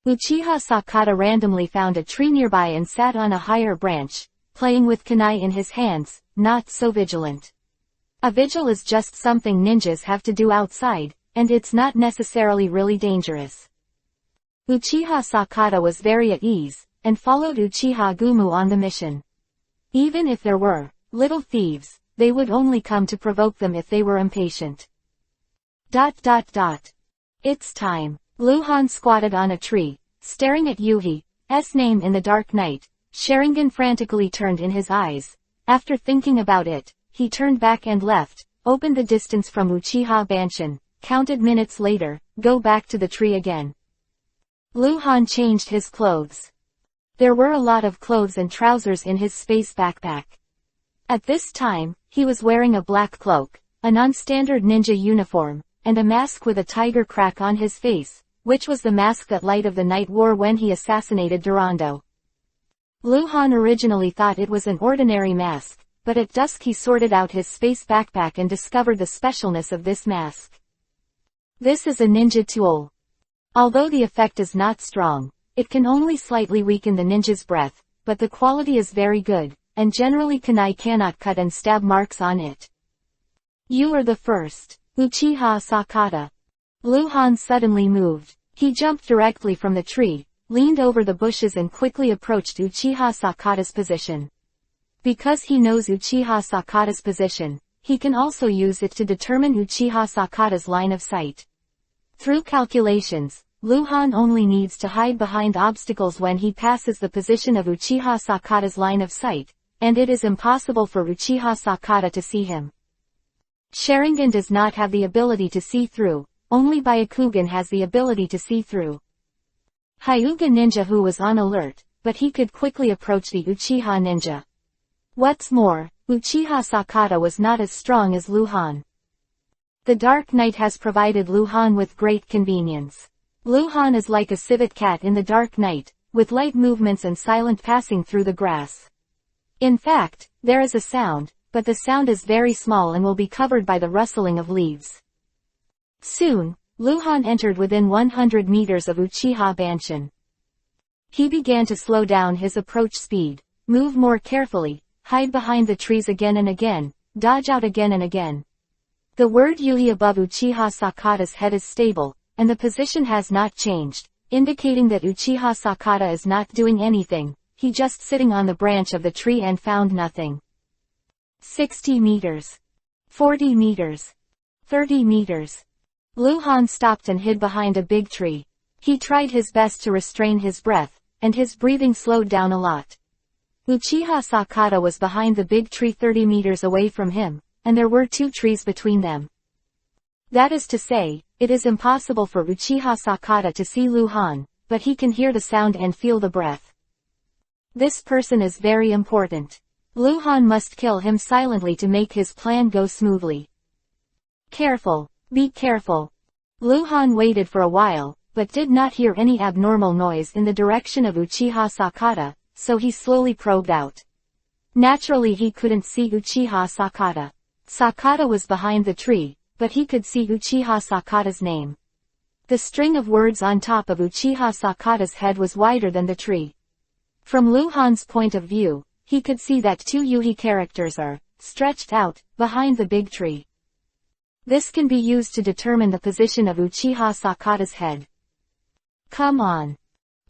Uchiha Sakata randomly found a tree nearby and sat on a higher branch, playing with kunai in his hands, not so vigilant. A vigil is just something ninjas have to do outside, and it's not necessarily really dangerous. Uchiha Sakata was very at ease, and followed Uchiha Gomu on the mission. Even if there were little thieves, they would only come to provoke them if they were impatient. It's time. Lu Han squatted on a tree, staring at Yuhi's name in the dark night. Sharingan frantically turned in his eyes, After thinking about it, he turned back and left, opened the distance from Uchiha Mansion, counted minutes later, go back to the tree again. Luhan changed his clothes. There were a lot of clothes and trousers in his space backpack. At this time, he was wearing a black cloak, a non-standard ninja uniform, and a mask with a tiger crack on his face, which was the mask that Light of the Night wore when he assassinated Durando. Luhan originally thought it was an ordinary mask, but at dusk he sorted out his space backpack and discovered the specialness of this mask. This is a ninja tool. Although the effect is not strong, it can only slightly weaken the ninja's breath, but the quality is very good, and generally kunai cannot cut and stab marks on it. You are the first. Uchiha Sakata. Luhan suddenly moved. He jumped directly from the tree, leaned over the bushes and quickly approached Uchiha Sakata's position. Because he knows Uchiha Sakata's position, he can also use it to determine Uchiha Sakata's line of sight. Through calculations, Luhan only needs to hide behind obstacles when he passes the position of Uchiha Sakata's line of sight, and it is impossible for Uchiha Sakata to see him. Sharingan does not have the ability to see through, only Byakugan has the ability to see through. Hyuga Ninja who was on alert, but he could quickly approach the Uchiha Ninja. What's more, Uchiha Sakata was not as strong as Luhan. The Dark Knight has provided Luhan with great convenience. Luhan is like a civet cat in the Dark Knight, with light movements and silent passing through the grass. In fact, there is a sound, but the sound is very small and will be covered by the rustling of leaves. Soon, Luhan entered within 100 meters of Uchiha Mansion. He began to slow down his approach speed, move more carefully, hide behind the trees again and again, dodge out again and again. The word Yuhi above Uchiha Sakata's head is stable, and the position has not changed, indicating that Uchiha Sakata is not doing anything, he just sitting on the branch of the tree and found nothing. 60 meters. 40 meters. 30 meters. Luhan stopped and hid behind a big tree. He tried his best to restrain his breath, and his breathing slowed down a lot. Uchiha Sakata was behind the big tree 30 meters away from him, and there were 2 trees between them. That is to say, it is impossible for Uchiha Sakata to see Luhan, but he can hear the sound and feel the breath. This person is very important. Luhan must kill him silently to make his plan go smoothly. Careful. Be careful. Luhan waited for a while, but did not hear any abnormal noise in the direction of Uchiha Sakata, so he slowly probed out. Naturally he couldn't see Uchiha Sakata. Sakata was behind the tree, but he could see Uchiha Sakata's name. The string of words on top of Uchiha Sakata's head was wider than the tree. From Luhan's point of view, he could see that 2 Yuhi characters are stretched out behind the big tree. This can be used to determine the position of Uchiha Sakata's head. Come on.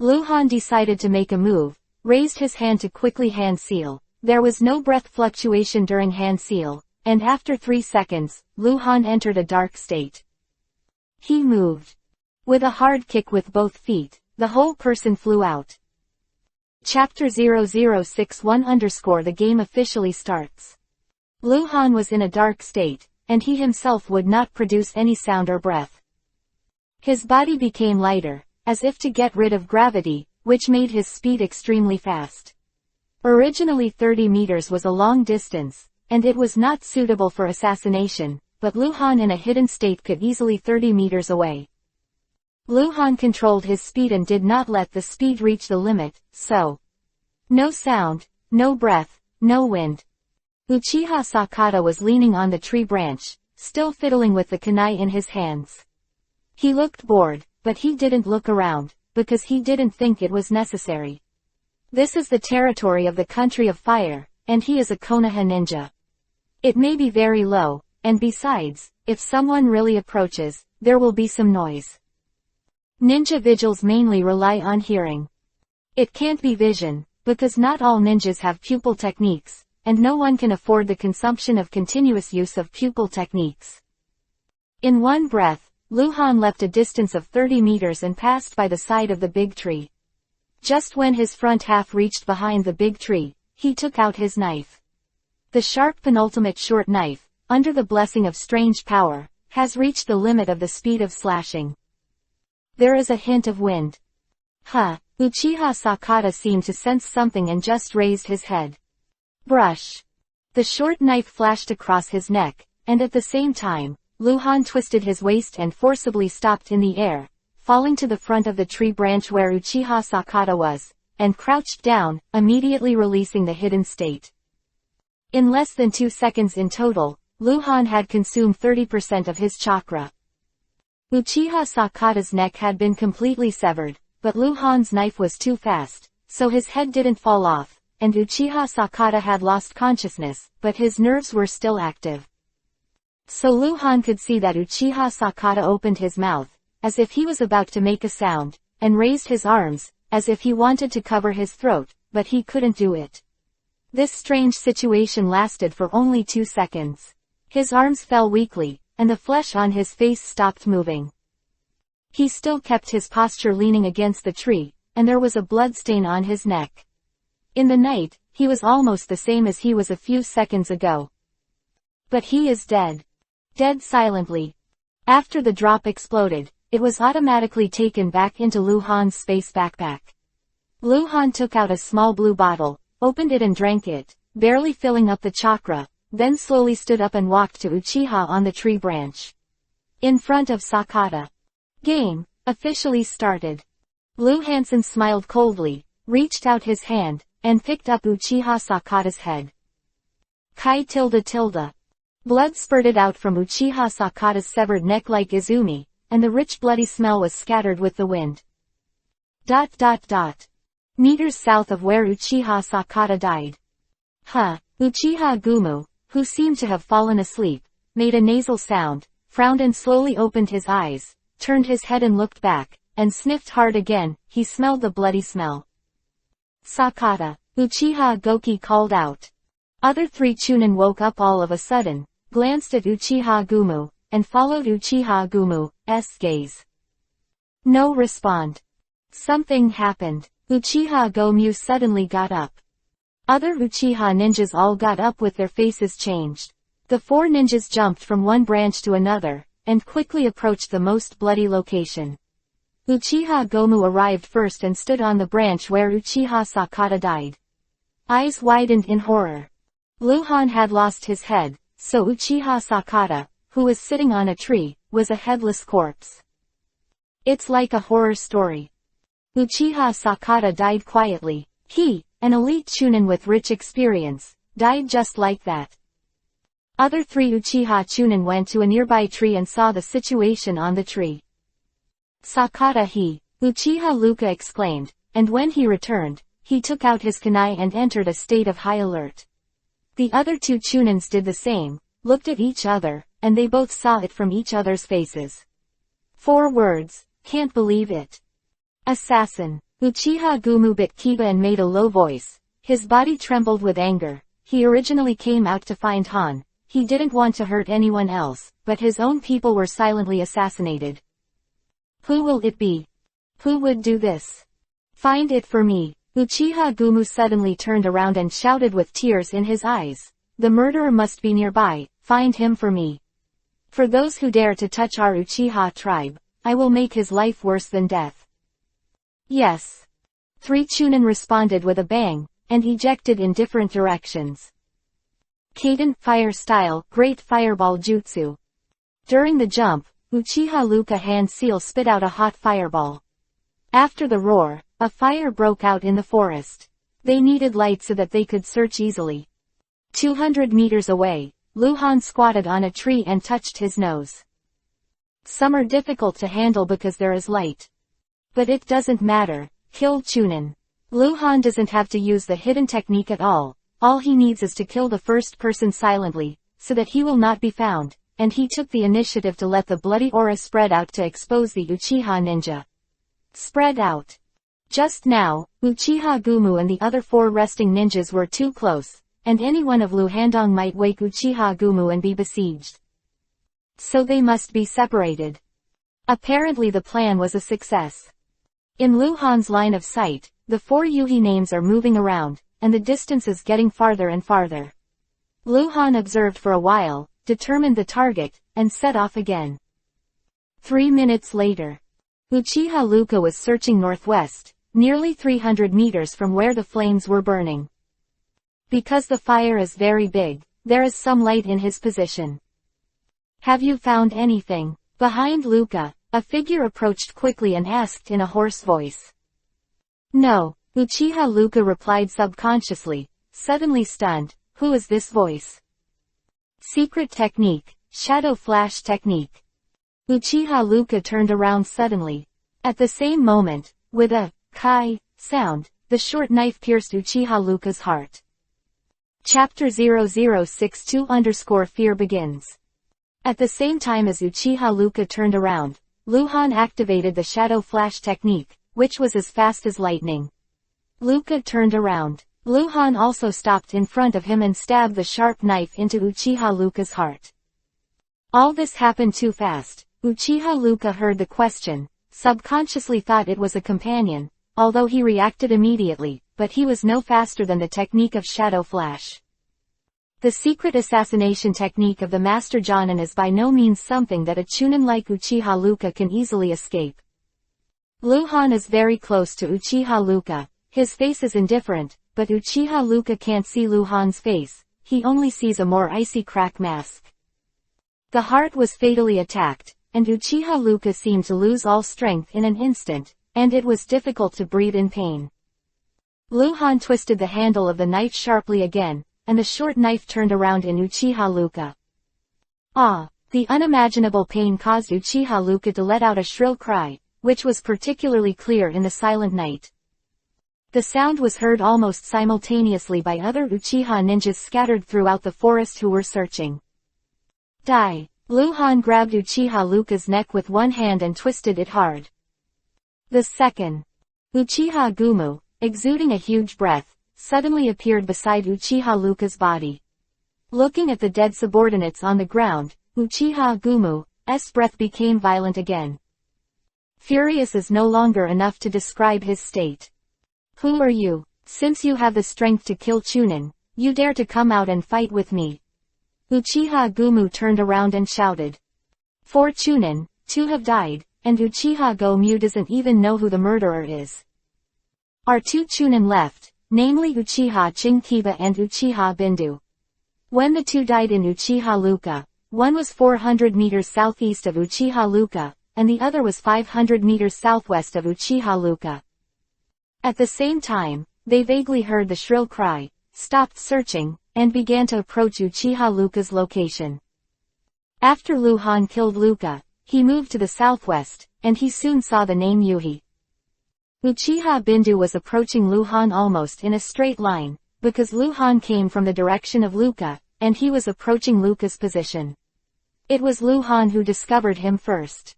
Luhan decided to make a move, raised his hand to quickly hand seal. There was no breath fluctuation during hand seal, and after 3 seconds, Luhan entered a dark state. He moved. With a hard kick with both feet, the whole person flew out. Chapter 0061_ The game officially starts. Luhan was in a dark state, and he himself would not produce any sound or breath. His body became lighter, as if to get rid of gravity, which made his speed extremely fast. Originally 30 meters was a long distance, and it was not suitable for assassination, but Luhan in a hidden state could easily 30 meters away. Luhan controlled his speed and did not let the speed reach the limit, so. No sound, no breath, no wind. Uchiha Sakata was leaning on the tree branch, still fiddling with the kunai in his hands. He looked bored, but he didn't look around, because he didn't think it was necessary. This is the territory of the country of fire, and he is a Konoha ninja. It may be very low, and besides, if someone really approaches, there will be some noise. Ninja vigils mainly rely on hearing. It can't be vision, because not all ninjas have pupil techniques, and no one can afford the consumption of continuous use of pupil techniques. In one breath, Luhan leapt a distance of 30 meters and passed by the side of the big tree. Just when his front half reached behind the big tree, he took out his knife. The sharp penultimate short knife, under the blessing of strange power, has reached the limit of the speed of slashing. There is a hint of wind. Uchiha Sakata seemed to sense something and just raised his head. Brush. The short knife flashed across his neck, and at the same time, Luhan twisted his waist and forcibly stopped in the air, falling to the front of the tree branch where Uchiha Sakata was, and crouched down, immediately releasing the hidden state. In less than 2 seconds in total, Luhan had consumed 30% of his chakra. Uchiha Sakata's neck had been completely severed, but Luhan's knife was too fast, so his head didn't fall off, and Uchiha Sakata had lost consciousness, but his nerves were still active. So Luhan could see that Uchiha Sakata opened his mouth, as if he was about to make a sound, and raised his arms, as if he wanted to cover his throat, but he couldn't do it. This strange situation lasted for only 2 seconds. His arms fell weakly, and the flesh on his face stopped moving. He still kept his posture leaning against the tree, and there was a bloodstain on his neck. In the night, he was almost the same as he was a few seconds ago. But he is dead. Dead silently. After the drop exploded, it was automatically taken back into Luhan's space backpack. Luhan took out a small blue bottle, opened it and drank it, barely filling up the chakra, then slowly stood up and walked to Uchiha on the tree branch. In front of Sakata. Game, officially started. Lu Hansen smiled coldly, reached out his hand, and picked up Uchiha Sakata's head. Kai tilde tilde. Blood spurted out from Uchiha Sakata's severed neck like Izumi, and the rich bloody smell was scattered with the wind. Meters south of where Uchiha Sakata died. Uchiha Gumu, who seemed to have fallen asleep, made a nasal sound, frowned and slowly opened his eyes, turned his head and looked back, and sniffed hard again. He smelled the bloody smell. Sakata, Uchiha Goki called out. Other 3 Chunin woke up all of a sudden, glanced at Uchiha Gumu, and followed Uchiha Gumu's gaze. No respond. Something happened. Uchiha Gomu suddenly got up. Other Uchiha ninjas all got up with their faces changed. The 4 ninjas jumped from one branch to another, and quickly approached the most bloody location. Uchiha Gomu arrived first and stood on the branch where Uchiha Sakata died. Eyes widened in horror. Luhan had lost his head, so Uchiha Sakata, who was sitting on a tree, was a headless corpse. It's like a horror story. Uchiha Sakata died quietly. He, an elite Chunin with rich experience, died just like that. Other 3 Uchiha Chunin went to a nearby tree and saw the situation on the tree. Sakata Uchiha Luka exclaimed, and when he returned, he took out his kunai and entered a state of high alert. The other 2 Chunins did the same, looked at each other, and they both saw it from each other's faces. 4 words, can't believe it. Assassin. Uchiha Gumu bit Kiba and made a low voice. His body trembled with anger. He originally came out to find Han. He didn't want to hurt anyone else, but his own people were silently assassinated. Who will it be? Who would do this? Find it for me. Uchiha Gumu suddenly turned around and shouted with tears in his eyes. The murderer must be nearby, find him for me. For those who dare to touch our Uchiha tribe, I will make his life worse than death. Yes. 3 Chunin responded with a bang, and ejected in different directions. Kaden, fire style, great fireball jutsu. During the jump, Uchiha Luka hand seal spit out a hot fireball. After the roar, a fire broke out in the forest. They needed light so that they could search easily. 200 meters away, Luhan squatted on a tree and touched his nose. Some are difficult to handle because there is light. But it doesn't matter, kill Chunin. Luhan doesn't have to use the hidden technique at all he needs is to kill the first person silently, so that he will not be found, and he took the initiative to let the bloody aura spread out to expose the Uchiha ninja. Spread out. Just now, Uchiha Gumu and the other 4 resting ninjas were too close, and any one of Luhandong might wake Uchiha Gumu and be besieged. So they must be separated. Apparently the plan was a success. In Luhan's line of sight, the 4 Yuhi names are moving around, and the distance is getting farther and farther. Luhan observed for a while, determined the target, and set off again. 3 minutes later. Uchiha Luka was searching northwest, nearly 300 meters from where the flames were burning. Because the fire is very big, there is some light in his position. Have you found anything? Behind Luka, a figure approached quickly and asked in a hoarse voice. No, Uchiha Luka replied subconsciously, suddenly stunned. Who is this voice? Secret technique, shadow flash technique. Uchiha Luka turned around suddenly. At the same moment, with a kai sound, the short knife pierced Uchiha Luka's heart. Chapter 0062_Fear begins. At the same time as Uchiha Luka turned around, Luhan activated the shadow flash technique, which was as fast as lightning. Luka turned around. Luhan also stopped in front of him and stabbed the sharp knife into Uchiha Luka's heart. All this happened too fast. Uchiha Luka heard the question, subconsciously thought it was a companion, although he reacted immediately, but he was no faster than the technique of shadow flash. The secret assassination technique of the Master Jonin is by no means something that a chunin like Uchiha Luka can easily escape. Luhan is very close to Uchiha Luka. His face is indifferent, but Uchiha Luka can't see Luhan's face, he only sees a more icy crack mask. The heart was fatally attacked, and Uchiha Luka seemed to lose all strength in an instant, and it was difficult to breathe in pain. Luhan twisted the handle of the knife sharply again, and the short knife turned around in Uchiha Luka. Ah! The unimaginable pain caused Uchiha Luka to let out a shrill cry, which was particularly clear in the silent night. The sound was heard almost simultaneously by other Uchiha ninjas scattered throughout the forest who were searching. Die! Luhan grabbed Uchiha Luka's neck with one hand and twisted it hard. The second. Uchiha Gumu, exuding a huge breath, suddenly appeared beside Uchiha Luka's body. Looking at the dead subordinates on the ground, Uchiha Gumu's breath became violent again. Furious is no longer enough to describe his state. Who are you? Since you have the strength to kill Chunin, you dare to come out and fight with me. Uchiha Gumu turned around and shouted. 4 Chunin, 2 have died, and Uchiha Gomu doesn't even know who the murderer is. Are 2 Chunin left, namely Uchiha Chinkiba and Uchiha Bindu. When the 2 died in Uchiha Luka, one was 400 meters southeast of Uchiha Luka, and the other was 500 meters southwest of Uchiha Luka. At the same time, they vaguely heard the shrill cry, stopped searching, and began to approach Uchiha Luka's location. After Luhan killed Luka, he moved to the southwest, and he soon saw the name Yuhi. Uchiha Bindu was approaching Luhan almost in a straight line, because Luhan came from the direction of Luka, and he was approaching Luka's position. It was Luhan who discovered him first.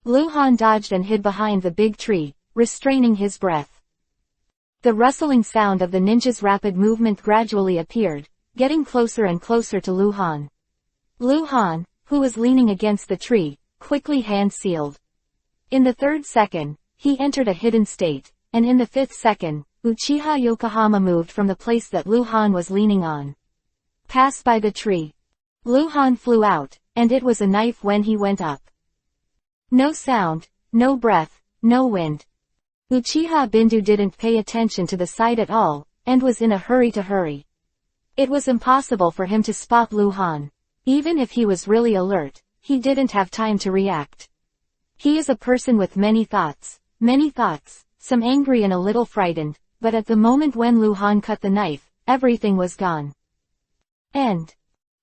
Luhan dodged and hid behind the big tree, restraining his breath. The rustling sound of the ninja's rapid movement gradually appeared, getting closer and closer to Luhan. Luhan, who was leaning against the tree, quickly hand-sealed. In the 3rd second, he entered a hidden state, and in the 5th second, Uchiha Yokohama moved from the place that Luhan was leaning on. Pass by the tree. Luhan flew out, and it was a knife when he went up. No sound, no breath, no wind. Uchiha Bindu didn't pay attention to the sight at all, and was in a hurry to hurry. It was impossible for him to spot Luhan. Even if he was really alert, he didn't have time to react. He is a person with many thoughts, some angry and a little frightened, but at the moment when Luhan cut the knife, everything was gone. End.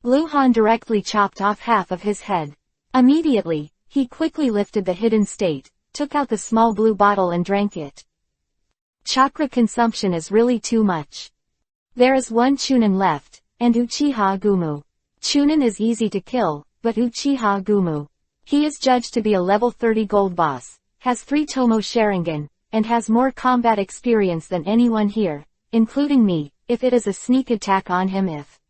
Luhan directly chopped off half of his head. Immediately, he quickly lifted the hidden state, took out the small blue bottle and drank it. Chakra consumption is really too much. There is 1 Chunin left, and Uchiha Gumu. Chunin is easy to kill, but Uchiha Gumu. He is judged to be a level 30 gold boss, has 3 Tomo Sharingan, and has more combat experience than anyone here, including me, if it is a sneak attack on him if.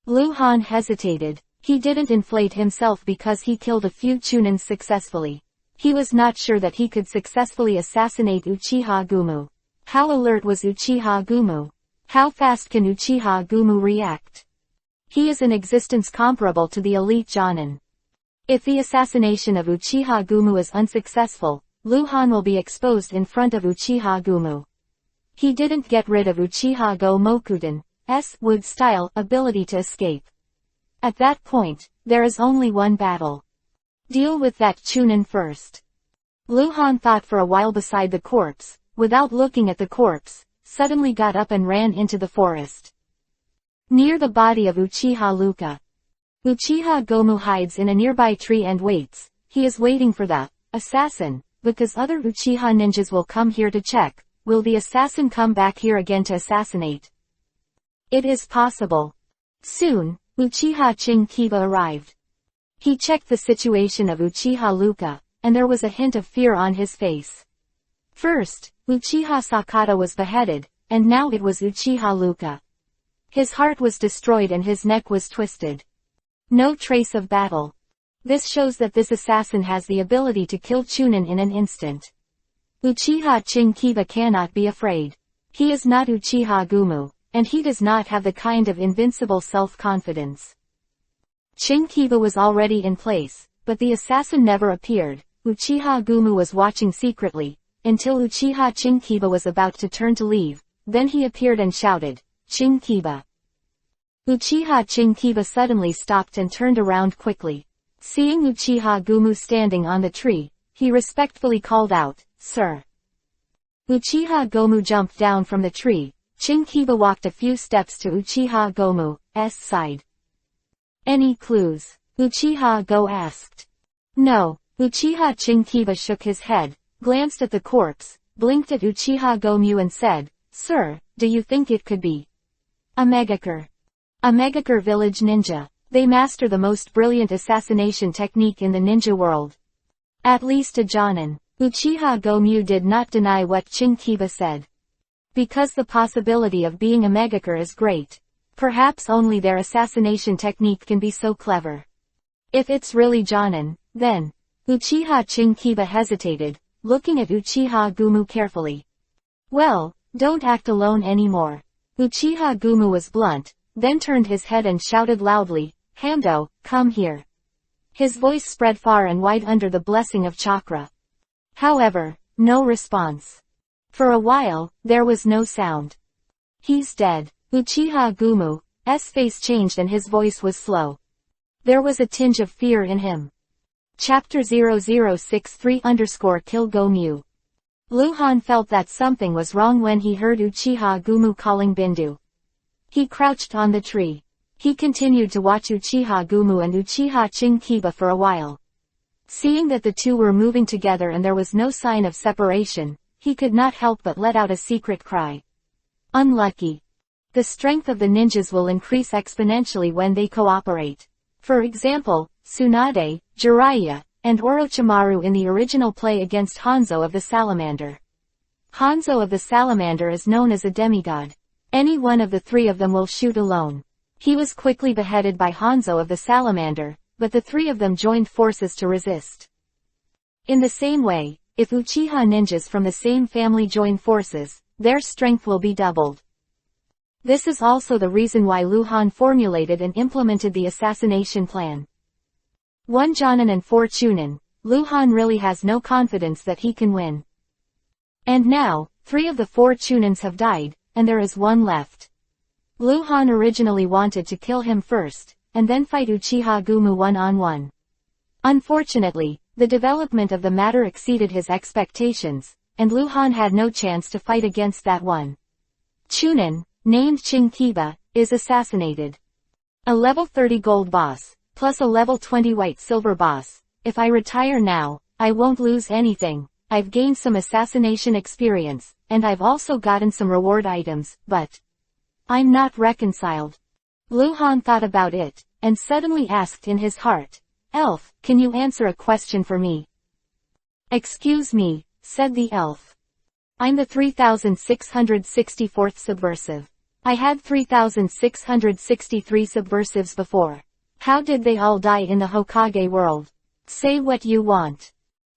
Luhan hesitated. He didn't inflate himself because he killed a few Chunins successfully. He was not sure that he could successfully assassinate Uchiha Gumu. How alert was Uchiha Gumu? How fast can Uchiha Gumu react? He is an existence comparable to the elite Jonin. If the assassination of Uchiha Gumu is unsuccessful, Luhan will be exposed in front of Uchiha Gumu. He didn't get rid of Uchiha Go Mokuten's wood-style ability to escape. At that point, there is only one battle. Deal with that Chunin first. Luhan thought for a while beside the corpse, without looking at the corpse, suddenly got up and ran into the forest. Near the body of Uchiha Luka. Uchiha Gomu hides in a nearby tree and waits. He is waiting for the assassin, because other Uchiha ninjas will come here to check. Will the assassin come back here again to assassinate? It is possible. Soon, Uchiha Chinkiba arrived. He checked the situation of Uchiha Luka, and there was a hint of fear on his face. First, Uchiha Sakata was beheaded, and now it was Uchiha Luka. His heart was destroyed and his neck was twisted. No trace of battle. This shows that this assassin has the ability to kill Chunin in an instant. Uchiha Chinkiba cannot be afraid. He is not Uchiha Gumu, and he does not have the kind of invincible self-confidence. Chinkiba was already in place, but the assassin never appeared. Uchiha Gumu was watching secretly, until Uchiha Chinkiba was about to turn to leave. Then he appeared and shouted, "Chinkiba!" Uchiha Chinkiba suddenly stopped and turned around quickly. Seeing Uchiha Gumu standing on the tree, he respectfully called out, "Sir." Uchiha Gomu jumped down from the tree. Chinkiba walked a few steps to Uchiha Gomu's side. "Any clues?" Uchiha Go asked. "No." Uchiha Chinkiba shook his head, glanced at the corpse, blinked at Uchiha Gomu and said, "Sir, do you think it could be a Megakure? A Megakure village ninja. They master the most brilliant assassination technique in the ninja world. At least a Jonin." Uchiha Gomu did not deny what Chinkiba said. Because the possibility of being a Megakure is great. Perhaps only their assassination technique can be so clever. If it's really Jonin, then... Uchiha Chinkiba hesitated, looking at Uchiha Gumu carefully. "Well, don't act alone anymore." Uchiha Gumu was blunt, then turned his head and shouted loudly, "Hamdo, come here." His voice spread far and wide under the blessing of chakra. However, no response. For a while, there was no sound. "He's dead." Uchiha Gumu's face changed and his voice was slow. There was a tinge of fear in him. Chapter 0063_Kill Gomu. Luhan felt that something was wrong when he heard Uchiha Gumu calling Bindu. He crouched on the tree. He continued to watch Uchiha Gumu and Uchiha Chinkiba for a while. Seeing that the two were moving together and there was no sign of separation, he could not help but let out a secret cry. Unlucky. The strength of the ninjas will increase exponentially when they cooperate. For example, Tsunade, Jiraiya, and Orochimaru in the original play against Hanzo of the Salamander. Hanzo of the Salamander is known as a demigod. Any one of the three of them will shoot alone. He was quickly beheaded by Hanzo of the Salamander, but the three of them joined forces to resist. In the same way, if Uchiha ninjas from the same family join forces, their strength will be doubled. This is also the reason why Luhan formulated and implemented the assassination plan. 1 Jonin and 4 Chunin, Luhan really has no confidence that he can win. And now, 3 of the 4 Chunins have died, and there is one left. Luhan originally wanted to kill him first, and then fight Uchiha Gumu one-on-one. Unfortunately, the development of the matter exceeded his expectations, and Luhan had no chance to fight against that one. Chunin, named Chinkiba, is assassinated. A level 30 gold boss, plus a level 20 white-silver boss. If I retire now, I won't lose anything. I've gained some assassination experience, and I've also gotten some reward items, but I'm not reconciled. Luhan thought about it, and suddenly asked in his heart, "Elf, can you answer a question for me?" "Excuse me," said the elf. "I'm the 3664th subversive. I had 3663 subversives before. How did they all die in the Hokage world? Say what you want."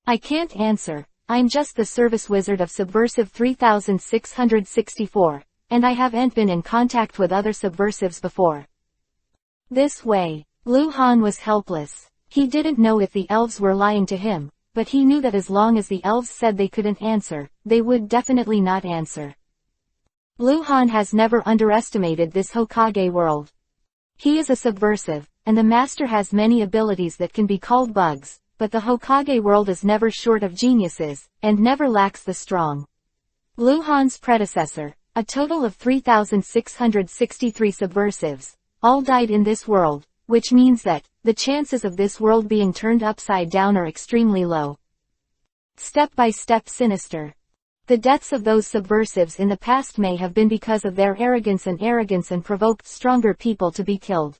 "I can't answer. I'm just the service wizard of subversive 3664, and I haven't been in contact with other subversives before." This way, Lu Han was helpless. He didn't know if the elves were lying to him, but he knew that as long as the elves said they couldn't answer, they would definitely not answer. Lu Han has never underestimated this Hokage world. He is a subversive, and the master has many abilities that can be called bugs, but the Hokage world is never short of geniuses, and never lacks the strong. Lu Han's predecessor, a total of 3,663 subversives, all died in this world, which means that, the chances of this world being turned upside down are extremely low. Step-by-step sinister. The deaths of those subversives in the past may have been because of their arrogance and provoked stronger people to be killed.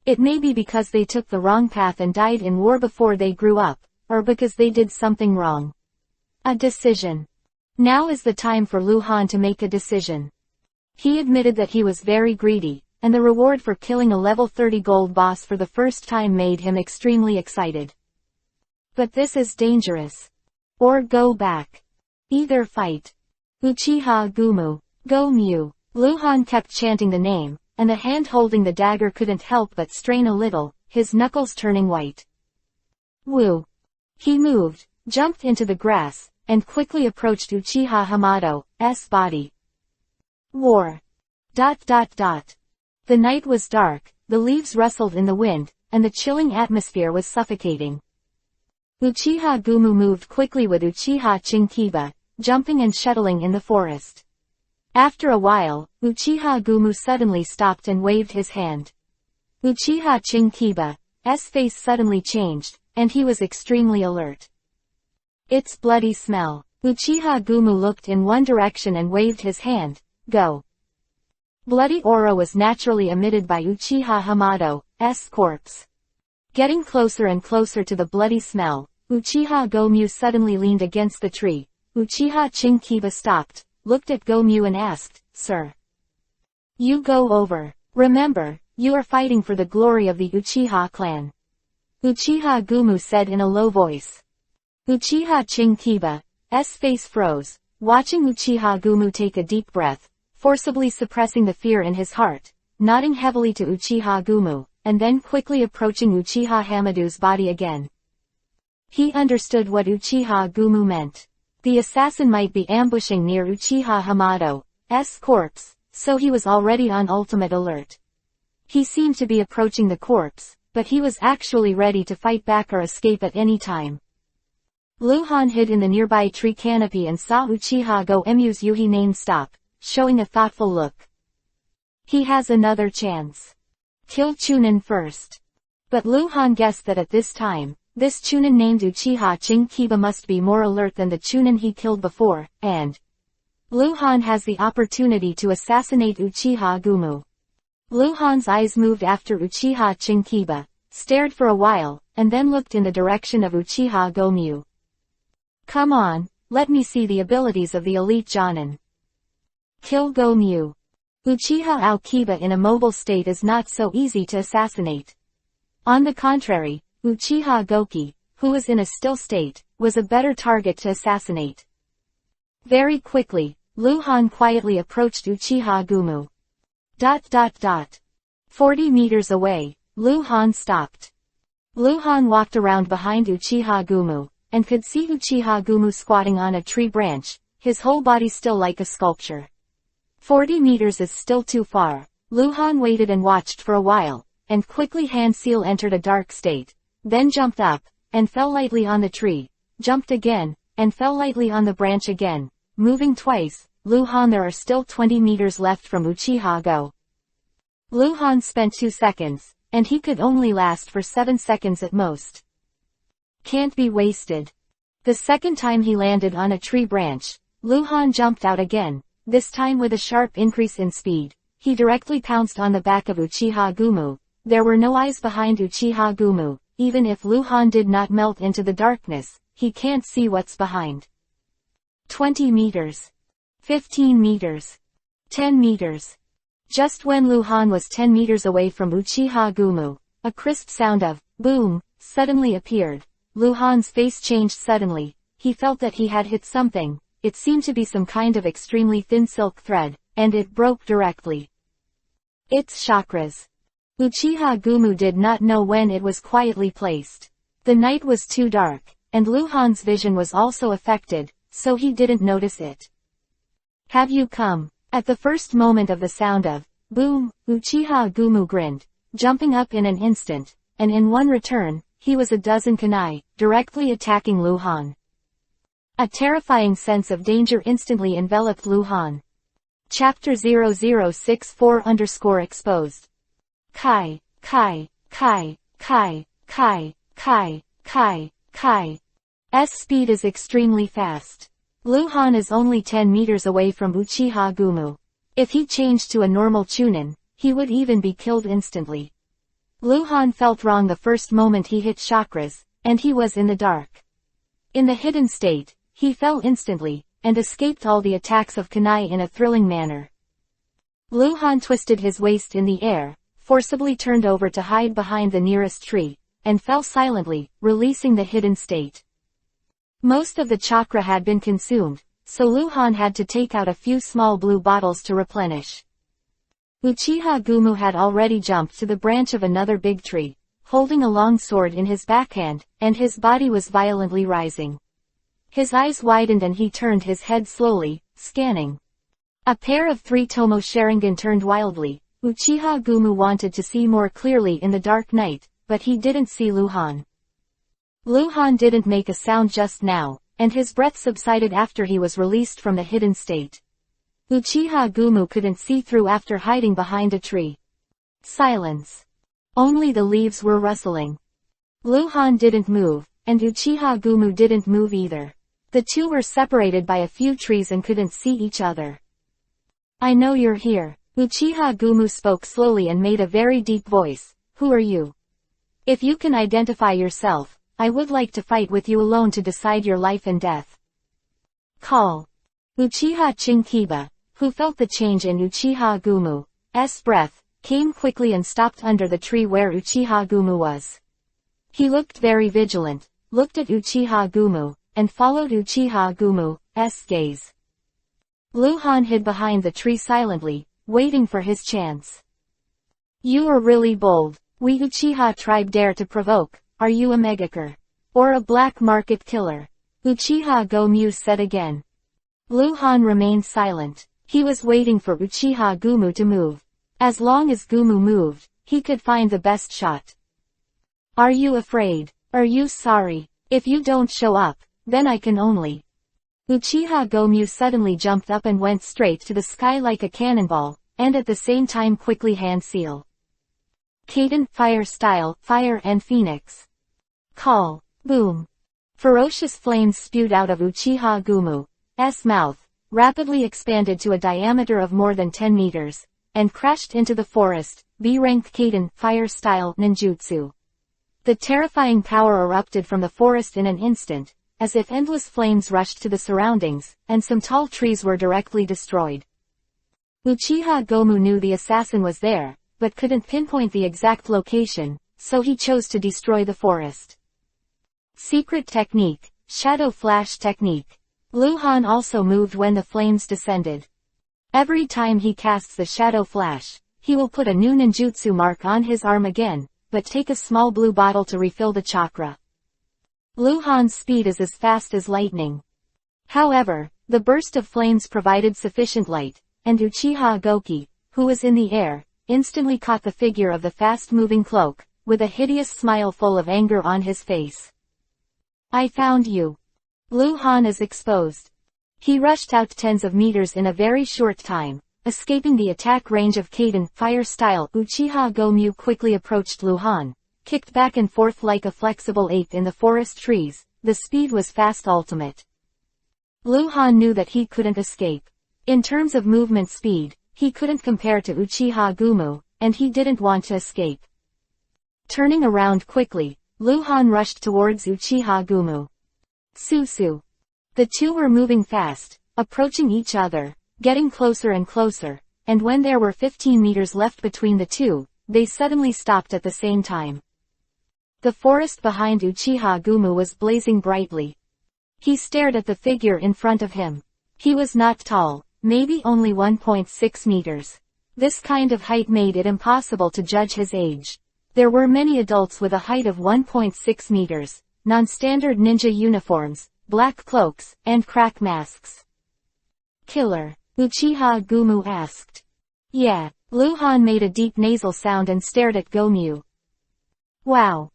It may be because they took the wrong path and died in war before they grew up, or because they did something wrong. A decision. Now is the time for Lu Han to make a decision. He admitted that he was very greedy, and the reward for killing a level 30 gold boss for the first time made him extremely excited. But this is dangerous. Or go back. Either fight. Uchiha Gumu. Go Mu. Lu Han kept chanting the name, and the hand holding the dagger couldn't help but strain a little, his knuckles turning white. Woo. He moved, jumped into the grass, and quickly approached Uchiha Hamato's body. War. The night was dark, the leaves rustled in the wind, and the chilling atmosphere was suffocating. Uchiha Gumu moved quickly with Uchiha Chinkiba, jumping and shuttling in the forest. After a while, Uchiha Gumu suddenly stopped and waved his hand. Uchiha Chinkiba's face suddenly changed, and he was extremely alert. It's bloody smell. Uchiha Gumu looked in one direction and waved his hand. Go. Bloody aura was naturally emitted by Uchiha Hamato's corpse. Getting closer and closer to the bloody smell, Uchiha Gomu suddenly leaned against the tree. Uchiha Chinkiba stopped, looked at Gomu and asked, Sir. You go over. Remember, you are fighting for the glory of the Uchiha clan. Uchiha Gumu said in a low voice. Uchiha Chinkiba's face froze, watching Uchiha Gumu take a deep breath, forcibly suppressing the fear in his heart, nodding heavily to Uchiha Gumu, and then quickly approaching Uchiha Hamado's body again. He understood what Uchiha Gumu meant. The assassin might be ambushing near Uchiha Hamato's corpse, so he was already on ultimate alert. He seemed to be approaching the corpse, but he was actually ready to fight back or escape at any time. Lu Han hid in the nearby tree canopy and saw Uchiha Goemu's Yuhi name stop, showing a thoughtful look. He has another chance. Kill Chunin first. But Lu Han guessed that at this time, this Chunin named Uchiha Chinkiba must be more alert than the Chunin he killed before, and Lu Han has the opportunity to assassinate Uchiha Gumu. Lu Han's eyes moved after Uchiha Chinkiba, stared for a while, and then looked in the direction of Uchiha Gomu. Come on, let me see the abilities of the elite Jonin. Kill Gomu. Uchiha Aokiba in a mobile state is not so easy to assassinate. On the contrary, Uchiha Goki, who was in a still state, was a better target to assassinate. Very quickly, Lu Han quietly approached Uchiha Gumu. 40 meters away, Lu Han stopped. Lu Han walked around behind Uchiha Gumu, and could see Uchiha Gumu squatting on a tree branch, his whole body still like a sculpture. 40 meters is still too far. Lu Han waited and watched for a while, and quickly Hand Seal entered a dark state, then jumped up, and fell lightly on the tree, jumped again, and fell lightly on the branch again, moving twice. Lu Han, there are still 20 meters left from Uchiha Go. Lu Han spent 2 seconds, and he could only last for 7 seconds at most. Can't be wasted. The second time he landed on a tree branch, Lu Han jumped out again, this time with a sharp increase in speed. He directly pounced on the back of Uchiha Gumu. There were no eyes behind Uchiha Gumu. Even if Lu Han did not melt into the darkness, he can't see what's behind. 20 meters. 15 meters. 10 meters. Just when Lu Han was 10 meters away from Uchiha Gumu, a crisp sound of boom suddenly appeared. Lu Han's face changed suddenly. He felt that he had hit something. It seemed to be some kind of extremely thin silk thread, and it broke directly. It's chakras. Uchiha Gumu did not know when it was quietly placed. The night was too dark, and Luhan's vision was also affected, so he didn't notice it. Have you come? At the first moment of the sound of boom, Uchiha Gumu grinned, jumping up in an instant, and in one return, he was a dozen kunai, directly attacking Luhan. A terrifying sense of danger instantly enveloped Luhan. Chapter 0064_exposed. Kai, Kai, Kai, Kai, Kai, Kai, Kai, Kai. S speed is extremely fast. Luhan is only 10 meters away from Uchiha Gumu. If he changed to a normal Chunin, he would even be killed instantly. Luhan felt wrong the first moment he hit chakras, and he was in the dark. In the hidden state, he fell instantly, and escaped all the attacks of kunai in a thrilling manner. Luhan twisted his waist in the air, forcibly turned over to hide behind the nearest tree, and fell silently, releasing the hidden state. Most of the chakra had been consumed, so Luhan had to take out a few small blue bottles to replenish. Uchiha Gumu had already jumped to the branch of another big tree, holding a long sword in his backhand, and his body was violently rising. His eyes widened and he turned his head slowly, scanning. A pair of 3 Tomo Sharingan turned wildly. Uchiha Gumu wanted to see more clearly in the dark night, but he didn't see Luhan. Luhan didn't make a sound just now, and his breath subsided after he was released from the hidden state. Uchiha Gumu couldn't see through after hiding behind a tree. Silence. Only the leaves were rustling. Luhan didn't move, and Uchiha Gumu didn't move either. The two were separated by a few trees and couldn't see each other. I know you're here. Uchiha Gumu spoke slowly and made a very deep voice. Who are you? If you can identify yourself, I would like to fight with you alone to decide your life and death. Call. Uchiha Chinkiba, who felt the change in Uchiha Gumu's breath, came quickly and stopped under the tree where Uchiha Gumu was. He looked very vigilant, looked at Uchiha Gumu, and followed Uchiha Gumu's gaze. Luhan hid behind the tree silently, waiting for his chance. You are really bold. We Uchiha tribe dare to provoke. Are you a Megakure? Or a black market killer? Uchiha Gomu said again. Luhan remained silent. He was waiting for Uchiha Gumu to move. As long as Gumu moved, he could find the best shot. Are you afraid? Are you sorry? If you don't show up, then I can only. Uchiha Gomu suddenly jumped up and went straight to the sky like a cannonball, and at the same time quickly hand seal. Kaden, fire style, fire and phoenix. Call. Boom. Ferocious flames spewed out of Uchiha Gumu's mouth, rapidly expanded to a diameter of more than 10 meters, and crashed into the forest. B-rank Kaden, fire style, ninjutsu. The terrifying power erupted from the forest in an instant, as if endless flames rushed to the surroundings, and some tall trees were directly destroyed. Uchiha Gomu knew the assassin was there, but couldn't pinpoint the exact location, so he chose to destroy the forest. Secret technique, shadow flash technique. Luhan also moved when the flames descended. Every time he casts the shadow flash, he will put a new ninjutsu mark on his arm again, but take a small blue bottle to refill the chakra. Luhan's speed is as fast as lightning. However, the burst of flames provided sufficient light, and Uchiha Goki, who was in the air, instantly caught the figure of the fast-moving cloak, with a hideous smile full of anger on his face. I found you. Luhan is exposed. He rushed out tens of meters in a very short time, escaping the attack range of Kaden, fire style. Uchiha Gomu quickly approached Luhan, kicked back and forth like a flexible ape in the forest trees. The speed was fast ultimate. Luhan knew that he couldn't escape. In terms of movement speed, he couldn't compare to Uchiha Gumu, and he didn't want to escape. Turning around quickly, Luhan rushed towards Uchiha Gumu. Susu. The two were moving fast, approaching each other, getting closer and closer, and when there were 15 meters left between the two, they suddenly stopped at the same time. The forest behind Uchiha Gumu was blazing brightly. He stared at the figure in front of him. He was not tall, maybe only 1.6 meters. This kind of height made it impossible to judge his age. There were many adults with a height of 1.6 meters, non-standard ninja uniforms, black cloaks, and crack masks. Killer? Uchiha Gumu asked. Yeah. Luhan made a deep nasal sound and stared at Gomyu. Wow.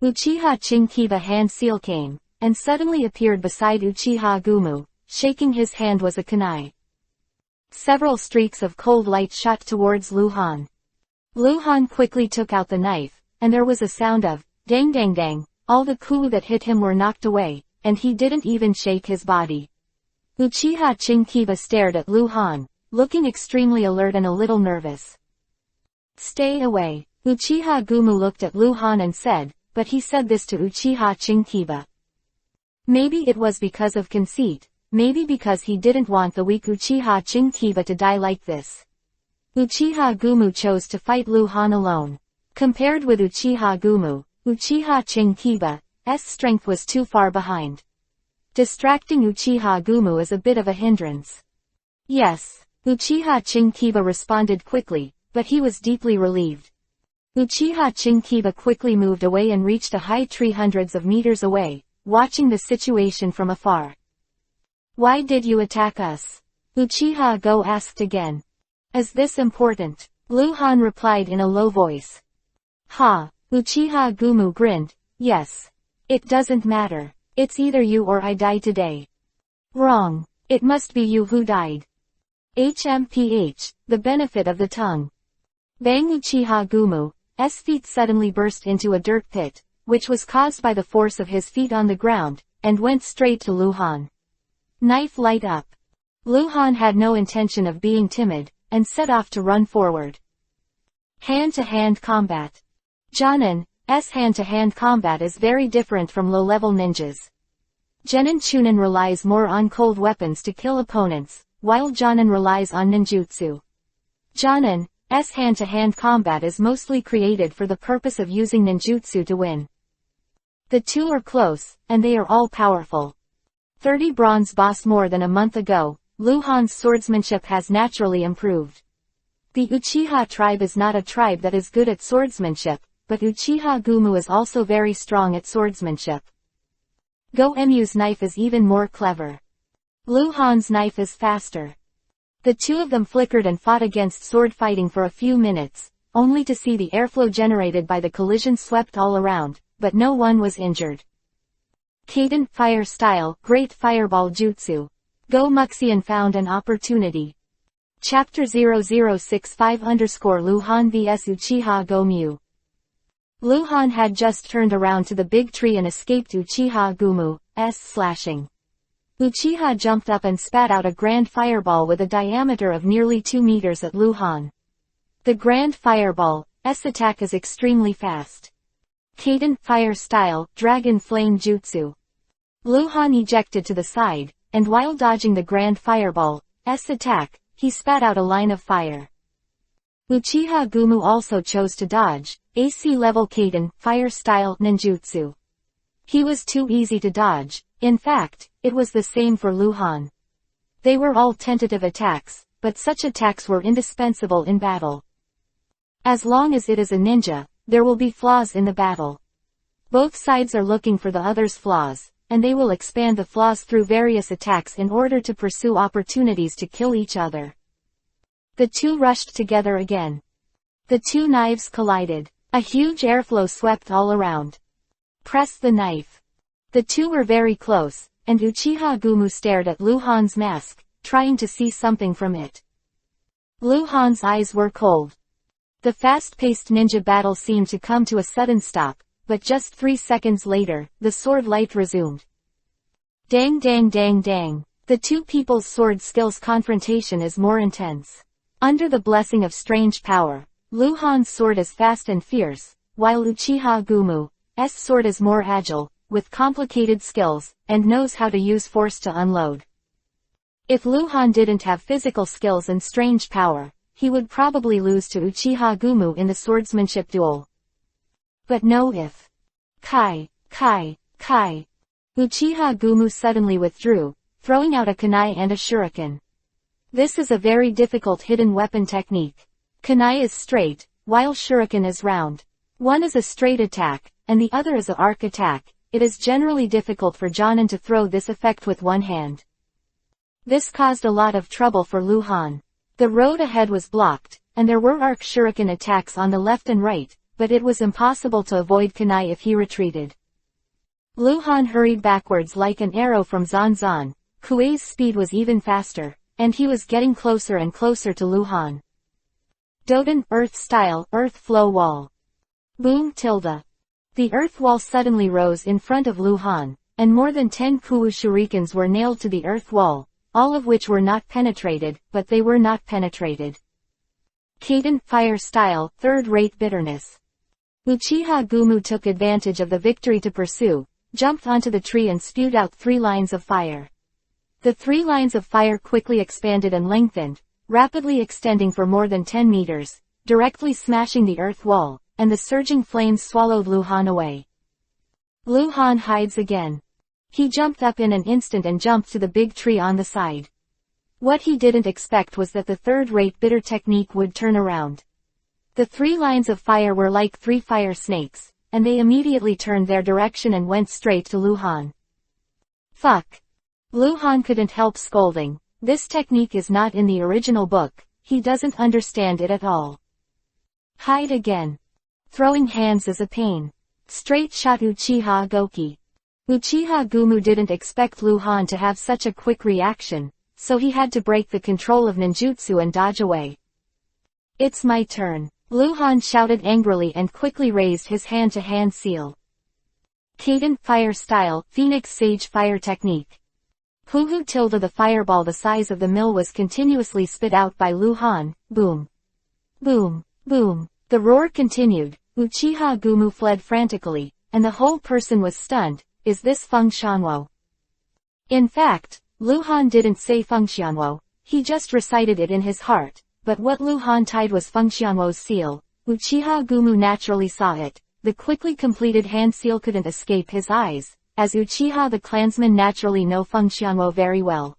Uchiha Chinkiba hand seal came, and suddenly appeared beside Uchiha Gumu. Shaking his hand was a kunai. Several streaks of cold light shot towards Luhan. Luhan quickly took out the knife, and there was a sound of, dang dang dang, all the ku that hit him were knocked away, and he didn't even shake his body. Uchiha Chinkiba stared at Luhan, looking extremely alert and a little nervous. Stay away. Uchiha Gumu looked at Luhan and said, but he said this to Uchiha Chinkiba. Maybe it was because of conceit, maybe because he didn't want the weak Uchiha Chinkiba to die like this. Uchiha Gumu chose to fight Luhan alone. Compared with Uchiha Gumu, Uchiha Chinkiba's strength was too far behind. Distracting Uchiha Gumu is a bit of a hindrance. Yes. Uchiha Chinkiba responded quickly, but he was deeply relieved. Uchiha Chinkiba quickly moved away and reached a high tree hundreds of meters away, watching the situation from afar. Why did you attack us? Uchiha Go asked again. Is this important? Luhan replied in a low voice. Ha! Uchiha Gumu grinned. Yes. It doesn't matter. It's either you or I die today. Wrong. It must be you who died. HMPH, the benefit of the tongue. Bang! Uchiha Gumu's feet suddenly burst into a dirt pit, which was caused by the force of his feet on the ground, and went straight to Luhan. Knife light up. Luhan had no intention of being timid, and set off to run forward. Hand-to-hand combat. Jonin's hand-to-hand combat is very different from low-level ninjas. Genin Chunin relies more on cold weapons to kill opponents, while Jonin relies on ninjutsu. Jonin's hand-to-hand combat is mostly created for the purpose of using ninjutsu to win. The two are close, and they are all powerful. 30 bronze boss. More than a month ago, Luhan's swordsmanship has naturally improved. The Uchiha tribe is not a tribe that is good at swordsmanship, but Uchiha Gumu is also very strong at swordsmanship. Go-Emu's knife is even more clever. Luhan's knife is faster. The two of them flickered and fought against sword fighting for a few minutes, only to see the airflow generated by the collision swept all around, but no one was injured. Kaden Fire Style, Great Fireball Jutsu. Go Muxian found an opportunity. Chapter 0065_Luhan vs Uchiha Gomyu. Luhan had just turned around to the big tree and escaped Uchiha Gumu's slashing. Uchiha jumped up and spat out a grand fireball with a diameter of nearly 2 meters at Luhan. The grand fireball's attack is extremely fast. Kaden Fire Style, Dragon Flame Jutsu. Luhan ejected to the side, and while dodging the grand fireball's attack, he spat out a line of fire. Uchiha Gumu also chose to dodge, AC level Kaden Fire Style Ninjutsu. He was too easy to dodge. In fact, it was the same for Luhan. They were all tentative attacks, but such attacks were indispensable in battle. As long as it is a ninja, there will be flaws in the battle. Both sides are looking for the other's flaws, and they will expand the flaws through various attacks in order to pursue opportunities to kill each other. The two rushed together again. The two knives collided. A huge airflow swept all around. Press the knife. The two were very close, and Uchiha Gumu stared at Luhan's mask, trying to see something from it. Luhan's eyes were cold. The fast-paced ninja battle seemed to come to a sudden stop, but just 3 seconds later, the sword light resumed. Dang dang dang dang. The two people's sword skills confrontation is more intense. Under the blessing of strange power, Luhan's sword is fast and fierce, while Uchiha Gumu's sword is more agile, with complicated skills, and knows how to use force to unload. If Luhan didn't have physical skills and strange power, he would probably lose to Uchiha Gumu in the swordsmanship duel. But no if. Kai. Uchiha Gumu suddenly withdrew, throwing out a kunai and a shuriken. This is a very difficult hidden weapon technique. Kunai is straight, while shuriken is round. One is a straight attack, and the other is an arc attack. It is generally difficult for Jonin to throw this effect with one hand. This caused a lot of trouble for Luhan. The road ahead was blocked, and there were arc shuriken attacks on the left and right, but it was impossible to avoid Kunai if he retreated. Luhan hurried backwards like an arrow from Zanzan. Kuei's speed was even faster, and he was getting closer and closer to Luhan. Doden, Earth Style, Earth Flow Wall. Boom tilde. The earth wall suddenly rose in front of Luhan, and more than 10 Kuu shurikens were nailed to the earth wall, all of which were not penetrated, but they were not penetrated. Kaden, Fire Style, Third-Rate Bitterness. Uchiha Gumu took advantage of the victory to pursue, jumped onto the tree and spewed out 3 lines of fire. The 3 lines of fire quickly expanded and lengthened, rapidly extending for more than 10 meters, directly smashing the earth wall, and the surging flames swallowed Luhan away. Luhan hides again. He jumped up in an instant and jumped to the big tree on the side. What he didn't expect was that the third-rate bitter technique would turn around. The 3 lines of fire were like 3 fire snakes, and they immediately turned their direction and went straight to Luhan. Fuck. Luhan couldn't help scolding. This technique is not in the original book, he doesn't understand it at all. Hide again. Throwing hands is a pain. Straight shot Uchiha Goki. Uchiha Gumu didn't expect Luhan to have such a quick reaction, so he had to break the control of ninjutsu and dodge away. It's my turn. Luhan shouted angrily and quickly raised his hand to hand seal. Kaden, Fire Style, Phoenix Sage Fire Technique. Huhu tilde the fireball the size of the mill was continuously spit out by Luhan. Boom. Boom. Boom. The roar continued. Uchiha Gumu fled frantically, and the whole person was stunned. Is this Feng Xianwo? In fact, Luhan didn't say Feng Xianwo, he just recited it in his heart, but what Luhan tied was Feng Xianwo's seal. Uchiha Gumu naturally saw it. The quickly completed hand seal couldn't escape his eyes, as Uchiha the clansman naturally know Feng Xianwo very well.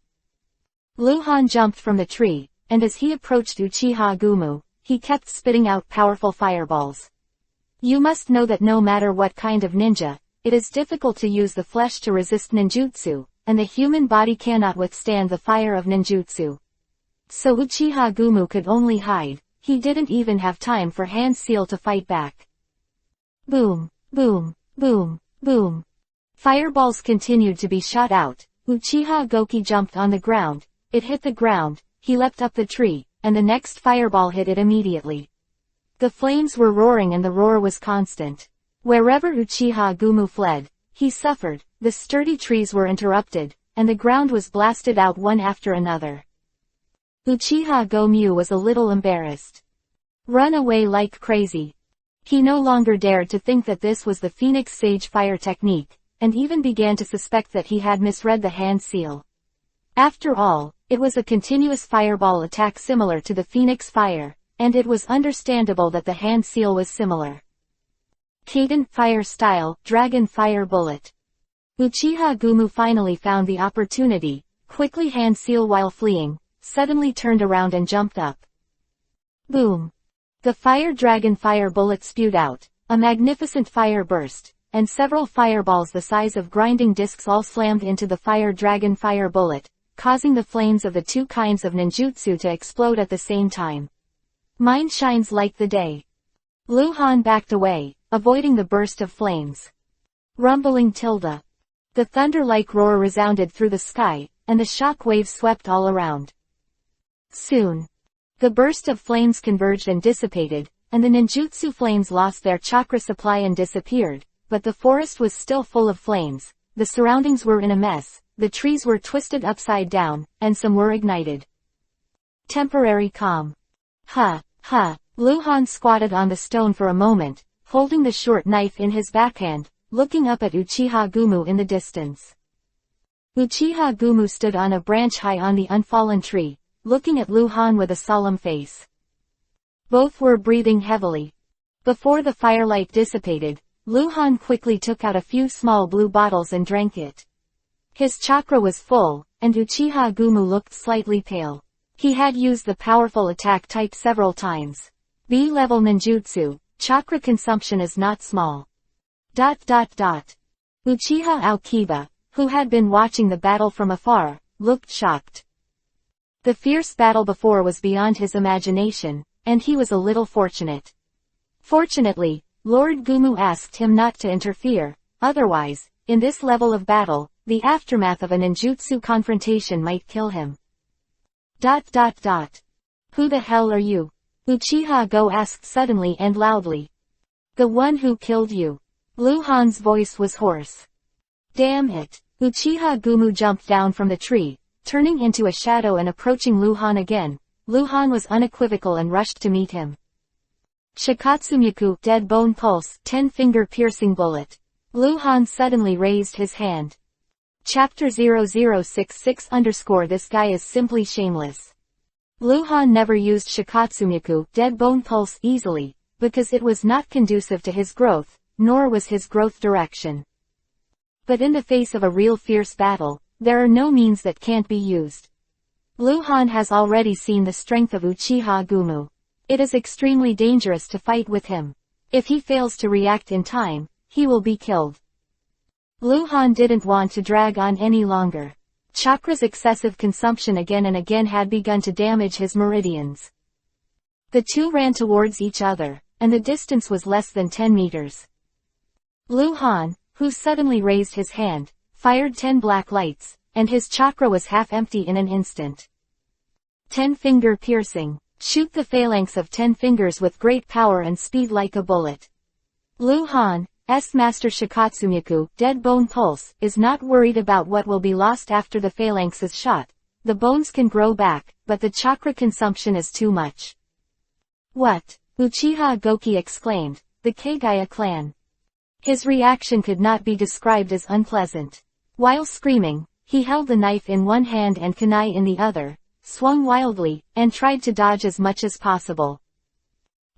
Luhan jumped from the tree, and as he approached Uchiha Gumu, he kept spitting out powerful fireballs. You must know that no matter what kind of ninja, it is difficult to use the flesh to resist ninjutsu, and the human body cannot withstand the fire of ninjutsu. So Uchiha Gumu could only hide. He didn't even have time for hand seal to fight back. Boom, boom, boom, boom. Fireballs continued to be shot out. Uchiha Goki jumped on the ground. It hit the ground, he leapt up the tree, and the next fireball hit it immediately. The flames were roaring and the roar was constant. Wherever Uchiha Gumu fled, he suffered. The sturdy trees were interrupted, and the ground was blasted out one after another. Uchiha Gomu was a little embarrassed. Run away like crazy. He no longer dared to think that this was the Phoenix Sage Fire technique, and even began to suspect that he had misread the hand seal. After all, it was a continuous fireball attack similar to the Phoenix Fire, and it was understandable that the hand seal was similar. Kaden, Fire Style, Dragon Fire Bullet. Uchiha Gumu finally found the opportunity, quickly hand seal while fleeing, suddenly turned around and jumped up. Boom. The Fire Dragon Fire Bullet spewed out, a magnificent fire burst, and several fireballs the size of grinding discs all slammed into the Fire Dragon Fire Bullet, causing the flames of the 2 kinds of ninjutsu to explode at the same time. Mine shines like the day. Luhan backed away, avoiding the burst of flames. Rumbling tilde. The thunder-like roar resounded through the sky, and the shock waves swept all around. Soon, the burst of flames converged and dissipated, and the ninjutsu flames lost their chakra supply and disappeared, but the forest was still full of flames, the surroundings were in a mess, the trees were twisted upside down, and some were ignited. Temporary calm. Luhan squatted on the stone for a moment, holding the short knife in his backhand, looking up at Uchiha Gumu in the distance. Uchiha Gumu stood on a branch high on the unfallen tree, looking at Luhan with a solemn face. Both were breathing heavily. Before the firelight dissipated, Luhan quickly took out a few small blue bottles and drank it. His chakra was full, and Uchiha Gumu looked slightly pale. He had used the powerful attack type several times. B-level ninjutsu, chakra consumption is not small. Uchiha Aokiba, who had been watching the battle from afar, looked shocked. The fierce battle before was beyond his imagination, and he was a little fortunate. Fortunately, Lord Gumu asked him not to interfere, otherwise, in this level of battle, the aftermath of a ninjutsu confrontation might kill him. Who the hell are you? Uchiha Go asked suddenly and loudly. The one who killed you. Luhan's voice was hoarse. Damn it. Uchiha Gumu jumped down from the tree, turning into a shadow and approaching Luhan again. Luhan was unequivocal and rushed to meet him. Shikatsumyaku, dead bone pulse, 10-finger piercing bullet. Luhan suddenly raised his hand. Chapter 0066 _ This guy is simply shameless. Luhan never used Shikatsumyaku, dead bone pulse, easily, because it was not conducive to his growth, nor was his growth direction. But in the face of a real fierce battle, there are no means that can't be used. Luhan has already seen the strength of Uchiha Gumu. It is extremely dangerous to fight with him. If he fails to react in time, he will be killed. Luhan didn't want to drag on any longer. Chakra's excessive consumption again and again had begun to damage his meridians. The two ran towards each other, and the distance was less than 10 meters. Luhan, who suddenly raised his hand, fired 10 black lights, and his chakra was half empty in an instant. 10-finger piercing. Shoot the phalanx of 10 fingers with great power and speed like a bullet. Luhan's master Shikatsumyaku, dead bone pulse, is not worried about what will be lost after the phalanx is shot. The bones can grow back, but the chakra consumption is too much. What? Uchiha Goki exclaimed, the Kagaya clan. His reaction could not be described as unpleasant. While screaming, he held the knife in one hand and kunai in the other, swung wildly, and tried to dodge as much as possible.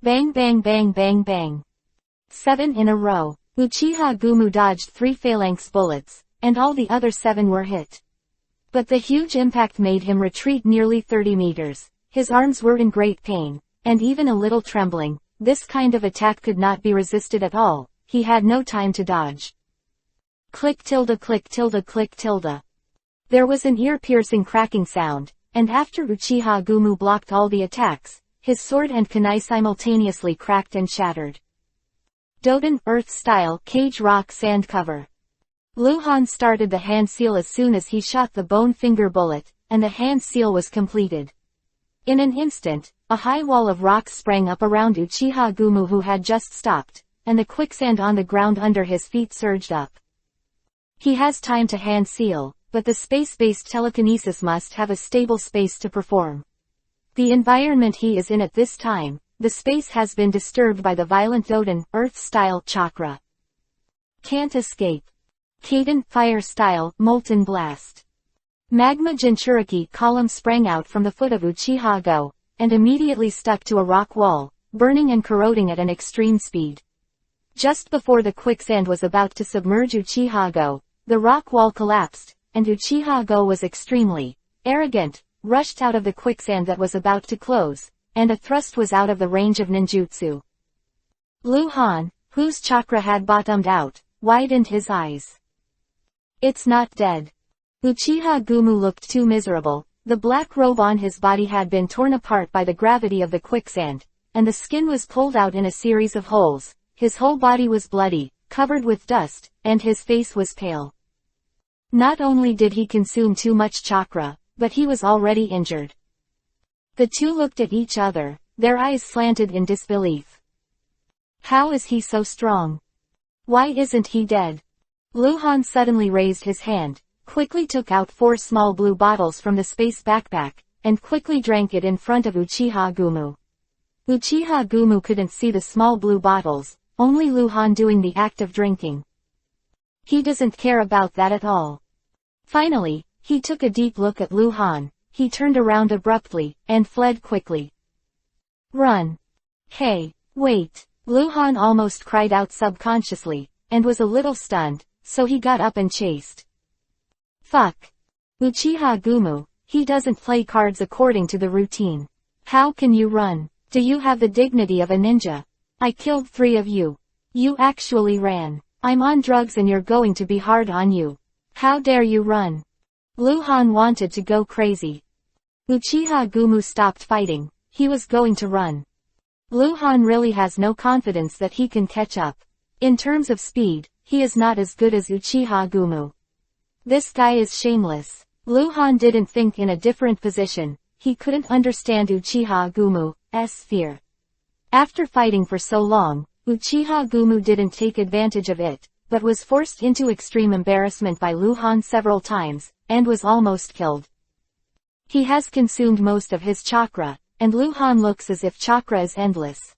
Bang bang bang bang bang. 7 in a row. Uchiha Gumu dodged 3 phalanx bullets, and all the other 7 were hit. But the huge impact made him retreat nearly 30 meters. His arms were in great pain, and even a little trembling. This kind of attack could not be resisted at all. He had no time to dodge. Click tilde click tilde click tilde. There was an ear-piercing cracking sound, and after Uchiha Gumu blocked all the attacks, his sword and kunai simultaneously cracked and shattered. Doden, Earth-style, cage rock sand cover. Luhan started the hand seal as soon as he shot the bone finger bullet, and the hand seal was completed. In an instant, a high wall of rocks sprang up around Uchiha Gumu, who had just stopped, and the quicksand on the ground under his feet surged up. He has time to hand seal, but the space-based telekinesis must have a stable space to perform. The environment he is in at this time, the space has been disturbed by the violent Doden, Earth-style, chakra. Can't escape. Kaden, Fire-style, molten blast. Magma Jinchuriki column sprang out from the foot of Uchiha Go, and immediately stuck to a rock wall, burning and corroding at an extreme speed. Just before the quicksand was about to submerge Uchiha Go, the rock wall collapsed, and Uchiha Go was extremely arrogant, rushed out of the quicksand that was about to close, and a thrust was out of the range of ninjutsu. Luhan, whose chakra had bottomed out, widened his eyes. It's not dead. Uchiha Gumu looked too miserable. The black robe on his body had been torn apart by the gravity of the quicksand, and the skin was pulled out in a series of holes. His whole body was bloody, covered with dust, and his face was pale. Not only did he consume too much chakra, but he was already injured. The two looked at each other, their eyes slanted in disbelief. How is he so strong? Why isn't he dead? Luhan suddenly raised his hand, quickly took out 4 small blue bottles from the space backpack, and quickly drank it in front of Uchiha Gumu. Uchiha Gumu couldn't see the small blue bottles, only Luhan doing the act of drinking. He doesn't care about that at all. Finally, he took a deep look at Luhan. He turned around abruptly, and fled quickly. Run. Hey, wait. Luhan almost cried out subconsciously, and was a little stunned, so he got up and chased. Fuck. Uchiha Gumu, he doesn't play cards according to the routine. How can you run? Do you have the dignity of a ninja? I killed 3 of you. You actually ran. I'm on drugs and you're going to be hard on you. How dare you run? Luhan wanted to go crazy. Uchiha Gumu stopped fighting. He was going to run. Luhan really has no confidence that he can catch up. In terms of speed, he is not as good as Uchiha Gumu. This guy is shameless. Luhan didn't think in a different position. He couldn't understand Uchiha Gumu's fear. After fighting for so long, Uchiha Gumu didn't take advantage of it, but was forced into extreme embarrassment by Luhan several times, and was almost killed. He has consumed most of his chakra, and Luhan looks as if chakra is endless.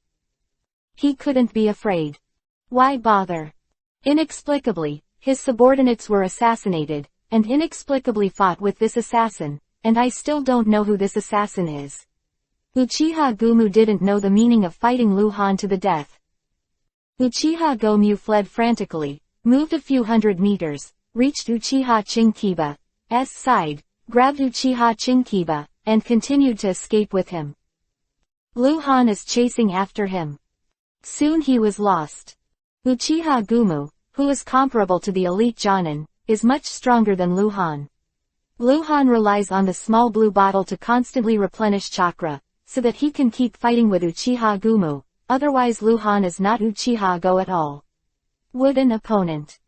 He couldn't be afraid. Why bother? Inexplicably, his subordinates were assassinated, and inexplicably fought with this assassin, and I still don't know who this assassin is. Uchiha Gumu didn't know the meaning of fighting Luhan to the death. Uchiha Gomu fled frantically, moved a few hundred meters, reached Uchiha Chinkiba's side, grabbed Uchiha Chinkiba, and continued to escape with him. Luhan is chasing after him. Soon he was lost. Uchiha Gumu, who is comparable to the elite Jonin, is much stronger than Luhan. Luhan relies on the small blue bottle to constantly replenish chakra, so that he can keep fighting with Uchiha Gumu, otherwise Luhan is not Uchiha Go at all. Wooden opponent.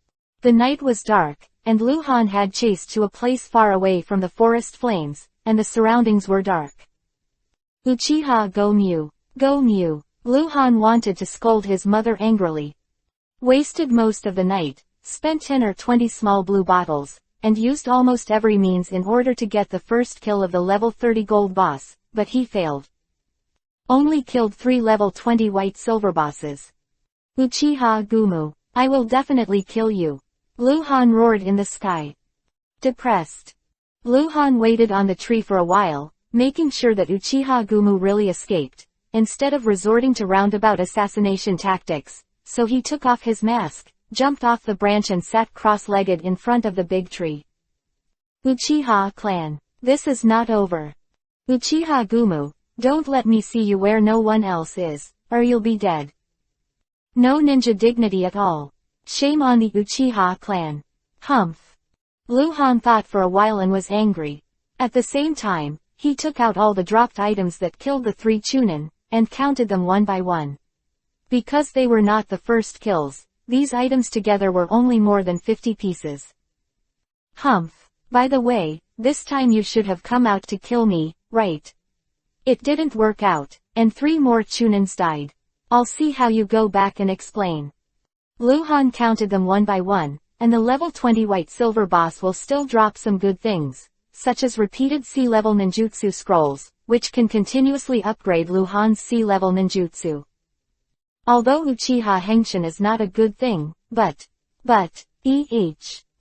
The night was dark, and Luhan had chased to a place far away from the forest flames, and the surroundings were dark. Uchiha Gomu. Gomu. Luhan wanted to scold his mother angrily. Wasted most of the night, spent 10 or 20 small blue bottles, and used almost every means in order to get the first kill of the level 30 gold boss, but he failed. Only killed 3 level 20 white silver bosses. Uchiha Gumu. I will definitely kill you. Luhan roared in the sky. Depressed. Luhan waited on the tree for a while, making sure that Uchiha Gumu really escaped, instead of resorting to roundabout assassination tactics, so he took off his mask, jumped off the branch and sat cross-legged in front of the big tree. Uchiha clan. This is not over. Uchiha Gumu, don't let me see you where no one else is, or you'll be dead. No ninja dignity at all. Shame on the Uchiha clan. Humph. Luhan thought for a while and was angry. At the same time, he took out all the dropped items that killed the 3 Chunin, and counted them one by one. Because they were not the first kills, these items together were only more than 50 pieces. Humph. By the way, this time you should have come out to kill me, right? It didn't work out, and 3 more Chunins died. I'll see how you go back and explain. Luhan counted them one by one, and the level 20 white silver boss will still drop some good things, such as repeated C-level ninjutsu scrolls, which can continuously upgrade Luhan's C-level ninjutsu. Although Uchiha Henshin is not a good thing, but,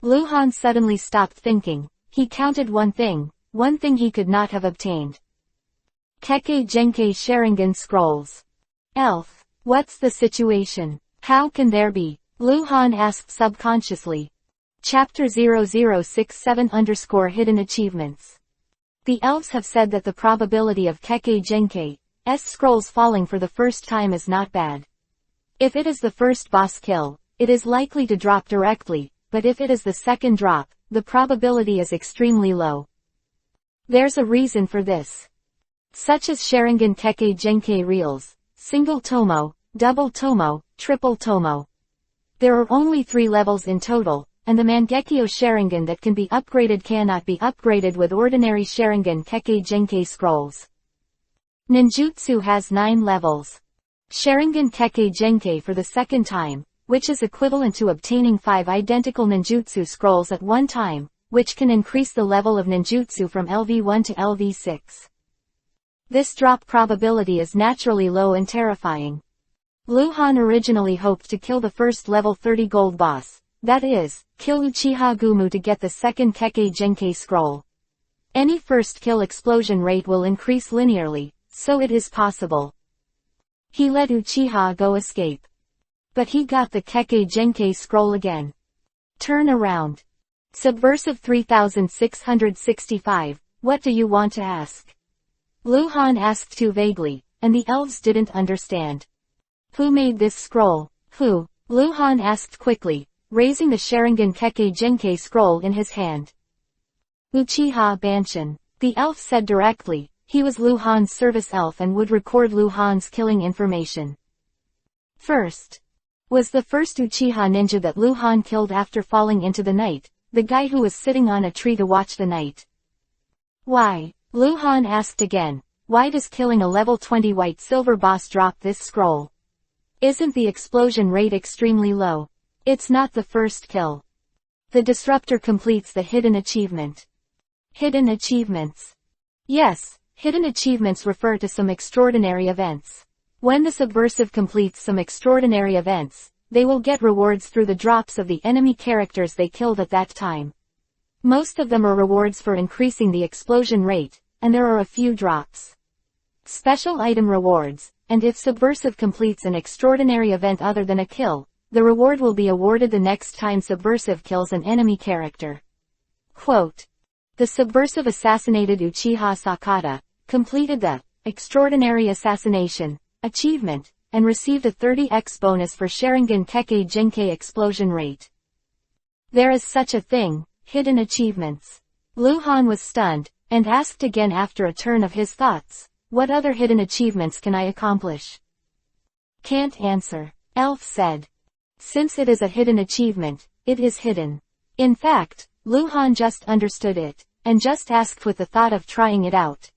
Luhan suddenly stopped thinking. He counted one thing he could not have obtained. Kekkei Genkei Sharingan Scrolls. Elf. What's the situation? How can there be? Luhan asked subconsciously. Chapter 0067_Hidden Achievements. The elves have said that the probability of Kekkei Genkei's scrolls falling for the first time is not bad. If it is the first boss kill, it is likely to drop directly, but if it is the second drop, the probability is extremely low. There's a reason for this. Such as Sharingan Kekkei Genkei reels, single tomo, double tomo, triple tomo. There are only 3 levels in total, and the Mangekyo Sharingan that can be upgraded cannot be upgraded with ordinary Sharingan Kekkei Genkei scrolls. Ninjutsu has 9 levels. Sharingan Kekkei Genkei for the second time, which is equivalent to obtaining 5 identical ninjutsu scrolls at one time, which can increase the level of ninjutsu from LV1 to LV6. This drop probability is naturally low and terrifying. Luhan originally hoped to kill the first level 30 gold boss, that is, kill Uchiha Gumu to get the second Kekkei Genkei scroll. Any first kill explosion rate will increase linearly, so it is possible. He let Uchiha Go escape. But he got the Kekkei Genkei scroll again. Turn around. Subversive 3665, what do you want to ask? Luhan asked too vaguely, and the elves didn't understand. Who made this scroll? Who? Lu Han asked quickly, raising the Sharingan Kekkei Genkei scroll in his hand. Uchiha Banshin. The elf said directly. He was Lu Han's service elf and would record Lu Han's killing information. First. Was the first Uchiha ninja that Lu Han killed after falling into the night, the guy who was sitting on a tree to watch the night. Why? Lu Han asked again. Why does killing a level 20 white silver boss drop this scroll? Isn't the explosion rate extremely low? It's not the first kill. The disruptor completes the hidden achievement. Hidden achievements. Yes, hidden achievements refer to some extraordinary events. When the subversive completes some extraordinary events, they will get rewards through the drops of the enemy characters they killed at that time. Most of them are rewards for increasing the explosion rate, and there are a few drops. Special item rewards, and if subversive completes an extraordinary event other than a kill, the reward will be awarded the next time subversive kills an enemy character. Quote. The subversive assassinated Uchiha Sakata, completed the extraordinary assassination achievement, and received a 30x bonus for Sharingan Kekkei Genkei explosion rate. There is such a thing, hidden achievements. Lu Han was stunned, and asked again after a turn of his thoughts, what other hidden achievements can I accomplish? Can't answer. Elf said. Since it is a hidden achievement, it is hidden. In fact, Lu Han just understood it, and just asked with the thought of trying it out.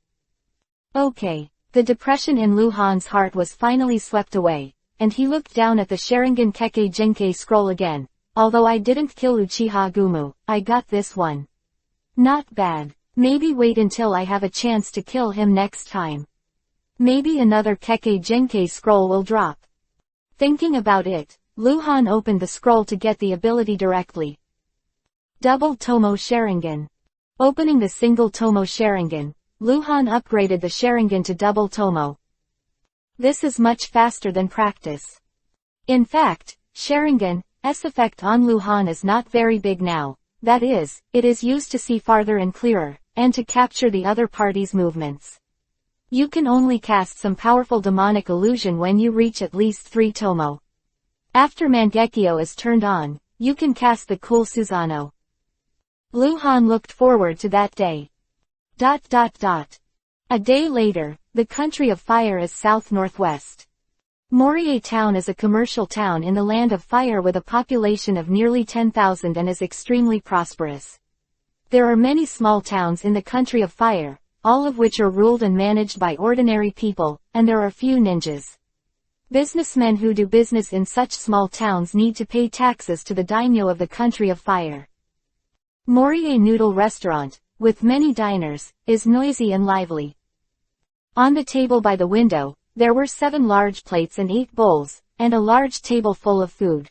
Okay. The depression in Lu Han's heart was finally swept away, and he looked down at the Sharingan Kekkei Genkei scroll again. Although I didn't kill Uchiha Gumu, I got this one. Not bad. Maybe wait until I have a chance to kill him next time. Maybe another Kekkei Genkei scroll will drop. Thinking about it, Lu Han opened the scroll to get the ability directly. Double Tomo Sharingan. Opening the single Tomo Sharingan, Lu Han upgraded the Sharingan to double Tomo. This is much faster than practice. In fact, Sharingan's effect on Lu Han is not very big now. That is, it is used to see farther and clearer, and to capture the other party's movements. You can only cast some powerful demonic illusion when you reach at least 3 Tomo. After Mangekyo is turned on, you can cast the cool Susanoo. Lu Han looked forward to that day. A day later, the country of fire is south-northwest. Morie town is a commercial town in the land of fire with a population of nearly 10,000 and is extremely prosperous. There are many small towns in the country of fire, all of which are ruled and managed by ordinary people, and there are few ninjas. Businessmen who do business in such small towns need to pay taxes to the daimyo of the country of fire. Morie Noodle Restaurant, with many diners, is noisy and lively. On the table by the window, there were 7 large plates and 8 bowls, and a large table full of food.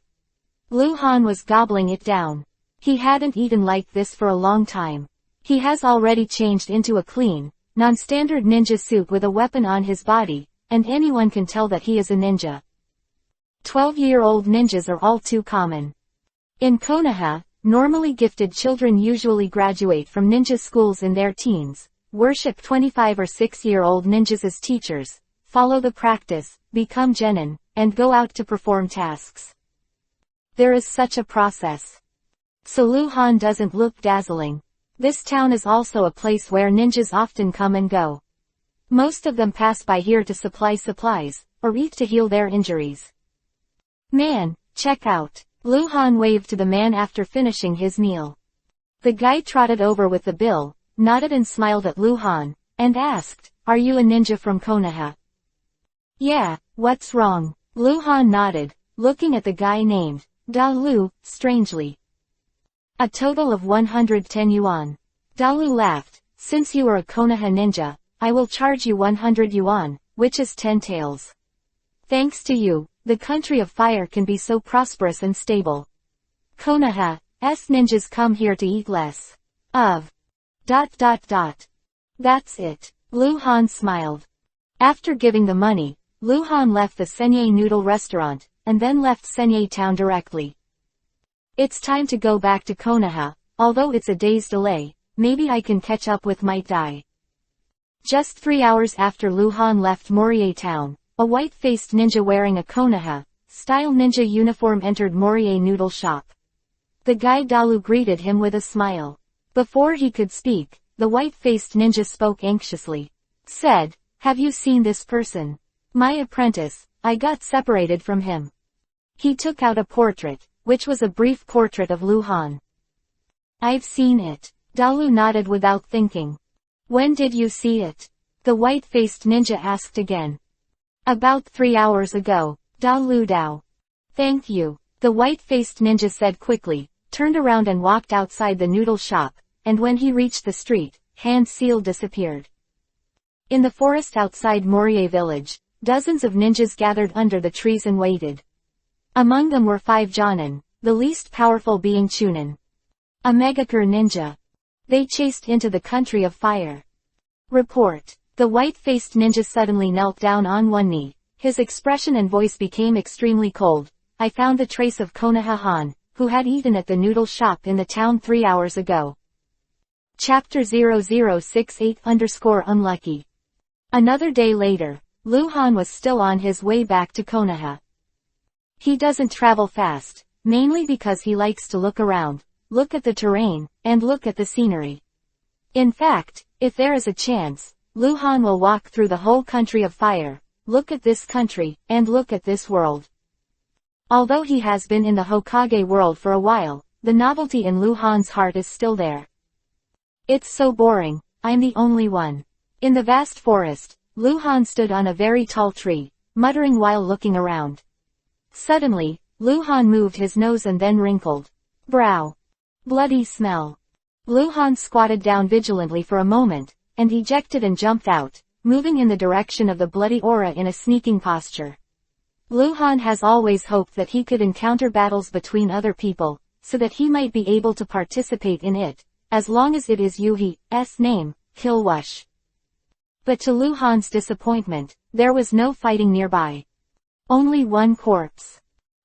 Lu Han was gobbling it down. He hadn't eaten like this for a long time. He has already changed into a clean, non-standard ninja suit with a weapon on his body, and anyone can tell that he is a ninja. 12-year-old ninjas are all too common. In Konoha, normally gifted children usually graduate from ninja schools in their teens, worship 25 or 6-year-old ninjas as teachers, follow the practice, become genin, and go out to perform tasks. There is such a process. So Lu Han doesn't look dazzling. This town is also a place where ninjas often come and go. Most of them pass by here to supply supplies, or eat to heal their injuries. Man, check out. Lu Han waved to the man after finishing his meal. The guy trotted over with the bill, nodded and smiled at Lu Han, and asked, "Are you a ninja from Konoha?" "Yeah, what's wrong?" Lu Han nodded, looking at the guy named Dalu, strangely. "A total of 110 yuan. Dalu laughed. "Since you are a Konoha ninja, I will charge you 100 yuan, which is 10 taels. Thanks to you, the country of fire can be so prosperous and stable. Konoha's ninjas come here to eat less of ... That's it." Lu Han smiled. After giving the money, Lu Han left the Senye Noodle restaurant, and then left Senye town directly. It's time to go back to Konoha, although it's a day's delay, maybe I can catch up with Might Dai. Just 3 hours after Luhan left Morie town, a white-faced ninja wearing a Konoha-style ninja uniform entered Morie noodle shop. The guide Dalu greeted him with a smile. Before he could speak, the white-faced ninja spoke anxiously. Said, "Have you seen this person? My apprentice, I got separated from him." He took out a portrait, which was a brief portrait of Luhan. "I've seen it." Dalu nodded without thinking. "When did you see it?" the white-faced ninja asked again. "About 3 hours ago, Dalu Dao." "Thank you," the white-faced ninja said quickly, turned around and walked outside the noodle shop, and when he reached the street, Hand Seal disappeared. In the forest outside Morie village, dozens of ninjas gathered under the trees and waited. Among them were 5 Jonin, the least powerful being Chunin, a Megakure ninja. They chased into the country of fire. Report. The white-faced ninja suddenly knelt down on one knee. His expression and voice became extremely cold. "I found the trace of Konoha Han, who had eaten at the noodle shop in the town 3 hours ago." Chapter 0068_Unlucky. Another day later, Luhan was still on his way back to Konoha. He doesn't travel fast, mainly because he likes to look around, look at the terrain, and look at the scenery. In fact, if there is a chance, Luhan will walk through the whole country of fire, look at this country, and look at this world. Although he has been in the Hokage world for a while, the novelty in Luhan's heart is still there. "It's so boring, I'm the only one." In the vast forest, Luhan stood on a very tall tree, muttering while looking around. Suddenly, Luhan moved his nose and then wrinkled brow. Bloody smell. Luhan squatted down vigilantly for a moment, and ejected and jumped out, moving in the direction of the bloody aura in a sneaking posture. Luhan has always hoped that he could encounter battles between other people, so that he might be able to participate in it, as long as it is Yuhi's name, Kilwush. But to Luhan's disappointment, there was no fighting nearby. Only one corpse.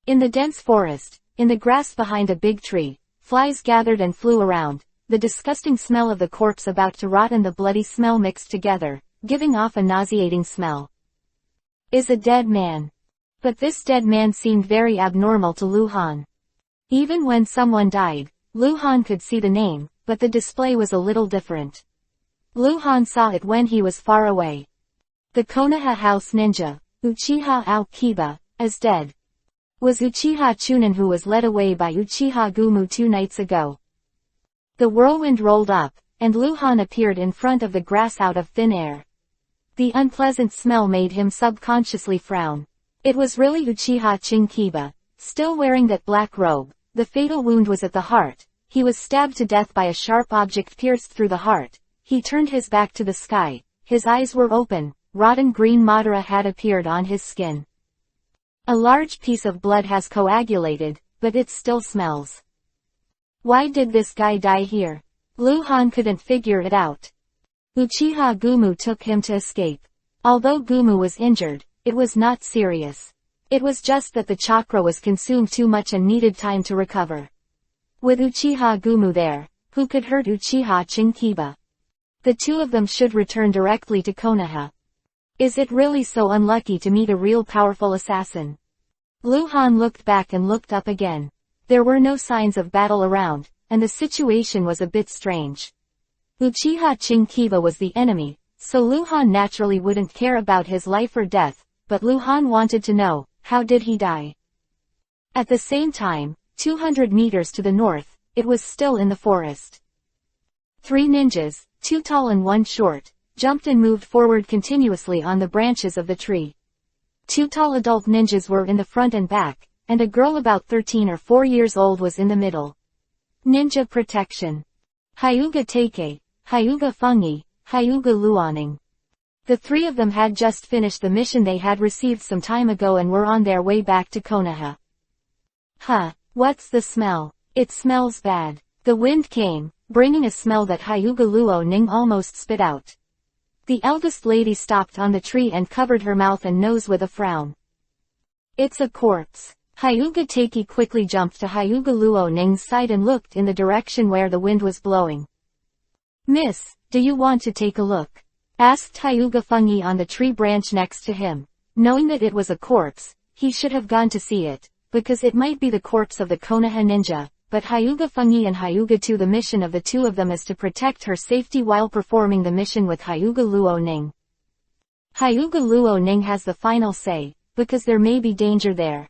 In the dense forest, in the grass behind a big tree, flies gathered and flew around, the disgusting smell of the corpse about to rot and the bloody smell mixed together, giving off a nauseating smell. "Is a dead man." But this dead man seemed very abnormal to Luhan. Even when someone died, Luhan could see the name, but the display was a little different. Luhan saw it when he was far away. The Konoha House Ninja, Uchiha Aokiba, is dead. Was Uchiha Chunin, who was led away by Uchiha Gumu 2 nights ago. The whirlwind rolled up, and Luhan appeared in front of the grass out of thin air. The unpleasant smell made him subconsciously frown. It was really Uchiha Chinkiba, still wearing that black robe. The fatal wound was at the heart. He was stabbed to death by a sharp object pierced through the heart. He turned his back to the sky. His eyes were open. Rotten green Madara had appeared on his skin. A large piece of blood has coagulated, but it still smells. Why did this guy die here? Luhan couldn't figure it out. Uchiha Gumu took him to escape. Although Gumu was injured, it was not serious. It was just that the chakra was consumed too much and needed time to recover. With Uchiha Gumu there, who could hurt Uchiha Chinkiba? The two of them should return directly to Konoha. Is it really so unlucky to meet a real powerful assassin? Luhan looked back and looked up again. There were no signs of battle around, and the situation was a bit strange. Uchiha Chinkiba was the enemy, so Luhan naturally wouldn't care about his life or death, but Luhan wanted to know, how did he die? At the same time, 200 meters to the north, it was still in the forest. 3 ninjas, 2 tall and 1 short, jumped and moved forward continuously on the branches of the tree. 2 tall adult ninjas were in the front and back, and a girl about 13 or 4 years old was in the middle. Ninja protection. Hyuga Teike, Hyuga Fungi, Hyuga Luaning. The 3 of them had just finished the mission they had received some time ago and were on their way back to Konoha. What's the smell? It smells bad. The wind came, bringing a smell that Hyuga Luoning almost spit out. The eldest lady stopped on the tree and covered her mouth and nose with a frown. It's a corpse. Hyuga Teiki quickly jumped to Hyuga Luoning's side and looked in the direction where the wind was blowing. Miss, do you want to take a look? asked Hyuga Fungi on the tree branch next to him. Knowing that it was a corpse, he should have gone to see it, because it might be the corpse of the Konoha ninja, but Hyuga Fungi and Hyuga 2, the mission of the two of them is to protect her safety while performing the mission with Hyuga Luo-ning. Hyuga Luo-ning has the final say, because there may be danger there.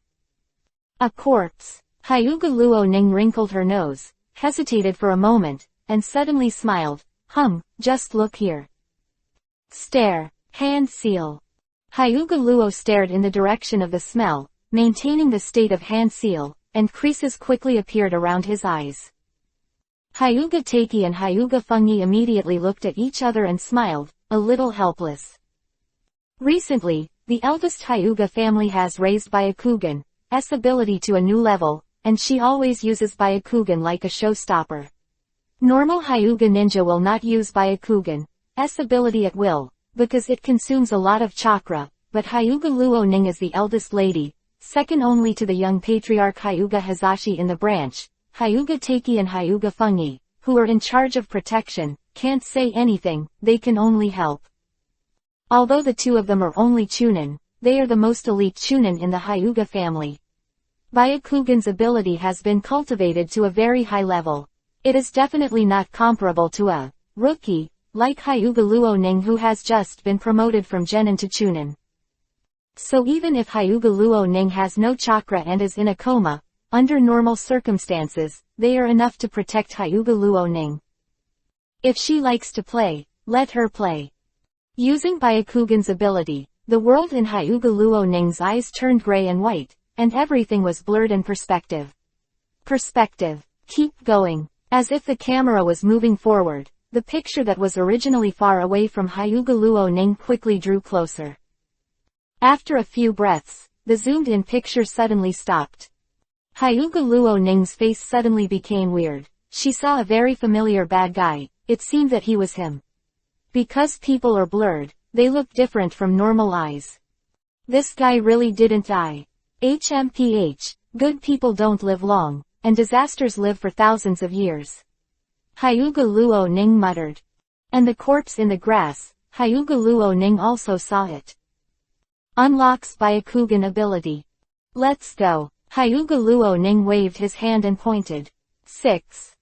A corpse. Hyuga Luo-ning wrinkled her nose, hesitated for a moment, and suddenly smiled. Just look here. Stare. Hand seal. Hyuga Luo stared in the direction of the smell, maintaining the state of hand seal, and creases quickly appeared around his eyes. Hyuga Taiki and Hyuga Fungi immediately looked at each other and smiled, a little helpless. Recently, the eldest Hyuga family has raised Byakugan's ability to a new level, and she always uses Byakugan like a showstopper. Normal Hyuga ninja will not use Byakugan's ability at will, because it consumes a lot of chakra, but Hyuga Luo-ning is the eldest lady, second only to the young patriarch Hyuga Hazashi in the branch. Hyuga Taiki and Hyuga Fungi, who are in charge of protection, can't say anything, they can only help. Although the two of them are only Chunin, they are the most elite Chunin in the Hyuga family. Byakugan's ability has been cultivated to a very high level. It is definitely not comparable to a rookie, like Hyuga Luo-ning, who has just been promoted from Genin to Chunin. So even if Hyuga Luo-ning has no chakra and is in a coma, under normal circumstances, they are enough to protect Hyuga Luo-ning. If she likes to play, let her play. Using Byakugan's ability, the world in Hyuga Luo-ning's eyes turned gray and white, and everything was blurred in perspective. Perspective. Keep going. As if the camera was moving forward, the picture that was originally far away from Hyuga Luo-ning quickly drew closer. After a few breaths, the zoomed-in picture suddenly stopped. Hyuga Luo-ning's face suddenly became weird. She saw a very familiar bad guy. It seemed that he was him. Because people are blurred, they look different from normal eyes. This guy really didn't die. HMPH, good people don't live long, and disasters live for thousands of years. Hyuga Luo-ning muttered. And the corpse in the grass, Hyuga Luo-ning also saw it. Unlocks Byakugan ability. Let's go. Hyuga Luo-ning waved his hand and pointed. 6.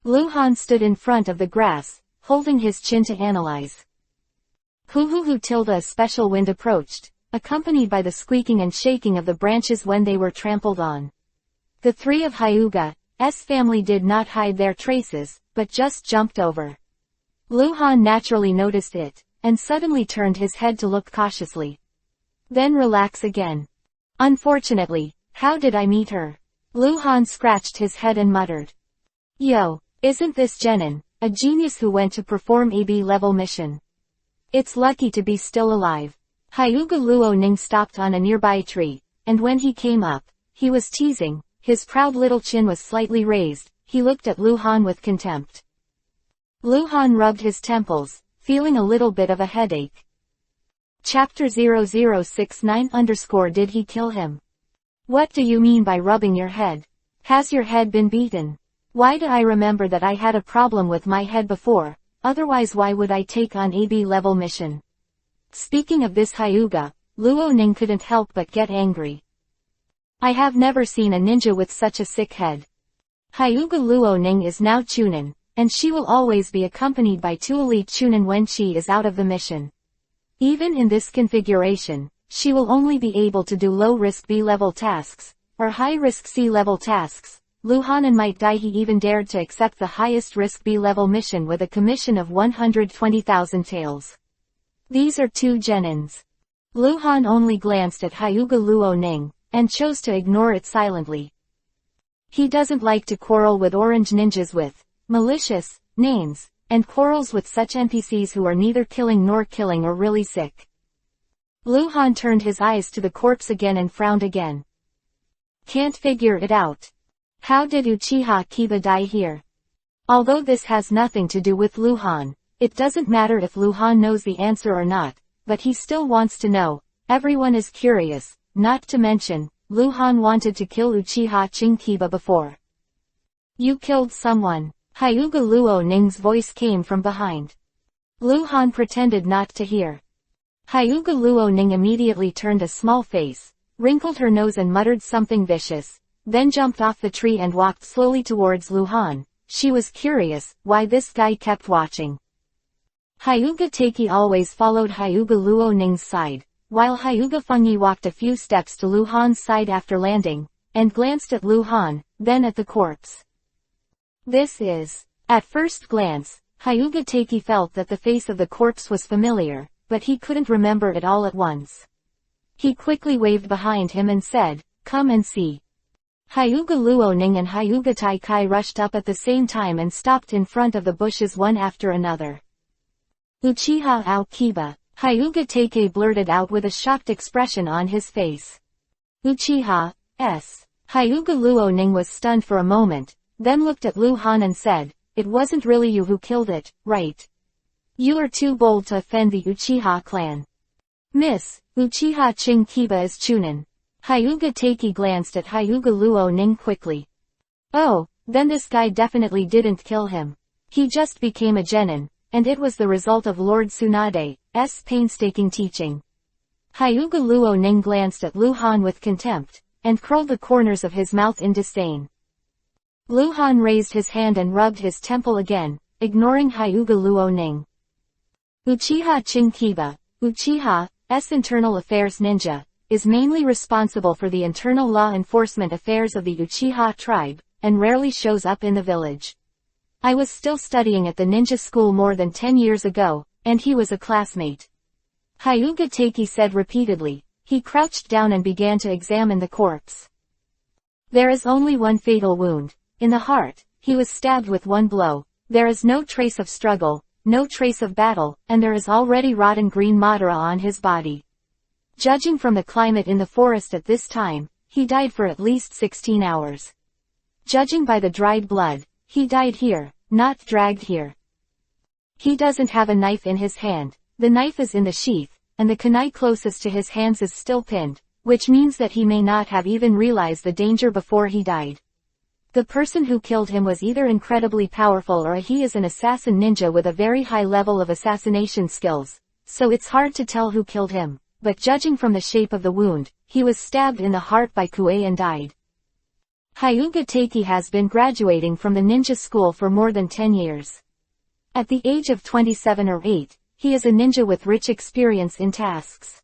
Luhan stood in front of the grass, holding his chin to analyze. A special wind approached, accompanied by the squeaking and shaking of the branches when they were trampled on. The three of Hyuga's family did not hide their traces, but just jumped over. Luhan naturally noticed it, and suddenly turned his head to look cautiously. Then relax again. Unfortunately, how did I meet her? Luhan scratched his head and muttered. Yo, isn't this Genin, a genius who went to perform a B-level mission? It's lucky to be still alive. Hyuga Luo-ning stopped on a nearby tree, and when he came up, he was teasing, his proud little chin was slightly raised, he looked at Luhan with contempt. Luhan rubbed his temples, feeling a little bit of a headache. Chapter 0069 _ Did he kill him? What do you mean by rubbing your head? Has your head been beaten? Why do I remember that I had a problem with my head before, otherwise why would I take on a B-level mission? Speaking of this Hyuga, Luo-ning couldn't help but get angry. I have never seen a ninja with such a sick head. Hyuga Luo-ning is now Chunin, and she will always be accompanied by two elite Chunin when she is out of the mission. Even in this configuration, she will only be able to do low-risk B-level tasks, or high-risk C-level tasks. Luhan might die. He even dared to accept the highest-risk B-level mission with a commission of 120,000 taels. These are two Genins. Luhan only glanced at Hyuga Luo-ning, and chose to ignore it silently. He doesn't like to quarrel with orange ninjas with malicious names, and quarrels with such NPCs who are neither killing nor killing or really sick. Luhan turned his eyes to the corpse again and frowned again. Can't figure it out. How did Uchiha Kiba die here? Although this has nothing to do with Luhan, it doesn't matter if Luhan knows the answer or not, but he still wants to know. Everyone is curious, not to mention, Luhan wanted to kill Uchiha Kiba before. You killed someone. Hyuga Luo-ning's voice came from behind. Lu Han pretended not to hear. Hyuga Luoning immediately turned a small face, wrinkled her nose and muttered something vicious, then jumped off the tree and walked slowly towards Lu Han. She was curious why this guy kept watching. Hyuga Taiki always followed Hyuga Luoning's side, while Hyuga Fengyi walked a few steps to Lu Han's side after landing, and glanced at Lu Han, then at the corpse. This is. At first glance, Hyuga Taiki felt that the face of the corpse was familiar, but he couldn't remember it all at once. He quickly waved behind him and said, "Come and see." Hyuga Luoning and Hyuga Taikai rushed up at the same time and stopped in front of the bushes one after another. "Uchiha Aokiba," Hyuga Taike blurted out with a shocked expression on his face. "Uchiha, s." Hyuga Luoning was stunned for a moment, then looked at Lu Han and said, "It wasn't really you who killed it, right? You are too bold to offend the Uchiha clan." "Miss, Uchiha Kiba is Chunin." Hyuga Taiki glanced at Hyuga Luoning quickly. "Oh, then this guy definitely didn't kill him. He just became a genin, and it was the result of Lord Tsunade's painstaking teaching." Hyuga Luoning glanced at Lu Han with contempt, and curled the corners of his mouth in disdain. Lu Han raised his hand and rubbed his temple again, ignoring Hyuga Luoning. Uchiha Kiba, Uchiha's internal affairs ninja, is mainly responsible for the internal law enforcement affairs of the Uchiha tribe, and rarely shows up in the village. I was still studying at the ninja school more than 10 years ago, and he was a classmate. Hyuga Taiki said repeatedly. He crouched down and began to examine the corpse. There is only one fatal wound. In the heart, he was stabbed with one blow. There is no trace of struggle, no trace of battle, and there is already rotten green Madara on his body. Judging from the climate in the forest at this time, he died for at least 16 hours. Judging by the dried blood, he died here, not dragged here. He doesn't have a knife in his hand. The knife is in the sheath, and the kunai closest to his hands is still pinned, which means that he may not have even realized the danger before he died. The person who killed him was either incredibly powerful or he is an assassin ninja with a very high level of assassination skills, so it's hard to tell who killed him. But judging from the shape of the wound, he was stabbed in the heart by Kue and died. Hyuga Taiki has been graduating from the ninja school for more than 10 years. At the age of 27 or 8, he is a ninja with rich experience in tasks.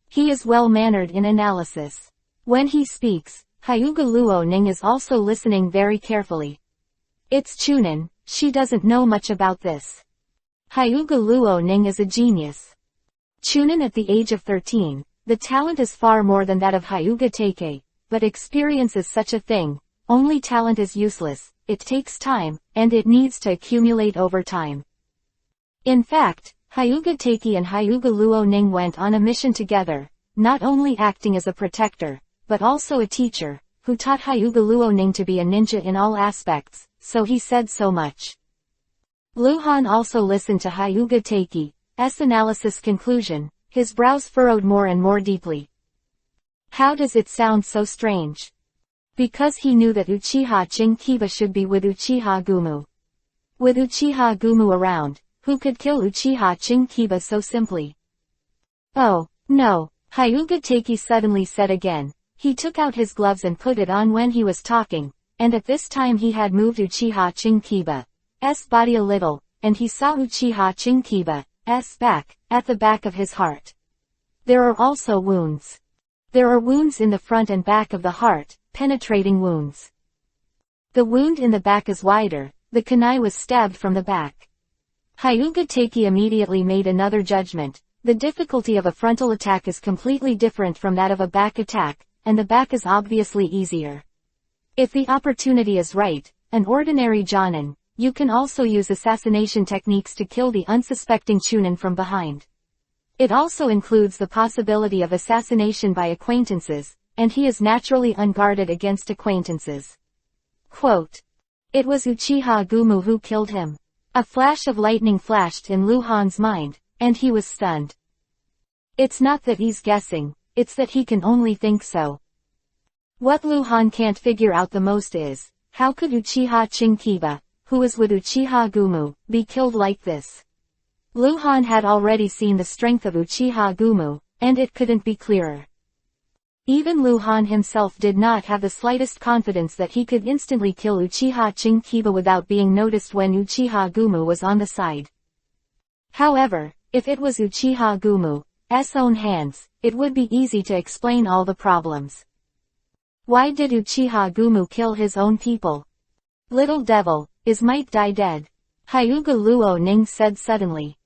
He is well-mannered in analysis. When he speaks, Hyuga Luoning is also listening very carefully. It's Chunin, she doesn't know much about this. Hyuga Luoning is a genius. Chunin at the age of 13, the talent is far more than that of Hyuga Taike, but experience is such a thing. Only talent is useless, it takes time, and it needs to accumulate over time. In fact, Hyuga Taiki and Hyuga Luoning went on a mission together, not only acting as a protector, but also a teacher, who taught Hyuga Luoning to be a ninja in all aspects, so he said so much. Lu Han also listened to Hyuga Taiki's analysis conclusion, his brows furrowed more and more deeply. How does it sound so strange? Because he knew that Uchiha Kiba should be with Uchiha Gumu. With Uchiha Gumu around, who could kill Uchiha Kiba so simply? Oh, no, Hyuga Taiki suddenly said again. He took out his gloves and put it on when he was talking, and at this time he had moved Uchiha Kiba's body a little, and he saw Uchiha Kiba's back, at the back of his heart. There are also wounds. There are wounds in the front and back of the heart, penetrating wounds. The wound in the back is wider, the kunai was stabbed from the back. Hyuga Taiki immediately made another judgment. The difficulty of a frontal attack is completely different from that of a back attack, and the back is obviously easier. If the opportunity is right, an ordinary jonin, you can also use assassination techniques to kill the unsuspecting chunin from behind. It also includes the possibility of assassination by acquaintances, and he is naturally unguarded against acquaintances. Quote. It was Uchiha Gumu who killed him. A flash of lightning flashed in Lu Han's mind, and he was stunned. It's not that he's guessing, it's that he can only think so. What Lu Han can't figure out the most is, how could Uchiha Kiba, who was with Uchiha Gumu, be killed like this? Luhan had already seen the strength of Uchiha Gumu, and it couldn't be clearer. Even Luhan himself did not have the slightest confidence that he could instantly kill Uchiha Chinkiba without being noticed when Uchiha Gumu was on the side. However, if it was Uchiha Gumu's own hands, it would be easy to explain all the problems. Why did Uchiha Gumu kill his own people? Little devil, is might die dead. Hyuga Luo Ning said suddenly.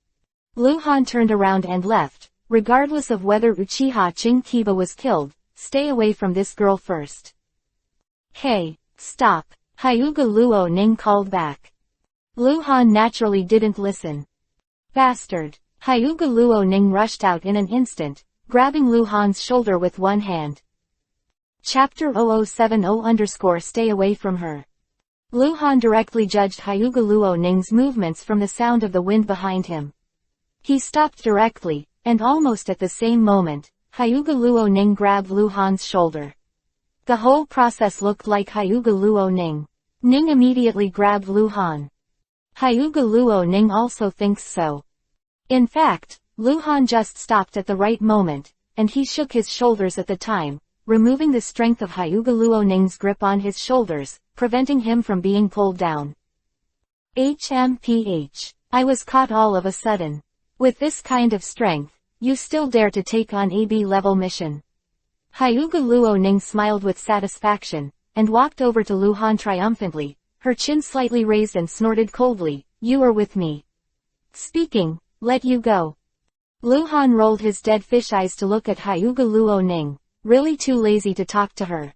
Luhan turned around and left, regardless of whether Uchiha Chinkiba was killed. Stay away from this girl first. Hey, stop, Hyuga Luo Ning called back. Luhan naturally didn't listen. Bastard. Hyuga Luo Ning rushed out in an instant, grabbing Luhan's shoulder with one hand. Chapter 0070 Stay away from her. Luhan directly judged Hyuga Luo Ning's movements from the sound of the wind behind him. He stopped directly, and almost at the same moment, Hyuga Luo Ning grabbed Luhan's shoulder. The whole process looked like Hyuga Luo Ning. Ning immediately grabbed Luhan. Hyuga Luo Ning also thinks so. In fact, Luhan just stopped at the right moment, and he shook his shoulders at the time, removing the strength of Hyuga Luo Ning's grip on his shoulders, preventing him from being pulled down. HMPH. I was caught all of a sudden. With this kind of strength, you still dare to take on AB level mission. Hyuga Luo Ning smiled with satisfaction, and walked over to Luhan triumphantly, her chin slightly raised and snorted coldly, "You are with me. Speaking, let you go." Luhan rolled his dead fish eyes to look at Hyuga Luo Ning, really too lazy to talk to her.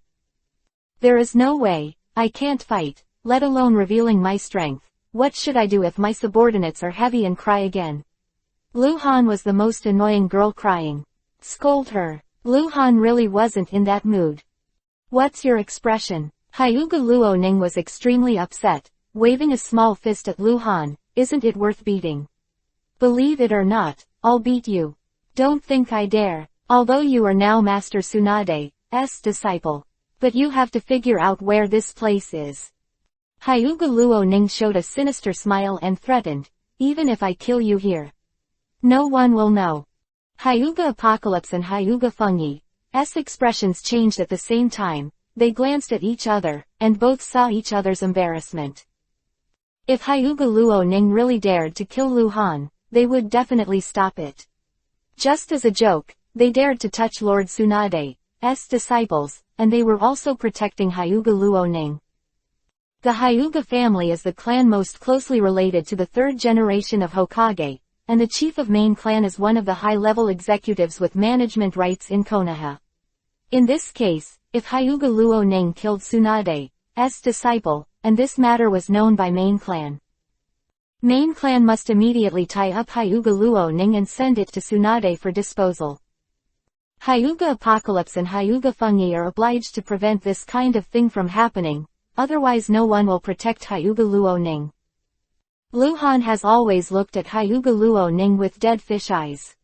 "There is no way, I can't fight, let alone revealing my strength. What should I do if my subordinates are heavy and cry again?" Luhan was the most annoying girl crying. Scold her. Luhan really wasn't in that mood. "What's your expression?" Hyuga Luo Ning was extremely upset, waving a small fist at Luhan. "Isn't it worth beating? Believe it or not, I'll beat you. Don't think I dare, although you are now Master Tsunade's disciple. But you have to figure out where this place is." Hyuga Luo Ning showed a sinister smile and threatened, "Even if I kill you here, no one will know." Hyuga Apocalypse and Hyuga Fungi's expressions changed at the same time. They glanced at each other, and both saw each other's embarrassment. If Hyuga Luo Ning really dared to kill Luhan, they would definitely stop it. Just as a joke, they dared to touch Lord Tsunade's disciples, and they were also protecting Hyuga Luo Ning. The Hyuga family is the clan most closely related to the third generation of Hokage, and the chief of main clan is one of the high-level executives with management rights in Konoha. In this case, if Hyuga Luo Ning killed Tsunade's disciple, and this matter was known by main clan, main clan must immediately tie up Hyuga Luo Ning and send it to Tsunade for disposal. Hyuga Apocalypse and Hyuga Fungi are obliged to prevent this kind of thing from happening, otherwise no one will protect Hyuga Luo Ning. Luhan has always looked at Hyuga Luo Ning with dead fish eyes.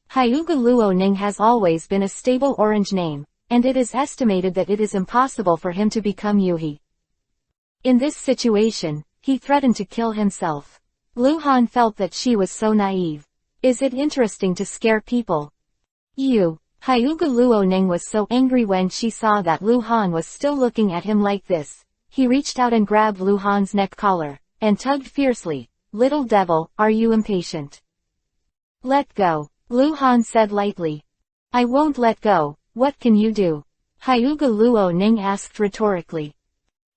Hyuga Luo Ning has always been a stable orange name, and it is estimated that it is impossible for him to become Yuhi. In this situation, he threatened to kill himself. Luhan felt that she was so naive. Is it interesting to scare people? Hyuga Luo Ning was so angry when she saw that Luhan was still looking at him like this. He reached out and grabbed Luhan's neck collar, and tugged fiercely. "Little devil, are you impatient?" "Let go," Luhan said lightly. "I won't let go, what can you do?" Hyuga Luo Ning asked rhetorically.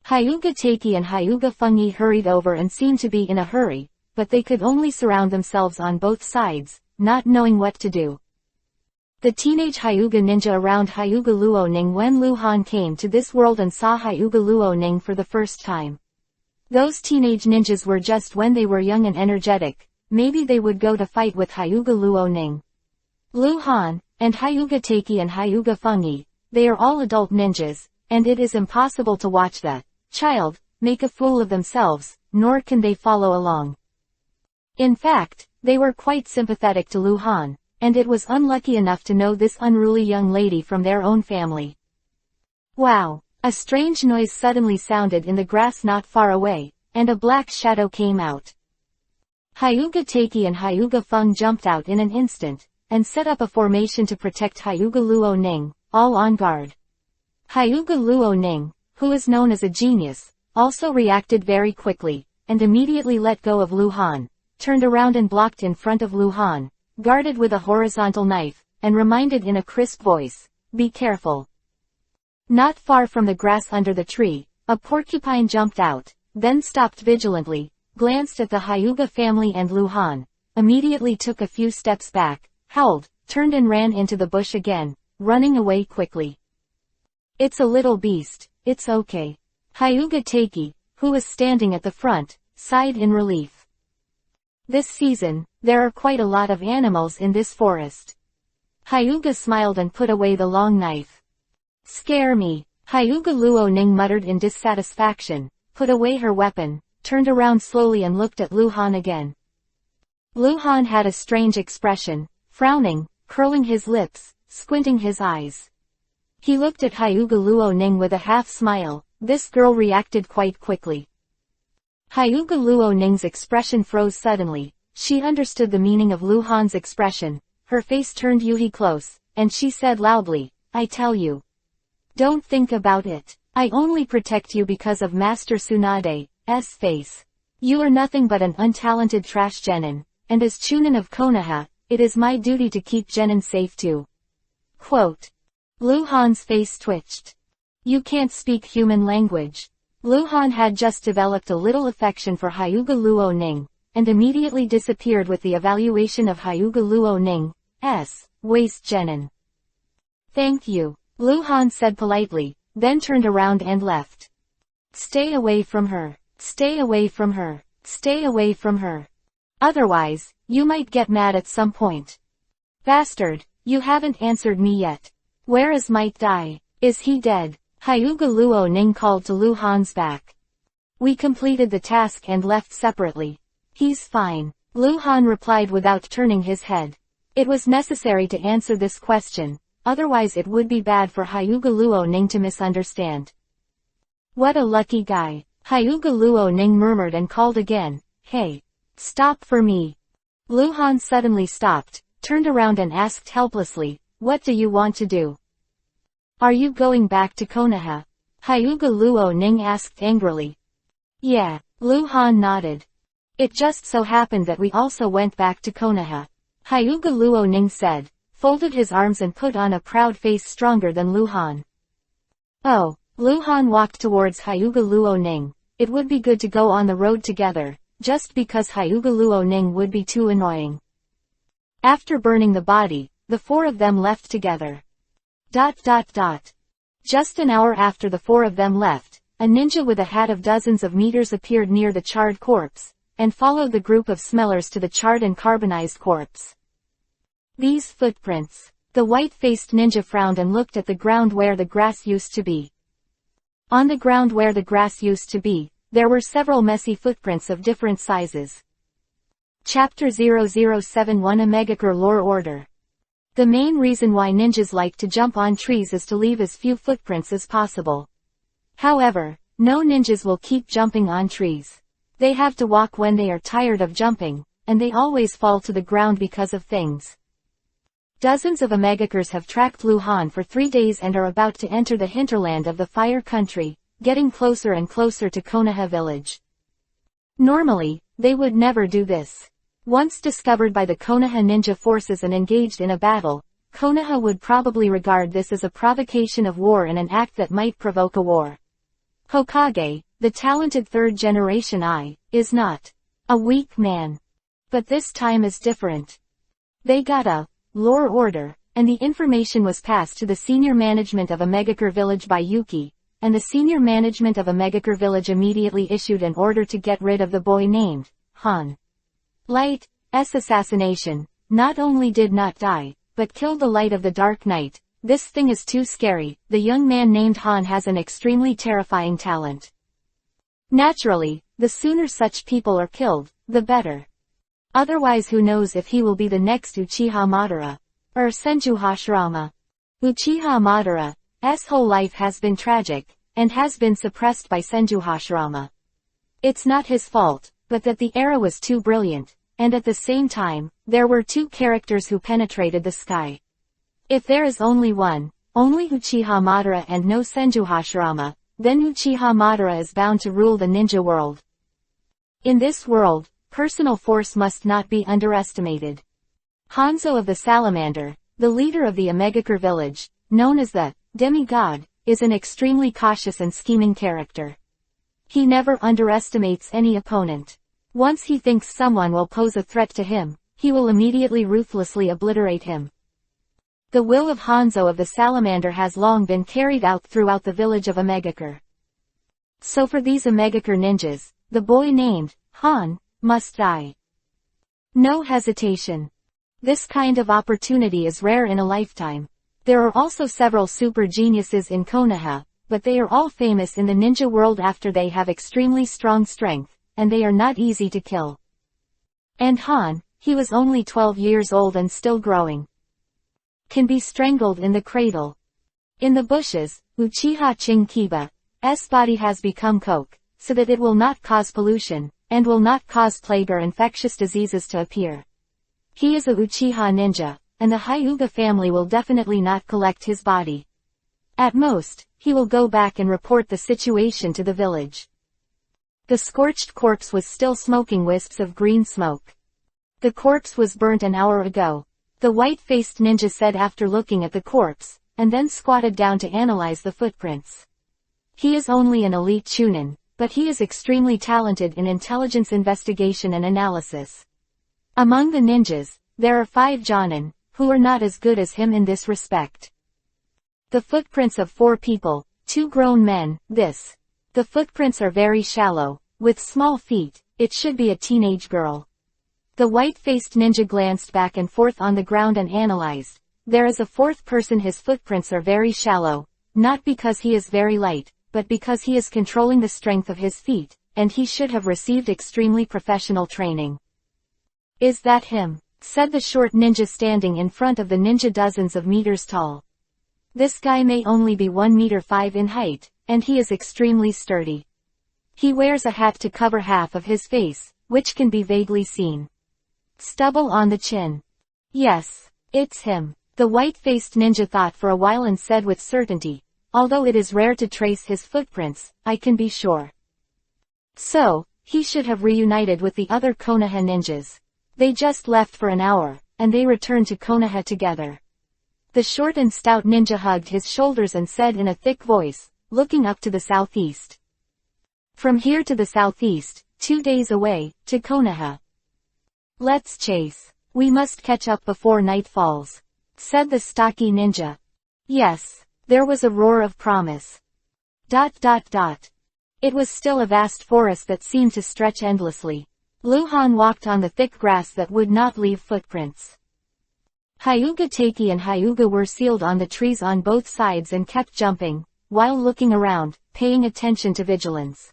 Hyuga Taiki and Hyuga Fungi hurried over and seemed to be in a hurry, but they could only surround themselves on both sides, not knowing what to do. The teenage Hyuga ninja around Hyuga Luo Ning when Luhan came to this world and saw Hyuga Luo Ning for the first time. Those teenage ninjas were just when they were young and energetic, maybe they would go to fight with Hyuga Luo Ning. Luhan, and Hyuga Taiki and Hyuga Fungi, they are all adult ninjas, and it is impossible to watch that child make a fool of themselves, nor can they follow along. In fact, they were quite sympathetic to Luhan, and it was unlucky enough to know this unruly young lady from their own family. Wow! A strange noise suddenly sounded in the grass not far away, and a black shadow came out. Hyuga Taiki and Hyuga Feng jumped out in an instant, and set up a formation to protect Hyuga Luo Ning, all on guard. Hyuga Luo Ning, who is known as a genius, also reacted very quickly, and immediately let go of Lu Han, turned around and blocked in front of Lu Han, guarded with a horizontal knife, and reminded in a crisp voice, "Be careful." Not far from the grass under the tree, a porcupine jumped out, then stopped vigilantly, glanced at the Hyuga family and Lu Han, immediately took a few steps back, howled, turned and ran into the bush again, running away quickly. "It's a little beast, it's okay." Hyuga Taiki, who was standing at the front, sighed in relief. "This season, there are quite a lot of animals in this forest." Hyuga smiled and put away the long knife. "Scare me." Hyuga Luo Ning muttered in dissatisfaction, put away her weapon, turned around slowly and looked at Lu Han again. Lu Han had a strange expression, frowning, curling his lips, squinting his eyes. He looked at Hyuga Luo Ning with a half-smile. This girl reacted quite quickly. Hyuga Luo Ning's expression froze suddenly. She understood the meaning of Lu Han's expression. Her face turned Yuhi close, and she said loudly, "I tell you. Don't think about it. I only protect you because of Master Tsunade's face. You are nothing but an untalented trash genin, and as Chunin of Konoha, it is my duty to keep genin safe too." Quote. Lu Han's face twitched. "You can't speak human language." Lu Han had just developed a little affection for Hyuga Luo Ning, and immediately disappeared with the evaluation of Hyuga Luo Ning's waist genin. "Thank you," Lu Han said politely, then turned around and left. "Stay away from her. Stay away from her. Stay away from her. Otherwise, you might get mad at some point. Bastard, you haven't answered me yet. Where is Might Dai? Is he dead?" Hyuga Luo Ning called to Lu Han's back. "We completed the task and left separately. He's fine," Lu Han replied without turning his head. It was necessary to answer this question, otherwise it would be bad for Hyuga Luo Ning to misunderstand. "What a lucky guy," Hyuga Luo Ning murmured and called again, "Hey! Stop for me." Lu Han suddenly stopped, turned around and asked helplessly, "What do you want to do? Are you going back to Konoha?" Hyuga Luo Ning asked angrily. "Yeah," Lu Han nodded. "It just so happened that we also went back to Konoha," Hyuga Luo Ning said, folded his arms and put on a proud face stronger than Lu Han. "Oh," Lu Han walked towards Hyuga Luo Ning. It would be good to go on the road together, just because Hyuga Luo Ning would be too annoying. After burning the body, the four of them left together. Just an hour after the four of them left, a ninja with a hat of dozens of meters appeared near the charred corpse, and followed the group of smellers to the charred and carbonized corpse. "These footprints." The white-faced ninja frowned and looked at the ground where the grass used to be. On the ground where the grass used to be, there were several messy footprints of different sizes. Chapter 0071 A Megakure Lore Order. The main reason why ninjas like to jump on trees is to leave as few footprints as possible. However, no ninjas will keep jumping on trees. They have to walk when they are tired of jumping, and they always fall to the ground because of things. Dozens of Megakures have tracked Lu Han for 3 days and are about to enter the hinterland of the Fire Country, getting closer and closer to Konoha village. Normally, they would never do this. Once discovered by the Konoha ninja forces and engaged in a battle, Konoha would probably regard this as a provocation of war and an act that might provoke a war. Hokage, the talented third generation is not a weak man. But this time is different. They got a lore order, and the information was passed to the senior management of a Megakure village by Yuki, and the senior management of a Megakure village immediately issued an order to get rid of the boy named Han. Light's assassination not only did not die, but killed the light of the Dark Knight. This thing is too scary. The young man named Han has an extremely terrifying talent. Naturally, the sooner such people are killed, the better. Otherwise who knows if he will be the next Uchiha Madara, or Senju Hashirama. Uchiha Madara's whole life has been tragic, and has been suppressed by Senju Hashirama. It's not his fault, but that the era was too brilliant, and at the same time, there were two characters who penetrated the sky. If there is only one, only Uchiha Madara and no Senju Hashirama, then Uchiha Madara is bound to rule the ninja world. In this world, personal force must not be underestimated. Hanzo of the Salamander, the leader of the Omegakure village, known as the demigod, is an extremely cautious and scheming character. He never underestimates any opponent. Once he thinks someone will pose a threat to him, he will immediately ruthlessly obliterate him. The will of Hanzo of the Salamander has long been carried out throughout the village of Omegakure. So for these Omegakure ninjas, the boy named Han must die. No hesitation. This kind of opportunity is rare in a lifetime. There are also several super geniuses in Konoha, but they are all famous in the ninja world after they have extremely strong strength, and they are not easy to kill. And Han, he was only 12 years old and still growing, can be strangled in the cradle. In the bushes, Uchiha Chinkiba's body has become coke, so that it will not cause pollution, and will not cause plague or infectious diseases to appear. He is a Uchiha ninja, and the Hyuga family will definitely not collect his body. At most, he will go back and report the situation to the village. The scorched corpse was still smoking wisps of green smoke. The corpse was burnt an hour ago, the white-faced ninja said after looking at the corpse, and then squatted down to analyze the footprints. He is only an elite chunin, but he is extremely talented in intelligence investigation and analysis. Among the ninjas, there are 5 jonin, who are not as good as him in this respect. The footprints of 4 people, 2 grown men, the footprints are very shallow, with small feet, it should be a teenage girl. The white-faced ninja glanced back and forth on the ground and analyzed. There is a 4th person, his footprints are very shallow, not because he is very light, but because he is controlling the strength of his feet, and he should have received extremely professional training. Is that him? Said the short ninja standing in front of the ninja, dozens of meters tall. This guy may only be 1 meter 5 in height, and he is extremely sturdy. He wears a hat to cover half of his face, which can be vaguely seen. Stubble on the chin. Yes, it's him. The white-faced ninja thought for a while and said with certainty, although it is rare to trace his footprints, I can be sure. So, he should have reunited with the other Konoha ninjas. They just left for an hour, and they returned to Konoha together. The short and stout ninja hugged his shoulders and said in a thick voice, looking up to the southeast. From here to the southeast, 2 days away, to Konoha. Let's chase. We must catch up before night falls, said the stocky ninja. Yes, there was a roar of promise. ... It was still a vast forest that seemed to stretch endlessly. Luhan walked on the thick grass that would not leave footprints. Hyuga Teiki and Hyuga were sealed on the trees on both sides and kept jumping, while looking around, paying attention to vigilance.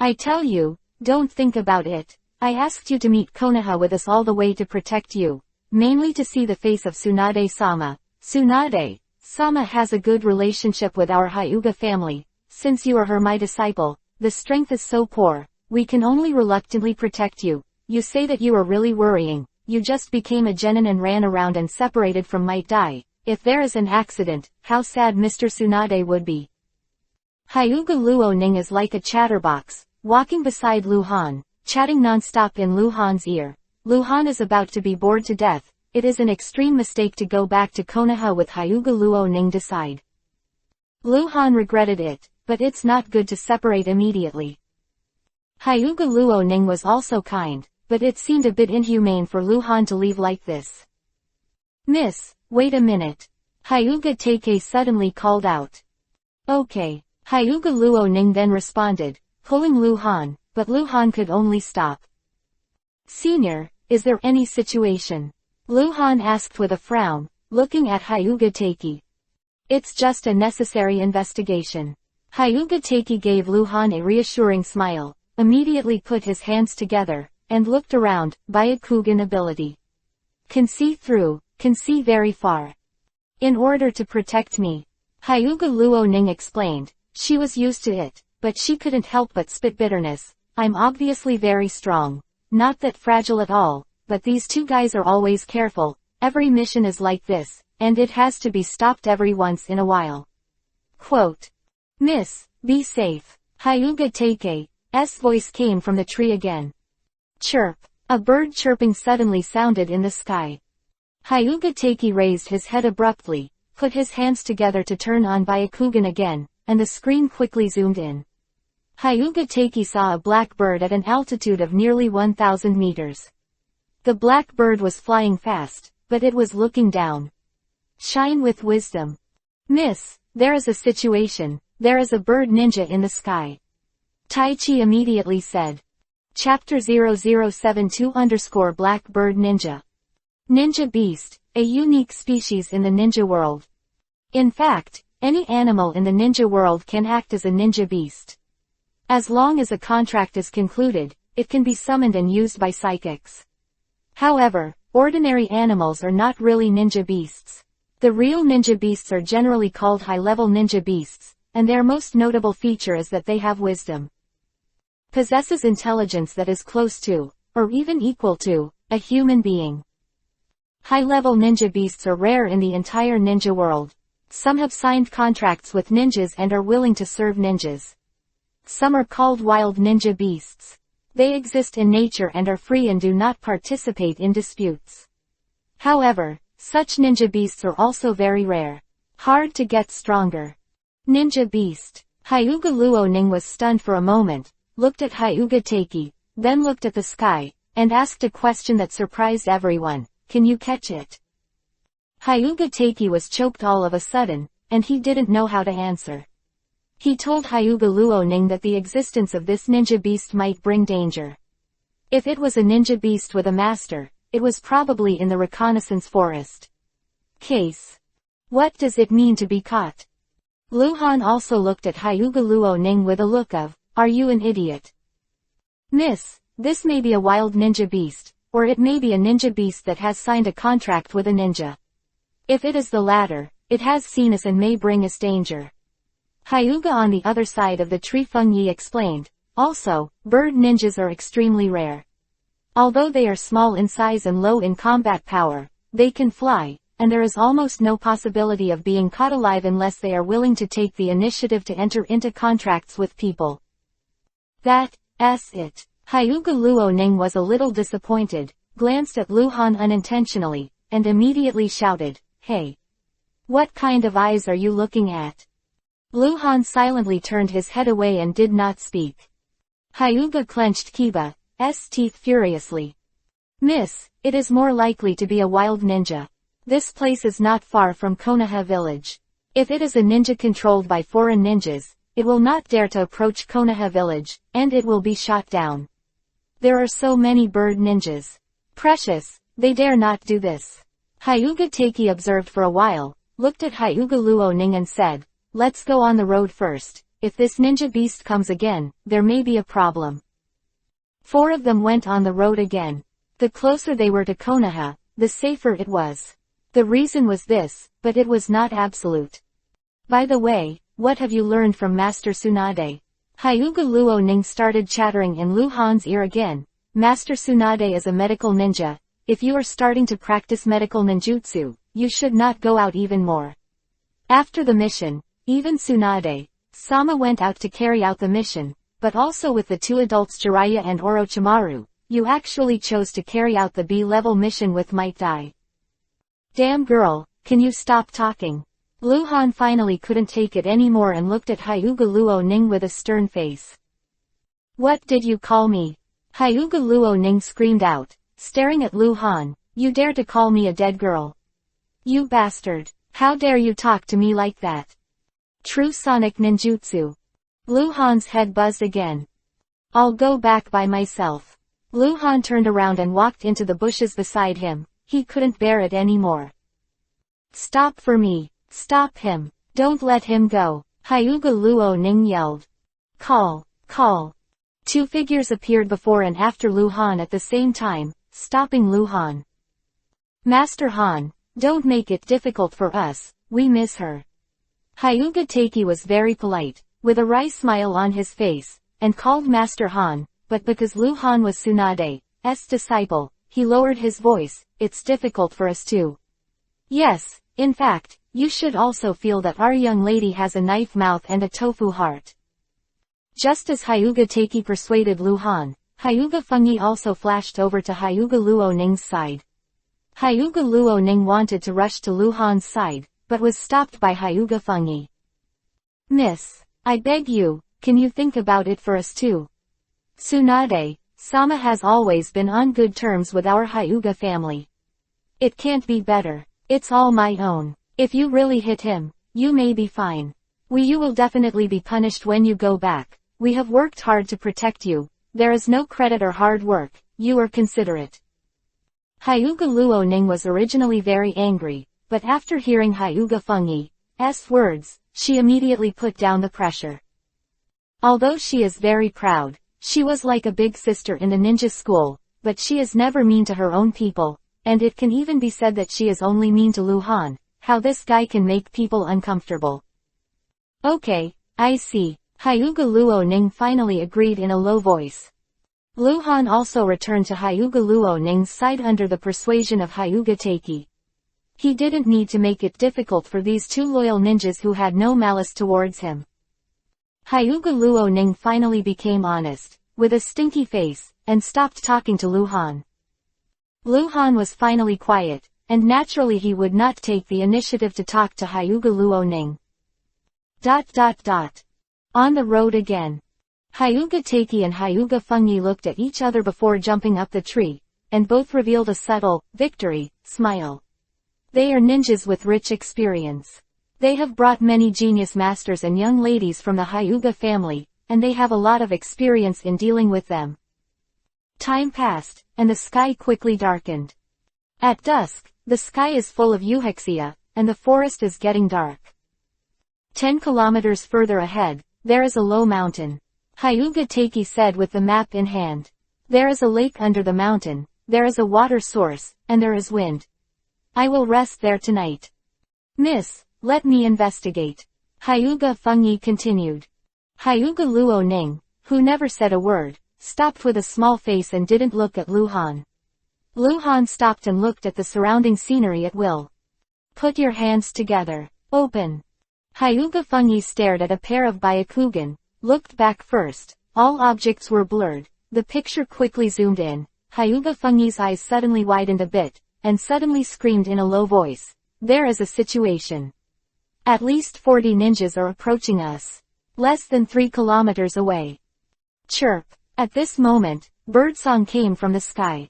I tell you, don't think about it. I asked you to meet Konoha with us all the way to protect you, mainly to see the face of Tsunade-sama. Tsunade-sama has a good relationship with our Hyuga family. Since you are my disciple, the strength is so poor, we can only reluctantly protect you. You say that you are really worrying. You just became a genin and ran around and separated from might die. If there is an accident, how sad Mr. Tsunade would be. Hyuga Luoning is like a chatterbox, walking beside Luhan, chatting non-stop in Luhan's ear. Luhan is about to be bored to death. It is an extreme mistake to go back to Konoha with Hyuga Luoning decide. Luhan regretted it, but it's not good to separate immediately. Hyuga Luoning was also kind, but it seemed a bit inhumane for Luhan to leave like this. Miss, wait a minute. Hyuga Teiki suddenly called out. Okay. Hyuga Luoning then responded, pulling Luhan, but Luhan could only stop. Senior, is there any situation? Luhan asked with a frown, looking at Hyuga Teiki. It's just a necessary investigation. Hyuga Teiki gave Luhan a reassuring smile, immediately put his hands together, and looked around, Byakugan ability. Can see through, can see very far. In order to protect me. Hyuga Luoning explained, she was used to it, but she couldn't help but spit bitterness. I'm obviously very strong. not that fragile at all, but these two guys are always careful, every mission is like this, and it has to be stopped every once in a while. Quote. Miss, be safe. Hyuga Take's voice came from the tree again. Chirp. A bird chirping suddenly sounded in the sky. Hyuga Take raised his head abruptly, put his hands together to turn on Byakugan again, and the screen quickly zoomed in. Hyuga Take saw a black bird at an altitude of nearly 1,000 meters. The black bird was flying fast, but it was looking down. Shine with wisdom. Miss, there is a situation, there is a bird ninja in the sky. Taichi immediately said. Chapter 0072_ Black Ninja. Ninja beast, a unique species in the ninja world. In fact, any animal in the ninja world can act as a ninja beast. As long as a contract is concluded, it can be summoned and used by psychics. However, ordinary animals are not really ninja beasts. The real ninja beasts are generally called high-level ninja beasts, and their most notable feature is that they have wisdom. Possesses intelligence that is close to, or even equal to, a human being. High-level ninja beasts are rare in the entire ninja world. Some have signed contracts with ninjas and are willing to serve ninjas. Some are called wild ninja beasts. They exist in nature and are free and do not participate in disputes. However, such ninja beasts are also very rare. Hard to get stronger. Ninja beast. Hyuga Luoning was stunned for a moment, looked at Hyuga Take, then looked at the sky, and asked a question that surprised everyone. Can you catch it? Hyuga Take was choked all of a sudden, and he didn't know how to answer. He told Hyuga Luoning that the existence of this ninja beast might bring danger. If it was a ninja beast with a master, it was probably in the reconnaissance forest. Case. What does it mean to be caught? Luhan also looked at Hyuga Luoning with a look of, are you an idiot? Miss, this may be a wild ninja beast, or it may be a ninja beast that has signed a contract with a ninja. If it is the latter, it has seen us and may bring us danger. Hyuga on the other side of the tree Fengyi explained. Also, bird ninjas are extremely rare. Although they are small in size and low in combat power, they can fly, and there is almost no possibility of being caught alive unless they are willing to take the initiative to enter into contracts with people. That's it. Hyuga Luoning was a little disappointed, glanced at Luhan unintentionally, and immediately shouted, hey! What kind of eyes are you looking at? Luhan silently turned his head away and did not speak. Hyuga clenched Kiba's teeth furiously. Miss, it is more likely to be a wild ninja. This place is not far from Konoha village. If it is a ninja controlled by foreign ninjas, it will not dare to approach Konoha village, and it will be shot down. There are so many bird ninjas. Precious, they dare not do this. Hyuga Take observed for a while, looked at Hyuga Luoning and said, let's go on the road first. If this ninja beast comes again, there may be a problem. 4 of them went on the road again. The closer they were to Konoha, the safer it was. The reason was this, but it was not absolute. By the way, what have you learned from Master Tsunade? Hyuga Luoning started chattering in Luhan's ear again. Master Tsunade is a medical ninja. If you are starting to practice medical ninjutsu, you should not go out even more. After the mission, even Tsunade-sama went out to carry out the mission, but also with the 2 adults Jiraiya and Orochimaru, you actually chose to carry out the B-level mission with Might Dai. Damn girl, can you stop talking? Luhan finally couldn't take it anymore and looked at Hyuga Luoning with a stern face. What did you call me? Hyuga Luoning screamed out, staring at Luhan, you dare to call me a dead girl? You bastard, how dare you talk to me like that? True sonic ninjutsu. Luhan's head buzzed again. I'll go back by myself. Luhan turned around and walked into the bushes beside him. He couldn't bear it anymore. Stop for me. Stop him. Don't let him go. Hyuga Luoning yelled. Call. 2 figures appeared before and after Luhan at the same time, stopping Luhan. Master Han, don't make it difficult for us, we miss her. Hyuga Take was very polite, with a wry smile on his face, and called Master Han, but because Luhan was Tsunade, disciple, he lowered his voice, it's difficult for us to. Yes, in fact, you should also feel that our young lady has a knife mouth and a tofu heart. Just as Hyuga Taiki persuaded Lu Han, Hyuga Fungi also flashed over to Hyuga Luo Ning's side. Hyuga Luo Ning wanted to rush to Lu Han's side, but was stopped by Hyuga Fungi. Miss, I beg you, can you think about it for us too? Tsunade, Sama has always been on good terms with our Hyuga family. It can't be better. It's all my own. If you really hit him, you may be fine. You will definitely be punished when you go back. We have worked hard to protect you. There is no credit or hard work. You are considerate. Hyuga Luo Ning was originally very angry, but after hearing Hyuga Fungi's words, she immediately put down the pressure. Although she is very proud, she was like a big sister in the ninja school, but she is never mean to her own people, and it can even be said that she is only mean to Lu Han. How this guy can make people uncomfortable. Okay, I see. Hyuga Luo Ning finally agreed in a low voice. Lu Han also returned to Hyuga Luo Ning's side under the persuasion of Hyuga Taiki. He didn't need to make it difficult for these two loyal ninjas who had no malice towards him. Hyuga Luo Ning finally became honest, with a stinky face, and stopped talking to Lu Han. Lu Han was finally quiet, and naturally he would not take the initiative to talk to Hyuga Luo Ning. On the road again. Hyuga Taiki and Hyuga Fungi looked at each other before jumping up the tree, and both revealed a subtle, victory, smile. They are ninjas with rich experience. They have brought many genius masters and young ladies from the Hyuga family, and they have a lot of experience in dealing with them. Time passed, and the sky quickly darkened. At dusk, the sky is full of Uchiha, and the forest is getting dark. 10 kilometers further ahead, there is a low mountain. Hyuga Taiki said with the map in hand. There is a lake under the mountain, there is a water source, and there is wind. I will rest there tonight. Miss, let me investigate. Hyuga Fungi continued. Hyuga Luo Ning, who never said a word, stopped with a small face and didn't look at Lu Han. Lu Han stopped and looked at the surrounding scenery at will. Put your hands together. Open. Hyuga Fungi stared at a pair of Byakugan, looked back first. All objects were blurred. The picture quickly zoomed in. Hyuga Fungi's eyes suddenly widened a bit, and suddenly screamed in a low voice. There is a situation. At least 40 ninjas are approaching us. Less than 3 kilometers away. Chirp. At this moment, birdsong came from the sky.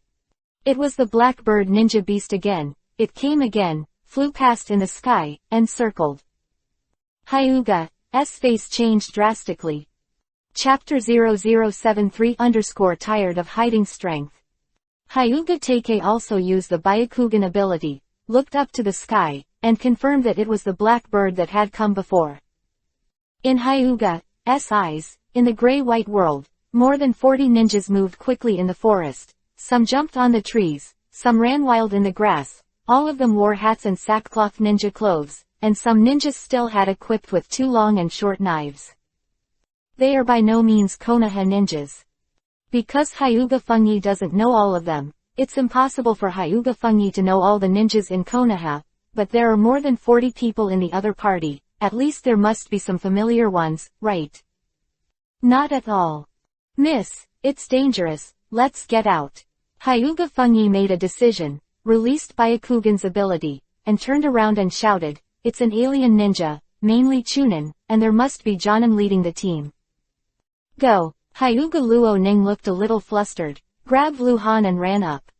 It was the blackbird ninja beast again. It came again, flew past in the sky, and circled. Hyuga's face changed drastically. Chapter 0073 _ Tired of hiding strength. Hyuga Taiki also used the Byakugan ability, looked up to the sky, and confirmed that it was the blackbird that had come before. In Hyuga's eyes, in the gray-white world, more than 40 ninjas moved quickly in the forest. Some jumped on the trees, some ran wild in the grass, all of them wore hats and sackcloth ninja clothes, and some ninjas still had equipped with 2 long and short knives. They are by no means Konoha ninjas. Because Hyuga Fungi doesn't know all of them, it's impossible for Hyuga Fungi to know all the ninjas in Konoha, but there are more than 40 people in the other party, at least there must be some familiar ones, right? Not at all. Miss, it's dangerous, let's get out. Hyuga Fungi made a decision, released Byakugan's ability, and turned around and shouted, it's an alien ninja, mainly Chunin, and there must be Jonin leading the team. Go. Hyuga Luo Ning looked a little flustered, grabbed Lu Han and ran up.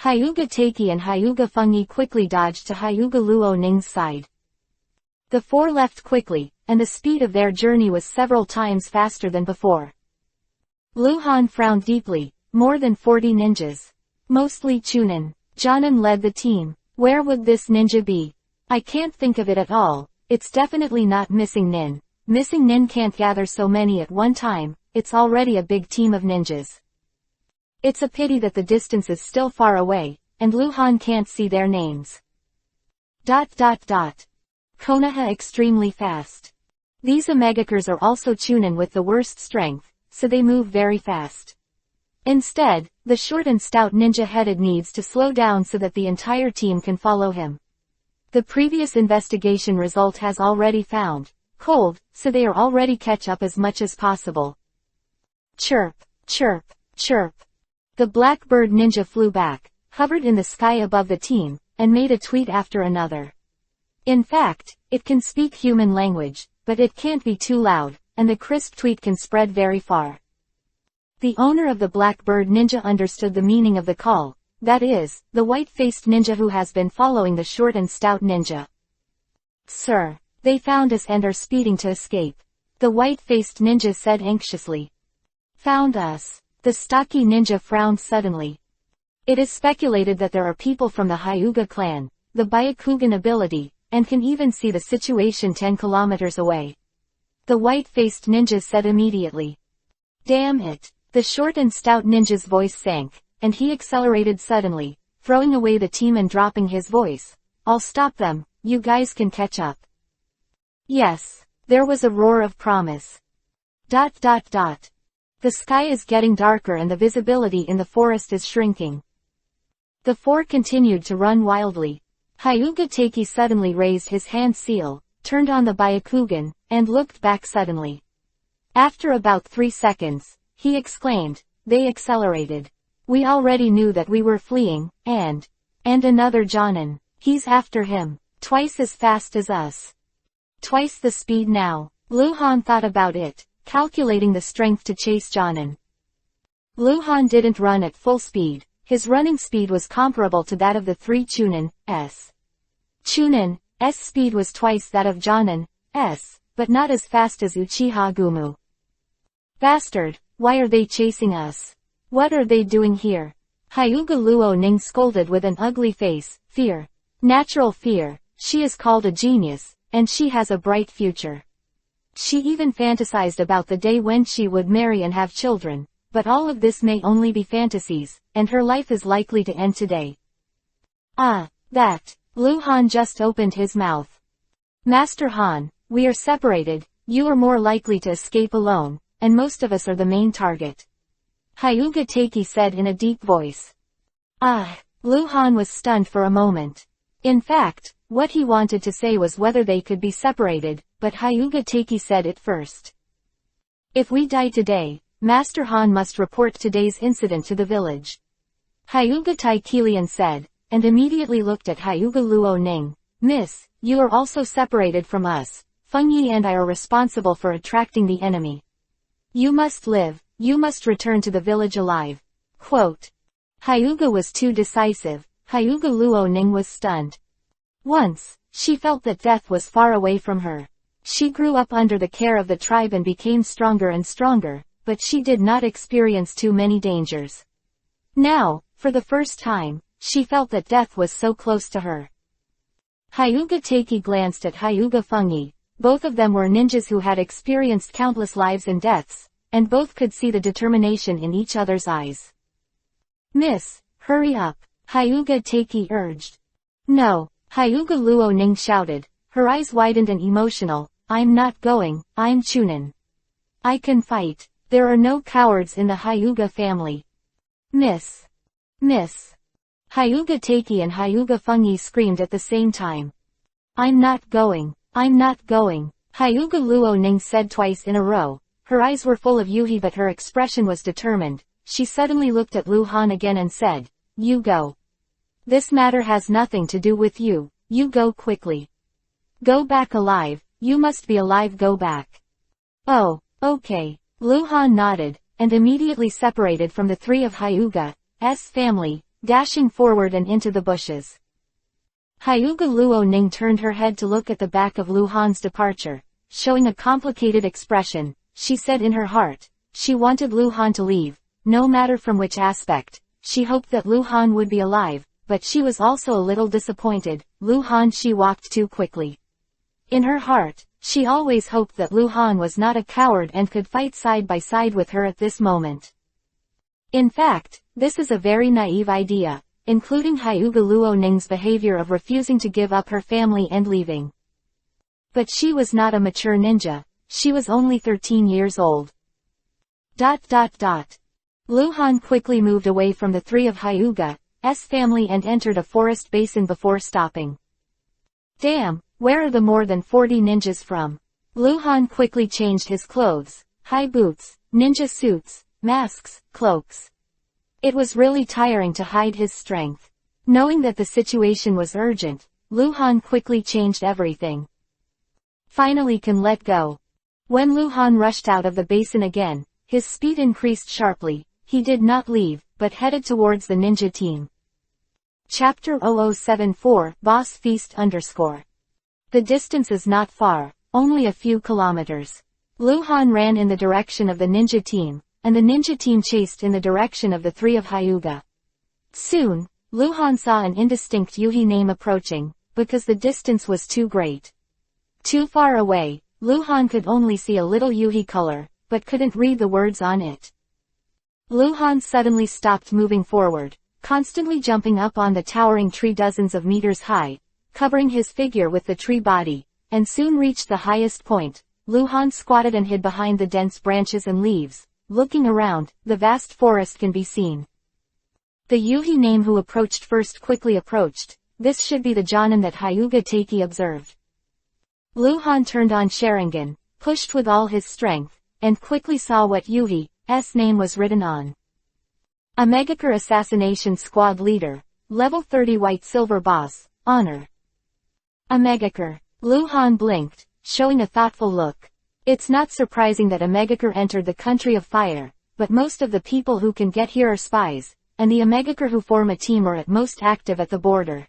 Hyuga Taiki and Hyuga Fungi quickly dodged to Hyuga Luo Ning's side. The 4 left quickly, and the speed of their journey was several times faster than before. Lu Han frowned deeply. More than 40 ninjas. Mostly Chunin. Jonin led the team. Where would this ninja be? I can't think of it at all. It's definitely not Missing Nin. Missing Nin can't gather so many at one time, it's already a big team of ninjas. It's a pity that the distance is still far away, and Lu Han can't see their names. Konoha extremely fast. These Omegakers are also Chunin with the worst strength, so they move very fast. Instead, the short and stout ninja-headed needs to slow down so that the entire team can follow him. The previous investigation result has already found cold, so they are already catch up as much as possible. Chirp, chirp, chirp. The blackbird ninja flew back, hovered in the sky above the team, and made a tweet after another. In fact, it can speak human language, but it can't be too loud, and the crisp tweet can spread very far. The owner of the blackbird ninja understood the meaning of the call, that is, the white-faced ninja who has been following the short and stout ninja. Sir, they found us and are speeding to escape, the white-faced ninja said anxiously. Found us? The stocky ninja frowned suddenly. It is speculated that there are people from the Hyuga clan, the Byakugan ability, and can even see the situation 10 kilometers away. The white-faced ninja said immediately. Damn it. The short and stout ninja's voice sank, and he accelerated suddenly, throwing away the team and dropping his voice. I'll stop them, you guys can catch up. Yes. There was a roar of promise. ... The sky is getting darker and the visibility in the forest is shrinking. The four continued to run wildly. Hyuga Taiki suddenly raised his hand seal, turned on the Byakugan, and looked back suddenly. After about 3 seconds, he exclaimed, they accelerated. We already knew that we were fleeing, and another Jonin. He's after him, twice as fast as us. Twice the speed now. Luhan thought about it, calculating the strength to chase Jonin. Luhan didn't run at full speed, his running speed was comparable to that of the 3 Chunin-s. Chunin-s speed was twice that of Jonin-s, but not as fast as Uchiha Gumu. Bastard, why are they chasing us? What are they doing here? Hyuga Luo Ning scolded with an ugly face. Fear. Natural fear. She is called a genius, and she has a bright future. She even fantasized about the day when she would marry and have children, but all of this may only be fantasies, and her life is likely to end today. Ah, that. Luhan just opened his mouth. Master Han, we are separated, you are more likely to escape alone, and most of us are the main target. Hyuga Taiki said in a deep voice. Ah, Luhan was stunned for a moment. In fact, what he wanted to say was whether they could be separated, but Hyuga Taiki said it first. If we die today, Master Han must report today's incident to the village. Hyuga Taikilian said, and immediately looked at Hyuga Luo Ning. Miss, you are also separated from us. Feng Yi and I are responsible for attracting the enemy. You must live, you must return to the village alive. Quote. Hyuga was too decisive, Hyuga Luo Ning was stunned. Once, she felt that death was far away from her. She grew up under the care of the tribe and became stronger and stronger, but she did not experience too many dangers. Now, for the first time, she felt that death was so close to her. Hyuga Taiki glanced at Hyuga Fengyi. Both of them were ninjas who had experienced countless lives and deaths, and both could see the determination in each other's eyes. Miss, hurry up, Hyuga Taiki urged. No, Hyuga Luo Ning shouted, her eyes widened and emotional, I'm not going, I'm Chunin. I can fight, there are no cowards in the Hyuga family. Miss. Hyuga Taiki and Hyuga Fengyi screamed at the same time. I'm not going. I'm not going, Hyuga Luo Ning said twice in a row. Her eyes were full of yuhi but her expression was determined. She suddenly looked at Luhan again and said, you go. This matter has nothing to do with you, you go quickly. Go back alive, you must be alive, go back. Oh, okay. Luhan nodded, and immediately separated from the 3 of Hyuga's family, dashing forward and into the bushes. Hyuga Luo Ning turned her head to look at the back of Luhan's departure, showing a complicated expression. She said in her heart, she wanted Luhan to leave, no matter from which aspect. She hoped that Luhan would be alive, but she was also a little disappointed. Luhan, she walked too quickly. In her heart, she always hoped that Luhan was not a coward and could fight side by side with her at this moment. In fact, this is a very naive idea, including Hyuga Luo Ning's behavior of refusing to give up her family and leaving. But she was not a mature ninja, she was only 13 years old. Luhan quickly moved away from the three of Hyuga's family and entered a forest basin before stopping. Damn, where are the more than 40 ninjas from? Luhan quickly changed his clothes, high boots, ninja suits, masks, cloaks. It was really tiring to hide his strength. Knowing that the situation was urgent, Luhan quickly changed everything. Finally can let go. When Luhan rushed out of the basin again, his speed increased sharply. He did not leave, but headed towards the ninja team. Chapter 0074, Boss Feast _ The distance is not far, only a few kilometers. Luhan ran in the direction of the ninja team, and the ninja team chased in the direction of the three of Hyuga. Soon, Luhan saw an indistinct Yuhi name approaching, because the distance was too great. Too far away, Luhan could only see a little Yuhi color, but couldn't read the words on it. Luhan suddenly stopped moving forward, constantly jumping up on the towering tree dozens of meters high, covering his figure with the tree body, and soon reached the highest point. Luhan squatted and hid behind the dense branches and leaves. Looking around, the vast forest can be seen. The Yuhi name who approached first quickly approached. This should be the Jonin that Hyuga Teiki observed. Luhan turned on Sharingan, pushed with all his strength, and quickly saw what Yuhi's name was written on. A Megakure Assassination Squad Leader, Level 30 White Silver Boss, Honor. A Megakure. Luhan blinked, showing a thoughtful look. It's not surprising that a Megakure entered the country of fire, but most of the people who can get here are spies, and the Megakure who form a team are at most active at the border.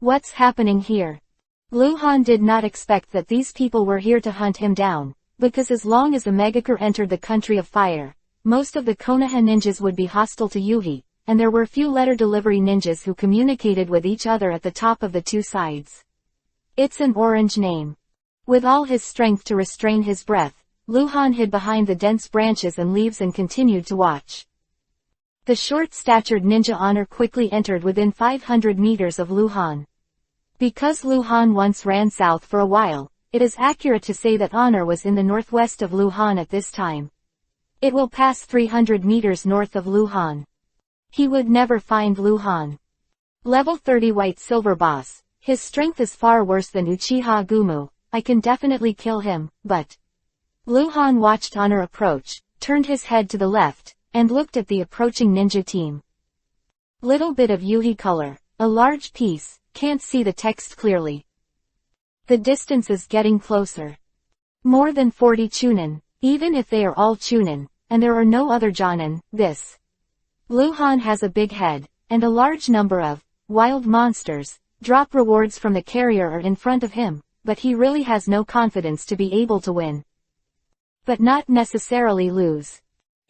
What's happening here? Luhan did not expect that these people were here to hunt him down, because as long as a Megakure entered the country of fire, most of the Konoha ninjas would be hostile to Yuhi, and there were few letter delivery ninjas who communicated with each other at the top of the two sides. It's an orange name. With all his strength to restrain his breath, Luhan hid behind the dense branches and leaves and continued to watch. The short-statured ninja Honor quickly entered within 500 meters of Luhan. Because Luhan once ran south for a while, it is accurate to say that Honor was in the northwest of Luhan at this time. It will pass 300 meters north of Luhan. He would never find Luhan. Level 30 White Silver Boss. His strength is far worse than Uchiha Gumu. I can definitely kill him, but... Luhan watched Honor approach, turned his head to the left, and looked at the approaching ninja team. Little bit of Yuhi color, a large piece, can't see the text clearly. The distance is getting closer. More than 40 Chunin, even if they are all Chunin, and there are no other Jonin, this. Luhan has a big head, and a large number of wild monsters. Drop rewards from the carrier are in front of him, but he really has no confidence to be able to win. But not necessarily lose.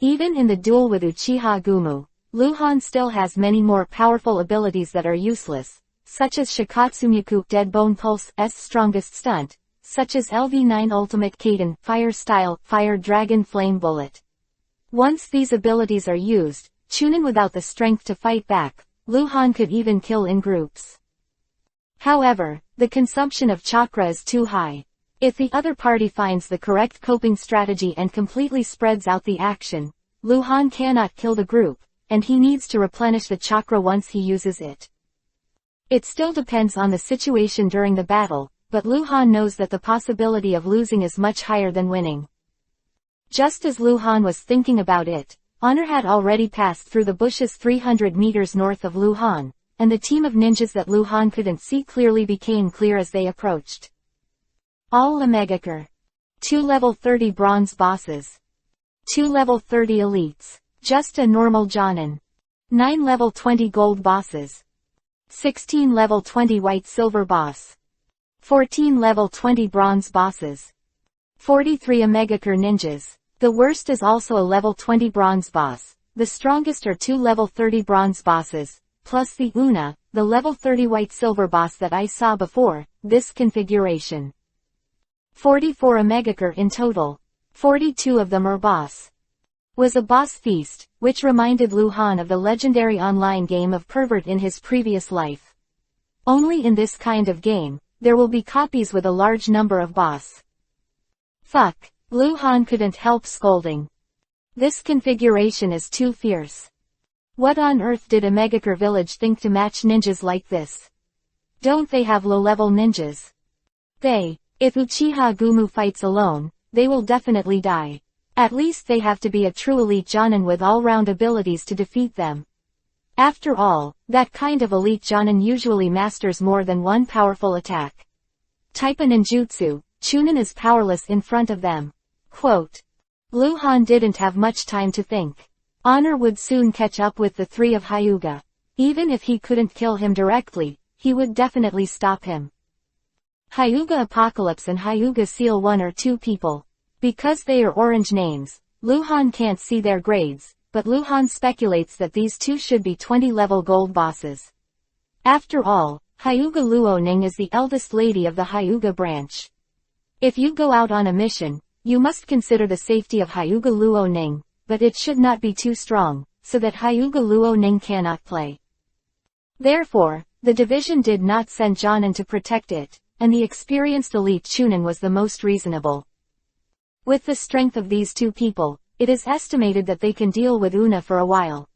Even in the duel with Uchiha Gumu, Luhan still has many more powerful abilities that are useless, such as Shikatsumyaku Dead Bone Pulse's strongest stunt, such as LV9 Ultimate Kaden Fire Style Fire Dragon Flame Bullet. Once these abilities are used, Chunin without the strength to fight back, Luhan could even kill in groups. However, the consumption of chakra is too high. If the other party finds the correct coping strategy and completely spreads out the action, Luhan cannot kill the group, and he needs to replenish the chakra once he uses it. It still depends on the situation during the battle, but Luhan knows that the possibility of losing is much higher than winning. Just as Luhan was thinking about it, Honor had already passed through the bushes 300 meters north of Luhan, and the team of ninjas that Luhan couldn't see clearly became clear as they approached. All Megakure. 2 level 30 bronze bosses. 2 level 30 elites. Just a normal Jonin. 9 level 20 gold bosses. 16 level 20 white silver boss. 14 level 20 bronze bosses. 43 Megakure ninjas. The worst is also a level 20 bronze boss. The strongest are 2 level 30 bronze bosses, plus the Una, the level 30 white silver boss that I saw before. This configuration. 44 Megakure in total. 42 of them are boss. Was a boss feast, which reminded Luhan of the legendary online game of Pervert in his previous life. Only in this kind of game, there will be copies with a large number of boss. Fuck, Luhan couldn't help scolding. This configuration is too fierce. What on earth did a Megakure village think to match ninjas like this? Don't they have low-level ninjas? If Uchiha Gumu fights alone, they will definitely die. At least they have to be a true elite Jonin with all-round abilities to defeat them. After all, that kind of elite Jonin usually masters more than one powerful attack. Type a ninjutsu, Chunin is powerless in front of them. Quote. Luhan didn't have much time to think. Honor would soon catch up with the three of Hyuga. Even if he couldn't kill him directly, he would definitely stop him. Hyuga Apocalypse and Hyuga Seal 1 are two people. Because they are orange names, Luhan can't see their grades, but Luhan speculates that these two should be 20-level gold bosses. After all, Hyuga Luoning is the eldest lady of the Hyuga branch. If you go out on a mission, you must consider the safety of Hyuga Luoning, but it should not be too strong, so that Hyuga Luoning cannot play. Therefore, the division did not send Jonin to protect it, and the experienced elite Chunin was the most reasonable. With the strength of these two people, it is estimated that they can deal with Una for a while.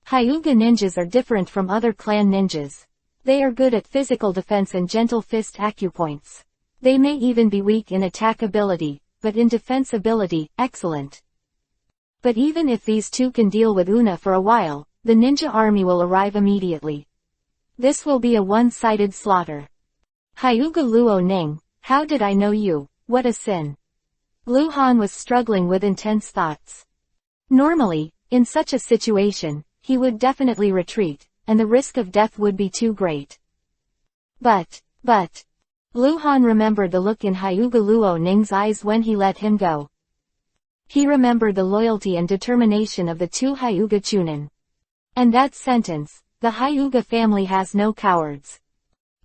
Hyuga ninjas are different from other clan ninjas. They are good at physical defense and gentle fist acupoints. They may even be weak in attack ability, but in defense ability, excellent. But even if these two can deal with Una for a while, the ninja army will arrive immediately. This will be a one-sided slaughter. Hyuga Luoning, how did I know you? What a sin. Luhan was struggling with intense thoughts. Normally, in such a situation, he would definitely retreat, and the risk of death would be too great. But, Luhan remembered the look in Hyuga Luoning's eyes when he let him go. He remembered the loyalty and determination of the two Hyuga Chunin. And that sentence, the Hyuga family has no cowards.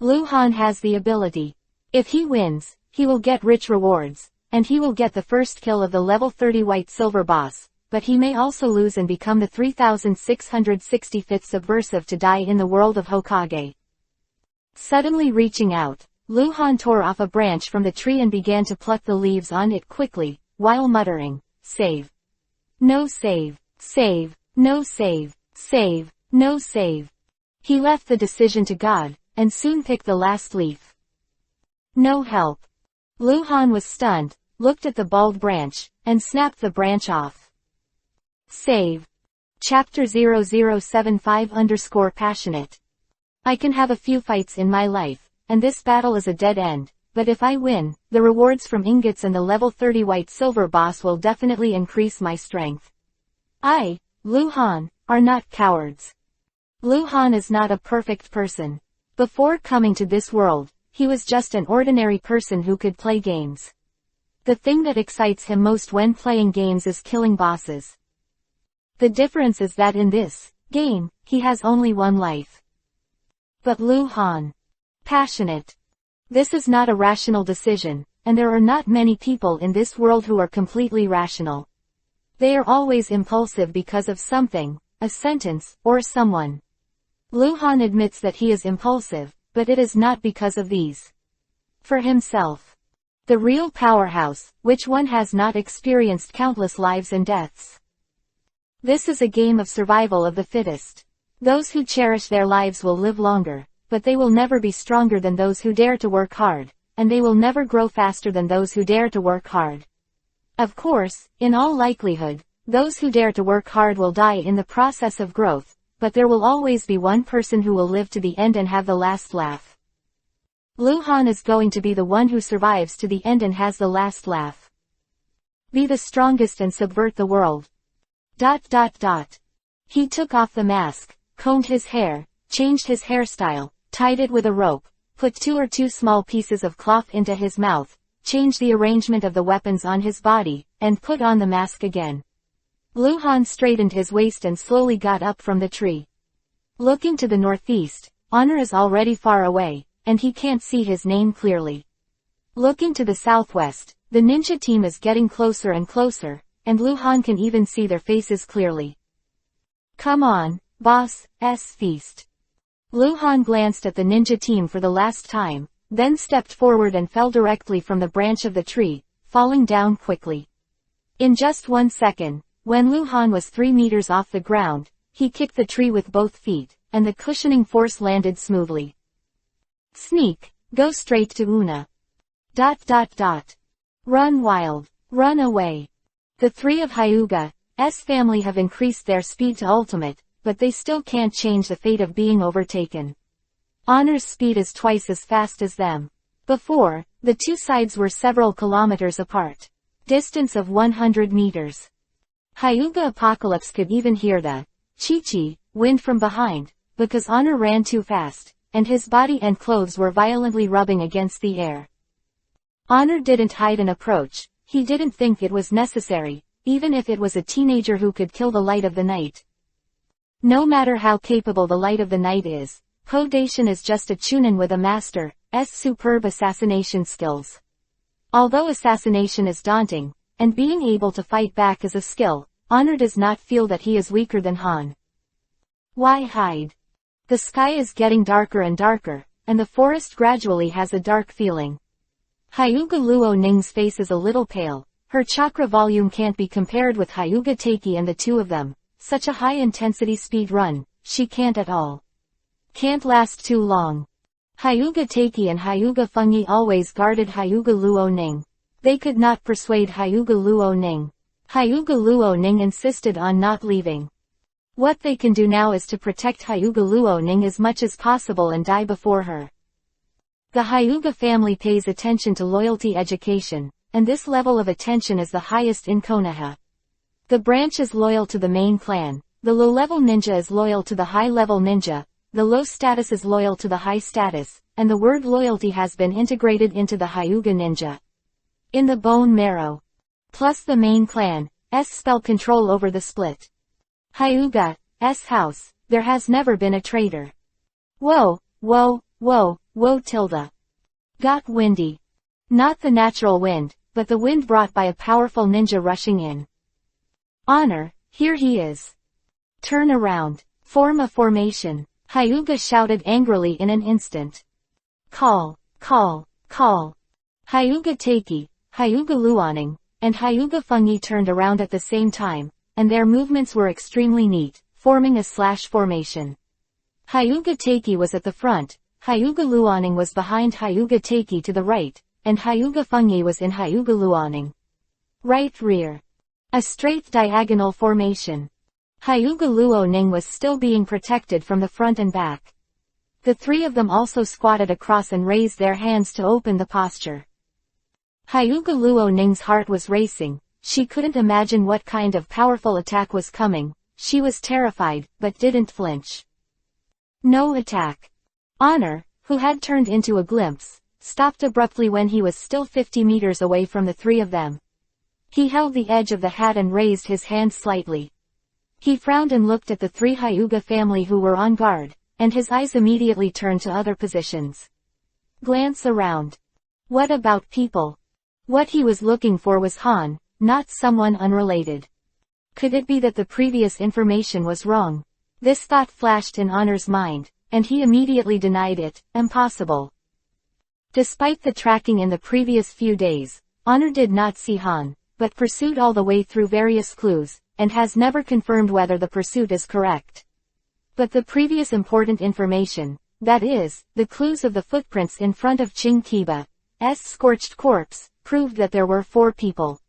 Luhan has the ability. If he wins, he will get rich rewards, and he will get the first kill of the level 30 white silver boss, but he may also lose and become the 3665th subversive to die in the world of Hokage. Suddenly reaching out, Luhan tore off a branch from the tree and began to pluck the leaves on it quickly, while muttering, "Save. No save. Save. No save. Save. No save." He left the decision to God, and soon picked the last leaf. No help. Luhan was stunned, looked at the bald branch, and snapped the branch off. Save. Chapter 0075_passionate. I can have a few fights in my life, and this battle is a dead end, but if I win, the rewards from ingots and the level 30 white silver boss will definitely increase my strength. I, Luhan, are not cowards. Luhan is not a perfect person. Before coming to this world, he was just an ordinary person who could play games. The thing that excites him most when playing games is killing bosses. The difference is that in this game, he has only one life. But Luhan. Passionate. This is not a rational decision, and there are not many people in this world who are completely rational. They are always impulsive because of something, a sentence, or someone. Luhan admits that he is impulsive, but it is not because of these. For himself. The real powerhouse, which one has not experienced countless lives and deaths. This is a game of survival of the fittest. Those who cherish their lives will live longer, but they will never be stronger than those who dare to work hard, and they will never grow faster than those who dare to work hard. Of course, in all likelihood, those who dare to work hard will die in the process of growth, but there will always be one person who will live to the end and have the last laugh. Luhan is going to be the one who survives to the end and has the last laugh. Be the strongest and subvert the world. ... He took off the mask, combed his hair, changed his hairstyle, tied it with a rope, put two small pieces of cloth into his mouth, changed the arrangement of the weapons on his body, and put on the mask again. Luhan straightened his waist and slowly got up from the tree. Looking to the northeast, Honor is already far away, and he can't see his name clearly. Looking to the southwest, the ninja team is getting closer and closer, and Luhan can even see their faces clearly. Come on, boss, feast. Luhan glanced at the ninja team for the last time, then stepped forward and fell directly from the branch of the tree, falling down quickly. In just 1 second, When Lu Han was 3 meters off the ground, he kicked the tree with both feet, and the cushioning force landed smoothly. Sneak, go straight to Una. ... Run wild. Run away. The 3 of Hyuga's family have increased their speed to ultimate, but they still can't change the fate of being overtaken. Honor's speed is twice as fast as them. Before, the 2 sides were several kilometers apart. Distance of 100 meters. Hyuga Apocalypse could even hear the chi-chi wind from behind, because Honor ran too fast, and his body and clothes were violently rubbing against the air. Honor didn't hide an approach. He didn't think it was necessary, even if it was a teenager who could kill the light of the night. No matter how capable the light of the night is, Hodation is just a chunin with a master's superb assassination skills. Although assassination is daunting, and being able to fight back is a skill, Honor does not feel that he is weaker than Han. Why hide? The sky is getting darker and darker, and the forest gradually has a dark feeling. Hyuga Luo Ning's face is a little pale. Her chakra volume can't be compared with Hyuga Taiki and the 2 of them. Such a high-intensity speed run, she can't at all. Can't last too long. Hyuga Taiki and Hyuga Fungi always guarded Hyuga Luo Ning. They could not persuade Hyuga Luo Ning. Hyuga Luo Ning insisted on not leaving. What they can do now is to protect Hyuga Luo Ning as much as possible and die before her. The Hyuga family pays attention to loyalty education, and this level of attention is the highest in Konoha. The branch is loyal to the main clan, the low-level ninja is loyal to the high-level ninja, the low status is loyal to the high status, and the word loyalty has been integrated into the Hyuga ninja. In the bone marrow. Plus the main clan's spell control over the split Hyuga's house, there has never been a traitor. Whoa, whoa, whoa. Whoa tilde. Got windy. Not the natural wind, but the wind brought by a powerful ninja rushing in. Honor, here he is. Turn around. Form a formation. Hyuga shouted angrily in an instant. Call, call, call. Hyuga Taiki, Hyuga Luoning, and Hyuga Fungi turned around at the same time, and their movements were extremely neat, forming a slash formation. Hyuga Taiki was at the front. Hyuga Luoning was behind Hyuga Taiki to the right, and Hyuga Fungi was in Hyuga Luoning. Right rear. A straight diagonal formation. Hyuga Luoning was still being protected from the front and back. The 3 of them also squatted across and raised their hands to open the posture. Hyuga Luoning's heart was racing. She couldn't imagine what kind of powerful attack was coming. She was terrified, but didn't flinch. No attack. Honor, who had turned into a glimpse, stopped abruptly when he was still 50 meters away from the 3 of them. He held the edge of the hat and raised his hand slightly. He frowned and looked at the 3 Hyuga family who were on guard, and his eyes immediately turned to other positions. Glance around. What about people? What he was looking for was Han, not someone unrelated. Could it be that the previous information was wrong? This thought flashed in Honor's mind, and he immediately denied it. Impossible. Despite the tracking in the previous few days, Honor did not see Han, but pursued all the way through various clues, and has never confirmed whether the pursuit is correct. But the previous important information, that is, the clues of the footprints in front of Ching Kiba's scorched corpse, proved that there were 4 people.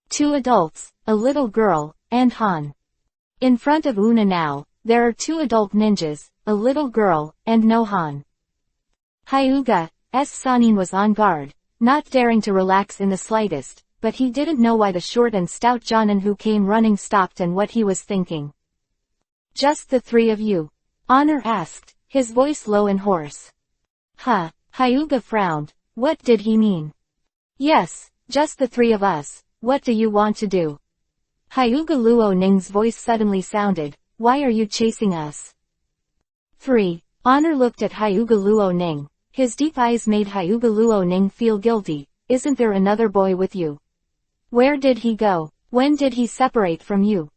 2 adults, a little girl, and Han. In front of Una now, there are 2 adult ninjas, a little girl, and no Han. Hyuga's Sanin was on guard, not daring to relax in the slightest, but he didn't know why the short and stout Jonin who came running stopped and what he was thinking. Just the 3 of you? Honor asked, his voice low and hoarse. Huh, Hyuga frowned. What did he mean? Yes, just the 3 of us. What do you want to do? Hyuga Luoning's voice suddenly sounded. Why are you chasing us? 3. Honor looked at Hyuga Luoning. His deep eyes made Hyuga Luoning feel guilty. Isn't there another boy with you? Where did he go? When did he separate from you?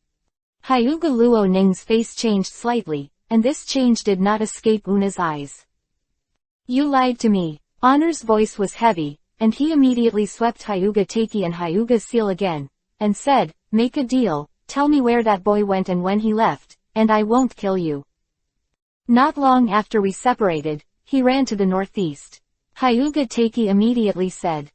Hyuga Luoning's face changed slightly, and this change did not escape Una's eyes. You lied to me. Honor's voice was heavy, and he immediately swept Hyuga Taiki and Hyuga Seal again, and said, make a deal, tell me where that boy went and when he left, and I won't kill you. Not long after we separated, he ran to the northeast. Hyuga Taiki immediately said.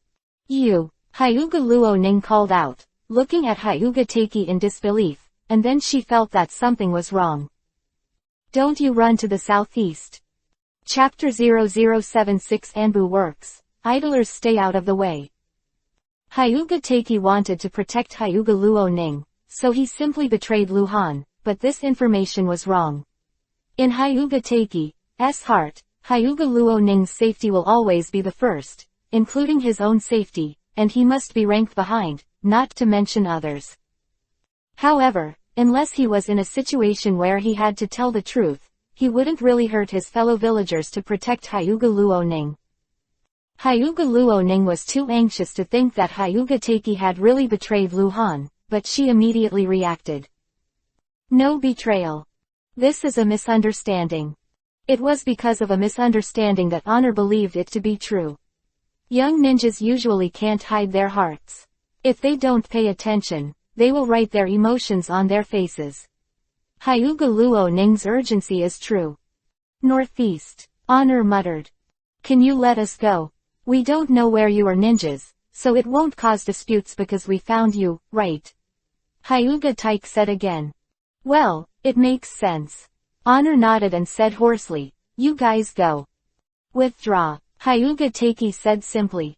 You. Hyuga Luo Ning called out, looking at Hyuga Taiki in disbelief, and then she felt that something was wrong. Don't you run to the southeast. Chapter 0076 Anbu Works. Idlers stay out of the way. Hyuga Taiki wanted to protect Hyuga Luo Ning, so he simply betrayed Lu Han, but this information was wrong. In Hyuga Taiki's heart, Hyuga Luo Ning's safety will always be the first, including his own safety, and he must be ranked behind, not to mention others. However, unless he was in a situation where he had to tell the truth, he wouldn't really hurt his fellow villagers to protect Hyuga Luo Ning. Hyuga Luo Ning was too anxious to think that Hyuga Taiki had really betrayed Lu Han, but she immediately reacted. No betrayal. This is a misunderstanding. It was because of a misunderstanding that Honor believed it to be true. Young ninjas usually can't hide their hearts. If they don't pay attention, they will write their emotions on their faces. Hyuga Luo Ning's urgency is true. Northeast. Honor muttered. Can you let us go? We don't know where you are ninjas, so it won't cause disputes because we found you, right? Hyuga Taiki said again. Well, it makes sense. Honor nodded and said hoarsely, you guys go. Withdraw. Hyuga Taiki said simply.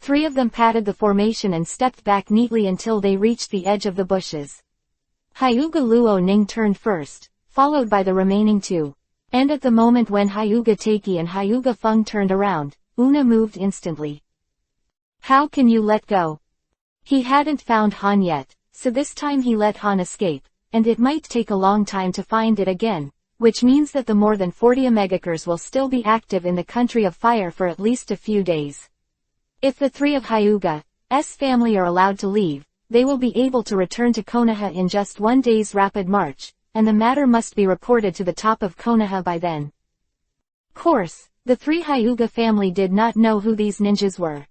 Three of them patted the formation and stepped back neatly until they reached the edge of the bushes. Hyuga Luo Ning turned first, followed by the remaining two. And at the moment when Hyuga Taiki and Hyuga Feng turned around, Una moved instantly. How can you let go? He hadn't found Han yet, so this time he let Han escape, and it might take a long time to find it again, which means that the more than 40 Omegakers will still be active in the country of fire for at least a few days. If the three of Hyuga's family are allowed to leave, they will be able to return to Konoha in just 1 day's rapid march, and the matter must be reported to the top of Konoha by then. Course, the three Hyuga family did not know who these ninjas were.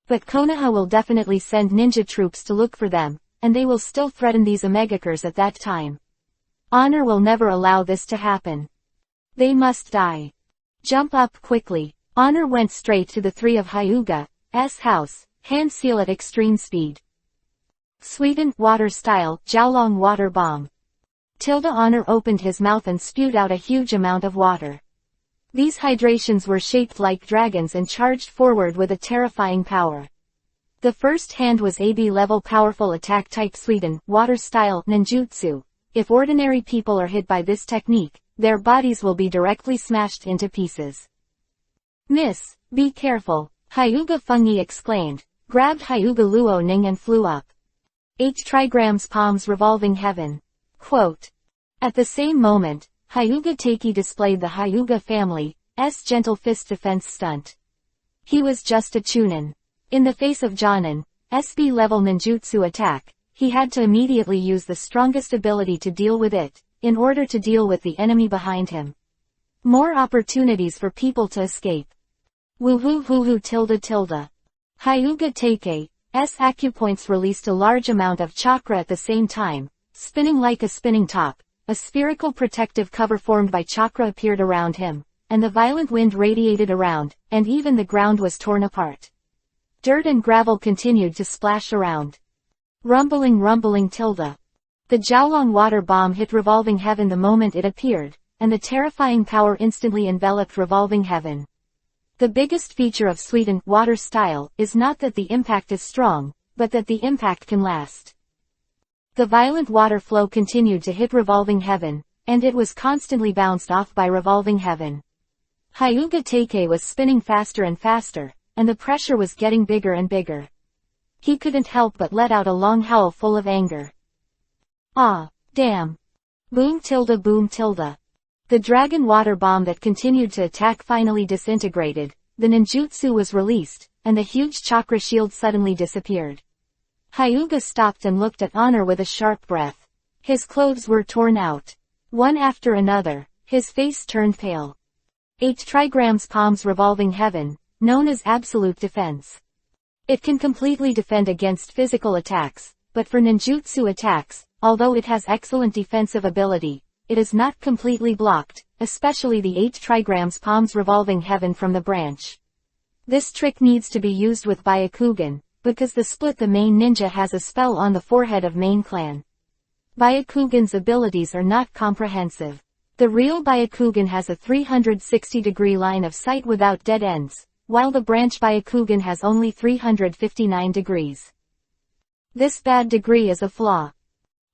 But Konoha will definitely send ninja troops to look for them, and they will still threaten these Omegakers at that time. Honor will never allow this to happen. They must die. Jump up quickly. Honor went straight to the three of Hyuga's house, hand seal at extreme speed. Sweetened water style, Jiaolong water bomb. Honor opened his mouth and spewed out a huge amount of water. These hydrations were shaped like dragons and charged forward with a terrifying power. The first hand was AB level powerful attack type Sweeten, water style, ninjutsu. If ordinary people are hit by this technique, their bodies will be directly smashed into pieces. Miss, be careful, Hyuga Fungi exclaimed, grabbed Hyuga Luo Ning and flew up. 8 trigrams palms revolving heaven. Quote. At the same moment, Hyuga Taiki displayed the Hyuga family's gentle fist defense stunt. He was just a chunin. In the face of Jonin's B-level ninjutsu attack, he had to immediately use the strongest ability to deal with it, in order to deal with the enemy behind him. More opportunities for people to escape. Woohoo hoo tilde tilde. Hyuga Taiki's acupoints released a large amount of chakra at the same time, spinning like a spinning top. A spherical protective cover formed by chakra appeared around him, and the violent wind radiated around, and even the ground was torn apart. Dirt and gravel continued to splash around. Rumbling tilde. The Jiaolong water bomb hit Revolving Heaven the moment it appeared, and the terrifying power instantly enveloped Revolving Heaven. The biggest feature of Sweeten water style is not that the impact is strong, but that the impact can last. The violent water flow continued to hit Revolving Heaven, and it was constantly bounced off by Revolving Heaven. Hyuga Taiki was spinning faster and faster, and the pressure was getting bigger and bigger. He couldn't help but let out a long howl full of anger. Ah, damn. Boom tilde boom tilde. The dragon water bomb that continued to attack finally disintegrated, the ninjutsu was released, and the huge chakra shield suddenly disappeared. Hyuga stopped and looked at Honor with a sharp breath. His clothes were torn out. One after another, his face turned pale. 8 trigrams palms Revolving Heaven, known as Absolute Defense. It can completely defend against physical attacks, but for ninjutsu attacks, although it has excellent defensive ability, it is not completely blocked, especially the 8 trigrams palms revolving heaven from the branch. This trick needs to be used with Byakugan, because the split the main ninja has a spell on the forehead of main clan. Byakugan's abilities are not comprehensive. The real Byakugan has a 360-degree line of sight without dead ends, while the branch Byakugan has only 359 degrees. This bad degree is a flaw.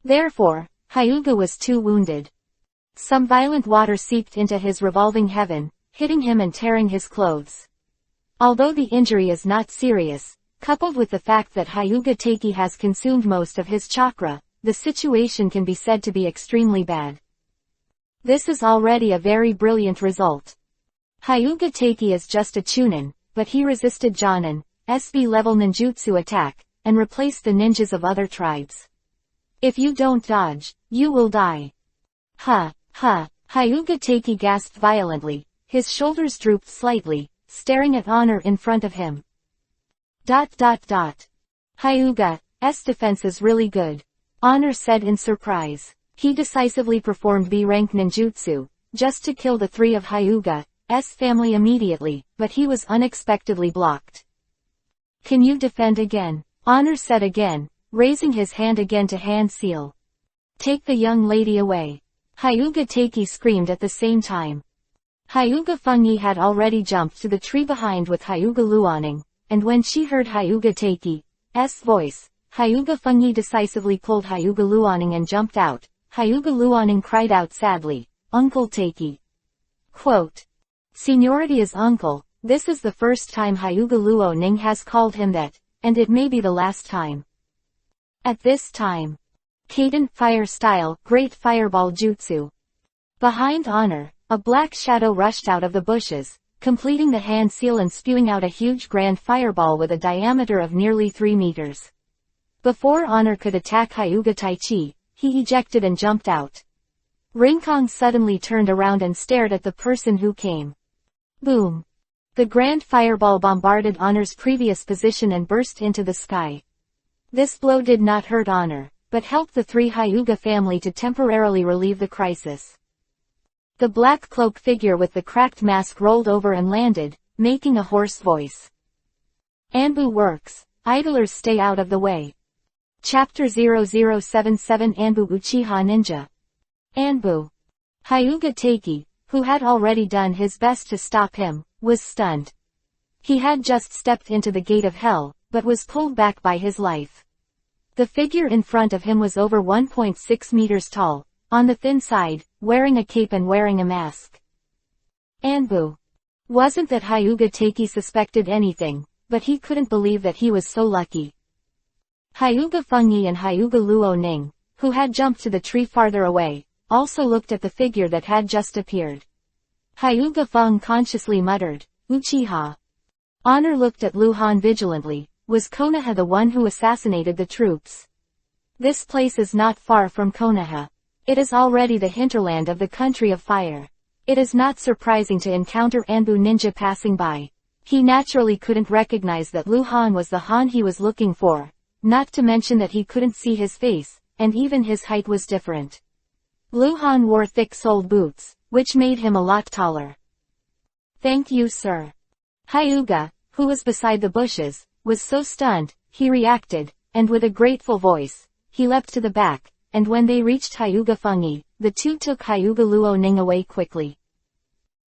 Therefore, Hyuga was too wounded. Some violent water seeped into his revolving heaven, hitting him and tearing his clothes. Although the injury is not serious, coupled with the fact that Hyuga Teiki has consumed most of his chakra, the situation can be said to be extremely bad. This is already a very brilliant result. Hyuga Teiki is just a chunin, but he resisted Jonin, SB level ninjutsu attack, and replaced the ninjas of other tribes. If you don't dodge, you will die. Hyuga Teiki gasped violently, his shoulders drooped slightly, staring at Honor in front of him. Hyuga's defense is really good. Honor said in surprise. He decisively performed B-rank ninjutsu, just to kill the 3 of Hyuga's family immediately, but he was unexpectedly blocked. Can you defend again? Honor said again, raising his hand again to hand seal. Take the young lady away. Hyuga Teiki screamed at the same time. Hyuga Fungi had already jumped to the tree behind with Hyuga Luoning, and when she heard Hyuga Teiki's voice, Hyuga Fungi decisively pulled Hyuga Luoning and jumped out. Hyuga Luoning cried out sadly, Uncle Teiki. Quote. Seniority is uncle, this is the first time Hyuga Luoning has called him that, and it may be the last time. At this time. Kaden Fire Style, Great Fireball Jutsu. Behind Honor, a black shadow rushed out of the bushes, completing the hand seal and spewing out a huge grand fireball with a diameter of nearly 3 meters. Before Honor could attack Hyuga Taichi, he ejected and jumped out. Rincon suddenly turned around and stared at the person who came. Boom! The grand fireball bombarded Honor's previous position and burst into the sky. This blow did not hurt Honor, but helped the 3 Hyuga family to temporarily relieve the crisis. The black cloak figure with the cracked mask rolled over and landed, making a hoarse voice. Anbu works. Idlers stay out of the way. Chapter 0077 Anbu Uchiha Ninja. Anbu. Hyuga Teiki, who had already done his best to stop him, was stunned. He had just stepped into the gate of hell, but was pulled back by his life. The figure in front of him was over 1.6 meters tall, on the thin side, wearing a cape and wearing a mask. Anbu. Wasn't that Hyuga Teiki suspected anything, but he couldn't believe that he was so lucky. Hyuga Fungi and Hyuga Luoning, who had jumped to the tree farther away, also looked at the figure that had just appeared. Hyuga Fung consciously muttered, Uchiha. Honor looked at Luhan vigilantly. Was Konoha the one who assassinated the troops? This place is not far from Konoha. It is already the hinterland of the country of fire. It is not surprising to encounter Anbu ninja passing by. He naturally couldn't recognize that Luhan was the Han he was looking for, not to mention that he couldn't see his face, and even his height was different. Luhan wore thick-soled boots, which made him a lot taller. Thank you, sir. Hyuga, who was beside the bushes, was so stunned, he reacted, and with a grateful voice, he leapt to the back, and when they reached Hyuga Fungi, the 2 took Hyuga Luoning away quickly.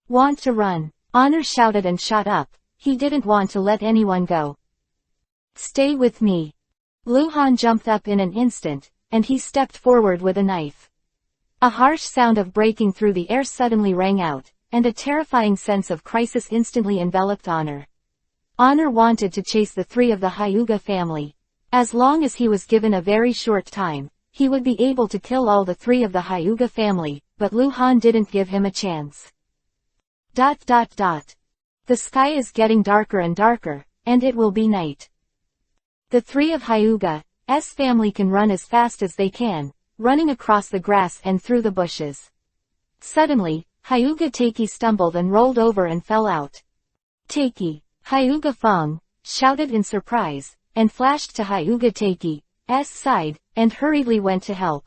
Want to run? Honor shouted and shot up. He didn't want to let anyone go. Stay with me. Luhan jumped up in an instant, and he stepped forward with a knife. A harsh sound of breaking through the air suddenly rang out, and a terrifying sense of crisis instantly enveloped Honor. Honor wanted to chase the 3 of the Hyuga family. As long as he was given a very short time, he would be able to kill all the 3 of the Hyuga family, but Luhan didn't give him a chance. The sky is getting darker and darker, and it will be night. The 3 of Hyuga's family can run as fast as they can, running across the grass and through the bushes. Suddenly, Hyuga Teiki stumbled and rolled over and fell out. Teiki! Hyuga Fung shouted in surprise, and flashed to Hyuga Teiki, side, and hurriedly went to help.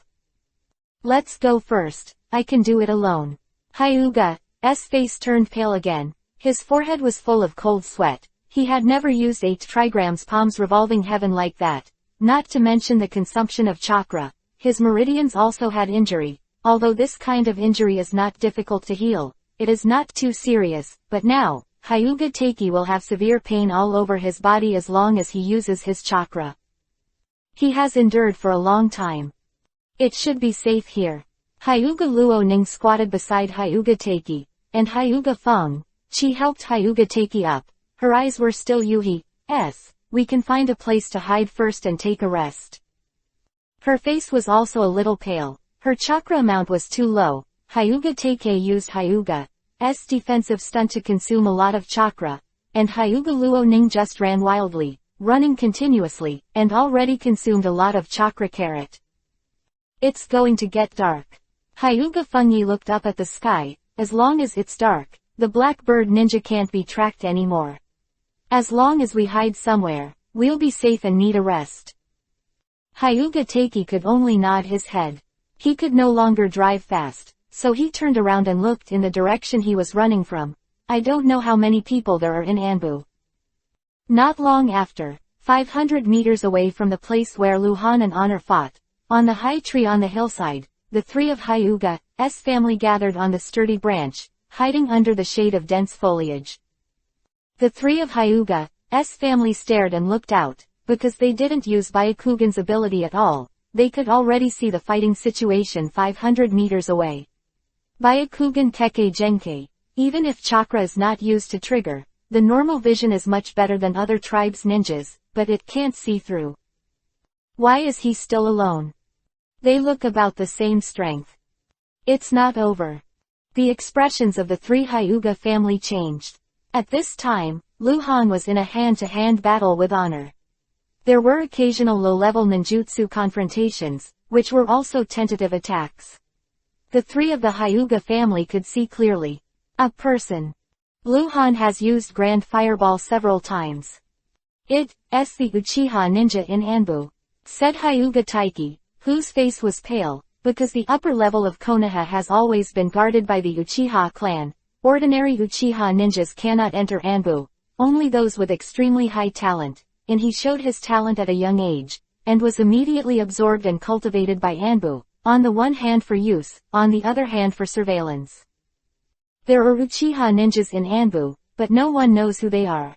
Let's go first, I can do it alone. Hyuga's face turned pale again. His forehead was full of cold sweat. He had never used 8 trigrams palms revolving heaven like that. Not to mention the consumption of chakra. His meridians also had injury. Although this kind of injury is not difficult to heal, it is not too serious, but now, Hyuga Taiki will have severe pain all over his body as long as he uses his chakra. He has endured for a long time. It should be safe here. Hyuga Luo Ning squatted beside Hyuga Taiki, and Hyuga Feng. She helped Hyuga Taiki up. Her eyes were still Yuhi's. We can find a place to hide first and take a rest. Her face was also a little pale. Her chakra amount was too low. Hyuga Taiki used Hyuga's defensive stunt to consume a lot of chakra, and Hyuga Luo Ning just ran wildly, running continuously, and already consumed a lot of chakra carrot. It's going to get dark. Hyuga Fengyi looked up at the sky. As long as it's dark, the black bird ninja can't be tracked anymore. As long as we hide somewhere, we'll be safe and need a rest. Hyuga Taiki could only nod his head. He could no longer drive fast, so he turned around and looked in the direction he was running from. I don't know how many people there are in Anbu. Not long after, 500 meters away from the place where Luhan and Honor fought, on the high tree on the hillside, the 3 of Hyuga's family gathered on the sturdy branch, hiding under the shade of dense foliage. The 3 of Hyuga's family stared and looked out, because they didn't use Byakugan's ability at all. They could already see the fighting situation 500 meters away. Byakugan Kekkei Genkei. Even if chakra is not used to trigger, the normal vision is much better than other tribes' ninjas, but it can't see through. Why is he still alone? They look about the same strength. It's not over. The expressions of the 3 Hyuga family changed. At this time, Luhan was in a hand-to-hand battle with Honor. There were occasional low-level ninjutsu confrontations, which were also tentative attacks. The 3 of the Hyuga family could see clearly. A person. Luhan has used Grand Fireball several times. It's the Uchiha ninja in Anbu, said Hyuga Taiki, whose face was pale, because the upper level of Konoha has always been guarded by the Uchiha clan. Ordinary Uchiha ninjas cannot enter Anbu, only those with extremely high talent, and he showed his talent at a young age, and was immediately absorbed and cultivated by Anbu, on the one hand for use, on the other hand for surveillance. There are Uchiha ninjas in Anbu, but no one knows who they are.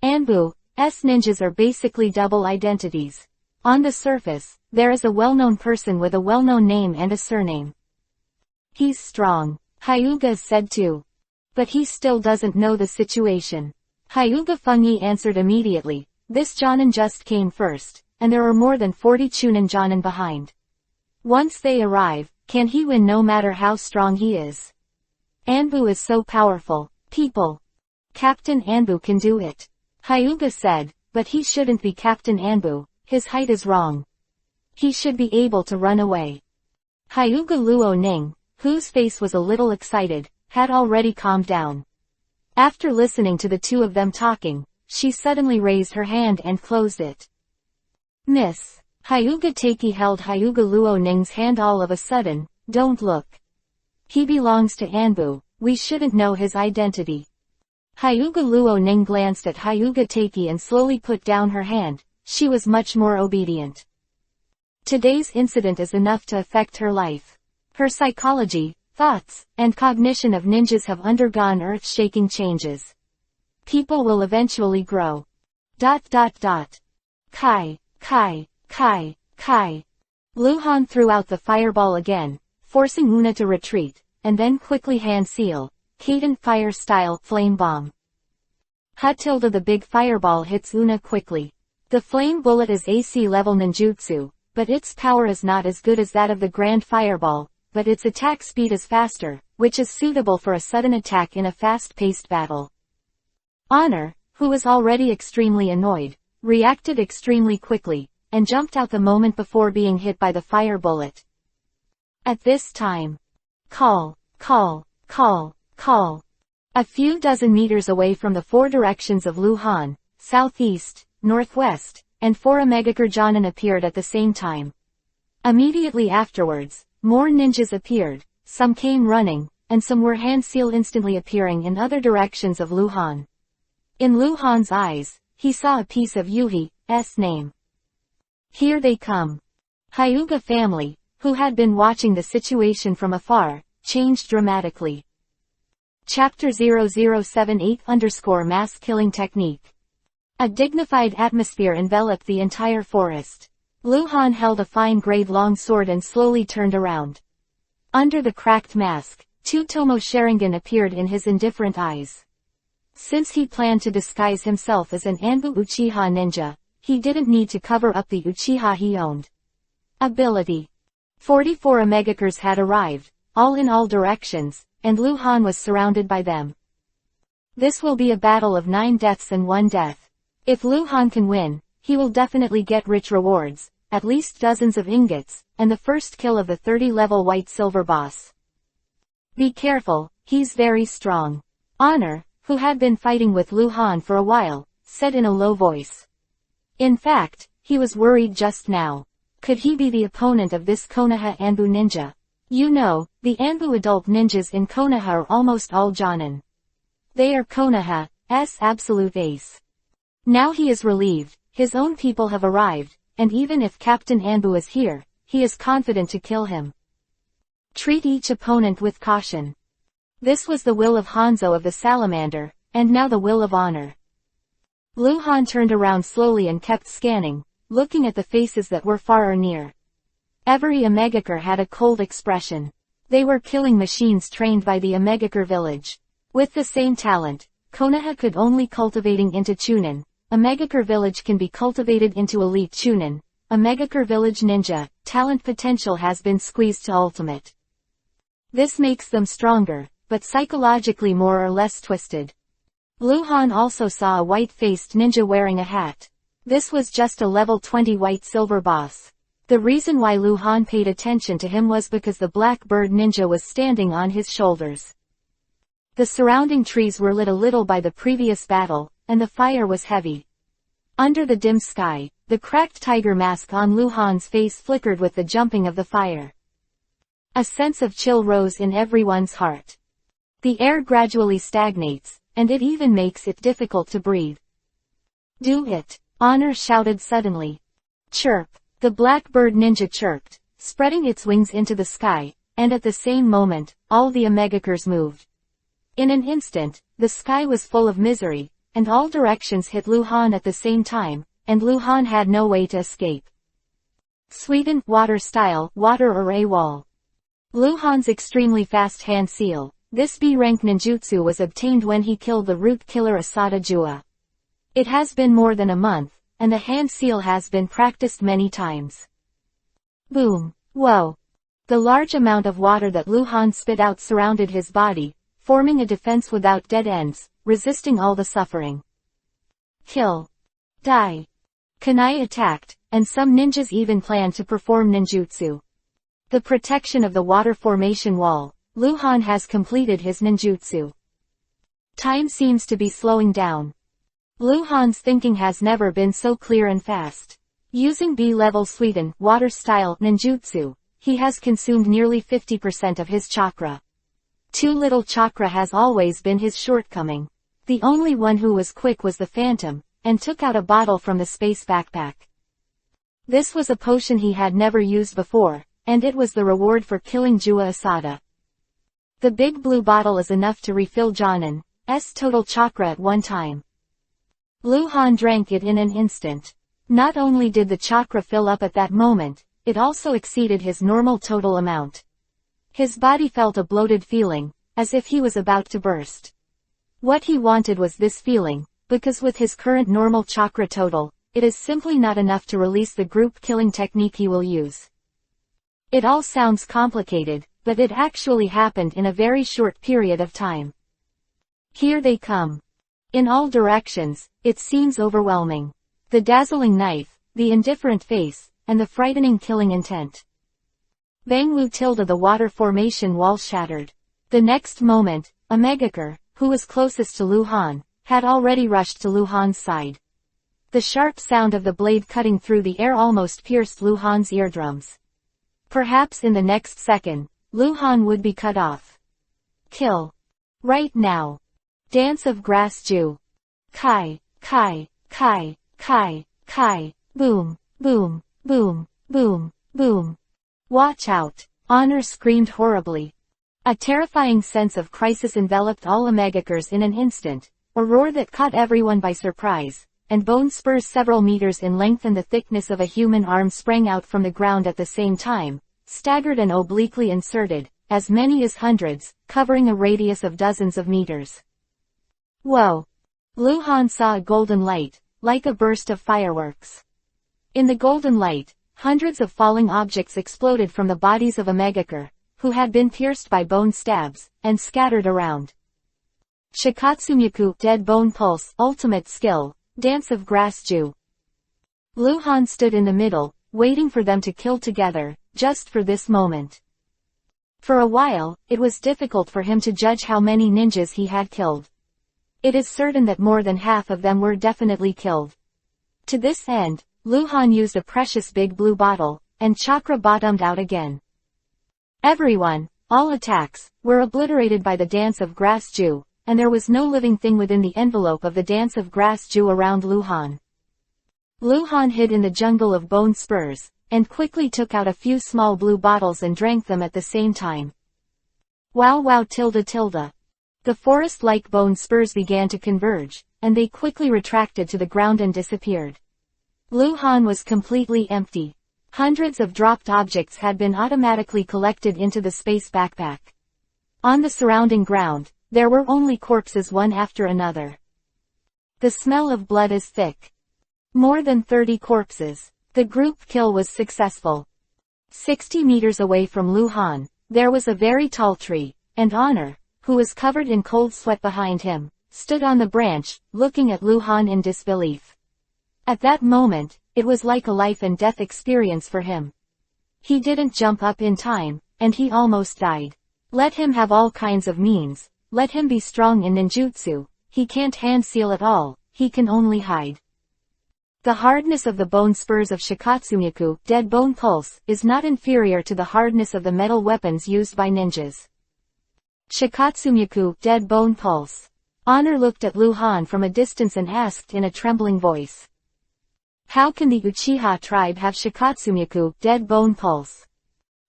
Anbu's ninjas are basically double identities. On the surface, there is a well-known person with a well-known name and a surname. He's strong, Hyuga said too. But he still doesn't know the situation. Hyuga Fengyi answered immediately, this Jonin just came first, and there are more than 40 Chunin Jonin behind. Once they arrive, can he win no matter how strong he is? Anbu is so powerful, people. Captain Anbu can do it. Hyuga said, but he shouldn't be Captain Anbu, his height is wrong. He should be able to run away. Hyuga Luo Ning, whose face was a little excited, had already calmed down. After listening to the 2 of them talking, she suddenly raised her hand and closed it. Miss. Hyuga Taiki held Hyuga Luo Ning's hand all of a sudden. Don't look. He belongs to Anbu, we shouldn't know his identity. Hyuga Luo Ning glanced at Hyuga Taiki and slowly put down her hand. She was much more obedient. Today's incident is enough to affect her life. Her psychology, thoughts, and cognition of ninjas have undergone earth-shaking changes. People will eventually grow. Kai. Luhan threw out the fireball again, forcing Una to retreat, and then quickly hand seal, Kaden fire style flame bomb. The big fireball hits Una quickly. The flame bullet is AC level ninjutsu, but its power is not as good as that of the grand fireball, but its attack speed is faster, which is suitable for a sudden attack in a fast-paced battle. Honor, who was already extremely annoyed, reacted extremely quickly, and jumped out the moment before being hit by the fire bullet. At this time, call. A few dozen meters away from the 4 directions of Luhan, southeast, northwest, and 4 Omegakure Jonin appeared at the same time. Immediately afterwards, more ninjas appeared, some came running, and some were hand-seal instantly appearing in other directions of Luhan. In Luhan's eyes, he saw a piece of Yuhi's name. Here they come. Hyuga family, who had been watching the situation from afar, changed dramatically. Chapter 0078_Mass Killing Technique. A dignified atmosphere enveloped the entire forest. Luhan held a fine-grade long sword and slowly turned around. Under the cracked mask, 2 Tomo Sharingan appeared in his indifferent eyes. Since he planned to disguise himself as an Anbu Uchiha ninja, he didn't need to cover up the Uchiha he owned. Ability. 44 Omegakures had arrived, all in all directions, and Luhan was surrounded by them. This will be a battle of 9 deaths and 1 death. If Luhan can win, he will definitely get rich rewards, at least dozens of ingots, and the first kill of the 30-level white-silver boss. Be careful, he's very strong. Honor, who had been fighting with Luhan for a while, said in a low voice. In fact, he was worried just now. Could he be the opponent of this Konoha Anbu ninja? You know, the Anbu adult ninjas in Konoha are almost all Jonin. They are Konoha's absolute ace. Now he is relieved, his own people have arrived, and even if Captain Anbu is here, he is confident to kill him. Treat each opponent with caution. This was the will of Hanzo of the Salamander, and now the will of honor. Luhan turned around slowly and kept scanning, looking at the faces that were far or near. Every Omegakure had a cold expression. They were killing machines trained by the Omegakure village. With the same talent, Konoha could only cultivating into Chunin. Omegakure village can be cultivated into elite Chunin. Omegakure village ninja, talent potential has been squeezed to ultimate. This makes them stronger, but psychologically more or less twisted. Luhan also saw a white-faced ninja wearing a hat. This was just a level 20 white-silver boss. The reason why Luhan paid attention to him was because the black bird ninja was standing on his shoulders. The surrounding trees were lit a little by the previous battle, and the fire was heavy. Under the dim sky, the cracked tiger mask on Luhan's face flickered with the jumping of the fire. A sense of chill rose in everyone's heart. The air gradually stagnates, and it even makes it difficult to breathe. Do it! Honor shouted suddenly. Chirp! The blackbird ninja chirped, spreading its wings into the sky, and at the same moment, all the Omegakures moved. In an instant, the sky was full of misery, and all directions hit Luhan at the same time, and Luhan had no way to escape. Sweden, water style, water array wall. Luhan's extremely fast hand seal. This B-rank ninjutsu was obtained when he killed the root killer Asada Jua. It has been more than a month, and the hand seal has been practiced many times. Boom! Whoa! The large amount of water that Luhan spit out surrounded his body, forming a defense without dead ends, resisting all the suffering. Kill. Die. Kunai attacked, and some ninjas even planned to perform ninjutsu. The protection of the water formation wall. Luhan has completed his ninjutsu. Time seems to be slowing down. Luhan's thinking has never been so clear and fast. Using B-level Sweden water-style ninjutsu, he has consumed nearly 50% of his chakra. Too little chakra has always been his shortcoming. The only one who was quick was the Phantom, and took out a bottle from the space backpack. This was a potion he had never used before, and it was the reward for killing Jua Asada. The big blue bottle is enough to refill Jonin's total chakra at one time. Luhan drank it in an instant. Not only did the chakra fill up at that moment, it also exceeded his normal total amount. His body felt a bloated feeling, as if he was about to burst. What he wanted was this feeling, because with his current normal chakra total, it is simply not enough to release the group killing technique he will use. It all sounds complicated, but it actually happened in a very short period of time. Here they come. In all directions, it seems overwhelming. The dazzling knife, the indifferent face, and the frightening killing intent. Bang Wu tilde the water formation wall shattered. The next moment, Omegakure, who was closest to Luhan, had already rushed to Luhan's side. The sharp sound of the blade cutting through the air almost pierced Lu Han's eardrums. Perhaps in the next second, Lu Han would be cut off. Kill. Right now. Dance of Grass Jew. Kai, Kai, Kai, Kai, Kai, boom, boom, boom, boom, boom. Watch out. Honor screamed horribly. A terrifying sense of crisis enveloped all Omegakers in an instant, a roar that caught everyone by surprise, and bone spurs several meters in length and the thickness of a human arm sprang out from the ground at the same time, staggered and obliquely inserted, as many as hundreds, covering a radius of dozens of meters. Whoa! Lu Han saw a golden light, like a burst of fireworks. In the golden light, hundreds of falling objects exploded from the bodies of Omegaker, who had been pierced by bone stabs, and scattered around. Shikatsumyaku, Dead Bone Pulse, Ultimate Skill, Dance of Grass Jew. Lu Han stood in the middle, waiting for them to kill together, just for this moment. For a while, it was difficult for him to judge how many ninjas he had killed. It is certain that more than half of them were definitely killed. To this end, Lu Han used a precious big blue bottle, and chakra bottomed out again. Everyone, all attacks, were obliterated by the Dance of Grass Jew, and there was no living thing within the envelope of the Dance of Grass Jew around Lu Han. Lu Han hid in the jungle of bone spurs, and quickly took out a few small blue bottles and drank them at the same time. Wow wow tilde tilde. The forest-like bone spurs began to converge, and they quickly retracted to the ground and disappeared. Lu Han was completely empty. Hundreds of dropped objects had been automatically collected into the space backpack. On the surrounding ground, there were only corpses one after another. The smell of blood is thick. More than 30 corpses. The group kill was successful. 60 meters away from Lu Han, there was a very tall tree, and Honor, who was covered in cold sweat behind him, stood on the branch, looking at Lu Han in disbelief. At that moment, it was like a life and death experience for him. He didn't jump up in time, and he almost died. Let him have all kinds of means, let him be strong in ninjutsu, he can't hand seal at all, he can only hide. The hardness of the bone spurs of Shikatsumyaku, Dead Bone Pulse, is not inferior to the hardness of the metal weapons used by ninjas. Shikatsumyaku, Dead Bone Pulse. Honor looked at Lu Han from a distance and asked in a trembling voice. How can the Uchiha tribe have Shikatsumyaku, Dead Bone Pulse?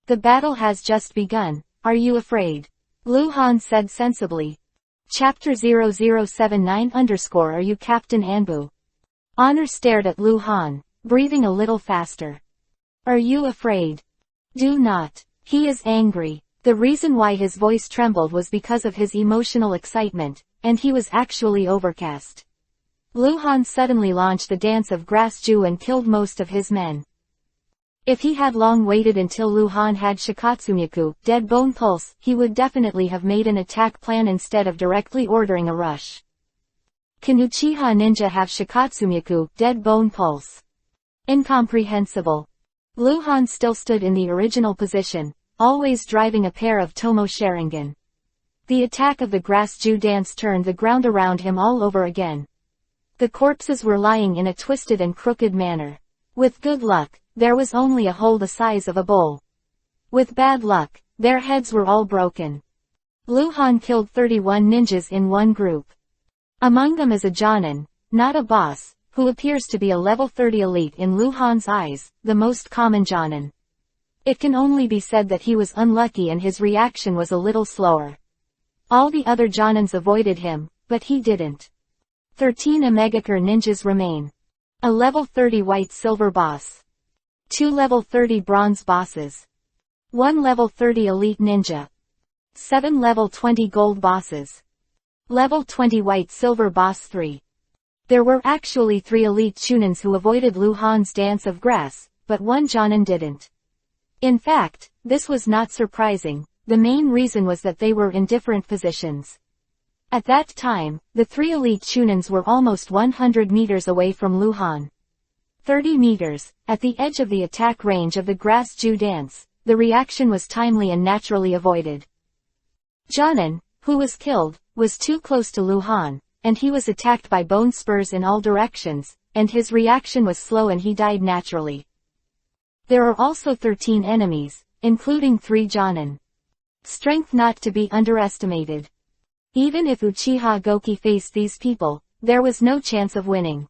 The battle has just begun, are you afraid? Lu Han said sensibly. Chapter 0079 _ Are you Captain Anbu? Honor stared at Lu Han, breathing a little faster. Are you afraid? Do not. He is angry. The reason why his voice trembled was because of his emotional excitement, and he was actually overcast. Lu Han suddenly launched the Dance of Grass Jew and killed most of his men. If he had long waited until Lu Han had Shikatsumyaku, Dead Bone Pulse, he would definitely have made an attack plan instead of directly ordering a rush. Can Uchiha ninja have Shikatsumyaku, Dead Bone Pulse? Incomprehensible. Lu Han still stood in the original position, always driving a pair of Tomo Sharingan. The attack of the Grass Jew dance turned the ground around him all over again. The corpses were lying in a twisted and crooked manner. With good luck, there was only a hole the size of a bowl. With bad luck, their heads were all broken. Lu Han killed 31 ninjas in one group. Among them is a Jonin, not a boss, who appears to be a level 30 elite in Lu Han's eyes, the most common Jonin. It can only be said that he was unlucky and his reaction was a little slower. All the other Jonins avoided him, but he didn't. 13 Omegaker ninjas remain. A level 30 white silver boss. 2 level 30 bronze bosses. 1 level 30 elite ninja. 7 level 20 gold bosses. Level 20 white silver boss 3. There were actually 3 elite Chunins who avoided Lu Han's Dance of Grass, but 1 Jonin didn't. In fact, this was not surprising, the main reason was that they were in different positions. At that time, the 3 elite Chunins were almost 100 meters away from Lu Han. 30 meters, at the edge of the attack range of the Grass Jew dance, the reaction was timely and naturally avoided. Jonin, who was killed, was too close to Lu Han, and he was attacked by bone spurs in all directions, and his reaction was slow and he died naturally. There are also 13 enemies, including 3 Jonin. Strength not to be underestimated. Even if Uchiha Goki faced these people, there was no chance of winning.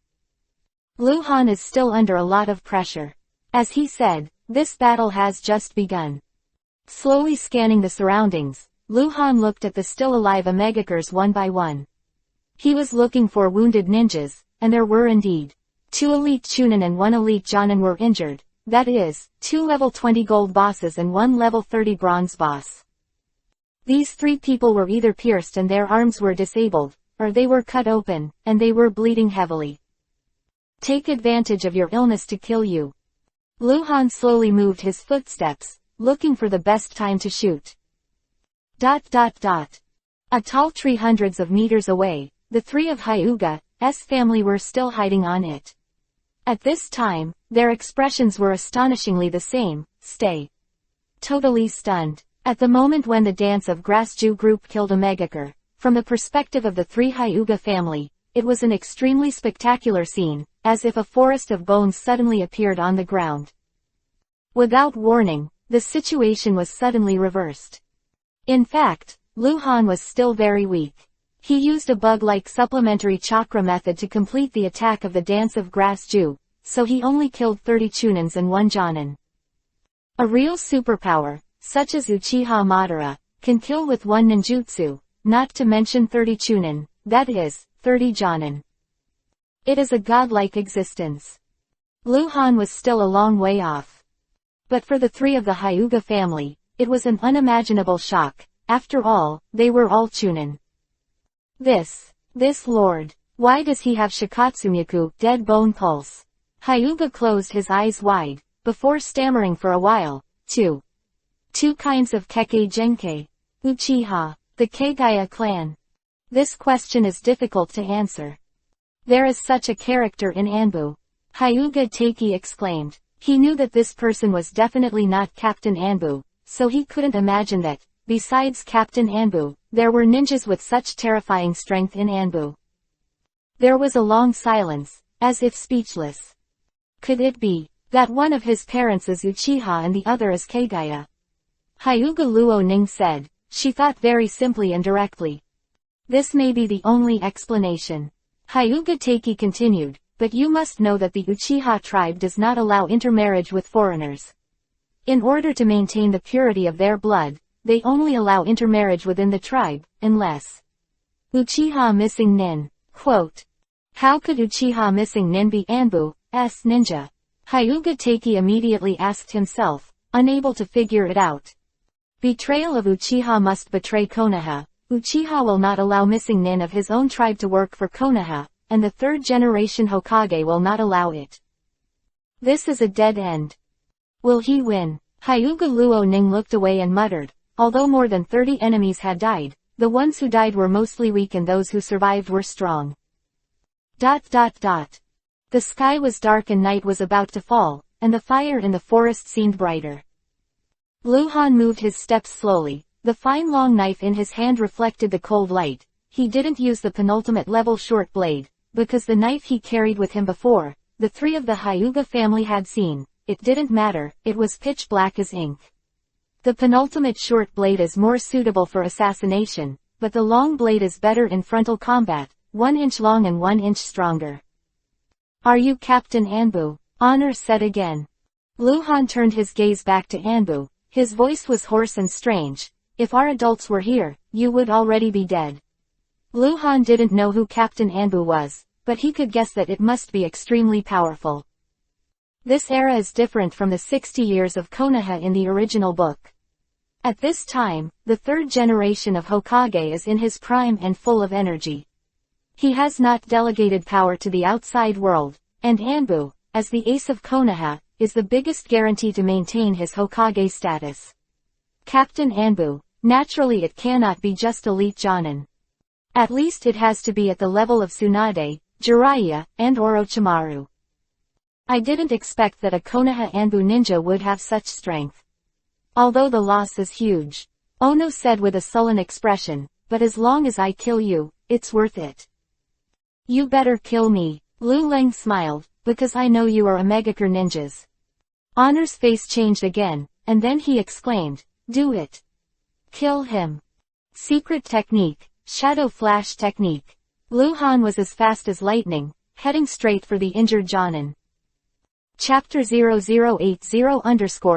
Luhan is still under a lot of pressure. As he said, this battle has just begun. Slowly scanning the surroundings, Luhan looked at the still-alive Omegakers one by one. He was looking for wounded ninjas, and there were indeed. 2 elite Chunin and 1 elite Jonin were injured, that is, 2 level 20 gold bosses and 1 level 30 bronze boss. These 3 people were either pierced and their arms were disabled, or they were cut open, and they were bleeding heavily. Take advantage of your illness to kill you. Luhan slowly moved his footsteps, looking for the best time to shoot. A tall tree hundreds of meters away, the 3 of Hyuga's family were still hiding on it. At this time, their expressions were astonishingly the same, stay. Totally stunned. At the moment when the Dance of Grass Jew group killed Omegakure, from the perspective of the 3 Hyuga family, it was an extremely spectacular scene, as if a forest of bones suddenly appeared on the ground. Without warning, the situation was suddenly reversed. In fact, Luhan was still very weak. He used a bug-like supplementary chakra method to complete the attack of the Dance of Grass Jew, so he only killed 30 Chunins and 1 Jonin. A real superpower, such as Uchiha Madara, can kill with 1 ninjutsu, not to mention 30 Chunin, that is, 30 Jonin. It is a godlike existence. Luhan was still a long way off. But for the 3 of the Hyuga family, it was an unimaginable shock. After all, they were all Chunin. This lord, why does he have Shikatsumyaku, dead bone pulse? Hyuga closed his eyes wide, before stammering for a while. 2 kinds of Kekkei Genkei. Uchiha, the Keigaya clan. This question is difficult to answer. There is such a character in Anbu. Hyuga Teiki exclaimed. He knew that this person was definitely not Captain Anbu, so he couldn't imagine that, besides Captain Anbu, there were ninjas with such terrifying strength in Anbu. There was a long silence, as if speechless. Could it be that one of his parents is Uchiha and the other is Keigaya? Hyuga Luo Ning said. She thought very simply and directly. This may be the only explanation. Hyuga Teiki continued, but you must know that the Uchiha tribe does not allow intermarriage with foreigners. In order to maintain the purity of their blood, they only allow intermarriage within the tribe, unless Uchiha Missing Nin. Quote. How could Uchiha Missing Nin be Anbu's ninja? Hyuga Teiki immediately asked himself, unable to figure it out. Betrayal of Uchiha must betray Konoha. Uchiha will not allow Missing Nin of his own tribe to work for Konoha, and the 3rd generation Hokage will not allow it. This is a dead end. Will he win? Hyuga Luo Ning looked away and muttered. Although more than 30 enemies had died, the ones who died were mostly weak and those who survived were strong. The sky was dark and night was about to fall, and the fire in the forest seemed brighter. Luhan moved his steps slowly, the fine long knife in his hand reflected the cold light. He didn't use the penultimate level short blade, because the knife he carried with him before, the 3 of the Hyuga family had seen. It didn't matter, it was pitch black as ink. The penultimate short blade is more suitable for assassination, but the long blade is better in frontal combat, 1 inch long and 1 inch stronger. Are you Captain Anbu? Honor said again. Luhan turned his gaze back to Anbu. His voice was hoarse and strange. If our adults were here, you would already be dead. Luhan didn't know who Captain Anbu was, but he could guess that it must be extremely powerful. This era is different from the 60 years of Konoha in the original book. At this time, the 3rd generation of Hokage is in his prime and full of energy. He has not delegated power to the outside world, and Anbu, as the ace of Konoha, is the biggest guarantee to maintain his Hokage status. Captain Anbu, naturally it cannot be just elite Jonin. At least it has to be at the level of Tsunade, Jiraiya, and Orochimaru. I didn't expect that a Konoha Anbu ninja would have such strength. Although the loss is huge. Ono said with a sullen expression, but as long as I kill you, it's worth it. You better kill me. Lu Leng smiled, because I know you are Omegakure ninjas. Honor's face changed again, and then he exclaimed, do it. Kill him. Secret technique, shadow flash technique. Lu Han was as fast as lightning, heading straight for the injured Jonin. Chapter 0080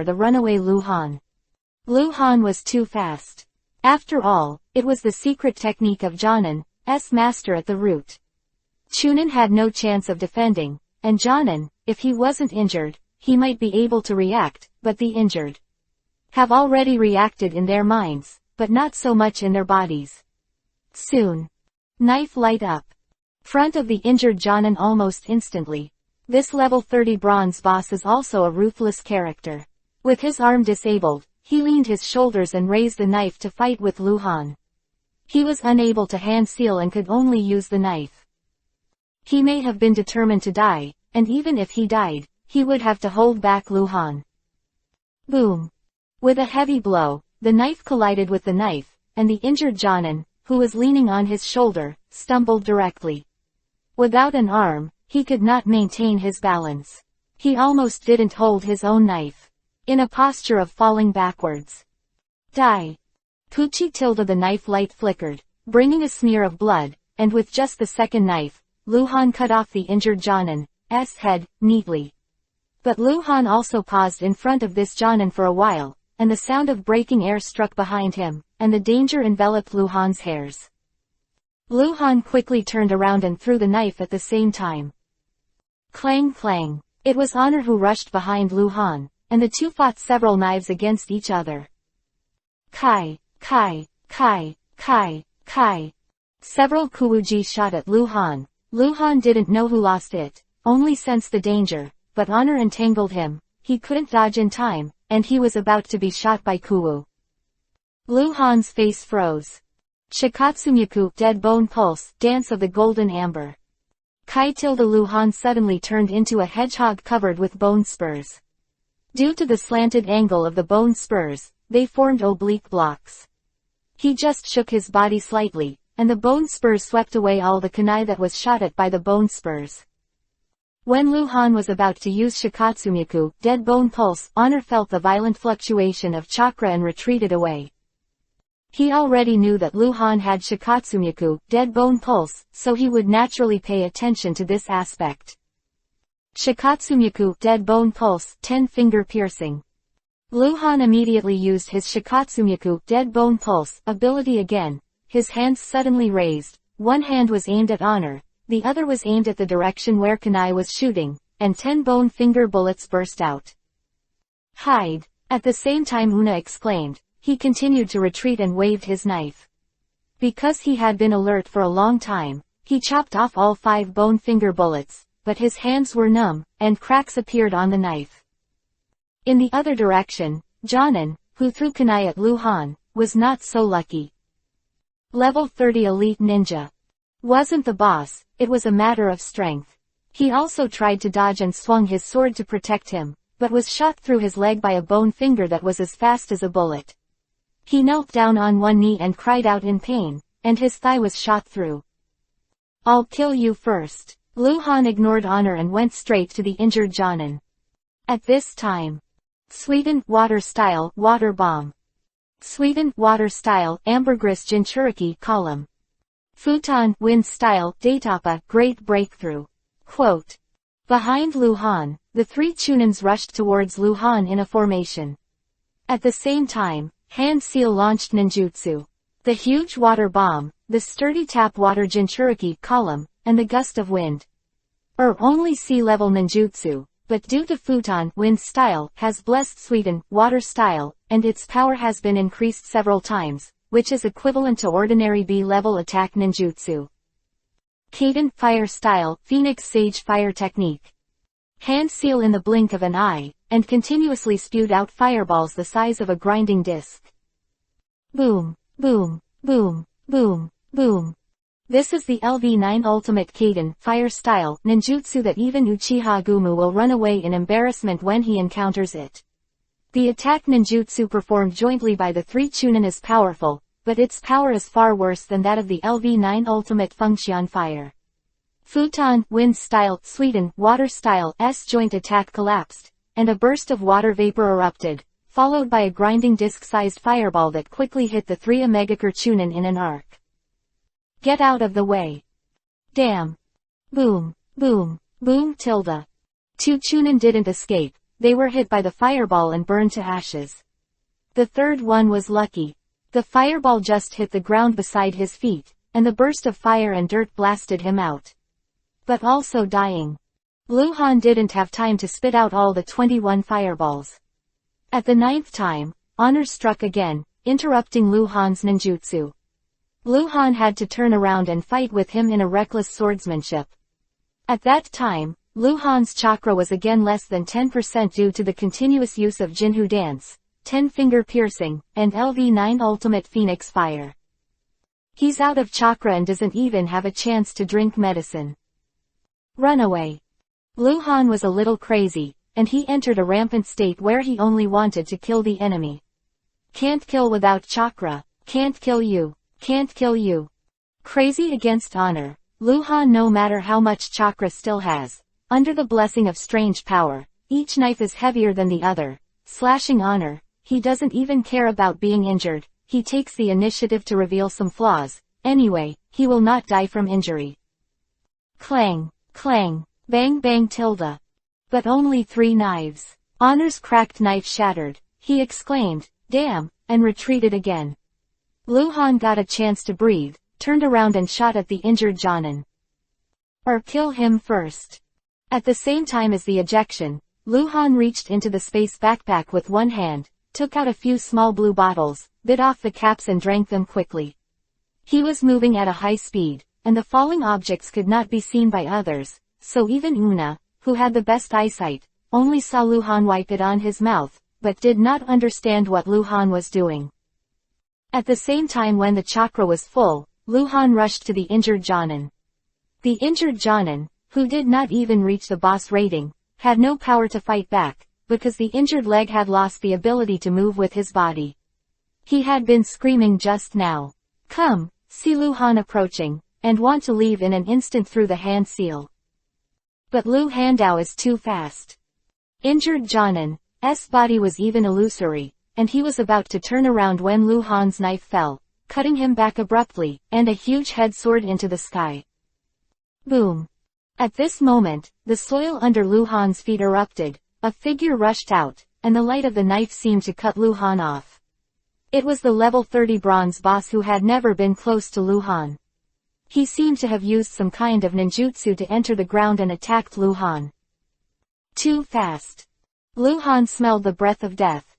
The Runaway Lu Han. Lu Han was too fast. After all, it was the secret technique of Jonin's master at the root. Chunin had no chance of defending, and Jonin, if he wasn't injured, he might be able to react, but the injured have already reacted in their minds, but not so much in their bodies. Soon. Knife light up. Front of the injured Jonin almost instantly. This level 30 bronze boss is also a ruthless character. With his arm disabled, he leaned his shoulders and raised the knife to fight with Lu Han. He was unable to hand seal and could only use the knife. He may have been determined to die, and even if he died, he would have to hold back Lu Han. Boom. With a heavy blow, the knife collided with the knife, and the injured Jonin, who was leaning on his shoulder, stumbled directly. Without an arm, he could not maintain his balance. He almost didn't hold his own knife. In a posture of falling backwards. Die. Puchi tilde the knife light flickered, bringing a smear of blood, and with just the second knife, Lu Han cut off the injured Jonin's head, neatly. But Lu Han also paused in front of this Jonin for a while, and the sound of breaking air struck behind him, and the danger enveloped Lu Han's hairs. Lu Han quickly turned around and threw the knife at the same time. Clang clang. It was Honor who rushed behind Lu Han, and the two fought several knives against each other. Kai, Kai, Kai, Kai, Kai. Several kuuji shot at Lu Han. Lu Han didn't know who lost it, only sensed the danger, but Honor entangled him. He couldn't dodge in time, and he was about to be shot by Kuwu. Lu Han's face froze. Shikatsumyaku, Dead Bone Pulse, Dance of the Golden Amber. Kai tilde Lu Han suddenly turned into a hedgehog covered with bone spurs. Due to the slanted angle of the bone spurs, they formed oblique blocks. He just shook his body slightly, and the bone spurs swept away all the kunai that was shot at by the bone spurs. When Lu Han was about to use Shikatsumyaku, Dead Bone Pulse, Honor felt the violent fluctuation of chakra and retreated away. He already knew that Lu Han had Shikatsumyaku, Dead Bone Pulse, so he would naturally pay attention to this aspect. Shikatsumyaku, Dead Bone Pulse, 10-finger piercing. Lu Han immediately used his Shikatsumyaku, Dead Bone Pulse, ability again. His hands suddenly raised. One hand was aimed at Honor, the other was aimed at the direction where kunai was shooting, and 10 bone finger bullets burst out. Hide. At the same time Una exclaimed. He continued to retreat and waved his knife. Because he had been alert for a long time, he chopped off all 5 bone finger bullets, but his hands were numb, and cracks appeared on the knife. In the other direction, Jonin, who threw kunai at Lu Han, was not so lucky. Level 30 Elite Ninja. Wasn't the boss, it was a matter of strength. He also tried to dodge and swung his sword to protect him, but was shot through his leg by a bone finger that was as fast as a bullet. He knelt down on one knee and cried out in pain, and his thigh was shot through. I'll kill you first. Lu Han ignored Honor and went straight to the injured Jonin. At this time. Sweden, Water Style, Water Bomb. Sweden, Water Style, Ambergris Jinchuriki, Column. Futon, Wind Style, Datapa, Great Breakthrough. Quote. Behind Lu Han, the 3 Chunins rushed towards Lu Han in a formation. At the same time, Hand Seal launched ninjutsu. The huge water bomb, the sturdy tap water Jinchuriki column, and the gust of wind. Only sea-level ninjutsu, but due to Futon Wind Style has blessed Sweden Water Style, and its power has been increased several times, which is equivalent to ordinary B-level attack ninjutsu. Kaden Fire Style, Phoenix Sage Fire Technique. Hand Seal in the blink of an eye, and continuously spewed out fireballs the size of a grinding disc. Boom, boom, boom, boom, boom. This is the LV9 Ultimate Kaden Fire Style ninjutsu that even Uchiha Gumu will run away in embarrassment when he encounters it. The attack ninjutsu performed jointly by the 3 Chunin is powerful, but its power is far worse than that of the LV9 Ultimate Function Fire. Futon, wind style, Sweden, water style, S-joint attack collapsed, and a burst of water vapor erupted, followed by a grinding disc-sized fireball that quickly hit the 3 Omega Chunin in an arc. Get out of the way. Damn. Boom, boom, boom tilde. 2 Chunin didn't escape, they were hit by the fireball and burned to ashes. The third one was lucky. The fireball just hit the ground beside his feet, and the burst of fire and dirt blasted him out. But also dying. Luhan didn't have time to spit out all the 21 fireballs. At the 9th time, Honor struck again, interrupting Luhan's ninjutsu. Luhan had to turn around and fight with him in a reckless swordsmanship. At that time, Luhan's chakra was again less than 10% due to the continuous use of Jinhu Dance, 10-finger piercing, and LV9 Ultimate Phoenix Fire. He's out of chakra and doesn't even have a chance to drink medicine. Run away. Luhan was a little crazy, and he entered a rampant state where he only wanted to kill the enemy. Can't kill without chakra, can't kill you, can't kill you. Crazy against honor, Luhan no matter how much chakra still has. Under the blessing of strange power, each knife is heavier than the other, slashing honor. He doesn't even care about being injured, he takes the initiative to reveal some flaws. Anyway, he will not die from injury. Clang, clang, bang bang tilde. But only 3 knives. Honor's cracked knife shattered. He exclaimed, damn, and retreated again. Luhan got a chance to breathe, turned around and shot at the injured Jonin. Or kill him first. At the same time as the ejection, Luhan reached into the space backpack with one hand, took out a few small blue bottles, bit off the caps and drank them quickly. He was moving at a high speed, and the falling objects could not be seen by others, so even Una, who had the best eyesight, only saw Luhan wipe it on his mouth, but did not understand what Luhan was doing. At the same time when the chakra was full, Luhan rushed to the injured Jonin. The injured Jonin, who did not even reach the boss rating, had no power to fight back, because the injured leg had lost the ability to move with his body. He had been screaming just now. Come, see Luhan approaching, and want to leave in an instant through the hand seal. But Lu Handao is too fast. Injured Jonin's body was even illusory, and he was about to turn around when Luhan's knife fell, cutting him back abruptly, and a huge head soared into the sky. Boom. At this moment, the soil under Luhan's feet erupted, a figure rushed out, and the light of the knife seemed to cut Luhan off. It was the level 30 bronze boss who had never been close to Luhan. He seemed to have used some kind of ninjutsu to enter the ground and attacked Luhan. Too fast. Luhan smelled the breath of death.